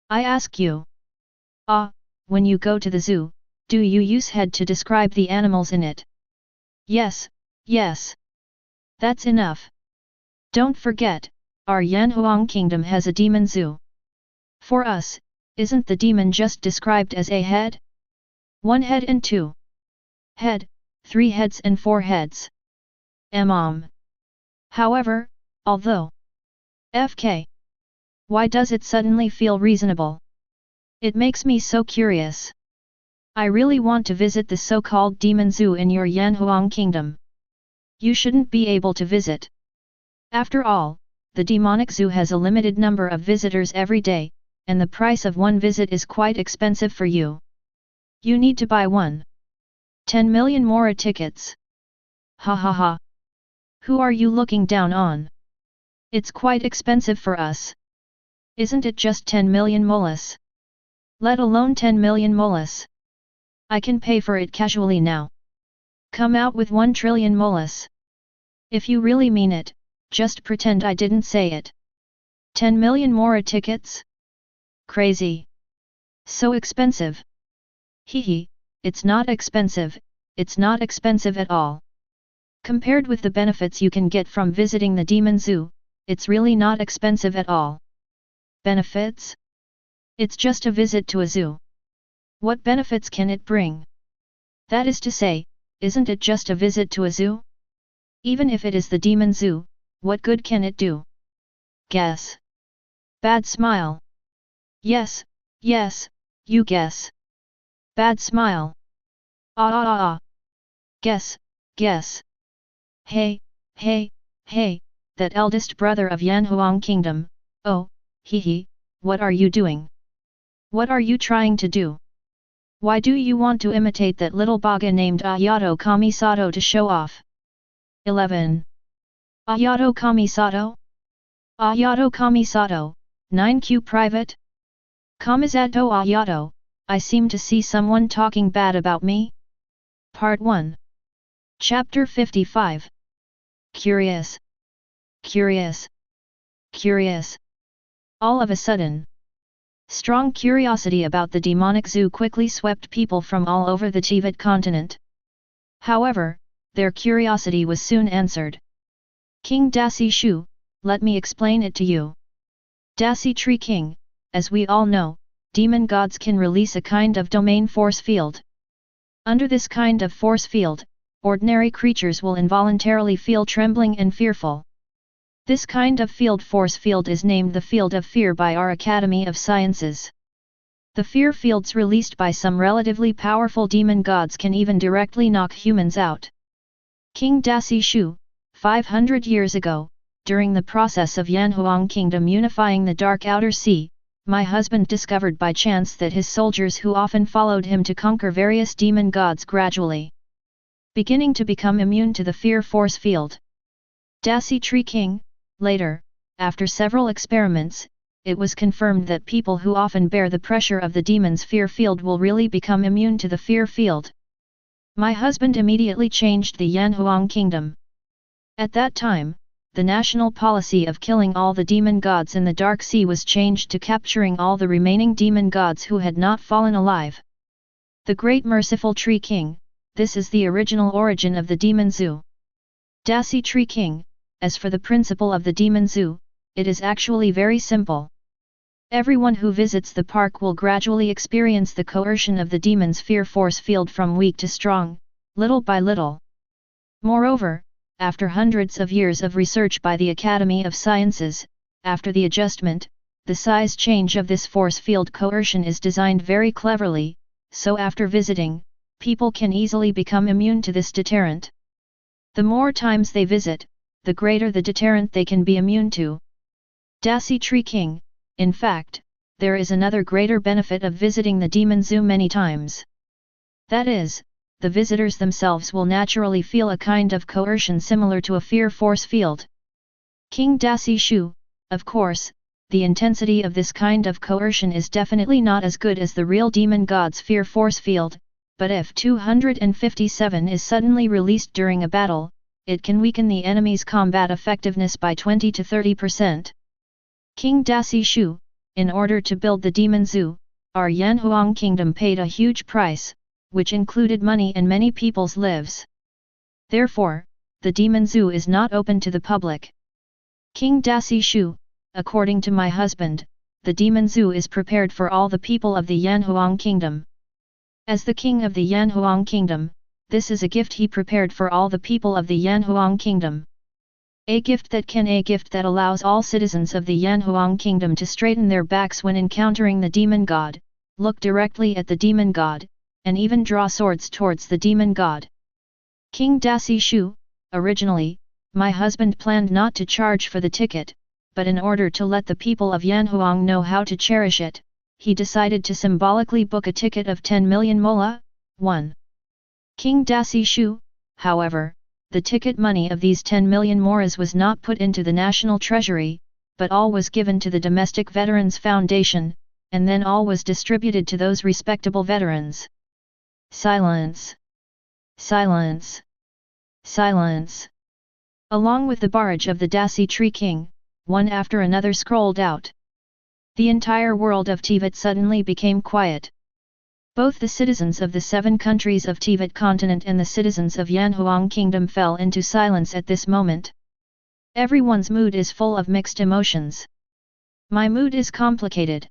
I ask you. When you go to the zoo, do you use head to describe the animals in it? Yes, yes. That's enough. Don't forget, our Yanhuang kingdom has a demon zoo. For us, isn't the demon just described as a head? 1 head and 2 head, 3 heads and 4 heads. However, although FK. Why does it suddenly feel reasonable? It makes me so curious. I really want to visit the so-called demon zoo in your Yanhuang kingdom. You shouldn't be able to visit. After all, the demonic zoo has a limited number of visitors every day, and the price of one visit is quite expensive for you. You need to buy 10 million more tickets. Ha ha ha. Who are you looking down on? It's quite expensive for us. Isn't it just 10 million molas? Let alone 10 million molas. I can pay for it casually now. Come out with 1 trillion molas. If you really mean it, just pretend I didn't say it. 10 million more tickets? Crazy. So expensive. Hehe, it's not expensive, it's not expensive at all. Compared with the benefits you can get from visiting the demon zoo, it's really not expensive at all. Benefits? It's just a visit to a zoo. What benefits can it bring? That is to say, isn't it just a visit to a zoo? Even if it is the demon zoo, what good can it do? Guess. Bad smile. Yes, yes, you guess. Bad smile. Guess, guess. Hey, hey, hey, that eldest brother of Yanhuang kingdom, oh, hehe, what are you doing? What are you trying to do? Why do you want to imitate that little baga named Ayato Kamisato to show off? 11. Ayato Kamisato? Ayato Kamisato, 9Q private? Kamisato Ayato, I seem to see someone talking bad about me? Part 1. Chapter 55. Curious. Curious. Curious. All of a sudden, strong curiosity about the demonic zoo quickly swept people from all over the Teyvat continent. However, their curiosity was soon answered. King Dasi Shu, let me explain it to you. Dasi Tree King, as we all know, demon gods can release a kind of domain force field. Under this kind of force field, ordinary creatures will involuntarily feel trembling and fearful. This kind of force field is named the Field of Fear by our Academy of Sciences. The fear fields released by some relatively powerful demon gods can even directly knock humans out. King Dasi Shu, 500 years ago, during the process of Yanhuang Kingdom unifying the Dark Outer Sea, my husband discovered by chance that his soldiers who often followed him to conquer various demon gods gradually beginning to become immune to the fear force field. Dasi Tree King, later, after several experiments, it was confirmed that people who often bear the pressure of the demon's fear field will really become immune to the fear field. My husband immediately changed the Yanhuang Kingdom. At that time, the national policy of killing all the demon gods in the Dark Sea was changed to capturing all the remaining demon gods who had not fallen alive. The Great Merciful Tree King, this is the original origin of the Demon Zoo. Dasi Tree King, as for the principle of the Demon Zoo, it is actually very simple. Everyone who visits the park will gradually experience the coercion of the demon's fear force field from weak to strong, little by little. Moreover, after hundreds of years of research by the Academy of Sciences, after the adjustment, the size change of this force field coercion is designed very cleverly, so after visiting, people can easily become immune to this deterrent. The more times they visit, the greater the deterrent they can be immune to. Dasi Tree King, in fact, there is another greater benefit of visiting the demon zoo many times. That is, the visitors themselves will naturally feel a kind of coercion similar to a fear force field. King Dasi Shu, of course, the intensity of this kind of coercion is definitely not as good as the real demon god's fear force field, but if 257 is suddenly released during a battle, it can weaken the enemy's combat effectiveness by 20 to 30%. King Dasi Shu, in order to build the demon zoo, our Yanhuang kingdom paid a huge price, which included money and many people's lives. Therefore, the demon zoo is not open to the public. King Dasi Shu, according to my husband, the demon zoo is prepared for all the people of the Yanhuang kingdom. As the king of the Yanhuang kingdom, this is a gift he prepared for all the people of the Yanhuang kingdom. A gift that allows all citizens of the Yanhuang kingdom to straighten their backs when encountering the demon god, look directly at the demon god, and even draw swords towards the demon god. King Dasi Shu, originally, my husband planned not to charge for the ticket, but in order to let the people of Yanhuang know how to cherish it, he decided to symbolically book a ticket of 10 million mola, 1. King Dasi Shu, however, the ticket money of these 10 million moras was not put into the national treasury, but all was given to the Domestic Veterans Foundation, and then all was distributed to those respectable veterans. Silence. Silence. Silence. Along with the barrage of the Dasi Tree King, one after another scrolled out. The entire world of Teyvat suddenly became quiet. Both the citizens of the 7 countries of Teyvat continent and the citizens of Yanhuang kingdom fell into silence at this moment. Everyone's mood is full of mixed emotions. My mood is complicated.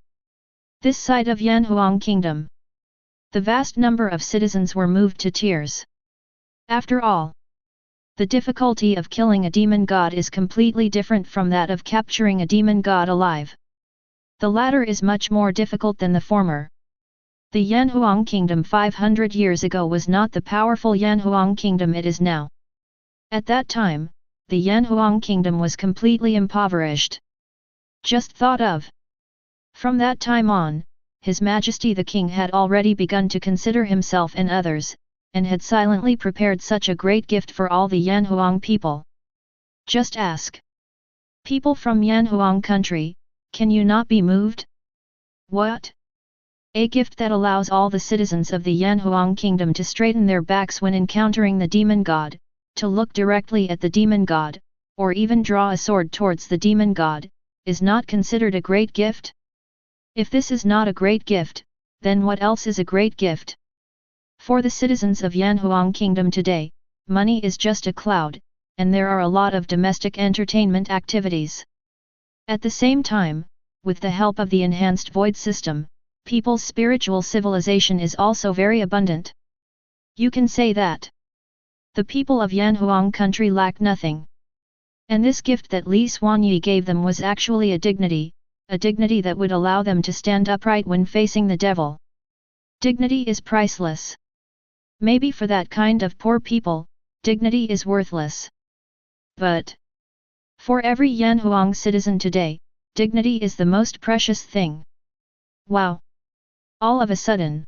This side of Yanhuang kingdom, the vast number of citizens were moved to tears. After all, the difficulty of killing a demon god is completely different from that of capturing a demon god alive. The latter is much more difficult than the former. The Yanhuang kingdom 500 years ago was not the powerful Yanhuang kingdom it is now. At that time, the Yanhuang kingdom was completely impoverished. Just thought of. From that time on, His Majesty the King had already begun to consider himself and others, and had silently prepared such a great gift for all the Yanhuang people. Just ask. People from Yanhuang country, can you not be moved? What? A gift that allows all the citizens of the Yanhuang kingdom to straighten their backs when encountering the demon god, to look directly at the demon god, or even draw a sword towards the demon god, is not considered a great gift? If this is not a great gift, then what else is a great gift? For the citizens of Yanhuang kingdom today, money is just a cloud, and there are a lot of domestic entertainment activities. At the same time, with the help of the enhanced void system, people's spiritual civilization is also very abundant. You can say that the people of Yanhuang country lack nothing. And this gift that Li Xuanyi gave them was actually a dignity that would allow them to stand upright when facing the devil. Dignity is priceless. Maybe for that kind of poor people, dignity is worthless. But for every Yanhuang citizen today, dignity is the most precious thing. Wow! All of a sudden,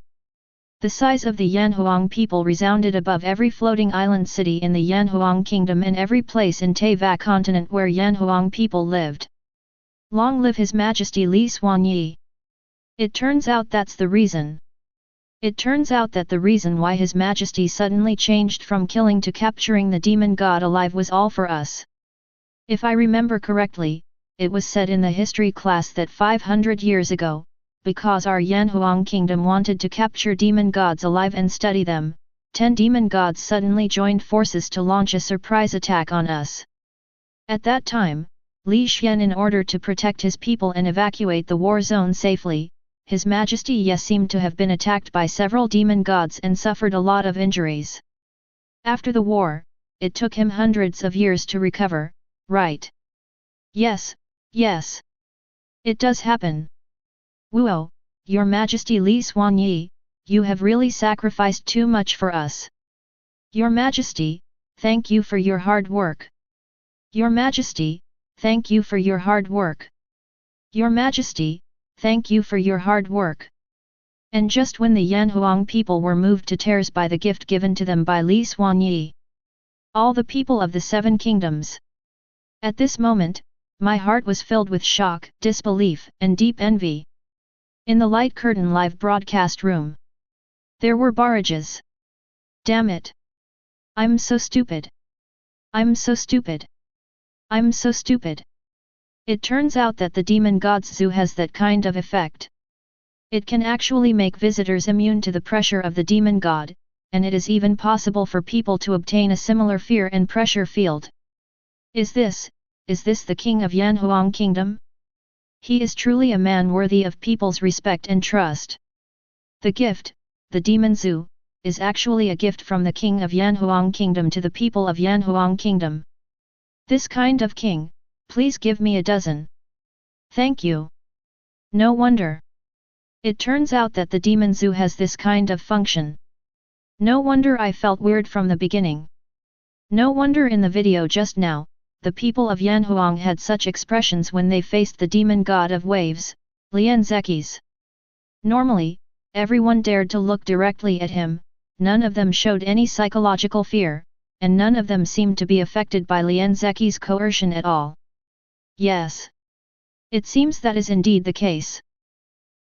the size of the Yanhuang people resounded above every floating island city in the Yanhuang kingdom and every place in Teyvat continent where Yanhuang people lived. Long live His Majesty Li Xuanyi! It turns out that's the reason. It turns out that the reason why His Majesty suddenly changed from killing to capturing the demon god alive was all for us. If I remember correctly, it was said in the history class that 500 years ago, because our Yanhuang kingdom wanted to capture demon gods alive and study them, 10 demon gods suddenly joined forces to launch a surprise attack on us. At that time, Li Xian, in order to protect his people and evacuate the war zone safely, His Majesty Ye seemed to have been attacked by several demon gods and suffered a lot of injuries. After the war, it took him hundreds of years to recover, right? Yes, yes. It does happen. Wuo, Your Majesty Li Xuanyi, you have really sacrificed too much for us. Your Majesty, thank you for your hard work. Your Majesty, thank you for your hard work. Your Majesty, thank you for your hard work. And just when the Yanhuang people were moved to tears by the gift given to them by Li Xuanyi, all the people of the 7 kingdoms. At this moment, my heart was filled with shock, disbelief, and deep envy. In the light curtain live broadcast room, there were barrages. Damn it! I'm so stupid. I'm so stupid. I'm so stupid. It turns out that the demon god's zoo has that kind of effect. It can actually make visitors immune to the pressure of the demon god, and it is even possible for people to obtain a similar fear and pressure field. Is this the king of Yanhuang kingdom? He is truly a man worthy of people's respect and trust. The gift, the demon zoo, is actually a gift from the king of Yanhuang kingdom to the people of Yanhuang kingdom. This kind of king, please give me a dozen. Thank you. No wonder. It turns out that the demon zoo has this kind of function. No wonder I felt weird from the beginning. No wonder in the video just now, the people of Yanhuang had such expressions when they faced the demon god of waves, Lian Zekis. Normally, everyone dared to look directly at him, none of them showed any psychological fear, and none of them seemed to be affected by Lian Zekis' coercion at all. Yes. It seems that is indeed the case.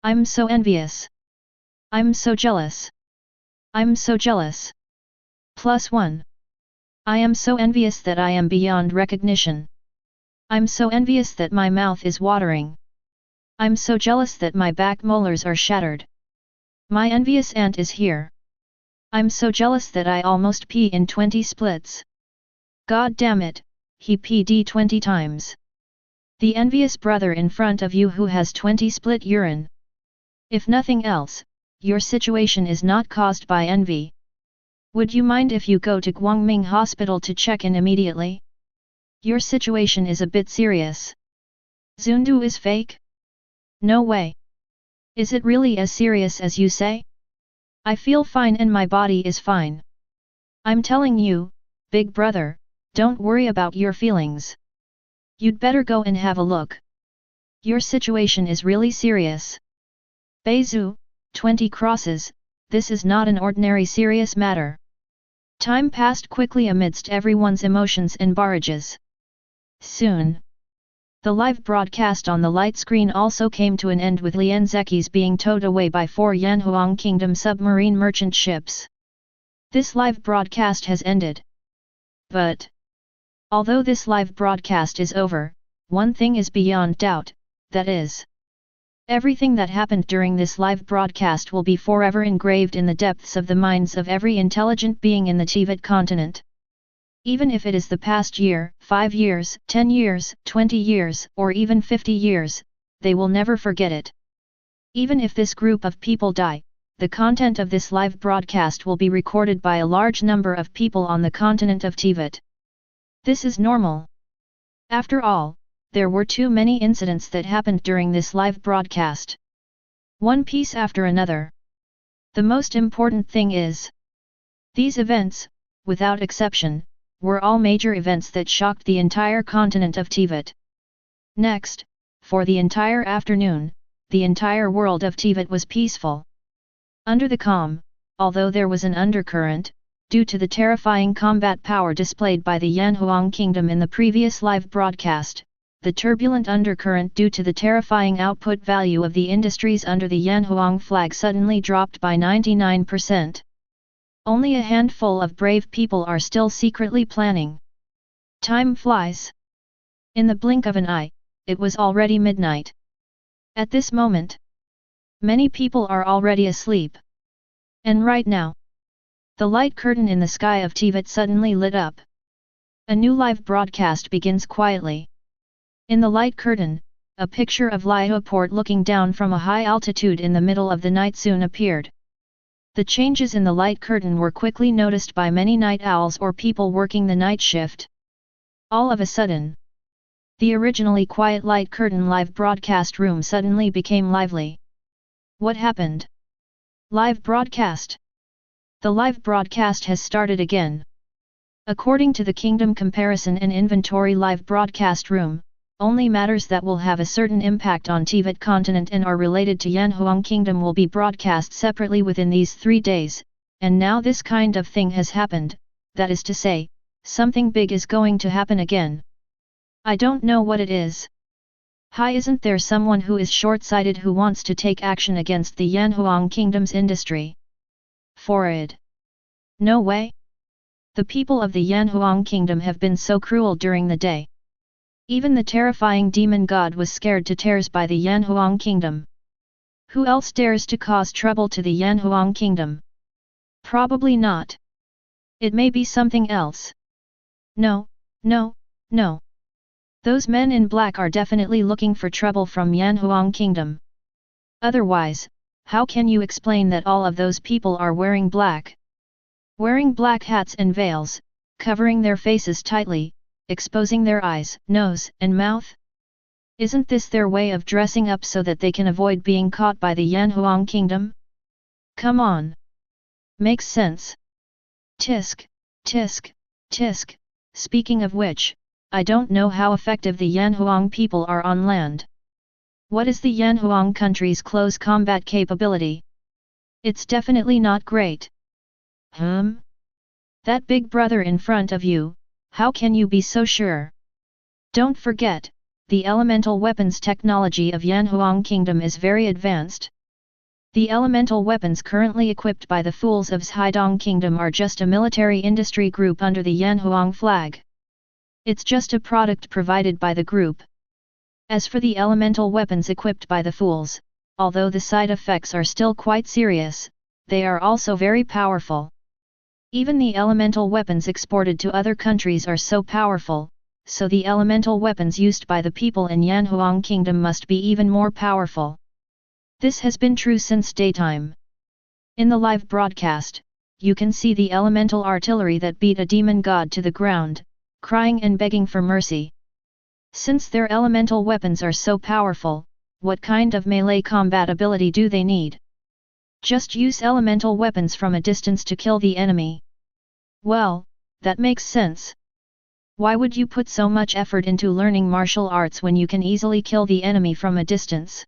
I'm so envious. I'm so jealous. I'm so jealous. +1. I am so envious that I am beyond recognition. I'm so envious that my mouth is watering. I'm so jealous that my back molars are shattered. My envious aunt is here. I'm so jealous that I almost pee in 20 splits. God damn it, he peed 20 times. The envious brother in front of you who has 20 split urine. If nothing else, your situation is not caused by envy. Would you mind if you go to Guangming Hospital to check in immediately? Your situation is a bit serious. Zundu is fake? No way. Is it really as serious as you say? I feel fine and my body is fine. I'm telling you, big brother, don't worry about your feelings. You'd better go and have a look. Your situation is really serious. Beizu, 20 crosses, this is not an ordinary serious matter. Time passed quickly amidst everyone's emotions and barrages. Soon, the live broadcast on the light screen also came to an end with Lian Zekis being towed away by 4 Yanhuang Kingdom submarine merchant ships. This live broadcast has ended. But, although this live broadcast is over, one thing is beyond doubt, that is, everything that happened during this live broadcast will be forever engraved in the depths of the minds of every intelligent being in the Teyvat continent. Even if it is the past year, 5 years, 10 years, 20 years, or even 50 years, they will never forget it. Even if this group of people die, the content of this live broadcast will be recorded by a large number of people on the continent of Teyvat. This is normal. After all, there were too many incidents that happened during this live broadcast. One piece after another. The most important thing is, these events, without exception, were all major events that shocked the entire continent of Teyvat. Next, for the entire afternoon, the entire world of Teyvat was peaceful. Under the calm, although there was an undercurrent, due to the terrifying combat power displayed by the Yanhuang kingdom in the previous live broadcast, the turbulent undercurrent due to the terrifying output value of the industries under the Yanhuang flag suddenly dropped by 99%. Only a handful of brave people are still secretly planning. Time flies. In the blink of an eye, it was already midnight. At this moment, many people are already asleep. And right now, the light curtain in the sky of Teyvat suddenly lit up. A new live broadcast begins quietly. In the light curtain, a picture of Liaoport looking down from a high altitude in the middle of the night soon appeared. The changes in the light curtain were quickly noticed by many night owls or people working the night shift. All of a sudden, the originally quiet light curtain live broadcast room suddenly became lively. What happened? Live broadcast. The live broadcast has started again. According to the Kingdom Comparison and Inventory live broadcast room, only matters that will have a certain impact on Teyvat continent and are related to Yanhuang kingdom will be broadcast separately within these 3 days, and now this kind of thing has happened, that is to say, something big is going to happen again. I don't know what it is. Hi, isn't there someone who is short-sighted who wants to take action against the Yanhuang kingdom's industry? Forward. No way. The people of the Yanhuang kingdom have been so cruel during the day. Even the terrifying demon god was scared to tears by the Yanhuang kingdom. Who else dares to cause trouble to the Yanhuang kingdom? Probably not. It may be something else. No, no, no. Those men in black are definitely looking for trouble from Yanhuang kingdom. Otherwise, how can you explain that all of those people are wearing black? Wearing black hats and veils, covering their faces tightly, exposing their eyes, nose, and mouth? Isn't this their way of dressing up so that they can avoid being caught by the Yanhuang kingdom? Come on. Makes sense. Tisk, tisk, tisk. Speaking of which, I don't know how effective the Yanhuang people are on land. What is the Yanhuang country's close combat capability? It's definitely not great. That big brother in front of you, how can you be so sure? Don't forget, the elemental weapons technology of Yanhuang kingdom is very advanced. The elemental weapons currently equipped by the fools of Zhaidong kingdom are just a military industry group under the Yanhuang flag. It's just a product provided by the group. As for the elemental weapons equipped by the fools, although the side effects are still quite serious, they are also very powerful. Even the elemental weapons exported to other countries are so powerful, so the elemental weapons used by the people in Yanhuang kingdom must be even more powerful. This has been true since daytime. In the live broadcast, you can see the elemental artillery that beat a demon god to the ground, crying and begging for mercy. Since their elemental weapons are so powerful, what kind of melee combat ability do they need? Just use elemental weapons from a distance to kill the enemy. Well, that makes sense. Why would you put so much effort into learning martial arts when you can easily kill the enemy from a distance?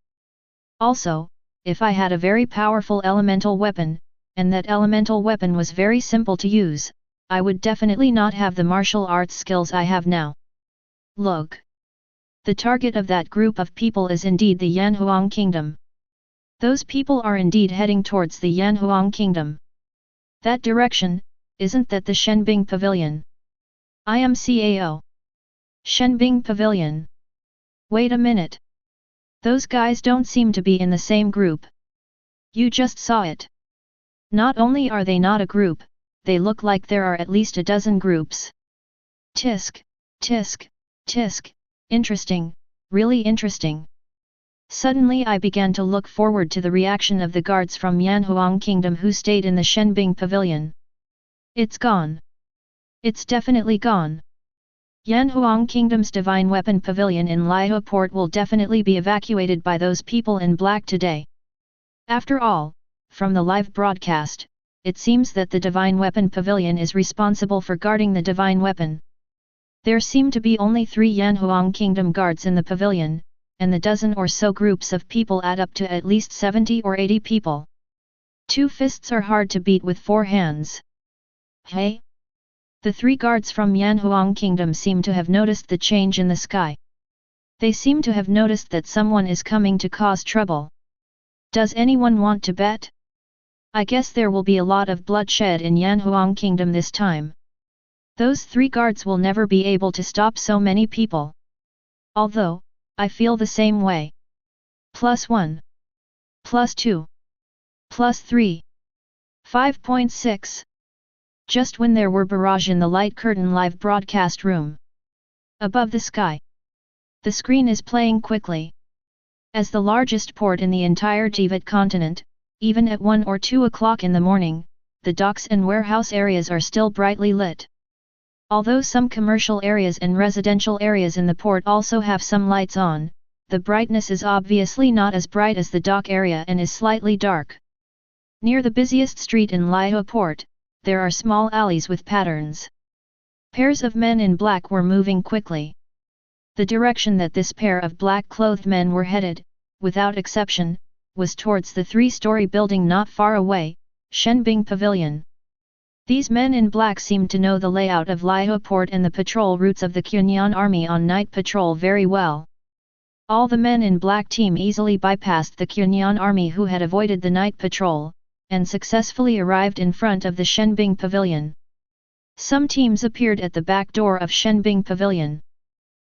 Also, if I had a very powerful elemental weapon, and that elemental weapon was very simple to use, I would definitely not have the martial arts skills I have now. Look. The target of that group of people is indeed the Yanhuang kingdom. Those people are indeed heading towards the Yanhuang kingdom. That direction, isn't that the Shenbing Pavilion? I am CAO. Shenbing Pavilion. Wait a minute. Those guys don't seem to be in the same group. You just saw it. Not only are they not a group, they look like there are at least a dozen groups. Tisk, tisk, tisk, interesting, really interesting. Suddenly I began to look forward to the reaction of the guards from Yanhuang kingdom who stayed in the Shenbing pavilion. It's gone. It's definitely gone. Yanhuang kingdom's divine weapon pavilion in Laihe port will definitely be evacuated by those people in black today. After all, from the live broadcast, it seems that the Divine Weapon Pavilion is responsible for guarding the Divine Weapon. There seem to be only 3 Yanhuang Kingdom guards in the pavilion, and the dozen or so groups of people add up to at least 70 or 80 people. 2 fists are hard to beat with 4 hands. Hey? The 3 guards from Yanhuang Kingdom seem to have noticed the change in the sky. They seem to have noticed that someone is coming to cause trouble. Does anyone want to bet? I guess there will be a lot of bloodshed in Yanhuang Kingdom this time. Those 3 guards will never be able to stop so many people. Although, I feel the same way. +1. +2. +3. 5.6. Just when there were barrage in the light curtain live broadcast room. Above the sky. The screen is playing quickly. As the largest port in the entire Teyvat continent, even at 1 or 2 o'clock in the morning, the docks and warehouse areas are still brightly lit. Although some commercial areas and residential areas in the port also have some lights on, the brightness is obviously not as bright as the dock area and is slightly dark. Near the busiest street in Laihe port, there are small alleys with patterns. Pairs of men in black were moving quickly. The direction that this pair of black-clothed men were headed, without exception, was towards the 3-story building not far away, Shenbing Pavilion. These men in black seemed to know the layout of Liu Port and the patrol routes of the Qunyan army on night patrol very well. All the men in black team easily bypassed the Qunyan army who had avoided the night patrol, and successfully arrived in front of the Shenbing Pavilion. Some teams appeared at the back door of Shenbing Pavilion.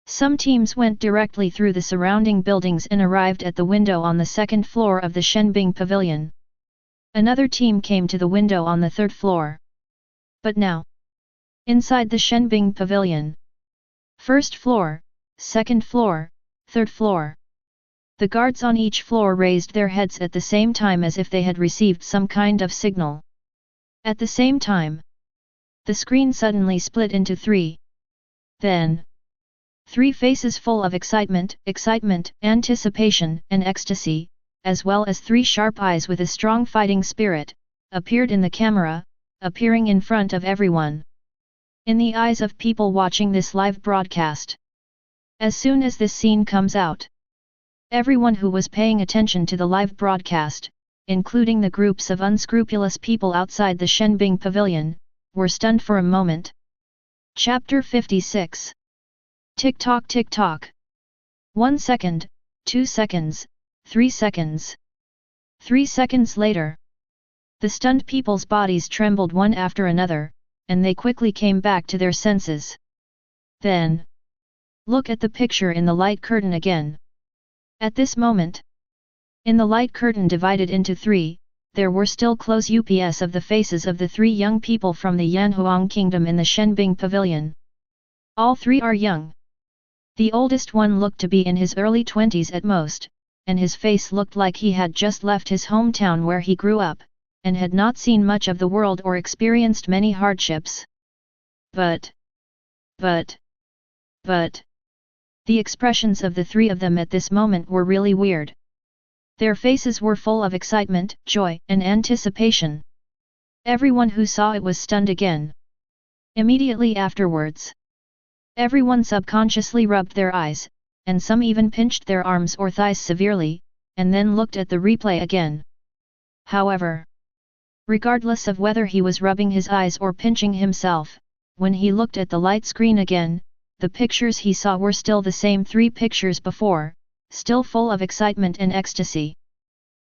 Some teams went directly through the surrounding buildings and arrived at the window on the 2nd floor of the Shenbing Pavilion. Another team came to the window on the 3rd floor. But now, inside the Shenbing Pavilion, 1st floor, 2nd floor, 3rd floor. The guards on each floor raised their heads at the same time as if they had received some kind of signal. At the same time, the screen suddenly split into 3. Then, 3 faces full of excitement, anticipation, and ecstasy, as well as 3 sharp eyes with a strong fighting spirit, appeared in the camera, appearing in front of everyone. In the eyes of people watching this live broadcast. As soon as this scene comes out, everyone who was paying attention to the live broadcast, including the groups of unscrupulous people outside the Shenbing Pavilion, were stunned for a moment. Chapter 56. Tick-tock tick-tock. 1 second, 2 seconds, 3 seconds. 3 seconds later, the stunned people's bodies trembled one after another, and they quickly came back to their senses. Then, look at the picture in the light curtain again. At this moment, in the light curtain divided into 3, there were still close UPS of the faces of the 3 young people from the Yanhuang kingdom in the Shenbing Pavilion. All 3 are young. The oldest one looked to be in his early 20s at most, and his face looked like he had just left his hometown where he grew up, and had not seen much of the world or experienced many hardships. But, the expressions of the 3 of them at this moment were really weird. Their faces were full of excitement, joy, and anticipation. Everyone who saw it was stunned again. Immediately afterwards, everyone subconsciously rubbed their eyes, and some even pinched their arms or thighs severely, and then looked at the replay again. However, regardless of whether he was rubbing his eyes or pinching himself, when he looked at the light screen again, the pictures he saw were still the same 3 pictures before, still full of excitement and ecstasy.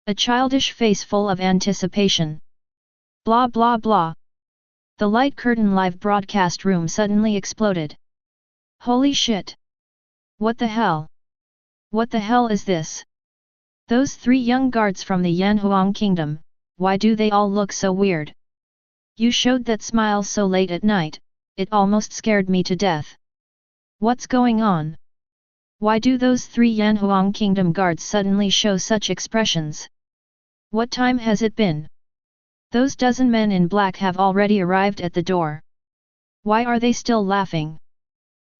A childish face full of anticipation. Blah blah blah. The light curtain live broadcast room suddenly exploded. Holy shit! What the hell? What the hell is this? Those 3 young guards from the Yanhuang kingdom, why do they all look so weird? You showed that smile so late at night, it almost scared me to death. What's going on? Why do those 3 Yanhuang kingdom guards suddenly show such expressions? What time has it been? Those dozen men in black have already arrived at the door. Why are they still laughing?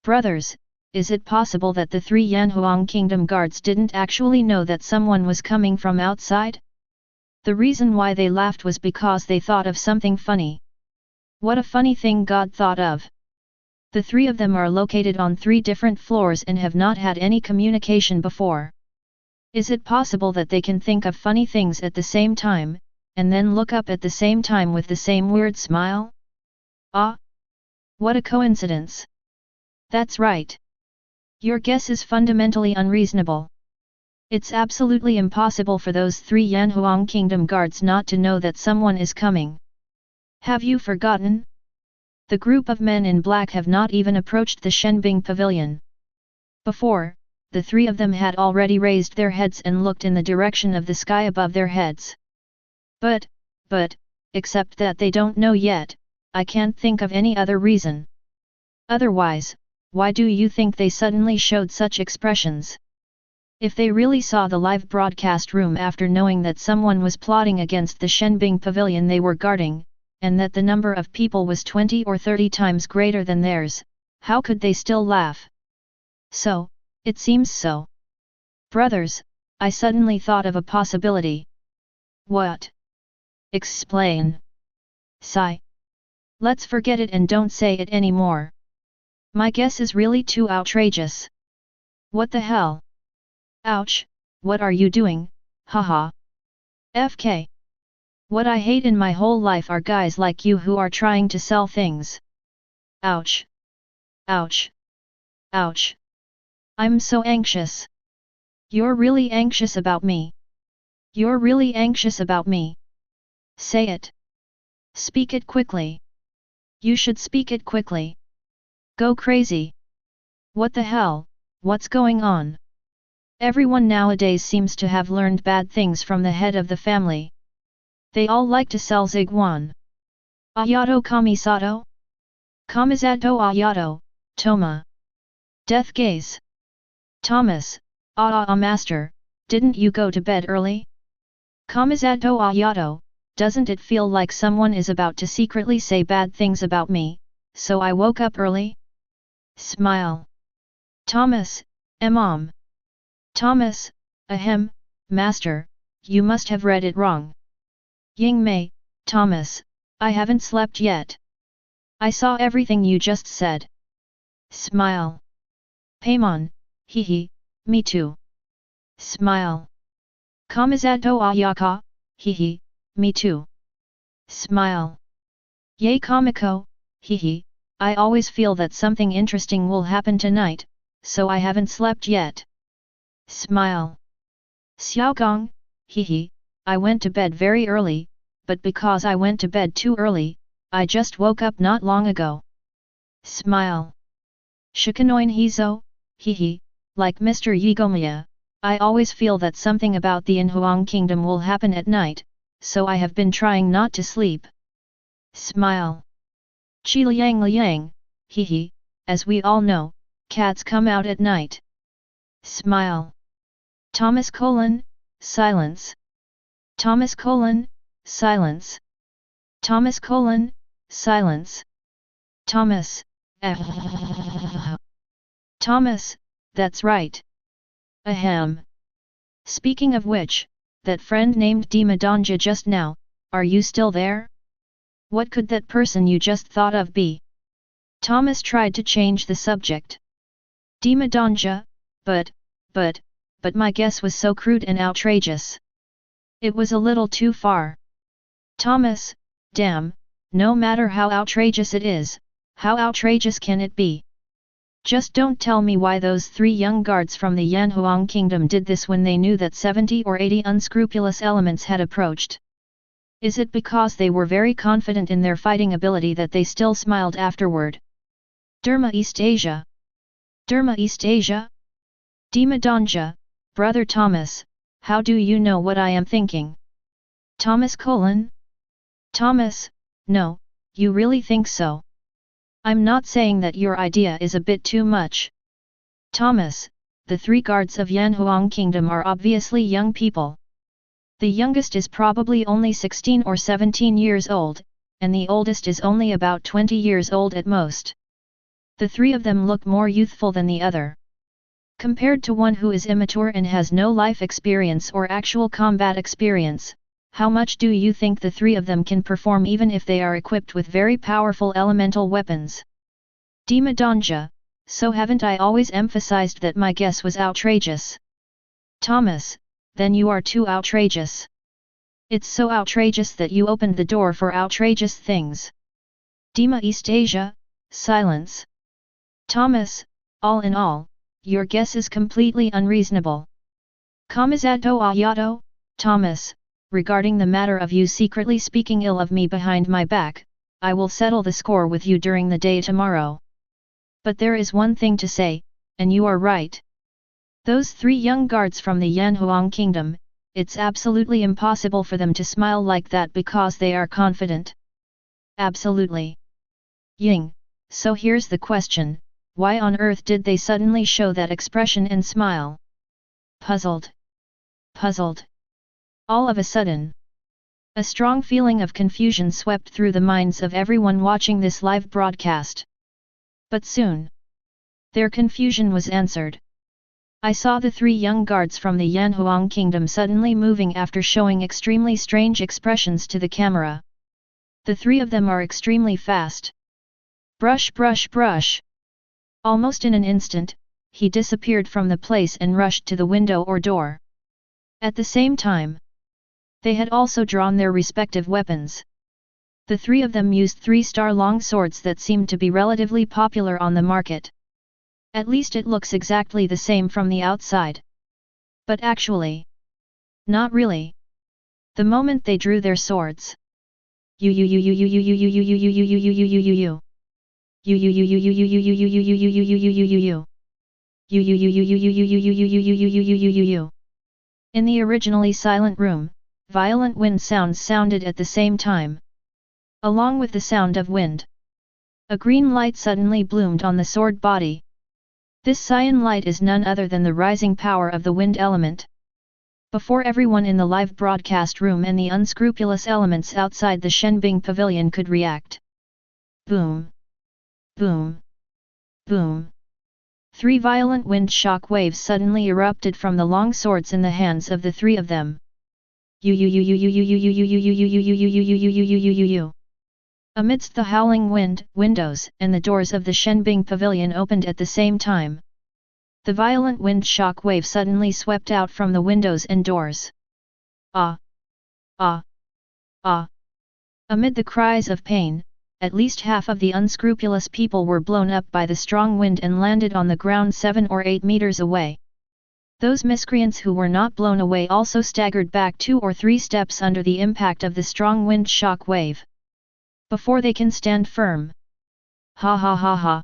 Brothers, is it possible that the 3 Yanhuang kingdom guards didn't actually know that someone was coming from outside? The reason why they laughed was because they thought of something funny. What a funny thing God thought of. The 3 of them are located on 3 different floors and have not had any communication before. Is it possible that they can think of funny things at the same time, and then look up at the same time with the same weird smile? Ah! What a coincidence! That's right. Your guess is fundamentally unreasonable. It's absolutely impossible for those 3 Yanhuang kingdom guards not to know that someone is coming. Have you forgotten? The group of men in black have not even approached the Shenbing Pavilion. Before, the 3 of them had already raised their heads and looked in the direction of the sky above their heads. But, except that they don't know yet, I can't think of any other reason. Otherwise, why do you think they suddenly showed such expressions? If they really saw the live broadcast room after knowing that someone was plotting against the Shenbing Pavilion they were guarding, and that the number of people was 20 or 30 times greater than theirs, how could they still laugh? So, it seems so. Brothers, I suddenly thought of a possibility. What? Explain. Sigh. Let's forget it and don't say it anymore. My guess is really too outrageous. What the hell? Ouch, what are you doing, haha. FK. What I hate in my whole life are guys like you who are trying to sell things. Ouch. Ouch. Ouch. I'm so anxious. You're really anxious about me. You're really anxious about me. Say it. Speak it quickly. You should speak it quickly. Go crazy. What the hell, what's going on? Everyone nowadays seems to have learned bad things from the head of the family. They all like to sell ziguan. Ayato kamisato? Kamisato ayato, Toma. Death gaze. Thomas, master, didn't you go to bed early? Kamisato ayato, doesn't it feel like someone is about to secretly say bad things about me, so I woke up early? Smile. Thomas, Mom. Thomas, ahem, master, you must have read it wrong. Ying Mei, Thomas, I haven't slept yet. I saw everything you just said. Smile. Paimon, hehe, me too. Smile. Kamisato ayaka, hehe, me too. Smile. Yay Kamiko, hehe, I always feel that something interesting will happen tonight, so I haven't slept yet. Smile. Xiaogong, hehe, I went to bed very early, but because I went to bed too early, I just woke up not long ago. Smile. Shikanoin Hizo, hehe, like Mr. Yigomia, I always feel that something about the Yanhuang kingdom will happen at night, so I have been trying not to sleep. Smile. Qi Liang Liang, hehe, as we all know, cats come out at night. Smile. Thomas : silence. Thomas : silence. Thomas : silence. Thomas, Thomas, that's right. Ahem. Speaking of which, that friend named Dimadanja just now, are you still there? What could that person you just thought of be? Thomas tried to change the subject. Dimadanja, but my guess was so crude and outrageous. It was a little too far. Thomas, damn, no matter how outrageous it is, how outrageous can it be? Just don't tell me why those 3 young guards from the Yanhuang kingdom did this when they knew that 70 or 80 unscrupulous elements had approached. Is it because they were very confident in their fighting ability that they still smiled afterward? Derma East Asia. Derma East Asia? Dimadanja, Brother Thomas, how do you know what I am thinking? Thomas : Thomas, no, you really think so? I'm not saying that your idea is a bit too much. Thomas, the 3 guards of Yanhuang kingdom are obviously young people. The youngest is probably only 16 or 17 years old, and the oldest is only about 20 years old at most. The 3 of them look more youthful than the other. Compared to one who is immature and has no life experience or actual combat experience, how much do you think the 3 of them can perform even if they are equipped with very powerful elemental weapons? Dimadanja, so haven't I always emphasized that my guess was outrageous? Thomas, then you are too outrageous. It's so outrageous that you opened the door for outrageous things. Dima East Asia, silence. Thomas, all in all, your guess is completely unreasonable. Kamisato ayato, Thomas, regarding the matter of you secretly speaking ill of me behind my back, I will settle the score with you during the day tomorrow. But there is one thing to say, and you are right. Those 3 young guards from the Yanhuang kingdom, it's absolutely impossible for them to smile like that because they are confident. Absolutely. Ying, so here's the question, why on earth did they suddenly show that expression and smile? Puzzled. Puzzled. All of a sudden. A strong feeling of confusion swept through the minds of everyone watching this live broadcast. But soon, their confusion was answered. I saw the 3 young guards from the Yanhuang kingdom suddenly moving after showing extremely strange expressions to the camera. The 3 of them are extremely fast. Brush brush brush. Almost in an instant, he disappeared from the place and rushed to the window or door. At the same time, they had also drawn their respective weapons. The three of them used 3-star long swords that seemed to be relatively popular on the market. At least it looks exactly the same from the outside. But actually, not really. The moment they drew their swords, in the originally silent room, violent wind sounds sounded at the same time. Along with the sound of wind, a green light suddenly bloomed on the sword body. This cyan light is none other than the rising power of the wind element. Before everyone in the live broadcast room and the unscrupulous elements outside the Shenbing pavilion could react. Boom! Boom! Boom! 3 violent wind shock waves suddenly erupted from the long swords in the hands of the three of them. Amidst the howling wind, windows and the doors of the Shenbing pavilion opened at the same time. The violent wind shock wave suddenly swept out from the windows and doors. Ah! Ah! Ah! Amid the cries of pain, at least half of the unscrupulous people were blown up by the strong wind and landed on the ground 7 or 8 meters away. Those miscreants who were not blown away also staggered back 2 or 3 steps under the impact of the strong wind shock wave. Before they can stand firm. Ha ha ha ha!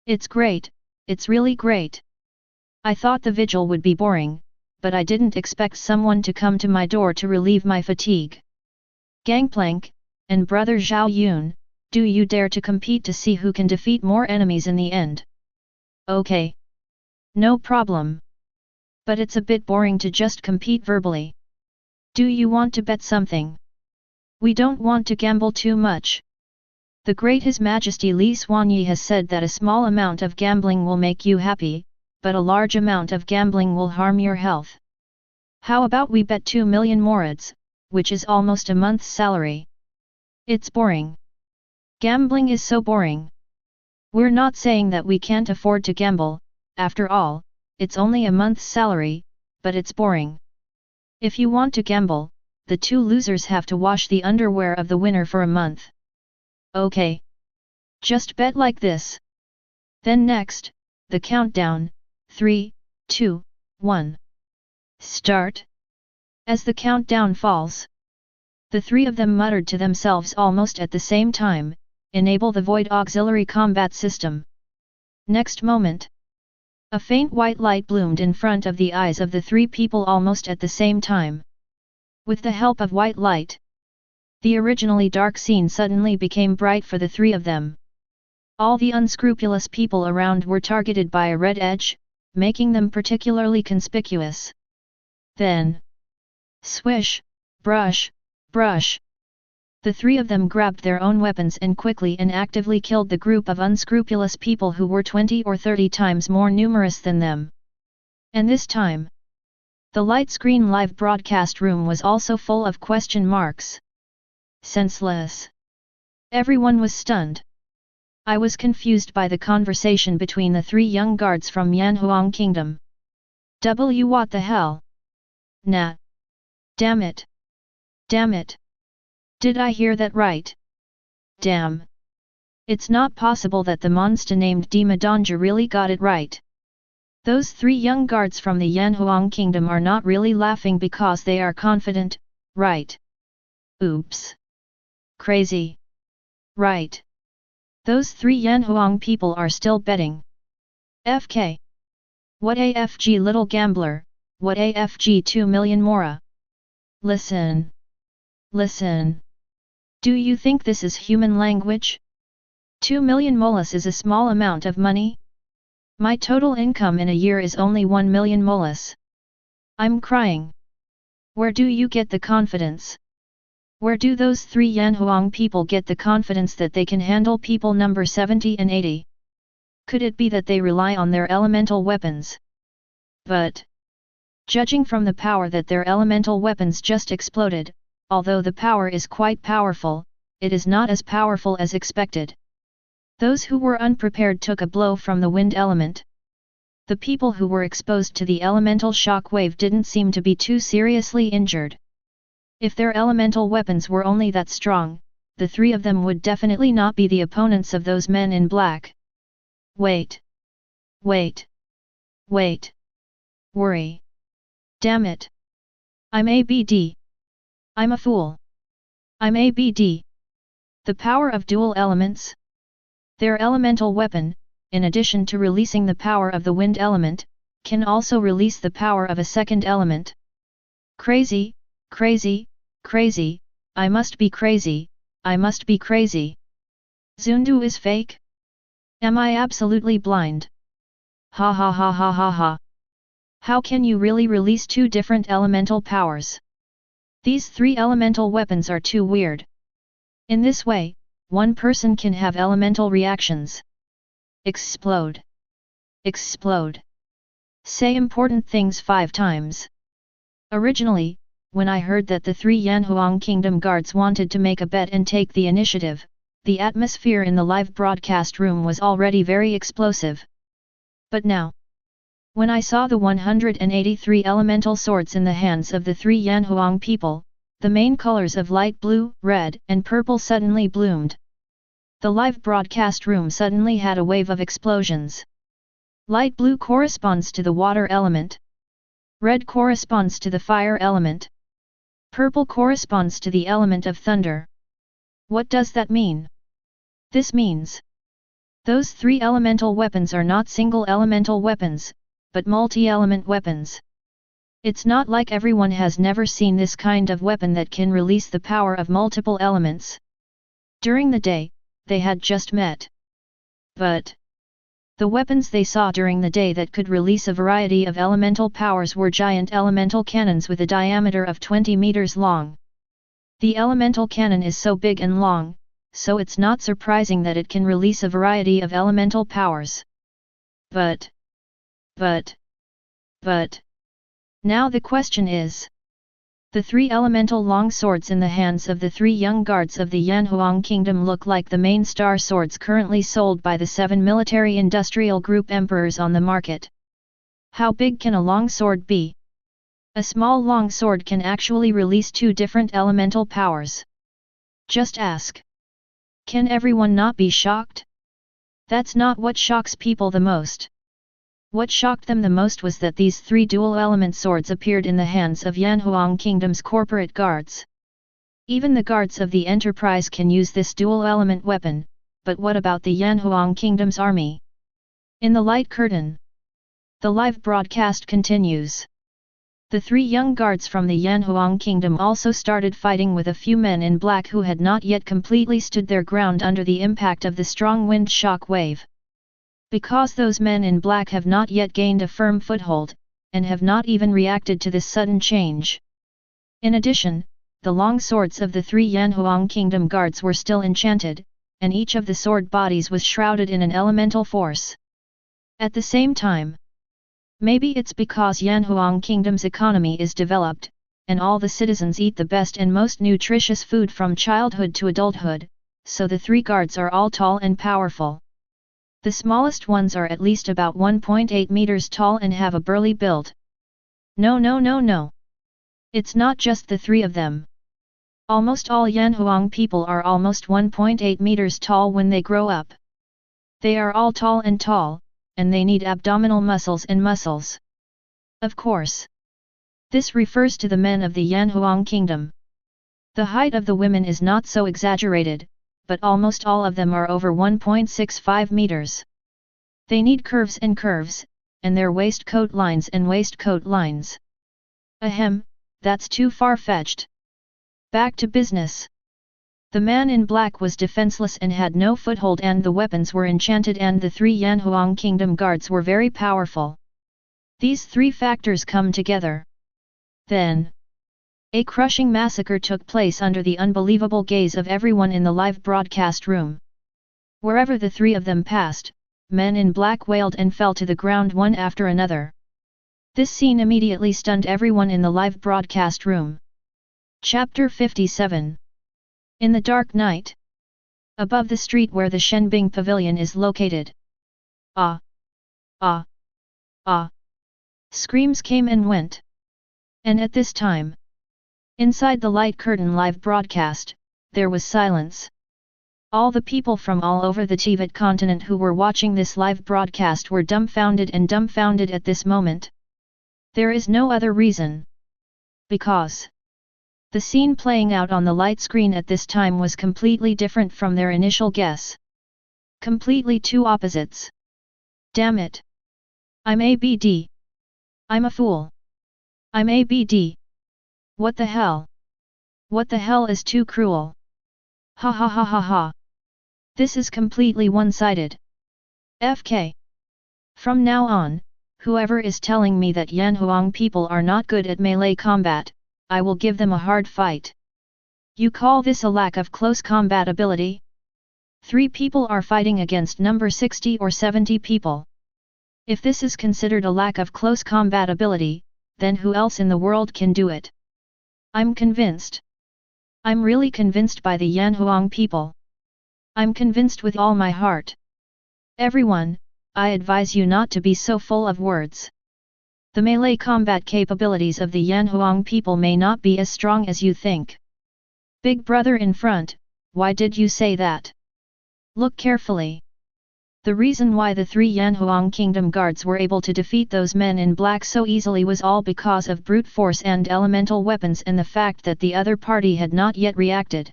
It's great, it's really great! I thought the vigil would be boring, but I didn't expect someone to come to my door to relieve my fatigue. Gangplank, and brother Zhao Yun, do you dare to compete to see who can defeat more enemies in the end? Okay. No problem. But it's a bit boring to just compete verbally. Do you want to bet something? We don't want to gamble too much. The Great His Majesty Li Xuanyi has said that a small amount of gambling will make you happy, but a large amount of gambling will harm your health. How about we bet 2 million morids, which is almost a month's salary? It's boring. Gambling is so boring. We're not saying that we can't afford to gamble, after all, it's only a month's salary, but it's boring. If you want to gamble, the 2 losers have to wash the underwear of the winner for a month. Okay. Just bet like this. Then next, the countdown, 3, 2, 1. Start. As the countdown falls, the three of them muttered to themselves almost at the same time, enable the Void Auxiliary Combat System. Next moment, a faint white light bloomed in front of the eyes of the 3 people almost at the same time. With the help of white light, the originally dark scene suddenly became bright for the 3 of them. All the unscrupulous people around were targeted by a red edge, making them particularly conspicuous. Then, swish, brush, brush. The 3 of them grabbed their own weapons and quickly and actively killed the group of unscrupulous people who were 20 or 30 times more numerous than them. And this time, the light screen live broadcast room was also full of question marks. Senseless. Everyone was stunned. I was confused by the conversation between the 3 young guards from Yanhuang Kingdom. What the hell? Nah. Damn it. Damn it. Did I hear that right? Damn. It's not possible that the monster named Dima Donja really got it right. Those 3 young guards from the Yanhuang Kingdom are not really laughing because they are confident, right? Oops. Crazy. Right. Those 3 Yanhuang people are still betting. FK. What AFG little gambler, what AFG 2 million mora? Listen. Listen. Do you think this is human language? 2 million molas is a small amount of money? My total income in a year is only 1 million molas. I'm crying. Where do you get the confidence? Where do those 3 Yanhuang people get the confidence that they can handle people number 70 and 80? Could it be that they rely on their elemental weapons? But, judging from the power that their elemental weapons just exploded, although the power is quite powerful, it is not as powerful as expected. Those who were unprepared took a blow from the wind element. The people who were exposed to the elemental shock wave didn't seem to be too seriously injured. If their elemental weapons were only that strong, the three of them would definitely not be the opponents of those men in black. Wait. Wait. Wait. Worry. Damn it. I'm ABD. I'm a fool. I'm ABD. The power of dual elements? Their elemental weapon, in addition to releasing the power of the wind element, can also release the power of a second element. Crazy, crazy, crazy, I must be crazy, I must be crazy. Zundu is fake? Am I absolutely blind? Ha ha ha ha ha ha. How can you really release two different elemental powers? These three elemental weapons are too weird. In this way, one person can have elemental reactions. Explode. Explode. Say important things 5 times. Originally, when I heard that the 3 Yanhuang Kingdom guards wanted to make a bet and take the initiative, the atmosphere in the live broadcast room was already very explosive. But now, when I saw the 183 elemental swords in the hands of the 3 Yanhuang people, the main colors of light blue, red, and purple suddenly bloomed. The live broadcast room suddenly had a wave of explosions. Light blue corresponds to the water element. Red corresponds to the fire element. Purple corresponds to the element of thunder. What does that mean? This means those 3 elemental weapons are not single elemental weapons, but multi-element weapons. It's not like everyone has never seen this kind of weapon that can release the power of multiple elements. During the day, they had just met. But the weapons they saw during the day that could release a variety of elemental powers were giant elemental cannons with a diameter of 20 meters long. The elemental cannon is so big and long, so it's not surprising that it can release a variety of elemental powers. But now the question is, the 3 elemental long swords in the hands of the 3 young guards of the Yanhuang Kingdom look like the main star swords currently sold by the 7 military industrial group emperors on the market. How big can a long sword be? A small long sword can actually release 2 different elemental powers. Just ask. Can everyone not be shocked? That's not what shocks people the most. What shocked them the most was that these 3 dual-element swords appeared in the hands of Yanhuang Kingdom's corporate guards. Even the guards of the Enterprise can use this dual-element weapon, but what about the Yanhuang Kingdom's army? In the light curtain, the live broadcast continues. The 3 young guards from the Yanhuang Kingdom also started fighting with a few men in black who had not yet completely stood their ground under the impact of the strong wind shock wave. Because those men in black have not yet gained a firm foothold, and have not even reacted to this sudden change. In addition, the long swords of the 3 Yanhuang Kingdom guards were still enchanted, and each of the sword bodies was shrouded in an elemental force. At the same time, maybe it's because Yanhuang Kingdom's economy is developed, and all the citizens eat the best and most nutritious food from childhood to adulthood, so the 3 guards are all tall and powerful. The smallest ones are at least about 1.8 meters tall and have a burly build. No. It's not just the 3 of them. Almost all Yanhuang people are almost 1.8 meters tall when they grow up. They are all tall, and they need abdominal muscles and muscles. Of course. This refers to the men of the Yanhuang Kingdom. The height of the women is not so exaggerated, but almost all of them are over 1.65 meters. They need curves, and their waistcoat lines. Ahem, that's too far-fetched. Back to business. The man in black was defenseless and had no foothold, and the weapons were enchanted, and the 3 Yanhuang Kingdom guards were very powerful. These 3 factors come together. Then, a crushing massacre took place under the unbelievable gaze of everyone in the live broadcast room. Wherever the 3 of them passed, men in black wailed and fell to the ground one after another. This scene immediately stunned everyone in the live broadcast room. Chapter 57. In the dark night, above the street where the Shenbing Pavilion is located. Ah! Screams came and went. And at this time, inside the light curtain live broadcast, there was silence. All the people from all over the Teyvat continent who were watching this live broadcast were dumbfounded at this moment. There is no other reason. Because the scene playing out on the light screen at this time was completely different from their initial guess. Completely two opposites. Damn it! I'm ABD. I'm a fool. I'm ABD. What the hell? What the hell is too cruel? Ha ha ha ha ha. This is completely one-sided. FK. From now on, whoever is telling me that Yanhuang people are not good at melee combat, I will give them a hard fight. You call this a lack of close combat ability? 3 people are fighting against number 60 or 70 people. If this is considered a lack of close combat ability, then who else in the world can do it? I'm convinced. I'm really convinced by the Yanhuang people. I'm convinced with all my heart. Everyone, I advise you not to be so full of words. The melee combat capabilities of the Yanhuang people may not be as strong as you think. Big brother in front, why did you say that? Look carefully. The reason why the 3 Yanhuang kingdom guards were able to defeat those men in black so easily was all because of brute force and elemental weapons and the fact that the other party had not yet reacted.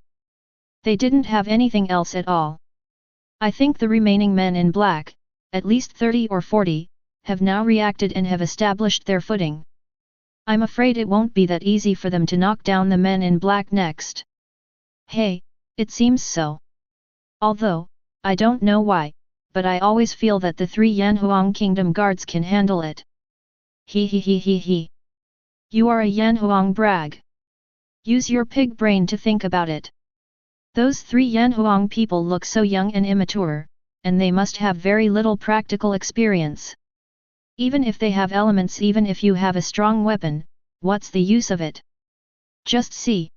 They didn't have anything else at all. I think the remaining men in black, at least 30 or 40, have now reacted and have established their footing. I'm afraid it won't be that easy for them to knock down the men in black next. Hey, it seems so. Although, I don't know why, but I always feel that the 3 Yanhuang kingdom guards can handle it. He. You are a Yanhuang brag. Use your pig brain to think about it. Those 3 Yanhuang people look so young and immature, and they must have very little practical experience. Even if they have elements, even if you have a strong weapon, what's the use of it? Just see.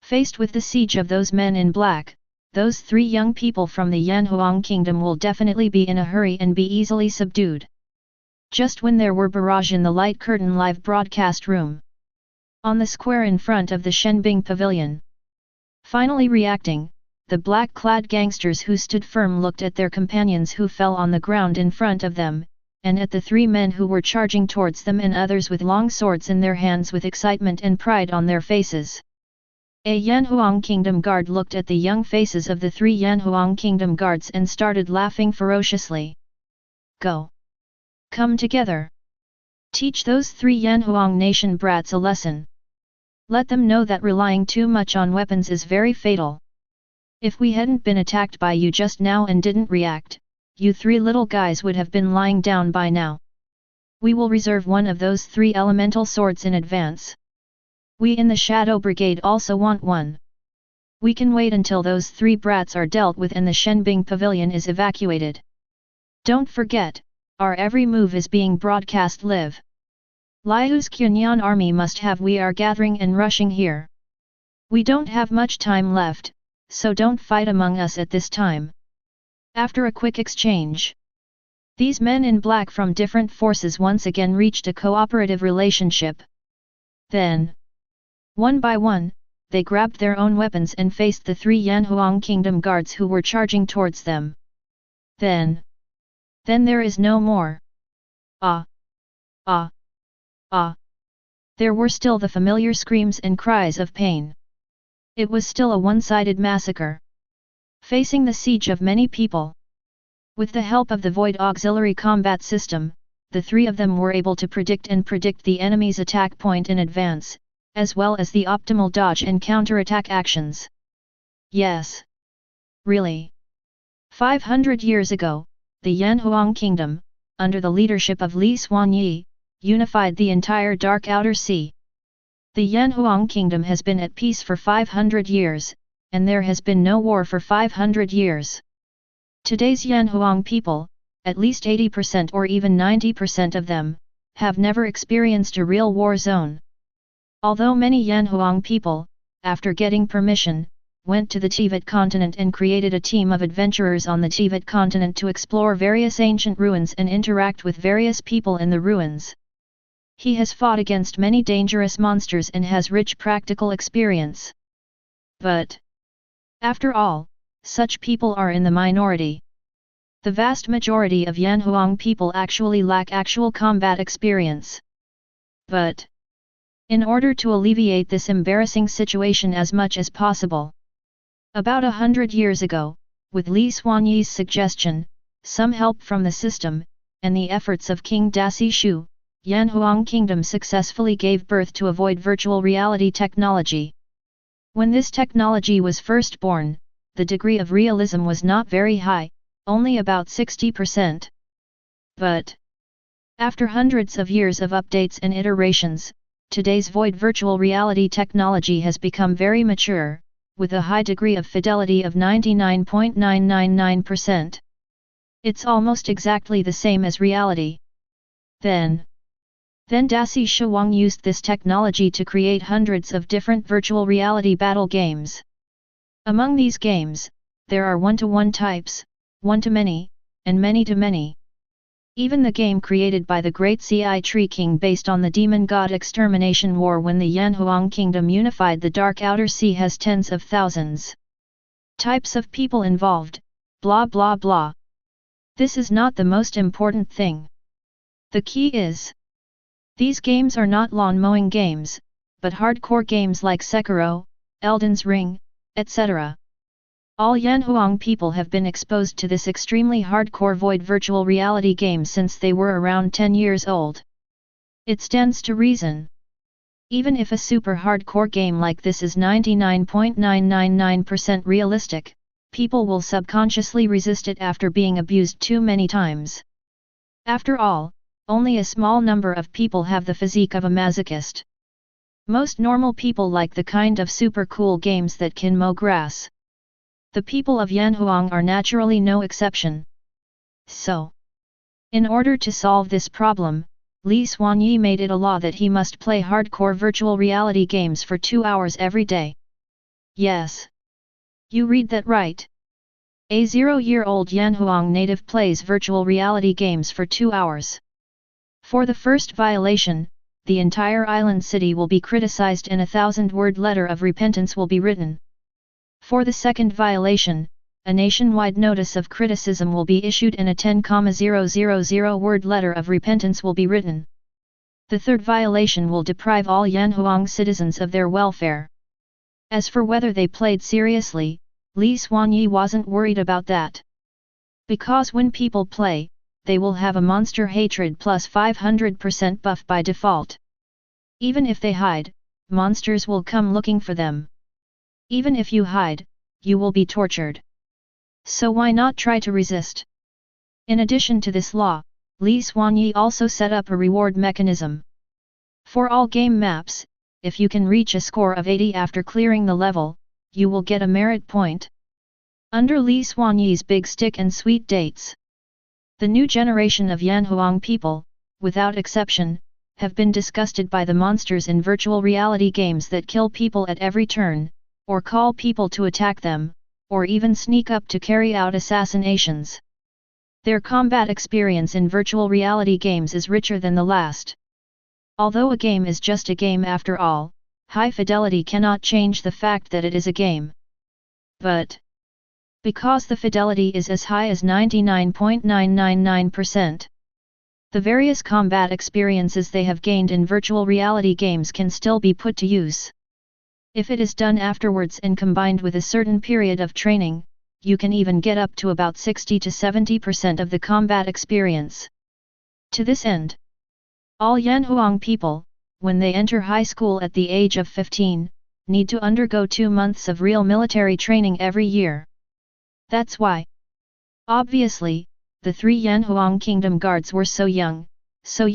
Faced with the siege of those men in black, those 3 young people from the Yanhuang kingdom will definitely be in a hurry and be easily subdued. Just when there were barrage in the light curtain live broadcast room. On the square in front of the Shenbing pavilion. Finally reacting, the black-clad gangsters who stood firm looked at their companions who fell on the ground in front of them, and at the 3 men who were charging towards them and others with long swords in their hands with excitement and pride on their faces. A Yanhuang kingdom guard looked at the young faces of the 3 Yanhuang kingdom guards and started laughing ferociously. Go! Come together! Teach those 3 Yanhuang nation brats a lesson. Let them know that relying too much on weapons is very fatal. If we hadn't been attacked by you just now and didn't react, you 3 little guys would have been lying down by now. We will reserve one of those 3 elemental swords in advance. We in the Shadow Brigade also want one. We can wait until those 3 brats are dealt with and the Shenbing pavilion is evacuated. Don't forget, our every move is being broadcast live. Liu's Qinyan army must have. We are gathering and rushing here. We don't have much time left, so don't fight among us at this time. After a quick exchange, these men in black from different forces once again reached a cooperative relationship. Then, one by one, they grabbed their own weapons and faced the 3 Yanhuang kingdom guards who were charging towards them. Then there is no more. There were still the familiar screams and cries of pain. It was still a one-sided massacre. Facing the siege of many people. With the help of the Void Auxiliary Combat System, the 3 of them were able to predict the enemy's attack point in advance, as well as the optimal dodge and counterattack actions. Yes. Really. 500 years ago, the Yanhuang Kingdom, under the leadership of Li Xuanyi, unified the entire Dark Outer Sea. The Yanhuang Kingdom has been at peace for 500 years, and there has been no war for 500 years. Today's Yanhuang people, at least 80% or even 90% of them, have never experienced a real war zone. Although many Yanhuang people, after getting permission, went to the Teyvat continent and created a team of adventurers on the Teyvat continent to explore various ancient ruins and interact with various people in the ruins. He has fought against many dangerous monsters and has rich practical experience. But, after all, such people are in the minority. The vast majority of Yanhuang people actually lack actual combat experience. But, in order to alleviate this embarrassing situation as much as possible, about 100 years ago, with Li Xuanyi's suggestion, some help from the system, and the efforts of King Dasi Shu, Yanhuang Kingdom successfully gave birth to avoid virtual reality technology. When this technology was first born, the degree of realism was not very high, only about 60%. But, after hundreds of years of updates and iterations, today's void virtual reality technology has become very mature, with a high degree of fidelity of 99.999%. It's almost exactly the same as reality. Then Dasi Shuang used this technology to create hundreds of different virtual reality battle games. Among these games, there are one-to-one types, one-to-many, and many-to-many. Even the game created by the Great Ci Tree King based on the demon god extermination war when the Yanhuang Kingdom unified the Dark Outer Sea has tens of thousands. Types of people involved, blah blah blah. This is not the most important thing. The key is, these games are not lawn-mowing games, but hardcore games like Sekiro, Elden's Ring, etc. All Yanhuang people have been exposed to this extremely hardcore void virtual reality game since they were around 10 years old. It stands to reason. Even if a super hardcore game like this is 99.999% realistic, people will subconsciously resist it after being abused too many times. After all, only a small number of people have the physique of a masochist. Most normal people like the kind of super cool games that can mow grass. The people of Yanhuang are naturally no exception. So, in order to solve this problem, Li Xuanyi made it a law that he must play hardcore virtual reality games for 2 hours every day. Yes. You read that right. A 0-year-old Yanhuang native plays virtual reality games for 2 hours. For the first violation, the entire island city will be criticized and a 1,000-word letter of repentance will be written. For the second violation, a nationwide notice of criticism will be issued and a 10,000-word letter of repentance will be written. The third violation will deprive all Yanhuang citizens of their welfare. As for whether they played seriously, Li Xuanyi wasn't worried about that. Because when people play, they will have a monster hatred plus 500% buff by default. Even if they hide, monsters will come looking for them. Even if you hide, you will be tortured. So why not try to resist? In addition to this law, Li Xuanyi also set up a reward mechanism. For all game maps, if you can reach a score of 80 after clearing the level, you will get a merit point. Under Li Xuanyi's big stick and sweet dates, the new generation of Yanhuang people, without exception, have been disgusted by the monsters in virtual reality games that kill people at every turn, or call people to attack them, or even sneak up to carry out assassinations. Their combat experience in virtual reality games is richer than the last. Although a game is just a game after all, high fidelity cannot change the fact that it is a game. But, because the fidelity is as high as 99.999%, the various combat experiences they have gained in virtual reality games can still be put to use. If it is done afterwards and combined with a certain period of training, you can even get up to about 60 to 70% of the combat experience. To this end, all Yanhuang people, when they enter high school at the age of 15, need to undergo 2 months of real military training every year. That's why. Obviously, the 3 Yanhuang Kingdom guards were so young, so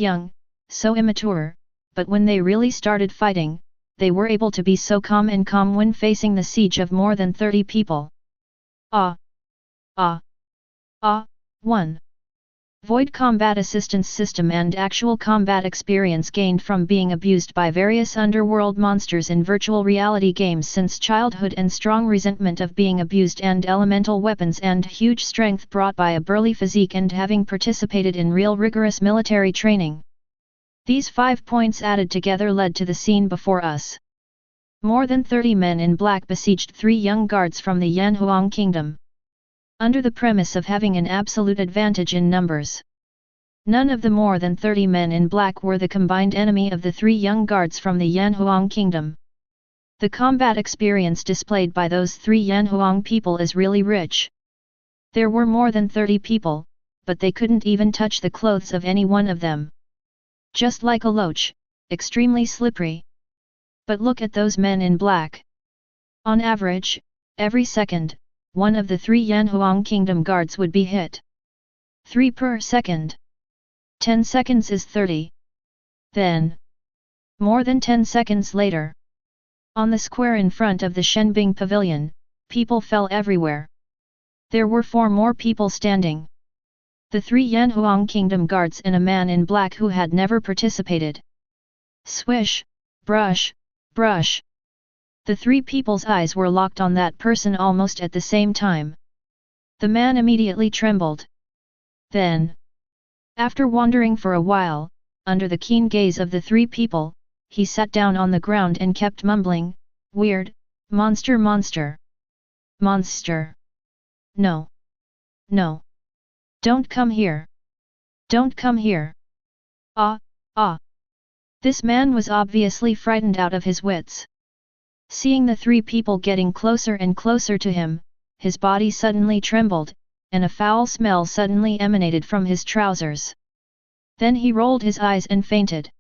immature, but when they really started fighting, they were able to be so calm when facing the siege of more than 30 people. 1. Void combat assistance system and actual combat experience gained from being abused by various underworld monsters in virtual reality games since childhood and strong resentment of being abused and elemental weapons and huge strength brought by a burly physique and having participated in real rigorous military training. These 5 points added together led to the scene before us. More than 30 men in black besieged 3 young guards from the Yanhuang kingdom, under the premise of having an absolute advantage in numbers. None of the more than 30 men in black were the combined enemy of the 3 young guards from the Yanhuang kingdom. The combat experience displayed by those 3 Yanhuang people is really rich. There were more than 30 people, but they couldn't even touch the clothes of any one of them. Just like a loach, extremely slippery. But look at those men in black. On average, every second, one of the 3 Yanhuang kingdom guards would be hit. 3 per second. 10 seconds is 30. Then, more than 10 seconds later, on the square in front of the Shenbing pavilion, people fell everywhere. There were 4 more people standing. The 3 Yanhuang kingdom guards and a man in black who had never participated. Swish, brush, brush. The 3 people's eyes were locked on that person almost at the same time. The man immediately trembled. Then, after wandering for a while, under the keen gaze of the 3 people, he sat down on the ground and kept mumbling, "Weird, monster monster. Monster. No. No. Don't come here. Don't come here. Ah, ah." This man was obviously frightened out of his wits. Seeing the 3 people getting closer and closer to him, his body suddenly trembled, and a foul smell suddenly emanated from his trousers. Then he rolled his eyes and fainted.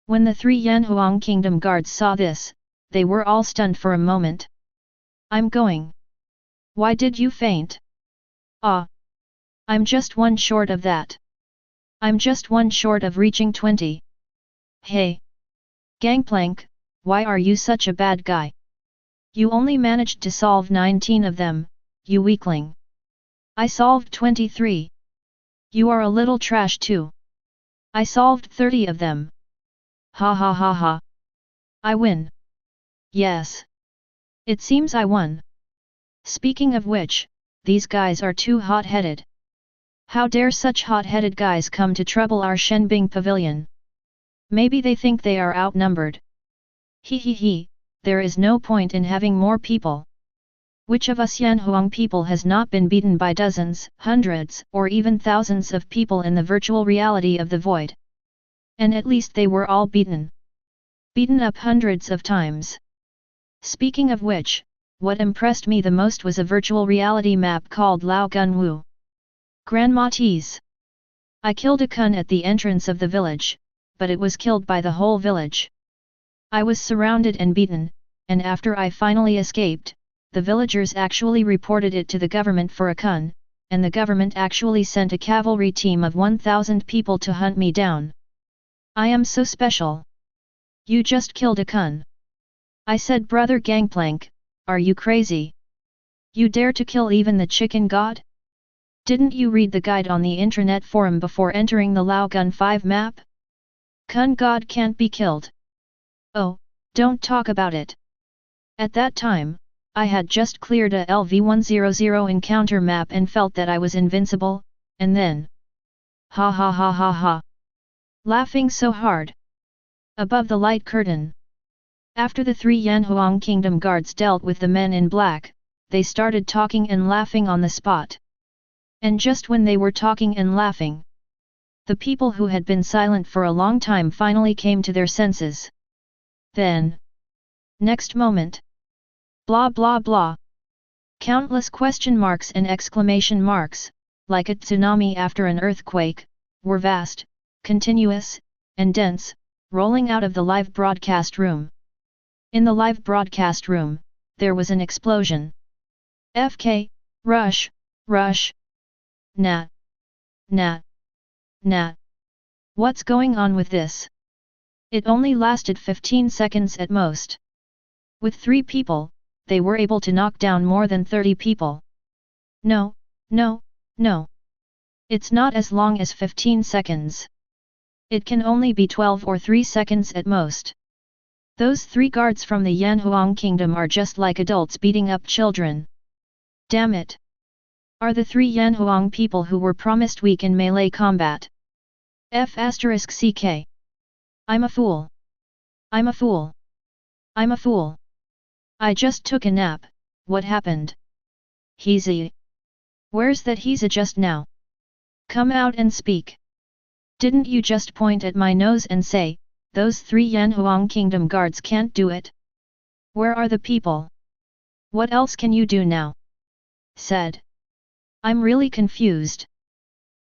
When the 3 Yanhuang kingdom guards saw this, they were all stunned for a moment. "I'm going." "Why did you faint?" "Ah. I'm just 1 short of that. I'm just 1 short of reaching 20. Hey! Gangplank, why are you such a bad guy? You only managed to solve 19 of them, you weakling. I solved 23. You are a little trash too. I solved 30 of them. Ha ha ha ha. I win. Yes. It seems I won. Speaking of which, these guys are too hot-headed. How dare such hot-headed guys come to trouble our Shenbing pavilion? Maybe they think they are outnumbered. He he he, there is no point in having more people. Which of us Yanhuang people has not been beaten by dozens, hundreds, or even thousands of people in the virtual reality of the void? And at least they were all beaten. Beaten up hundreds of times. Speaking of which, what impressed me the most was a virtual reality map called Lao Gun Wu. Grandma tease. I killed a kun at the entrance of the village, but it was killed by the whole village. I was surrounded and beaten, and after I finally escaped, the villagers actually reported it to the government for a kun, and the government actually sent a cavalry team of 1,000 people to hunt me down. I am so special. You just killed a kun. I said, brother Gangplank, are you crazy? You dare to kill even the chicken god? Didn't you read the guide on the intranet forum before entering the Lao Gun 5 map? Kun god can't be killed. Oh, don't talk about it. At that time, I had just cleared a LV-100 encounter map and felt that I was invincible, and then... Ha ha ha ha ha. Laughing so hard. Above the light curtain. After the 3 Yanhuang kingdom guards dealt with the men in black, they started talking and laughing on the spot. And just when they were talking and laughing, the people who had been silent for a long time finally came to their senses. Then, next moment, blah blah blah. Countless question marks and exclamation marks, like a tsunami after an earthquake, were vast, continuous, and dense, rolling out of the live broadcast room. In the live broadcast room, there was an explosion. FK, rush, rush. Nah. Nah. Nah. What's going on with this? It only lasted 15 seconds at most. With 3 people, they were able to knock down more than 30 people. No, no, no. It's not as long as 15 seconds. It can only be 12 or 3 seconds at most. Those 3 guards from the Yanhuang kingdom are just like adults beating up children. Damn it! Are the 3 Yanhuang people who were promised weak in melee combat. F***ck. I'm a fool. I'm a fool. I'm a fool. I just took a nap, what happened? Where's that He's just now? Come out and speak. Didn't you just point at my nose and say, those 3 Yanhuang kingdom guards can't do it? Where are the people? What else can you do now? Said. I'm really confused.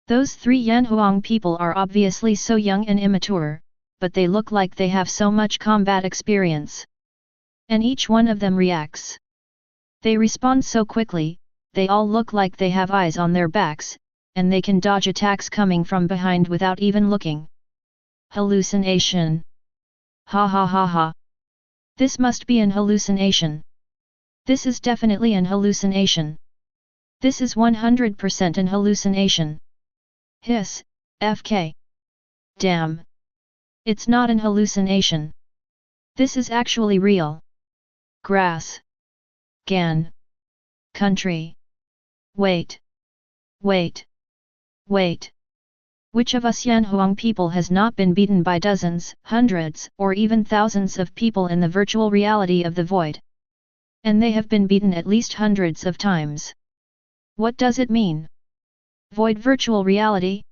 Those 3 Yanhuang people are obviously so young and immature, but they look like they have so much combat experience. And each one of them reacts. They respond so quickly, they all look like they have eyes on their backs, and they can dodge attacks coming from behind without even looking. Hallucination. Ha ha ha ha. This must be an hallucination. This is definitely an hallucination. This is 100% an hallucination. Hiss, FK. Damn. It's not an hallucination. This is actually real. Grass. Gan. Country. Wait. Wait. Wait. Which of us Yanhuang people has not been beaten by dozens, hundreds, or even thousands of people in the virtual reality of the void? And they have been beaten at least hundreds of times. What does it mean? Void virtual reality?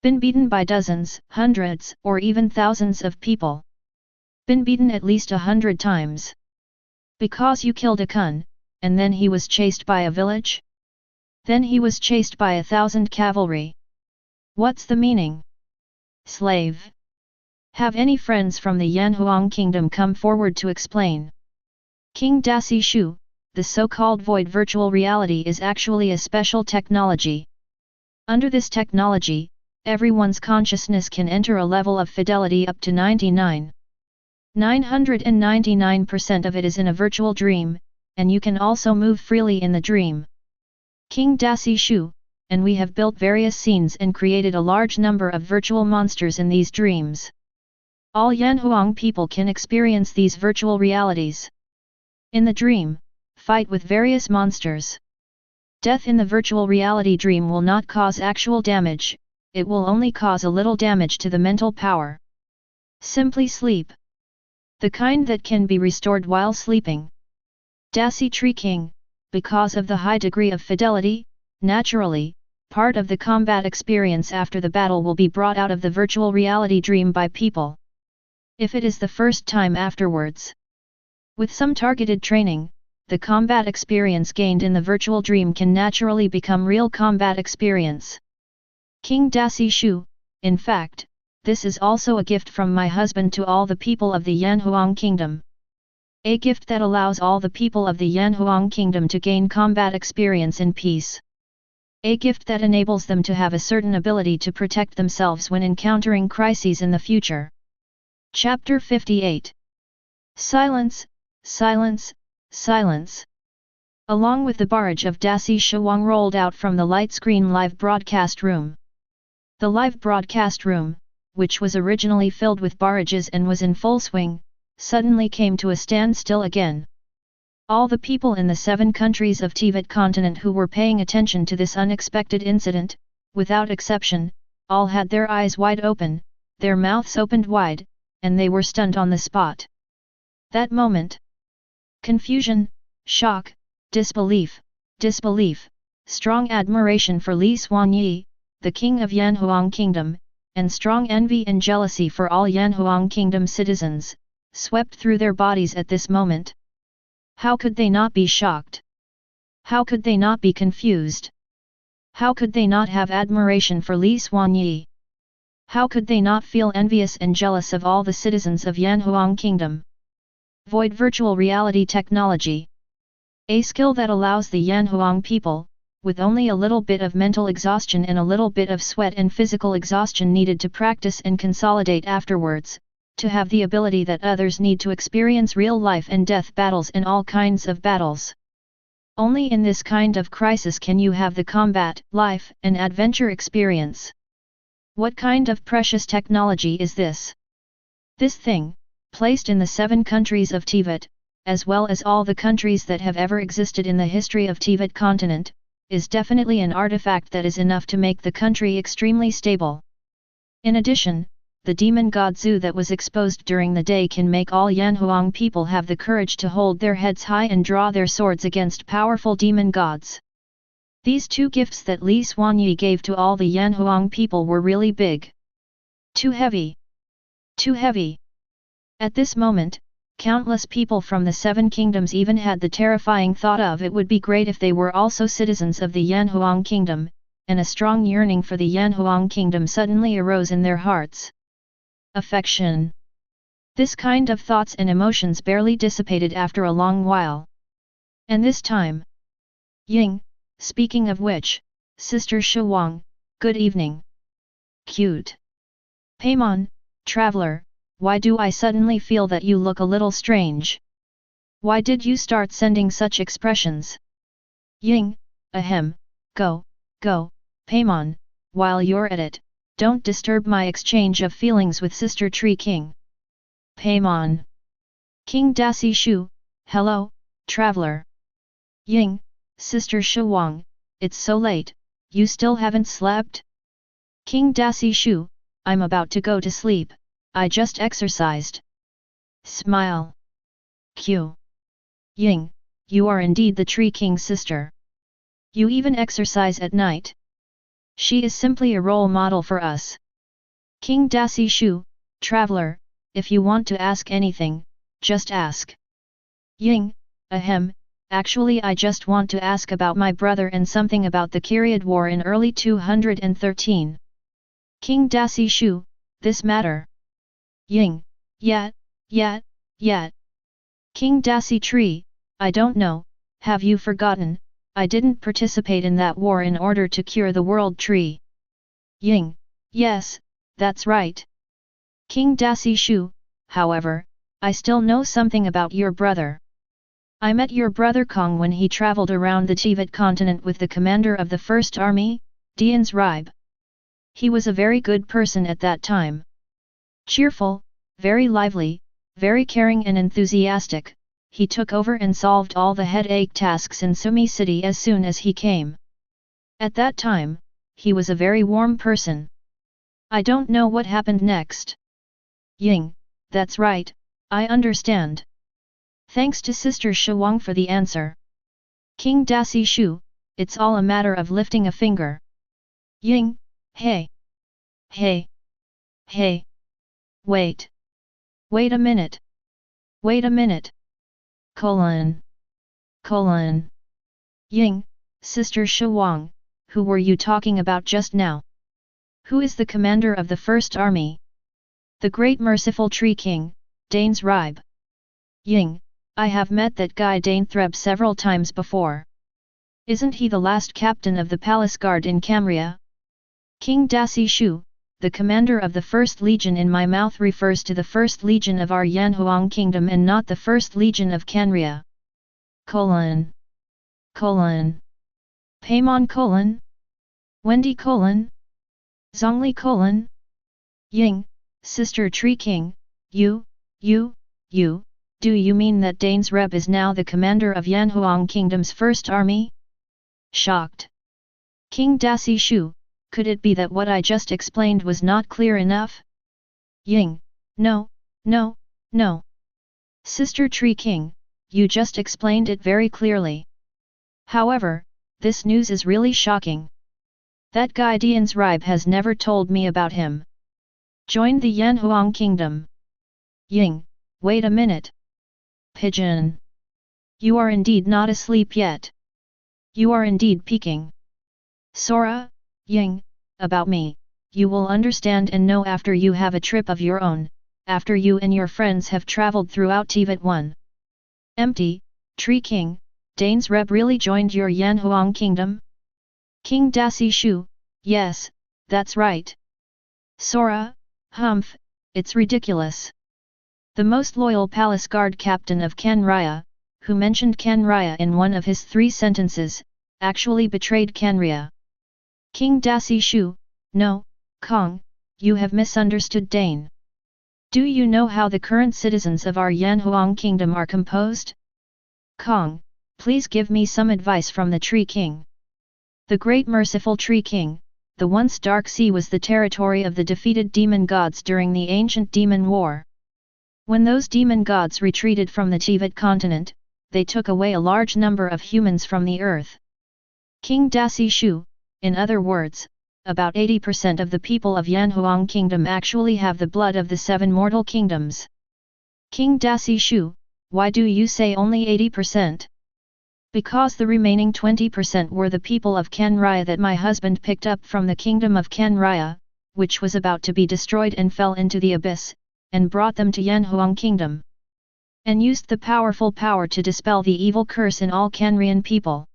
Been beaten by dozens, hundreds, or even thousands of people. Been beaten at least 100 times. Because you killed a kun, and then he was chased by a village? Then he was chased by 1,000 cavalry. What's the meaning? Slave. Have any friends from the Yanhuang kingdom come forward to explain? King Dasi Shu, the so-called void virtual reality is actually a special technology. Under this technology, everyone's consciousness can enter a level of fidelity up to 999% of it is in a virtual dream, and you can also move freely in the dream. King Dasi Shu, and we have built various scenes and created a large number of virtual monsters in these dreams. All Yanhuang people can experience these virtual realities. In the dream, fight with various monsters. Death in the virtual reality dream will not cause actual damage, it will only cause a little damage to the mental power. Simply sleep. The kind that can be restored while sleeping. Dasi Tree King, because of the high degree of fidelity, naturally, part of the combat experience after the battle will be brought out of the virtual reality dream by people. If it is the first time afterwards. With some targeted training, the combat experience gained in the virtual dream can naturally become real combat experience. King Dasi Shu, in fact, this is also a gift from my husband to all the people of the Yanhuang kingdom. A gift that allows all the people of the Yanhuang kingdom to gain combat experience in peace. A gift that enables them to have a certain ability to protect themselves when encountering crises in the future. Chapter 58. Silence, silence, silence. Along with the barrage of Dasi Shuang rolled out from the light screen live broadcast room. The live broadcast room, which was originally filled with barrages and was in full swing, suddenly came to a standstill again. All the people in the 7 countries of Teyvat continent who were paying attention to this unexpected incident, without exception, all had their eyes wide open, their mouths opened wide, and they were stunned on the spot. That moment. Confusion, shock, disbelief, strong admiration for Li Xuanyi, the king of Yanhuang kingdom, and strong envy and jealousy for all Yanhuang kingdom citizens, swept through their bodies at this moment. How could they not be shocked? How could they not be confused? How could they not have admiration for Li Xuanyi? How could they not feel envious and jealous of all the citizens of Yanhuang kingdom? Void virtual reality technology. A skill that allows the Yanhuang people, with only a little bit of mental exhaustion and a little bit of sweat and physical exhaustion needed to practice and consolidate afterwards, to have the ability that others need to experience real life and death battles and all kinds of battles. Only in this kind of crisis can you have the combat, life, and adventure experience. What kind of precious technology is this? This thing, placed in the 7 countries of Teyvat, as well as all the countries that have ever existed in the history of Teyvat continent, is definitely an artifact that is enough to make the country extremely stable. In addition, the demon god Zu that was exposed during the day can make all Yanhuang people have the courage to hold their heads high and draw their swords against powerful demon gods. These 2 gifts that Li Xuanyi gave to all the Yanhuang people were really big. Too heavy. Too heavy. At this moment, countless people from the 7 kingdoms even had the terrifying thought of it would be great if they were also citizens of the Yanhuang kingdom, and a strong yearning for the Yanhuang kingdom suddenly arose in their hearts. Affection. This kind of thoughts and emotions barely dissipated after a long while. And this time. Ying, speaking of which, Sister Shuang, good evening. Cute. Paimon, traveler, why do I suddenly feel that you look a little strange? Why did you start sending such expressions? Ying, ahem, go, Paimon, while you're at it, don't disturb my exchange of feelings with Sister Tree King. Paimon. King Dasi Shu, hello, traveler. Ying, Sister Shuang, it's so late, you still haven't slept? King Dasi Shu, I'm about to go to sleep, I just exercised. Smile. Q. Ying, you are indeed the Tree King's sister. You even exercise at night. She is simply a role model for us. King Dasi Shu, traveler, if you want to ask anything, just ask. Ying, ahem, actually I just want to ask about my brother and something about the Kiryat War in early 213. King Dasi Shu, this matter. Ying, yet. King Dasi Tree, I don't know, have you forgotten? I didn't participate in that war in order to cure the world tree. Ying, yes, that's right. King Dasi Shu, however, I still know something about your brother. I met your brother Kong when he traveled around the Teyvat continent with the commander of the First Army, Dian's Ribe. He was a very good person at that time. Cheerful, very lively, very caring and enthusiastic. He took over and solved all the headache tasks in Sumi City as soon as he came. At that time, he was a very warm person. I don't know what happened next. Ying, that's right, I understand. Thanks to Sister Shuang for the answer. King Dasi Shu, it's all a matter of lifting a finger. Ying, hey. Wait a minute. Ying, Sister Shuang, who were you talking about just now? Who is the commander of the First Army? The great merciful Tree King, Dane's Ribe. Ying, I have met that guy Dane Threb several times before. Isn't he the last captain of the palace guard in Camria? King Dasi Shu, the commander of the First Legion in my mouth refers to the First Legion of our Yanhuang kingdom and not the First Legion of Canria. Paimon : Wendy : Zhongli : Ying, Sister Tree King, do you mean that Dane's Reb is now the commander of Yanhuang kingdom's First Army? Shocked. King Dasi Shu, could it be that what I just explained was not clear enough? Ying, no. Sister Tree King, you just explained it very clearly. However, this news is really shocking. That guy Dian's Ribe has never told me about him. Joined the Yanhuang kingdom. Ying, wait a minute. Pigeon. You are indeed not asleep yet. You are indeed peeking. Sora, Ying, about me, you will understand and know after you have a trip of your own, after you and your friends have traveled throughout Teyvat 1. Empty, Tree King, Dane's Reb really joined your Yanhuang kingdom? King Dasi Shu, yes, that's right. Sora, humph, it's ridiculous. The most loyal palace guard captain of Canria, who mentioned Kanraya in one of his 3 sentences, actually betrayed Kanraya. King Dasi Shu, no, Kong, you have misunderstood Dane. Do you know how the current citizens of our Yanhuang kingdom are composed? Kong, please give me some advice from the Tree King. The great merciful Tree King, the once Dark Sea was the territory of the defeated demon gods during the ancient demon war. When those demon gods retreated from the Teyvat continent, they took away a large number of humans from the earth. King Dasi Shu, in other words, about 80% of the people of Yanhuang kingdom actually have the blood of the 7 mortal kingdoms. King Dasi Shu, why do you say only 80%? Because the remaining 20% were the people of Kanraya that my husband picked up from the kingdom of Kanraya, which was about to be destroyed and fell into the abyss, and brought them to Yanhuang kingdom. And used the powerful power to dispel the evil curse in all Kanrian people.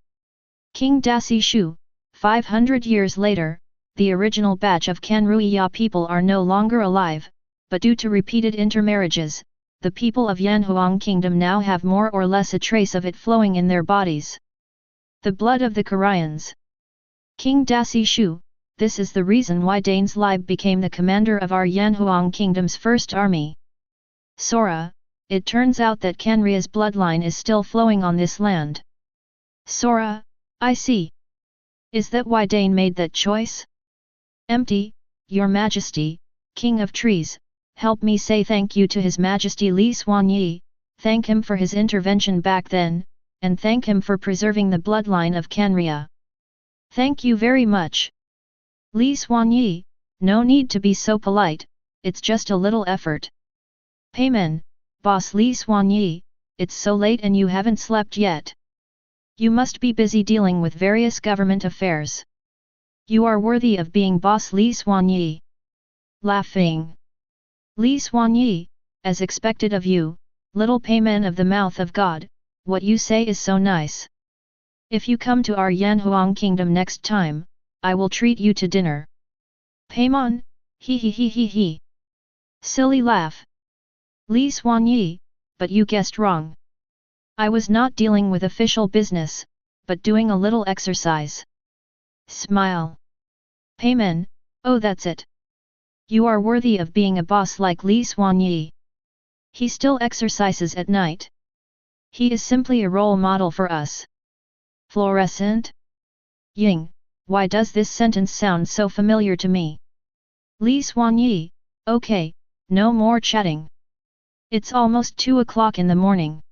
King Dasi Shu, 500 years later, the original batch of Kanruya people are no longer alive, but due to repeated intermarriages, the people of Yanhuang kingdom now have more or less a trace of it flowing in their bodies. The blood of the Karyans. King Dasi Shu, this is the reason why Dane's Lib became the commander of our Yanhuang kingdom's first army. Sora, it turns out that Kanria's bloodline is still flowing on this land. Sora, I see. Is that why Dane made that choice? Empty, Your Majesty, King of Trees, help me say thank you to His Majesty Li Xuanyi, thank him for his intervention back then, and thank him for preserving the bloodline of Kanria. Thank you very much. Li Xuanyi, no need to be so polite, it's just a little effort. Payman, Boss Li Xuanyi, it's so late and you haven't slept yet. You must be busy dealing with various government affairs. You are worthy of being Boss Li Xuanyi. Laughing. Li Xuanyi, as expected of you, little payman of the mouth of God, what you say is so nice. If you come to our Yanhuang kingdom next time, I will treat you to dinner. Payman, he. Silly laugh. Li Xuanyi, but you guessed wrong. I was not dealing with official business, but doing a little exercise. Smile. Payman, oh that's it. You are worthy of being a boss like Li Xuanyi. He still exercises at night. He is simply a role model for us. Fluorescent? Ying, why does this sentence sound so familiar to me? Li Xuanyi, okay, no more chatting. It's almost 2 o'clock in the morning.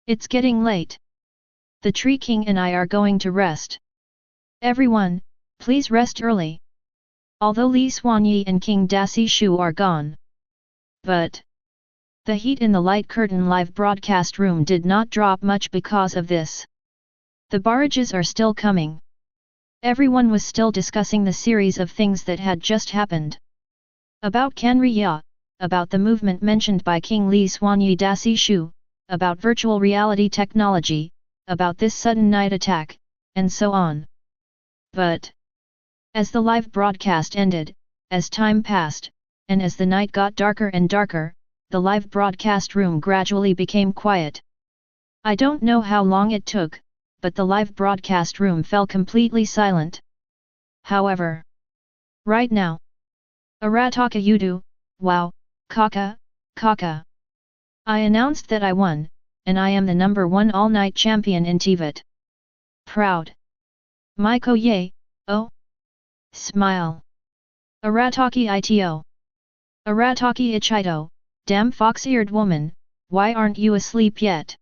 It's getting late. The Tree King and I are going to rest. Everyone, please rest early. Although Li Xuanyi and King Dasi Shu are gone. But the heat in the light curtain live broadcast room did not drop much because of this. The barrages are still coming. Everyone was still discussing the series of things that had just happened. About Kanriya, about the movement mentioned by King Li Xuanyi Dasi Shu, about virtual reality technology, about this sudden night attack, and so on. But as the live broadcast ended, as time passed, and as the night got darker and darker, the live broadcast room gradually became quiet. I don't know how long it took, but the live broadcast room fell completely silent. However, right now, Arataka Yudu, wow, Kaka. I announced that I won, and I am the number 1 all-night champion in Teyvat. Proud. Maiko Ye, oh. Smile. Arataki Ito. Arataki Ichito, damn fox-eared woman, why aren't you asleep yet?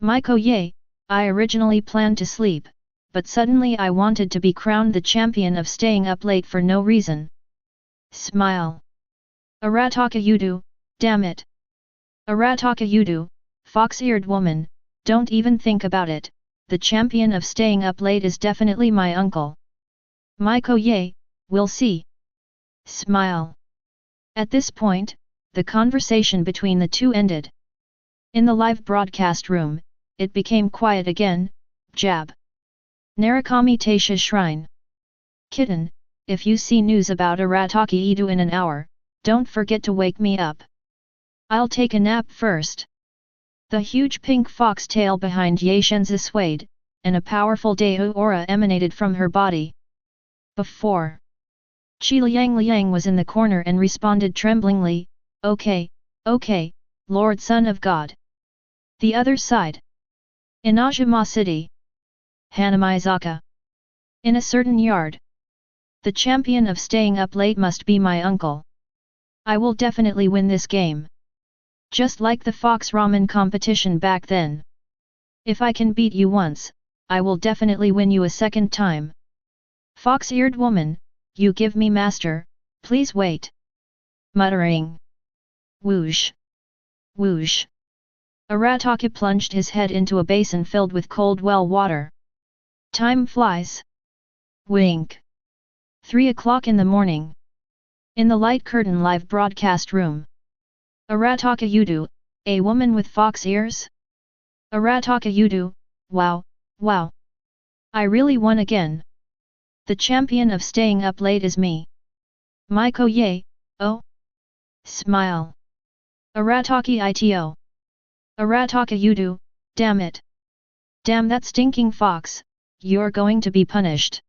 Maiko Ye, I originally planned to sleep, but suddenly I wanted to be crowned the champion of staying up late for no reason. Smile. Arataka Yudu, damn it. Arataka Yudu, fox-eared woman, don't even think about it, the champion of staying up late is definitely my uncle. Maiko Ye, we'll see. Smile. At this point, the conversation between the two ended. In the live broadcast room, it became quiet again. Jab. Narukami Taisha Shrine. Kitten, if you see news about Arataki Idu in an hour, don't forget to wake me up. I'll take a nap first. The huge pink fox tail behind Ye Shenzi swayed, and a powerful Dao aura emanated from her body. Before, Qi Liang was in the corner and responded tremblingly, "Okay, okay, Lord Son of God." The other side. In Ajima City. Hanamizaka. In a certain yard. The champion of staying up late must be my uncle. I will definitely win this game. Just like the Fox Ramen competition back then. If I can beat you once, I will definitely win you a second time. Fox-eared woman, you give me master, please wait. Muttering. Whoosh. Whoosh. Arataka plunged his head into a basin filled with cold well water. Time flies. Wink. 3 o'clock in the morning. In the light curtain live broadcast room. Arataka Yudu, a woman with fox ears? Arataka Yudu, wow, wow. I really won again. The champion of staying up late is me. Maiko Ye, oh? Smile. Arataki Ito. Arataka Yudu, damn it. Damn that stinking fox, you're going to be punished.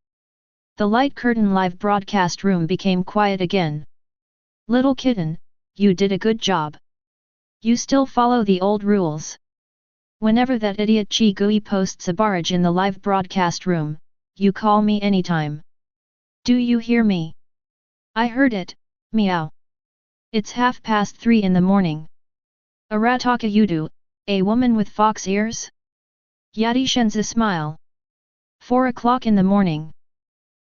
The light curtain live broadcast room became quiet again. Little kitten, you did a good job. You still follow the old rules. Whenever that idiot Chi Gui posts a barrage in the live broadcast room, you call me anytime. Do you hear me? I heard it, meow. It's 3:30 in the morning. Arataka Yudu, a woman with fox ears? Yadi Shenzi smile. 4 o'clock in the morning.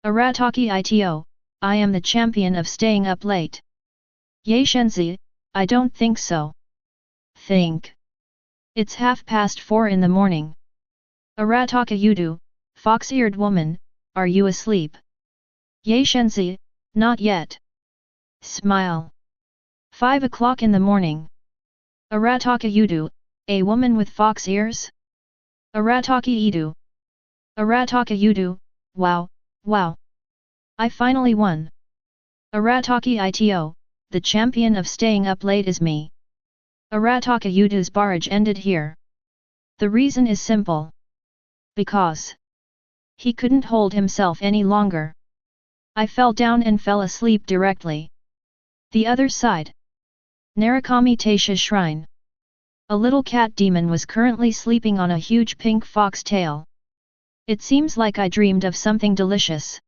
Arataki Ito, I am the champion of staying up late. Ye Shenzi, I don't think so. Think. It's 4:30 in the morning. Arataka Yudu, fox-eared woman, are you asleep? Ye Shenzi, not yet. Smile. 5 o'clock in the morning. Arataka Yudu, a woman with fox ears? Arataki Idu. Arataka Yudu, wow, wow. I finally won. Arataki Ito, the champion of staying up late is me. Arataka Yudu's barrage ended here. The reason is simple. Because he couldn't hold himself any longer. I fell down and fell asleep directly. The other side. Narukami Taisha Shrine. A little cat demon was currently sleeping on a huge pink fox tail. It seems like I dreamed of something delicious.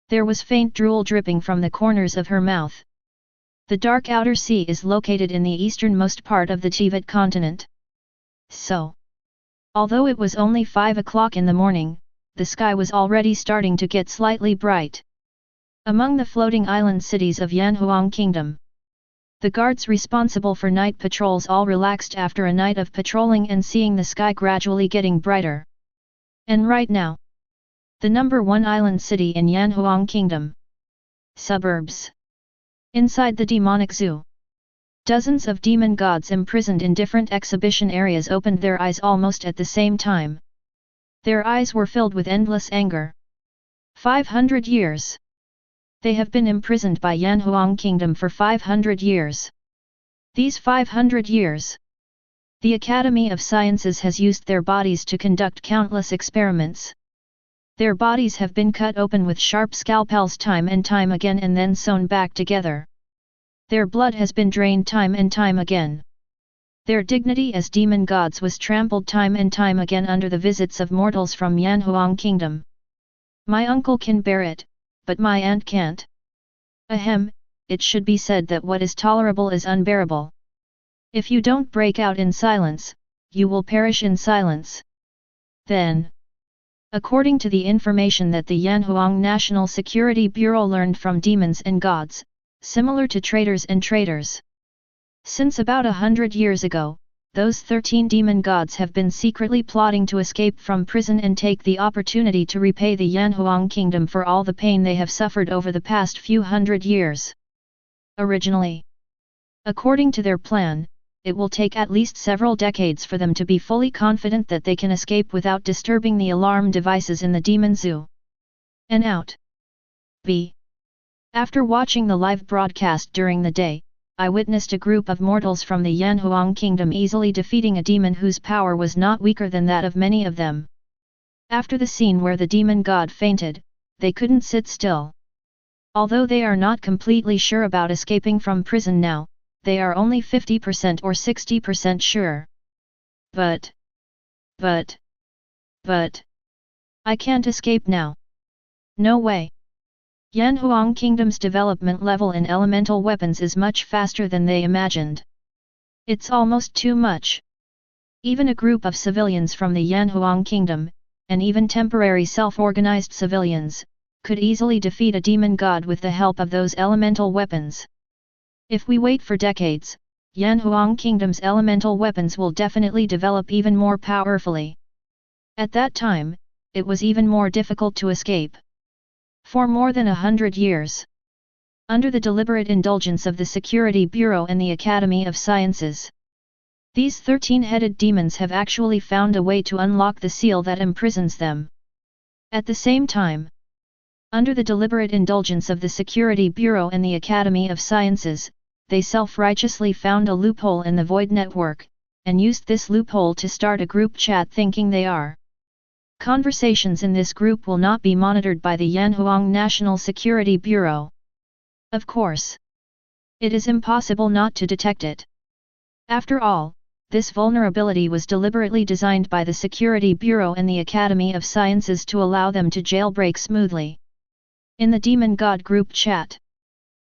There was faint drool dripping from the corners of her mouth. The dark outer sea is located in the easternmost part of the Teyvat continent. So, although it was only 5 o'clock in the morning, the sky was already starting to get slightly bright. Among the floating island cities of Yanhuang Kingdom, the guards responsible for night patrols all relaxed after a night of patrolling and seeing the sky gradually getting brighter. And right now, the number 1 island city in Yanhuang Kingdom. Suburbs. Inside the demonic zoo, dozens of demon gods imprisoned in different exhibition areas opened their eyes almost at the same time. Their eyes were filled with endless anger. 500 years. They have been imprisoned by Yanhuang Kingdom for 500 years. These 500 years, the Academy of Sciences has used their bodies to conduct countless experiments. Their bodies have been cut open with sharp scalpels time and time again and then sewn back together. Their blood has been drained time and time again. Their dignity as demon gods was trampled time and time again under the visits of mortals from Yanhuang Kingdom. My uncle can bear it, but my aunt can't. Ahem, it should be said that what is tolerable is unbearable. If you don't break out in silence, you will perish in silence. Then, according to the information that the Yanhuang National Security Bureau learned from demons and gods, similar to traitors and traitors. Since about 100 years ago, those 13 demon gods have been secretly plotting to escape from prison and take the opportunity to repay the Yanhuang Kingdom for all the pain they have suffered over the past few hundred years. Originally, according to their plan, it will take at least several decades for them to be fully confident that they can escape without disturbing the alarm devices in the demon zoo. And out. B. After watching the live broadcast during the day, I witnessed a group of mortals from the Yanhuang kingdom easily defeating a demon whose power was not weaker than that of many of them. After the scene where the demon god fainted, they couldn't sit still. Although they are not completely sure about escaping from prison now, they are only 50% or 60% sure. But, I can't escape now. No way. Yanhuang Kingdom's development level in elemental weapons is much faster than they imagined. It's almost too much. Even a group of civilians from the Yanhuang Kingdom, and even temporary self-organized civilians, could easily defeat a demon god with the help of those elemental weapons. If we wait for decades, Yanhuang Kingdom's elemental weapons will definitely develop even more powerfully. At that time, it was even more difficult to escape. For more than 100 years. Under the deliberate indulgence of the Security Bureau and the Academy of Sciences, these 13-headed demons have actually found a way to unlock the seal that imprisons them. At the same time, under the deliberate indulgence of the Security Bureau and the Academy of Sciences, they self-righteously found a loophole in the Void Network, and used this loophole to start a group chat thinking they are. Conversations in this group will not be monitored by the Yanhuang National Security Bureau. Of course, it is impossible not to detect it. After all, this vulnerability was deliberately designed by the Security Bureau and the Academy of Sciences to allow them to jailbreak smoothly. In the Demon God group chat,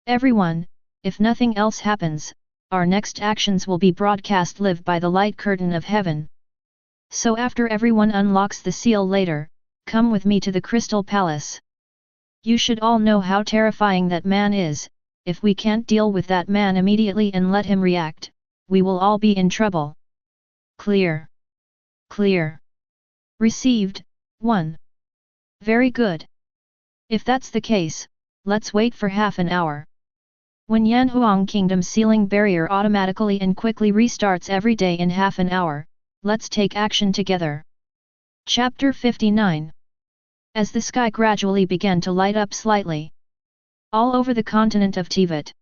everyone, if nothing else happens, our next actions will be broadcast live by the light curtain of heaven. So after everyone unlocks the seal later, come with me to the Crystal Palace. You should all know how terrifying that man is. If we can't deal with that man immediately and let him react, we will all be in trouble. Clear. Clear. Received. 1. Very good. If that's the case, let's wait for half an hour. When Yanhuang Kingdom's sealing barrier automatically and quickly restarts every day in half an hour, let's take action together. Chapter 59. As the sky gradually began to light up slightly, all over the continent of Teyvat,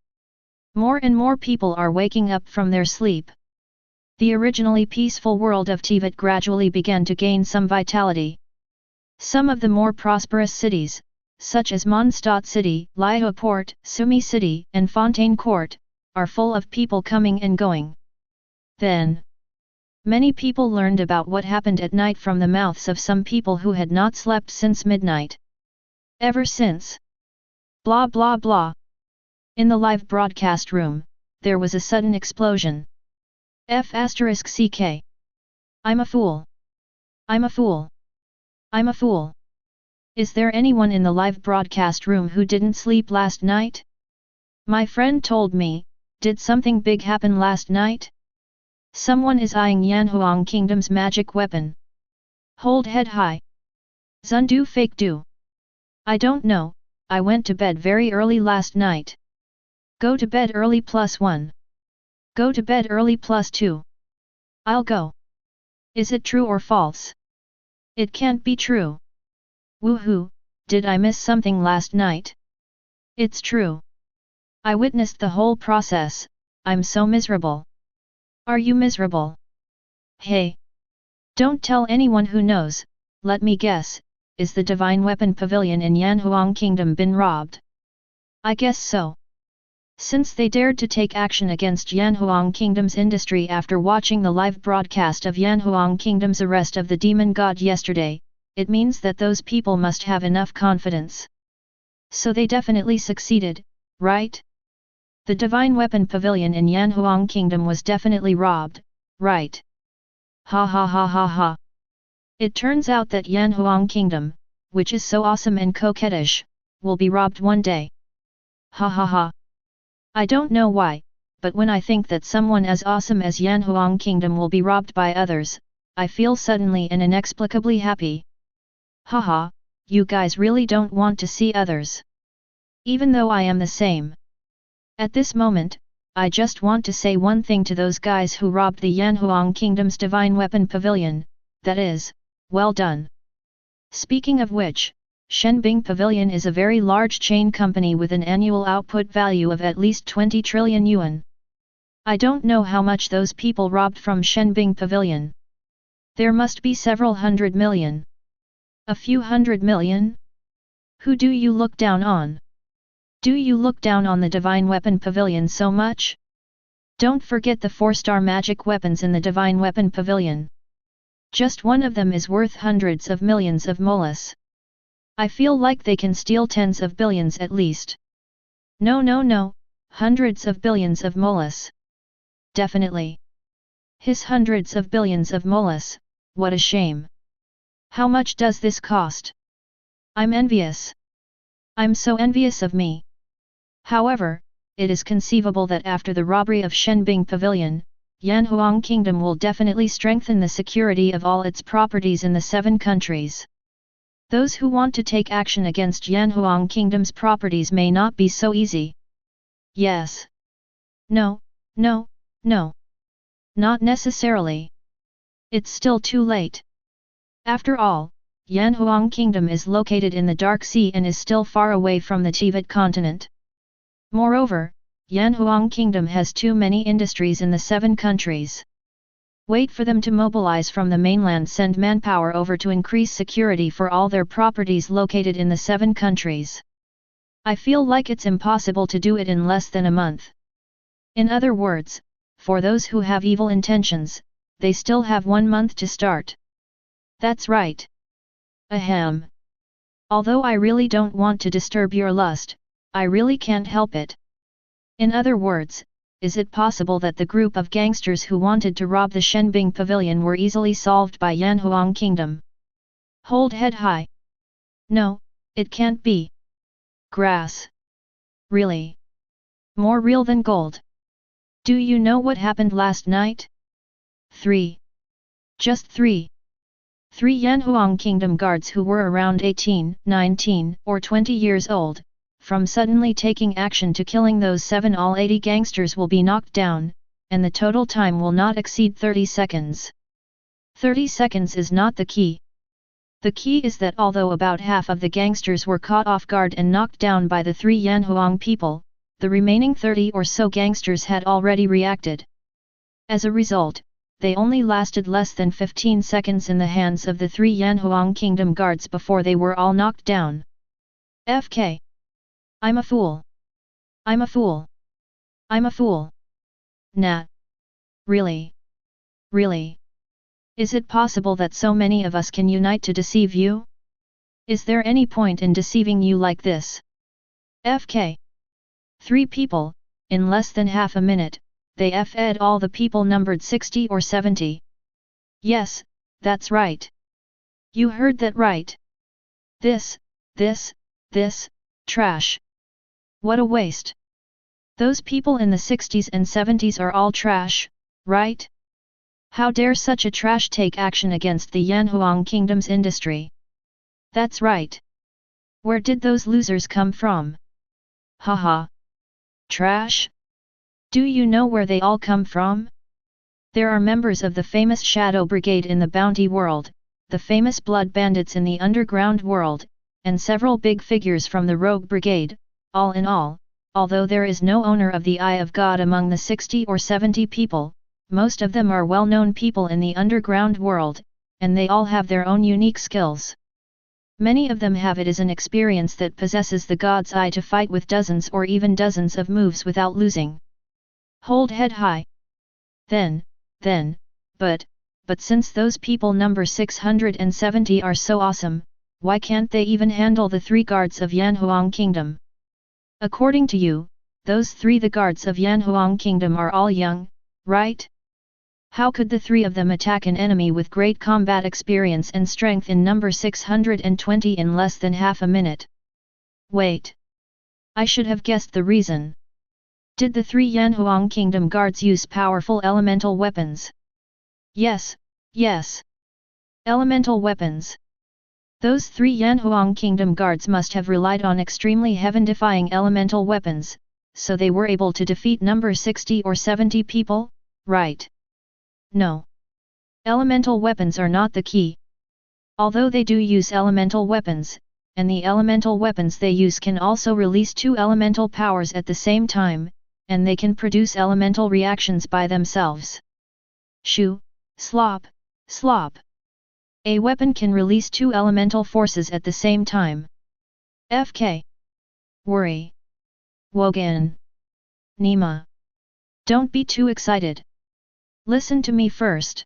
more and more people are waking up from their sleep. The originally peaceful world of Teyvat gradually began to gain some vitality. Some of the more prosperous cities, such as Mondstadt City, Lihua Port, Sumi City, and Fontaine Court, are full of people coming and going. Then, many people learned about what happened at night from the mouths of some people who had not slept since midnight. Ever since. Blah blah blah. In the live broadcast room, there was a sudden explosion. F***ck. I'm a fool. I'm a fool. I'm a fool. Is there anyone in the live broadcast room who didn't sleep last night? My friend told me, did something big happen last night? Someone is eyeing Yanhuang Kingdom's magic weapon. Hold head high. Zundu fake do. I don't know, I went to bed very early last night. Go to bed early +1. Go to bed early +2. I'll go. Is it true or false? It can't be true. Woohoo, did I miss something last night? It's true. I witnessed the whole process, I'm so miserable. Are you miserable? Hey! Don't tell anyone who knows, let me guess, is the Divine Weapon Pavilion in Yanhuang Kingdom been robbed? I guess so. Since they dared to take action against Yanhuang Kingdom's industry after watching the live broadcast of Yanhuang Kingdom's arrest of the demon god yesterday, it means that those people must have enough confidence. So they definitely succeeded, right? The Divine Weapon Pavilion in Yanhuang Kingdom was definitely robbed, right? Ha ha ha ha ha. It turns out that Yanhuang Kingdom, which is so awesome and coquettish, will be robbed one day. Ha ha ha. I don't know why, but when I think that someone as awesome as Yanhuang Kingdom will be robbed by others, I feel suddenly and inexplicably happy. Haha, you guys really don't want to see others. Even though I am the same. At this moment, I just want to say one thing to those guys who robbed the Yanhuang Kingdom's Divine Weapon Pavilion, that is, well done. Speaking of which, Shenbing Pavilion is a very large chain company with an annual output value of at least 20 trillion yuan, I don't know how much those people robbed from Shenbing Pavilion. There must be several 100 million. A few 100 million? Who do you look down on? Do you look down on the Divine Weapon Pavilion so much? Don't forget the 4-star magic weapons in the Divine Weapon Pavilion. Just one of them is worth hundreds of millions of molas. I feel like they can steal tens of billions at least. No, hundreds of billions of molas. Definitely. His hundreds of billions of molas, what a shame. How much does this cost? I'm envious. I'm so envious of me. However, it is conceivable that after the robbery of Shenbing Pavilion, Yanhuang Kingdom will definitely strengthen the security of all its properties in the 7 countries. Those who want to take action against Yanhuang Kingdom's properties may not be so easy. Yes. No. Not necessarily. It's still too late. After all, Yanhuang Kingdom is located in the Dark Sea and is still far away from the Teyvat continent. Moreover, Yanhuang Kingdom has too many industries in the 7 countries. Wait for them to mobilize from the mainland, send manpower over to increase security for all their properties located in the 7 countries. I feel like it's impossible to do it in less than a month. In other words, for those who have evil intentions, they still have 1 month to start. That's right. Ahem. Although I really don't want to disturb your lust, I really can't help it. In other words, is it possible that the group of gangsters who wanted to rob the Shenbing Pavilion were easily solved by Yanhuang Kingdom? Hold head high. No, it can't be. Grass. Really? More real than gold. Do you know what happened last night? 3. Just 3. 3 Yanhuang Kingdom guards who were around 18, 19, or 20 years old, from suddenly taking action to killing those 7 all 80 gangsters will be knocked down, and the total time will not exceed 30 seconds. 30 seconds is not the key. The key is that although about half of the gangsters were caught off guard and knocked down by the 3 Yanhuang people, the remaining 30 or so gangsters had already reacted. As a result, they only lasted less than 15 seconds in the hands of the 3 Yanhuang Kingdom guards before they were all knocked down. FK. I'm a fool. I'm a fool. I'm a fool. Nah. Really? Really? Is it possible that so many of us can unite to deceive you? Is there any point in deceiving you like this? FK. 3 people, in less than half a minute, they f'd all the people numbered 60 or 70. Yes, that's right. You heard that right. This, trash. What a waste. Those people in the 60s and 70s are all trash, right? How dare such a trash take action against the Yanhuang Kingdom's industry? That's right. Where did those losers come from? Haha. Trash? Do you know where they all come from? There are members of the famous Shadow Brigade in the Bounty World, the famous Blood Bandits in the Underground World, and several big figures from the Rogue Brigade. All in all, although there is no owner of the Eye of God among the 60 or 70 people, most of them are well-known people in the underground world, and they all have their own unique skills. Many of them have it as an experience that possesses the God's Eye to fight with dozens or even dozens of moves without losing. Hold head high. But since those people number 670 are so awesome, why can't they even handle the 3 guards of Yanhuang Kingdom? According to you, those 3 the guards of Yanhuang Kingdom are all young, right? How could the 3 of them attack an enemy with great combat experience and strength in number 620 in less than half a minute? Wait. I should have guessed the reason. Did the 3 Yanhuang Kingdom guards use powerful elemental weapons? Yes. Elemental weapons. Those 3 Yanhuang Kingdom guards must have relied on extremely heaven-defying elemental weapons, so they were able to defeat number 60 or 70 people, right? No. Elemental weapons are not the key. Although they do use elemental weapons, and the elemental weapons they use can also release 2 elemental powers at the same time, and they can produce elemental reactions by themselves. Shoo, slop, slop. A weapon can release two elemental forces at the same time. FK. Worry. Wogan. Nima. Don't be too excited. Listen to me first.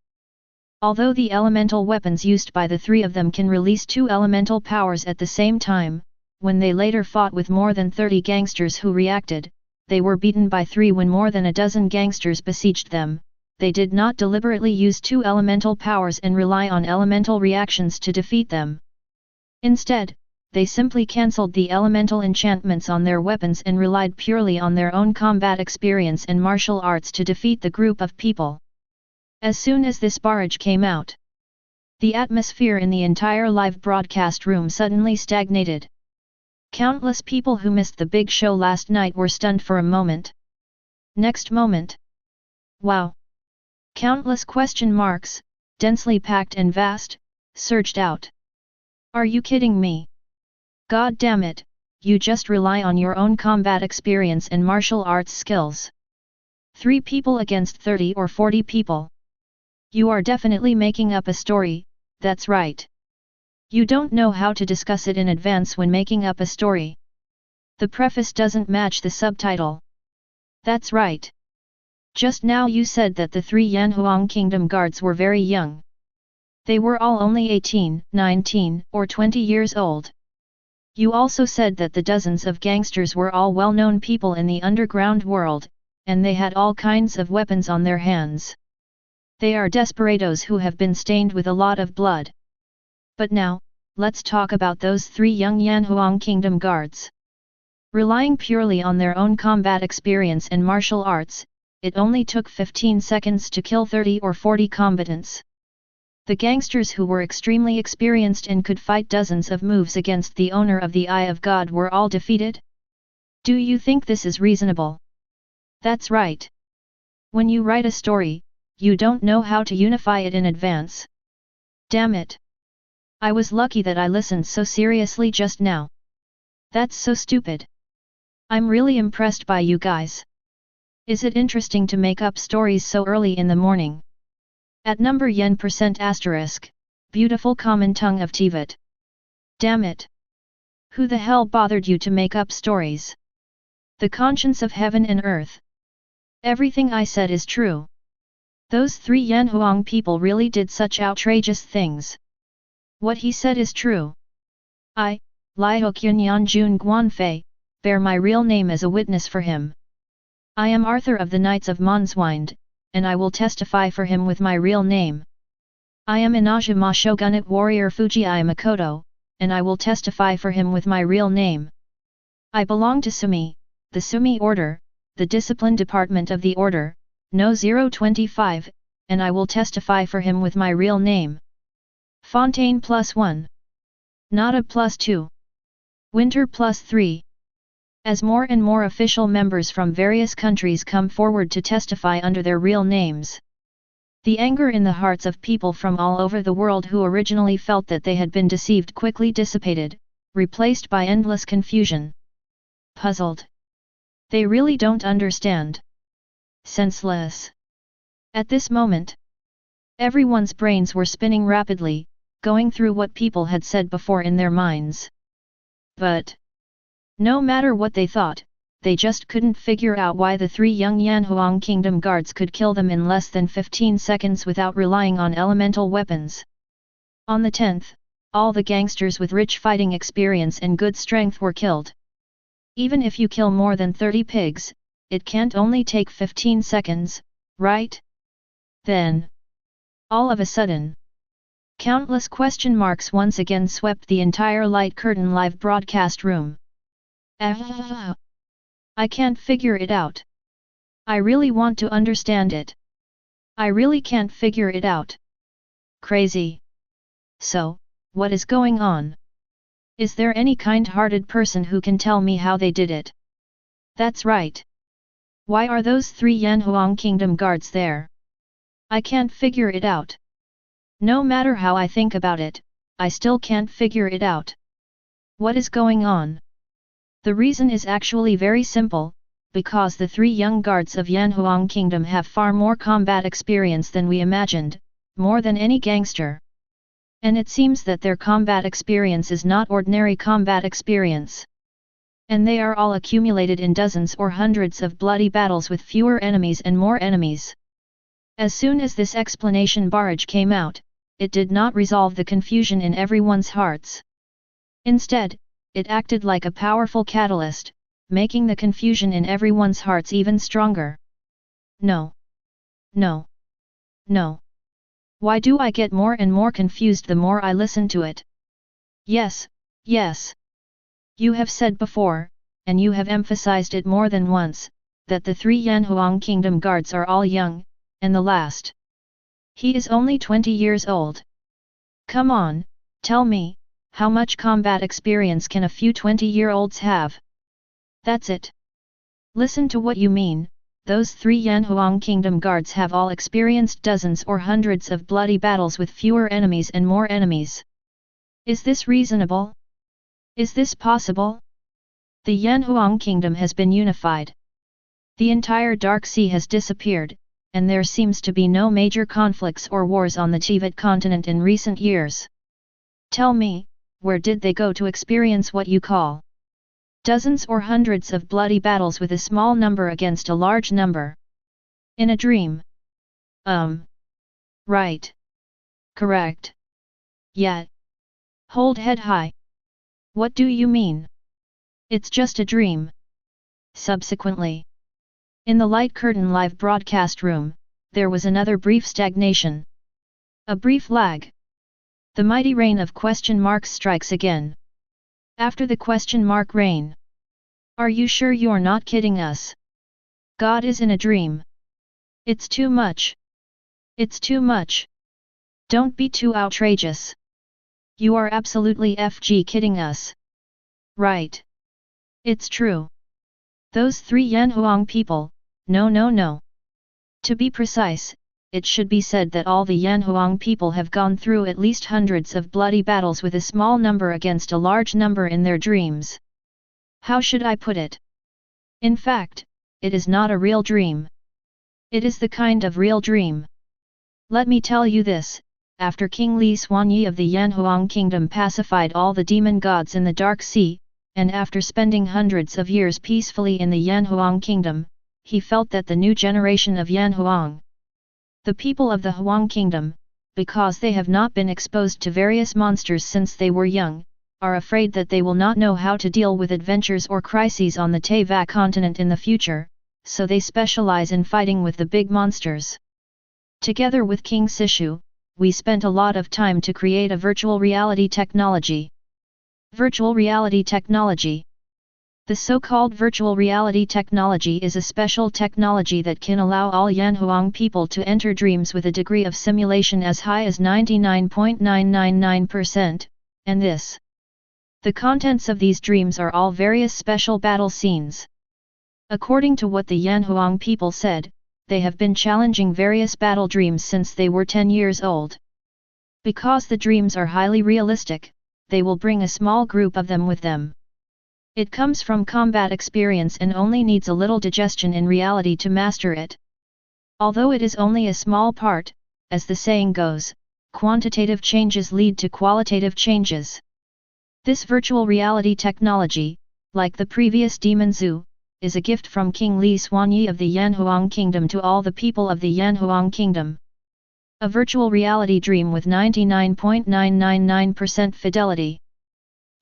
Although the elemental weapons used by the three of them can release two elemental powers at the same time, when they later fought with more than 30 gangsters who reacted, they were beaten by 3 when more than a dozen gangsters besieged them. They did not deliberately use two elemental powers and rely on elemental reactions to defeat them. Instead, they simply cancelled the elemental enchantments on their weapons and relied purely on their own combat experience and martial arts to defeat the group of people. As soon as this barrage came out, the atmosphere in the entire live broadcast room suddenly stagnated. Countless people who missed the big show last night were stunned for a moment. Next moment. Wow! Countless question marks, densely packed and vast, surged out. Are you kidding me? God damn it, you just rely on your own combat experience and martial arts skills. 3 people against 30 or 40 people. You are definitely making up a story, that's right. You don't know how to discuss it in advance when making up a story. The preface doesn't match the subtitle. That's right. Just now you said that the 3 Yanhuang Kingdom guards were very young. They were all only 18, 19, or 20 years old. You also said that the dozens of gangsters were all well-known people in the underground world, and they had all kinds of weapons on their hands. They are desperados who have been stained with a lot of blood. But now, let's talk about those 3 young Yanhuang Kingdom guards. Relying purely on their own combat experience and martial arts, it only took 15 seconds to kill 30 or 40 combatants. The gangsters who were extremely experienced and could fight dozens of moves against the owner of the Eye of God were all defeated? Do you think this is reasonable? That's right. When you write a story, you don't know how to unify it in advance. Damn it. I was lucky that I listened so seriously just now. That's so stupid. I'm really impressed by you guys. Is it interesting to make up stories so early in the morning? At number yen %*, beautiful common tongue of Teyvat. Damn it! Who the hell bothered you to make up stories? The conscience of heaven and earth. Everything I said is true. Those 3 Yanhuang people really did such outrageous things. What he said is true. I, Liao Qunyan Jun Guanfei, bear my real name as a witness for him. I am Arthur of the Knights of Monswind, and I will testify for him with my real name. I am Inajima Shogunate warrior Fujiai Makoto, and I will testify for him with my real name. I belong to Sumi, the Sumi Order, the discipline department of the Order, No 025, and I will testify for him with my real name. Fontaine +1. Nada +2. Winter +3. As more and more official members from various countries come forward to testify under their real names, the anger in the hearts of people from all over the world who originally felt that they had been deceived quickly dissipated, replaced by endless confusion. Puzzled. They really don't understand. Senseless. At this moment, everyone's brains were spinning rapidly, going through what people had said before in their minds. But no matter what they thought, they just couldn't figure out why the 3 young Yanhuang Kingdom guards could kill them in less than 15 seconds without relying on elemental weapons. On the 10th, all the gangsters with rich fighting experience and good strength were killed. Even if you kill more than 30 pigs, it can't only take 15 seconds, right? Then, all of a sudden, countless question marks once again swept the entire light curtain live broadcast room. I can't figure it out. I really want to understand it. I really can't figure it out. Crazy. So, what is going on? Is there any kind-hearted person who can tell me how they did it? That's right. Why are those 3 Yanhuang Kingdom guards there? I can't figure it out. No matter how I think about it, I still can't figure it out. What is going on? The reason is actually very simple, because the 3 young guards of Yanhuang Kingdom have far more combat experience than we imagined, more than any gangster. And it seems that their combat experience is not ordinary combat experience. And they are all accumulated in dozens or hundreds of bloody battles with fewer enemies and more enemies. As soon as this explanation barrage came out, it did not resolve the confusion in everyone's hearts. Instead, it acted like a powerful catalyst, making the confusion in everyone's hearts even stronger. No. No. No. Why do I get more and more confused the more I listen to it? Yes, yes. You have said before, and you have emphasized it more than once, that the 3 Yanhuang Kingdom guards are all young, and the last. He is only 20 years old. Come on, tell me, how much combat experience can a few 20-year-olds have? That's it. Listen to what you mean, those 3 Yanhuang Kingdom guards have all experienced dozens or hundreds of bloody battles with fewer enemies and more enemies. Is this reasonable? Is this possible? The Yanhuang Kingdom has been unified. The entire Dark Sea has disappeared, and there seems to be no major conflicts or wars on the Teyvat continent in recent years. Tell me, where did they go to experience what you call dozens or hundreds of bloody battles with a small number against a large number? In a dream. Right. Correct. Yet. Hold head high. What do you mean? It's just a dream. Subsequently, in the light curtain live broadcast room, there was another brief stagnation. A brief lag. The mighty rain of question marks strikes again. After the question mark rain. Are you sure you're not kidding us? God is in a dream. It's too much. It's too much. Don't be too outrageous. You are absolutely FG kidding us. Right. It's true. Those 3 Yanhuang people, no. To be precise, it should be said that all the Yanhuang people have gone through at least hundreds of bloody battles with a small number against a large number in their dreams. How should I put it? In fact, it is not a real dream. It is the kind of real dream. Let me tell you this, after King Li Xuanyi of the Yanhuang Kingdom pacified all the demon gods in the Dark Sea, and after spending hundreds of years peacefully in the Yanhuang Kingdom, he felt that the new generation of Yanhuang, the people of the Huang Kingdom, because they have not been exposed to various monsters since they were young, are afraid that they will not know how to deal with adventures or crises on the Teyvat continent in the future, so they specialize in fighting with the big monsters. Together with King Sishu, we spent a lot of time to create a virtual reality technology. Virtual reality technology. The so-called virtual reality technology is a special technology that can allow all Yanhuang people to enter dreams with a degree of simulation as high as 99.999%, and this. The contents of these dreams are all various special battle scenes. According to what the Yanhuang people said, they have been challenging various battle dreams since they were 10 years old. Because the dreams are highly realistic, they will bring a small group of them with them. It comes from combat experience and only needs a little digestion in reality to master it. Although it is only a small part, as the saying goes, quantitative changes lead to qualitative changes. This virtual reality technology, like the previous Demon Zoo, is a gift from King Li Xuanyi of the Yanhuang Kingdom to all the people of the Yanhuang Kingdom. A virtual reality dream with 99.999% fidelity.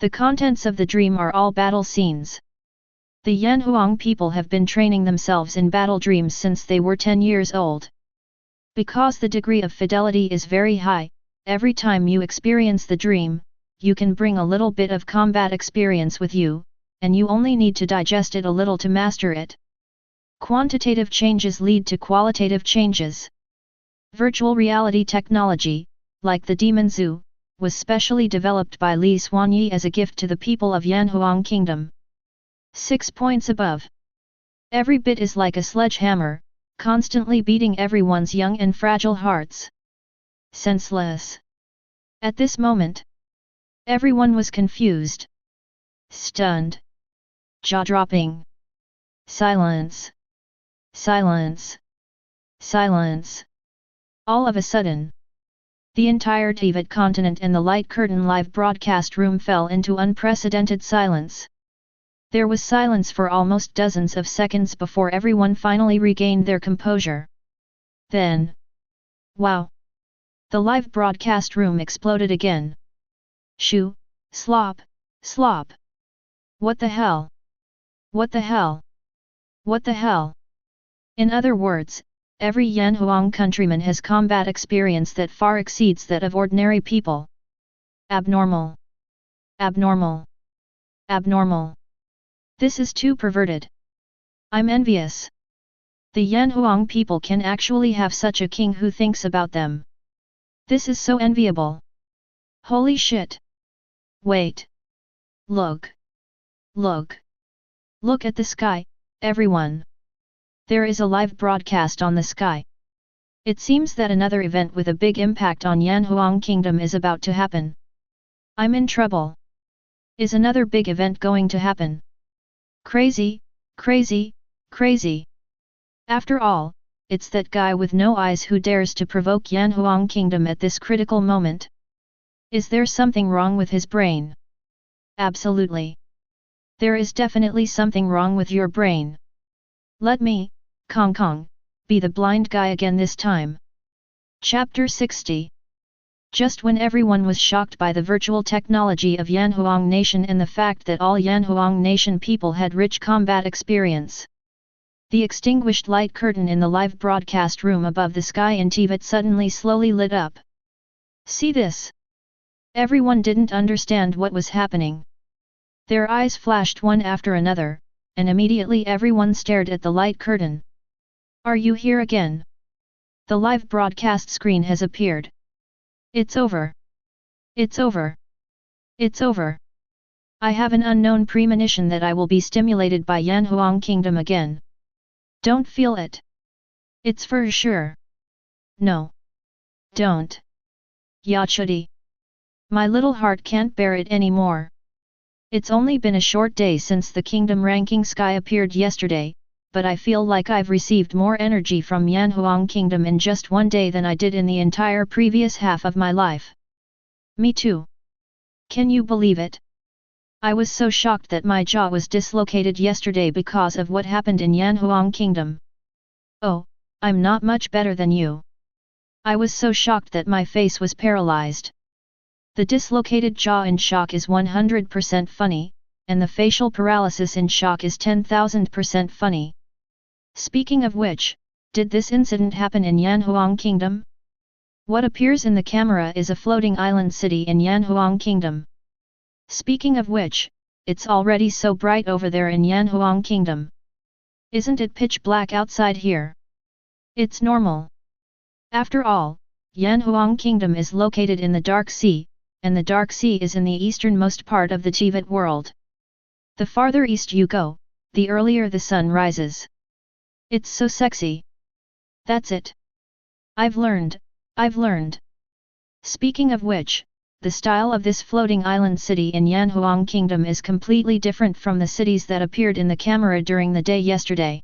The contents of the dream are all battle scenes. The Yanhuang people have been training themselves in battle dreams since they were 10 years old. Because the degree of fidelity is very high, every time you experience the dream, you can bring a little bit of combat experience with you, and you only need to digest it a little to master it. Quantitative changes lead to qualitative changes. Virtual reality technology, like the Demon Zoo, was specially developed by Li Xuanyi as a gift to the people of Yanhuang Kingdom. 6 points above. Every bit is like a sledgehammer, constantly beating everyone's young and fragile hearts. Senseless. At this moment, everyone was confused, stunned, jaw-dropping. Silence. Silence. Silence. All of a sudden, the entire Teyvat continent and the light curtain live broadcast room fell into unprecedented silence. There was silence for almost dozens of seconds before everyone finally regained their composure. Then, wow! The live broadcast room exploded again. Shoo, slop, slop. What the hell? What the hell? What the hell? In other words, every Yanhuang countryman has combat experience that far exceeds that of ordinary people. Abnormal. Abnormal. Abnormal. This is too perverted. I'm envious. The Yanhuang people can actually have such a king who thinks about them. This is so enviable. Holy shit. Wait. Look. Look. Look at the sky, everyone. There is a live broadcast on the sky. It seems that another event with a big impact on Yanhuang Kingdom is about to happen. I'm in trouble. Is another big event going to happen? Crazy, crazy, crazy. After all, it's that guy with no eyes who dares to provoke Yanhuang Kingdom at this critical moment. Is there something wrong with his brain? Absolutely. There is definitely something wrong with your brain. Let me, Kong Kong, be the blind guy again this time. Chapter 60. Just when everyone was shocked by the virtual technology of Yanhuang Nation and the fact that all Yanhuang Nation people had rich combat experience, the extinguished light curtain in the live broadcast room above the sky in Teyvat suddenly slowly lit up. See this? Everyone didn't understand what was happening. Their eyes flashed one after another, and immediately everyone stared at the light curtain. Are you here again? The live broadcast screen has appeared. It's over. It's over. It's over. I have an unknown premonition that I will be stimulated by Yanhuang Kingdom again. Don't feel it. It's for sure. No. Don't. Yachudi. My little heart can't bear it anymore. It's only been a short day since the kingdom ranking sky appeared yesterday, but I feel like I've received more energy from Yanhuang Kingdom in just one day than I did in the entire previous half of my life. Me too. Can you believe it? I was so shocked that my jaw was dislocated yesterday because of what happened in Yanhuang Kingdom. Oh, I'm not much better than you. I was so shocked that my face was paralyzed. The dislocated jaw in shock is 100% funny, and the facial paralysis in shock is 10,000% funny. Speaking of which, did this incident happen in Yanhuang Kingdom? What appears in the camera is a floating island city in Yanhuang Kingdom. Speaking of which, it's already so bright over there in Yanhuang Kingdom. Isn't it pitch black outside here? It's normal. After all, Yanhuang Kingdom is located in the Dark Sea, and the Dark Sea is in the easternmost part of the Teyvat world. The farther east you go, the earlier the sun rises. It's so sexy. That's it. I've learned. Speaking of which, the style of this floating island city in Yanhuang Kingdom is completely different from the cities that appeared in the camera during the day yesterday.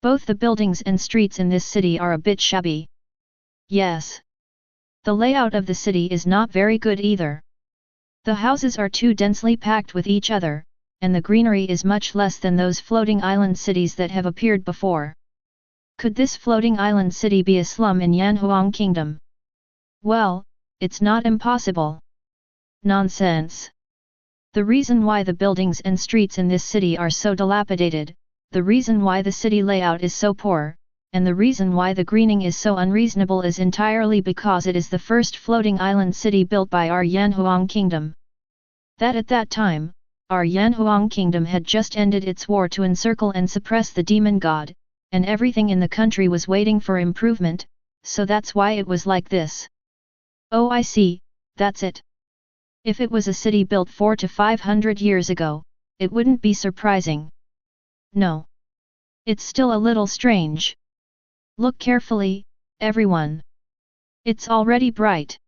Both the buildings and streets in this city are a bit shabby. Yes. The layout of the city is not very good either. The houses are too densely packed with each other, and the greenery is much less than those floating island cities that have appeared before. Could this floating island city be a slum in Yanhuang Kingdom? Well, it's not impossible. Nonsense. The reason why the buildings and streets in this city are so dilapidated, the reason why the city layout is so poor, and the reason why the greening is so unreasonable is entirely because it is the first floating island city built by our Yanhuang Kingdom. That at that time, our Yanhuang Kingdom had just ended its war to encircle and suppress the demon god, and everything in the country was waiting for improvement, so that's why it was like this. Oh, I see, that's it. If it was a city built 400 to 500 years ago, it wouldn't be surprising. No. It's still a little strange. Look carefully, everyone. It's already bright.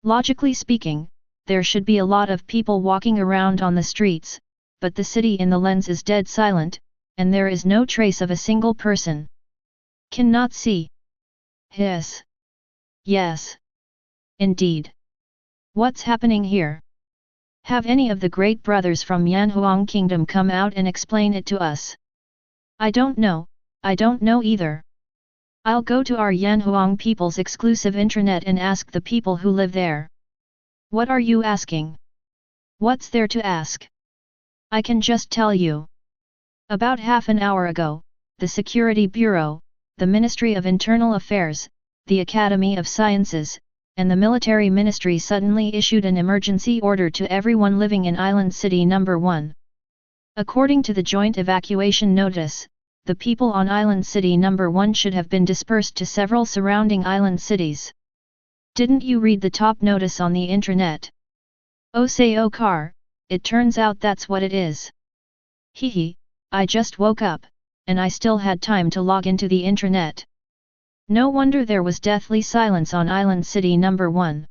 Logically speaking, there should be a lot of people walking around on the streets, but the city in the lens is dead silent, and there is no trace of a single person. Cannot see. Hiss. Yes. Indeed. What's happening here? Have any of the great brothers from Yanhuang Kingdom come out and explain it to us? I don't know either. I'll go to our Yanhuang people's exclusive intranet and ask the people who live there. What are you asking? What's there to ask? I can just tell you. About half an hour ago, the Security Bureau, the Ministry of Internal Affairs, the Academy of Sciences, and the Military Ministry suddenly issued an emergency order to everyone living in Island City No. 1. According to the joint evacuation notice, the people on Island City No. 1 should have been dispersed to several surrounding island cities. Didn't you read the top notice on the intranet? Oh say oh car, it turns out that's what it is. Hehe, I just woke up, and I still had time to log into the intranet. No wonder there was deathly silence on Island City No. 1.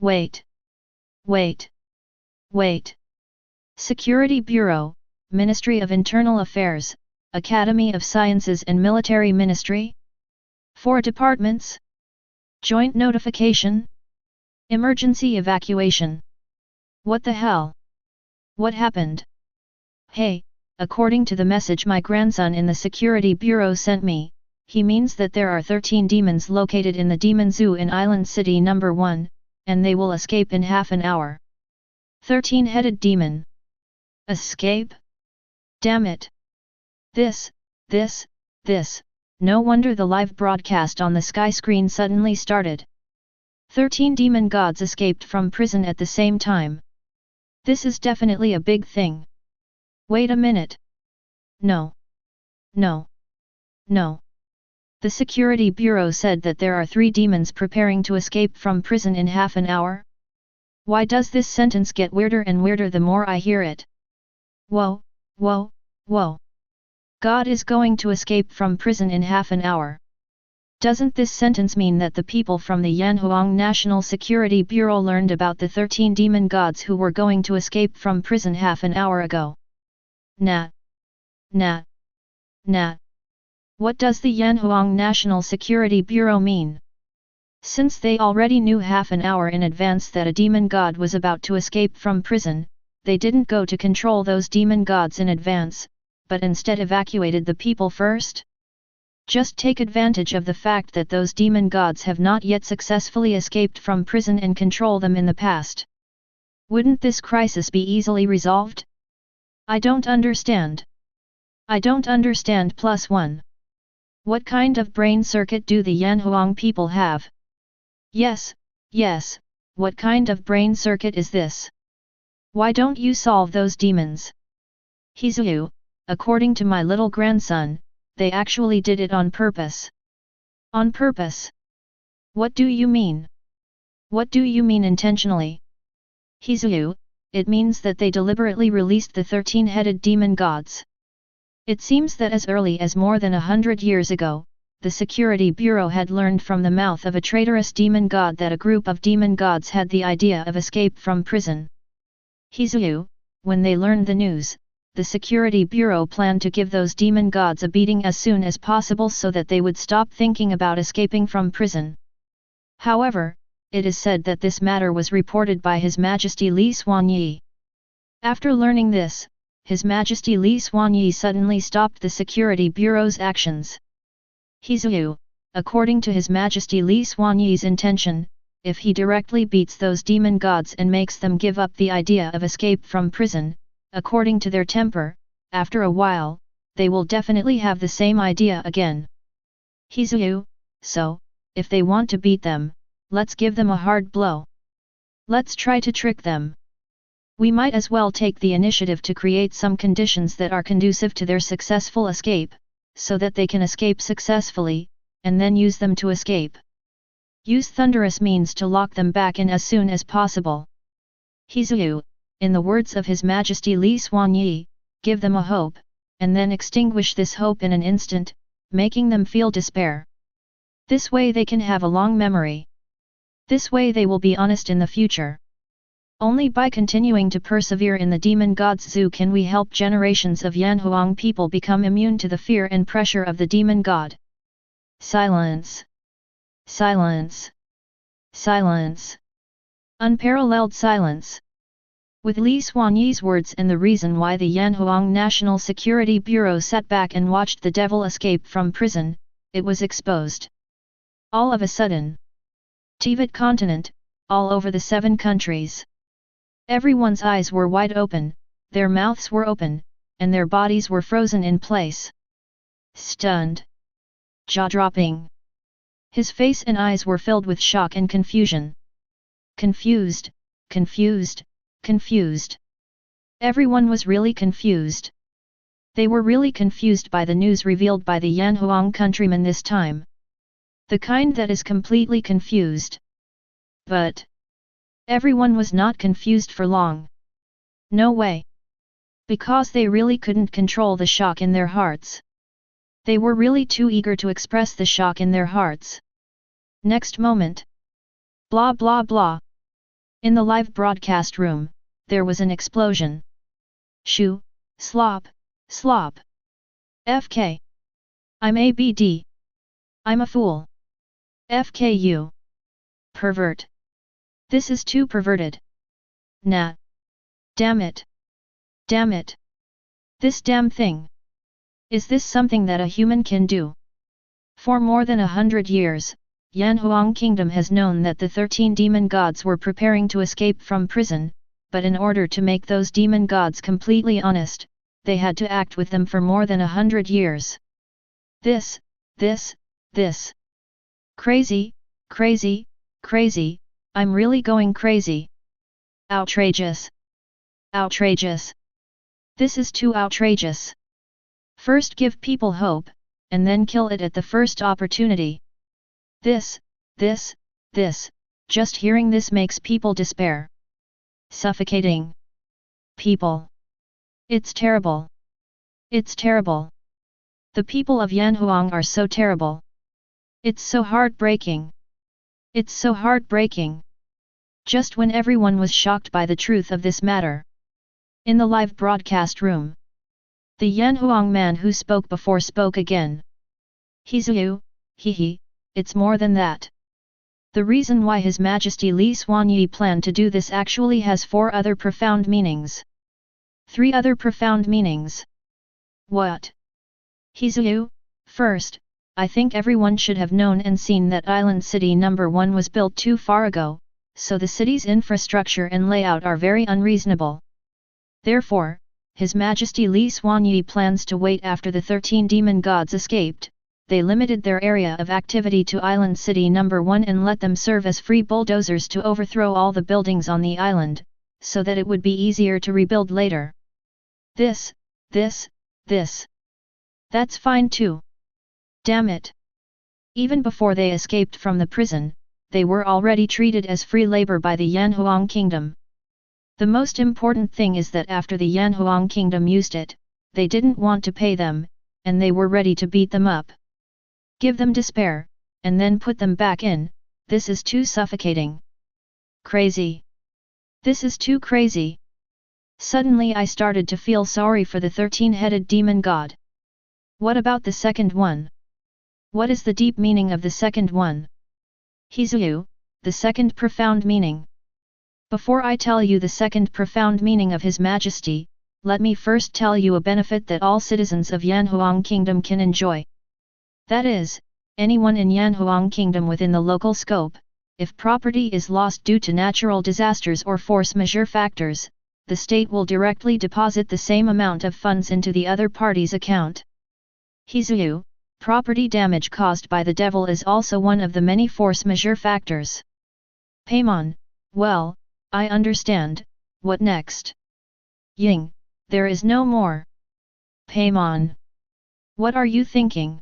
Wait. Security Bureau, Ministry of Internal Affairs, Academy of Sciences and Military Ministry? 4 departments? Joint notification? Emergency evacuation. What the hell? What happened? Hey, according to the message my grandson in the Security Bureau sent me, he means that there are 13 demons located in the Demon Zoo in Island City No. 1, and they will escape in half an hour. 13-headed demon. Escape? Damn it. This, no wonder the live broadcast on the sky screen suddenly started. 13 demon gods escaped from prison at the same time. This is definitely a big thing. Wait a minute. No. The Security Bureau said that there are 3 demons preparing to escape from prison in half an hour? Why does this sentence get weirder and weirder the more I hear it? Whoa. God is going to escape from prison in half an hour. Doesn't this sentence mean that the people from the Yanhuang National Security Bureau learned about the 13 demon gods who were going to escape from prison half an hour ago? Nah. What does the Yanhuang National Security Bureau mean? Since they already knew half an hour in advance that a demon god was about to escape from prison, they didn't go to control those demon gods in advance, but instead evacuated the people first? Just take advantage of the fact that those demon gods have not yet successfully escaped from prison and control them in the past. Wouldn't this crisis be easily resolved? I don't understand. +1. What kind of brain circuit do the Yanhuang people have? Yes, what kind of brain circuit is this? Why don't you solve those demons? Hizu, according to my little grandson, they actually did it on purpose. On purpose? What do you mean? What do you mean intentionally? Hizu, it means that they deliberately released the 13-headed demon gods. It seems that as early as more than 100 years ago, the Security Bureau had learned from the mouth of a traitorous demon god that a group of demon gods had the idea of escape from prison. Hizu, when they learned the news, the Security Bureau planned to give those demon gods a beating as soon as possible so that they would stop thinking about escaping from prison. However, it is said that this matter was reported by His Majesty Li Xuanyi. After learning this, His Majesty Li Xuanyi suddenly stopped the Security Bureau's actions. Hizu, according to His Majesty Li Xuanyi's intention, if he directly beats those demon gods and makes them give up the idea of escape from prison, according to their temper, after a while, they will definitely have the same idea again. Hizu, so, if they want to beat them, let's give them a hard blow. Let's try to trick them. We might as well take the initiative to create some conditions that are conducive to their successful escape, so that they can escape successfully, and then use them to escape. Use thunderous means to lock them back in as soon as possible. Hizu, in the words of His Majesty Li Xuanyi, give them a hope, and then extinguish this hope in an instant, making them feel despair. This way they can have a long memory. This way they will be honest in the future. Only by continuing to persevere in the demon god's zoo can we help generations of Yanhuang people become immune to the fear and pressure of the demon god. Silence. Silence. Silence. Unparalleled silence. With Li Xuanyi's words and the reason why the Yanhuang National Security Bureau sat back and watched the devil escape from prison, it was exposed. All of a sudden. Teyvat continent, all over the 7 countries. Everyone's eyes were wide open, their mouths were open, and their bodies were frozen in place. Stunned. Jaw-dropping. His face and eyes were filled with shock and confusion. Confused, confused, confused. Everyone was really confused. They were really confused by the news revealed by the Yanhuang countrymen this time. The kind that is completely confused. But everyone was not confused for long. No way. Because they really couldn't control the shock in their hearts. They were really too eager to express the shock in their hearts. Next moment. Blah blah blah. In the live broadcast room, there was an explosion. Shoo, slop, slop. FK. I'm ABD. I'm a fool. FKU. Pervert. This is too perverted. Nah. Damn it. Damn it. This damn thing. Is this something that a human can do? For more than 100 years, Yanhuang Kingdom has known that the 13 demon gods were preparing to escape from prison, but in order to make those demon gods completely honest, they had to act with them for more than 100 years. This. Crazy, crazy, crazy, I'm really going crazy. Outrageous. Outrageous. This is too outrageous. First give people hope, and then kill it at the first opportunity. This, just hearing this makes people despair. Suffocating. People. It's terrible. It's terrible. The people of Yanhuang are so terrible. It's so heartbreaking. It's so heartbreaking. Just when everyone was shocked by the truth of this matter. In the live broadcast room. The Yanhuang man who spoke before spoke again. Hezu, it's more than that. The reason why His Majesty Li Xuanyi planned to do this actually has 4 other profound meanings. 3 other profound meanings. What? Hezu, first, I think everyone should have known and seen that Island City No. 1 was built too far ago, so the city's infrastructure and layout are very unreasonable. Therefore, His Majesty Li Xuanyi plans to wait after the 13 demon gods escaped. They limited their area of activity to Island City No. 1 and let them serve as free bulldozers to overthrow all the buildings on the island, so that it would be easier to rebuild later. This. That's fine too. Damn it. Even before they escaped from the prison, they were already treated as free labor by the Yanhuang Kingdom. The most important thing is that after the Yanhuang Kingdom used it, they didn't want to pay them, and they were ready to beat them up. Give them despair, and then put them back in. This is too suffocating. Crazy. This is too crazy. Suddenly I started to feel sorry for the 13-headed demon god. What about the second one? What is the deep meaning of the second one? Hezu, the second profound meaning. Before I tell you the second profound meaning of His Majesty, let me first tell you a benefit that all citizens of Yanhuang Kingdom can enjoy. That is, anyone in Yanhuang Kingdom within the local scope, if property is lost due to natural disasters or force majeure factors, the state will directly deposit the same amount of funds into the other party's account. Hezu, property damage caused by the devil is also one of the many force majeure factors. Paimon, well, I understand, what next? Ying, there is no more. Paimon. What are you thinking?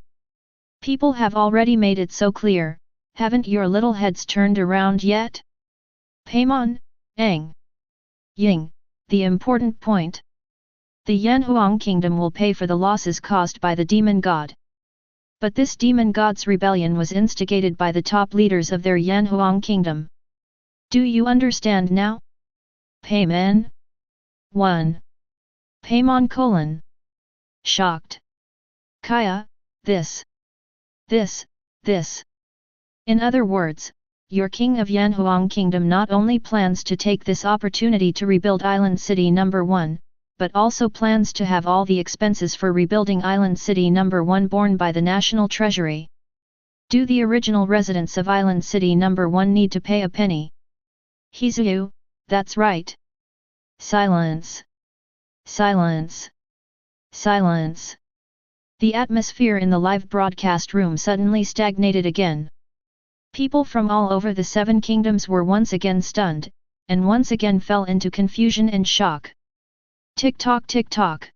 People have already made it so clear, haven't your little heads turned around yet? Paimon, Ang. Ying, the important point. The Yanhuang Kingdom will pay for the losses caused by the demon god. But this demon god's rebellion was instigated by the top leaders of their Yanhuang Kingdom. Do you understand now? Payman? 1. Paymon colon. Shocked. Kaya, this. In other words, your king of Yanhuang Kingdom not only plans to take this opportunity to rebuild Island City number 1, but also plans to have all the expenses for rebuilding Island City number 1 borne by the National Treasury. Do the original residents of Island City number 1 need to pay a penny? Hizu, that's right. Silence. Silence. Silence. The atmosphere in the live broadcast room suddenly stagnated again. People from all over the 7 kingdoms were once again stunned, and once again fell into confusion and shock. Tick-tock tick-tock.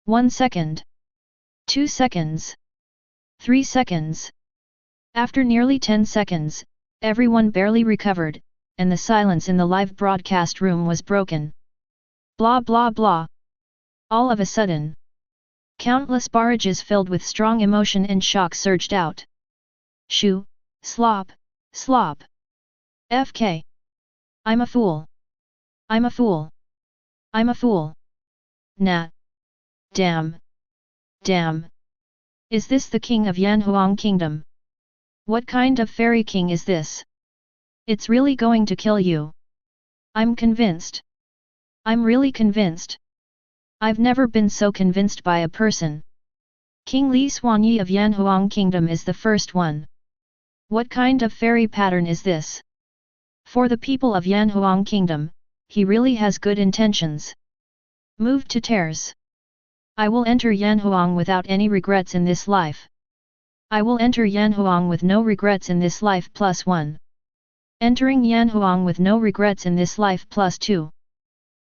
1 second. 2 seconds. 3 seconds. After nearly 10 seconds, everyone barely recovered, and the silence in the live broadcast room was broken. Blah blah blah. All of a sudden, countless barrages filled with strong emotion and shock surged out. Shoo, slop, slop. FK. I'm a fool. I'm a fool. I'm a fool. Nah. Damn. Damn. Is this the king of Yanhuang Kingdom? What kind of fairy king is this? It's really going to kill you. I'm convinced. I'm really convinced. I've never been so convinced by a person. King Li Xuanyi of Yanhuang Kingdom is the first one. What kind of fairy pattern is this? For the people of Yanhuang Kingdom, he really has good intentions. Move to tears. I will enter Yanhuang without any regrets in this life. I will enter Yanhuang with no regrets in this life +1. Entering Yanhuang with no regrets in this life +2.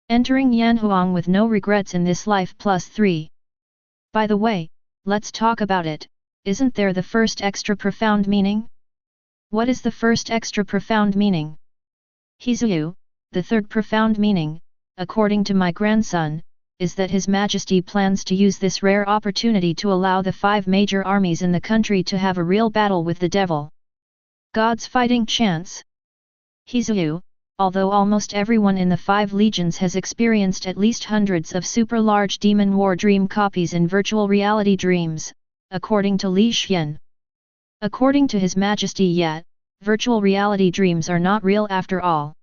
Entering Yanhuang with no regrets in this life +3. By the way, let's talk about it. Isn't there the first extra profound meaning? What is the first extra profound meaning? Hizu, the third profound meaning, according to my grandson, is that His Majesty plans to use this rare opportunity to allow the 5 major armies in the country to have a real battle with the devil. God's fighting chance. Hizu, although almost everyone in the 5 legions has experienced at least hundreds of super-large demon war dream copies in virtual reality dreams, according to Li Xian. According to His Majesty yet, virtual reality dreams are not real after all.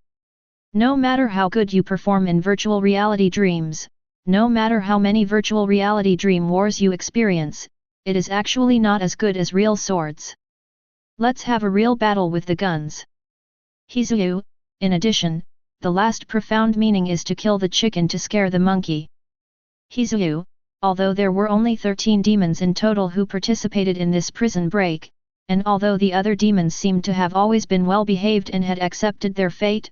No matter how good you perform in virtual reality dreams, no matter how many virtual reality dream wars you experience, it is actually not as good as real swords. Let's have a real battle with the guns. Hizu, in addition, the last profound meaning is to kill the chicken to scare the monkey. Hizu, although there were only 13 demons in total who participated in this prison break, and although the other demons seemed to have always been well behaved and had accepted their fate,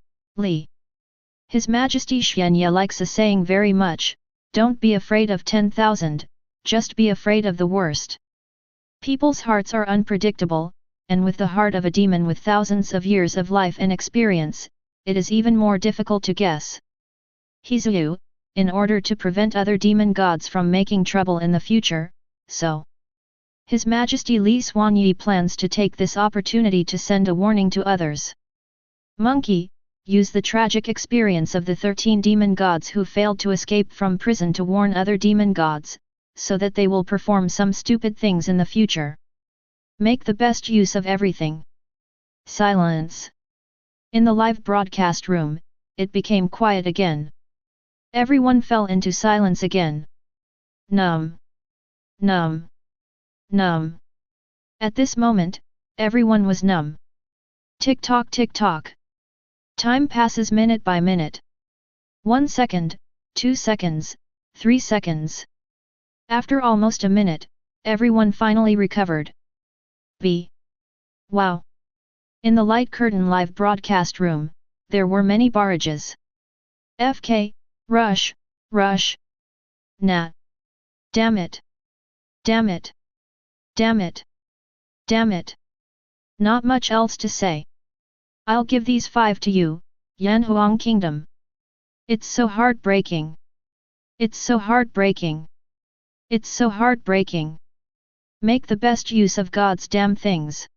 His Majesty Xianye likes a saying very much, don't be afraid of 10,000, just be afraid of the worst. People's hearts are unpredictable, and with the heart of a demon with thousands of years of life and experience, it is even more difficult to guess. Hizu, in order to prevent other demon gods from making trouble in the future, so His Majesty Li Xuanyi plans to take this opportunity to send a warning to others. Monkey, use the tragic experience of the 13 demon gods who failed to escape from prison to warn other demon gods, so that they will perform some stupid things in the future. Make the best use of everything. Silence. In the live broadcast room, it became quiet again. Everyone fell into silence again. Numb. Numb. Numb. At this moment, everyone was numb. Tick-tock tick-tock. Time passes minute by minute. 1 second, 2 seconds, 3 seconds. After almost a minute, everyone finally recovered. Wow! In the light curtain live broadcast room, there were many barrages. FK, rush, rush. Nah. Damn it. Damn it. Damn it. Damn it. Not much else to say. I'll give these 5 to you, Yanhuang Kingdom. It's so heartbreaking. It's so heartbreaking. It's so heartbreaking. Make the best use of God's damn things.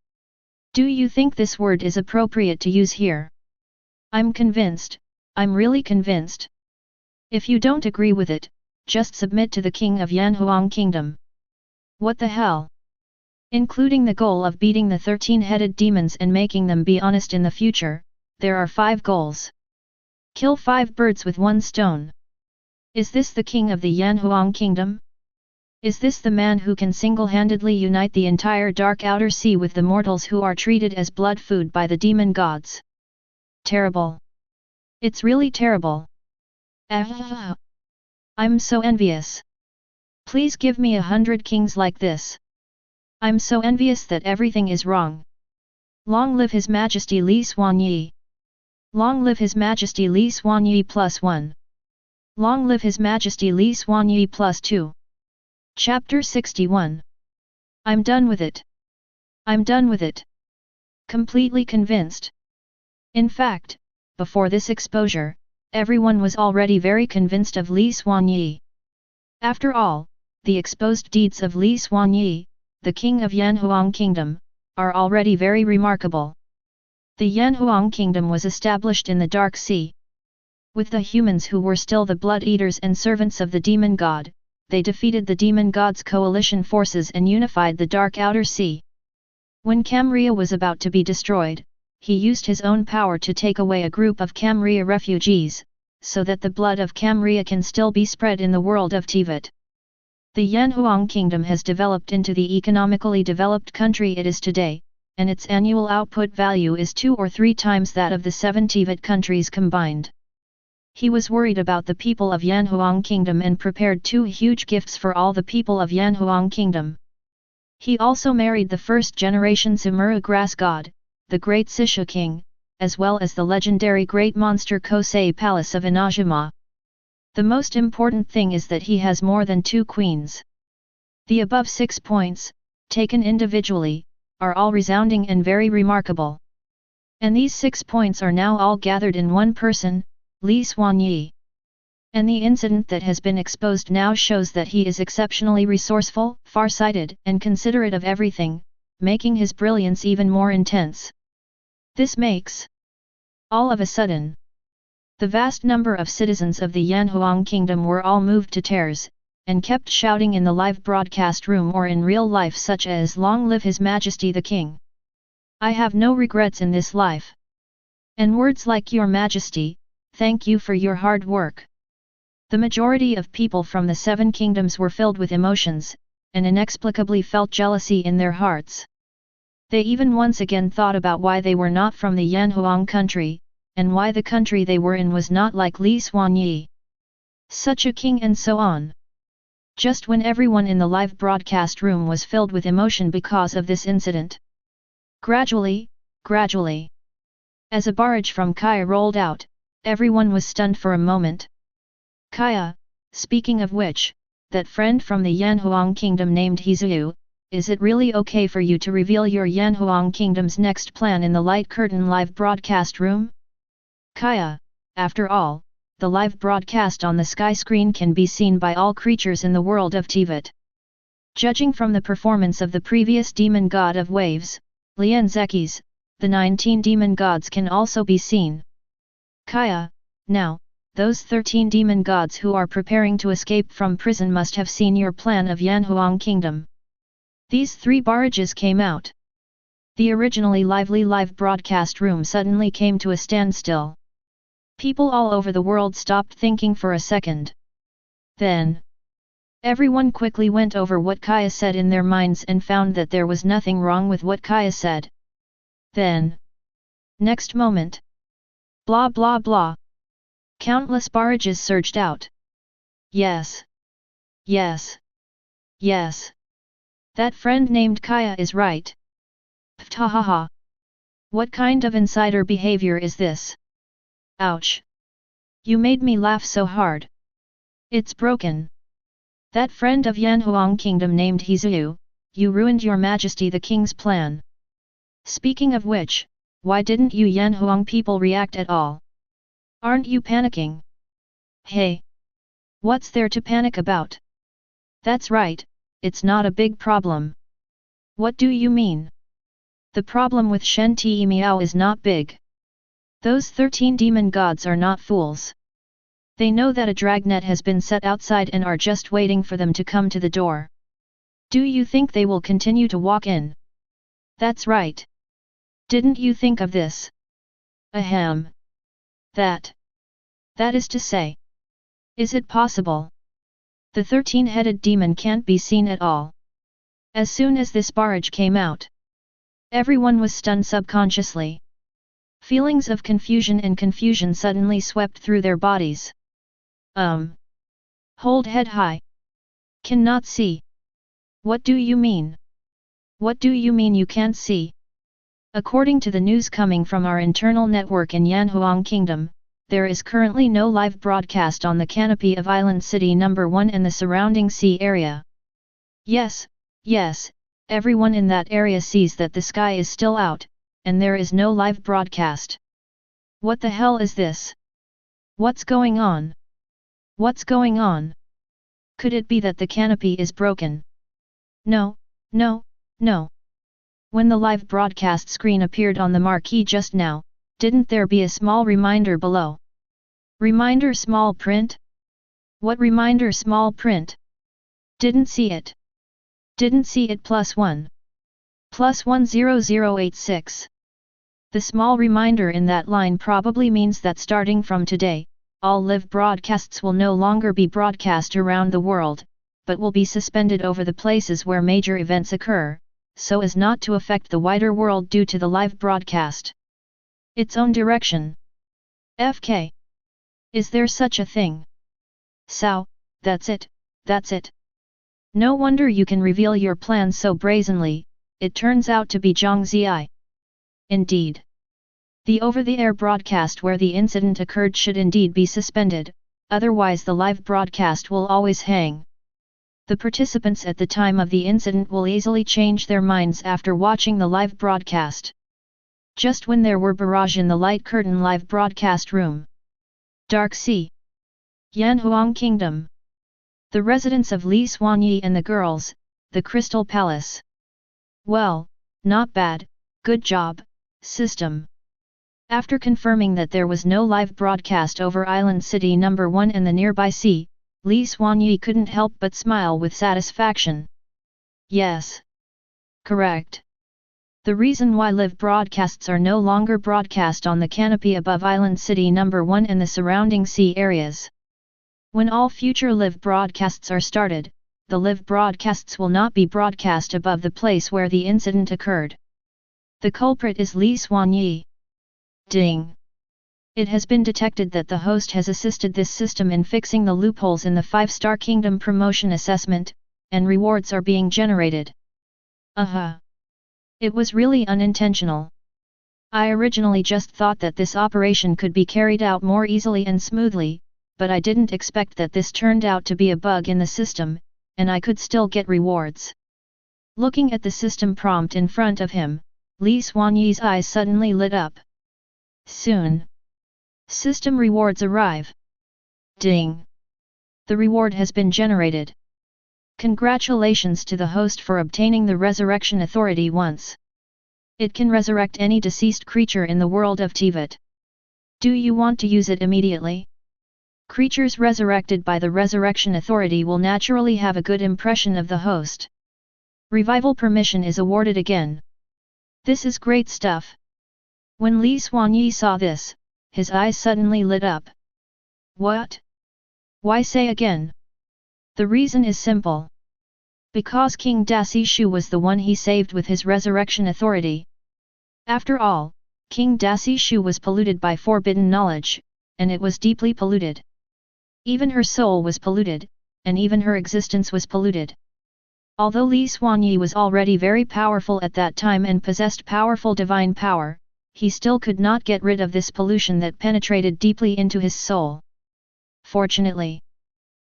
Do you think this word is appropriate to use here? I'm convinced, I'm really convinced. If you don't agree with it, just submit to the king of Yanhuang kingdom. What the hell? Including the goal of beating the 13-headed demons and making them be honest in the future, there are 5 goals. Kill 5 birds with 1 stone. Is this the king of the Yanhuang kingdom? Is this the man who can single-handedly unite the entire dark outer sea with the mortals who are treated as blood food by the demon gods? Terrible. It's really terrible. I'm so envious. Please give me 100 kings like this. I'm so envious that everything is wrong. Long live His Majesty Li Xuanyi. Long live His Majesty Li Xuanyi +1. Long live His Majesty Li Xuanyi +2. Chapter 61. I'm done with it. I'm done with it. Completely convinced. In fact, before this exposure, everyone was already very convinced of Li Xuanyi. After all, the exposed deeds of Li Xuanyi, the king of Yanhuang kingdom, are already very remarkable. The Yanhuang kingdom was established in the Dark Sea. With the humans who were still the blood eaters and servants of the demon god, they defeated the demon god's coalition forces and unified the Dark Outer Sea. When Camria was about to be destroyed, he used his own power to take away a group of Camria refugees, so that the blood of Camria can still be spread in the world of Teyvat. The Yanhuang kingdom has developed into the economically developed country it is today, and its annual output value is 2 or 3 times that of the 7 Teyvat countries combined. He was worried about the people of Yanhuang kingdom and prepared 2 huge gifts for all the people of Yanhuang kingdom. He also married the first-generation Sumuru grass god, the great Sisha king, as well as the legendary great monster Kosei Palace of Inajima. The most important thing is that he has more than 2 queens. The above 6 points, taken individually, are all resounding and very remarkable. And these 6 points are now all gathered in one person, Li Xuanyi. And the incident that has been exposed now shows that he is exceptionally resourceful, far-sighted, and considerate of everything, making his brilliance even more intense. This makes, all of a sudden, the vast number of citizens of the Yanhuang kingdom were all moved to tears, and kept shouting in the live broadcast room or in real life such as "Long live His Majesty the King! I have no regrets in this life." And words like "Your Majesty, thank you for your hard work." The majority of people from the 7 kingdoms were filled with emotions, and inexplicably felt jealousy in their hearts. They even once again thought about why they were not from the Yanhuang country, and why the country they were in was not like Li Xuanyi. Such a king and so on. Just when everyone in the live broadcast room was filled with emotion because of this incident. Gradually, as a barrage from Kaya rolled out, everyone was stunned for a moment. Kaya, speaking of which, that friend from the Yanhuang kingdom named Hizu, is it really okay for you to reveal your Yanhuang kingdom's next plan in the light curtain live broadcast room? Kaya, after all, the live broadcast on the sky screen can be seen by all creatures in the world of Teyvat. Judging from the performance of the previous demon god of waves, Lian Zekis, the 19 demon gods can also be seen. Kaya, now, those 13 demon gods who are preparing to escape from prison must have seen your plan of Yanhuang kingdom. These 3 barrages came out. The originally lively live broadcast room suddenly came to a standstill. People all over the world stopped thinking for a second. Then, everyone quickly went over what Kaya said in their minds and found that there was nothing wrong with what Kaya said. Then, next moment, blah blah blah. Countless barrages surged out. Yes. Yes. Yes. That friend named Kaya is right. Pftahaha. What kind of insider behavior is this? Ouch. You made me laugh so hard. It's broken. That friend of Yanhuang kingdom named Hizu, you ruined your Majesty the King's plan. Speaking of which, why didn't you Yanhuang people react at all? Aren't you panicking? Hey! What's there to panic about? That's right, it's not a big problem. What do you mean? The problem with Shen Ti Miao is not big. Those 13 demon gods are not fools. They know that a dragnet has been set outside and are just waiting for them to come to the door. Do you think they will continue to walk in? That's right. Didn't you think of this? Ahem. That is to say. Is it possible? The 13-headed demon can't be seen at all. As soon as this barrage came out, everyone was stunned subconsciously. Feelings of confusion and confusion suddenly swept through their bodies. Hold head high. Cannot see. What do you mean? What do you mean you can't see? According to the news coming from our internal network in Yanhuang Kingdom, there is currently no live broadcast on the canopy of Island City No. 1 and the surrounding sea area. Yes, everyone in that area sees that the sky is still out, and there is no live broadcast. What the hell is this? What's going on? What's going on? Could it be that the canopy is broken? No. When the live broadcast screen appeared on the marquee just now, didn't there be a small reminder below? Reminder small print? What reminder small print? Didn't see it. Didn't see it +1. +10086. The small reminder in that line probably means that starting from today, all live broadcasts will no longer be broadcast around the world, but will be suspended over the places where major events occur, so as not to affect the wider world due to the live broadcast. Its own direction. FK. Is there such a thing? So, that's it. No wonder you can reveal your plans so brazenly, it turns out to be Zhangzi. Indeed. The over-the-air broadcast where the incident occurred should indeed be suspended, otherwise the live broadcast will always hang. The participants at the time of the incident will easily change their minds after watching the live broadcast. Just when there were barrage in the light curtain live broadcast room. Dark Sea. Yanhuang Kingdom. The residence of Li Xuanyi and the girls, the Crystal Palace. Well, not bad, good job, system. After confirming that there was no live broadcast over Island City No. 1 and the nearby sea, Li Xuanyi couldn't help but smile with satisfaction. Yes. Correct. The reason why live broadcasts are no longer broadcast on the canopy above Island City No. 1 and the surrounding sea areas. When all future live broadcasts are started, the live broadcasts will not be broadcast above the place where the incident occurred. The culprit is Li Xuanyi. Ding! It has been detected that the host has assisted this system in fixing the loopholes in the 5-star kingdom promotion assessment, and rewards are being generated. It was really unintentional. I originally just thought that this operation could be carried out more easily and smoothly, but I didn't expect that this turned out to be a bug in the system, and I could still get rewards. Looking at the system prompt in front of him, Li Xuanyi's eyes suddenly lit up. Soon. System rewards arrive. Ding! The reward has been generated. Congratulations to the host for obtaining the Resurrection Authority once. It can resurrect any deceased creature in the world of Teyvat. Do you want to use it immediately? Creatures resurrected by the Resurrection Authority will naturally have a good impression of the host. Revival permission is awarded again. This is great stuff. When Li Xuanyi saw this, his eyes suddenly lit up. What? Why say again? The reason is simple. Because King Dasi Shu was the one he saved with his resurrection authority. After all, King Dasi Shu was polluted by forbidden knowledge, and it was deeply polluted. Even her soul was polluted, and even her existence was polluted. Although Li Xuanyi was already very powerful at that time and possessed powerful divine power, he still could not get rid of this pollution that penetrated deeply into his soul. Fortunately,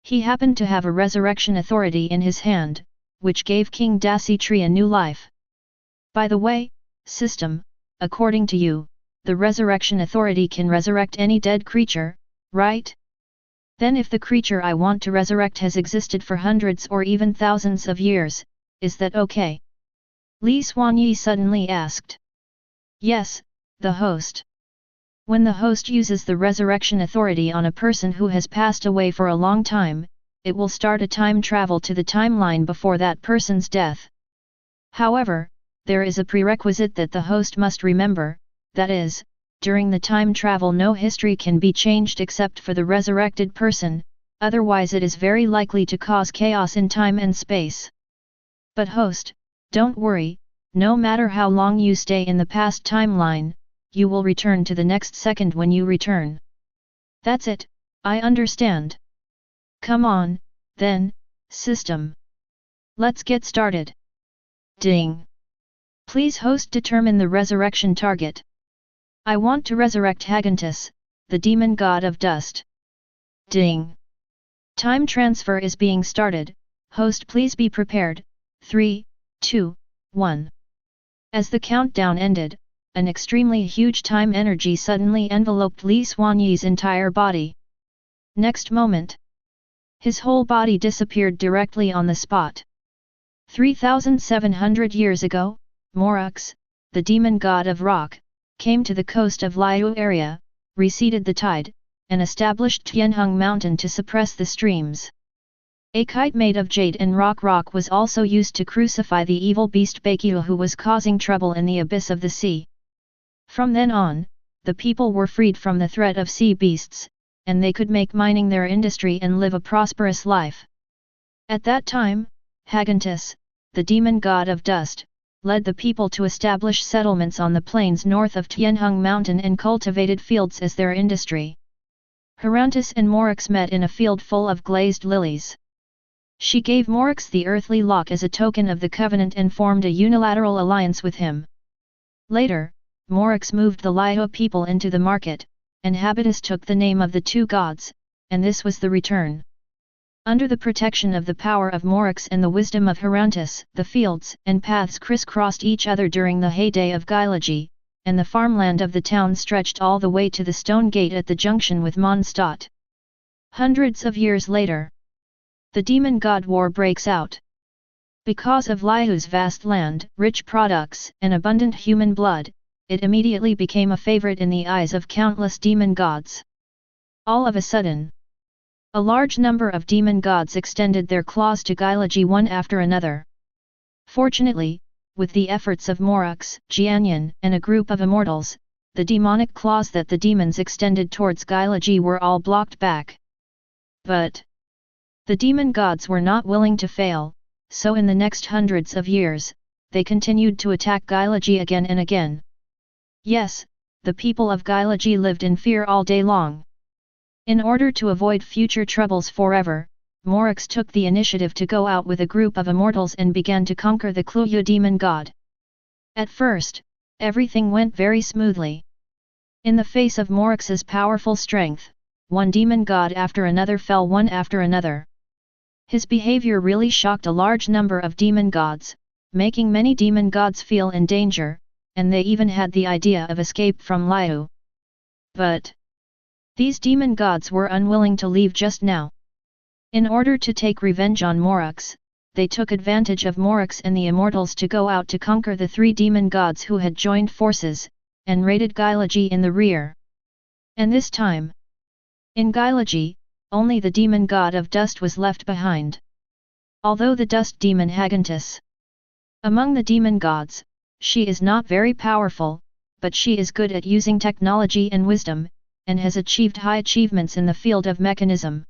he happened to have a resurrection authority in his hand, which gave King Dasi Tree a new life. By the way, system, according to you, the resurrection authority can resurrect any dead creature, right? Then if the creature I want to resurrect has existed for hundreds or even thousands of years, is that okay? Li Xuanyi suddenly asked. Yes, the host. When the host uses the resurrection authority on a person who has passed away for a long time, it will start a time travel to the timeline before that person's death. However, there is a prerequisite that the host must remember, that is, during the time travel no history can be changed except for the resurrected person, otherwise it is very likely to cause chaos in time and space. But host, don't worry, no matter how long you stay in the past timeline, you will return to the next second when you return. That's it, I understand. Come on, then, system. Let's get started. Ding. Please host determine the resurrection target. I want to resurrect Hagentus, the demon god of dust. Ding. Time transfer is being started, host please be prepared, 3, 2, 1. As the countdown ended, an extremely huge time energy suddenly enveloped Li Xuanyi's entire body. Next moment, his whole body disappeared directly on the spot. 3,700 years ago, Morux, the demon god of rock, came to the coast of Liu area, receded the tide, and established Yanhuang mountain to suppress the streams. A kite made of jade and rock was also used to crucify the evil beast Baiqiu who was causing trouble in the abyss of the sea. From then on, the people were freed from the threat of sea beasts, and they could make mining their industry and live a prosperous life. At that time, Hagentus, the demon god of dust, led the people to establish settlements on the plains north of Tianheng Mountain and cultivated fields as their industry. Harantus and Morux met in a field full of glazed lilies. She gave Morux the earthly lock as a token of the covenant and formed a unilateral alliance with him. Later, Morux moved the Liu people into the market, and Habitus took the name of the two gods, and this was the return. Under the protection of the power of Morux and the wisdom of Harantus, the fields and paths crisscrossed each other during the heyday of Gailogy, and the farmland of the town stretched all the way to the stone gate at the junction with Mondstadt. Hundreds of years later, the demon god war breaks out. Because of Liu's vast land, rich products, and abundant human blood, it immediately became a favorite in the eyes of countless demon gods. All of a sudden, a large number of demon gods extended their claws to Gailogy one after another. Fortunately, with the efforts of Morux, Jianyan, and a group of immortals, the demonic claws that the demons extended towards Gailogy were all blocked back. But the demon gods were not willing to fail, so in the next hundreds of years, they continued to attack Gailogy again and again. Yes, the people of Gailogy lived in fear all day long. In order to avoid future troubles forever, Morux took the initiative to go out with a group of immortals and began to conquer the Kluyu demon god. At first, everything went very smoothly. In the face of Morux's powerful strength, one demon god after another fell one after another. His behavior really shocked a large number of demon gods, making many demon gods feel in danger, and they even had the idea of escape from Liu. But these demon gods were unwilling to leave just now. In order to take revenge on Morux, they took advantage of Morux and the immortals to go out to conquer the three demon gods who had joined forces, and raided Gailogy in the rear. And this time, in Gailogy, only the demon god of dust was left behind. Although the dust demon Hagentus, among the demon gods, she is not very powerful, but she is good at using technology and wisdom, and has achieved high achievements in the field of mechanism.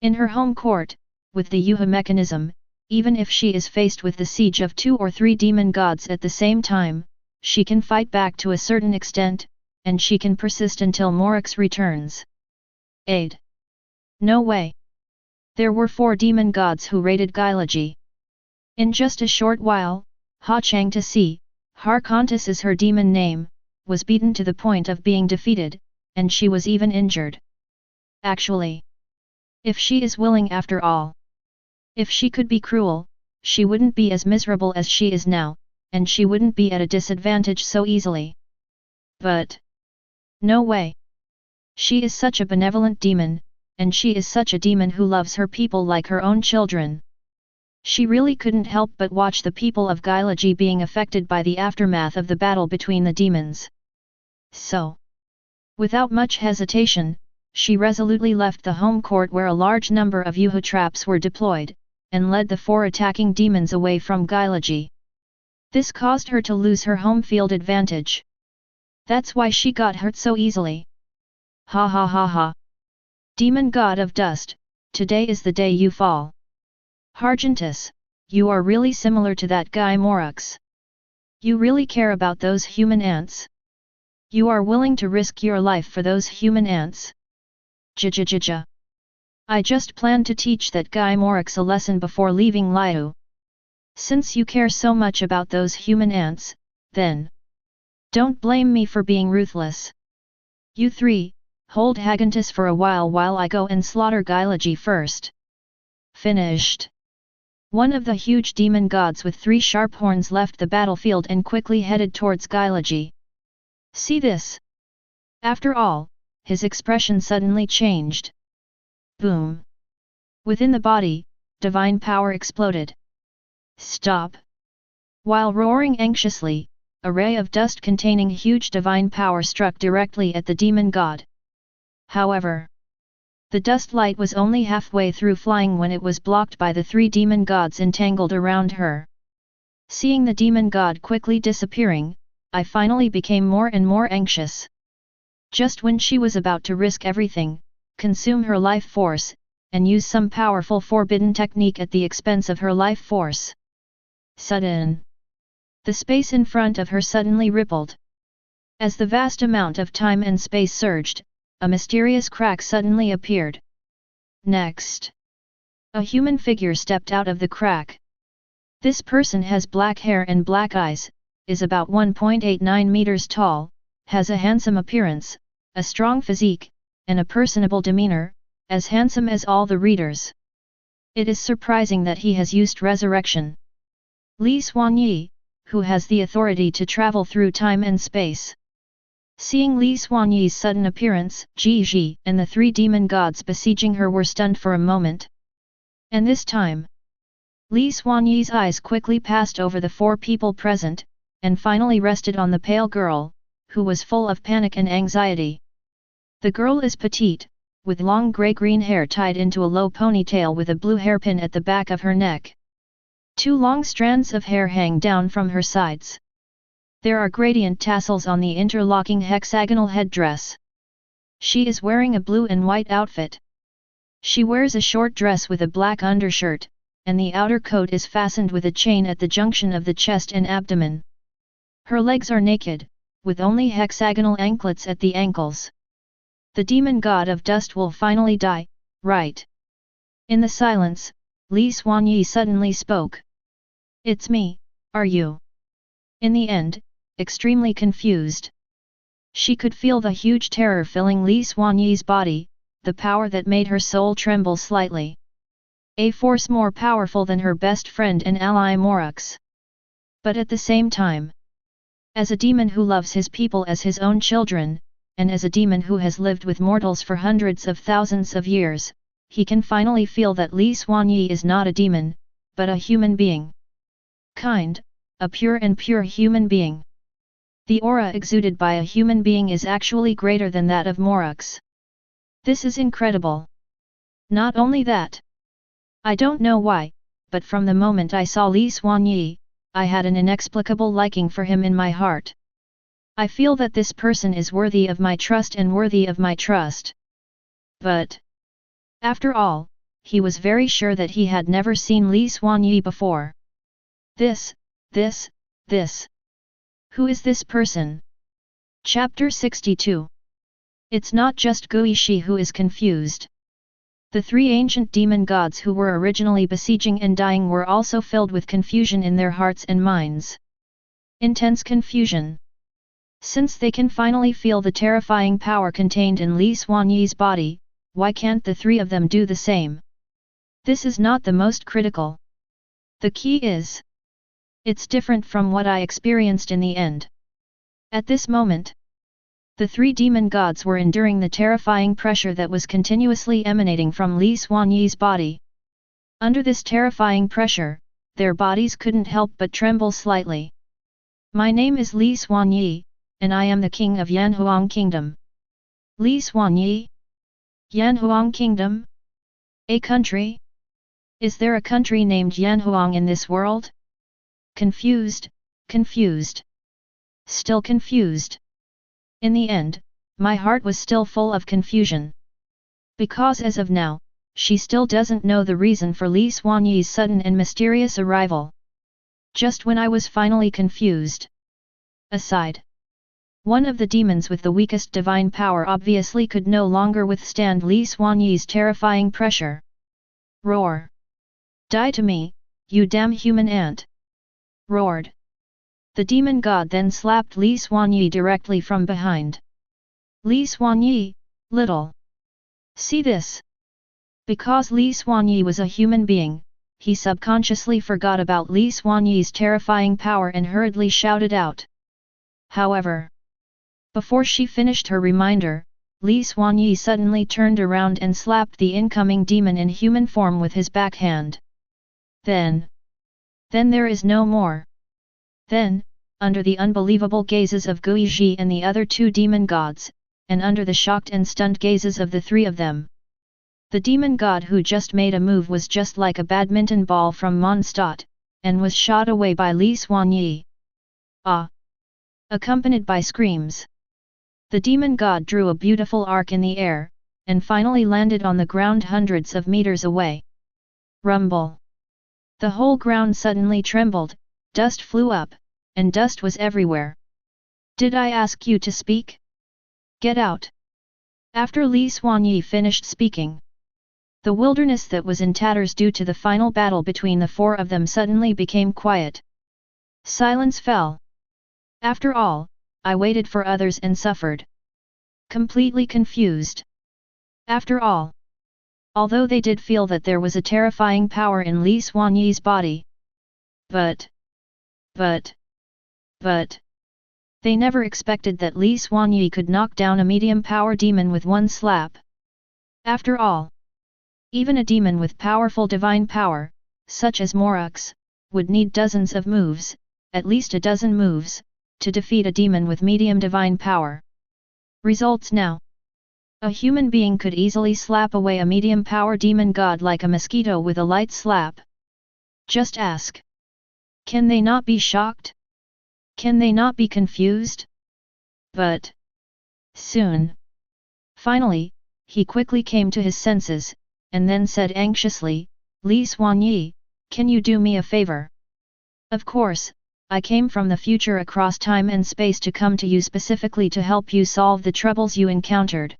In her home court, with the Yuha mechanism, even if she is faced with the siege of 2 or 3 demon gods at the same time, she can fight back to a certain extent, and she can persist until Morux returns. Aid. No way. There were 4 demon gods who raided Gailogy. In just a short while, Ha Chang Tasi, Harkontis is her demon name, was beaten to the point of being defeated, and she was even injured. Actually, if she is willing after all, if she could be cruel, she wouldn't be as miserable as she is now, and she wouldn't be at a disadvantage so easily. But no way. She is such a benevolent demon, and she is such a demon who loves her people like her own children. She really couldn't help but watch the people of Gailogy being affected by the aftermath of the battle between the demons. So, Without much hesitation, she resolutely left the home court where a large number of Yuhu traps were deployed, and led the 4 attacking demons away from Gylaji. This caused her to lose her home field advantage. That's why she got hurt so easily. Ha ha ha ha. Demon God of Dust, today is the day you fall. Hargentus, you are really similar to that guy Morux. You really care about those human ants. You are willing to risk your life for those human ants. Jijijija. I just planned to teach that guy Morux a lesson before leaving Liu. Since you care so much about those human ants, then don't blame me for being ruthless. You 3, hold Hagentus for a while I go and slaughter Gylaji first. Finished. One of the huge demon gods with 3 sharp horns left the battlefield and quickly headed towards Gylaji. See this? After all, his expression suddenly changed. Boom! Within the body, divine power exploded. Stop! While roaring anxiously, a ray of dust containing huge divine power struck directly at the demon god. However, the dust light was only halfway through flying when it was blocked by the 3 demon gods entangled around her. Seeing the demon god quickly disappearing, I finally became more and more anxious. Just when she was about to risk everything, consume her life force, and use some powerful forbidden technique at the expense of her life force. Sudden. The space in front of her suddenly rippled. As the vast amount of time and space surged, a mysterious crack suddenly appeared. Next, a human figure stepped out of the crack. This person has black hair and black eyes, is about 1.89 meters tall, has a handsome appearance, a strong physique, and a personable demeanor, as handsome as all the readers. It is surprising that he has used resurrection. Li Xuanyi, who has the authority to travel through time and space. Seeing Li Xuanyi's sudden appearance, Ji and the 3 demon gods besieging her were stunned for a moment. And this time, Li Xuanyi's eyes quickly passed over the 4 people present, and finally rested on the pale girl, who was full of panic and anxiety. The girl is petite, with long grey-green hair tied into a low ponytail with a blue hairpin at the back of her neck. 2 long strands of hair hang down from her sides. There are gradient tassels on the interlocking hexagonal headdress. She is wearing a blue and white outfit. She wears a short dress with a black undershirt, and the outer coat is fastened with a chain at the junction of the chest and abdomen. Her legs are naked, with only hexagonal anklets at the ankles. The demon god of dust will finally die, right? In the silence, Li Xuanyi suddenly spoke. It's me, are you? In the end, extremely confused. She could feel the huge terror filling Li Xuanyi's body, the power that made her soul tremble slightly. A force more powerful than her best friend and ally Morux. But at the same time, as a demon who loves his people as his own children, and as a demon who has lived with mortals for hundreds of thousands of years, he can finally feel that Li Xuanyi is not a demon, but a human being. Kind, a pure human being. The aura exuded by a human being is actually greater than that of Morux. This is incredible. Not only that. I don't know why, but from the moment I saw Li Xuanyi, I had an inexplicable liking for him in my heart. I feel that this person is worthy of my trust and worthy of my trust. But, after all, he was very sure that he had never seen Li Xuanyi before. This. Who is this person? Chapter 62. It's not just Guishi who is confused. The 3 ancient demon gods who were originally besieging and dying were also filled with confusion in their hearts and minds. Intense confusion. Since they can finally feel the terrifying power contained in Li Xuanyi's body, why can't the 3 of them do the same? This is not the most critical. The key is, it's different from what I experienced in the end. At this moment, the 3 demon gods were enduring the terrifying pressure that was continuously emanating from Li Xuanyi's body. Under this terrifying pressure, their bodies couldn't help but tremble slightly. My name is Li Xuanyi, and I am the king of Yanhuang Kingdom. Li Xuanyi? Yanhuang Kingdom? A country? Is there a country named Yanhuang in this world? Confused, confused. Still confused. In the end, my heart was still full of confusion. Because as of now, she still doesn't know the reason for Li Xuanyi's sudden and mysterious arrival. Just when I was finally confused. Aside. One of the demons with the weakest divine power obviously could no longer withstand Li Xuanyi's terrifying pressure. Roar! Die to me, you damn human ant! Roared. The demon god then slapped Li Xuanyi directly from behind. Li Xuanyi, little! See this! Because Li Xuanyi was a human being, he subconsciously forgot about Li Xuanyi's terrifying power and hurriedly shouted out. However, before she finished her reminder, Li Xuanyi suddenly turned around and slapped the incoming demon in human form with his backhand. Then there is no more. Then, under the unbelievable gazes of Guizhi and the other two demon gods, and under the shocked and stunned gazes of the three of them, the demon god who just made a move was just like a badminton ball from Mondstadt, and was shot away by Li Xuanyi. Ah! Accompanied by screams. The demon god drew a beautiful arc in the air, and finally landed on the ground hundreds of meters away. Rumble! The whole ground suddenly trembled, dust flew up, and dust was everywhere. Did I ask you to speak? Get out! After Li Xuanyi finished speaking, the wilderness that was in tatters due to the final battle between the four of them suddenly became quiet. Silence fell. After all, I waited for others and suffered. Completely confused. After all, although they did feel that there was a terrifying power in Li Xuanyi's body, but they never expected that Li Xuanyi could knock down a medium power demon with one slap. After all, even a demon with powerful divine power, such as Morux, would need dozens of moves, at least a dozen moves, to defeat a demon with medium divine power. Results now. A human being could easily slap away a medium power demon god like a mosquito with a light slap. Just ask. Can they not be shocked? Can they not be confused? But soon. Finally, he quickly came to his senses, and then said anxiously, Li Xuanyi, can you do me a favor? Of course, I came from the future across time and space to come to you specifically to help you solve the troubles you encountered.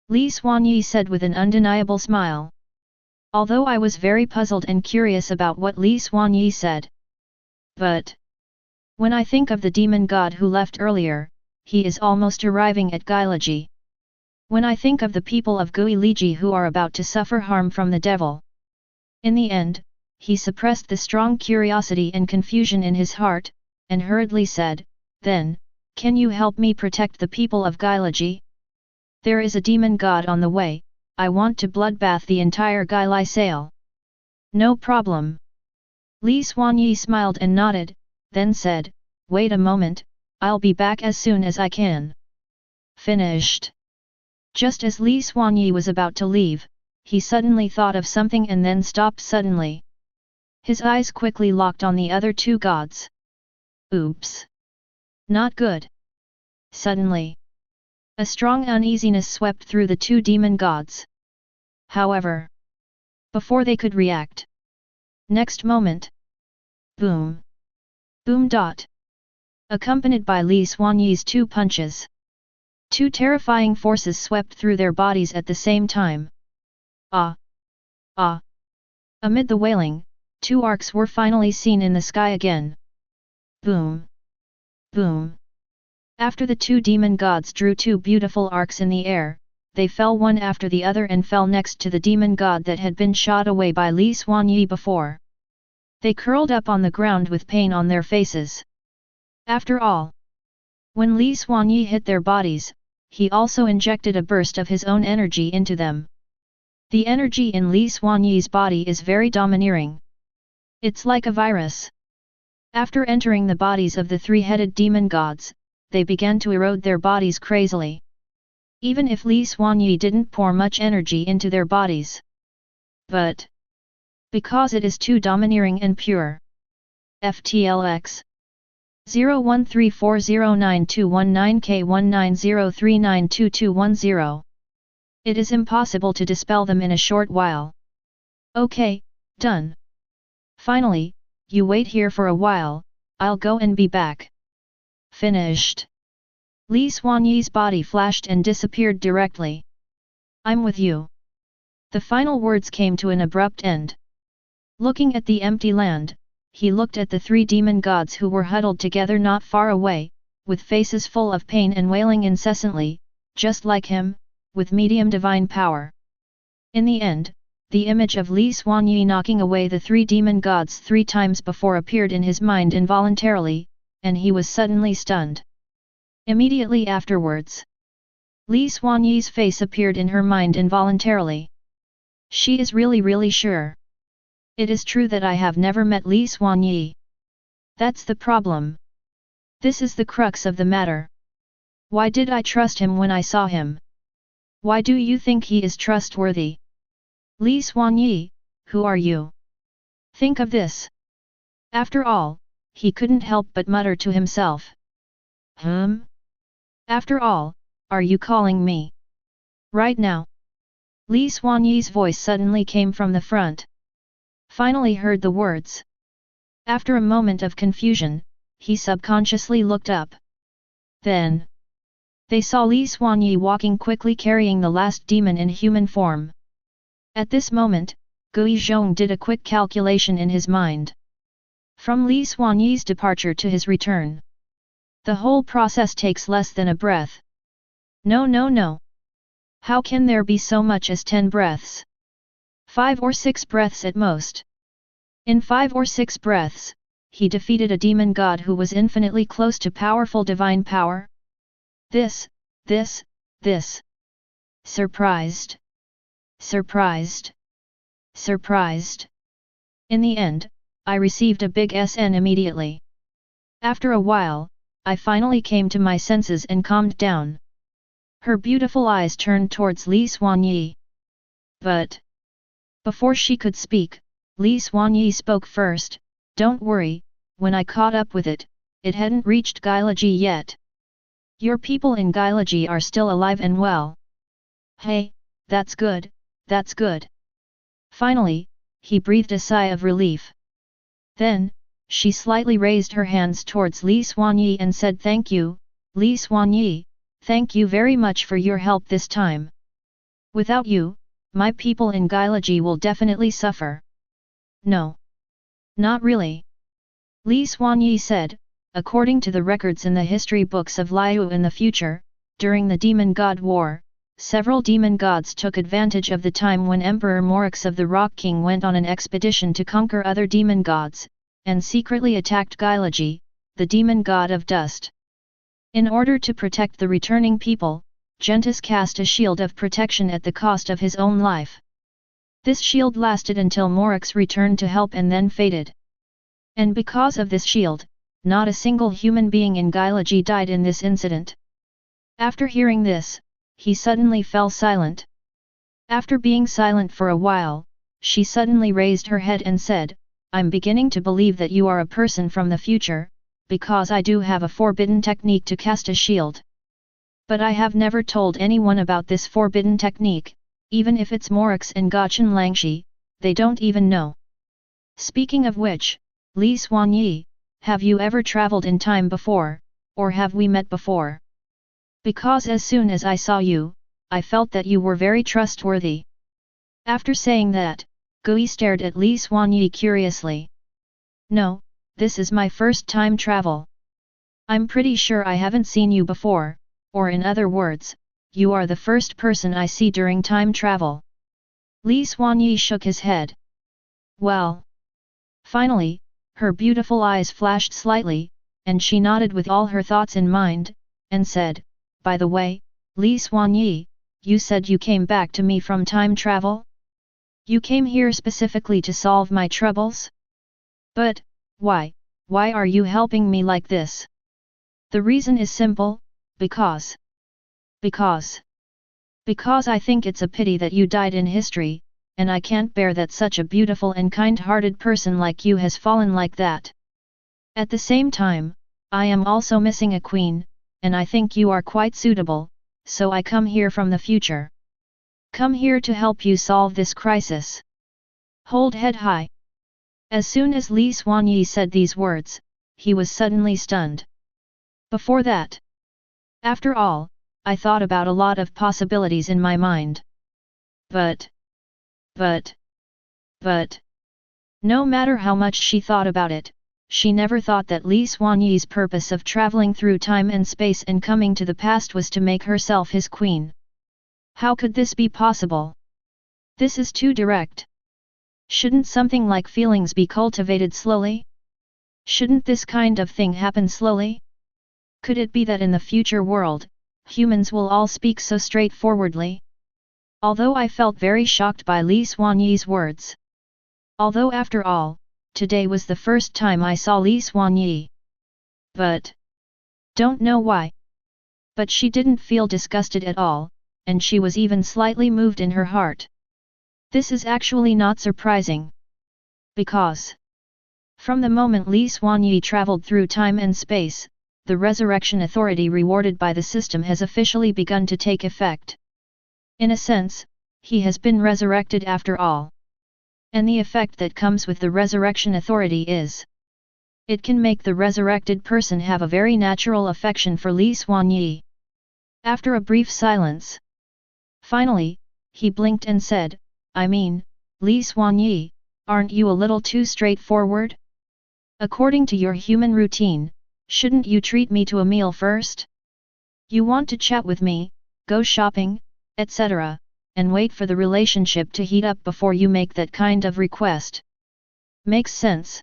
Li Xuanyi said with an undeniable smile. Although I was very puzzled and curious about what Li Xuanyi said. But when I think of the demon god who left earlier, he is almost arriving at Guiliji. When I think of the people of Guiliji who are about to suffer harm from the devil. In the end, he suppressed the strong curiosity and confusion in his heart, and hurriedly said, then, can you help me protect the people of Guiliji? There is a demon god on the way, I want to bloodbath the entire Guilai Sale. No problem. Li Xuanyi smiled and nodded, then said, wait a moment, I'll be back as soon as I can. Finished. Just as Li Xuanyi was about to leave, he suddenly thought of something and then stopped suddenly. His eyes quickly locked on the other two gods. Oops! Not good! Suddenly, a strong uneasiness swept through the two demon gods. However, before they could react, next moment, boom! Boom dot! Accompanied by Li Xuanyi's two punches. Two terrifying forces swept through their bodies at the same time. Ah! Ah! Amid the wailing, two arcs were finally seen in the sky again. Boom! Boom! After the two demon gods drew two beautiful arcs in the air, they fell one after the other and fell next to the demon god that had been shot away by Li Xuanyi before. They curled up on the ground with pain on their faces. After all, when Li Xuanyi hit their bodies, he also injected a burst of his own energy into them. The energy in Li Xuanyi's body is very domineering. It's like a virus. After entering the bodies of the three-headed demon gods, they began to erode their bodies crazily. even if Li Xuanyi didn't pour much energy into their bodies. But because it is too domineering and pure. FTLX 0134092119K1903922210. It is impossible to dispel them in a short while. Okay, done. Finally, you wait here for a while, I'll go and be back. Finished. Li Xuanyi's body flashed and disappeared directly. I'm with you. The final words came to an abrupt end. Looking at the empty land, he looked at the three demon gods who were huddled together not far away, with faces full of pain and wailing incessantly, just like him, with medium divine power. In the end, the image of Li Xuanyi knocking away the three demon gods 3 times before appeared in his mind involuntarily, and he was suddenly stunned. Immediately afterwards, Li Xuanyi's face appeared in her mind involuntarily. She is really sure. It is true that I have never met Li Xuanyi. That's the problem. This is the crux of the matter. Why did I trust him when I saw him? Why do you think he is trustworthy? Li Xuanyi, who are you? Think of this. After all, he couldn't help but mutter to himself. After all, are you calling me? Right now? Li Xuanyi's voice suddenly came from the front. Finally heard the words. After a moment of confusion, he subconsciously looked up. Then they saw Li Xuanyi walking quickly carrying the last demon in human form. At this moment, Gui Zhong did a quick calculation in his mind. From Li Xuanyi's departure to his return, the whole process takes less than a breath. No. How can there be so much as 10 breaths? 5 or 6 breaths at most. In 5 or 6 breaths, he defeated a demon god who was infinitely close to powerful divine power. This. Surprised. In the end, I received a big SN immediately. After a while, I finally came to my senses and calmed down. Her beautiful eyes turned towards Li Xuanyi. But before she could speak, Li Xuanyi spoke first. Don't worry, when I caught up with it, it hadn't reached Gailaji yet. Your people in Gailaji are still alive and well. Hey, that's good. Finally, he breathed a sigh of relief. Then, she slightly raised her hands towards Li Xuanyi and said thank you, Li Xuanyi, thank you very much for your help this time. Without you, my people in Gailaji will definitely suffer. No. Not really. Li Xuanyi said, according to the records in the history books of Liu in the future, during the Demon God War, several demon gods took advantage of the time when Emperor Morix of the Rock King went on an expedition to conquer other demon gods, and secretly attacked Gailaji, the demon god of dust. In order to protect the returning people, Gentis cast a shield of protection at the cost of his own life. This shield lasted until Morix returned to help and then faded. And because of this shield, not a single human being in Gailaji died in this incident. After hearing this, he suddenly fell silent. After being silent for a while, she suddenly raised her head and said, I'm beginning to believe that you are a person from the future, because I do have a forbidden technique to cast a shield. But I have never told anyone about this forbidden technique, even if it's Morix and Gachin Langshi, they don't even know. Speaking of which, Li Xuanyi, have you ever traveled in time before, or have we met before? Because as soon as I saw you, I felt that you were very trustworthy. After saying that, Gui stared at Li Xuanyi curiously. No, this is my first time travel. I'm pretty sure I haven't seen you before, or in other words, you are the first person I see during time travel. Li Xuanyi shook his head. Well. Finally, her beautiful eyes flashed slightly, and she nodded with all her thoughts in mind, and said, by the way, Li Xuanyi, you said you came back to me from time travel? You came here specifically to solve my troubles? But, why are you helping me like this? The reason is simple, because Because I think it's a pity that you died in history, and I can't bear that such a beautiful and kind-hearted person like you has fallen like that. At the same time, I am also missing a queen, and I think you are quite suitable, so I come here from the future. Come here to help you solve this crisis. Hold head high. As soon as Li Xuanyi said these words, he was suddenly stunned. Before that, after all, I thought about a lot of possibilities in my mind. But, no matter how much she thought about it, she never thought that Li Xuanyi's purpose of traveling through time and space and coming to the past was to make herself his queen. How could this be possible? This is too direct. Shouldn't something like feelings be cultivated slowly? Shouldn't this kind of thing happen slowly? Could it be that in the future world, humans will all speak so straightforwardly? Although I felt very shocked by Li Xuanyi's words. Although after all, today was the first time I saw Li Xuanyi. But, don't know why. But she didn't feel disgusted at all, and she was even slightly moved in her heart. This is actually not surprising. Because, from the moment Li Xuanyi traveled through time and space, the resurrection authority rewarded by the system has officially begun to take effect. In a sense, he has been resurrected after all. And the effect that comes with the resurrection authority is, it can make the resurrected person have a very natural affection for Li Xuanyi. After a brief silence, finally, he blinked and said, I mean, Li Xuanyi, aren't you a little too straightforward? According to your human routine, shouldn't you treat me to a meal first? You want to chat with me, go shopping, etc., and wait for the relationship to heat up before you make that kind of request. Makes sense.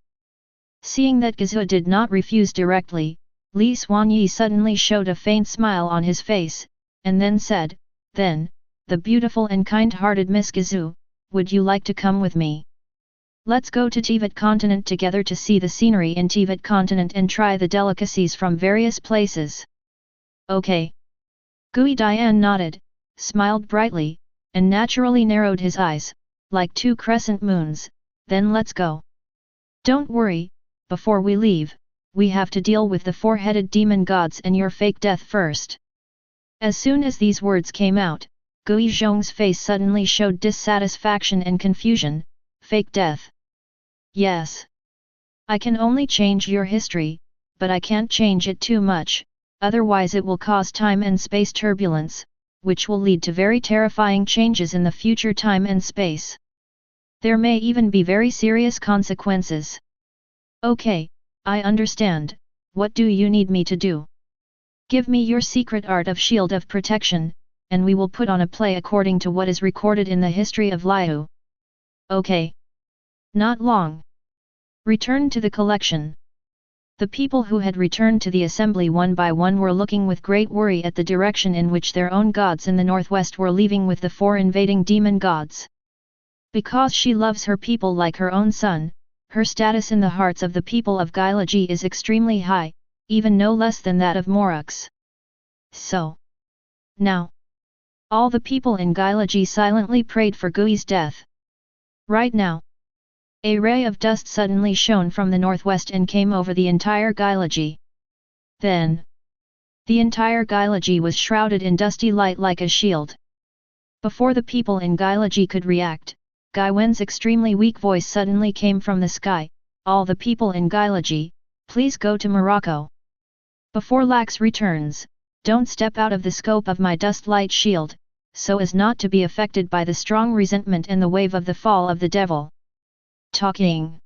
Seeing that Gazoo did not refuse directly, Li Xuanyi suddenly showed a faint smile on his face, and then said, Then, the beautiful and kind-hearted Miss Gazoo, would you like to come with me? Let's go to Teyvat continent together to see the scenery in Teyvat continent and try the delicacies from various places. Okay. Gui Dian nodded, smiled brightly, and naturally narrowed his eyes, like two crescent moons, then let's go. Don't worry, before we leave, we have to deal with the four-headed demon gods and your fake death first. As soon as these words came out, Gui Zhong's face suddenly showed dissatisfaction and confusion. Fake death. Yes. I can only change your history, but I can't change it too much, otherwise it will cause time and space turbulence, which will lead to very terrifying changes in the future time and space. There may even be very serious consequences. Okay, I understand. What do you need me to do? Give me your secret art of shield of protection, and we will put on a play according to what is recorded in the history of Liu. Okay. Not long. Return to the collection. The people who had returned to the assembly one by one were looking with great worry at the direction in which their own gods in the northwest were leaving with the four invading demon gods. Because she loves her people like her own son, her status in the hearts of the people of Gylaji is extremely high, even no less than that of Morux. So, now, all the people in Gylaji silently prayed for Gui's death. Right now, a ray of dust suddenly shone from the northwest and came over the entire Gylaji. Then, the entire Gylaji was shrouded in dusty light like a shield. Before the people in Gylaji could react, Gai Wen's extremely weak voice suddenly came from the sky, all the people in Gylaji, please go to Morocco. Before Lax returns, don't step out of the scope of my dust light shield, so as not to be affected by the strong resentment and the wave of the fall of the devil. Talking.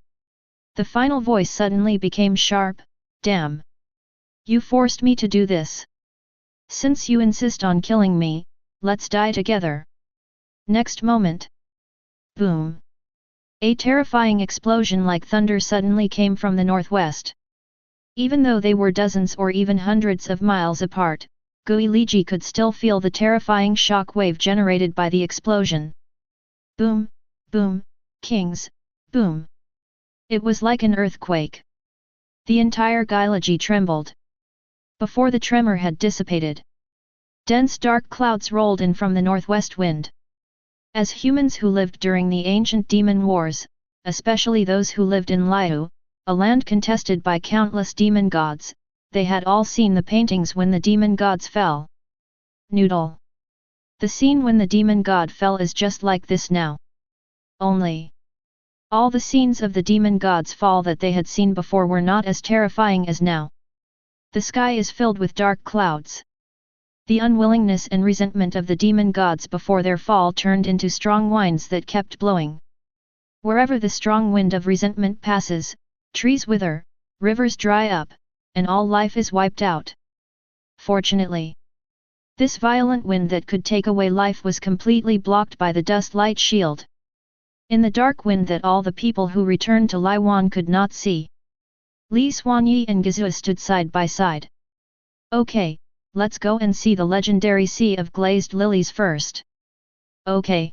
The final voice suddenly became sharp, damn. You forced me to do this. Since you insist on killing me, let's die together. Next moment. Boom. A terrifying explosion like thunder suddenly came from the northwest. Even though they were dozens or even hundreds of miles apart, Gui Liji could still feel the terrifying shock wave generated by the explosion. Boom, boom, kings, boom. It was like an earthquake. The entire Gylaji trembled. Before the tremor had dissipated, Dense dark clouds rolled in from the northwest wind. As humans who lived during the ancient demon wars, especially those who lived in Liu, a land contested by countless demon gods, they had all seen the paintings when the demon gods fell. Noodle. The scene when the demon god fell is just like this now. Only all the scenes of the demon god's fall that they had seen before were not as terrifying as now. The sky is filled with dark clouds. The unwillingness and resentment of the demon gods before their fall turned into strong winds that kept blowing. Wherever the strong wind of resentment passes, trees wither, rivers dry up, and all life is wiped out. Fortunately, this violent wind that could take away life was completely blocked by the dust light shield. In the dark wind that all the people who returned to Yanhuang could not see, Li Xuanyi and Gazua stood side by side. Okay, let's go and see the legendary Sea of Glazed Lilies first. Okay.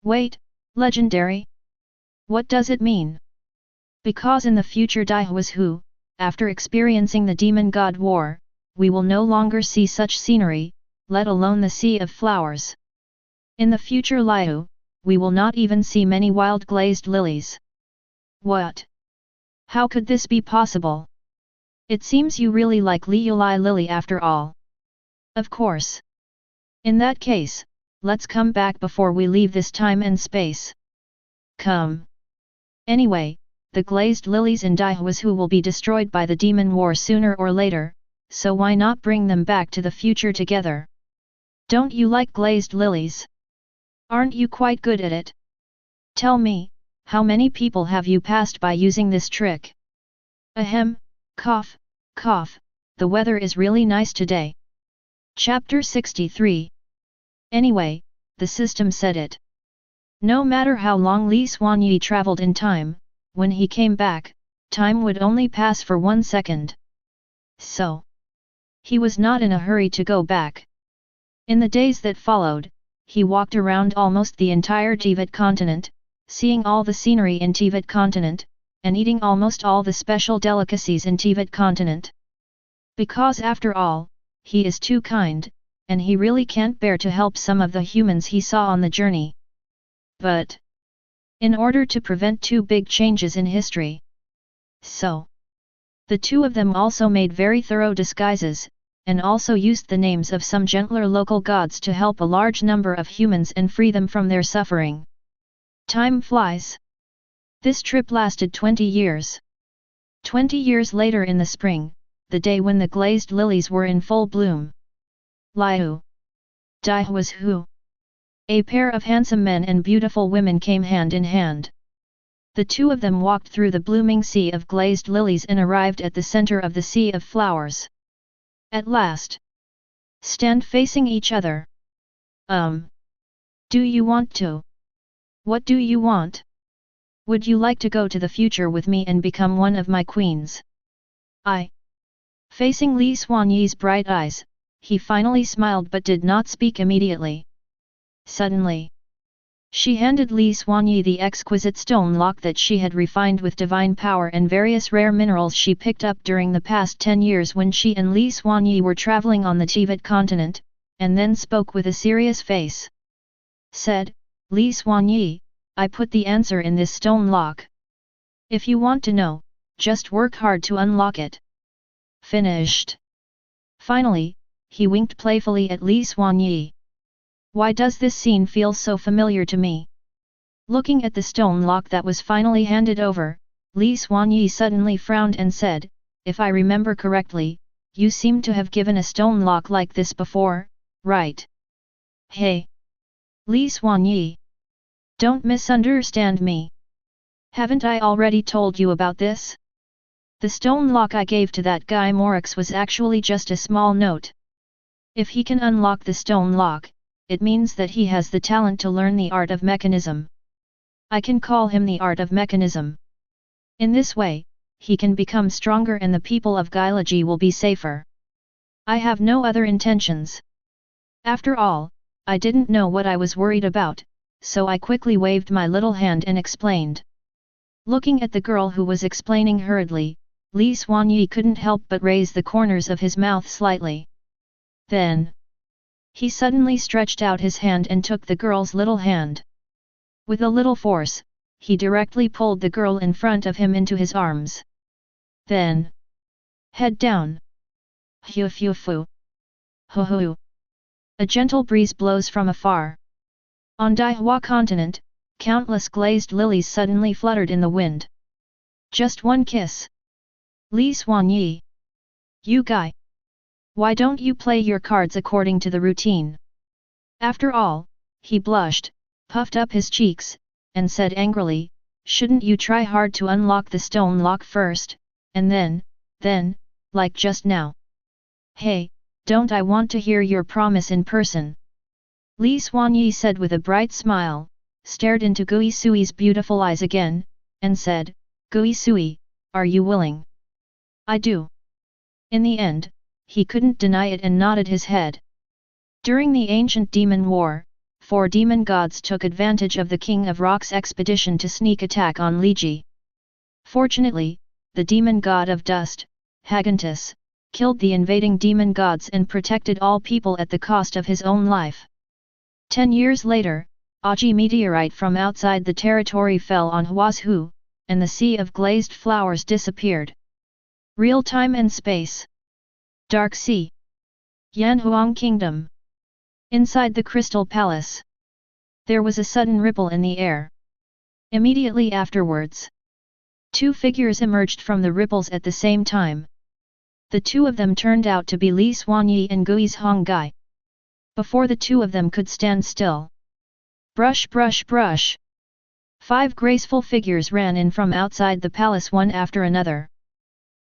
Wait, legendary? What does it mean? Because in the future Daihuas who, after experiencing the demon god war, we will no longer see such scenery, let alone the Sea of Flowers. In the future Liu, we will not even see many wild glazed lilies. What? How could this be possible? It seems you really like Liuli Lily after all. Of course. In that case, let's come back before we leave this time and space. Come. Anyway, the glazed lilies in Daihuas who will be destroyed by the demon war sooner or later, so why not bring them back to the future together? Don't you like glazed lilies? Aren't you quite good at it? Tell me, how many people have you passed by using this trick? Ahem, cough, cough, the weather is really nice today. Chapter 63. Anyway, the system said it. No matter how long Li Xuanyi traveled in time, when he came back, time would only pass for 1 second. So, he was not in a hurry to go back. In the days that followed, he walked around almost the entire Teyvat continent, seeing all the scenery in Teyvat continent, and eating almost all the special delicacies in Teyvat continent. Because after all, he is too kind, and he really can't bear to help some of the humans he saw on the journey. But in order to prevent two big changes in history, so the two of them also made very thorough disguises, and also used the names of some gentler local gods to help a large number of humans and free them from their suffering. Time flies. This trip lasted 20 years. 20 years later in the spring, the day when the glazed lilies were in full bloom, Liu, Daihuas who, a pair of handsome men and beautiful women came hand in hand. The two of them walked through the blooming sea of glazed lilies and arrived at the center of the Sea of Flowers. At last, stand facing each other. Do you want to? What do you want? Would you like to go to the future with me and become one of my queens? Facing Li Xuanyi's bright eyes, he finally smiled but did not speak immediately. Suddenly, she handed Li Xuanyi the exquisite stone lock that she had refined with divine power and various rare minerals she picked up during the past 10 years when she and Li Xuanyi were traveling on the Teyvat continent, and then spoke with a serious face. Said, Li Xuanyi, I put the answer in this stone lock. If you want to know, just work hard to unlock it. Finished. Finally, he winked playfully at Li Xuanyi. Why does this scene feel so familiar to me? Looking at the stone lock that was finally handed over, Li Xuanyi suddenly frowned and said, if I remember correctly, you seem to have given a stone lock like this before, right? Hey! Li Xuanyi! Don't misunderstand me. Haven't I already told you about this? The stone lock I gave to that guy Morix was actually just a small note. If he can unlock the stone lock, it means that he has the talent to learn the art of mechanism. I can call him the art of mechanism. In this way, he can become stronger and the people of Gylaji will be safer. I have no other intentions. After all, I didn't know what I was worried about, so I quickly waved my little hand and explained. Looking at the girl who was explaining hurriedly, Li Xuanyi couldn't help but raise the corners of his mouth slightly. Then, He suddenly stretched out his hand and took the girl's little hand. With a little force, he directly pulled the girl in front of him into his arms. Then, head down. Hu fu fu. Ho ho. A gentle breeze blows from afar. On Daihua continent, countless glazed lilies suddenly fluttered in the wind. Just one kiss. Li Xuanyi. You guy. Why don't you play your cards according to the routine? After all, he blushed, puffed up his cheeks, and said angrily, shouldn't you try hard to unlock the stone lock first, and then, like just now? Hey, don't I want to hear your promise in person? Li Xuanyi said with a bright smile, stared into Gui Sui's beautiful eyes again, and said, Gui Sui, are you willing? I do. In the end, he couldn't deny it and nodded his head. During the ancient demon war, 4 demon gods took advantage of the King of Rock's expedition to sneak attack on Liji. Fortunately, the demon god of dust, Hagantus, killed the invading demon gods and protected all people at the cost of his own life. 10 years later, Aji meteorite from outside the territory fell on Huazhu, and the sea of glazed flowers disappeared. Real time and space. Dark Sea. Yanhuang Kingdom. Inside the Crystal Palace. There was a sudden ripple in the air. Immediately afterwards, 2 figures emerged from the ripples at the same time. The 2 of them turned out to be Li Xuanyi and Gui's Honggai. Before the 2 of them could stand still. Brush brush brush. 5 graceful figures ran in from outside the palace one after another.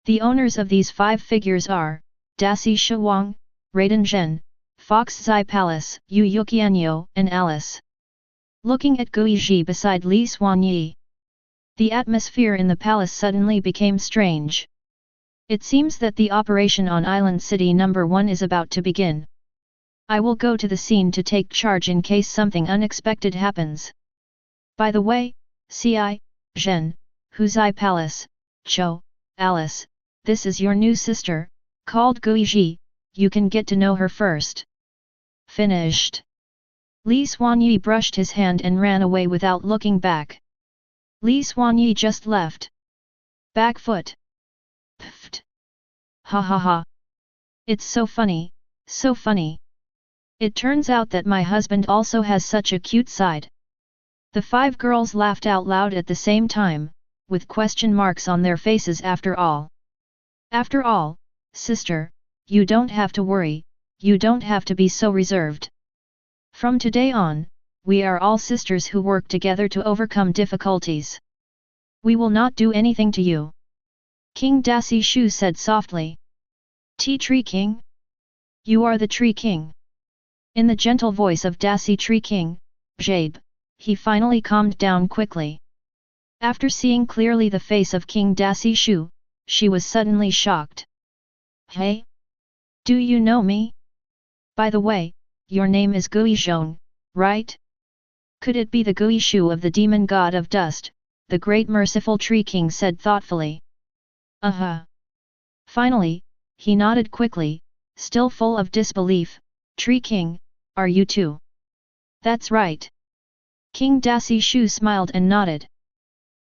The owners of these 5 figures are, Dasi Shuang, Raiden Zhen, Fox Zai Palace, Yu Yuqianyo, and Alice. Looking at Gui Ji beside Li Xuanyi, the atmosphere in the palace suddenly became strange. It seems that the operation on Island City No. 1 is about to begin. I will go to the scene to take charge in case something unexpected happens. By the way, Ci, Zhen, Huzai Palace, Cho, Alice, this is your new sister, called Gui Ji, you can get to know her first. Finished. Li Xuanyi brushed his hand and ran away without looking back. Li Xuanyi just left. Back foot. Pfft. Ha ha ha. It's so funny, so funny. It turns out that my husband also has such a cute side. The 5 girls laughed out loud at the same time, with question marks on their faces after all. After all, sister, you don't have to worry, you don't have to be so reserved. From today on, we are all sisters who work together to overcome difficulties. We will not do anything to you. King Dasi Shu said softly. Tree King? You are the Tree King. In the gentle voice of Dasi Tree King, Jabe, he finally calmed down quickly. After seeing clearly the face of King Dasi Shu, she was suddenly shocked. Hey? Do you know me? By the way, your name is Gui Zhong, right? Could it be the Gui Shu of the demon god of dust? The great merciful Tree King said thoughtfully. Finally, he nodded quickly, still full of disbelief. Tree King, are you too? That's right. King Dasi Shu smiled and nodded.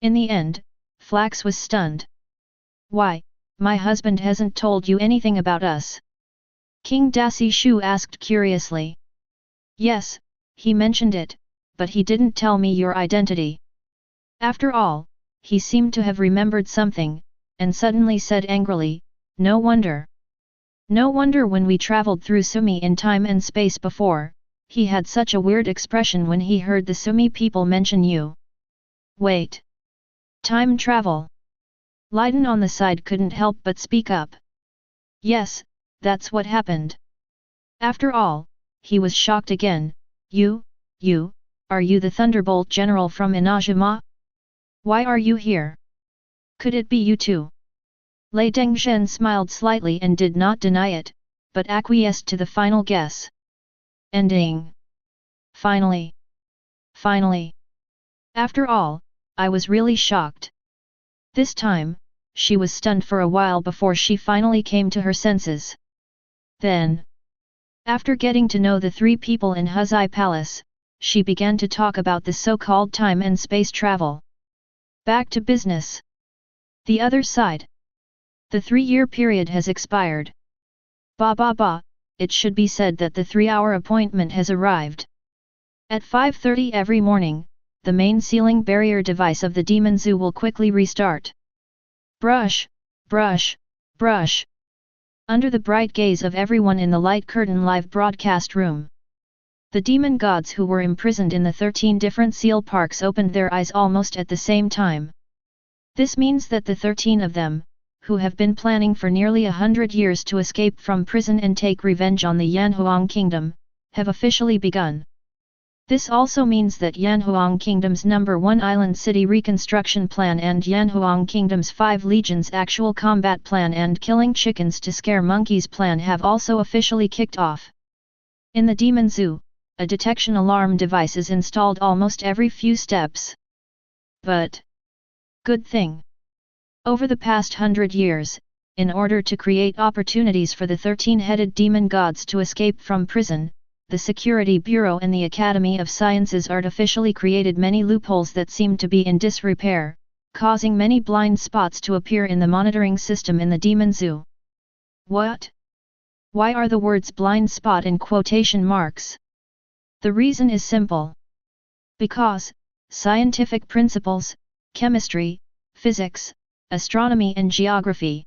In the end, Flax was stunned. Why, my husband hasn't told you anything about us? King Dasi Shu asked curiously. Yes, he mentioned it, but he didn't tell me your identity. After all, he seemed to have remembered something, and suddenly said angrily, no wonder. No wonder when we traveled through Sumi in time and space before, he had such a weird expression when he heard the Sumi people mention you. Wait. Time travel. Leiden on the side couldn't help but speak up. Yes, that's what happened. After all, he was shocked again. Are you the Thunderbolt General from Inajima? Why are you here? Could it be you too? Lei Dengzhen smiled slightly and did not deny it, but acquiesced to the final guess. Ending. Finally. After all, I was really shocked. This time, she was stunned for a while before she finally came to her senses. Then, After getting to know the three people in Huzai Palace, she began to talk about the so-called time and space travel. Back to business. The other side. The 3-year period has expired. It should be said that the 3-hour appointment has arrived. At 5:30 every morning, the main sealing barrier device of the Demon Zoo will quickly restart. Brush, brush, brush. Under the bright gaze of everyone in the light curtain live broadcast room, the demon gods who were imprisoned in the 13 different seal parks opened their eyes almost at the same time. This means that the 13 of them, who have been planning for nearly 100 years to escape from prison and take revenge on the Yanhuang kingdom, have officially begun. This also means that Yanhuang Kingdom's number 1 island city reconstruction plan and Yanhuang Kingdom's 5 legions actual combat plan and killing chickens to scare monkeys plan have also officially kicked off. In the Demon Zoo, a detection alarm device is installed almost every few steps. But good thing. Over the past 100 years, in order to create opportunities for the 13-headed demon gods to escape from prison, the Security Bureau and the Academy of Sciences artificially created many loopholes that seemed to be in disrepair, causing many blind spots to appear in the monitoring system in the Demon Zoo. What? Why are the words blind spot in quotation marks? The reason is simple. Because scientific principles, chemistry, physics, astronomy and geography.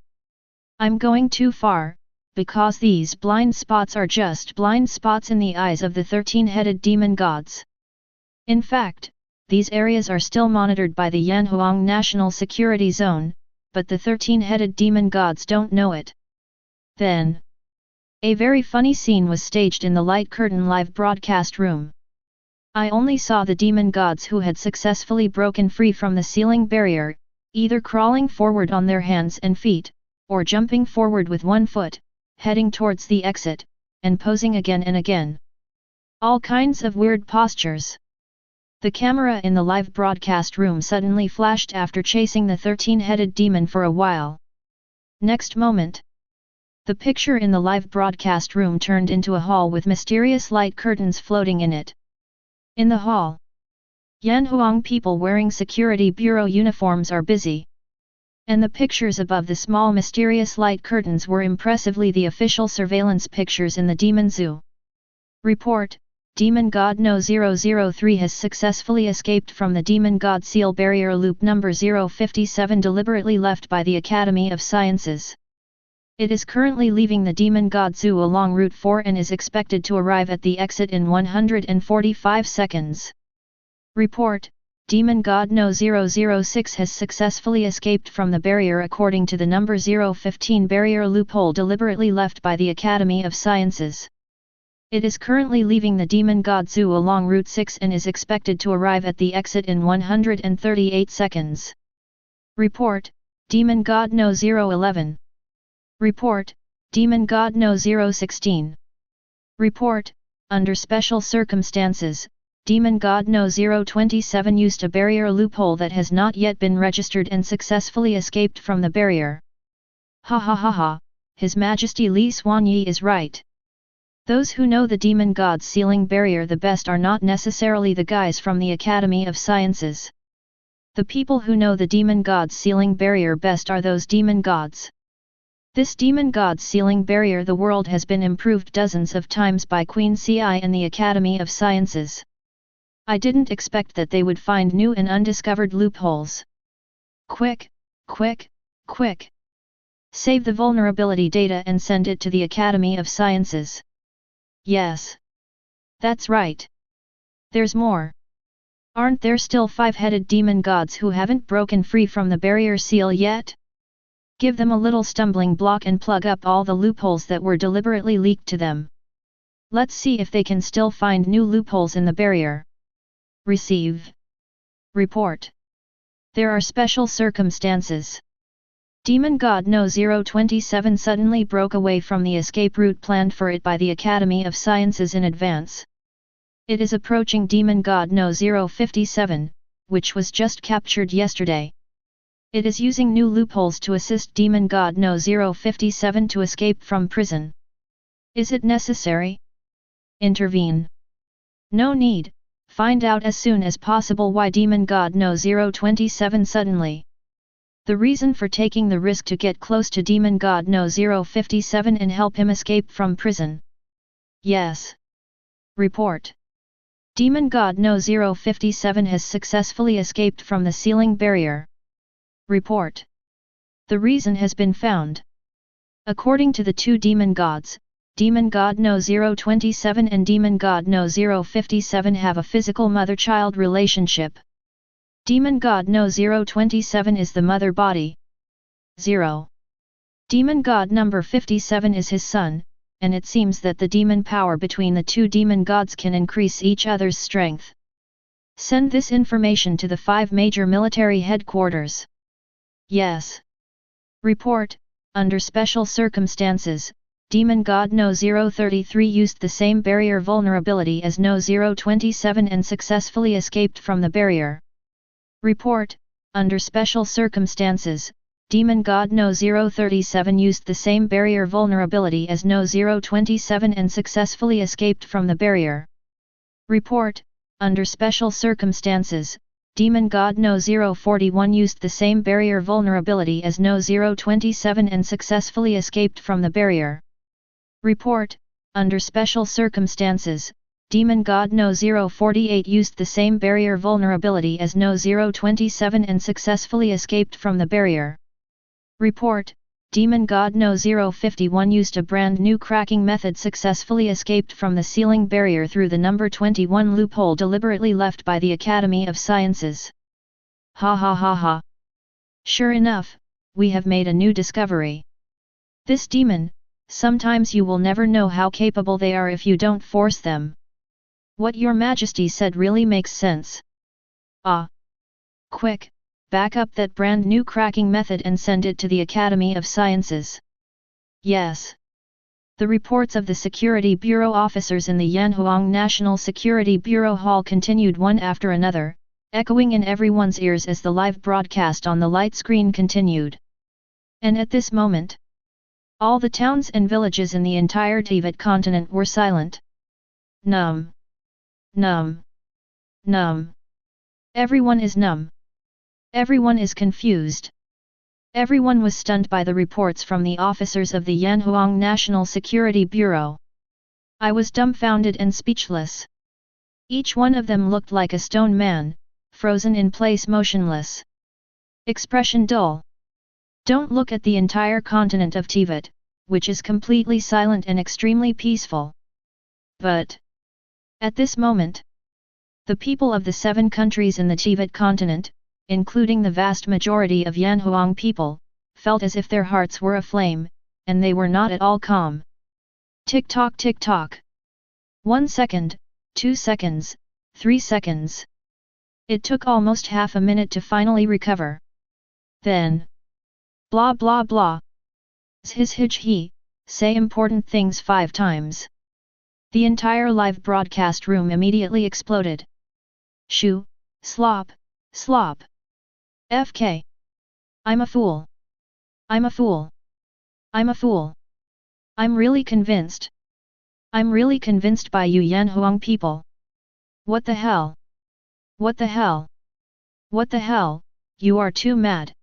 I'm going too far, because these blind spots are just blind spots in the eyes of the 13-headed demon gods. In fact, these areas are still monitored by the Yanhuang National Security Zone, but the 13-headed demon gods don't know it. Then, a very funny scene was staged in the light curtain live broadcast room. I only saw the demon gods who had successfully broken free from the sealing barrier, either crawling forward on their hands and feet, or jumping forward with one foot, heading towards the exit, and posing again and again. All kinds of weird postures. The camera in the live broadcast room suddenly flashed after chasing the 13-headed demon for a while. Next moment, the picture in the live broadcast room turned into a hall with mysterious light curtains floating in it. In the hall, Yanhuang people wearing Security Bureau uniforms are busy. And the pictures above the small mysterious light curtains were impressively the official surveillance pictures in the Demon Zoo. Report: Demon God No 003 has successfully escaped from the Demon God Seal Barrier Loop number 057 deliberately left by the Academy of Sciences. It is currently leaving the Demon God Zoo along Route 4 and is expected to arrive at the exit in 145 seconds. Report: Demon God No 006 has successfully escaped from the barrier according to the number 015 barrier loophole deliberately left by the Academy of Sciences. It is currently leaving the Demon God Zoo along Route 6 and is expected to arrive at the exit in 138 seconds. Report: Demon God No 011. Report: Demon God No 016. Report: Under special circumstances, Demon God No 027 used a barrier loophole that has not yet been registered and successfully escaped from the barrier. Ha ha ha ha, His Majesty Li Xuanyi is right. Those who know the demon god's sealing barrier the best are not necessarily the guys from the Academy of Sciences. The people who know the demon god's sealing barrier best are those demon gods. This demon god's sealing barrier the world has been improved dozens of times by Queen Ci and the Academy of Sciences. I didn't expect that they would find new and undiscovered loopholes. Quick, quick, quick! Save the vulnerability data and send it to the Academy of Sciences. Yes. That's right. There's more. Aren't there still 5-headed demon gods who haven't broken free from the barrier seal yet? Give them a little stumbling block and plug up all the loopholes that were deliberately leaked to them. Let's see if they can still find new loopholes in the barrier. Receive. Report. There are special circumstances. Demon God No 027 suddenly broke away from the escape route planned for it by the Academy of Sciences in advance. It is approaching Demon God No 057, which was just captured yesterday. It is using new loopholes to assist Demon God No 057 to escape from prison. Is it necessary? intervene. No need, find out as soon as possible why Demon God No 027 suddenly. The reason for taking the risk to get close to Demon God No 057 and help him escape from prison. Yes. Report. Demon God No 057 has successfully escaped from the ceiling barrier. Report. The reason has been found. According to the two demon gods, Demon God No 027 and Demon God No 057 have a physical mother-child relationship. Demon God No 027 is the mother body. 0. Demon God number 57 is his son, and it seems that the demon power between the two demon gods can increase each other's strength. Send this information to the 5 major military headquarters. Yes. Report, under special circumstances, Demon God No 033 used the same barrier vulnerability as No 027 and successfully escaped from the barrier. Report, under special circumstances, Demon God No 037 used the same barrier vulnerability as No 027 and successfully escaped from the barrier. Report, under special circumstances, Demon God No 041 used the same barrier vulnerability as No 027 and successfully escaped from the barrier. Report, under special circumstances, Demon God No 048 used the same barrier vulnerability as No 027 and successfully escaped from the barrier. Report, Demon God No 051 used a brand new cracking method, successfully escaped from the ceiling barrier through the number 21 loophole deliberately left by the Academy of Sciences. Ha ha ha ha. Sure enough, we have made a new discovery. This demon, sometimes you will never know how capable they are if you don't force them. What your Majesty said really makes sense. Ah! Quick, back up that brand new cracking method and send it to the Academy of Sciences. Yes. The reports of the Security Bureau officers in the Yanhuang National Security Bureau Hall continued one after another, echoing in everyone's ears as the live broadcast on the light screen continued. And at this moment, all the towns and villages in the entire Teyvat continent were silent. Numb. Numb. Numb. Everyone is numb. Everyone is confused. Everyone was stunned by the reports from the officers of the Yanhuang National Security Bureau. I was dumbfounded and speechless. Each one of them looked like a stone man, frozen in place, motionless. Expression dull. Don't look at the entire continent of Teyvat, which is completely silent and extremely peaceful. But at this moment, the people of the 7 countries in the Teyvat continent, including the vast majority of Yanhuang people, felt as if their hearts were aflame, and they were not at all calm. Tick-tock, tick-tock. 1 second, 2 seconds, 3 seconds. It took almost half a minute to finally recover. Then, blah blah blah. Zhizhij, say important things 5 times. The entire live broadcast room immediately exploded. Shoo, slop, slop. FK. I'm a fool. I'm a fool. I'm a fool. I'm really convinced. I'm really convinced by you Yanhuang people. What the hell? What the hell? What the hell, you are too mad.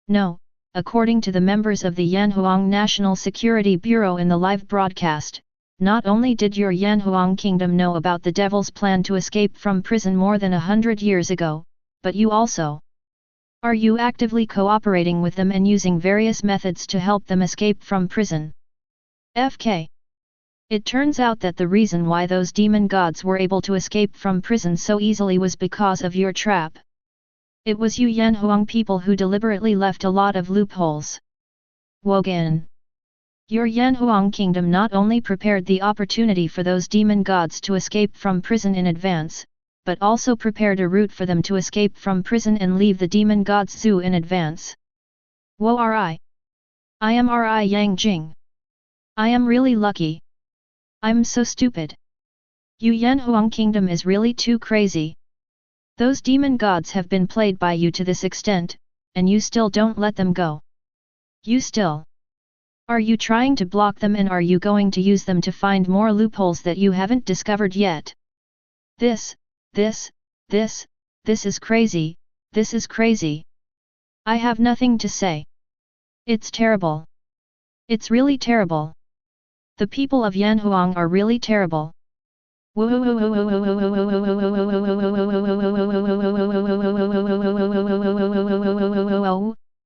No, according to the members of the Yanhuang National Security Bureau in the live broadcast, not only did your Yanhuang kingdom know about the devil's plan to escape from prison more than 100 years ago, but you also. Are you actively cooperating with them and using various methods to help them escape from prison? FK. It turns out that the reason why those demon gods were able to escape from prison so easily was because of your trap. It was you Yanhuang people who deliberately left a lot of loopholes. Wogan. Your Yanhuang kingdom not only prepared the opportunity for those demon gods to escape from prison in advance, but also prepared a route for them to escape from prison and leave the demon gods' zoo in advance. Woe Ri. I am Ri Yang Jing. I am really lucky. I'm so stupid. You Yanhuang kingdom is really too crazy. Those demon gods have been played by you to this extent, and you still don't let them go. You still. Are you trying to block them, and are you going to use them to find more loopholes that you haven't discovered yet? This is crazy, this is crazy. I have nothing to say. It's terrible. It's really terrible. The people of Yanhuang are really terrible.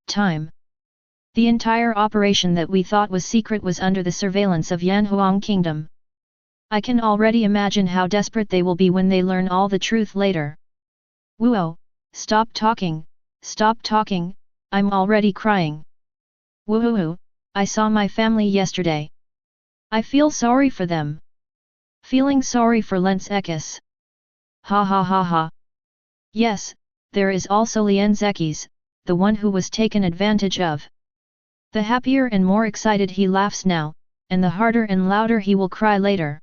Time. The entire operation that we thought was secret was under the surveillance of Yanhuang Kingdom. I can already imagine how desperate they will be when they learn all the truth later. Whoa, stop talking, I'm already crying. Woohoo, I saw my family yesterday. I feel sorry for them. Feeling sorry for Lens Ekis. Ha ha ha ha. Yes, there is also Lien Zekis, the one who was taken advantage of. The happier and more excited he laughs now, and the harder and louder he will cry later.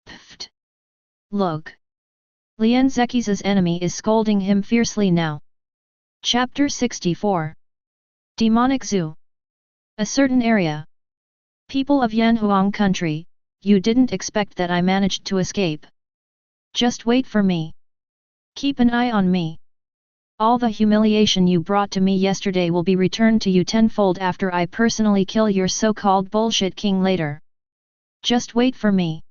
Pfft. Look. Lien Zekis' enemy is scolding him fiercely now. Chapter 64. Demonic Zoo. A certain area. People of Yanhuang country, you didn't expect that I managed to escape. Just wait for me. Keep an eye on me. All the humiliation you brought to me yesterday will be returned to you tenfold after I personally kill your so-called bullshit king later. Just wait for me.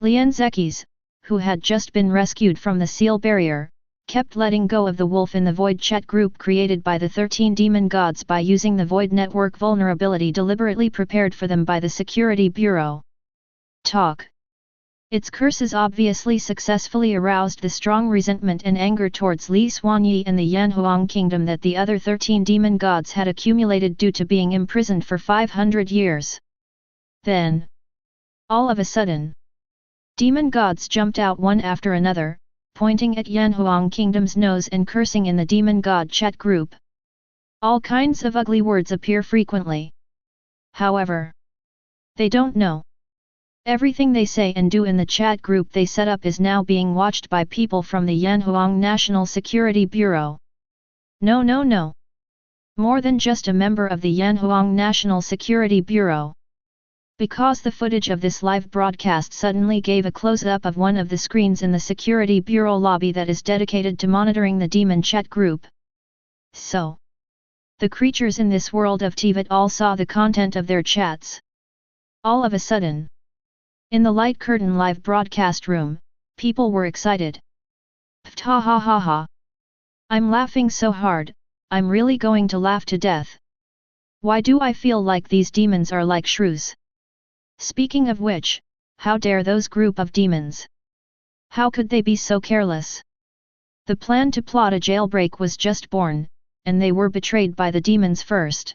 Lien Zekis, who had just been rescued from the seal barrier, kept letting go of the wolf in the void chat group created by the 13 demon gods by using the void network vulnerability deliberately prepared for them by the Security Bureau. Talk. Its curses obviously successfully aroused the strong resentment and anger towards Li Xuanyi and the Yanhuang kingdom that the other 13 demon gods had accumulated due to being imprisoned for 500 years. Then, all of a sudden, demon gods jumped out one after another, pointing at Yanhuang kingdom's nose and cursing in the demon god chat group. All kinds of ugly words appear frequently. However, they don't know. Everything they say and do in the chat group they set up is now being watched by people from the Yanhuang National Security Bureau. No. More than just a member of the Yanhuang National Security Bureau. Because the footage of this live broadcast suddenly gave a close-up of one of the screens in the Security Bureau lobby that is dedicated to monitoring the demon chat group. So, the creatures in this world of Teyvat all saw the content of their chats. All of a sudden, in the light curtain live broadcast room, people were excited. Ha ha ha ha. I'm laughing so hard, I'm really going to laugh to death. Why do I feel like these demons are like shrews? Speaking of which, how dare those group of demons? How could they be so careless? The plan to plot a jailbreak was just born, and they were betrayed by the demons first.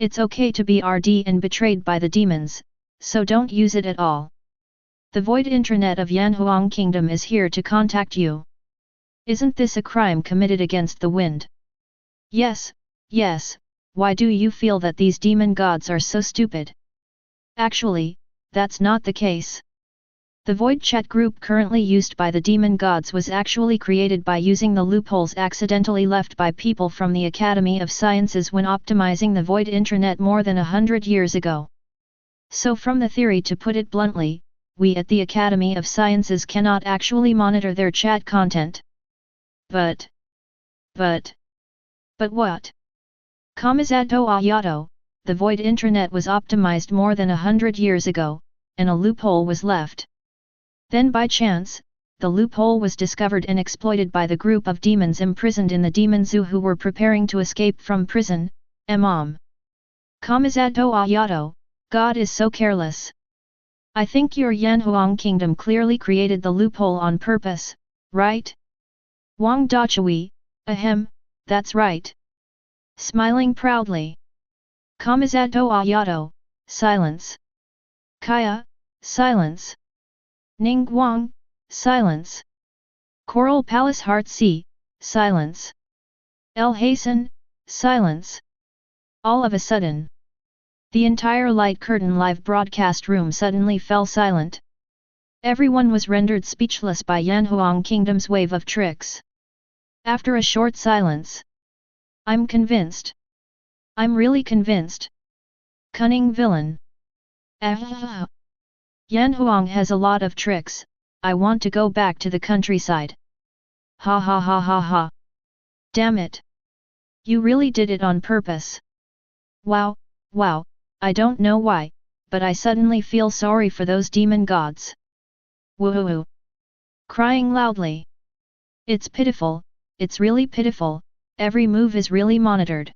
It's okay to be RD and betrayed by the demons, so don't use it at all. The void intranet of Yanhuang Kingdom is here to contact you. Isn't this a crime committed against the wind? Yes, why do you feel that these demon gods are so stupid? Actually, that's not the case. The void chat group currently used by the demon gods was actually created by using the loopholes accidentally left by people from the Academy of Sciences when optimizing the void intranet more than 100 years ago. So from the theory, to put it bluntly, we at the Academy of Sciences cannot actually monitor their chat content. But what? Kamizato Ayato, the void intranet was optimized more than 100 years ago, and a loophole was left. Then by chance, the loophole was discovered and exploited by the group of demons imprisoned in the demon zoo who were preparing to escape from prison. Kamizato Ayato, God is so careless. I think your Yanhuang kingdom clearly created the loophole on purpose, right? Wang Dachui, ahem, that's right. Smiling proudly. Kamizato Ayato, silence. Kaya, silence. Ningguang, silence. Coral Palace Heart C, silence. El Hasan, silence. All of a sudden, the entire light curtain live broadcast room suddenly fell silent. Everyone was rendered speechless by Yanhuang Kingdom's wave of tricks. After a short silence, I'm convinced. I'm really convinced. Cunning villain. Ah! Yanhuang has a lot of tricks, I want to go back to the countryside. Ha ha ha ha ha. Damn it. You really did it on purpose. Wow, wow, I don't know why, but I suddenly feel sorry for those demon gods. Woohoo! Crying loudly. It's pitiful, it's really pitiful, every move is really monitored.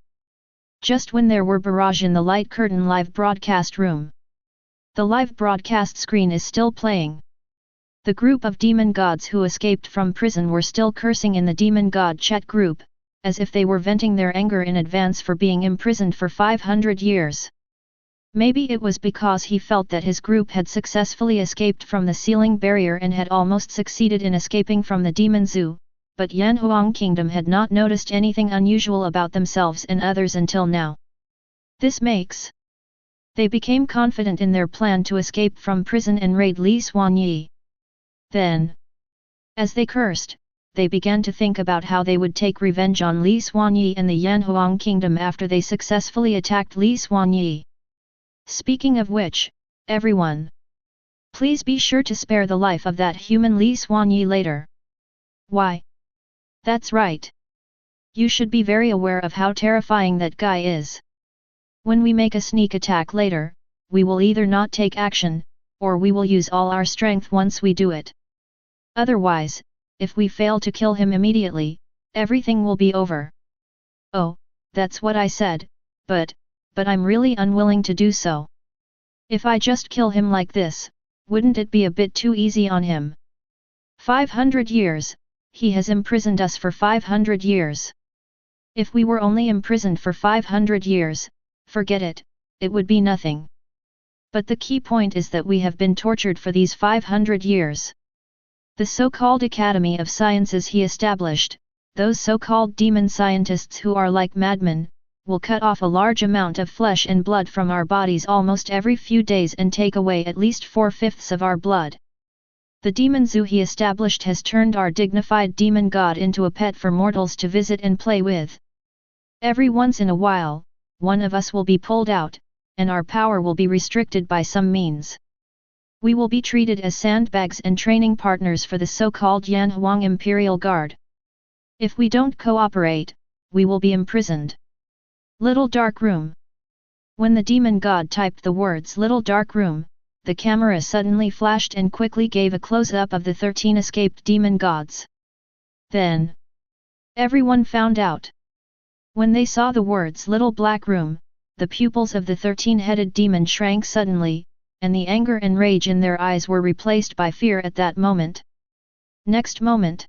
Just when there were barrage in the light curtain live broadcast room. The live broadcast screen is still playing. The group of demon gods who escaped from prison were still cursing in the demon god chat group, as if they were venting their anger in advance for being imprisoned for 500 years. Maybe it was because he felt that his group had successfully escaped from the ceiling barrier and had almost succeeded in escaping from the demon zoo, but Yanhuang Kingdom had not noticed anything unusual about themselves and others until now. This makes they became confident in their plan to escape from prison and raid Li Xuanyi. Then, as they cursed, they began to think about how they would take revenge on Li Xuanyi and the Yanhuang Kingdom after they successfully attacked Li Xuanyi. Speaking of which, everyone, please be sure to spare the life of that human Li Xuanyi later. Why? That's right. You should be very aware of how terrifying that guy is. When we make a sneak attack later, we will either not take action, or we will use all our strength once we do it. Otherwise, if we fail to kill him immediately, everything will be over. Oh, that's what I said, but I'm really unwilling to do so. If I just kill him like this, wouldn't it be a bit too easy on him? 500 years, he has imprisoned us for 500 years. If we were only imprisoned for 500 years, forget it, it would be nothing. But the key point is that we have been tortured for these 500 years. The so-called Academy of Sciences he established, those so-called demon scientists who are like madmen, will cut off a large amount of flesh and blood from our bodies almost every few days and take away at least 4/5 of our blood. The demon zoo he established has turned our dignified demon god into a pet for mortals to visit and play with. Every once in a while, one of us will be pulled out, and our power will be restricted by some means. We will be treated as sandbags and training partners for the so-called Yanhuang Imperial Guard. If we don't cooperate, we will be imprisoned. Little dark room. When the demon god typed the words little dark room, the camera suddenly flashed and quickly gave a close-up of the 13 escaped demon gods. Then, everyone found out. When they saw the words little black room, the pupils of the 13-headed demon shrank suddenly, and the anger and rage in their eyes were replaced by fear at that moment. Next moment,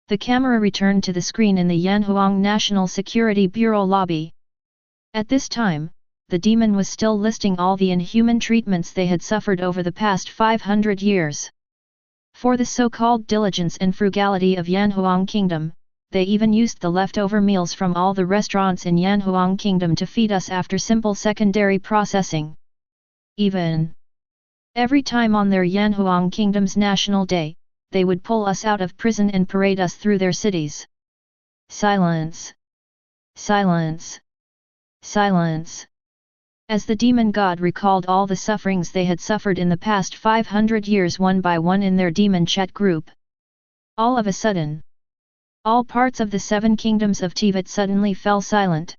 the camera returned to the screen in the Yanhuang National Security Bureau lobby. At this time, the demon was still listing all the inhuman treatments they had suffered over the past 500 years. For the so-called diligence and frugality of Yanhuang Kingdom, they even used the leftover meals from all the restaurants in Yanhuang Kingdom to feed us after simple secondary processing. Even every time on their Yanhuang Kingdom's National Day, they would pull us out of prison and parade us through their cities. Silence! Silence! Silence! As the demon god recalled all the sufferings they had suffered in the past 500 years one by one in their demon chat group. All of a sudden, all parts of the 7 kingdoms of Teyvat suddenly fell silent.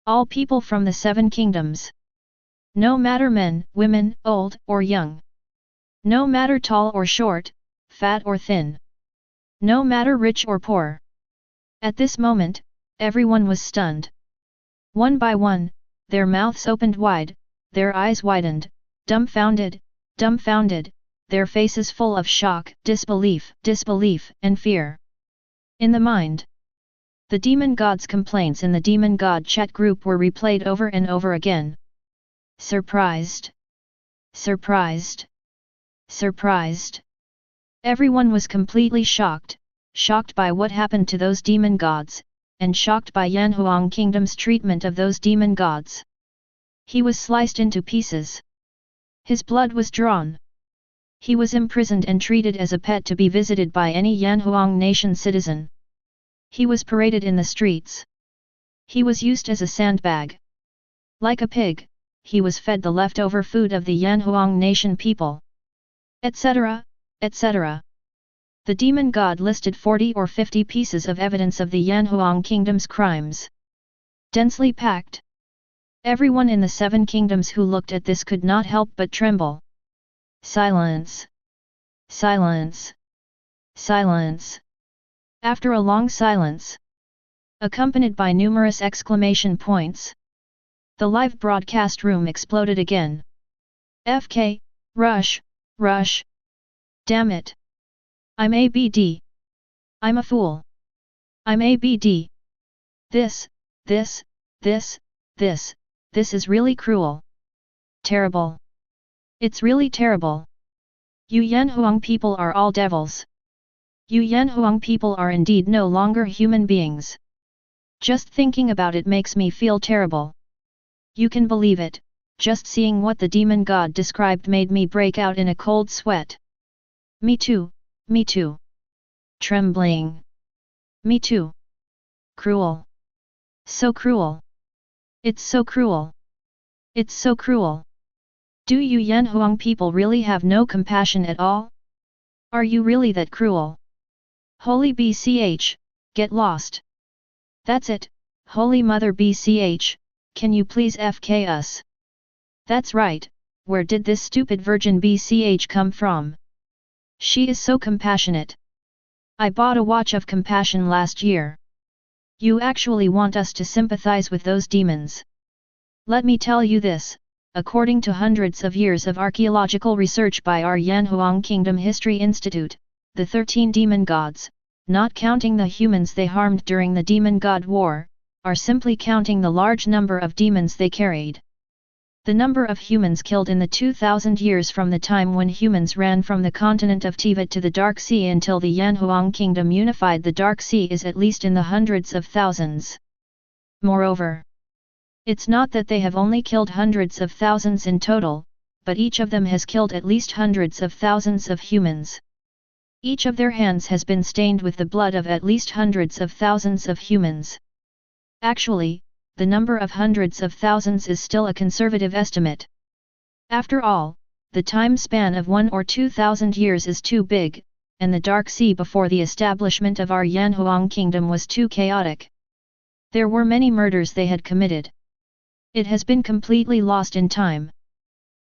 All people from the 7 kingdoms. No matter men, women, old or young. No matter tall or short, fat or thin. No matter rich or poor. At this moment, everyone was stunned. One by one, their mouths opened wide, their eyes widened, dumbfounded, their faces full of shock, disbelief, and fear. In the mind, the demon god's complaints in the demon god chat group were replayed over and over again. Surprised! Surprised! Surprised! Everyone was completely shocked by what happened to those demon gods, and shocked by Yanhuang Kingdom's treatment of those demon gods. He was sliced into pieces. His blood was drawn. He was imprisoned and treated as a pet to be visited by any Yanhuang nation citizen. He was paraded in the streets. He was used as a sandbag. Like a pig, he was fed the leftover food of the Yanhuang nation people. Etc., etc. The demon god listed 40 or 50 pieces of evidence of the Yanhuang kingdom's crimes. Densely packed. Everyone in the 7 kingdoms who looked at this could not help but tremble. Silence. Silence. Silence. After a long silence, accompanied by numerous exclamation points, the live broadcast room exploded again. FK, rush, rush. Damn it. I'm ABD. I'm a fool. I'm ABD. This is really cruel. Terrible. It's really terrible. You Yanhuang people are all devils. You Yanhuang people are indeed no longer human beings. Just thinking about it makes me feel terrible. You can believe it, just seeing what the demon god described made me break out in a cold sweat. Me too, me too. Trembling. Me too. Cruel. So cruel. It's so cruel. It's so cruel. Do you Yanhuang people really have no compassion at all? Are you really that cruel? Holy BCH, get lost. That's it, Holy Mother BCH, can you please FK us? That's right, where did this stupid virgin BCH come from? She is so compassionate. I bought a watch of compassion last year. You actually want us to sympathize with those demons. Let me tell you this, according to hundreds of years of archaeological research by our Yanhuang Kingdom History Institute, the 13 demon gods, not counting the humans they harmed during the demon god war, are simply counting the large number of demons they carried. The number of humans killed in the 2000 years from the time when humans ran from the continent of Teyvat to the Dark Sea until the Yanhuang Kingdom unified the Dark Sea is at least in the hundreds of thousands. Moreover, it's not that they have only killed hundreds of thousands in total, but each of them has killed at least hundreds of thousands of humans. Each of their hands has been stained with the blood of at least hundreds of thousands of humans. Actually, the number of hundreds of thousands is still a conservative estimate. After all, the time span of 1 or 2,000 years is too big, and the Dark Sea before the establishment of our Yanhuang Kingdom was too chaotic. There were many murders they had committed. It has been completely lost in time.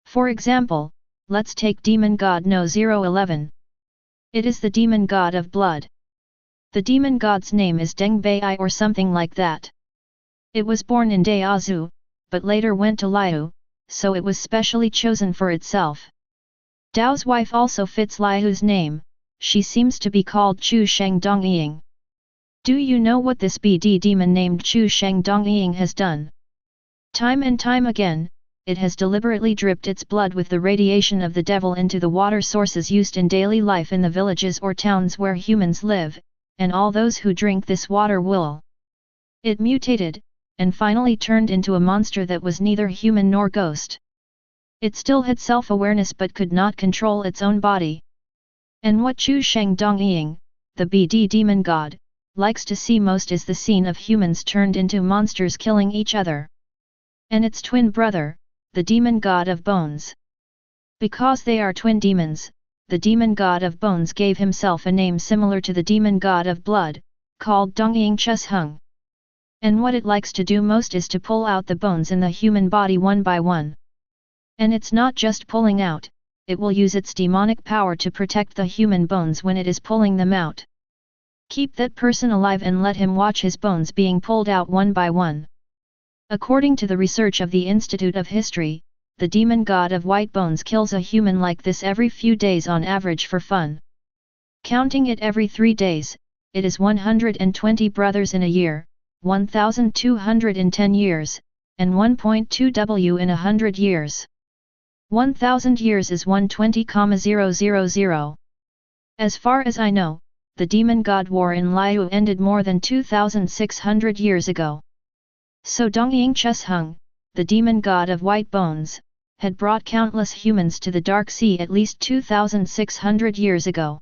For example, let's take Demon God No 011. It is the demon god of blood. The demon god's name is Deng Bai or something like that. It was born in Daozu, but later went to Liu, so it was specially chosen for itself. Dao's wife also fits Liu's name, she seems to be called Chu Sheng Dongying. Do you know what this BD demon named Chu Sheng Dongying has done? Time and time again, it has deliberately dripped its blood with the radiation of the devil into the water sources used in daily life in the villages or towns where humans live, and all those who drink this water will. It mutated, and finally turned into a monster that was neither human nor ghost. It still had self-awareness but could not control its own body. And what Chu Sheng Dongying, the BD demon god, likes to see most is the scene of humans turned into monsters killing each other. And its twin brother, the demon god of bones. Because they are twin demons, the demon god of bones gave himself a name similar to the demon god of blood, called Dongying Chus Hung. And what it likes to do most is to pull out the bones in the human body one by one. And it's not just pulling out, it will use its demonic power to protect the human bones when it is pulling them out. Keep that person alive and let him watch his bones being pulled out one by one. According to the research of the Institute of History, the demon god of white bones kills a human like this every few days on average for fun. Counting it every 3 days, it is 120 brothers in a year, 1,210 years, and 1.2 W in 100 years. 1,000 years is 120,000. As far as I know, the demon god war in Liu ended more than 2,600 years ago. So Dongying Chus Hung, the demon god of white bones, had brought countless humans to the Dark Sea at least 2,600 years ago.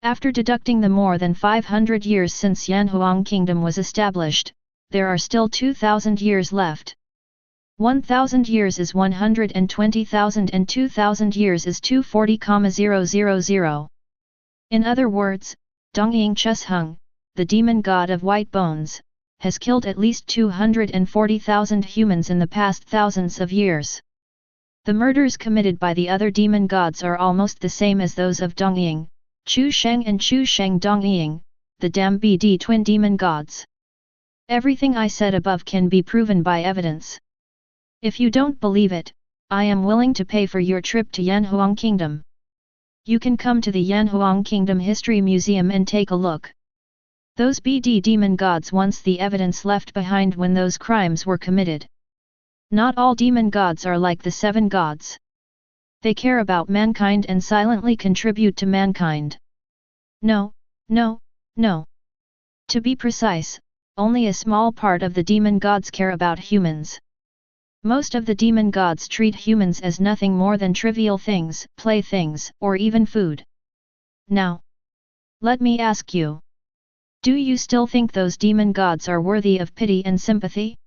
After deducting the more than 500 years since Yanhuang Kingdom was established, there are still 2,000 years left. 1,000 years is 120,000 and 2,000 years is 240,000. In other words, Dongying Chusheng, the demon god of white bones, has killed at least 240,000 humans in the past thousands of years. The murders committed by the other demon gods are almost the same as those of Dongying, Chusheng and Chusheng Dongying, the Dambd twin demon gods. Everything I said above can be proven by evidence. If you don't believe it, I am willing to pay for your trip to Yanhuang Kingdom. You can come to the Yanhuang Kingdom History Museum and take a look. Those BD demon gods once the evidence left behind when those crimes were committed. Not all demon gods are like the 7 gods. They care about mankind and silently contribute to mankind. No, no, no. To be precise, only a small part of the demon gods care about humans. Most of the demon gods treat humans as nothing more than trivial things, playthings, or even food. Now, let me ask you. Do you still think those demon gods are worthy of pity and sympathy?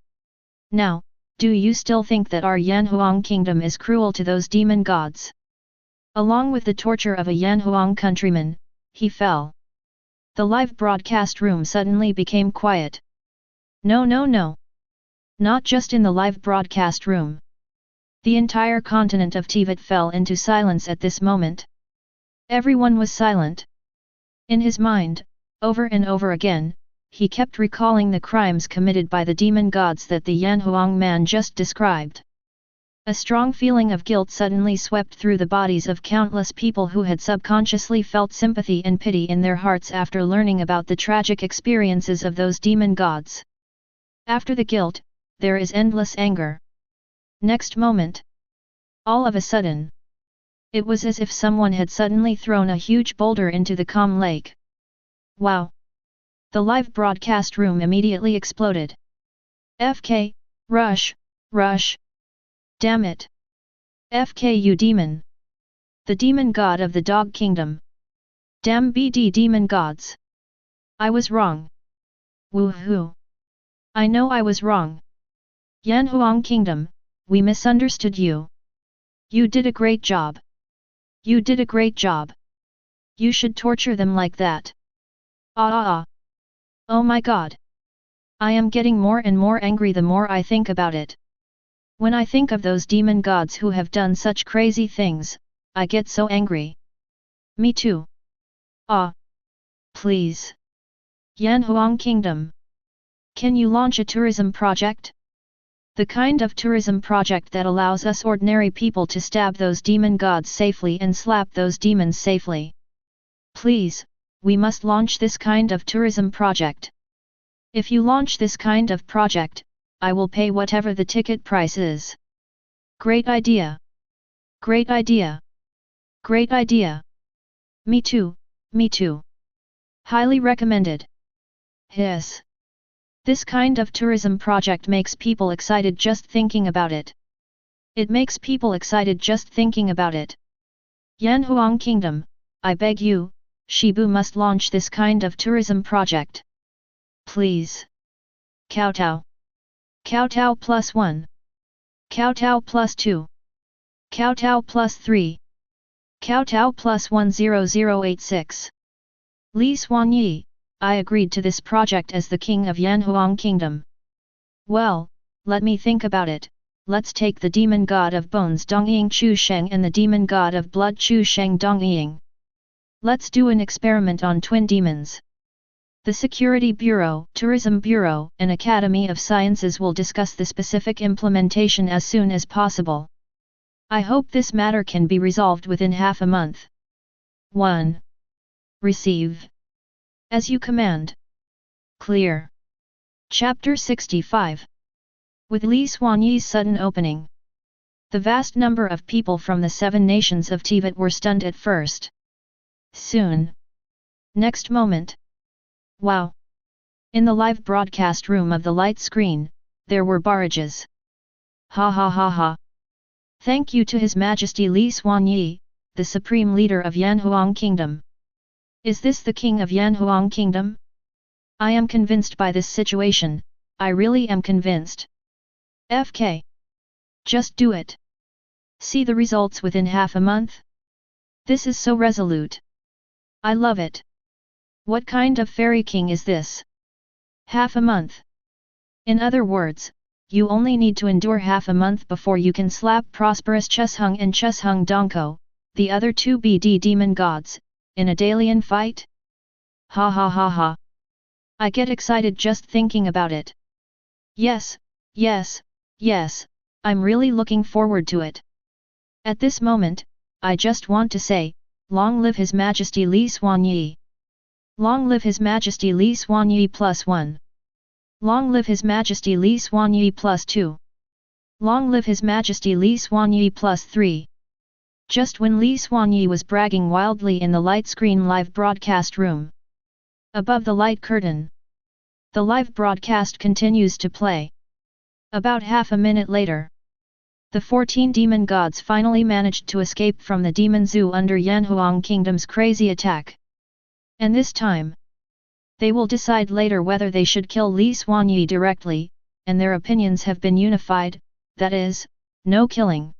Now, do you still think that our Yanhuang kingdom is cruel to those demon gods? Along with the torture of a Yanhuang countryman, he fell. The live broadcast room suddenly became quiet. No, no, no. Not just in the live broadcast room. The entire continent of Teyvat fell into silence at this moment. Everyone was silent. In his mind, over and over again, he kept recalling the crimes committed by the demon gods that the Yanhuang man just described. A strong feeling of guilt suddenly swept through the bodies of countless people who had subconsciously felt sympathy and pity in their hearts after learning about the tragic experiences of those demon gods. After the guilt, there is endless anger. Next moment. All of a sudden. It was as if someone had suddenly thrown a huge boulder into the calm lake. Wow! The live broadcast room immediately exploded. FK, rush, rush! Damn it! FK you demon! The demon god of the dog kingdom! Damn BD demon gods! I was wrong! Woohoo! I know I was wrong! Yanhuang Kingdom, we misunderstood you. You did a great job. You did a great job. You should torture them like that. Oh my god. I am getting more and more angry the more I think about it. When I think of those demon gods who have done such crazy things, I get so angry. Me too. Please. Yanhuang Kingdom. Can you launch a tourism project? The kind of tourism project that allows us ordinary people to stab those demon gods safely and slap those demons safely. Please, we must launch this kind of tourism project. If you launch this kind of project, I will pay whatever the ticket price is. Great idea! Great idea! Great idea! Me too, me too. Highly recommended. Hiss. This kind of tourism project makes people excited just thinking about it. It makes people excited just thinking about it. Yanhuang Kingdom, I beg you, Shibu must launch this kind of tourism project. Please. Kowtow. Kowtow +1. Kowtow +2. Kowtow +3. Kowtow +10086. Li Xuanyi, I agreed to this project as the king of Yanhuang Kingdom. Well, let me think about it. Let's take the demon god of bones Dongying Chusheng and the demon god of blood Chusheng Dongying. Let's do an experiment on twin demons. The Security Bureau, Tourism Bureau, and Academy of Sciences will discuss the specific implementation as soon as possible. I hope this matter can be resolved within half a month. 1. Receive. As you command. Clear. Chapter 65. With Li Xuanyi's sudden opening, the vast number of people from the 7 nations of Teyvat were stunned at first. Soon. Next moment. Wow! In the live broadcast room of the light screen, there were barrages. Ha ha ha ha! Thank you to His Majesty Li Xuanyi, the Supreme Leader of Yanhuang Kingdom. Is this the King of Yanhuang Kingdom? I am convinced by this situation, I really am convinced. FK. Just do it. See the results within half a month? This is so resolute. I love it. What kind of fairy king is this? Half a month. In other words, you only need to endure half a month before you can slap prosperous Chusheng and Chusheng Dongko, the other two BD demon gods, in a Dalian fight? Ha ha ha ha. I get excited just thinking about it. Yes, yes, yes, I'm really looking forward to it. At this moment, I just want to say, long live His Majesty Li Xuanyi. Long live His Majesty Li Xuanyi +1. Long live His Majesty Li Xuanyi +2. Long live His Majesty Li Xuanyi +3. Just when Li Xuanyi was bragging wildly in the light screen live broadcast room. Above the light curtain, the live broadcast continues to play. About half a minute later, the 14 demon gods finally managed to escape from the demon zoo under Yanhuang Kingdom's crazy attack. And this time, they will decide later whether they should kill Li Xuanyi directly, and their opinions have been unified, that is, no killing.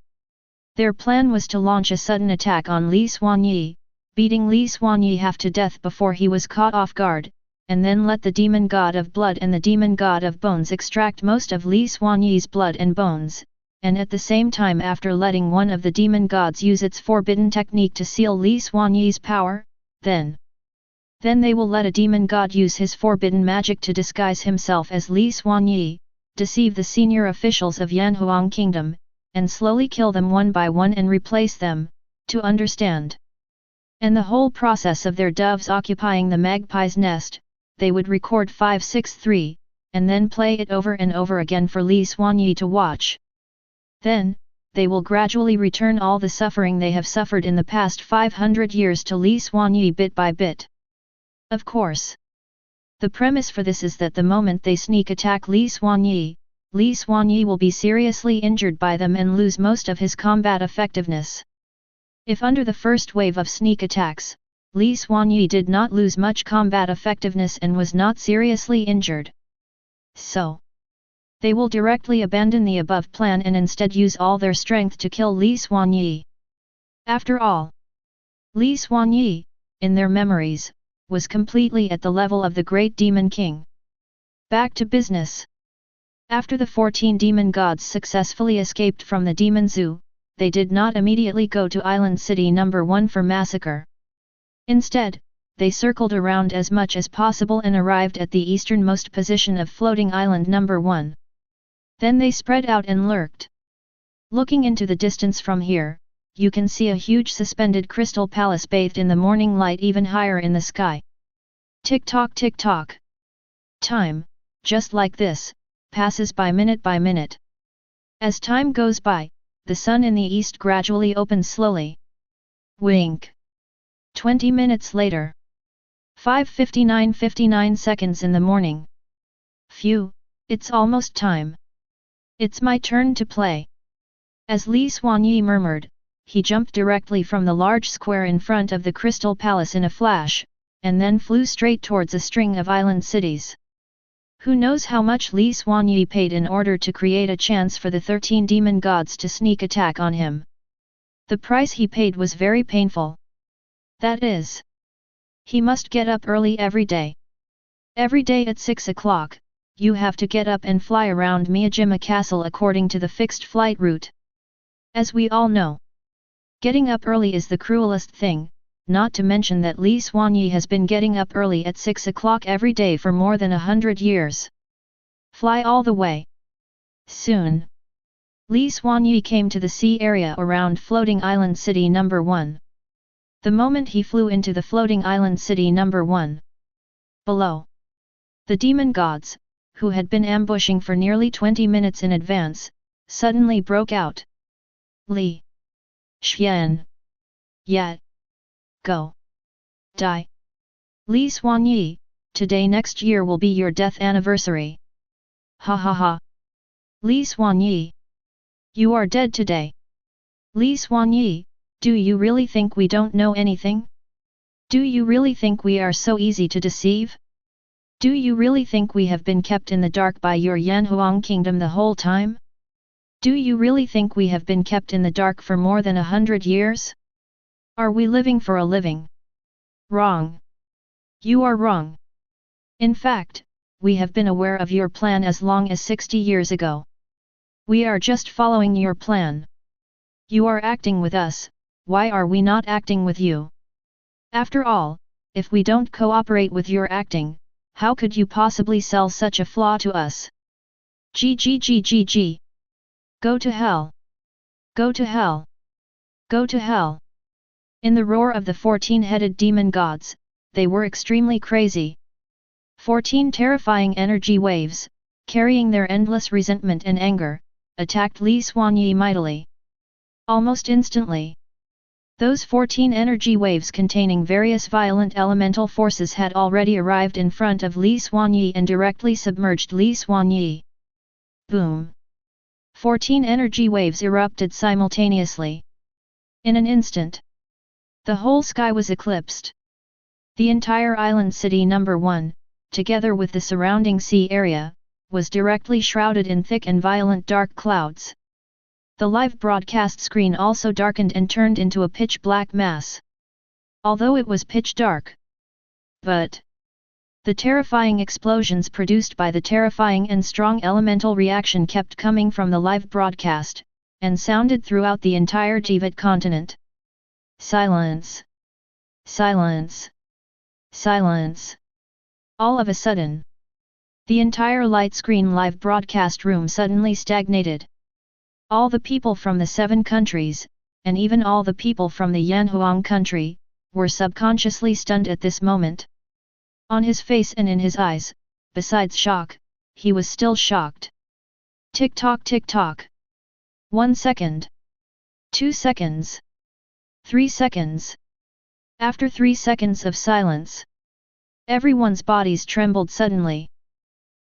Their plan was to launch a sudden attack on Li Xuanyi, beating Li Xuanyi half to death before he was caught off guard, and then let the demon god of blood and the demon god of bones extract most of Li Xuanyi's blood and bones, and at the same time after letting one of the demon gods use its forbidden technique to seal Li Xuanyi's power, then they will let a demon god use his forbidden magic to disguise himself as Li Xuanyi, deceive the senior officials of Yanhuang Kingdom, and slowly kill them one by one and replace them, to understand. And the whole process of their doves occupying the magpie's nest, they would record 563, and then play it over and over again for Li Xuanyi to watch. Then, they will gradually return all the suffering they have suffered in the past 500 years to Li Xuanyi bit by bit. Of course. The premise for this is that the moment they sneak attack Li Xuanyi will be seriously injured by them and lose most of his combat effectiveness. If under the first wave of sneak attacks, Li Xuanyi did not lose much combat effectiveness and was not seriously injured, so they will directly abandon the above plan and instead use all their strength to kill Li Xuanyi. After all, Li Xuanyi, in their memories, was completely at the level of the great demon king. Back to business. After the 14 demon gods successfully escaped from the demon zoo, they did not immediately go to Island City No. 1 for massacre. Instead, they circled around as much as possible and arrived at the easternmost position of floating island No. 1. Then they spread out and lurked. Looking into the distance from here, you can see a huge suspended crystal palace bathed in the morning light even higher in the sky. Tick-tock tick-tock. Time, just like this, passes by minute. As time goes by, the sun in the east gradually opens slowly. Wink. 20 minutes later. 5:59 seconds in the morning. Phew, it's almost time. It's my turn to play. As Li Xuanyi murmured, he jumped directly from the large square in front of the crystal palace in a flash, and then flew straight towards a string of island cities. Who knows how much Li Xuanyi paid in order to create a chance for the 13 demon gods to sneak attack on him. The price he paid was very painful. That is, he must get up early every day. Every day at 6 o'clock, you have to get up and fly around Miyajima Castle according to the fixed flight route. As we all know, getting up early is the cruelest thing, not to mention that Li Xuanyi has been getting up early at 6 o'clock every day for more than 100 years. Fly all the way. Soon, Li Xuanyi came to the sea area around floating island city No. 1. The moment he flew into the floating island city No. 1. Below, the demon gods, who had been ambushing for nearly 20 minutes in advance, suddenly broke out. Li Xian. Yat. Go. Die. Li Xuanyi, today next year will be your death anniversary. Ha ha ha. Li Xuanyi. You are dead today. Li Xuanyi, do you really think we don't know anything? Do you really think we are so easy to deceive? Do you really think we have been kept in the dark by your Yanhuang kingdom the whole time? Do you really think we have been kept in the dark for more than 100 years? Are we living for a living? Wrong. You are wrong. In fact, we have been aware of your plan as long as 60 years ago. We are just following your plan. You are acting with us, why are we not acting with you? After all, if we don't cooperate with your acting, how could you possibly sell such a flaw to us? G. Go to hell. Go to hell. Go to hell. In the roar of the 14-headed demon gods, they were extremely crazy. 14 terrifying energy waves, carrying their endless resentment and anger, attacked Li Xuanyi mightily. Almost instantly, those 14 energy waves containing various violent elemental forces had already arrived in front of Li Xuanyi and directly submerged Li Xuanyi. Boom! 14 energy waves erupted simultaneously. In an instant, the whole sky was eclipsed. The entire island city number 1, together with the surrounding sea area, was directly shrouded in thick and violent dark clouds. The live broadcast screen also darkened and turned into a pitch-black mass. Although it was pitch dark, but the terrifying explosions produced by the terrifying and strong elemental reaction kept coming from the live broadcast, and sounded throughout the entire Teyvat continent. Silence! Silence! Silence! All of a sudden, the entire light screen live broadcast room suddenly stagnated. All the people from the 7 countries, and even all the people from the Yanhuang country, were subconsciously stunned at this moment. On his face and in his eyes, besides shock, he was still shocked. Tick-tock tick-tock. 1 second. 2 seconds. 3 seconds. After 3 seconds of silence, everyone's bodies trembled suddenly.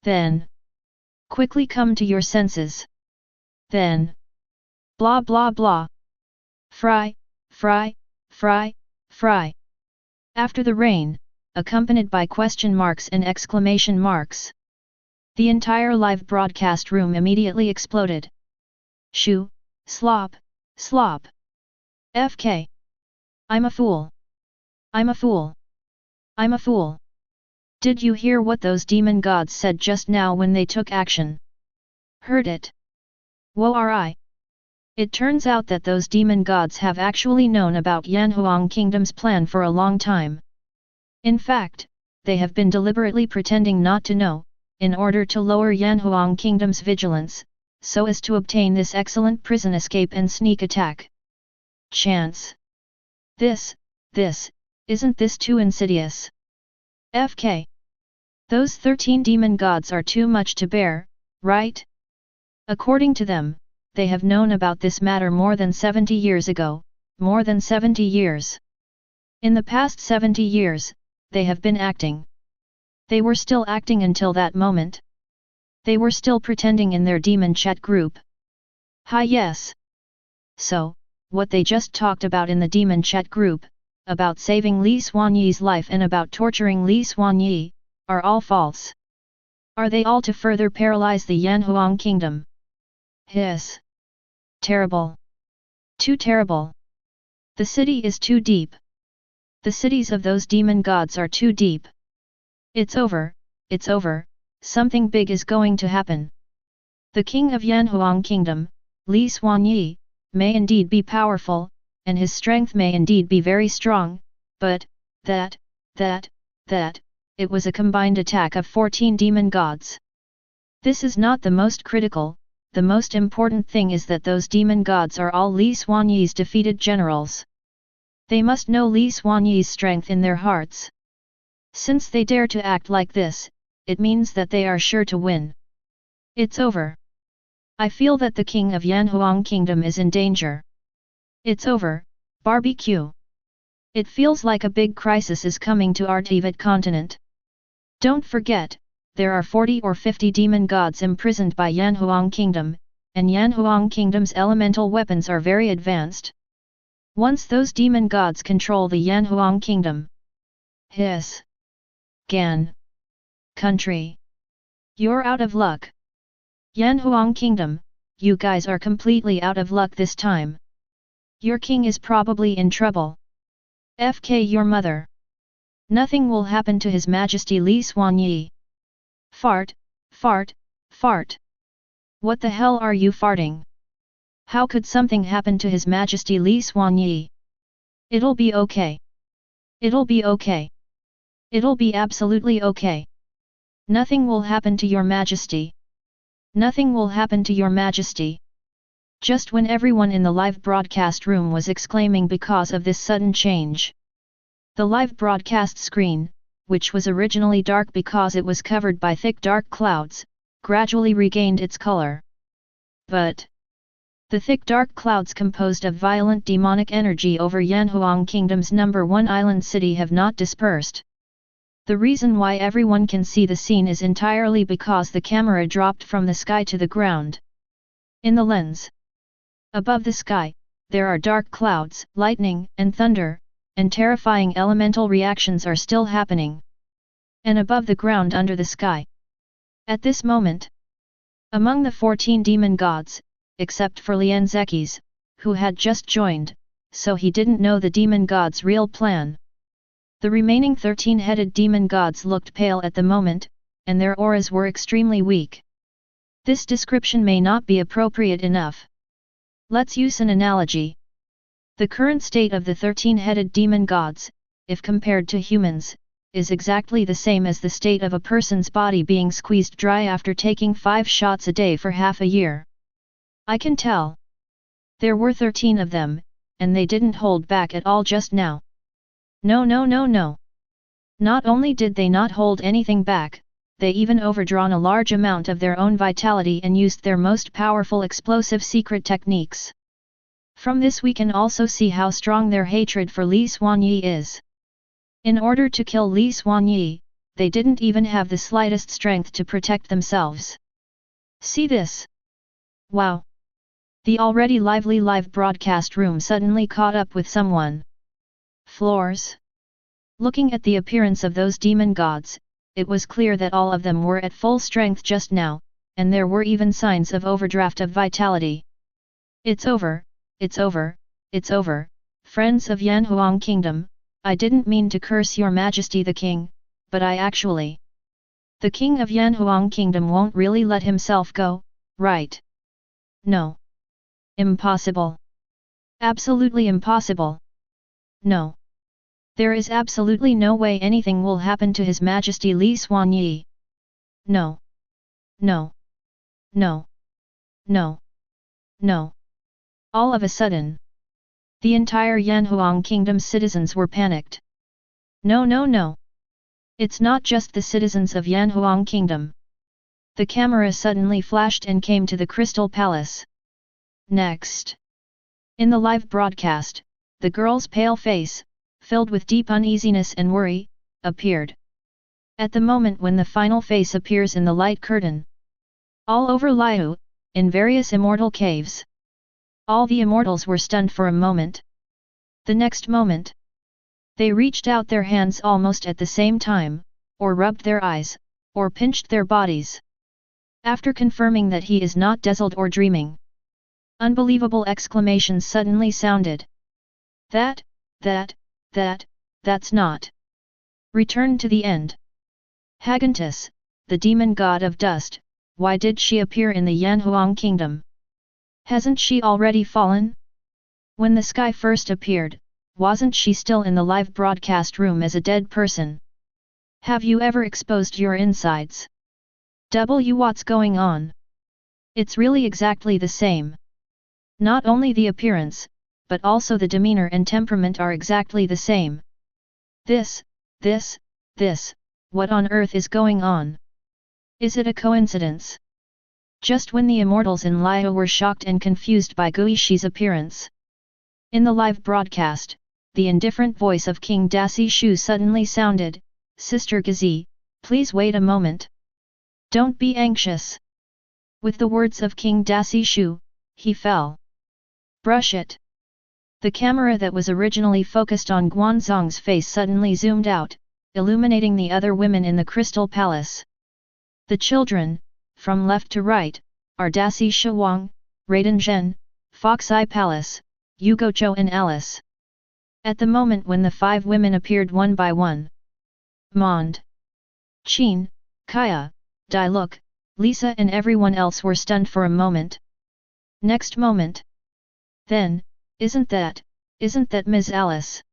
Then, quickly come to your senses. Then, blah blah blah. Fry, fry, fry, fry. After the rain, accompanied by question marks and exclamation marks, the entire live broadcast room immediately exploded. Shoo, slop, slop. FK. I'm a fool. I'm a fool. I'm a fool. Did you hear what those demon gods said just now when they took action? Heard it. Whoa. It turns out that those demon gods have actually known about Yanhuang Kingdom's plan for a long time. In fact, they have been deliberately pretending not to know, in order to lower Yanhuang Kingdom's vigilance, so as to obtain this excellent prison escape and sneak attack. Chance. Isn't this too insidious? FK. Those 13 demon gods are too much to bear, right? According to them, they have known about this matter more than 70 years ago, more than 70 years. In the past 70 years, they have been acting. They were still acting until that moment. They were still pretending in their demon chat group. Hi yes. So, what they just talked about in the demon chat group, about saving Li Xuanyi's life and about torturing Li Xuanyi, are all false. Are they all to further paralyze the Yanhuang Kingdom? Hiss. Terrible. Too terrible. The city is too deep. The cities of those demon gods are too deep. It's over, something big is going to happen. The king of Yanhuang Kingdom, Li Xuanyi, may indeed be powerful, and his strength may indeed be very strong, but, it was a combined attack of 14 demon gods. This is not the most critical, the most important thing is that those demon gods are all Li Xuanyi's defeated generals. They must know Li Xuanyi's strength in their hearts. Since they dare to act like this, it means that they are sure to win. It's over. I feel that the king of Yanhuang Kingdom is in danger. It's over, barbecue. It feels like a big crisis is coming to our Teyvat continent. Don't forget, there are 40 or 50 demon gods imprisoned by Yanhuang Kingdom, and Yanhuang Kingdom's elemental weapons are very advanced. Once those demon gods control the Yanhuang Kingdom. Hiss. Gan. Country. You're out of luck. Yanhuang Kingdom, you guys are completely out of luck this time. Your king is probably in trouble. FK your mother. Nothing will happen to His Majesty Li Xuanyi. Fart, fart, fart. What the hell are you farting? How could something happen to His Majesty Li Xuanyi? It'll be okay. It'll be okay. It'll be absolutely okay. Nothing will happen to your Majesty. Nothing will happen to your Majesty. Just when everyone in the live broadcast room was exclaiming because of this sudden change, the live broadcast screen, which was originally dark because it was covered by thick dark clouds, gradually regained its color. But the thick dark clouds composed of violent demonic energy over Yanhuang Kingdom's #1 island city have not dispersed. The reason why everyone can see the scene is entirely because the camera dropped from the sky to the ground. In the lens above the sky, there are dark clouds, lightning, and thunder, and terrifying elemental reactions are still happening. And above the ground under the sky, at this moment, among the 14 demon gods, except for Lian Zekis, who had just joined, so he didn't know the demon gods' real plan. The remaining 13-headed demon gods looked pale at the moment, and their auras were extremely weak. This description may not be appropriate enough. Let's use an analogy. The current state of the 13-headed demon gods, if compared to humans, is exactly the same as the state of a person's body being squeezed dry after taking 5 shots a day for half a year. I can tell. There were 13 of them, and they didn't hold back at all just now. No. Not only did they not hold anything back, they even overdrawn a large amount of their own vitality and used their most powerful explosive secret techniques. From this we can also see how strong their hatred for Li Xuanyi is. In order to kill Li Xuanyi, they didn't even have the slightest strength to protect themselves. See this? Wow! The already lively live broadcast room suddenly caught up with someone. Floors? Looking at the appearance of those demon gods, it was clear that all of them were at full strength just now, and there were even signs of overdraft of vitality. It's over, it's over, it's over, friends of Yanhuang Kingdom, I didn't mean to curse your Majesty the King, but I actually... The King of Yanhuang Kingdom won't really let himself go, right? No. Impossible. Absolutely impossible. No. There is absolutely no way anything will happen to His Majesty Li Xuanyi. No. No. No. No. No. All of a sudden, the entire Yanhuang Kingdom citizens were panicked. No. It's not just the citizens of Yanhuang Kingdom. The camera suddenly flashed and came to the Crystal Palace. Next. In the live broadcast, the girl's pale face, filled with deep uneasiness and worry, appeared. At the moment when the final face appears in the light curtain, all over Liu, in various immortal caves, all the immortals were stunned for a moment. The next moment, they reached out their hands almost at the same time, or rubbed their eyes, or pinched their bodies. After confirming that he is not dazzled or dreaming, unbelievable exclamations suddenly sounded. That's not. Return to the end. Hagantus, the demon god of dust, why did she appear in the Yanhuang Kingdom? Hasn't she already fallen? When the sky first appeared, wasn't she still in the live broadcast room as a dead person? Have you ever exposed your insides? What's going on? It's really exactly the same. Not only the appearance, but also the demeanor and temperament are exactly the same. This, what on earth is going on? Is it a coincidence? Just when the immortals in Liu were shocked and confused by Guishi's appearance, in the live broadcast, the indifferent voice of King Dasi Shu suddenly sounded, Sister Gazi, please wait a moment. Don't be anxious. With the words of King Dasi Shu, he fell. Brush it. The camera that was originally focused on Guanzong's face suddenly zoomed out, illuminating the other women in the Crystal Palace. The children, from left to right, are Dasi Shuang, Raiden Zhen, Fox Eye Palace, Yugo Zhou and Alice. At the moment when the 5 women appeared one by one, Mond, Qin, Kaya, Dailuk, Lisa and everyone else were stunned for a moment. Next moment. Then, isn't that Ms. Alice?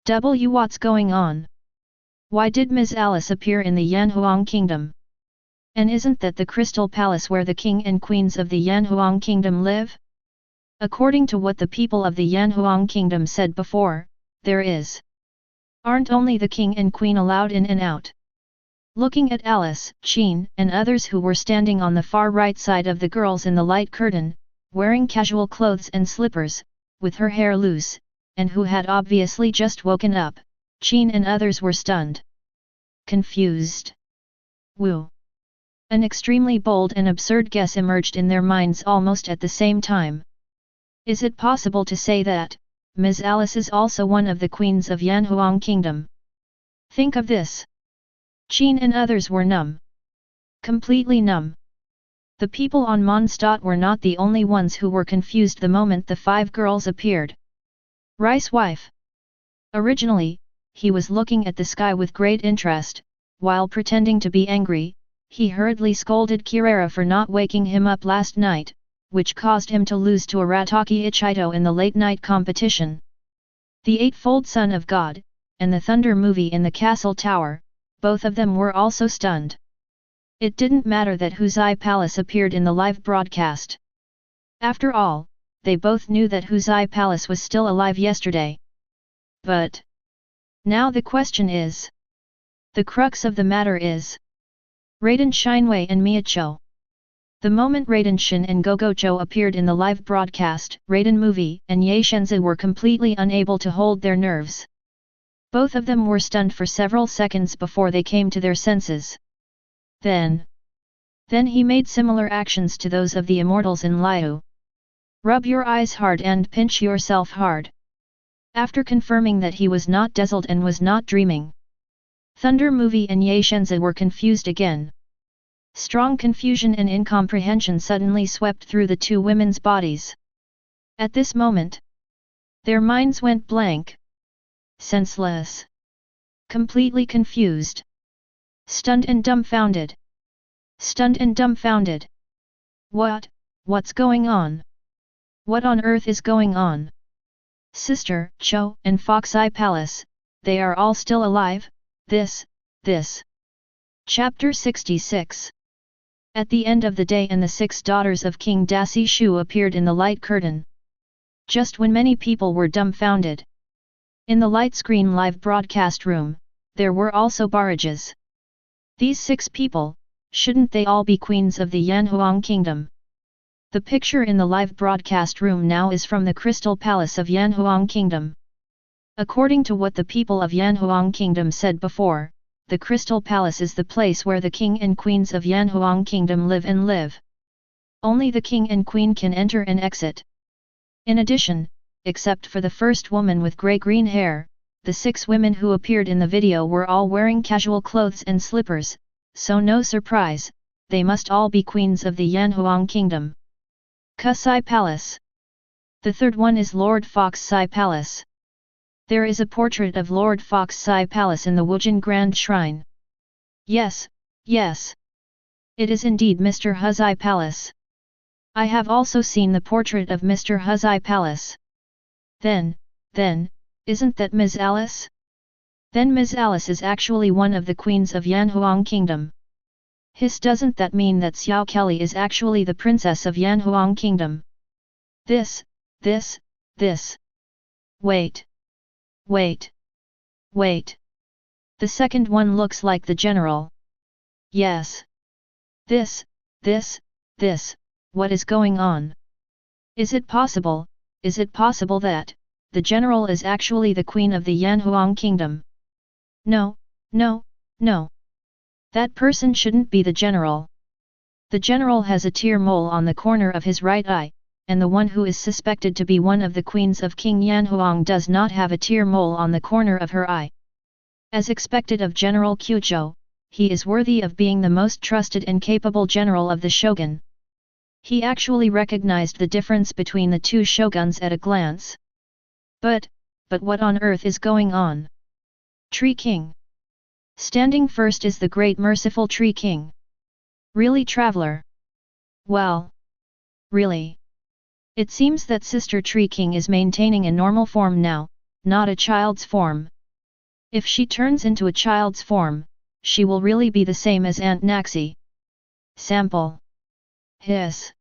What's going on? Why did Ms. Alice appear in the Yanhuang Kingdom? And isn't that the Crystal Palace where the king and queens of the Yanhuang Kingdom live? According to what the people of the Yanhuang Kingdom said before, aren't only the king and queen allowed in and out. Looking at Alice, Qin, and others who were standing on the far right side of the girls in the light curtain, wearing casual clothes and slippers, with her hair loose, and who had obviously just woken up, Qin and others were stunned. Confused. Woo! An extremely bold and absurd guess emerged in their minds almost at the same time. Is it possible to say that Ms. Alice is also one of the queens of Yanhuang Kingdom? Think of this. Qin and others were numb. Completely numb. The people on Mondstadt were not the only ones who were confused the moment the 5 girls appeared. Rice wife. Originally, he was looking at the sky with great interest, while pretending to be angry, he hurriedly scolded Kirara for not waking him up last night, which caused him to lose to Arataki Ichito in the late-night competition. The Eightfold Son of God, and the Thunder movie in the castle tower, both of them were also stunned. It didn't matter that Huzai Palace appeared in the live broadcast. After all, they both knew that Huzai Palace was still alive yesterday. But now the question is. The crux of the matter is. Raiden Shinwei and Miacho. The moment Raiden Shin and Gogocho appeared in the live broadcast, Raiden Movie and Ye Shenzi were completely unable to hold their nerves. Both of them were stunned for several seconds before they came to their senses. Then he made similar actions to those of the immortals in Liu. Rub your eyes hard and pinch yourself hard. After confirming that he was not dazzled and was not dreaming, Thunder Movie and Ye Shenzi were confused again. Strong confusion and incomprehension suddenly swept through the 2 women's bodies. At this moment, their minds went blank. Senseless. Completely confused. Stunned and dumbfounded. Stunned and dumbfounded. What's going on? What on earth is going on? Sister, Cho, and Fox Eye Palace, they are all still alive? This. Chapter 66. At the end of the day and the 6 daughters of King Dasi Shu appeared in the light curtain. Just when many people were dumbfounded. In the light screen live broadcast room, there were also barrages. These 6 people, shouldn't they all be queens of the Yanhuang Kingdom? The picture in the live broadcast room now is from the Crystal Palace of Yanhuang Kingdom. According to what the people of Yanhuang Kingdom said before, the Crystal Palace is the place where the king and queens of Yanhuang Kingdom live. Only the king and queen can enter and exit. In addition, except for the first woman with grey-green hair, the 6 women who appeared in the video were all wearing casual clothes and slippers, so no surprise, they must all be queens of the Yanhuang Kingdom. Kusai Palace. The third one is Lord Fox Sai Palace. There is a portrait of Lord Fox Sai Palace in the Wujin Grand Shrine. Yes. It is indeed Mr. Huzai Palace. I have also seen the portrait of Mr. Huzai Palace. Then, isn't that Ms. Alice? Then Ms. Alice is actually one of the queens of Yanhuang Kingdom. Doesn't that mean that Xiao Kelly is actually the princess of Yanhuang Kingdom? This. Wait. The second one looks like the general. Yes. This, what is going on? Is it possible that the general is actually the queen of the Yanhuang Kingdom? No. That person shouldn't be the general. The general has a tear mole on the corner of his right eye, and the one who is suspected to be one of the queens of King Yanhuang does not have a tear mole on the corner of her eye. As expected of General Kyujo, he is worthy of being the most trusted and capable general of the shogun. He actually recognized the difference between the two shoguns at a glance. But what on earth is going on? Tree King. Standing first is the great merciful Tree King. Really, traveler? Well. Really? It seems that Sister Tree King is maintaining a normal form now, not a child's form. If she turns into a child's form, she will really be the same as Aunt Naxi. Sample. Hiss.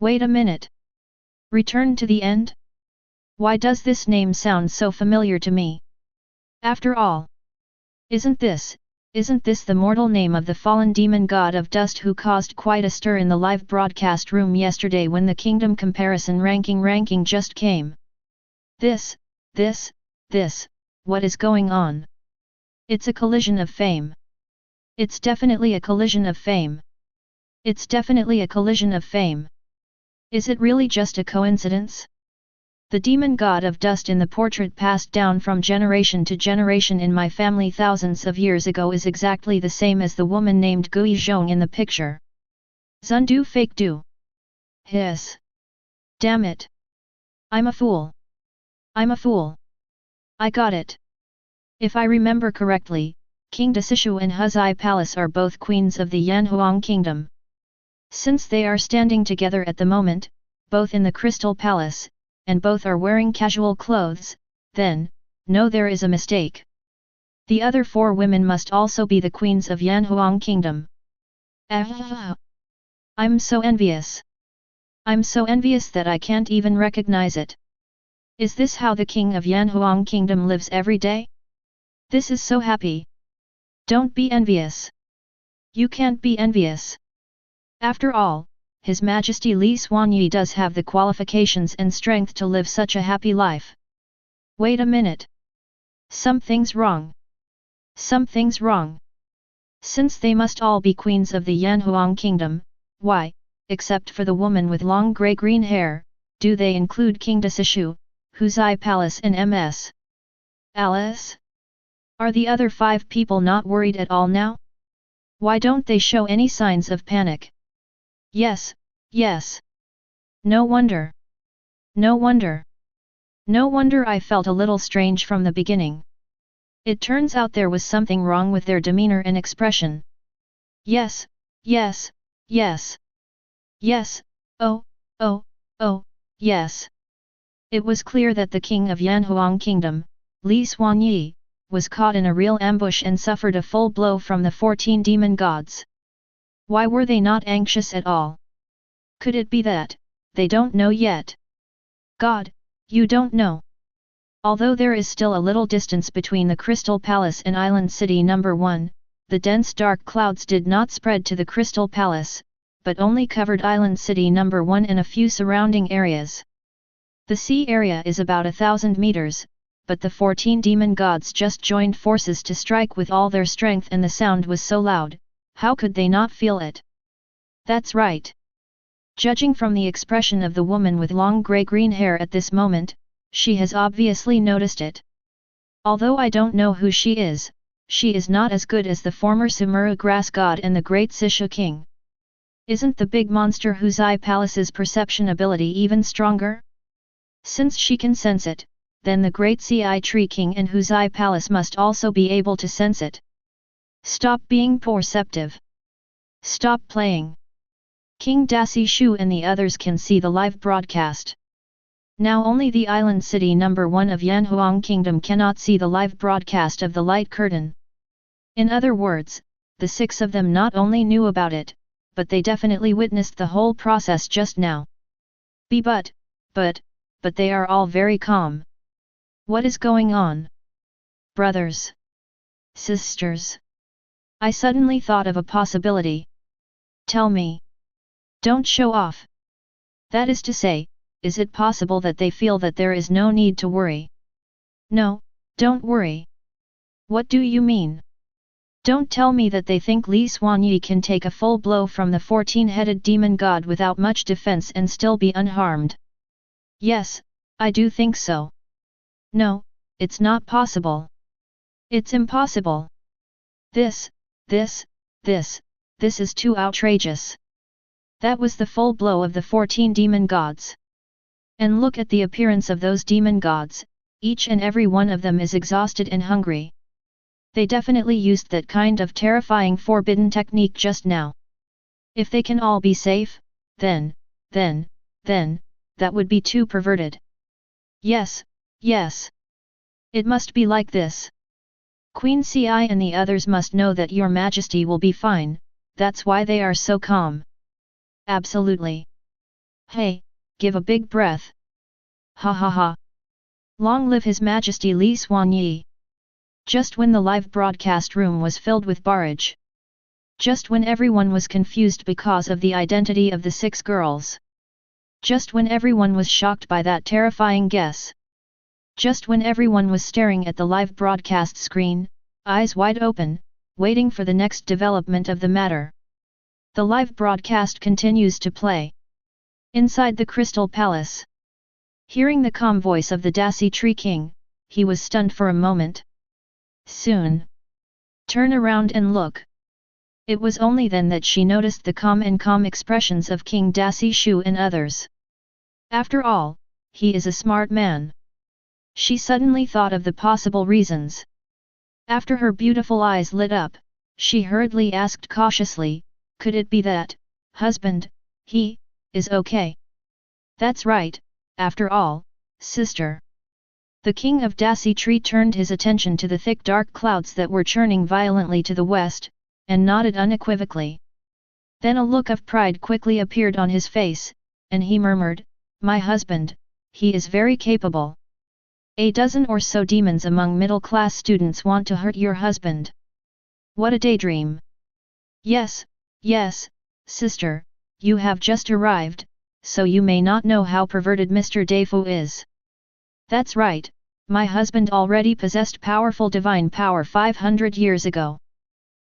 Wait a minute. Return to the end? Why does this name sound so familiar to me? After all, isn't this the mortal name of the fallen demon god of dust who caused quite a stir in the live broadcast room yesterday when the kingdom comparison ranking just came? This, what is going on? It's a collision of fame. It's definitely a collision of fame. It's definitely a collision of fame. Is it really just a coincidence? The demon god of dust in the portrait passed down from generation to generation in my family thousands of years ago is exactly the same as the woman named Gui Zhong in the picture. Zundu fake do. Hiss. Damn it. I'm a fool. I'm a fool. I got it. If I remember correctly, King Desishu and Huzai Palace are both queens of the Yanhuang kingdom. Since they are standing together at the moment, both in the Crystal Palace, and both are wearing casual clothes, then, no, there is a mistake. The other four women must also be the queens of Yanhuang kingdom. I'm so envious. I'm so envious that I can't even recognize it. Is this how the king of Yanhuang kingdom lives every day? This is so happy. Don't be envious. You can't be envious. After all, His Majesty Li Xuanyi does have the qualifications and strength to live such a happy life. Wait a minute. Something's wrong. Something's wrong. Since they must all be queens of the Yanhuang kingdom, why, except for the woman with long grey-green hair, do they include King Desishu, Huzai Palace and Ms. Alice? Are the other 5 people not worried at all now? Why don't they show any signs of panic? Yes, yes. No wonder. No wonder. No wonder I felt a little strange from the beginning. It turns out there was something wrong with their demeanor and expression. Yes, yes, yes. Yes, oh, yes. It was clear that the king of Yanhuang kingdom, Li Xuanyi, was caught in a real ambush and suffered a full blow from the 14 demon gods. Why were they not anxious at all? Could it be that they don't know yet? God, you don't know. Although there is still a little distance between the Crystal Palace and Island City No. 1, the dense dark clouds did not spread to the Crystal Palace, but only covered Island City No. 1 and a few surrounding areas. The sea area is about 1,000 meters, but the 14 demon gods just joined forces to strike with all their strength and the sound was so loud, how could they not feel it? That's right. Judging from the expression of the woman with long grey-green hair at this moment, she has obviously noticed it. Although I don't know who she is not as good as the former Sumuru grass god and the great Sisha king. Isn't the big monster Huzai Palace's perception ability even stronger? Since she can sense it, then the great Ci Tree King and Huzai Palace must also be able to sense it. Stop being perceptive. Stop playing. King Dasi Shu and the others can see the live broadcast. Now only the Island City No. 1 of Yanhuang Kingdom cannot see the live broadcast of the light curtain. In other words, the 6 of them not only knew about it, but they definitely witnessed the whole process just now. But they are all very calm. What is going on? Brothers. Sisters. I suddenly thought of a possibility. Tell me. Don't show off. That is to say, is it possible that they feel that there is no need to worry? No, don't worry. What do you mean? Don't tell me that they think Li Xuanyi can take a full blow from the 14-headed demon god without much defense and still be unharmed. Yes, I do think so. No, it's not possible. It's impossible. This is too outrageous. That was the full blow of the 14 demon gods. And look at the appearance of those demon gods, each and every one of them is exhausted and hungry. They definitely used that kind of terrifying forbidden technique just now. If they can all be safe, then, that would be too perverted. Yes, yes. It must be like this. Queen Ci and the others must know that your majesty will be fine, that's why they are so calm. Absolutely. Hey, give a big breath. Ha ha ha. Long live His Majesty Li Xuanyi. Just when the live broadcast room was filled with barrage. Just when everyone was confused because of the identity of the 6 girls. Just when everyone was shocked by that terrifying guess. Just when everyone was staring at the live broadcast screen, eyes wide open, waiting for the next development of the matter. The live broadcast continues to play. Inside the Crystal Palace. Hearing the calm voice of the Daci Tree King, he was stunned for a moment. Soon. Turn around and look. It was only then that she noticed the calm expressions of King Daci Shu and others. After all, he is a smart man. She suddenly thought of the possible reasons. After her beautiful eyes lit up, she hurriedly asked cautiously, could it be that, husband, he, is okay? That's right, after all, sister. The king of Daci Tree turned his attention to the thick dark clouds that were churning violently to the west, and nodded unequivocally. Then a look of pride quickly appeared on his face, and he murmured, my husband, he is very capable. A dozen or so demons among middle-class students want to hurt your husband. What a daydream! Yes, sister, you have just arrived, so you may not know how perverted Mr. Deifu is. That's right, my husband already possessed powerful divine power 500 years ago.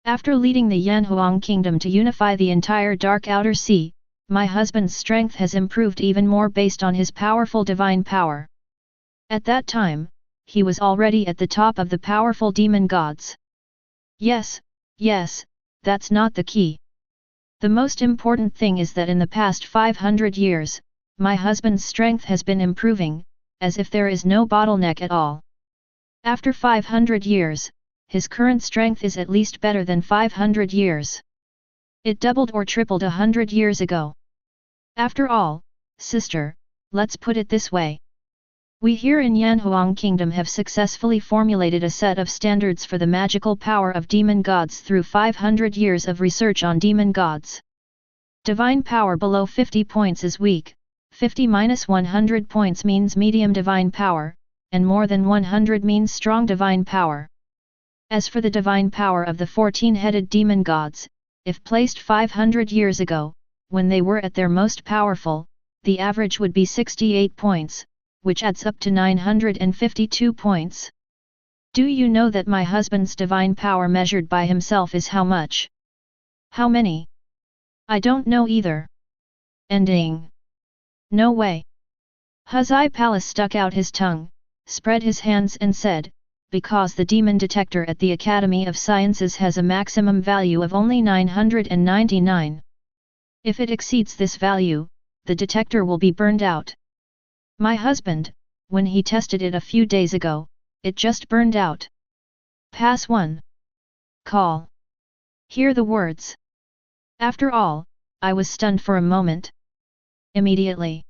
After leading the Yanhuang kingdom to unify the entire Dark Outer Sea, my husband's strength has improved even more based on his powerful divine power. At that time, he was already at the top of the powerful demon gods. Yes, that's not the key. The most important thing is that in the past 500 years, my husband's strength has been improving, as if there is no bottleneck at all. After 500 years, his current strength is at least better than 500 years. It doubled or tripled 100 years ago. After all, sister, let's put it this way. We here in Yanhuang Kingdom have successfully formulated a set of standards for the magical power of demon gods through 500 years of research on demon gods. Divine power below 50 points is weak, 50-100 points means medium divine power, and more than 100 means strong divine power. As for the divine power of the 14-headed demon gods, if placed 500 years ago, when they were at their most powerful, the average would be 68 points, which adds up to 952 points. Do you know that my husband's divine power measured by himself is how much? How many? I don't know either. Ending. No way. Huzai Palace stuck out his tongue, spread his hands and said, because the demon detector at the Academy of Sciences has a maximum value of only 999. If it exceeds this value, the detector will be burned out. My husband, when he tested it a few days ago, it just burned out. Pass 1. Call. Hear the words. After all, I was stunned for a moment. Immediately.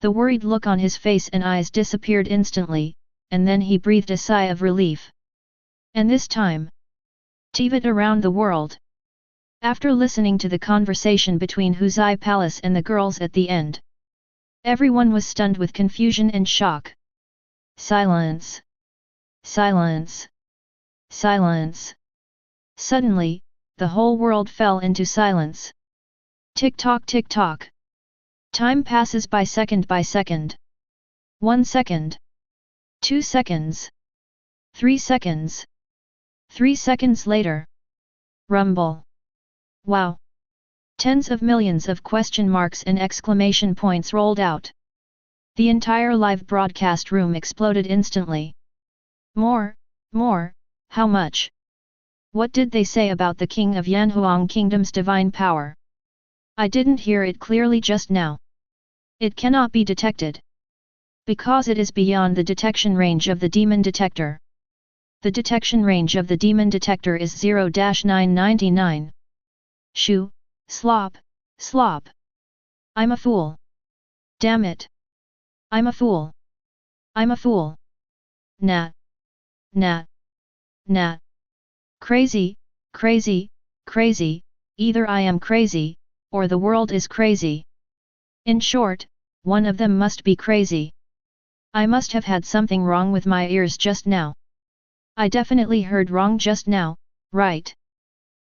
The worried look on his face and eyes disappeared instantly, and then he breathed a sigh of relief. And this time, Teyvat around the world. After listening to the conversation between Huzai Palace and the girls at the end, everyone was stunned with confusion and shock. Silence. Silence. Silence. Suddenly, the whole world fell into silence. Tick-tock tick-tock. Time passes by second by second. 1 second. 2 seconds. 3 seconds. 3 seconds later. Rumble. Wow! Tens of millions of question marks and exclamation points rolled out. The entire live broadcast room exploded instantly. More, how much? What did they say about the king of Yanhuang Kingdom's divine power? I didn't hear it clearly just now. It cannot be detected. Because it is beyond the detection range of the demon detector. The detection range of the demon detector is 0-999. Shoo, slop, slop. I'm a fool. Damn it. I'm a fool. I'm a fool. Nat. Nat. Nat. Crazy, crazy, crazy, either I am crazy, or the world is crazy. In short, one of them must be crazy. I must have had something wrong with my ears just now. I definitely heard wrong just now, right?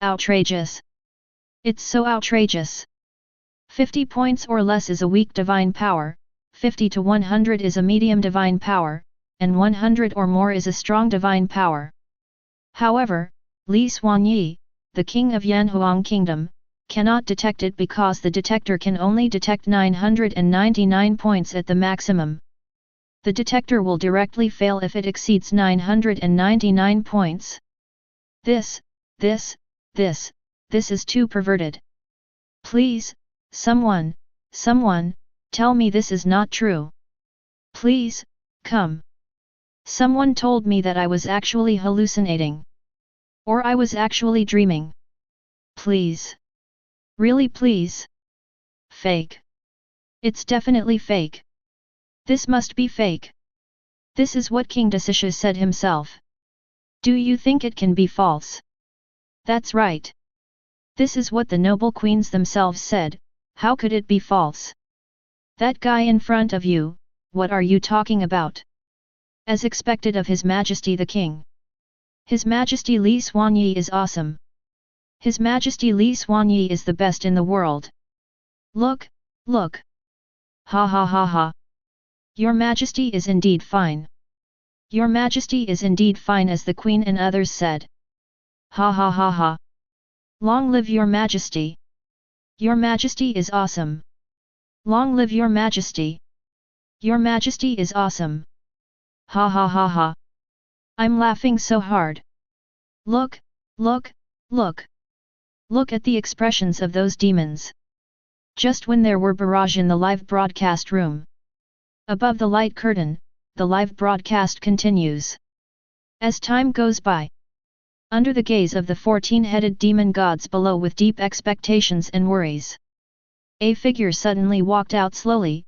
Outrageous. It's so outrageous. 50 points or less is a weak divine power, 50 to 100 is a medium divine power, and 100 or more is a strong divine power. However, Li Xuanyi, the king of Yanhuang kingdom, cannot detect it because the detector can only detect 999 points at the maximum. The detector will directly fail if it exceeds 999 points. This is too perverted. Please, someone, tell me this is not true. Please, come. Someone told me that I was actually hallucinating. Or I was actually dreaming. Please. Really please. Fake. It's definitely fake. This must be fake. This is what King Desisha said himself. Do you think it can be false? That's right. This is what the noble queens themselves said, how could it be false? That guy in front of you, what are you talking about? As expected of His Majesty the King. His Majesty Li Xuanyi is awesome. His Majesty Li Xuanyi is the best in the world. Look, look. Ha ha ha ha. Your Majesty is indeed fine. Your Majesty is indeed fine, as the Queen and others said. Ha ha ha ha. Long live your Majesty. Your Majesty is awesome. Long live your Majesty. Your Majesty is awesome. Ha ha ha ha. I'm laughing so hard. Look, look, look. Look at the expressions of those demons. Just when there were barrage in the live broadcast room. Above the light curtain, the live broadcast continues. As time goes by, under the gaze of the 14-headed demon gods below with deep expectations and worries, a figure suddenly walked out slowly,